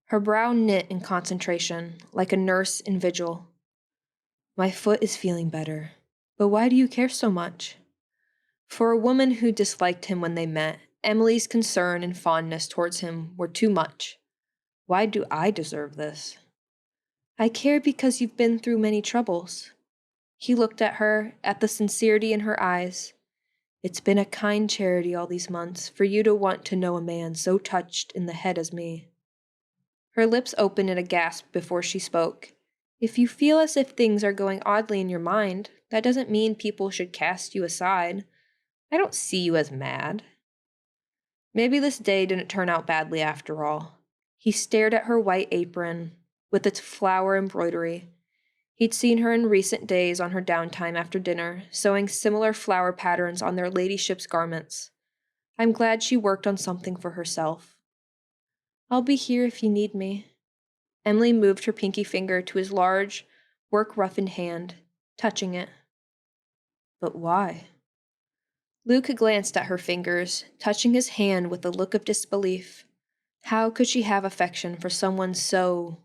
Her brow knit in concentration, like a nurse in vigil. My foot is feeling better, but why do you care so much? For a woman who disliked him when they met, Emilie's concern and fondness towards him were too much. Why do I deserve this? I care because you've been through many troubles. He looked at her, at the sincerity in her eyes. It's been a kind charity all these months for you to want to know a man so touched in the head as me. Her lips opened in a gasp before she spoke. If you feel as if things are going oddly in your mind, that doesn't mean people should cast you aside. I don't see you as mad. Maybe this day didn't turn out badly after all. He stared at her white apron with its flower embroidery. He'd seen her in recent days on her downtime after dinner, sewing similar flower patterns on their ladyship's garments. I'm glad she worked on something for herself. I'll be here if you need me. Emilie moved her pinky finger to his large, work-roughened hand, touching it. But why? Luke glanced at her fingers, touching his hand with a look of disbelief. How could she have affection for someone so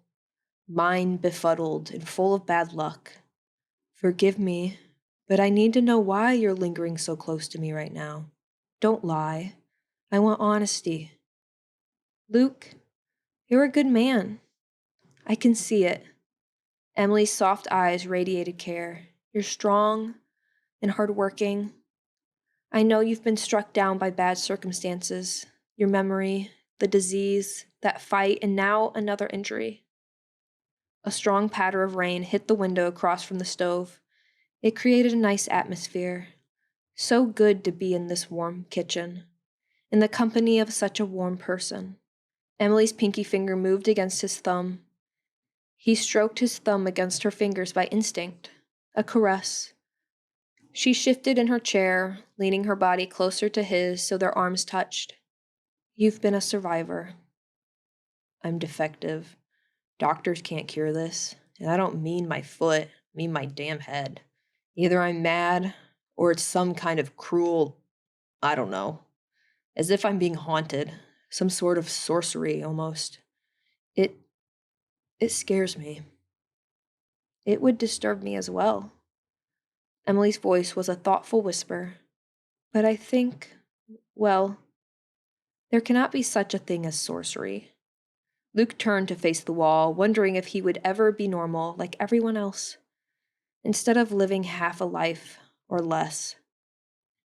mind-befuddled and full of bad luck? Forgive me, but I need to know why you're lingering so close to me right now. Don't lie. I want honesty. Luke, you're a good man. I can see it. Emilie's soft eyes radiated care. You're strong and hardworking. I know you've been struck down by bad circumstances, your memory, the disease, that fight, and now another injury. A strong patter of rain hit the window across from the stove. It created a nice atmosphere. So good to be in this warm kitchen, in the company of such a warm person. Emilie's pinky finger moved against his thumb. He stroked his thumb against her fingers by instinct, a caress. She shifted in her chair, leaning her body closer to his so their arms touched. You've been a survivor. I'm defective. Doctors can't cure this, and I don't mean my foot, I mean my damn head. Either I'm mad, or it's some kind of cruel, I don't know, as if I'm being haunted, some sort of sorcery almost. It scares me. It would disturb me as well. Emilie's voice was a thoughtful whisper. But I think, well, there cannot be such a thing as sorcery. Luke turned to face the wall, wondering if he would ever be normal like everyone else, instead of living half a life or less.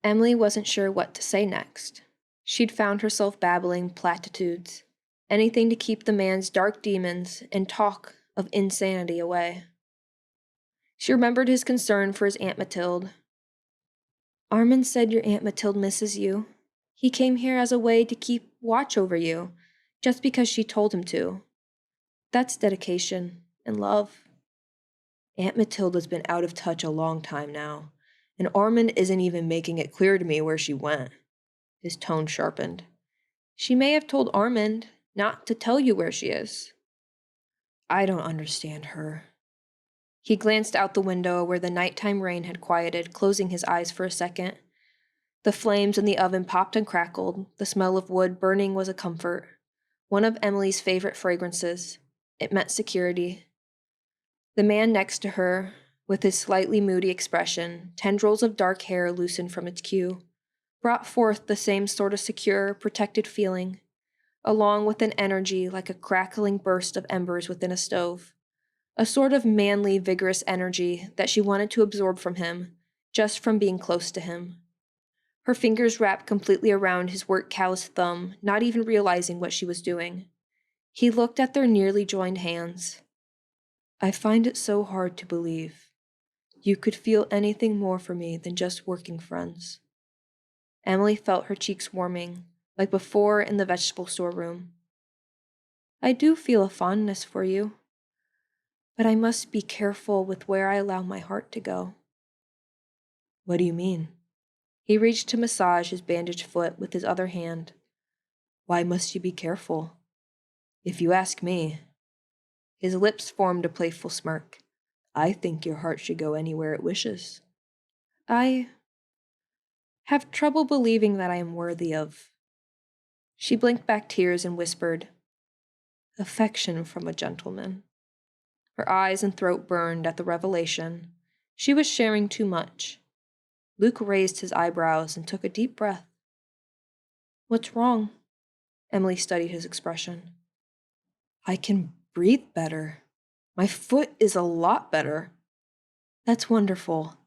Emilie wasn't sure what to say next. She'd found herself babbling platitudes, anything to keep the man's dark demons and talk of insanity away. She remembered his concern for his Aunt Mathilde. Armand said your Aunt Mathilde misses you. He came here as a way to keep watch over you, just because she told him to. That's dedication and love. Aunt Mathilde has been out of touch a long time now, and Armand isn't even making it clear to me where she went. His tone sharpened. She may have told Armand not to tell you where she is. I don't understand her. He glanced out the window where the nighttime rain had quieted, closing his eyes for a second. The flames in the oven popped and crackled. The smell of wood burning was a comfort. One of Emilie's favorite fragrances. It meant security. The man next to her, with his slightly moody expression, tendrils of dark hair loosened from its queue, brought forth the same sort of secure, protected feeling, along with an energy like a crackling burst of embers within a stove. A sort of manly, vigorous energy that she wanted to absorb from him, just from being close to him. Her fingers wrapped completely around his work-calloused thumb, not even realizing what she was doing. He looked at their nearly joined hands. I find it so hard to believe. You could feel anything more for me than just working friends. Emilie felt her cheeks warming, like before in the vegetable storeroom. I do feel a fondness for you. But I must be careful with where I allow my heart to go. What do you mean? He reached to massage his bandaged foot with his other hand. Why must you be careful? If you ask me. His lips formed a playful smirk. I think your heart should go anywhere it wishes. I have trouble believing that I am worthy of She blinked back tears and whispered, "Affection from a gentleman." Her eyes and throat burned at the revelation. She was sharing too much. Luke raised his eyebrows and took a deep breath. "What's wrong?" Emilie studied his expression. "I can breathe better. My foot is a lot better." "That's wonderful."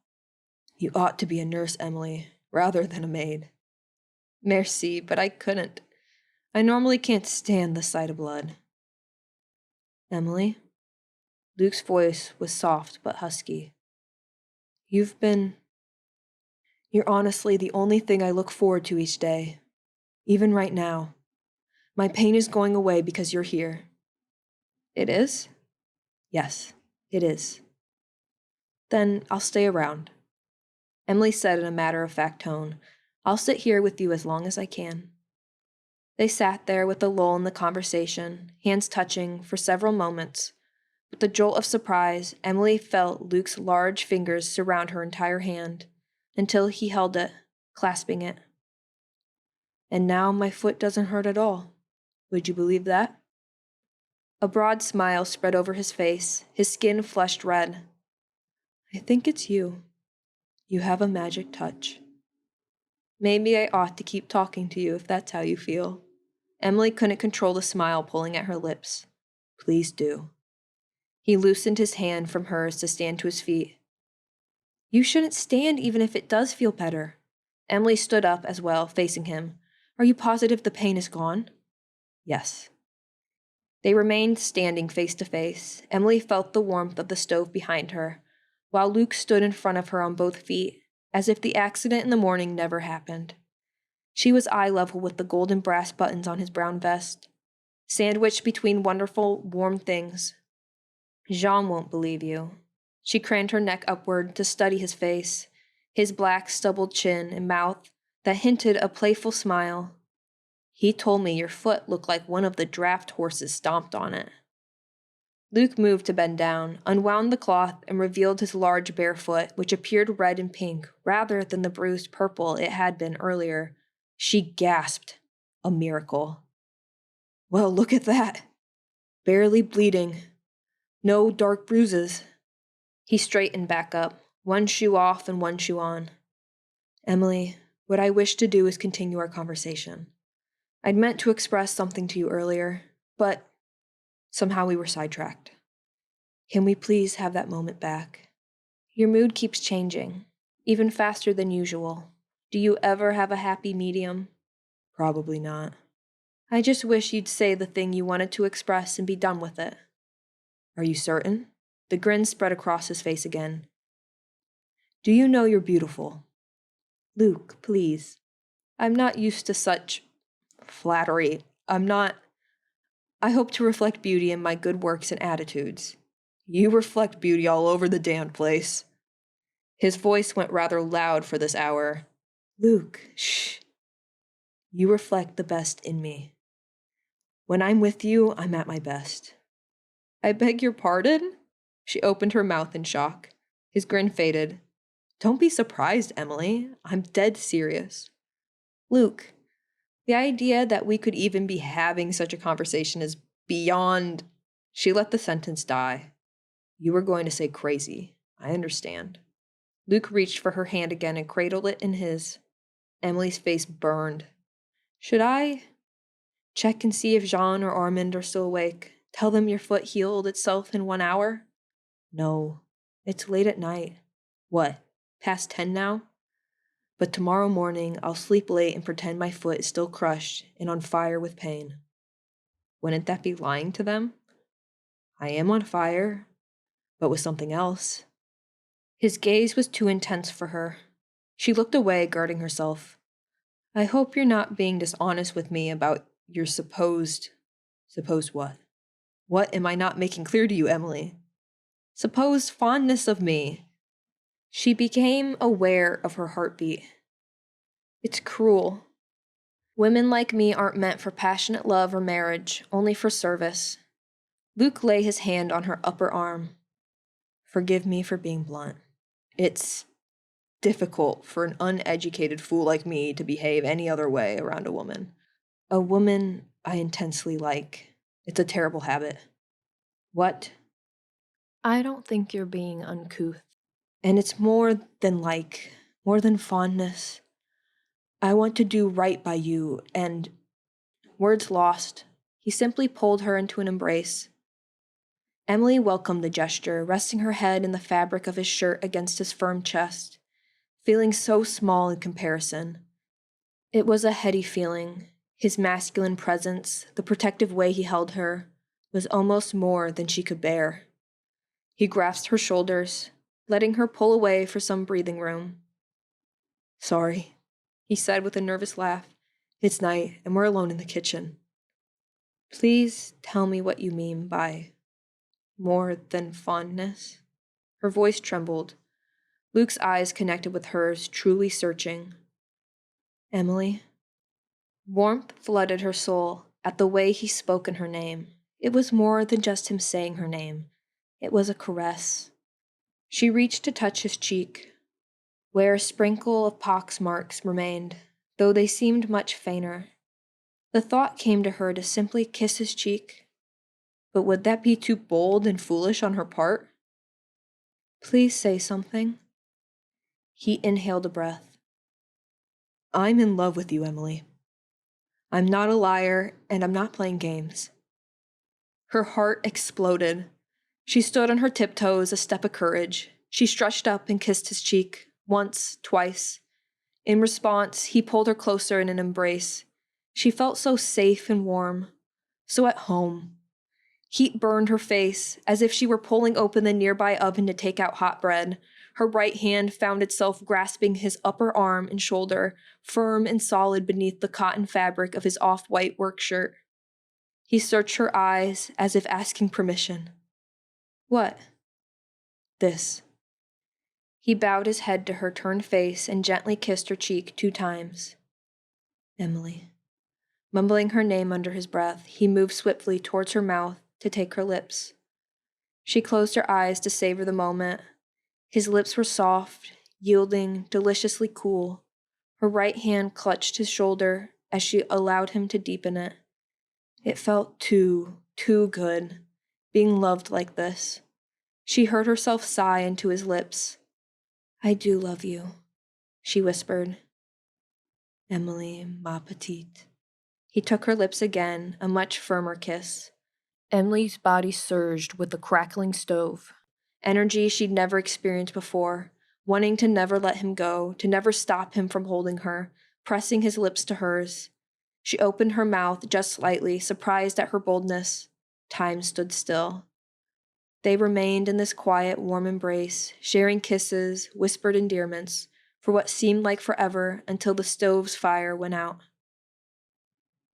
"You ought to be a nurse, Emilie, rather than a maid." "Merci, but I couldn't. I normally can't stand the sight of blood." "Emilie?" Luke's voice was soft but husky. You're honestly the only thing I look forward to each day. Even right now. My pain is going away because you're here." "It is?" "Yes, it is." "Then I'll stay around." Emilie said in a matter-of-fact tone, "I'll sit here with you as long as I can." They sat there with a lull in the conversation, hands touching, for several moments. With a jolt of surprise, Emilie felt Luke's large fingers surround her entire hand, until he held it, clasping it. "And now my foot doesn't hurt at all. Would you believe that?" A broad smile spread over his face, his skin flushed red. "I think it's you. You have a magic touch." "Maybe I ought to keep talking to you if that's how you feel." Emilie couldn't control the smile pulling at her lips. "Please do." He loosened his hand from hers to stand to his feet. "You shouldn't stand even if it does feel better." Emilie stood up as well, facing him. "Are you positive the pain is gone?" "Yes." They remained standing face to face. Emilie felt the warmth of the stove behind her, while Luke stood in front of her on both feet, as if the accident in the morning never happened. She was eye level with the golden brass buttons on his brown vest, sandwiched between wonderful, warm things. "Jean won't believe you." She craned her neck upward to study his face, his black, stubbled chin and mouth that hinted a playful smile. "He told me your foot looked like one of the draft horses stomped on it." Luke moved to bend down, unwound the cloth, and revealed his large bare foot, which appeared red and pink rather than the bruised purple it had been earlier. She gasped. A miracle. "Well, look at that. Barely bleeding. No dark bruises." He straightened back up, one shoe off and one shoe on. "Emilie, what I wish to do is continue our conversation. I'd meant to express something to you earlier, but somehow we were sidetracked. Can we please have that moment back? Your mood keeps changing, even faster than usual. Do you ever have a happy medium?" "Probably not." "I just wish you'd say the thing you wanted to express and be done with it." "Are you certain?" The grin spread across his face again. "Do you know you're beautiful?" "Luke, please. I'm not used to such flattery. I hope to reflect beauty in my good works and attitudes." "You reflect beauty all over the damned place." His voice went rather loud for this hour. "Luke, shh. You reflect the best in me. When I'm with you, I'm at my best." "I beg your pardon?" She opened her mouth in shock. His grin faded. "Don't be surprised, Emilie. I'm dead serious." "Luke, the idea that we could even be having such a conversation is beyond—" She let the sentence die. "You were going to say crazy. I understand." Luke reached for her hand again and cradled it in his. Emilie's face burned. "Should I check and see if Jean or Armand are still awake? Tell them your foot healed itself in 1 hour?" "No. It's late at night." "What? Past 10 now?" "But tomorrow morning I'll sleep late and pretend my foot is still crushed and on fire with pain." "Wouldn't that be lying to them?" "I am on fire, but with something else." His gaze was too intense for her. She looked away, guarding herself. "I hope you're not being dishonest with me about your supposed—" "Supposed what? What am I not making clear to you, Emilie?" "Supposed fondness of me." She became aware of her heartbeat. "It's cruel. Women like me aren't meant for passionate love or marriage, only for service." Luke lay his hand on her upper arm. "Forgive me for being blunt. It's difficult for an uneducated fool like me to behave any other way around a woman. A woman I intensely like. It's a terrible habit. What? I don't think you're being uncouth. And it's more than like, more than fondness. I want to do right by you, and words lost. He simply pulled her into an embrace. Emilie welcomed the gesture, resting her head in the fabric of his shirt against his firm chest, feeling so small in comparison. It was a heady feeling. His masculine presence, the protective way he held her, was almost more than she could bear. He grasped her shoulders, letting her pull away for some breathing room. "Sorry," he said with a nervous laugh. "It's night, and we're alone in the kitchen." "Please tell me what you mean by more than fondness." Her voice trembled. Luke's eyes connected with hers, truly searching. "Emilie?" Warmth flooded her soul at the way he spoke in her name. It was more than just him saying her name. It was a caress. She reached to touch his cheek, where a sprinkle of pox marks remained, though they seemed much fainter. The thought came to her to simply kiss his cheek. But would that be too bold and foolish on her part? "Please say something." He inhaled a breath. "I'm in love with you, Emilie. I'm not a liar, and I'm not playing games." Her heart exploded. She stood on her tiptoes, a step of courage. She stretched up and kissed his cheek, once, twice. In response, he pulled her closer in an embrace. She felt so safe and warm, so at home. Heat burned her face, as if she were pulling open the nearby oven to take out hot bread. Her right hand found itself grasping his upper arm and shoulder, firm and solid beneath the cotton fabric of his off-white work shirt. He searched her eyes as if asking permission. "What?" "This." He bowed his head to her turned face and gently kissed her cheek 2 times. "Emilie." Mumbling her name under his breath, he moved swiftly towards her mouth to take her lips. She closed her eyes to savor the moment. His lips were soft, yielding, deliciously cool. Her right hand clutched his shoulder as she allowed him to deepen it. It felt too good, being loved like this. She heard herself sigh into his lips. "I do love you," she whispered. "Emilie, ma petite." He took her lips again, a much firmer kiss. Emilie's body surged with the crackling stove. Energy she'd never experienced before, wanting to never let him go, to never stop him from holding her, pressing his lips to hers. She opened her mouth just slightly, surprised at her boldness. Time stood still. They remained in this quiet, warm embrace, sharing kisses, whispered endearments, for what seemed like forever until the stove's fire went out.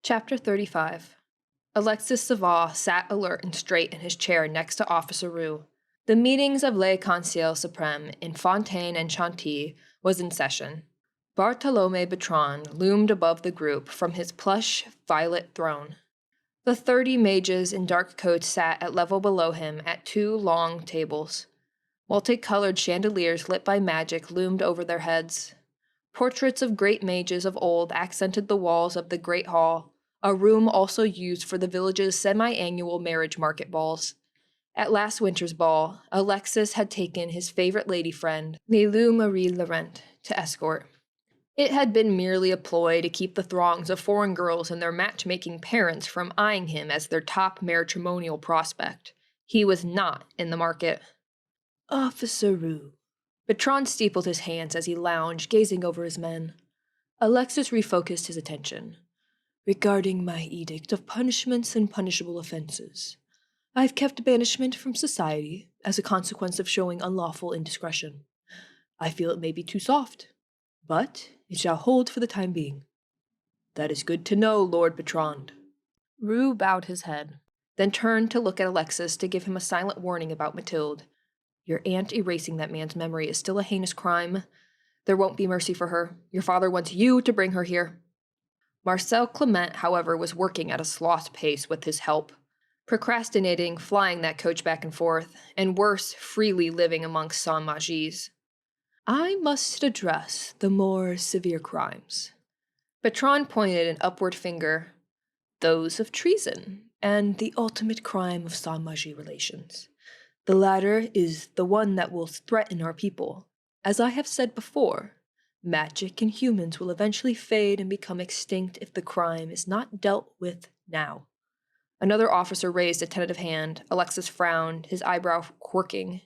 Chapter 35. Alexis Savard sat alert and straight in his chair next to Officer Roux. The meetings of Les Conseils Suprêmes in Fontaine and Chantilly was in session. Bartholomé Bertrand loomed above the group from his plush violet throne. The 30 mages in dark coats sat at level below him at 2 long tables. Multicolored chandeliers lit by magic loomed over their heads. Portraits of great mages of old accented the walls of the great hall, a room also used for the village's semi-annual marriage market balls. At last winter's ball, Alexis had taken his favorite lady friend, Lilou Marie Laurent, to escort. It had been merely a ploy to keep the throngs of foreign girls and their matchmaking parents from eyeing him as their top matrimonial prospect. He was not in the market. Officer Roux. Bertrand steepled his hands as he lounged, gazing over his men. Alexis refocused his attention. Regarding my edict of punishments and punishable offenses, I've kept banishment from society as a consequence of showing unlawful indiscretion. I feel it may be too soft, but it shall hold for the time being. That is good to know, Lord Bertrand. Roux bowed his head, then turned to look at Alexis to give him a silent warning about Mathilde. Your aunt erasing that man's memory is still a heinous crime. There won't be mercy for her. Your father wants you to bring her here. Marcel Clement, however, was working at a sloth pace with his help, procrastinating, flying that coach back and forth, and worse, freely living amongst sans-magis. I must address the more severe crimes. Bertrand pointed an upward finger. Those of treason, and the ultimate crime of sans-magie relations. The latter is the one that will threaten our people. As I have said before, magic and humans will eventually fade and become extinct if the crime is not dealt with now. Another officer raised a tentative hand. Alexis frowned, his eyebrow quirking.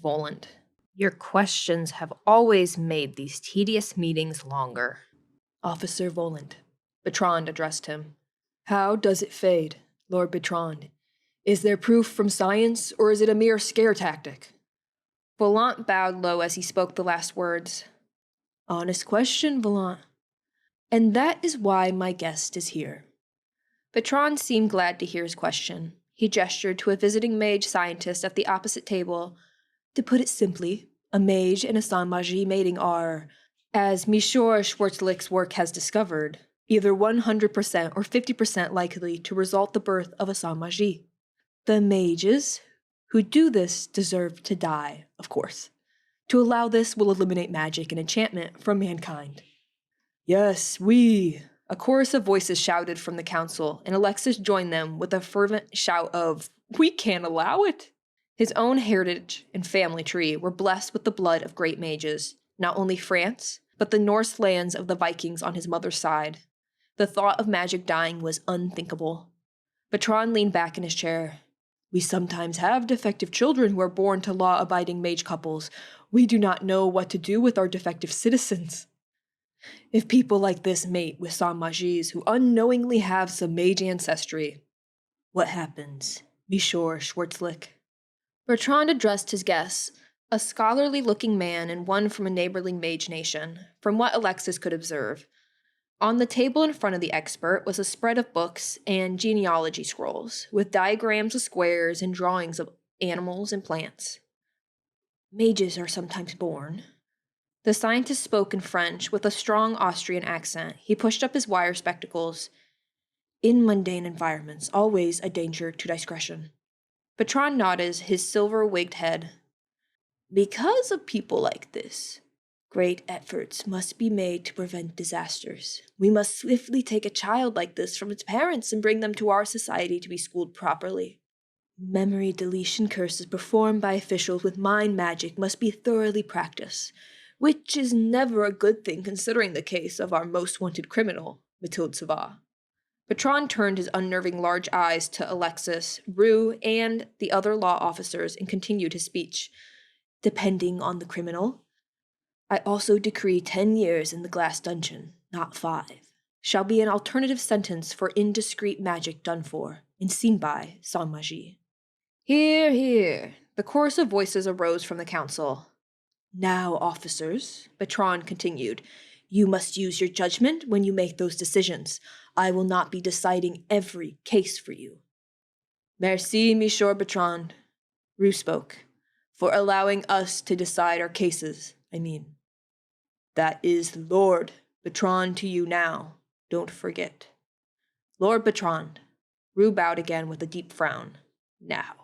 Volant. Your questions have always made these tedious meetings longer. Officer Volant. Bertrand addressed him. How does it fade, Lord Bertrand? Is there proof from science, or is it a mere scare tactic? Volant bowed low as he spoke the last words. Honest question, Volant. And that is why my guest is here. Bertrand seemed glad to hear his question. He gestured to a visiting mage scientist at the opposite table. To put it simply, a mage and a sans-magie mating are, as Monsieur Schwartzlich's work has discovered, either 100% or 50% likely to result the birth of a sans-magie. The mages who do this deserve to die, of course. To allow this will eliminate magic and enchantment from mankind. Yes, we. A chorus of voices shouted from the council, and Alexis joined them with a fervent shout of, "We can't allow it!" His own heritage and family tree were blessed with the blood of great mages, not only France, but the Norse lands of the Vikings on his mother's side. The thought of magic dying was unthinkable. Bertrand leaned back in his chair. We sometimes have defective children who are born to law-abiding mage couples. We do not know what to do with our defective citizens. If people like this mate with sans-magies who unknowingly have some mage ancestry, what happens, Monsieur Schwartzlich? Bertrand addressed his guests, a scholarly-looking man and one from a neighboring mage nation, from what Alexis could observe. On the table in front of the expert was a spread of books and genealogy scrolls, with diagrams of squares and drawings of animals and plants. Mages are sometimes born. The scientist spoke in French with a strong Austrian accent. He pushed up his wire spectacles. In mundane environments, always a danger to discretion. Bertrand nodded his silver-wigged head. Because of people like this, great efforts must be made to prevent disasters. We must swiftly take a child like this from its parents and bring them to our society to be schooled properly. Memory deletion curses performed by officials with mind magic must be thoroughly practiced, which is never a good thing considering the case of our most wanted criminal, Mathilde Savard. Bertrand turned his unnerving large eyes to Alexis, Rue, and the other law officers and continued his speech. Depending on the criminal, I also decree 10 years in the glass dungeon, not 5, shall be an alternative sentence for indiscreet magic done for and seen by sans-magie. Hear, hear. The chorus of voices arose from the council. Now, officers, Bertrand continued, you must use your judgment when you make those decisions. I will not be deciding every case for you. Merci, Monsieur Bertrand, Rue spoke, for allowing us to decide our cases, I mean. That is Lord Bertrand to you now, don't forget. Lord Bertrand. Rue bowed again with a deep frown. Now.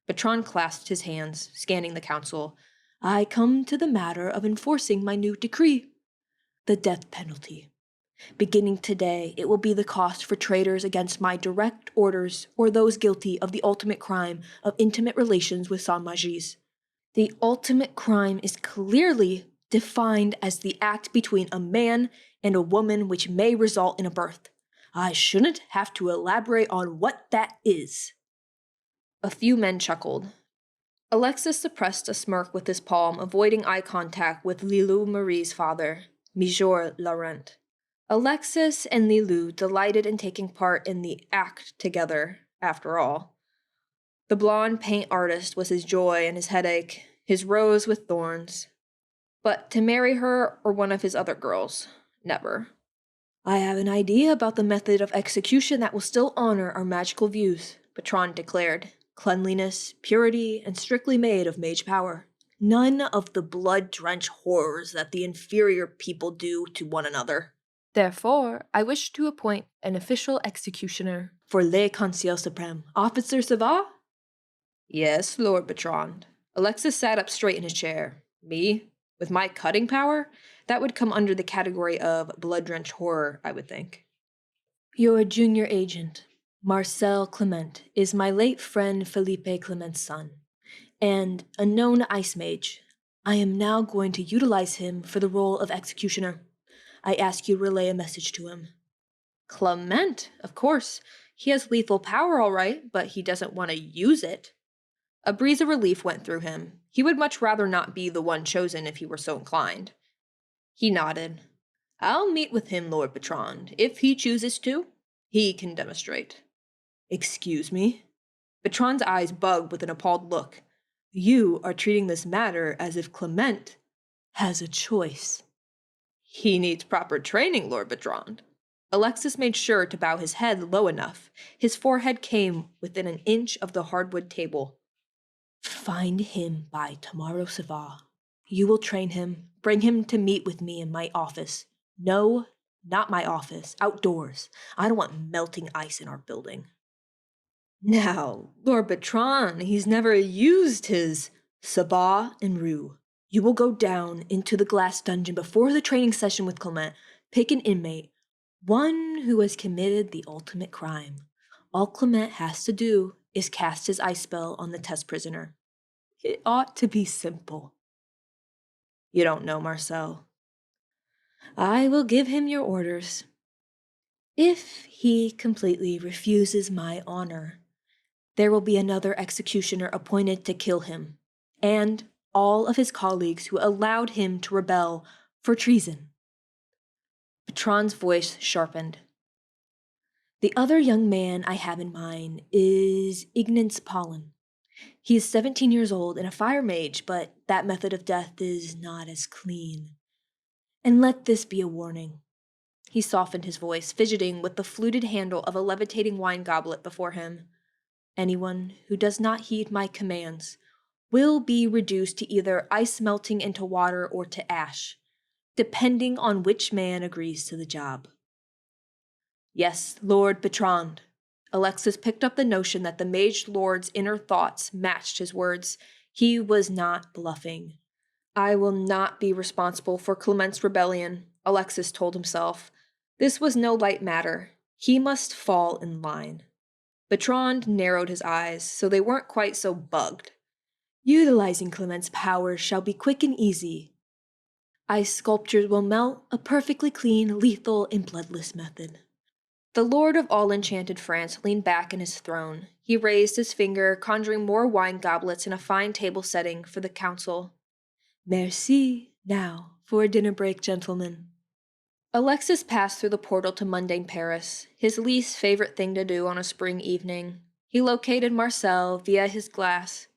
Bertrand clasped his hands, scanning the council. I come to the matter of enforcing my new decree. The death penalty. Beginning today, it will be the cost for traitors against my direct orders or those guilty of the ultimate crime of intimate relations with sans-magies. The ultimate crime is clearly defined as the act between a man and a woman which may result in a birth. I shouldn't have to elaborate on what that is. A few men chuckled. Alexis suppressed a smirk with his palm, avoiding eye contact with Lilou Marie's father, Monsieur Laurent. Alexis and Lilou delighted in taking part in the act together, after all. The blonde paint artist was his joy and his headache, his rose with thorns. But to marry her or one of his other girls, never. I have an idea about the method of execution that will still honor our magical views, Bertrand declared. Cleanliness, purity, and strictly made of mage power. None of the blood-drenched horrors that the inferior people do to one another. Therefore, I wish to appoint an official executioner. For Le Conseil Supreme, Officer Savard? Yes, Lord Bertrand. Alexis sat up straight in his chair. Me? With my cutting power? That would come under the category of blood-drenched horror, I would think. Your junior agent, Marcel Clement, is my late friend Felipe Clement's son, and a known ice mage. I am now going to utilize him for the role of executioner. I ask you to relay a message to him. Clement, of course. He has lethal power, all right, but he doesn't want to use it. A breeze of relief went through him. He would much rather not be the one chosen if he were so inclined. He nodded. I'll meet with him, Lord Bertrand. If he chooses to, he can demonstrate. Excuse me? Bertrand's eyes bugged with an appalled look. You are treating this matter as if Clement has a choice. He needs proper training, Lord Bertrand. Alexis made sure to bow his head low enough. His forehead came within an inch of the hardwood table. Find him by tomorrow, Savar. You will train him, bring him to meet with me in my office. No, not my office, outdoors. I don't want melting ice in our building. Now, Lord Bertrand, he's never used his Sabah and Rue. You will go down into the glass dungeon before the training session with Clement, pick an inmate, one who has committed the ultimate crime. All Clement has to do is cast his ice spell on the test prisoner. It ought to be simple. You don't know Marcel. I will give him your orders. If he completely refuses my honor, there will be another executioner appointed to kill him, and all of his colleagues who allowed him to rebel for treason. Bertrand's voice sharpened. The other young man I have in mind is Ignance Pollen. He is 17 years old and a fire mage, but that method of death is not as clean. And let this be a warning. He softened his voice, fidgeting with the fluted handle of a levitating wine goblet before him. Anyone who does not heed my commands will be reduced to either ice melting into water or to ash, depending on which man agrees to the job. Yes, Lord Bertrand. Alexis picked up the notion that the mage lord's inner thoughts matched his words. He was not bluffing. I will not be responsible for Clement's rebellion, Alexis told himself. This was no light matter. He must fall in line. Bertrand narrowed his eyes, so they weren't quite so bugged. Utilizing Clement's powers shall be quick and easy. Ice sculptures will melt, a perfectly clean, lethal, and bloodless method. The Lord of all enchanted France leaned back in his throne. He raised his finger, conjuring more wine goblets in a fine table setting for the council. Merci. Now, for a dinner break, gentlemen. Alexis passed through the portal to mundane Paris, his least favorite thing to do on a spring evening. He located Marcel via his glass,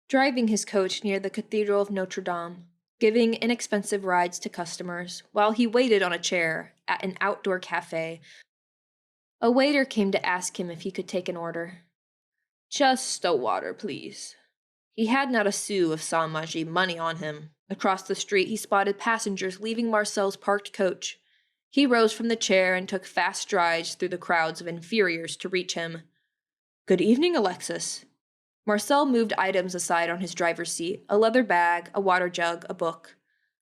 driving his coach near the Cathedral of Notre Dame, giving inexpensive rides to customers, while he waited on a chair at an outdoor cafe. A waiter came to ask him if he could take an order. Just a water, please. He had not a sou of Saint-Magie money on him. Across the street, he spotted passengers leaving Marcel's parked coach. He rose from the chair and took fast strides through the crowds of inferiors to reach him. Good evening, Alexis. Marcel moved items aside on his driver's seat, a leather bag, a water jug, a book.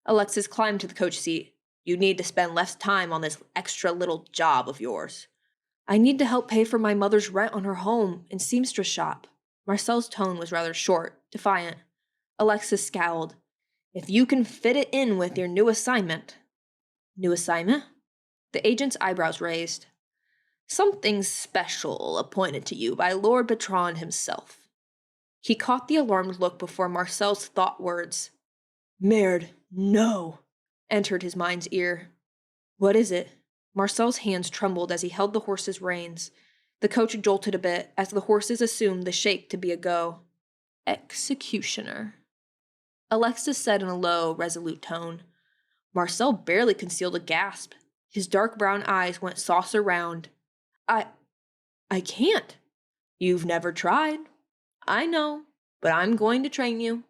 Alexis climbed to the coach seat. You need to spend less time on this extra little job of yours. I need to help pay for my mother's rent on her home and seamstress shop. Marcel's tone was rather short, defiant. Alexis scowled. If you can fit it in with your new assignment. New assignment? The agent's eyebrows raised. Something special appointed to you by Lord Bertrand himself. He caught the alarmed look before Marcel's thought words. Merde, no, entered his mind's ear. What is it? Marcel's hands trembled as he held the horse's reins. The coach jolted a bit as the horses assumed the shake to be a go. Executioner, Alexis said in a low, resolute tone. Marcel barely concealed a gasp. His dark brown eyes went saucer round. I can't. You've never tried. I know, but I'm going to train you.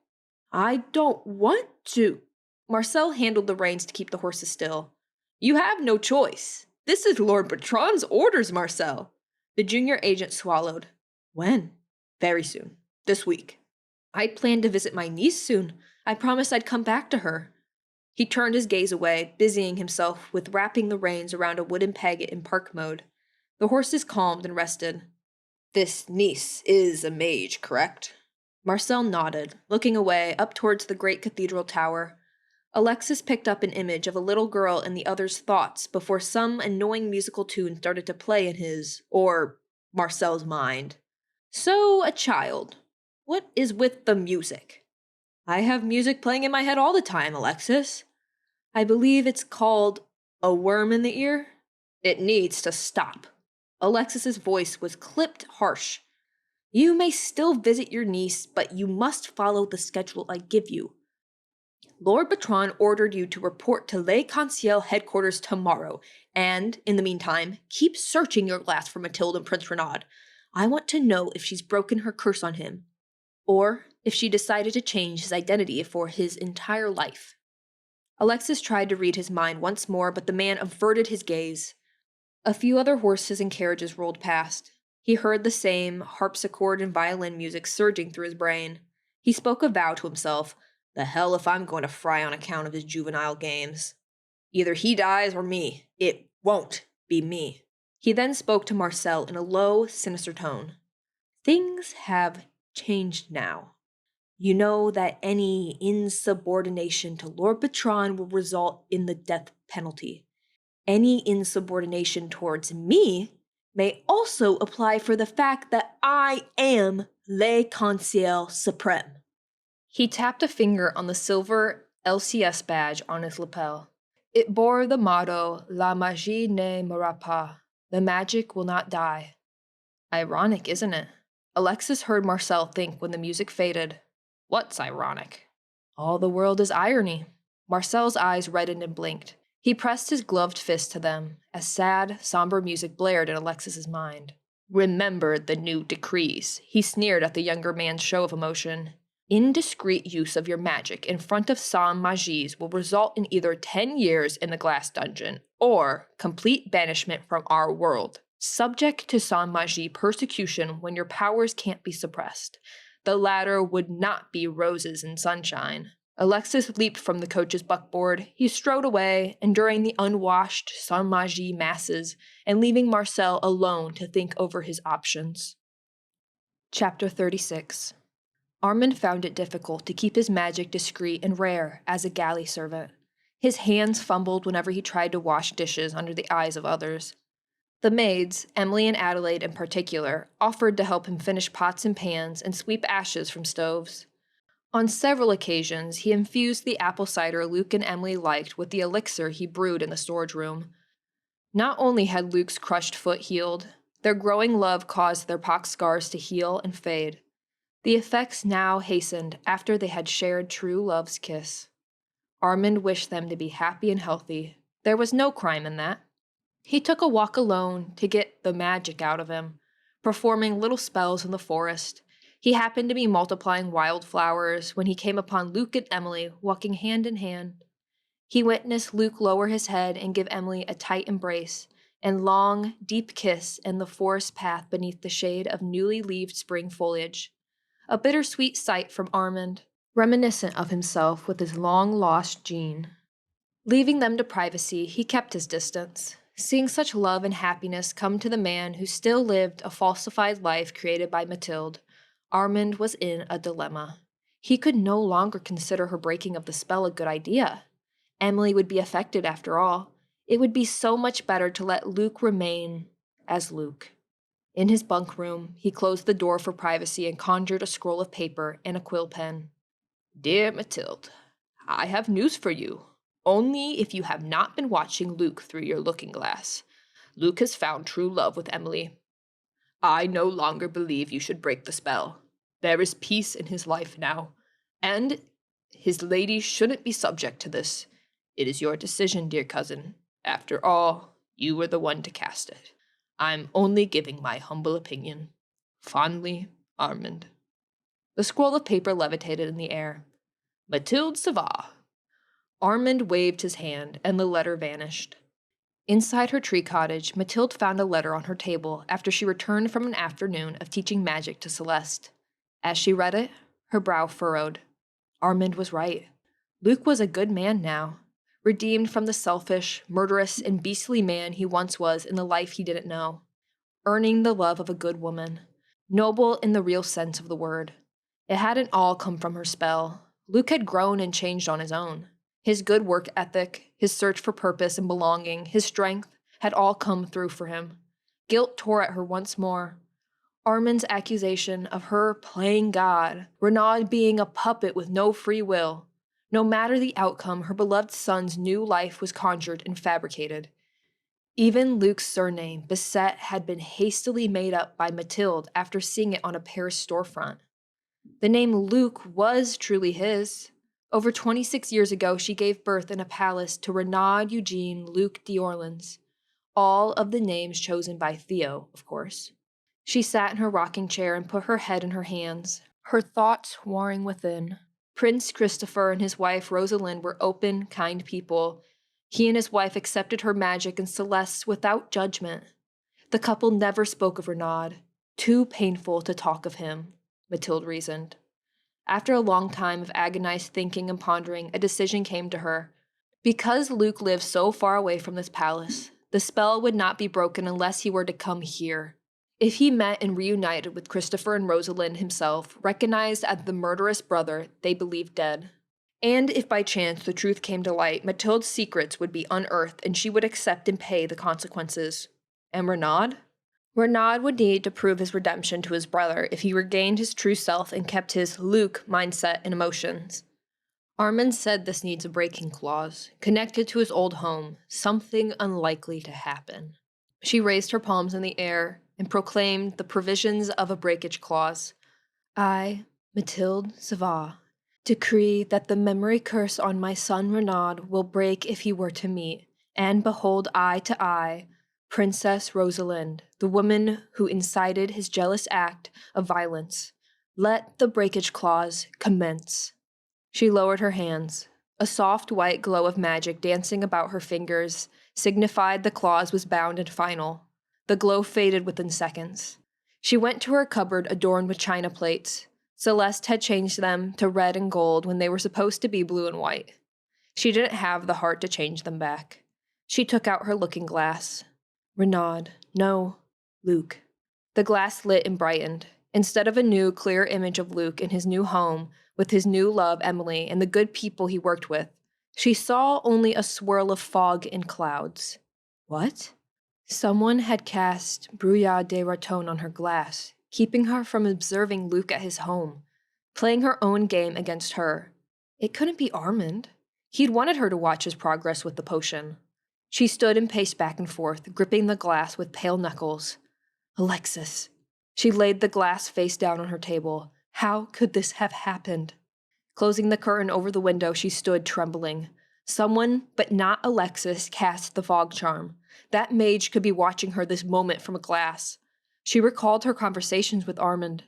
I don't want to. Marcel handled the reins to keep the horses still. You have no choice. This is Lord Bertrand's orders, Marcel. The junior agent swallowed. When? Very soon. This week. I plan to visit my niece soon. I promised I'd come back to her. He turned his gaze away, busying himself with wrapping the reins around a wooden peg in park mode. The horses calmed and rested. This niece is a mage, correct? Marcel nodded, looking away up towards the great cathedral tower. Alexis picked up an image of a little girl in the other's thoughts before some annoying musical tune started to play in his, or Marcel's mind. So, a child. What is with the music? I have music playing in my head all the time, Alexis. I believe it's called a worm in the ear. It needs to stop. Alexis's voice was clipped harsh. You may still visit your niece, but you must follow the schedule I give you. Lord Bertrand ordered you to report to Le Conseil headquarters tomorrow, and, in the meantime, keep searching your glass for Mathilde and Prince Renaud. I want to know if she's broken her curse on him, or if she decided to change his identity for his entire life. Alexis tried to read his mind once more, but the man averted his gaze. A few other horses and carriages rolled past. He heard the same harpsichord and violin music surging through his brain. He spoke a vow to himself. The hell if I'm going to fry on account of his juvenile games. Either he dies or me. It won't be me. He then spoke to Marcel in a low, sinister tone. Things have changed now. You know that any insubordination to Lord Bertrand will result in the death penalty. Any insubordination towards me may also apply for the fact that I am Le Conseil Supreme. He tapped a finger on the silver LCS badge on his lapel. It bore the motto, La magie ne mourra pas. The magic will not die. Ironic, isn't it? Alexis heard Marcel think when the music faded. What's ironic? All the world is irony. Marcel's eyes reddened and blinked. He pressed his gloved fist to them, as sad, somber music blared in Alexis's mind. Remember the new decrees. He sneered at the younger man's show of emotion. Indiscreet use of your magic in front of sans magies will result in either 10 years in the glass dungeon or complete banishment from our world, subject to sans magie persecution when your powers can't be suppressed. The latter would not be roses and sunshine. Alexis leaped from the coach's buckboard. He strode away, enduring the unwashed sans magie masses and leaving Marcel alone to think over his options. Chapter 36. Armand found it difficult to keep his magic discreet and rare as a galley servant. His hands fumbled whenever he tried to wash dishes under the eyes of others. The maids, Emilie and Adelaide in particular, offered to help him finish pots and pans and sweep ashes from stoves. On several occasions, he infused the apple cider Luke and Emilie liked with the elixir he brewed in the storage room. Not only had Luke's crushed foot healed, their growing love caused their pox scars to heal and fade. The effects now hastened after they had shared true love's kiss. Armand wished them to be happy and healthy. There was no crime in that. He took a walk alone to get the magic out of him, performing little spells in the forest. He happened to be multiplying wildflowers when he came upon Luke and Emilie walking hand in hand. He witnessed Luke lower his head and give Emilie a tight embrace and long, deep kiss in the forest path beneath the shade of newly leaved spring foliage. A bittersweet sight from Armand, reminiscent of himself with his long-lost Jean. Leaving them to privacy, he kept his distance. Seeing such love and happiness come to the man who still lived a falsified life created by Mathilde, Armand was in a dilemma. He could no longer consider her breaking of the spell a good idea. Emilie would be affected after all. It would be so much better to let Luke remain as Luke. In his bunk room, he closed the door for privacy and conjured a scroll of paper and a quill pen. Dear Mathilde, I have news for you. Only if you have not been watching Luke through your looking glass. Luke has found true love with Emilie. I no longer believe you should break the spell. There is peace in his life now, and his lady shouldn't be subject to this. It is your decision, dear cousin. After all, you were the one to cast it. I'm only giving my humble opinion. Fondly, Armand. The scroll of paper levitated in the air. Mathilde Savard. Armand waved his hand, and the letter vanished. Inside her tree cottage, Mathilde found a letter on her table after she returned from an afternoon of teaching magic to Celeste. As she read it, her brow furrowed. Armand was right. Luke was a good man now, redeemed from the selfish, murderous, and beastly man he once was in the life he didn't know. earning the love of a good woman. Noble in the real sense of the word. It hadn't all come from her spell. Luke had grown and changed on his own. His good work ethic, his search for purpose and belonging, his strength had all come through for him. Guilt tore at her once more. Armand's accusation of her playing God, Renaud being a puppet with no free will. No matter the outcome, her beloved son's new life was conjured and fabricated. Even Luke's surname, Bissett, had been hastily made up by Mathilde after seeing it on a Paris storefront. The name Luke was truly his. Over 26 years ago, she gave birth in a palace to Renaud Eugene Luc d'Orleans. All of the names chosen by Theo, of course. She sat in her rocking chair and put her head in her hands, her thoughts warring within. Prince Christopher and his wife Rosalind were open, kind people. He and his wife accepted her magic and Celeste without judgment. The couple never spoke of Renaud. Too painful to talk of him, Mathilde reasoned. After a long time of agonized thinking and pondering, a decision came to her. Because Luke lived so far away from this palace, the spell would not be broken unless he were to come here. If he met and reunited with Christopher and Rosalind himself, recognized as the murderous brother they believed dead. And if by chance the truth came to light, Mathilde's secrets would be unearthed and she would accept and pay the consequences. And Renaud? Renaud would need to prove his redemption to his brother if he regained his true self and kept his Luke mindset and emotions. Armand said this needs a breaking clause, connected to his old home, something unlikely to happen. She raised her palms in the air and proclaimed the provisions of a breakage clause. I, Mathilde Savard, decree that the memory curse on my son Renaud will break if he were to meet, and behold eye to eye, Princess Rosalind, the woman who incited his jealous act of violence. Let the breakage clause commence. She lowered her hands. A soft white glow of magic dancing about her fingers signified the clause was bound and final. The glow faded within seconds. She went to her cupboard adorned with china plates. Celeste had changed them to red and gold when they were supposed to be blue and white. She didn't have the heart to change them back. She took out her looking glass. Renaud, no, Luke. The glass lit and brightened. Instead of a new, clear image of Luke in his new home, with his new love, Emilie, and the good people he worked with, she saw only a swirl of fog and clouds. What? Someone had cast brouillard de raton on her glass, keeping her from observing Luke at his home, playing her own game against her. It couldn't be Armand. He'd wanted her to watch his progress with the potion. She stood and paced back and forth, gripping the glass with pale knuckles. Alexis. She laid the glass face down on her table. How could this have happened? Closing the curtain over the window, she stood trembling. Someone, but not Alexis, cast the fog charm. That mage could be watching her this moment from a glass. She recalled her conversations with Armand.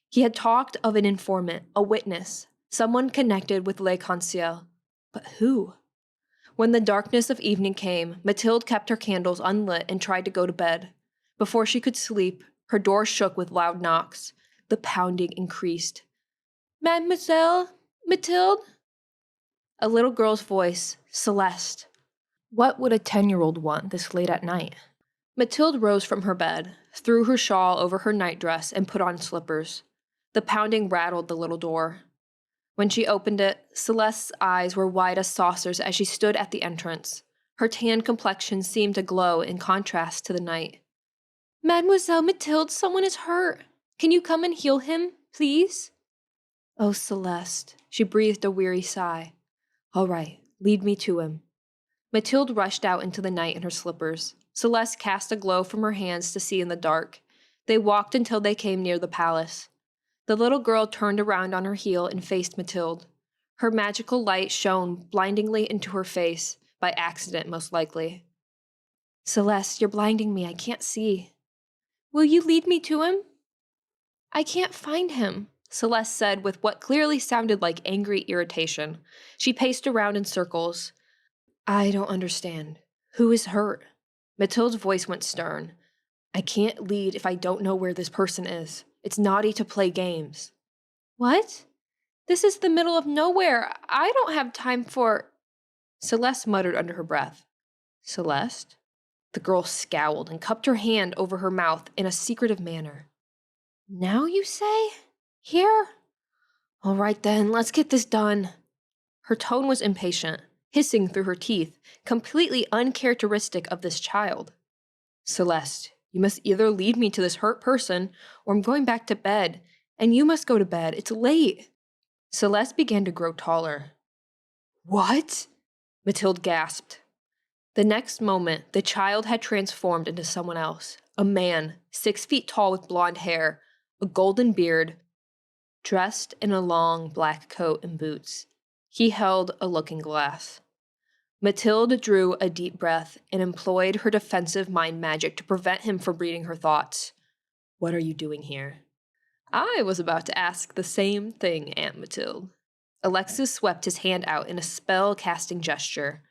He had talked of an informant, a witness, someone connected with Le Concierge. But who? When the darkness of evening came, Mathilde kept her candles unlit and tried to go to bed. Before she could sleep, her door shook with loud knocks. The pounding increased. Mademoiselle? Mathilde? A little girl's voice, Celeste. What would a 10-year-old want this late at night? Mathilde rose from her bed, threw her shawl over her nightdress, and put on slippers. The pounding rattled the little door. When she opened it, Celeste's eyes were wide as saucers as she stood at the entrance. Her tan complexion seemed to glow in contrast to the night. Mademoiselle Mathilde, someone is hurt. Can you come and heal him, please? Oh, Celeste. She breathed a weary sigh. All right, lead me to him. Mathilde rushed out into the night in her slippers. Celeste cast a glow from her hands to see in the dark. They walked until they came near the palace. The little girl turned around on her heel and faced Mathilde. Her magical light shone blindingly into her face, by accident most likely. Celeste, you're blinding me. I can't see. Will you lead me to him? I can't find him, Celeste said with what clearly sounded like angry irritation. She paced around in circles. I don't understand. Who is hurt? Mathilde's voice went stern. I can't lead if I don't know where this person is. It's naughty to play games. What? This is the middle of nowhere. I don't have time for... Celeste muttered under her breath. Celeste? The girl scowled and cupped her hand over her mouth in a secretive manner. Now you say? Here? All right then, let's get this done. Her tone was impatient, hissing through her teeth, completely uncharacteristic of this child. Celeste, you must either lead me to this hurt person, or I'm going back to bed, and you must go to bed. It's late. Celeste began to grow taller. What? Mathilde gasped. The next moment, the child had transformed into someone else, a man, 6 feet tall with blonde hair, a golden beard, dressed in a long black coat and boots. He held a looking glass. Mathilde drew a deep breath and employed her defensive mind magic to prevent him from reading her thoughts. What are you doing here? I was about to ask the same thing, Aunt Mathilde. Alexis swept his hand out in a spell-casting gesture.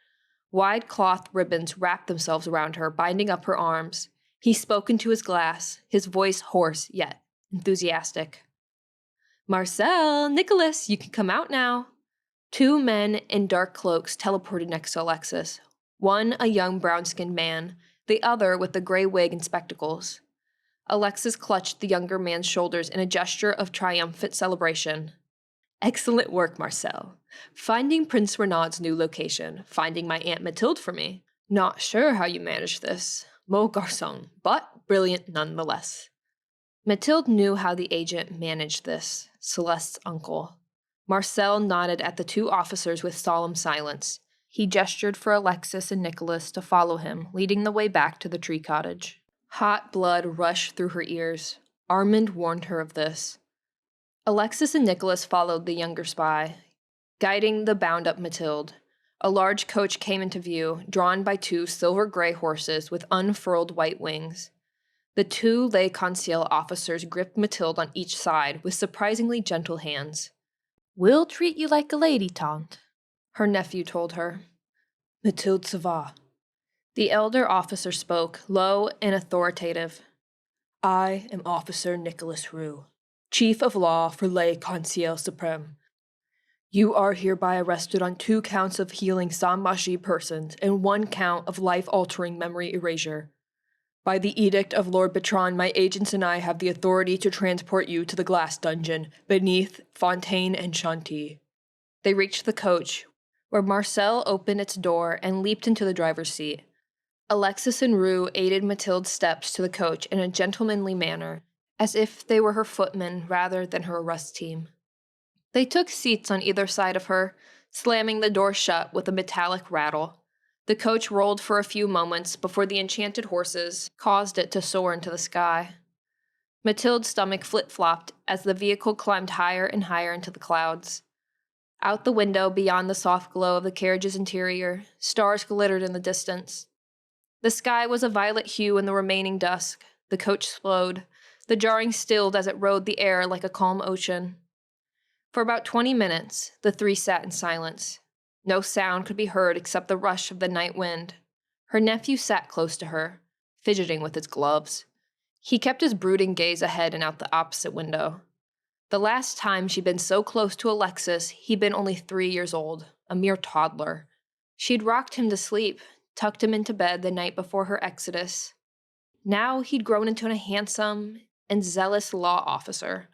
Wide cloth ribbons wrapped themselves around her, binding up her arms. He spoke into his glass, his voice hoarse yet enthusiastic. Marcel, Nicholas, you can come out now. 2 men in dark cloaks teleported next to Alexis. One a young brown-skinned man, the other with the gray wig and spectacles. Alexis clutched the younger man's shoulders in a gesture of triumphant celebration. Excellent work, Marcel. Finding Prince Renaud's new location, finding my Aunt Mathilde for me. Not sure how you managed this, mon garçon, but brilliant nonetheless. Mathilde knew how the agent managed this, Celeste's uncle. Marcel nodded at the 2 officers with solemn silence. He gestured for Alexis and Nicholas to follow him, leading the way back to the tree cottage. Hot blood rushed through her ears. Armand warned her of this. Alexis and Nicholas followed the younger spy, guiding the bound-up Mathilde. A large coach came into view, drawn by 2 silver-gray horses with unfurled white wings. The 2 lay Conseil officers gripped Mathilde on each side with surprisingly gentle hands. We'll treat you like a lady, tante, her nephew told her. Mathilde ça va. The elder officer spoke, low and authoritative. I am Officer Nicholas Roux, Chief of Law for Le Conseil Supreme. You are hereby arrested on 2 counts of healing sans magie persons and 1 count of life-altering memory erasure. By the edict of Lord Bertrand, my agents and I have the authority to transport you to the glass dungeon beneath Fontaine and Chantilly. They reached the coach, where Marcel opened its door and leaped into the driver's seat. Alexis and Roux aided Mathilde's steps to the coach in a gentlemanly manner, as if they were her footmen rather than her arrest team. They took seats on either side of her, slamming the door shut with a metallic rattle. The coach rolled for a few moments before the enchanted horses caused it to soar into the sky. Mathilde's stomach flip-flopped as the vehicle climbed higher and higher into the clouds. Out the window, beyond the soft glow of the carriage's interior, stars glittered in the distance. The sky was a violet hue in the remaining dusk. The coach slowed. The jarring stilled as it rode the air like a calm ocean. For about 20 minutes, the 3 sat in silence. No sound could be heard except the rush of the night wind. Her nephew sat close to her, fidgeting with his gloves. He kept his brooding gaze ahead and out the opposite window. The last time she'd been so close to Alexis, he'd been only 3 years old, a mere toddler. She'd rocked him to sleep, tucked him into bed the night before her exodus. Now he'd grown into a handsome and zealous law officer,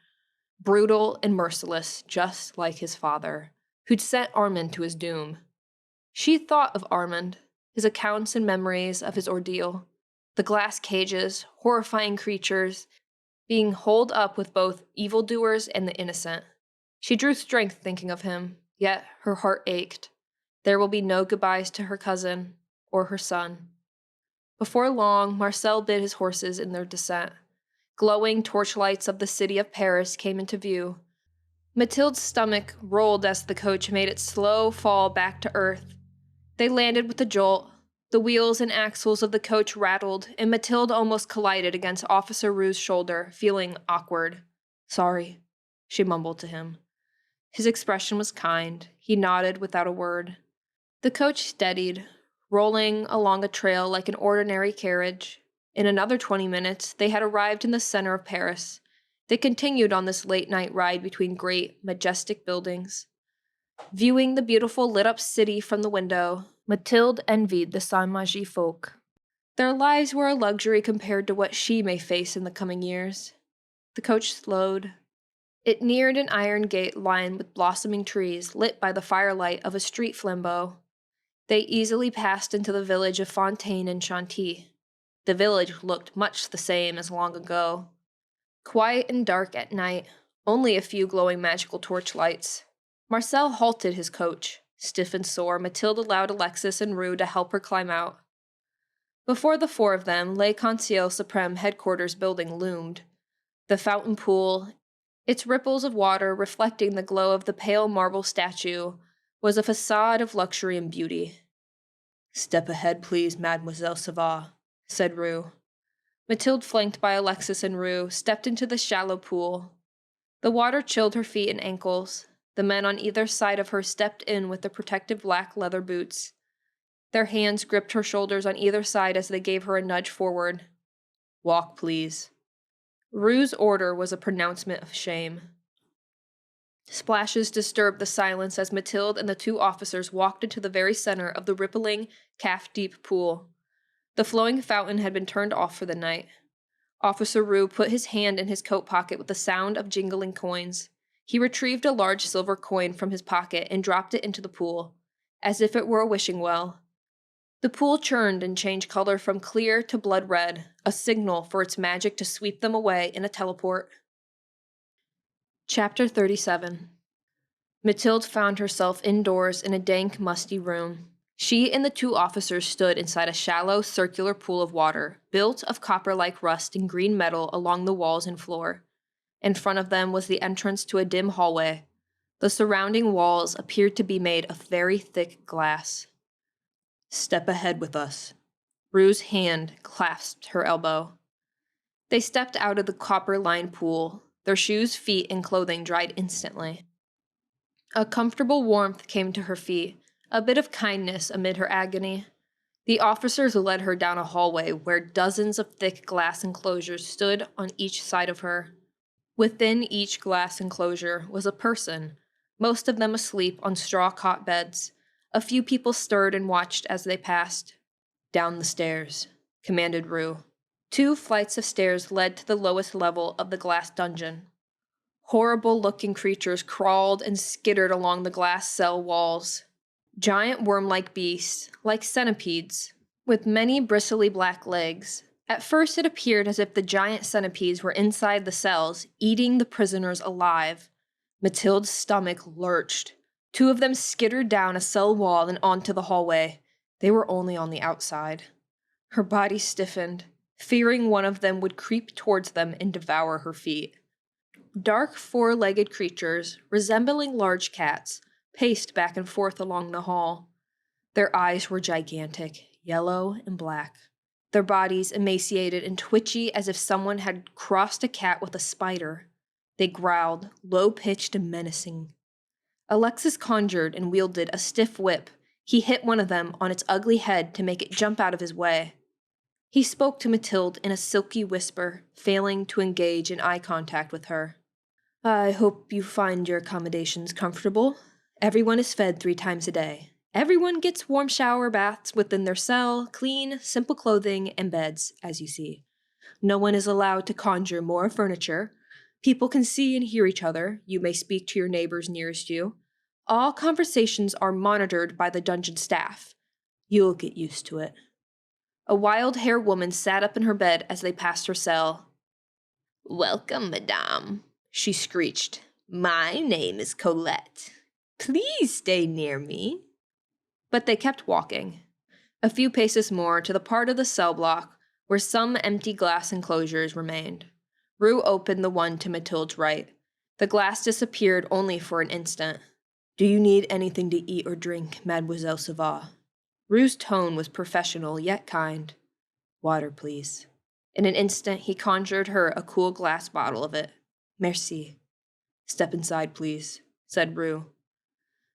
brutal and merciless, just like his father, who'd sent Armand to his doom. She thought of Armand, his accounts and memories of his ordeal, the glass cages, horrifying creatures, being holed up with both evildoers and the innocent. She drew strength thinking of him, yet her heart ached. There will be no goodbyes to her cousin or her son. Before long, Marcel bid his horses in their descent. Glowing torchlights of the city of Paris came into view. Mathilde's stomach rolled as the coach made its slow fall back to earth. They landed with a jolt. The wheels and axles of the coach rattled, and Mathilde almost collided against Officer Roux's shoulder, feeling awkward. Sorry, she mumbled to him. His expression was kind. He nodded without a word. The coach steadied, rolling along a trail like an ordinary carriage. In another 20 minutes, they had arrived in the center of Paris. They continued on this late-night ride between great, majestic buildings. Viewing the beautiful lit-up city from the window, Mathilde envied the sans-magie folk. Their lives were a luxury compared to what she may face in the coming years. The coach slowed. It neared an iron gate lined with blossoming trees lit by the firelight of a street flambeau. They easily passed into the village of Fontaine and Chantilly. The village looked much the same as long ago. Quiet and dark at night, only a few glowing magical torchlights. Marcel halted his coach. Stiff and sore, Mathilde allowed Alexis and Rue to help her climb out. Before the four of them, Le Conseil Supreme headquarters building loomed. The fountain pool, its ripples of water reflecting the glow of the pale marble statue, was a facade of luxury and beauty. "Step ahead, please, Mademoiselle Savard," said Rue. Mathilde, flanked by Alexis and Rue, stepped into the shallow pool. The water chilled her feet and ankles. The men on either side of her stepped in with the protective black leather boots. Their hands gripped her shoulders on either side as they gave her a nudge forward. "Walk, please." Rue's order was a pronouncement of shame. Splashes disturbed the silence as Mathilde and the two officers walked into the very center of the rippling, calf-deep pool. The flowing fountain had been turned off for the night. Officer Rue put his hand in his coat pocket with the sound of jingling coins. He retrieved a large silver coin from his pocket and dropped it into the pool, as if it were a wishing well. The pool churned and changed color from clear to blood red, a signal for its magic to sweep them away in a teleport. Chapter 37. Mathilde found herself indoors in a dank, musty room. She and the two officers stood inside a shallow, circular pool of water, built of copper-like rust and green metal along the walls and floor. In front of them was the entrance to a dim hallway. The surrounding walls appeared to be made of very thick glass. "Step ahead with us." Rue's hand clasped her elbow. They stepped out of the copper-lined pool. Their shoes, feet, and clothing dried instantly. A comfortable warmth came to her feet, a bit of kindness amid her agony. The officers led her down a hallway where dozens of thick glass enclosures stood on each side of her. Within each glass enclosure was a person, most of them asleep on straw cot beds. A few people stirred and watched as they passed. "Down the stairs," commanded Rue. 2 flights of stairs led to the lowest level of the glass dungeon. Horrible-looking creatures crawled and skittered along the glass cell walls. Giant worm-like beasts, like centipedes, with many bristly black legs. At first it appeared as if the giant centipedes were inside the cells, eating the prisoners alive. Mathilde's stomach lurched. 2 of them skittered down a cell wall and onto the hallway. They were only on the outside. Her body stiffened, fearing one of them would creep towards them and devour her feet. Dark 4-legged creatures, resembling large cats, paced back and forth along the hall. Their eyes were gigantic, yellow and black. Their bodies emaciated and twitchy as if someone had crossed a cat with a spider. They growled, low-pitched and menacing. Alexis conjured and wielded a stiff whip. He hit one of them on its ugly head to make it jump out of his way. He spoke to Mathilde in a silky whisper, failing to engage in eye contact with her. "I hope you find your accommodations comfortable. Everyone is fed 3 times a day. Everyone gets warm shower baths within their cell, clean, simple clothing, and beds, as you see. No one is allowed to conjure more furniture. People can see and hear each other. You may speak to your neighbors nearest you. All conversations are monitored by the dungeon staff. You'll get used to it." A wild-haired woman sat up in her bed as they passed her cell. "Welcome, madame," she screeched. "My name is Colette. Please stay near me." But they kept walking. A few paces more to the part of the cell block where some empty glass enclosures remained. Rue opened the one to Mathilde's right. The glass disappeared only for an instant. "Do you need anything to eat or drink, Mademoiselle Savard?" Rue's tone was professional yet kind. "Water, please." In an instant, he conjured her a cool glass bottle of it. "Merci." "Step inside, please," said Rue.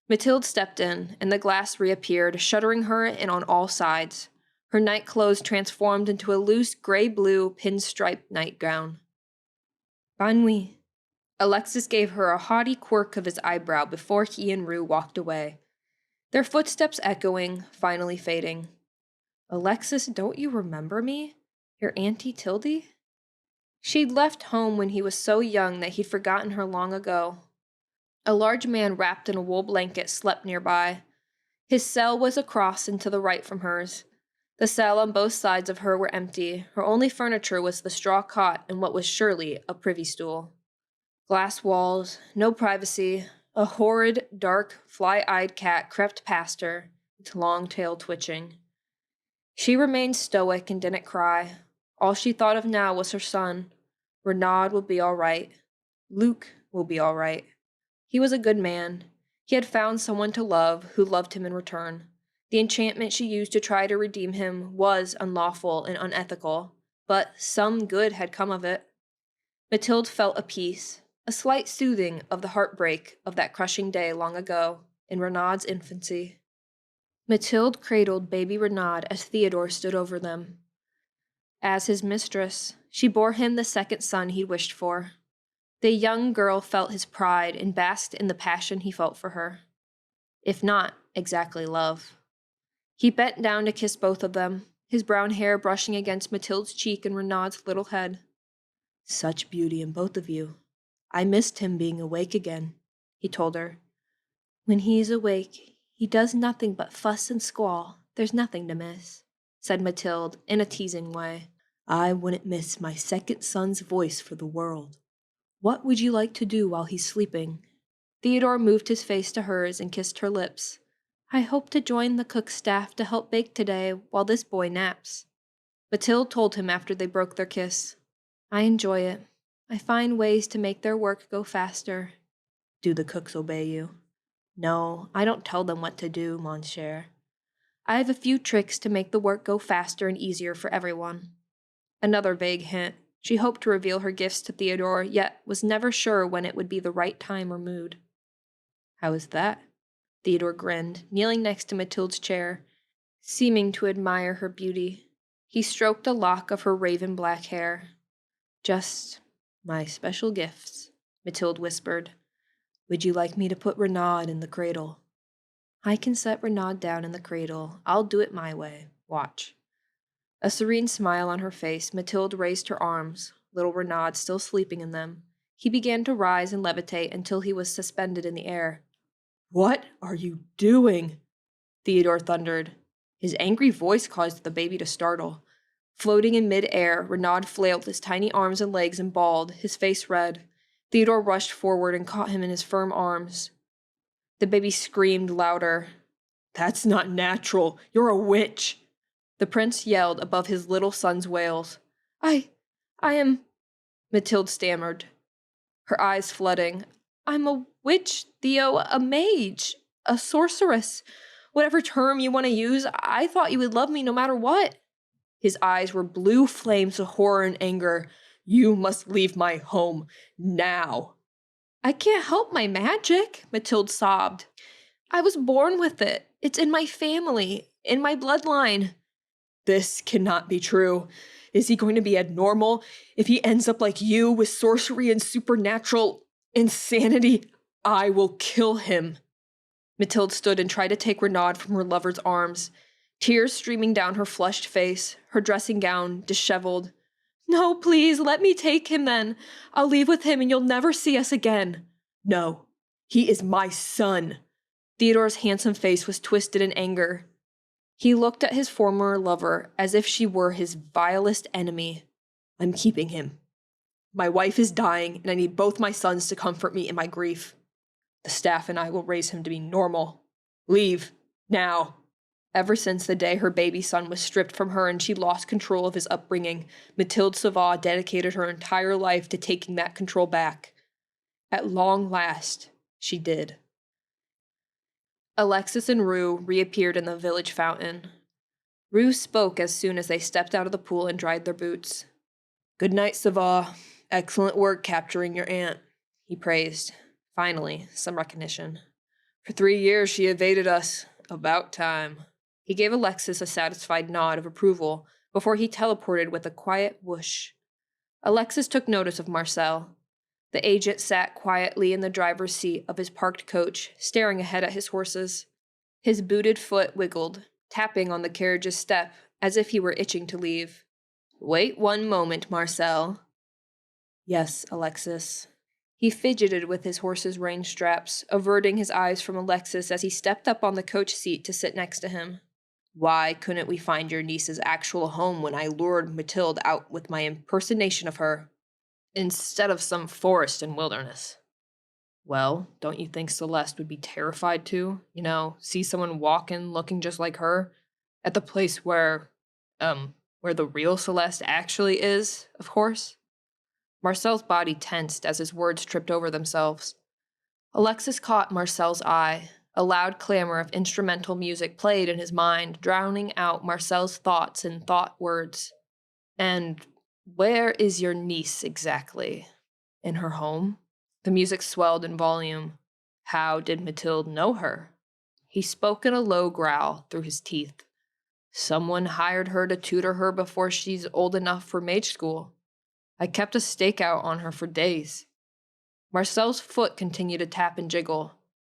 Mathilde stepped in, and the glass reappeared, shuttering her in on all sides. Her night clothes transformed into a loose gray-blue pinstripe nightgown. "Bonne nuit." Alexis gave her a haughty quirk of his eyebrow before he and Rue walked away, their footsteps echoing, finally fading. Alexis, don't you remember me? Your Auntie Tildy? She'd left home when he was so young that he'd forgotten her long ago. A large man wrapped in a wool blanket slept nearby. His cell was across and to the right from hers. The cell on both sides of her were empty. Her only furniture was the straw cot and what was surely a privy stool. Glass walls, no privacy. A horrid, dark, fly-eyed cat crept past her, its long tail twitching. She remained stoic and didn't cry. All she thought of now was her son. Renaud will be all right. Luc will be all right. He was a good man. He had found someone to love who loved him in return. The enchantment she used to try to redeem him was unlawful and unethical, but some good had come of it. Mathilde felt a peace, a slight soothing of the heartbreak of that crushing day long ago, in Renaud's infancy. Mathilde cradled baby Renaud as Theodore stood over them. As his mistress, she bore him the second son he'd wished for. The young girl felt his pride and basked in the passion he felt for her, if not exactly love. He bent down to kiss both of them, his brown hair brushing against Mathilde's cheek and Renaud's little head. Such beauty in both of you. I missed him being awake again, he told her. When he is awake, he does nothing but fuss and squall. There's nothing to miss, said Mathilde in a teasing way. I wouldn't miss my second son's voice for the world. What would you like to do while he's sleeping? Theodore moved his face to hers and kissed her lips. I hope to join the cook's staff to help bake today while this boy naps. Mathilde told him after they broke their kiss. I enjoy it. I find ways to make their work go faster. Do the cooks obey you? No, I don't tell them what to do, mon cher. I have a few tricks to make the work go faster and easier for everyone. Another vague hint. She hoped to reveal her gifts to Theodore, yet was never sure when it would be the right time or mood. How is that? Theodore grinned, kneeling next to Mathilde's chair, seeming to admire her beauty. He stroked a lock of her raven black hair. Just my special gifts, Mathilde whispered. Would you like me to put Renaud in the cradle? I can set Renaud down in the cradle. I'll do it my way. Watch. A serene smile on her face, Mathilde raised her arms, little Renaud still sleeping in them. He began to rise and levitate until he was suspended in the air. What are you doing? Theodore thundered. His angry voice caused the baby to startle. Floating in mid-air, Renaud flailed his tiny arms and legs and bawled, his face red. Theodore rushed forward and caught him in his firm arms. The baby screamed louder. That's not natural. You're a witch. The prince yelled above his little son's wails. I am... Mathilde stammered, her eyes flooding. I'm a witch, Theo, a mage, a sorceress. Whatever term you want to use, I thought you would love me no matter what. His eyes were blue flames of horror and anger. You must leave my home now. I can't help my magic, Mathilde sobbed. I was born with it. It's in my family, in my bloodline. This cannot be true. Is he going to be abnormal if he ends up like you with sorcery and supernatural insanity? I will kill him. Mathilde stood and tried to take Renaud from her lover's arms, tears streaming down her flushed face, her dressing gown disheveled. No, please, let me take him then. I'll leave with him and you'll never see us again. No, he is my son. Theodore's handsome face was twisted in anger. He looked at his former lover as if she were his vilest enemy. I'm keeping him. My wife is dying, and I need both my sons to comfort me in my grief. The staff and I will raise him to be normal. Leave, now. Ever since the day her baby son was stripped from her and she lost control of his upbringing, Mathilde Savard dedicated her entire life to taking that control back. At long last, she did. Alexis and Rue reappeared in the village fountain. Rue spoke as soon as they stepped out of the pool and dried their boots. Good night, Savard. Excellent work capturing your aunt, he praised. Finally, some recognition. For 3 years she evaded us. About time. He gave Alexis a satisfied nod of approval before he teleported with a quiet whoosh. Alexis took notice of Marcel. The agent sat quietly in the driver's seat of his parked coach, staring ahead at his horses. His booted foot wiggled, tapping on the carriage's step as if he were itching to leave. Wait one moment, Marcel. Yes, Alexis. He fidgeted with his horse's rein straps, averting his eyes from Alexis as he stepped up on the coach seat to sit next to him. Why couldn't we find your niece's actual home when I lured Mathilde out with my impersonation of her? Instead of some forest and wilderness. Well, don't you think Celeste would be terrified too? See someone walking looking just like her? At the place where the real Celeste actually is, of course? Marcel's body tensed as his words tripped over themselves. Alexis caught Marcel's eye. A loud clamor of instrumental music played in his mind, drowning out Marcel's thoughts in thought words. And where is your niece exactly? In her home? The music swelled in volume. How did Mathilde know her? He spoke in a low growl through his teeth. Someone hired her to tutor her before she's old enough for mage school. I kept a stakeout on her for days. Marcel's foot continued to tap and jiggle.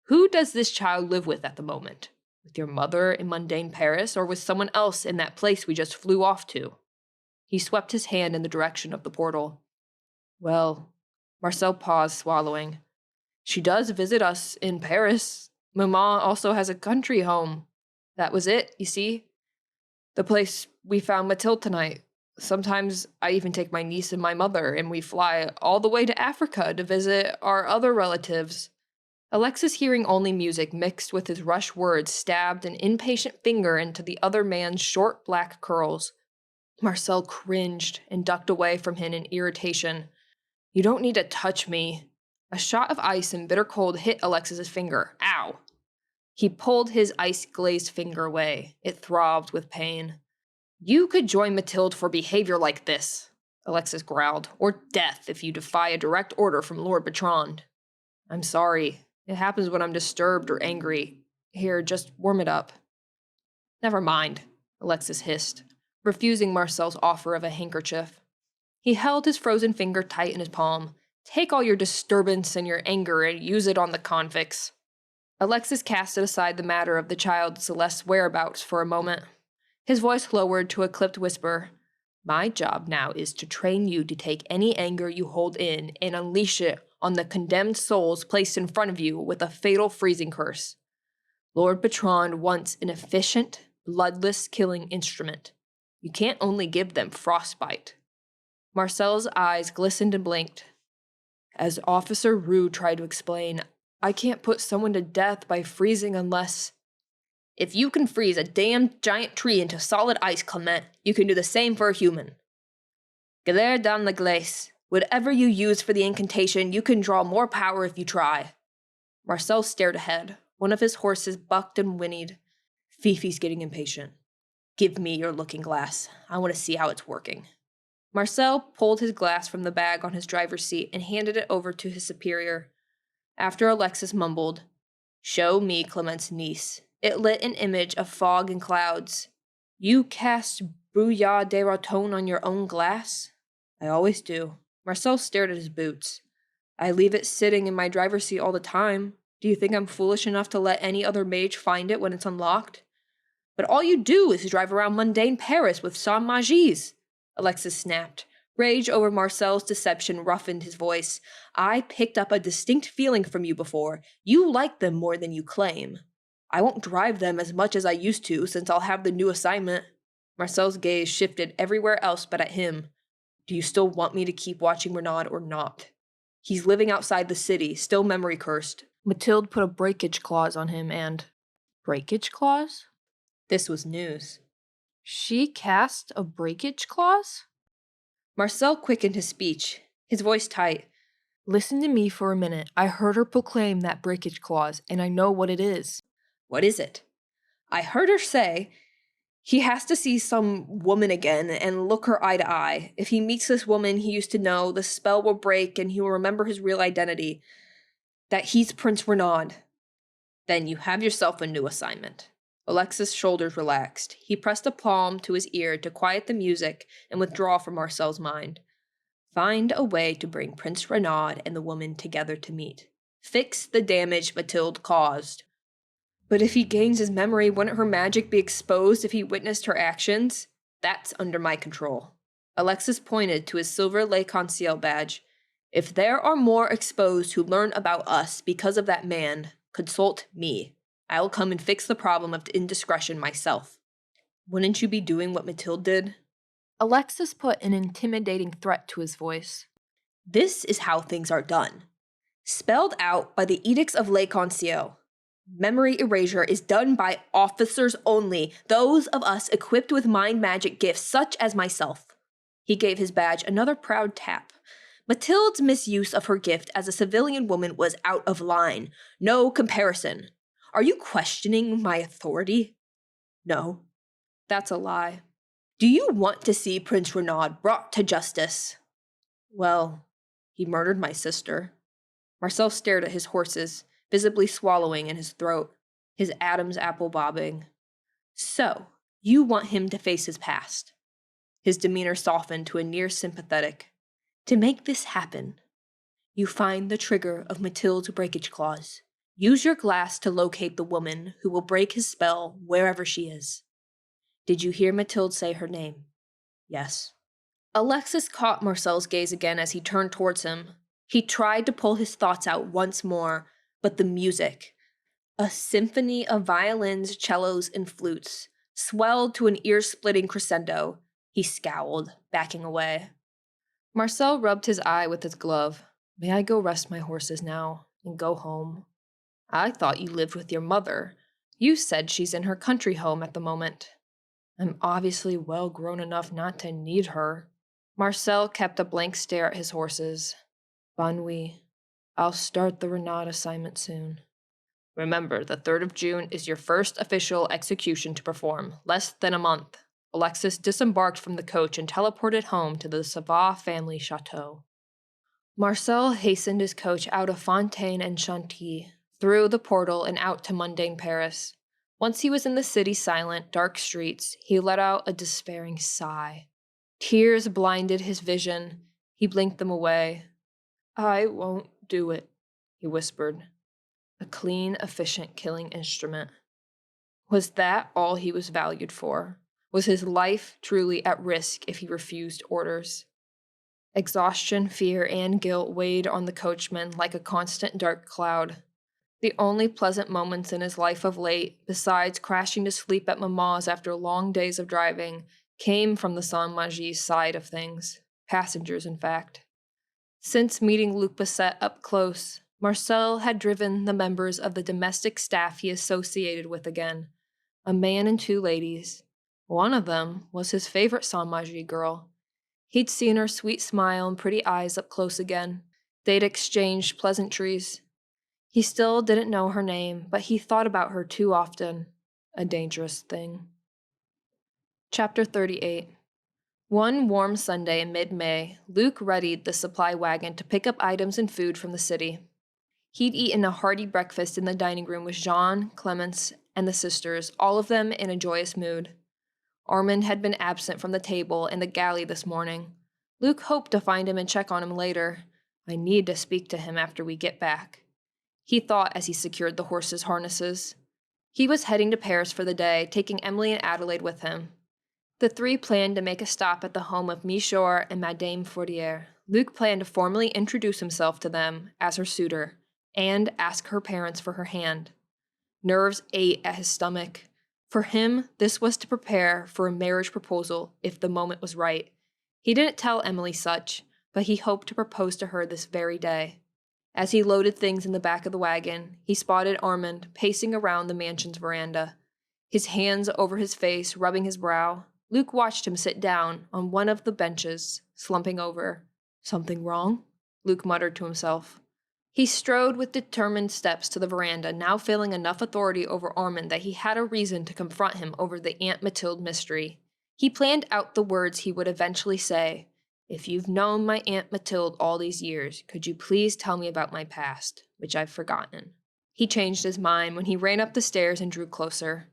Who does this child live with at the moment? With your mother in mundane Paris, or with someone else in that place we just flew off to? He swept his hand in the direction of the portal. Well, Marcel paused, swallowing. She does visit us in Paris. Maman also has a country home. That was it, you see? The place we found Mathilde tonight. Sometimes I even take my niece and my mother, and we fly all the way to Africa to visit our other relatives. Alexis, hearing only music mixed with his rushed words, stabbed an impatient finger into the other man's short black curls. Marcel cringed and ducked away from him in irritation. You don't need to touch me. A shot of ice and bitter cold hit Alexis's finger. Ow! He pulled his ice-glazed finger away. It throbbed with pain. You could join Mathilde for behavior like this, Alexis growled, or death if you defy a direct order from Lord Bertrand. I'm sorry. It happens when I'm disturbed or angry. Here, just warm it up. Never mind, Alexis hissed, refusing Marcel's offer of a handkerchief. He held his frozen finger tight in his palm. Take all your disturbance and your anger and use it on the convicts. Alexis casted aside the matter of the child Celeste's whereabouts for a moment. His voice lowered to a clipped whisper. My job now is to train you to take any anger you hold in and unleash it on the condemned souls placed in front of you with a fatal freezing curse. Lord Bertrand wants an efficient, bloodless killing instrument. You can't only give them frostbite. Marcel's eyes glistened and blinked. As Officer Roux tried to explain, I can't put someone to death by freezing unless... If you can freeze a damn giant tree into solid ice, Clement, you can do the same for a human. Galère dans la glace. Whatever you use for the incantation, you can draw more power if you try. Marcel stared ahead. One of his horses bucked and whinnied. Fifi's getting impatient. Give me your looking glass. I want to see how it's working. Marcel pulled his glass from the bag on his driver's seat and handed it over to his superior. After Alexis mumbled, Show me Clement's niece. It lit an image of fog and clouds. You cast brouillard de raton on your own glass? I always do. Marcel stared at his boots. I leave it sitting in my driver's seat all the time. Do you think I'm foolish enough to let any other mage find it when it's unlocked? But all you do is drive around mundane Paris with sans magies, Alexis snapped. Rage over Marcel's deception roughened his voice. I picked up a distinct feeling from you before. You like them more than you claim. I won't drive them as much as I used to since I'll have the new assignment. Marcel's gaze shifted everywhere else but at him. Do you still want me to keep watching Renaud or not? He's living outside the city, still memory cursed. Mathilde put a breakage clause on him and... Breakage clause? This was news. She cast a breakage clause? Marcel quickened his speech, his voice tight. Listen to me for a minute. I heard her proclaim that breakage clause, and I know what it is. What is it? I heard her say he has to see some woman again and look her eye to eye. If he meets this woman he used to know, the spell will break and he will remember his real identity. That he's Prince Renaud. Then you have yourself a new assignment. Alexis' shoulders relaxed. He pressed a palm to his ear to quiet the music and withdraw from Marcel's mind. Find a way to bring Prince Renaud and the woman together to meet. Fix the damage Mathilde caused. But if he gains his memory, wouldn't her magic be exposed if he witnessed her actions? That's under my control. Alexis pointed to his silver Le Conseil badge. If there are more exposed who learn about us because of that man, consult me. I will come and fix the problem of indiscretion myself. Wouldn't you be doing what Mathilde did? Alexis put an intimidating threat to his voice. This is how things are done. Spelled out by the Edicts of Le Conseil. Memory erasure is done by officers only, those of us equipped with mind magic gifts such as myself. He gave his badge another proud tap. Mathilde's misuse of her gift as a civilian woman was out of line. No comparison. Are you questioning my authority? No. That's a lie. Do you want to see Prince Renaud brought to justice? Well, he murdered my sister. Marcel stared at his horses, visibly swallowing in his throat, his Adam's apple bobbing. So, you want him to face his past. His demeanor softened to a near sympathetic. To make this happen, you find the trigger of Mathilde's breakage clause. Use your glass to locate the woman who will break his spell wherever she is. Did you hear Mathilde say her name? Yes. Alexis caught Marcel's gaze again as he turned towards him. He tried to pull his thoughts out once more, but the music, a symphony of violins, cellos, and flutes, swelled to an ear-splitting crescendo. He scowled, backing away. Marcel rubbed his eye with his glove. May I go rest my horses now and go home? I thought you lived with your mother. You said she's in her country home at the moment. I'm obviously well grown enough not to need her. Marcel kept a blank stare at his horses. Bon nuit. I'll start the Renaud assignment soon. Remember, the 3rd of June is your first official execution to perform, less than a month. Alexis disembarked from the coach and teleported home to the Savoie family chateau. Marcel hastened his coach out of Fontaine and Chantilly, through the portal and out to mundane Paris. Once he was in the city's silent, dark streets, he let out a despairing sigh. Tears blinded his vision. He blinked them away. I won't do it, he whispered. A clean, efficient killing instrument. Was that all he was valued for? Was his life truly at risk if he refused orders? Exhaustion, fear, and guilt weighed on the coachman like a constant dark cloud. The only pleasant moments in his life of late, besides crashing to sleep at Mama's after long days of driving, came from the Saint-Magis side of things. Passengers, in fact. Since meeting Luc Basset up close, Marcel had driven the members of the domestic staff he associated with again. A man and 2 ladies. One of them was his favorite Saint-Magis girl. He'd seen her sweet smile and pretty eyes up close again. They'd exchanged pleasantries. He still didn't know her name, but he thought about her too often. A dangerous thing. Chapter 38. One warm Sunday in mid-May, Luc readied the supply wagon to pick up items and food from the city. He'd eaten a hearty breakfast in the dining room with Jean, Clemence, and the sisters, all of them in a joyous mood. Armand had been absent from the table and the galley this morning. Luc hoped to find him and check on him later. I need to speak to him after we get back, he thought as he secured the horses' harnesses. He was heading to Paris for the day, taking Emilie and Adelaide with him. The 3 planned to make a stop at the home of Michaud and Madame Fortier. Luc planned to formally introduce himself to them as her suitor, and ask her parents for her hand. Nerves ate at his stomach. For him, this was to prepare for a marriage proposal if the moment was right. He didn't tell Emilie such, but he hoped to propose to her this very day. As he loaded things in the back of the wagon, he spotted Armand pacing around the mansion's veranda, his hands over his face, rubbing his brow. Luc watched him sit down on one of the benches, slumping over. Something wrong? Luc muttered to himself. He strode with determined steps to the veranda, now feeling enough authority over Armand that he had a reason to confront him over the Aunt Mathilde mystery. He planned out the words he would eventually say. If you've known my Aunt Mathilde all these years, could you please tell me about my past, which I've forgotten? He changed his mind when he ran up the stairs and drew closer.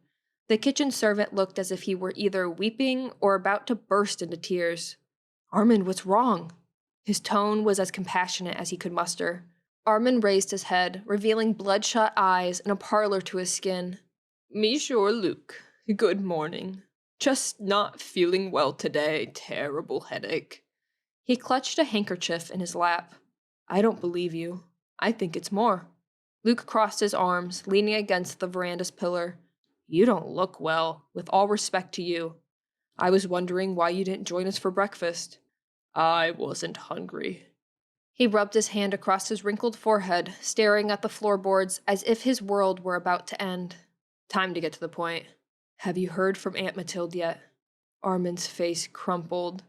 The kitchen servant looked as if he were either weeping or about to burst into tears. Armand, what's wrong? His tone was as compassionate as he could muster. Armand raised his head, revealing bloodshot eyes and a pallor to his skin. Monsieur Luke, good morning. Just not feeling well today. Terrible headache. He clutched a handkerchief in his lap. I don't believe you. I think it's more. Luke crossed his arms, leaning against the veranda's pillar. You don't look well, with all respect to you. I was wondering why you didn't join us for breakfast. I wasn't hungry. He rubbed his hand across his wrinkled forehead, staring at the floorboards as if his world were about to end. Time to get to the point. Have you heard from Aunt Mathilde yet? Armin's face crumpled.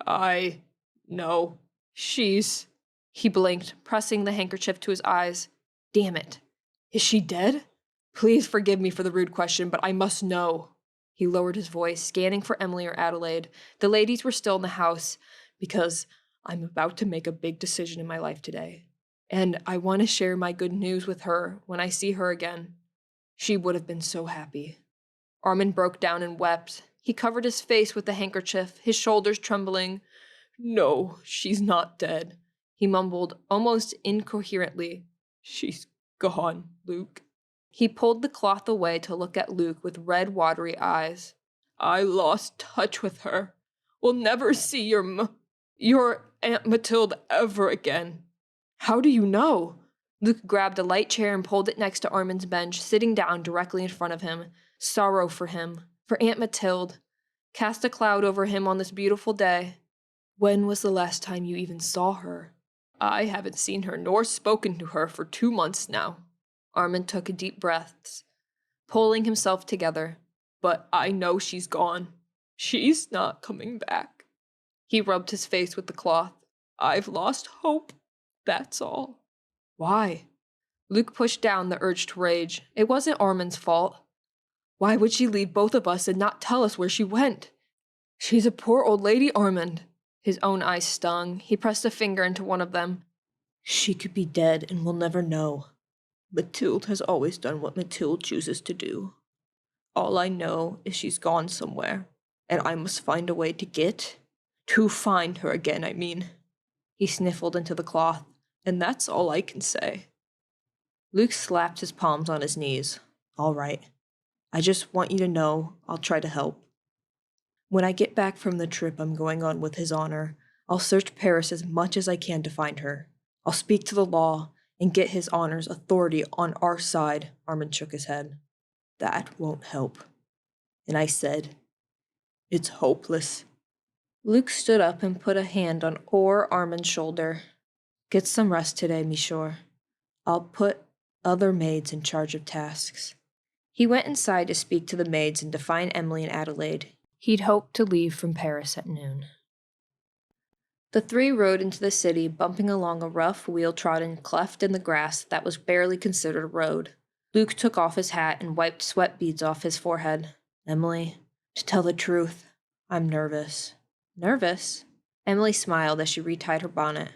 No. She's... He blinked, pressing the handkerchief to his eyes. Damn it. Is she dead? Please forgive me for the rude question, but I must know. He lowered his voice, scanning for Emilie or Adelaide. The ladies were still in the house, because I'm about to make a big decision in my life today. And I want to share my good news with her when I see her again. She would have been so happy. Armin broke down and wept. He covered his face with the handkerchief, his shoulders trembling. No, she's not dead. He mumbled, almost incoherently. She's gone, Luke. He pulled the cloth away to look at Luke with red, watery eyes. I lost touch with her. We'll never see your Aunt Mathilde ever again. How do you know? Luke grabbed a light chair and pulled it next to Armin's bench, sitting down directly in front of him. Sorrow for him, for Aunt Mathilde, cast a cloud over him on this beautiful day. When was the last time you even saw her? I haven't seen her nor spoken to her for 2 months now. Armin took deep breaths, pulling himself together. But I know she's gone. She's not coming back. He rubbed his face with the cloth. I've lost hope. That's all. Why? Luke pushed down the urge to rage. It wasn't Armin's fault. Why would she leave both of us and not tell us where she went? She's a poor old lady, Armin. His own eyes stung. He pressed a finger into one of them. She could be dead and we'll never know. Mathilde has always done what Mathilde chooses to do. All I know is she's gone somewhere, and I must find a way to find her again, I mean. He sniffled into the cloth. And that's all I can say. Luke slapped his palms on his knees. All right. I just want you to know I'll try to help. When I get back from the trip I'm going on with His Honor, I'll search Paris as much as I can to find her. I'll speak to the law and get His Honor's authority on our side. Armin shook his head. That won't help. And I said, it's hopeless. Luke stood up and put a hand on poor Armin's shoulder. Get some rest today, monsieur. I'll put other maids in charge of tasks. He went inside to speak to the maids and to find Emilie and Adelaide. He'd hoped to leave from Paris at noon. The three rode into the city, bumping along a rough, wheel-trodden cleft in the grass that was barely considered a road. Luke took off his hat and wiped sweat beads off his forehead. Emilie, to tell the truth, I'm nervous. Nervous? Emilie smiled as she retied her bonnet.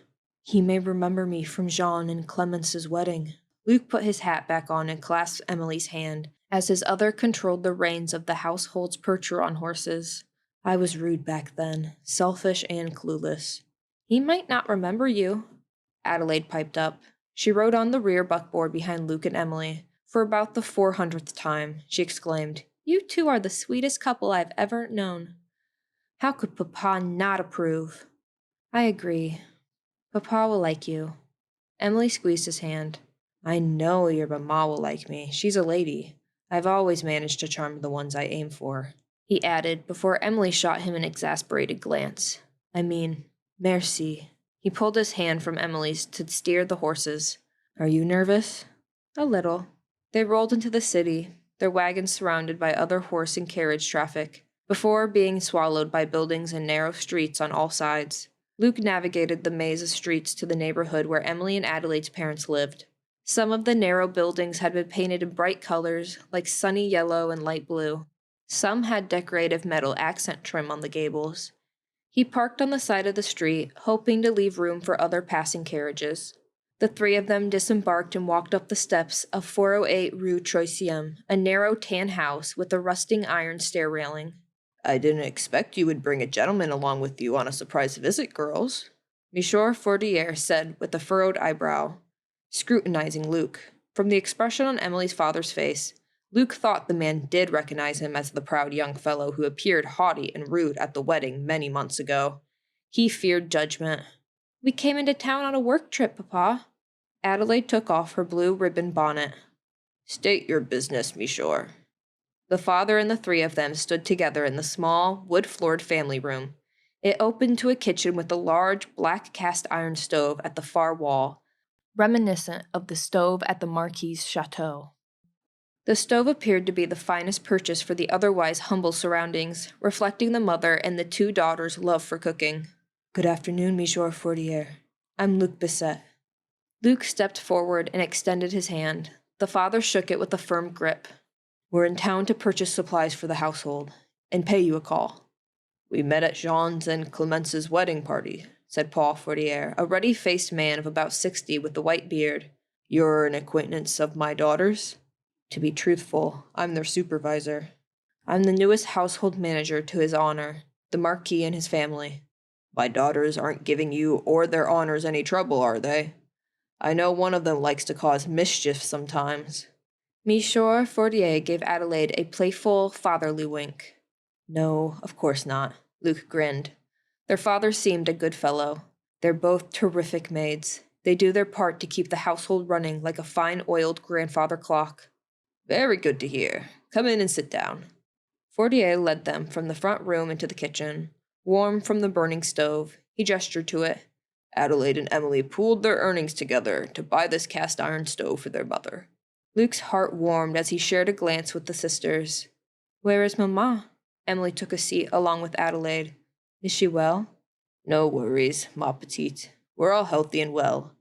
He may remember me from Jean and Clemence's wedding. Luke put his hat back on and clasped Emilie's hand, as his other controlled the reins of the household's Percheron horses. I was rude back then, selfish and clueless. He might not remember you. Adelaide piped up. She rode on the rear buckboard behind Luke and Emilie. For about the 400th time, she exclaimed, You two are the sweetest couple I've ever known. How could Papa not approve? I agree. Papa will like you. Emilie squeezed his hand. I know your mama will like me. She's a lady. I've always managed to charm the ones I aim for, he added before Emilie shot him an exasperated glance. I mean, merci. He pulled his hand from Emilie's to steer the horses. Are you nervous? A little. They rolled into the city, their wagons surrounded by other horse and carriage traffic, before being swallowed by buildings and narrow streets on all sides. Luke navigated the maze of streets to the neighborhood where Emilie and Adelaide's parents lived. Some of the narrow buildings had been painted in bright colors, like sunny yellow and light blue. Some had decorative metal accent trim on the gables. He parked on the side of the street, hoping to leave room for other passing carriages. The three of them disembarked and walked up the steps of 408 Rue Troisième, a narrow tan house with a rusting iron stair railing. I didn't expect you would bring a gentleman along with you on a surprise visit, girls, Monsieur Fordier said with a furrowed eyebrow, scrutinizing Luke. From the expression on Emily's father's face, Luke thought the man did recognize him as the proud young fellow who appeared haughty and rude at the wedding many months ago. He feared judgment. We came into town on a work trip, Papa. Adelaide took off her blue ribbon bonnet. State your business, Monsieur. The father and the three of them stood together in the small, wood-floored family room. It opened to a kitchen with a large, black cast-iron stove at the far wall, reminiscent of the stove at the Marquis's chateau. The stove appeared to be the finest purchase for the otherwise humble surroundings, reflecting the mother and the two daughters' love for cooking. Good afternoon, Monsieur Fortier. I'm Luc Bisset. Luke stepped forward and extended his hand. The father shook it with a firm grip. We're in town to purchase supplies for the household and pay you a call. We met at Jean's and Clemence's wedding party, said Paul Fortier, a ruddy-faced man of about 60 with a white beard. You're an acquaintance of my daughters? To be truthful, I'm their supervisor. I'm the newest household manager to His Honor, the Marquis and his family. My daughters aren't giving you or their honors any trouble, are they? I know one of them likes to cause mischief sometimes. Monsieur Fortier gave Adelaide a playful, fatherly wink. No, of course not. Luke grinned. Their father seemed a good fellow. They're both terrific maids. They do their part to keep the household running like a fine oiled grandfather clock. Very good to hear. Come in and sit down. Fortier led them from the front room into the kitchen. Warm from the burning stove, he gestured to it. Adelaide and Emilie pooled their earnings together to buy this cast-iron stove for their mother. Luke's heart warmed as he shared a glance with the sisters. Where is Mama? Emilie took a seat along with Adelaide. Is she well? No worries, ma petite. We're all healthy and well.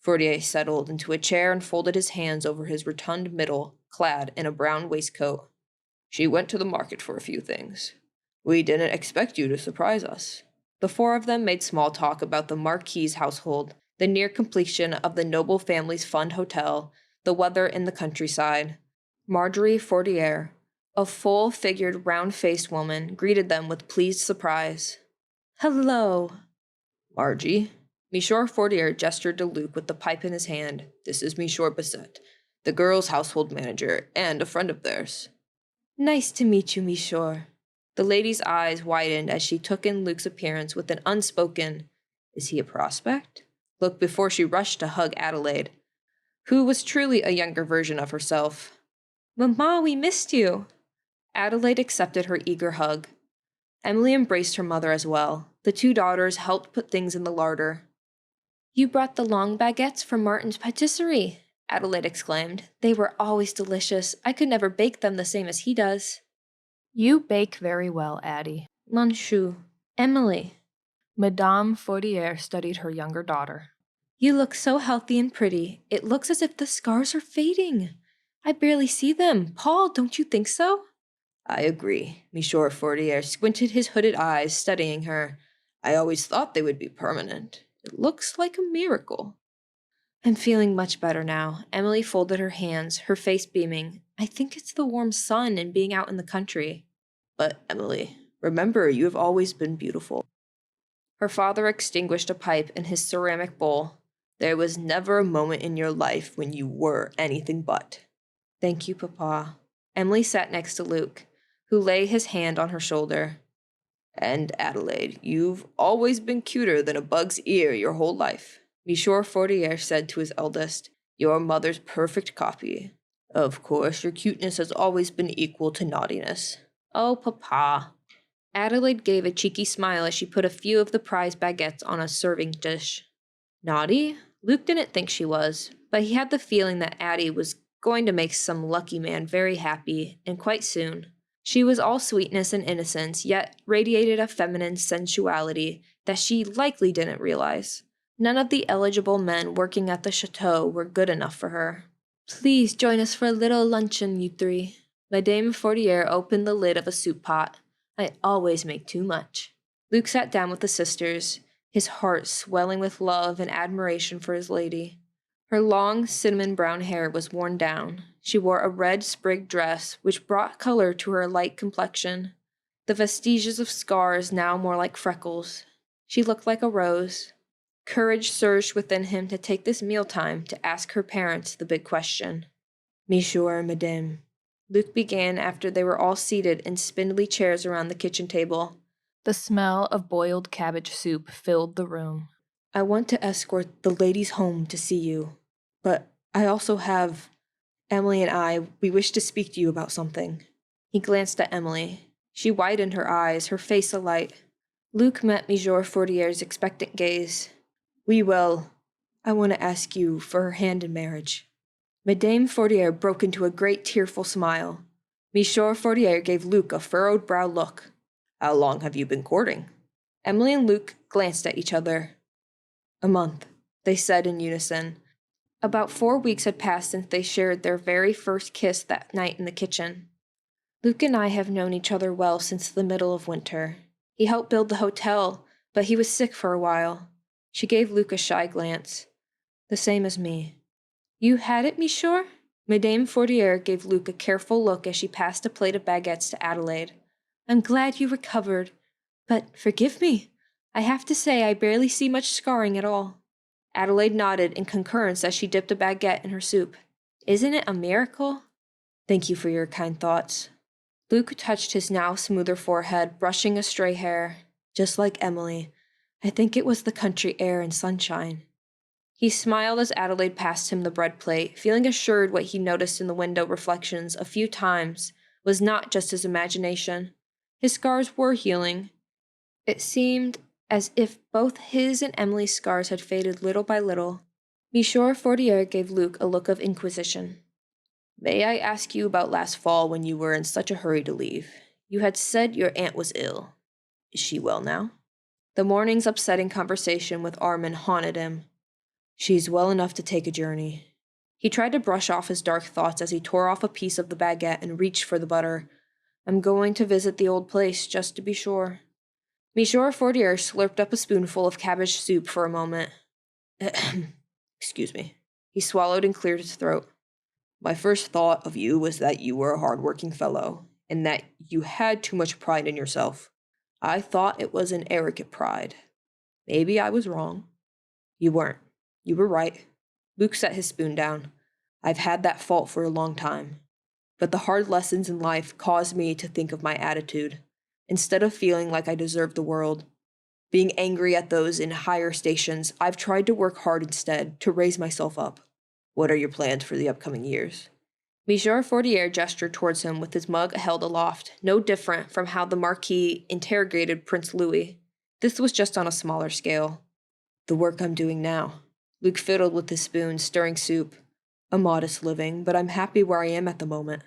Fortier settled into a chair and folded his hands over his rotund middle, clad in a brown waistcoat. She went to the market for a few things. We didn't expect you to surprise us. The four of them made small talk about the Marquis's household, the near completion of the noble family's fund hotel, the weather in the countryside. Marjorie Fortier, a full-figured, round-faced woman, greeted them with pleased surprise. Hello. Margie. Monsieur Fortier gestured to Luke with the pipe in his hand. This is Monsieur Bisset, the girls' household manager, and a friend of theirs. Nice to meet you, Monsieur. The lady's eyes widened as she took in Luke's appearance with an unspoken, "Is he a prospect?" look before she rushed to hug Adelaide, who was truly a younger version of herself. Mama, we missed you. Adelaide accepted her eager hug. Emilie embraced her mother as well. The two daughters helped put things in the larder. You brought the long baguettes from Martin's patisserie, Adelaide exclaimed. They were always delicious. I could never bake them the same as he does. You bake very well, Addie. Monsieur. Emilie. Madame Fortier studied her younger daughter. You look so healthy and pretty. It looks as if the scars are fading. I barely see them. Paul, don't you think so? I agree. Monsieur Fortier squinted his hooded eyes, studying her. I always thought they would be permanent. It looks like a miracle. I'm feeling much better now. Emilie folded her hands, her face beaming. I think it's the warm sun and being out in the country. But, Emilie, remember you have always been beautiful. Her father extinguished a pipe in his ceramic bowl. There was never a moment in your life when you were anything but. Thank you, Papa. Emilie sat next to Luke, who lay his hand on her shoulder. And Adelaide, you've always been cuter than a bug's ear your whole life. Monsieur Fortier said to his eldest, Your mother's perfect copy. Of course, your cuteness has always been equal to naughtiness. Oh, Papa. Adelaide gave a cheeky smile as she put a few of the prize baguettes on a serving dish. Naughty? Luke didn't think she was, but he had the feeling that Addie was going to make some lucky man very happy, and quite soon. She was all sweetness and innocence, yet radiated a feminine sensuality that she likely didn't realize. None of the eligible men working at the chateau were good enough for her. Please join us for a little luncheon, you three. Madame Fortier opened the lid of a soup pot. I always make too much. Luke sat down with the sisters, his heart swelling with love and admiration for his lady. Her long, cinnamon brown hair was worn down. She wore a red sprigged dress, which brought color to her light complexion. The vestiges of scars now more like freckles. She looked like a rose. Courage surged within him to take this mealtime to ask her parents the big question. Monsieur, Madame, Luke began after they were all seated in spindly chairs around the kitchen table. The smell of boiled cabbage soup filled the room. I want to escort the ladies home to see you, but I also have... Emilie and I, we wish to speak to you about something. He glanced at Emilie. She widened her eyes, her face alight. Luke met Monsieur Fortier's expectant gaze. I want to ask you for her hand in marriage. Madame Fortier broke into a great tearful smile. Monsieur Fortier gave Luke a furrowed brow look. How long have you been courting? Emilie and Luke glanced at each other. A month, they said in unison. About 4 weeks had passed since they shared their very first kiss that night in the kitchen. Luke and I have known each other well since the middle of winter. He helped build the hotel, but he was sick for a while. She gave Luke a shy glance. The same as me. You had it, monsieur? Madame Fortier gave Luke a careful look as she passed a plate of baguettes to Adelaide. I'm glad you recovered, but forgive me. I have to say I barely see much scarring at all. Adelaide nodded in concurrence as she dipped a baguette in her soup. Isn't it a miracle? Thank you for your kind thoughts. Luke touched his now smoother forehead, brushing a stray hair. Just like Emilie, I think it was the country air and sunshine. He smiled as Adelaide passed him the bread plate, feeling assured what he noticed in the window reflections a few times was not just his imagination. His scars were healing. It seemed as if both his and Emilie's scars had faded little by little. Monsieur Fortier gave Luke a look of inquisition. May I ask you about last fall when you were in such a hurry to leave? You had said your aunt was ill. Is she well now? The morning's upsetting conversation with Armand haunted him. She's well enough to take a journey. He tried to brush off his dark thoughts as he tore off a piece of the baguette and reached for the butter. I'm going to visit the old place, just to be sure. Monsieur Fortier slurped up a spoonful of cabbage soup for a moment. Excuse me. He swallowed and cleared his throat. My first thought of you was that you were a hard-working fellow, and that you had too much pride in yourself. I thought it was an arrogant pride. Maybe I was wrong. You weren't. You were right. Luke set his spoon down. I've had that fault for a long time. But the hard lessons in life caused me to think of my attitude. Instead of feeling like I deserved the world, being angry at those in higher stations, I've tried to work hard instead to raise myself up. What are your plans for the upcoming years? Monsieur Fortier gestured towards him with his mug held aloft, no different from how the Marquis interrogated Prince Louis. This was just on a smaller scale. The work I'm doing now. Luke fiddled with his spoon, stirring soup. A modest living, but I'm happy where I am at the moment.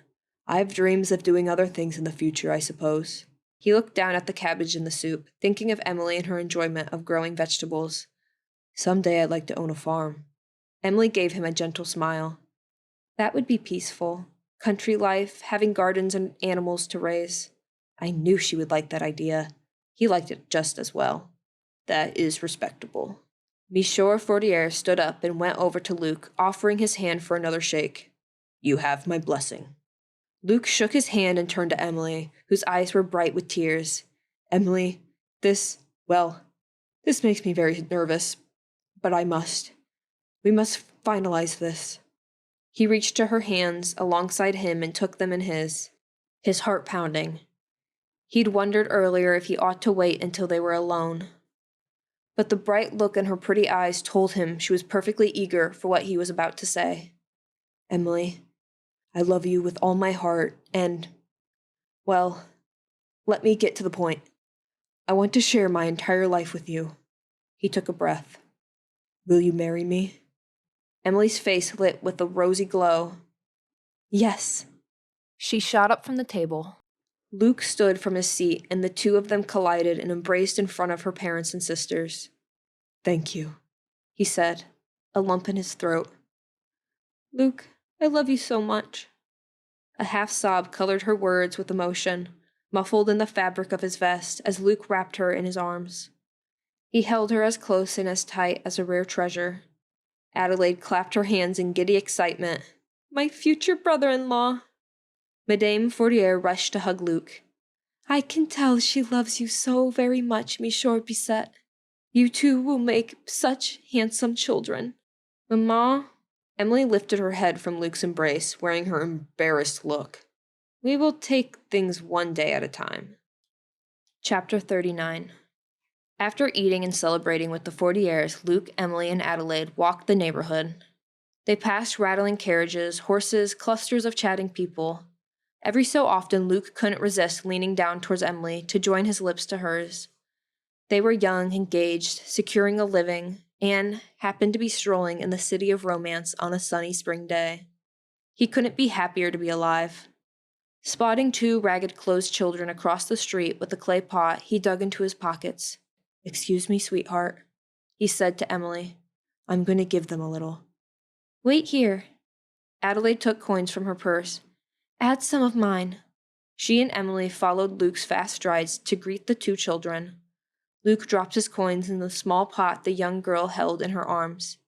I have dreams of doing other things in the future, I suppose. He looked down at the cabbage in the soup, thinking of Emilie and her enjoyment of growing vegetables. Someday I'd like to own a farm. Emilie gave him a gentle smile. That would be peaceful. Country life, having gardens and animals to raise. I knew she would like that idea. He liked it just as well. That is respectable. Monsieur Fortier stood up and went over to Luke, offering his hand for another shake. You have my blessing. Luke shook his hand and turned to Emilie, whose eyes were bright with tears. Emilie, this makes me very nervous, but we must finalize this. He reached to her hands alongside him and took them in his heart pounding. He'd wondered earlier if he ought to wait until they were alone. But the bright look in her pretty eyes told him she was perfectly eager for what he was about to say. Emilie, I love you with all my heart, and, well, let me get to the point. I want to share my entire life with you. He took a breath. Will you marry me? Emilie's face lit with a rosy glow. Yes. She shot up from the table. Luke stood from his seat, and the two of them collided and embraced in front of her parents and sisters. Thank you, he said, a lump in his throat. Luke, I love you so much. A half-sob colored her words with emotion, muffled in the fabric of his vest as Luke wrapped her in his arms. He held her as close and as tight as a rare treasure. Adelaide clapped her hands in giddy excitement. My future brother-in-law! Madame Fortier rushed to hug Luke. I can tell she loves you so very much, Monsieur Bisset. You two will make such handsome children. Mamma? Emilie lifted her head from Luke's embrace, wearing her embarrassed look. We will take things one day at a time. Chapter 39. After eating and celebrating with the Fortiers, Luke, Emilie, and Adelaide walked the neighborhood. They passed rattling carriages, horses, clusters of chatting people. Every so often, Luke couldn't resist leaning down towards Emilie to join his lips to hers. They were young, engaged, securing a living, and happened to be strolling in the city of romance on a sunny spring day. He couldn't be happier to be alive. Spotting 2 ragged-clothed children across the street with a clay pot, he dug into his pockets. "Excuse me, sweetheart," he said to Emilie. "I'm going to give them a little." "Wait here." Adelaide took coins from her purse. "Add some of mine." She and Emilie followed Luke's fast strides to greet the 2 children. Luke dropped his coins in the small pot the young girl held in her arms.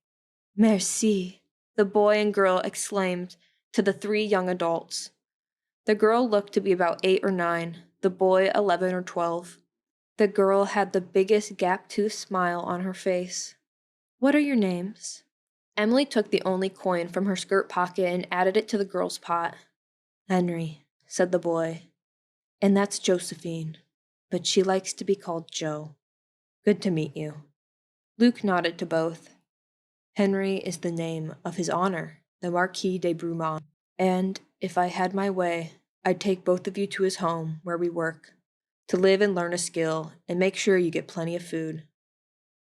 "Merci," the boy and girl exclaimed to the 3 young adults. The girl looked to be about 8 or 9, the boy 11 or 12. The girl had the biggest gap-toothed smile on her face. "What are your names?" Emilie took the only coin from her skirt pocket and added it to the girl's pot. "Henry," said the boy. "And that's Josephine, but she likes to be called Joe. Good to meet you." Luke nodded to both. "Henry is the name of his honor, the Marquis de Brumont. And if I had my way, I'd take both of you to his home where we work, to live and learn a skill and make sure you get plenty of food."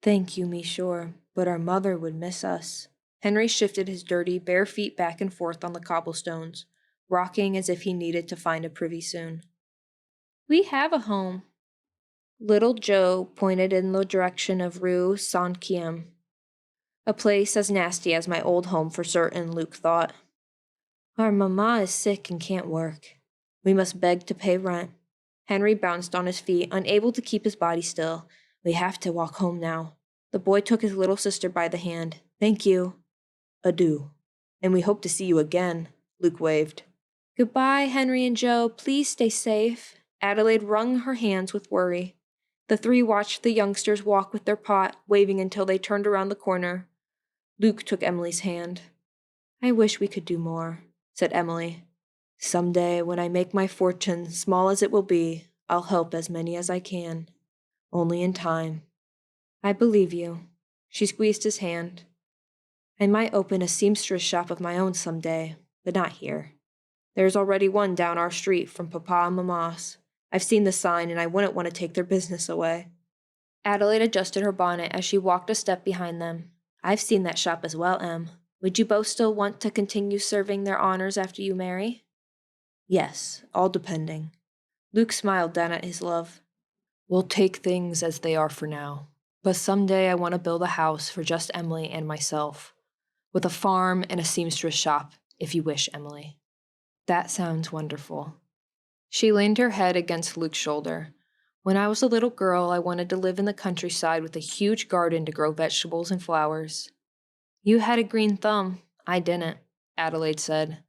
"Thank you, me sure, but our mother would miss us." Henry shifted his dirty, bare feet back and forth on the cobblestones, rocking as if he needed to find a privy soon. "We have a home." Little Joe pointed in the direction of Rue Saint-Quième. A place as nasty as my old home for certain, Luke thought. "Our mamma is sick and can't work. We must beg to pay rent." Henry bounced on his feet, unable to keep his body still. "We have to walk home now." The boy took his little sister by the hand. "Thank you." "Adieu. And we hope to see you again," Luke waved. "Goodbye, Henry and Joe. Please stay safe." Adelaide wrung her hands with worry. The 3 watched the youngsters walk with their pot, waving until they turned around the corner. Luke took Emilie's hand. "I wish we could do more," said Emilie. "Someday, when I make my fortune, small as it will be, I'll help as many as I can. Only in time." "I believe you." She squeezed his hand. "I might open a seamstress shop of my own someday, but not here. There's already one down our street from Papa and Mamma's. I've seen the sign and I wouldn't want to take their business away." Adelaide adjusted her bonnet as she walked a step behind them. "I've seen that shop as well, Em. Would you both still want to continue serving their honors after you marry?" "Yes, all depending." Luke smiled down at his love. We'll take things as they are for now. But someday I want to build a house for just Emilie and myself, with a farm and a seamstress shop, if you wish, Emilie. "That sounds wonderful." She leaned her head against Luke's shoulder. "When I was a little girl, I wanted to live in the countryside with a huge garden to grow vegetables and flowers." "You had a green thumb. I didn't," Adelaide said.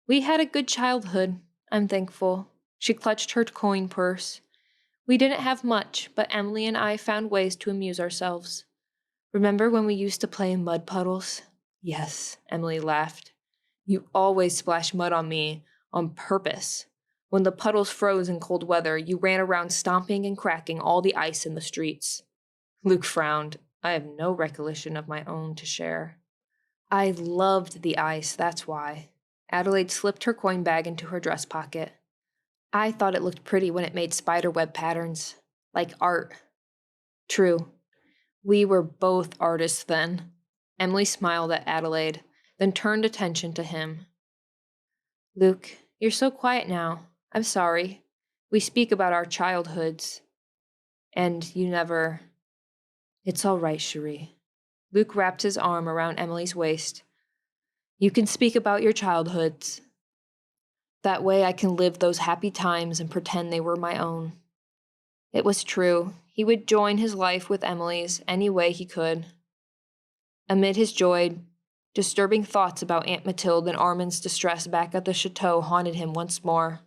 "We had a good childhood. I'm thankful." She clutched her coin purse. "We didn't have much, but Emilie and I found ways to amuse ourselves. Remember when we used to play in mud puddles?" "Yes," Emilie laughed. "You always splashed mud on me, on purpose. When the puddles froze in cold weather, you ran around stomping and cracking all the ice in the streets." Luke frowned. "I have no recollection of my own to share." "I loved the ice, that's why." Adelaide slipped her coin bag into her dress pocket. "I thought it looked pretty when it made spiderweb patterns, like art." "True. We were both artists then." Emilie smiled at Adelaide, then turned attention to him. "Luke, you're so quiet now. I'm sorry. We speak about our childhoods. And you never—" "It's all right, Cherie." Luke wrapped his arm around Emilie's waist. "You can speak about your childhoods. That way I can live those happy times and pretend they were my own." It was true. He would join his life with Emilie's any way he could. Amid his joy, disturbing thoughts about Aunt Mathilde and Armand's distress back at the chateau haunted him once more.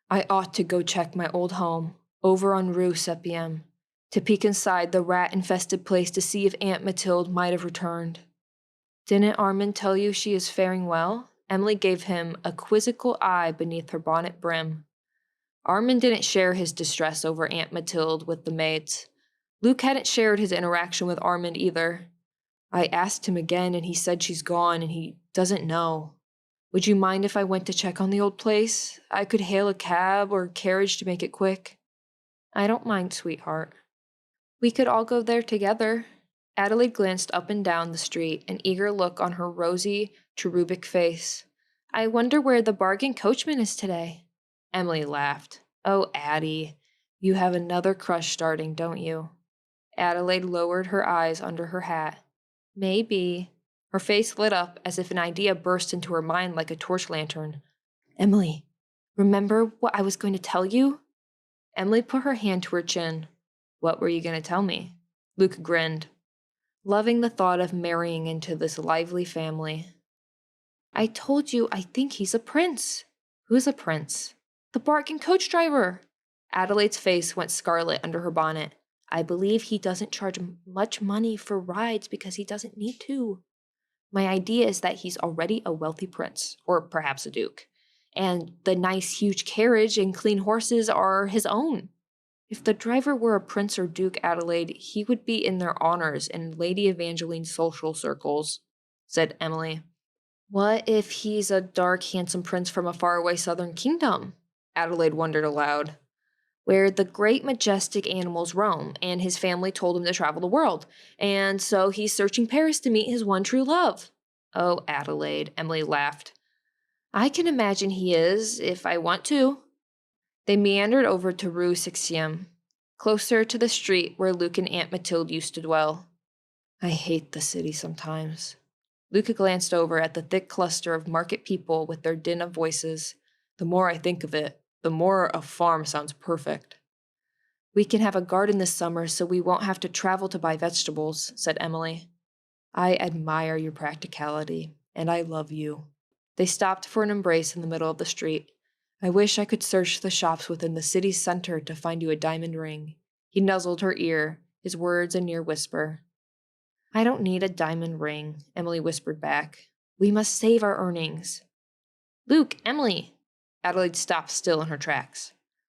I ought to go check my old home, over on Rue Septième, to peek inside the rat-infested place to see if Aunt Mathilde might have returned. "Didn't Armand tell you she is faring well?" Emilie gave him a quizzical eye beneath her bonnet brim. Armand didn't share his distress over Aunt Mathilde with the maids. Luke hadn't shared his interaction with Armand either. I asked him again and he said she's gone and he doesn't know. Would you mind if I went to check on the old place? I could hail a cab or carriage to make it quick. I don't mind, sweetheart. We could all go there together. Adelaide glanced up and down the street, an eager look on her rosy, cherubic face. I wonder where the bargain coachman is today. Emilie laughed. Oh, Addie, you have another crush starting, don't you? Adelaide lowered her eyes under her hat. Maybe. Her face lit up as if an idea burst into her mind like a torch lantern. Emilie, remember what I was going to tell you? Emilie put her hand to her chin. What were you going to tell me? Luke grinned, loving the thought of marrying into this lively family. I told you I think he's a prince. Who's a prince? The bargain coach driver. Adelaide's face went scarlet under her bonnet. I believe he doesn't charge much money for rides because he doesn't need to. My idea is that he's already a wealthy prince, or perhaps a duke, and the nice huge carriage and clean horses are his own. If the driver were a prince or duke, Adelaide, he would be in their honors in Lady Evangeline's social circles, said Emilie. What if he's a dark, handsome prince from a faraway southern kingdom? Adelaide wondered aloud. Where the great majestic animals roam, and his family told him to travel the world, and so he's searching Paris to meet his one true love. Oh, Adelaide, Emilie laughed. I can imagine he is, if I want to. They meandered over to Rue Sixième, closer to the street where Luke and Aunt Mathilde used to dwell. I hate the city sometimes. Luke glanced over at the thick cluster of market people with their din of voices. The more I think of it, the more a farm sounds perfect. We can have a garden this summer so we won't have to travel to buy vegetables, said Emilie. I admire your practicality, and I love you. They stopped for an embrace in the middle of the street. I wish I could search the shops within the city's center to find you a diamond ring. He nuzzled her ear, his words a near whisper. I don't need a diamond ring, Emilie whispered back. We must save our earnings. Luke, Emilie. Adelaide stopped still in her tracks.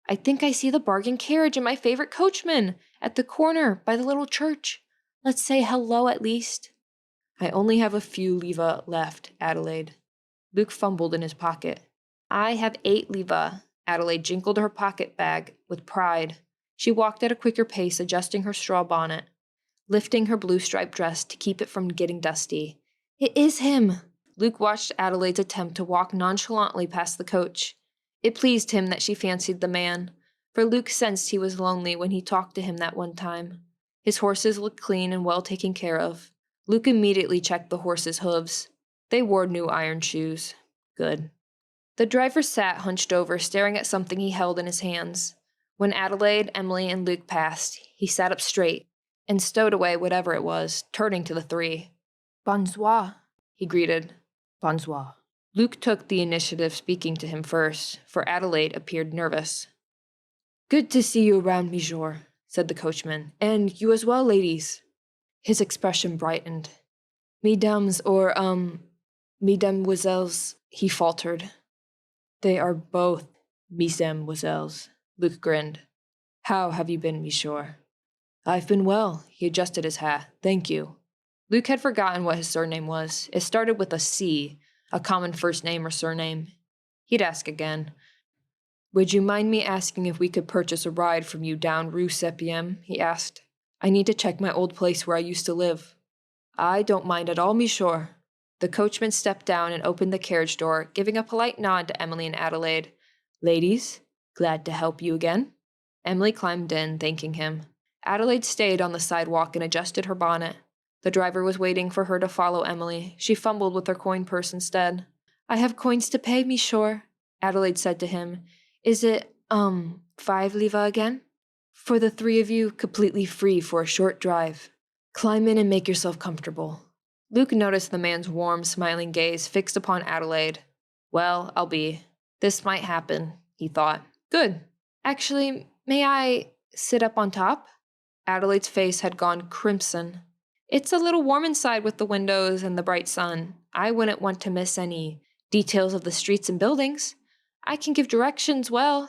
I think I see the bargain carriage and my favorite coachman at the corner by the little church. Let's say hello at least. I only have a few leva left, Adelaide. Luke fumbled in his pocket. I have 8 leva. Adelaide jingled her pocket bag with pride. She walked at a quicker pace, adjusting her straw bonnet, lifting her blue striped dress to keep it from getting dusty. It is him. Luke watched Adelaide's attempt to walk nonchalantly past the coach. It pleased him that she fancied the man, for Luke sensed he was lonely when he talked to him that one time. His horses looked clean and well taken care of. Luke immediately checked the horses' hooves. They wore new iron shoes. Good. The driver sat hunched over, staring at something he held in his hands. When Adelaide, Emilie, and Luke passed, he sat up straight and stowed away whatever it was, turning to the 3. Bonsoir, he greeted. Bonsoir. Luke took the initiative, speaking to him first, for Adelaide appeared nervous. Good to see you around, monsieur, said the coachman. And you as well, ladies. His expression brightened. Mesdames, or, mesdemoiselles, he faltered. They are both mesdemoiselles, Luke grinned. How have you been, monsieur? I've been well, he adjusted his hat. Thank you. Luke had forgotten what his surname was. It started with a C, a common first name or surname. He'd ask again. Would you mind me asking if we could purchase a ride from you down Rue Sepiem? He asked. I need to check my old place where I used to live. I don't mind at all, monsieur. The coachman stepped down and opened the carriage door, giving a polite nod to Emilie and Adelaide. Ladies, glad to help you again. Emilie climbed in, thanking him. Adelaide stayed on the sidewalk and adjusted her bonnet. The driver was waiting for her to follow Emilie. She fumbled with her coin purse instead. I have coins to pay, monsieur, Adelaide said to him. Is it, 5 leva again? For the 3 of you, completely free for a short drive. Climb in and make yourself comfortable. Luke noticed the man's warm, smiling gaze fixed upon Adelaide. Well, I'll be. This might happen, he thought. Good. Actually, may I sit up on top? Adelaide's face had gone crimson. It's a little warm inside with the windows and the bright sun. I wouldn't want to miss any Details of the streets and buildings. I can give directions, well.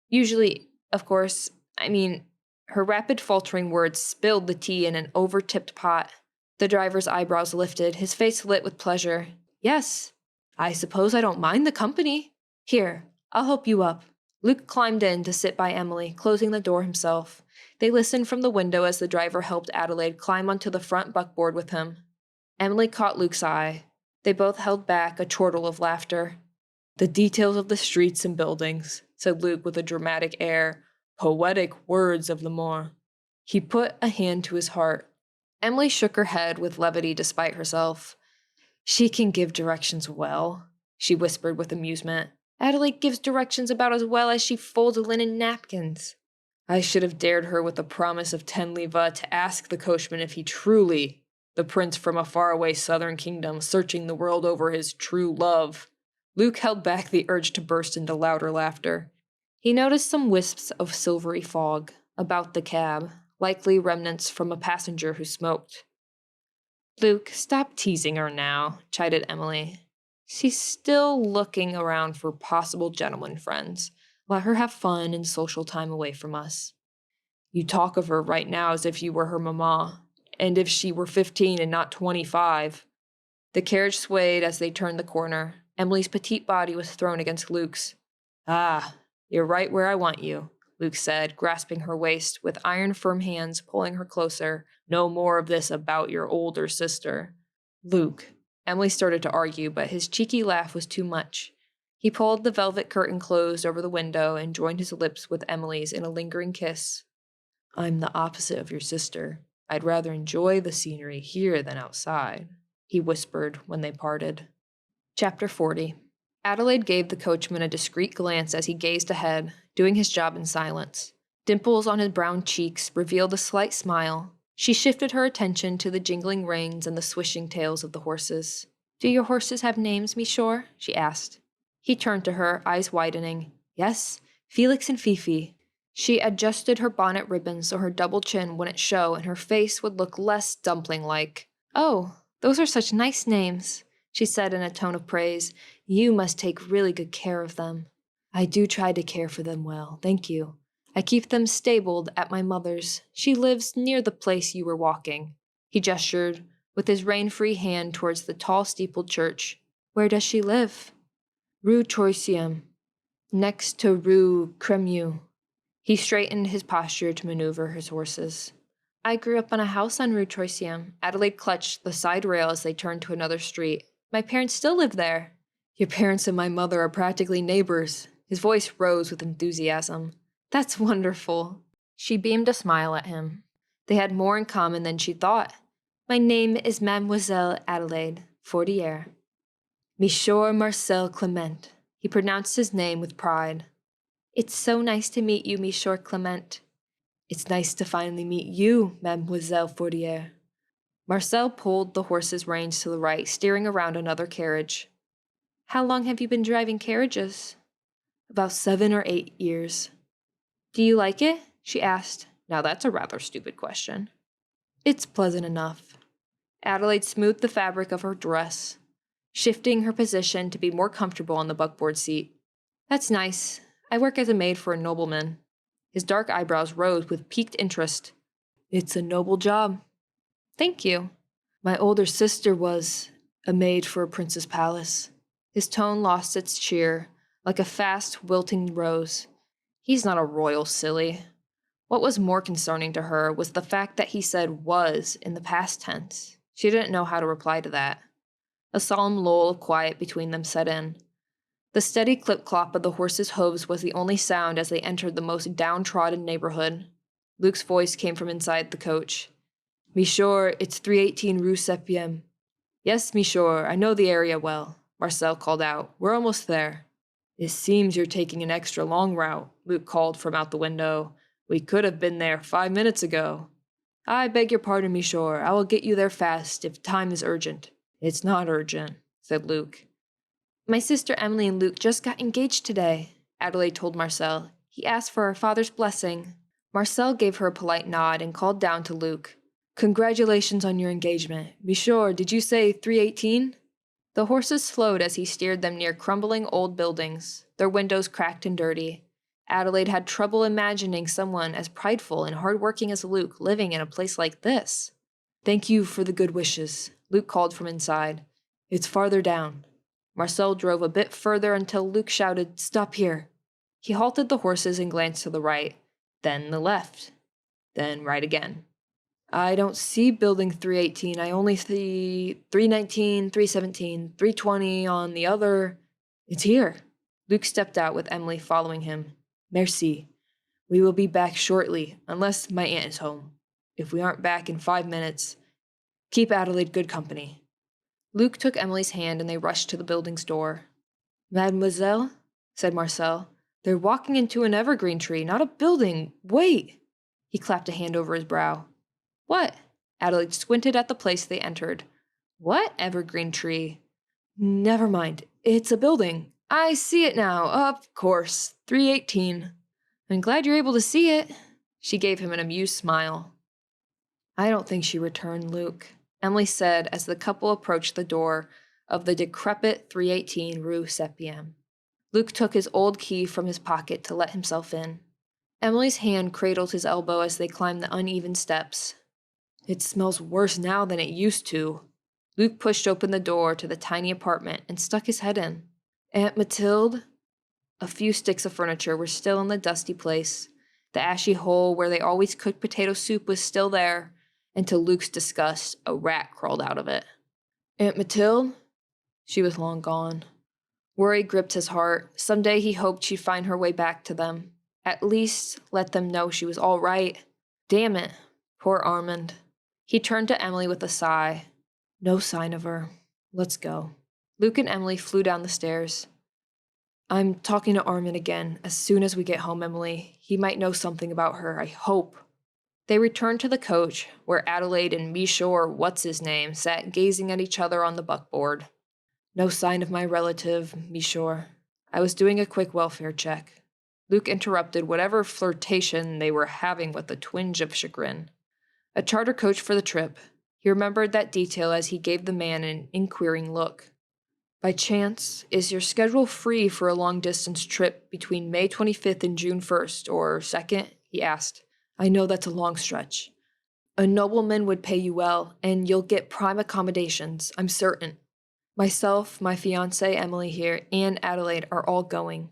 Usually, of course, her rapid faltering words spilled the tea in an over-tipped pot. The driver's eyebrows lifted, his face lit with pleasure. Yes, I suppose I don't mind the company. Here, I'll help you up. Luke climbed in to sit by Emilie, closing the door himself. They listened from the window as the driver helped Adelaide climb onto the front buckboard with him. Emilie caught Luke's eye. They both held back a chortle of laughter. The details of the streets and buildings, said Luke with a dramatic air. Poetic words of l'amour. He put a hand to his heart. Emilie shook her head with levity despite herself. She can give directions well, she whispered with amusement. Adelaide gives directions about as well as she folds linen napkins. I should have dared her with the promise of 10 livres to ask the coachman if he truly, the prince from a faraway southern kingdom, searching the world over his true love. Luke held back the urge to burst into louder laughter. He noticed some wisps of silvery fog about the cab, likely remnants from a passenger who smoked. Luke, stop teasing her now, chided Emilie. She's still looking around for possible gentleman friends. Let her have fun and social time away from us. You talk of her right now as if you were her mamma, and if she were 15 and not 25. The carriage swayed as they turned the corner. Emilie's petite body was thrown against Luke's. Ah, you're right where I want you, Luke said, grasping her waist with iron-firm hands, pulling her closer. No more of this about your older sister. Luke. Emilie started to argue, but his cheeky laugh was too much. He pulled the velvet curtain closed over the window and joined his lips with Emily's in a lingering kiss. I'm the opposite of your sister. I'd rather enjoy the scenery here than outside, he whispered when they parted. Chapter 40. Adelaide gave the coachman a discreet glance as he gazed ahead, doing his job in silence. Dimples on his brown cheeks revealed a slight smile. She shifted her attention to the jingling reins and the swishing tails of the horses. Do your horses have names, Michaud? She asked. He turned to her, eyes widening. Yes, Felix and Fifi. She adjusted her bonnet ribbons so her double chin wouldn't show and her face would look less dumpling-like. Oh, those are such nice names, she said in a tone of praise. You must take really good care of them. I do try to care for them well, thank you. I keep them stabled at my mother's. She lives near the place you were walking. He gestured with his rein-free hand towards the tall steepled church. Where does she live? Rue Troisième, next to Rue Cremieux. He straightened his posture to maneuver his horses. I grew up on a house on Rue Troisième. Adelaide clutched the side rail as they turned to another street. My parents still live there. Your parents and my mother are practically neighbors. His voice rose with enthusiasm. That's wonderful. She beamed a smile at him. They had more in common than she thought. My name is Mademoiselle Adelaide Fortier. Michaud Marcel Clement. He pronounced his name with pride. It's so nice to meet you, Michaud Clement. It's nice to finally meet you, Mademoiselle Fortier. Marcel pulled the horse's reins to the right, steering around another carriage. How long have you been driving carriages? About 7 or 8 years. Do you like it? She asked. Now that's a rather stupid question. It's pleasant enough. Adelaide smoothed the fabric of her dress, shifting her position to be more comfortable on the buckboard seat. That's nice. I work as a maid for a nobleman. His dark eyebrows rose with piqued interest. It's a noble job. Thank you. My older sister was a maid for a prince's palace. His tone lost its cheer, like a fast, wilting rose. He's not a royal silly. What was more concerning to her was the fact that he said was in the past tense. She didn't know how to reply to that. A solemn lull of quiet between them set in. The steady clip-clop of the horses' hooves was the only sound as they entered the most downtrodden neighborhood. Luke's voice came from inside the coach. Michaud, it's 318 Rue Septième. Yes, Michaud, I know the area well, Marcel called out. We're almost there. It seems you're taking an extra long route, Luke called from out the window. We could have been there 5 minutes ago. I beg your pardon, Michaud. I will get you there fast if time is urgent. It's not urgent, said Luke. My sister Emilie and Luke just got engaged today, Adelaide told Marcel. He asked for our father's blessing. Marcel gave her a polite nod and called down to Luke. Congratulations on your engagement. Michaud, did you say 318? The horses slowed as he steered them near crumbling old buildings, their windows cracked and dirty. Adelaide had trouble imagining someone as prideful and hardworking as Luke living in a place like this. "Thank you for the good wishes," Luke called from inside. "It's farther down." Marcel drove a bit further until Luke shouted, "Stop here." He halted the horses and glanced to the right, then the left, then right again. "I don't see building 318. I only see 319, 317, 320 on the other. It's here." Luke stepped out with Emilie following him. "Merci. We will be back shortly, unless my aunt is home. If we aren't back in 5 minutes, keep Adelaide good company." Luke took Emilie's hand and they rushed to the building's door. "Mademoiselle," said Marcel, "they're walking into an evergreen tree, not a building. Wait!" He clapped a hand over his brow. "What?" Adelaide squinted at the place they entered. "What evergreen tree?" "Never mind. It's a building. I see it now. Of course. 318. "I'm glad you're able to see it." She gave him an amused smile. "I don't think she returned, Luke," Emilie said as the couple approached the door of the decrepit 318 Rue Septième. Luke took his old key from his pocket to let himself in. Emilie's hand cradled his elbow as they climbed the uneven steps. "It smells worse now than it used to." Luke pushed open the door to the tiny apartment and stuck his head in. "Aunt Mathilde?" A few sticks of furniture were still in the dusty place. The ashy hole where they always cooked potato soup was still there, and to Luke's disgust, a rat crawled out of it. "Aunt Mathilde?" She was long gone. Worry gripped his heart. Someday he hoped she'd find her way back to them. At least let them know she was all right. Damn it. Poor Armand. He turned to Emilie with a sigh. "No sign of her. Let's go." Luke and Emilie flew down the stairs. "I'm talking to Armand again as soon as we get home, Emilie. He might know something about her, I hope." They returned to the coach, where Adelaide and Michaud, what's-his-name, sat gazing at each other on the buckboard. "No sign of my relative, Michaud. I was doing a quick welfare check." Luke interrupted whatever flirtation they were having with a twinge of chagrin. "A charter coach for the trip." He remembered that detail as he gave the man an inquiring look. "By chance, is your schedule free for a long-distance trip between May 25th and June 1st or 2nd? He asked. "I know that's a long stretch. A nobleman would pay you well, and you'll get prime accommodations, I'm certain. Myself, my fiancée Emilie here, and Adelaide are all going."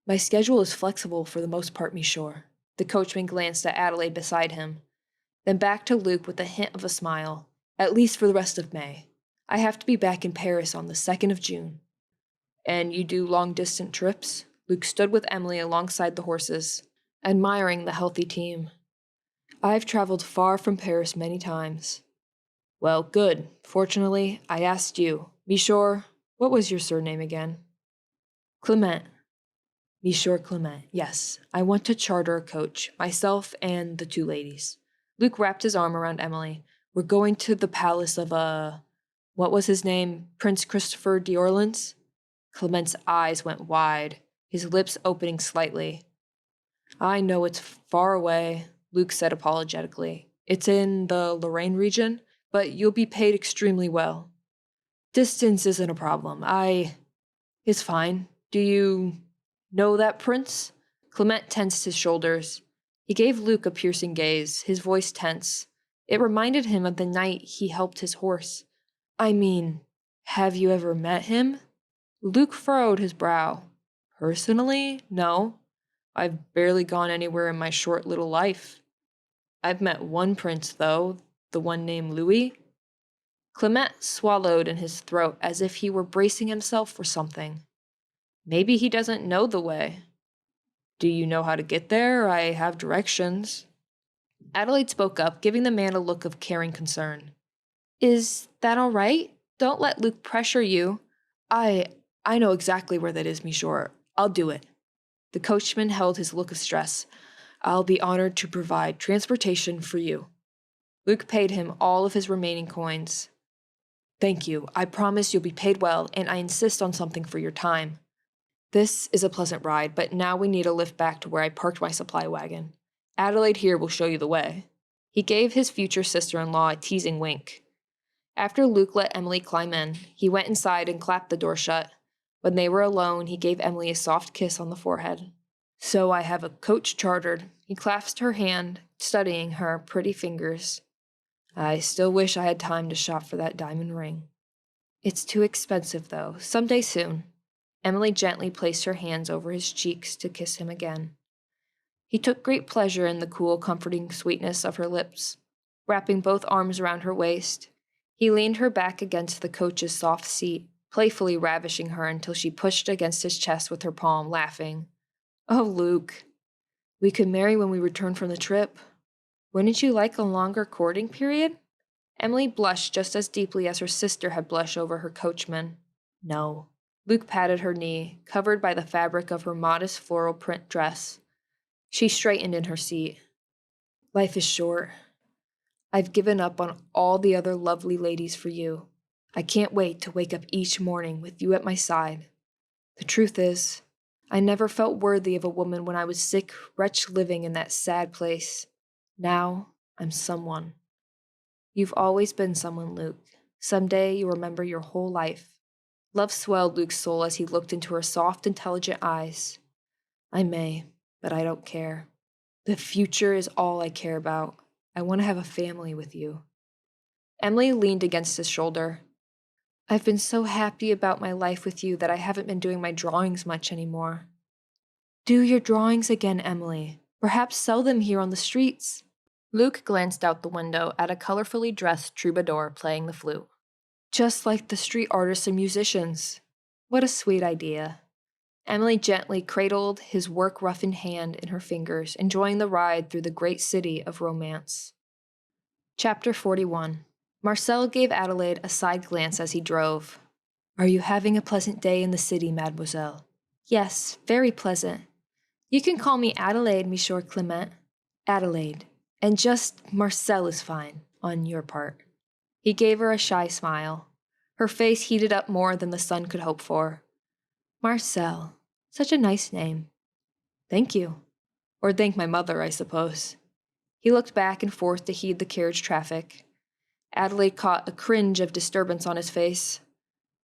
"My schedule is flexible for the most part, Michaud." The coachman glanced at Adelaide beside him, then back to Luke with a hint of a smile. "At least for the rest of May. I have to be back in Paris on the 2nd of June. "And you do long-distance trips?" Luke stood with Emilie alongside the horses, admiring the healthy team. "I've traveled far from Paris many times." "Well, good. Fortunately, I asked you. Michaud, what was your surname again?" "Clement." "Michaud Clement, yes. I want to charter a coach, myself and the two ladies." Luke wrapped his arm around Emilie. "We're going to the palace of what was his name? Prince Christopher d'Orleans?" Clement's eyes went wide, his lips opening slightly. "I know it's far away," Luke said apologetically. "It's in the Lorraine region, but you'll be paid extremely well." "Distance isn't a problem. It's fine. Do you know that prince?" Clement tensed his shoulders. He gave Luke a piercing gaze, his voice tense. It reminded him of the night he helped his horse. "I mean, have you ever met him?" Luke furrowed his brow. "Personally, no. I've barely gone anywhere in my short little life. I've met one prince, though, the one named Louis." Clement swallowed in his throat as if he were bracing himself for something. "Maybe he doesn't know the way." "Do you know how to get there? I have directions." Adelaide spoke up, giving the man a look of caring concern. "Is that all right? Don't let Luke pressure you." I know exactly where that is, Michaud. I'll do it." The coachman held his look of stress. "I'll be honored to provide transportation for you." Luke paid him all of his remaining coins. "Thank you. I promise you'll be paid well, and I insist on something for your time. This is a pleasant ride, but now we need a lift back to where I parked my supply wagon. Adelaide here will show you the way." He gave his future sister-in-law a teasing wink. After Luke let Emilie climb in, he went inside and clapped the door shut. When they were alone, he gave Emilie a soft kiss on the forehead. "So I have a coach chartered." He clasped her hand, studying her pretty fingers. "I still wish I had time to shop for that diamond ring." "It's too expensive, though. Someday soon." Emilie gently placed her hands over his cheeks to kiss him again. He took great pleasure in the cool, comforting sweetness of her lips. Wrapping both arms around her waist, he leaned her back against the coach's soft seat, playfully ravishing her until she pushed against his chest with her palm, laughing. "Oh, Luke, we could marry when we return from the trip. Wouldn't you like a longer courting period?" Emilie blushed just as deeply as her sister had blushed over her coachman. "No." Luke patted her knee, covered by the fabric of her modest floral print dress. She straightened in her seat. "Life is short. I've given up on all the other lovely ladies for you. I can't wait to wake up each morning with you at my side. The truth is, I never felt worthy of a woman when I was sick, wretched living in that sad place. Now, I'm someone. You've always been someone, Luke. Someday you'll remember your whole life." Love swelled Luke's soul as he looked into her soft, intelligent eyes. "I may, but I don't care. The future is all I care about. I want to have a family with you." Emilie leaned against his shoulder. "I've been so happy about my life with you that I haven't been doing my drawings much anymore." "Do your drawings again, Emilie. Perhaps sell them here on the streets." Luke glanced out the window at a colorfully dressed troubadour playing the flute. "Just like the street artists and musicians. What a sweet idea." Emilie gently cradled his work-roughened hand in her fingers, enjoying the ride through the great city of romance. Chapter 41. Marcel gave Adelaide a side glance as he drove. "Are you having a pleasant day in the city, mademoiselle?" "Yes, very pleasant. You can call me Adelaide, Monsieur Clement." "Adelaide. And just Marcel is fine, on your part." He gave her a shy smile. Her face heated up more than the sun could hope for. "Marcel. Such a nice name." "Thank you. Or thank my mother, I suppose." He looked back and forth to heed the carriage traffic. Adelaide caught a cringe of disturbance on his face.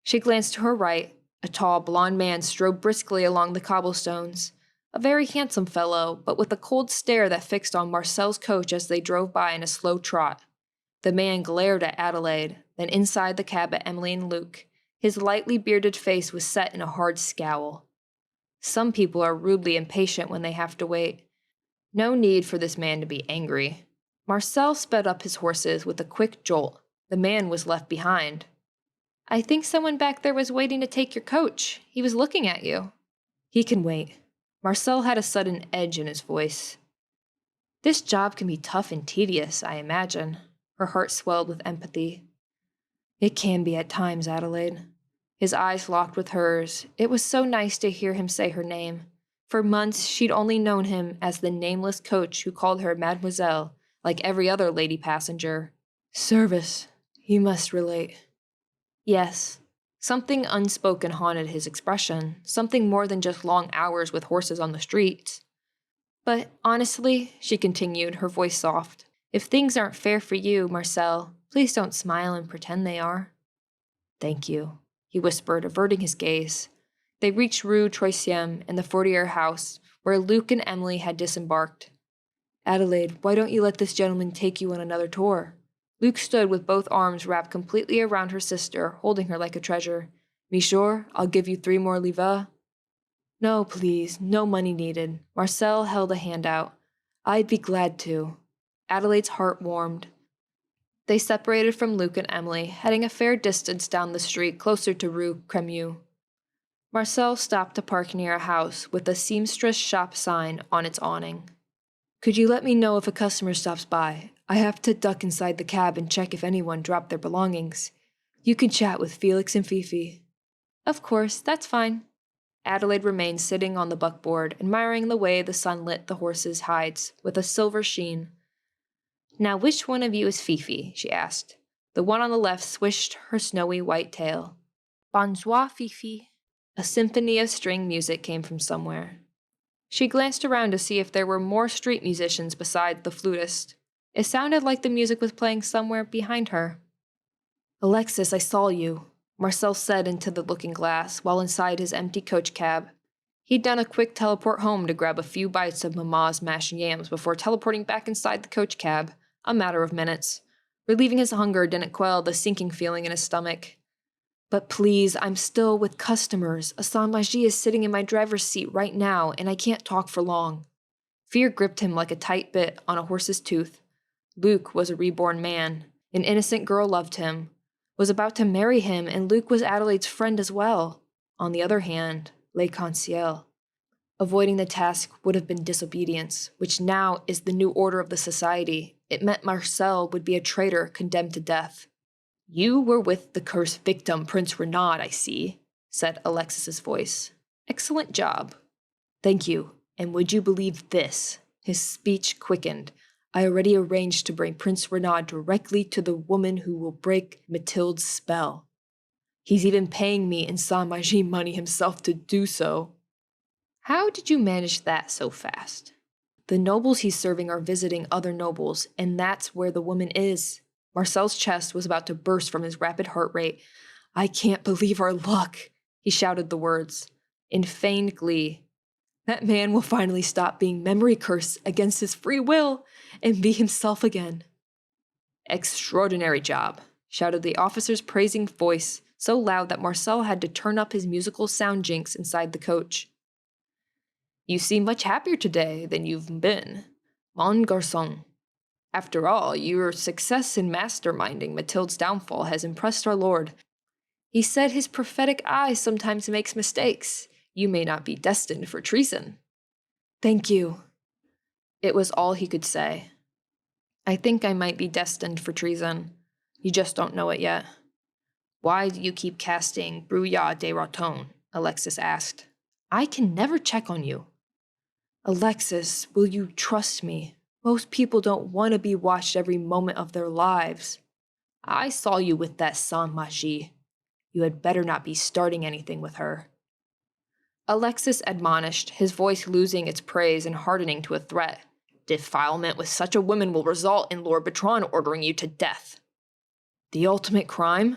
She glanced to her right. A tall, blond man strode briskly along the cobblestones. A very handsome fellow, but with a cold stare that fixed on Marcel's coach as they drove by in a slow trot. The man glared at Adelaide, then inside the cab at Emilie and Luke. His lightly bearded face was set in a hard scowl. Some people are rudely impatient when they have to wait. No need for this man to be angry. Marcel sped up his horses with a quick jolt. The man was left behind. "I think someone back there was waiting to take your coach. He was looking at you." "He can wait." Marcel had a sudden edge in his voice. "This job can be tough and tedious, I imagine." Her heart swelled with empathy. "It can be at times, Adelaide." His eyes locked with hers. It was so nice to hear him say her name. For months, she'd only known him as the nameless coach who called her mademoiselle, like every other lady passenger. "Service, you must relate." Yes. Something unspoken haunted his expression, something more than just long hours with horses on the streets. "But honestly," she continued, her voice soft, "if things aren't fair for you, Marcel, please don't smile and pretend they are." "Thank you," he whispered, averting his gaze. They reached Rue Troisième and the Fortier house, where Luke and Emilie had disembarked. "Adelaide, why don't you let this gentleman take you on another tour?" Luke stood with both arms wrapped completely around her sister, holding her like a treasure. "Monsieur, I'll give you 3 more livres." "No, please, no money needed." Marcel held a hand out. "I'd be glad to." Adelaide's heart warmed. They separated from Luke and Emilie, heading a fair distance down the street closer to Rue Cremieux. Marcel stopped to park near a house with a seamstress shop sign on its awning. "Could you let me know if a customer stops by? I have to duck inside the cab and check if anyone dropped their belongings. You can chat with Felix and Fifi." "Of course, that's fine." Adelaide remained sitting on the buckboard, admiring the way the sun lit the horses' hides with a silver sheen. "Now which one of you is Fifi?" she asked. The one on the left swished her snowy white tail. "Bonjour, Fifi." A symphony of string music came from somewhere. She glanced around to see if there were more street musicians besides the flutist. It sounded like the music was playing somewhere behind her. Alexis, I saw you, Marcel said into the looking glass while inside his empty coach cab. He'd done a quick teleport home to grab a few bites of Mama's mashed yams before teleporting back inside the coach cab, a matter of minutes. Relieving his hunger didn't quell the sinking feeling in his stomach. But please, I'm still with customers. Asan Maji is sitting in my driver's seat right now, and I can't talk for long. Fear gripped him like a tight bit on a horse's tooth. Luke was a reborn man. An innocent girl loved him, was about to marry him, and Luke was Adelaide's friend as well. On the other hand, Le Conciel. Avoiding the task would have been disobedience, which now is the new order of the society. It meant Marcel would be a traitor condemned to death. You were with the cursed victim, Prince Renaud, I see, said Alexis's voice. Excellent job. Thank you. And would you believe this? His speech quickened. I already arranged to bring Prince Renaud directly to the woman who will break Mathilde's spell. He's even paying me in Saint-Magie money himself to do so. How did you manage that so fast? The nobles he's serving are visiting other nobles, and that's where the woman is. Marcel's chest was about to burst from his rapid heart rate. I can't believe our luck, he shouted the words, in feigned glee. That man will finally stop being memory cursed against his free will and be himself again. Extraordinary job, shouted the officer's praising voice, so loud that Marcel had to turn up his musical sound jinx inside the coach. You seem much happier today than you've been, mon garçon. After all, your success in masterminding Mathilde's downfall has impressed our lord. He said his prophetic eye sometimes makes mistakes. You may not be destined for treason. Thank you. It was all he could say. I think I might be destined for treason. You just don't know it yet. Why do you keep casting brouillard de raton? Alexis asked. I can never check on you. Alexis, will you trust me? Most people don't want to be watched every moment of their lives. I saw you with that Saint-Magie. You had better not be starting anything with her. Alexis admonished, his voice losing its praise and hardening to a threat. Defilement with such a woman will result in Lord Bertrand ordering you to death. The ultimate crime?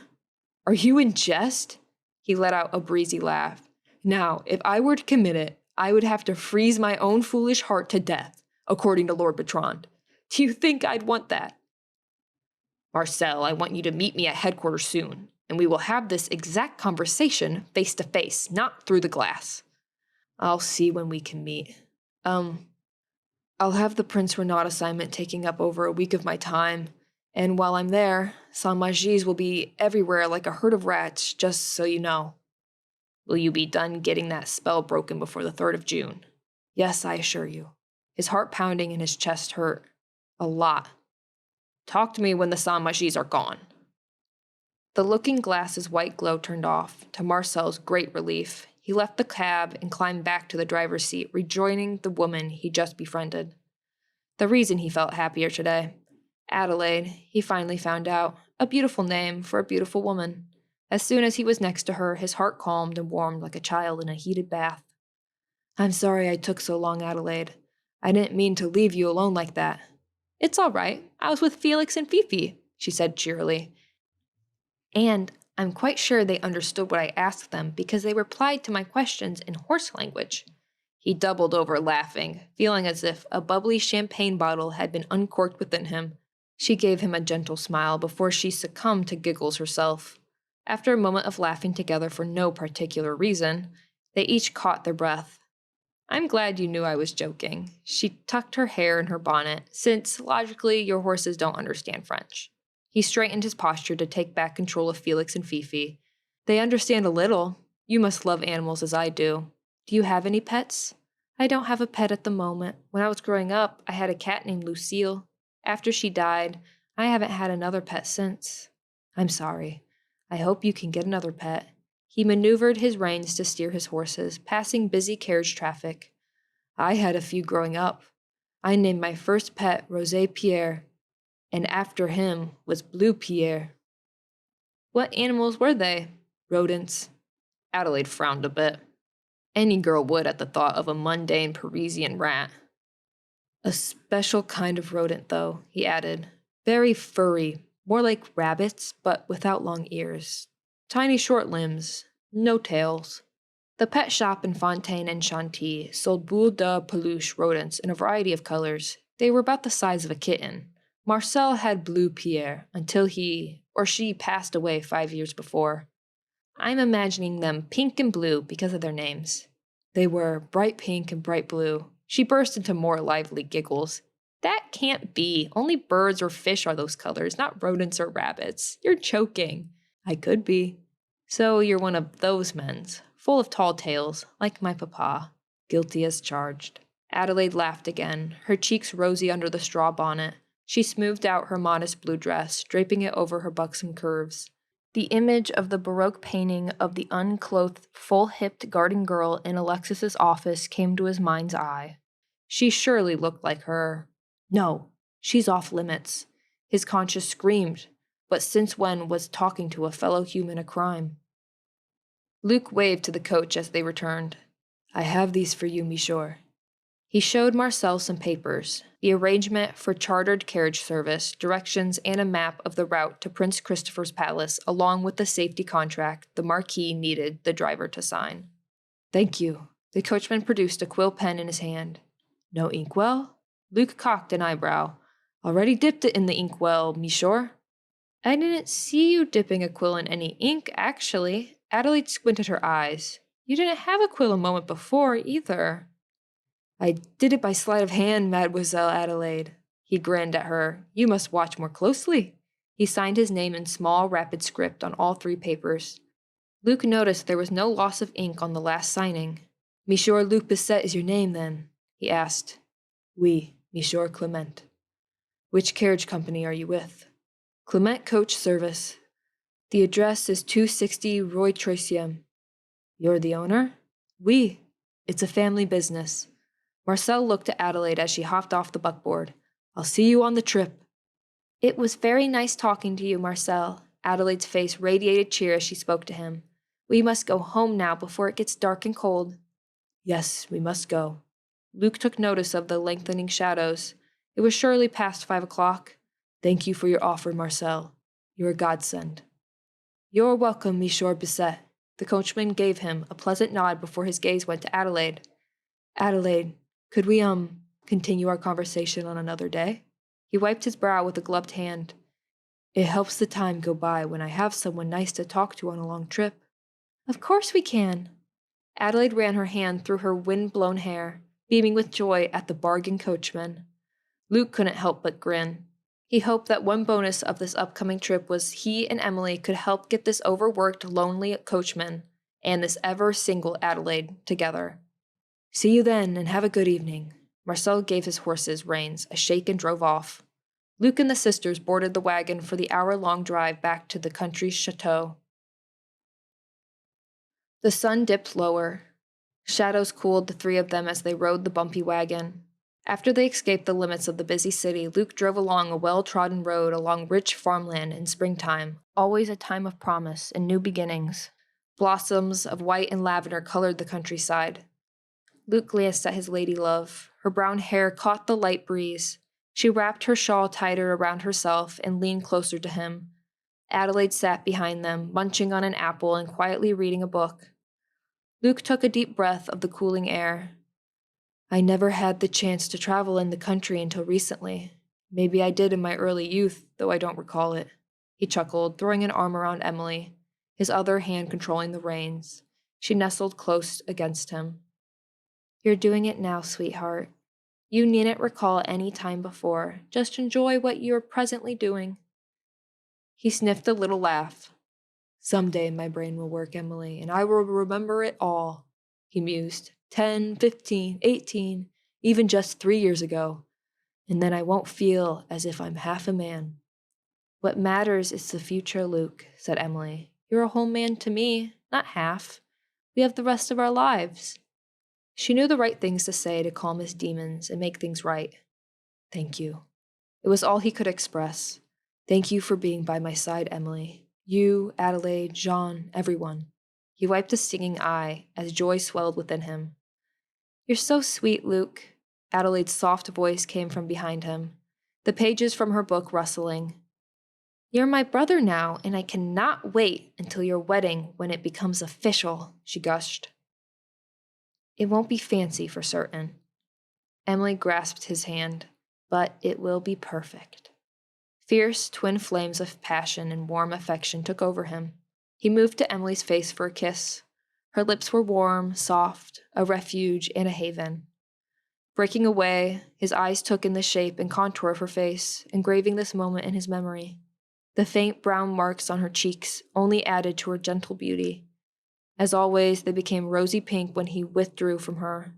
Are you in jest? He let out a breezy laugh. Now, if I were to commit it, I would have to freeze my own foolish heart to death, according to Lord Bertrand. Do you think I'd want that? Marcel, I want you to meet me at headquarters soon, and we will have this exact conversation face to face, not through the glass. I'll see when we can meet. I'll have the Prince Renaud assignment taking up over a week of my time, and while I'm there, Saint-Magies will be everywhere like a herd of rats, just so you know. Will you be done getting that spell broken before the 3rd of June? Yes, I assure you. His heart pounding and his chest hurt. A lot. Talk to me when the Saint-Magies are gone. The looking glass's white glow turned off, to Marcel's great relief. He left the cab and climbed back to the driver's seat, rejoining the woman he just befriended. The reason he felt happier today. Adelaide, he finally found out, a beautiful name for a beautiful woman. As soon as he was next to her, his heart calmed and warmed like a child in a heated bath. I'm sorry I took so long, Adelaide. I didn't mean to leave you alone like that. It's all right. I was with Felix and Fifi, she said cheerily. And I'm quite sure they understood what I asked them because they replied to my questions in horse language. He doubled over laughing, feeling as if a bubbly champagne bottle had been uncorked within him. She gave him a gentle smile before she succumbed to giggles herself. After a moment of laughing together for no particular reason, they each caught their breath. I'm glad you knew I was joking. She tucked her hair in her bonnet, since, logically, your horses don't understand French. He straightened his posture to take back control of Felix and Fifi. They understand a little. You must love animals as I do. Do you have any pets? I don't have a pet at the moment. When I was growing up, I had a cat named Lucille. After she died, I haven't had another pet since. I'm sorry. I hope you can get another pet. He maneuvered his reins to steer his horses, passing busy carriage traffic. I had a few growing up. I named my first pet Rosé Pierre, and after him was Blue Pierre. What animals were they? Rodents. Adelaide frowned a bit. Any girl would at the thought of a mundane Parisian rat. A special kind of rodent, though, he added. Very furry, More like rabbits, but without long ears. Tiny short limbs, no tails. The pet shop in Fontaine and Chantilly sold boule de peluche rodents in a variety of colors. They were about the size of a kitten. Marcel had Blue Pierre until he or she passed away 5 years before. I'm imagining them pink and blue because of their names. They were bright pink and bright blue. She burst into more lively giggles. That can't be. Only birds or fish are those colors, not rodents or rabbits. You're choking. I could be. So you're one of those men's, full of tall tales, like my papa, guilty as charged. Adelaide laughed again, her cheeks rosy under the straw bonnet. She smoothed out her modest blue dress, draping it over her buxom curves. The image of the Baroque painting of the unclothed, full-hipped garden girl in Alexis's office came to his mind's eye. She surely looked like her. No, she's off limits. His conscience screamed, but since when was talking to a fellow human a crime? Luke waved to the coach as they returned. I have these for you, Michaud. He showed Marcel some papers, the arrangement for chartered carriage service, directions, and a map of the route to Prince Christopher's palace, along with the safety contract the Marquis needed the driver to sign. Thank you. The coachman produced a quill pen in his hand. No inkwell? Luke cocked an eyebrow. Already dipped it in the inkwell, Michaud. I didn't see you dipping a quill in any ink, actually. Adelaide squinted her eyes. You didn't have a quill a moment before, either. I did it by sleight of hand, Mademoiselle Adelaide. He grinned at her. You must watch more closely. He signed his name in small, rapid script on all 3 papers. Luke noticed there was no loss of ink on the last signing. Monsieur Luc Bisset is your name, then? He asked. Oui, Monsieur Clement. Which carriage company are you with? Clement Coach Service. The address is 260 Rue Troisième. You're the owner? Oui. It's a family business. Marcel looked at Adelaide as she hopped off the buckboard. I'll see you on the trip. It was very nice talking to you, Marcel. Adelaide's face radiated cheer as she spoke to him. We must go home now before it gets dark and cold. Yes, we must go. Luke took notice of the lengthening shadows. It was surely past 5 o'clock. Thank you for your offer, Marcel. You're a godsend. You're welcome, Monsieur Bisset. The coachman gave him a pleasant nod before his gaze went to Adelaide. Adelaide, could we, continue our conversation on another day? He wiped his brow with a gloved hand. It helps the time go by when I have someone nice to talk to on a long trip. Of course we can. Adelaide ran her hand through her wind-blown hair, beaming with joy at the bargain coachman. Luke couldn't help but grin. He hoped that one bonus of this upcoming trip was he and Emilie could help get this overworked, lonely coachman and this ever-single Adelaide together. See you then, and have a good evening. Marcel gave his horses reins a shake and drove off. Luke and the sisters boarded the wagon for the hour-long drive back to the country chateau. The sun dipped lower. Shadows cooled the 3 of them as they rode the bumpy wagon. After they escaped the limits of the busy city, Luke drove along a well-trodden road along rich farmland in springtime, always a time of promise and new beginnings. Blossoms of white and lavender colored the countryside. Luke glanced at his lady-love. Her brown hair caught the light breeze. She wrapped her shawl tighter around herself and leaned closer to him. Adelaide sat behind them, munching on an apple and quietly reading a book. Luke took a deep breath of the cooling air. I never had the chance to travel in the country until recently. Maybe I did in my early youth, though I don't recall it. He chuckled, throwing an arm around Emilie, his other hand controlling the reins. She nestled close against him. You're doing it now, sweetheart. You needn't recall any time before. Just enjoy what you're presently doing. He sniffed a little laugh. Someday my brain will work, Emilie, and I will remember it all, he mused. 10, 15, 18, even just 3 years ago. And then I won't feel as if I'm half a man. What matters is the future, Luke, said Emilie. You're a whole man to me, not half. We have the rest of our lives. She knew the right things to say to calm his demons and make things right. Thank you. It was all he could express. Thank you for being by my side, Emilie. You, Adelaide, Jean, everyone. He wiped a stinging eye as joy swelled within him. You're so sweet, Luke. Adelaide's soft voice came from behind him, the pages from her book rustling. You're my brother now, and I cannot wait until your wedding when it becomes official, she gushed. It won't be fancy for certain. Emilie grasped his hand, but it will be perfect. Fierce twin flames of passion and warm affection took over him. He moved to Emilie's face for a kiss. Her lips were warm, soft, a refuge and a haven. Breaking away, his eyes took in the shape and contour of her face, engraving this moment in his memory. The faint brown marks on her cheeks only added to her gentle beauty. As always, they became rosy pink when he withdrew from her.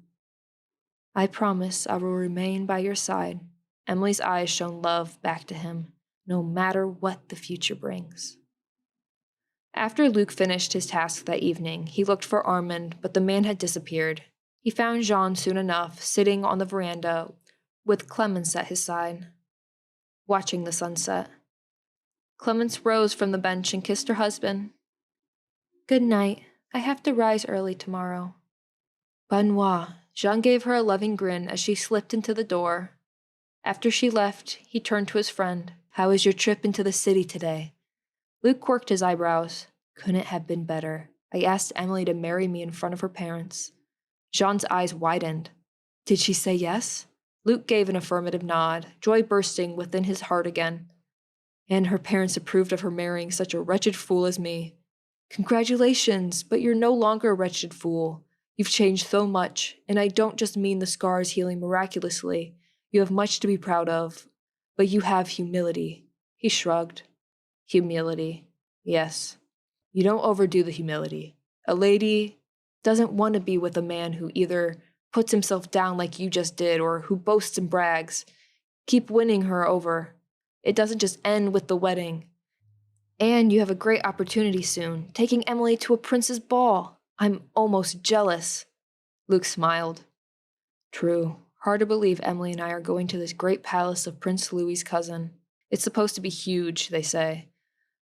I promise I will remain by your side. Emilie's eyes shone love back to him, no matter what the future brings. After Luke finished his task that evening, he looked for Armand, but the man had disappeared. He found Jean soon enough, sitting on the veranda with Clemence at his side, watching the sunset. Clemence rose from the bench and kissed her husband. Good night. I have to rise early tomorrow. Bonne nuit. Jean gave her a loving grin as she slipped into the door. After she left, he turned to his friend. How was your trip into the city today? Luke quirked his eyebrows. Couldn't have been better. I asked Emilie to marry me in front of her parents. Jean's eyes widened. Did she say yes? Luke gave an affirmative nod, joy bursting within his heart again. And her parents approved of her marrying such a wretched fool as me. Congratulations, but you're no longer a wretched fool. You've changed so much, and I don't just mean the scars healing miraculously. You have much to be proud of, but you have humility. He shrugged. Humility. Yes. You don't overdo the humility. A lady doesn't want to be with a man who either puts himself down like you just did or who boasts and brags. Keep winning her over. It doesn't just end with the wedding. And you have a great opportunity soon, taking Emilie to a prince's ball. I'm almost jealous. Luke smiled. True. Hard to believe Emilie and I are going to this great palace of Prince Louis's cousin. It's supposed to be huge, they say.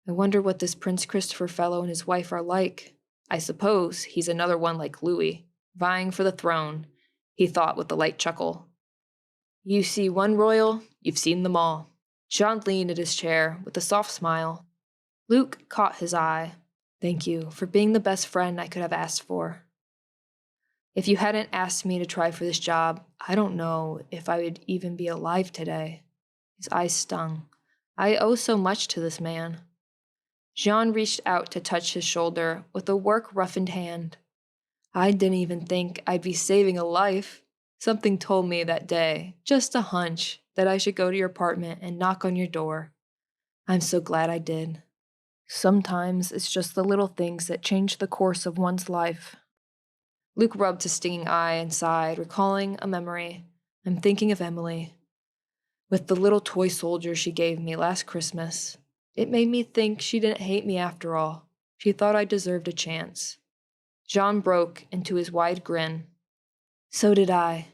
I wonder what this Prince Christopher fellow and his wife are like. I suppose he's another one like Louis, vying for the throne, he thought with a light chuckle. You see one royal, you've seen them all. Jean leaned in his chair with a soft smile. Luke caught his eye. Thank you for being the best friend I could have asked for. If you hadn't asked me to try for this job, I don't know if I would even be alive today. His eyes stung. I owe so much to this man. Jean reached out to touch his shoulder with a work-roughened hand. I didn't even think I'd be saving a life. Something told me that day, just a hunch, that I should go to your apartment and knock on your door. I'm so glad I did. Sometimes it's just the little things that change the course of one's life. Luke rubbed his stinging eye and sighed, recalling a memory. I'm thinking of Emilie. With the little toy soldier she gave me last Christmas, it made me think she didn't hate me after all. She thought I deserved a chance. Jean broke into his wide grin. So did I.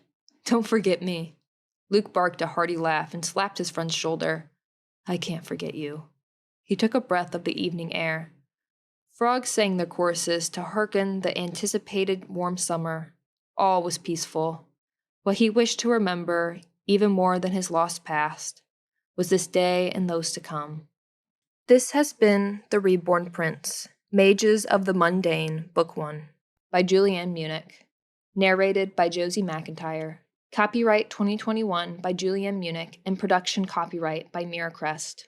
Don't forget me. Luke barked a hearty laugh and slapped his friend's shoulder. I can't forget you. He took a breath of the evening air. Frogs sang their choruses to hearken the anticipated warm summer. All was peaceful. What he wished to remember, even more than his lost past, was this day and those to come. This has been The Reborn Prince, Mages of the Mundane, Book 1, by Julianne Munich. Narrated by Josie McIntyre. Copyright 2021 by Julianne Munich and production copyright by Mira Crest.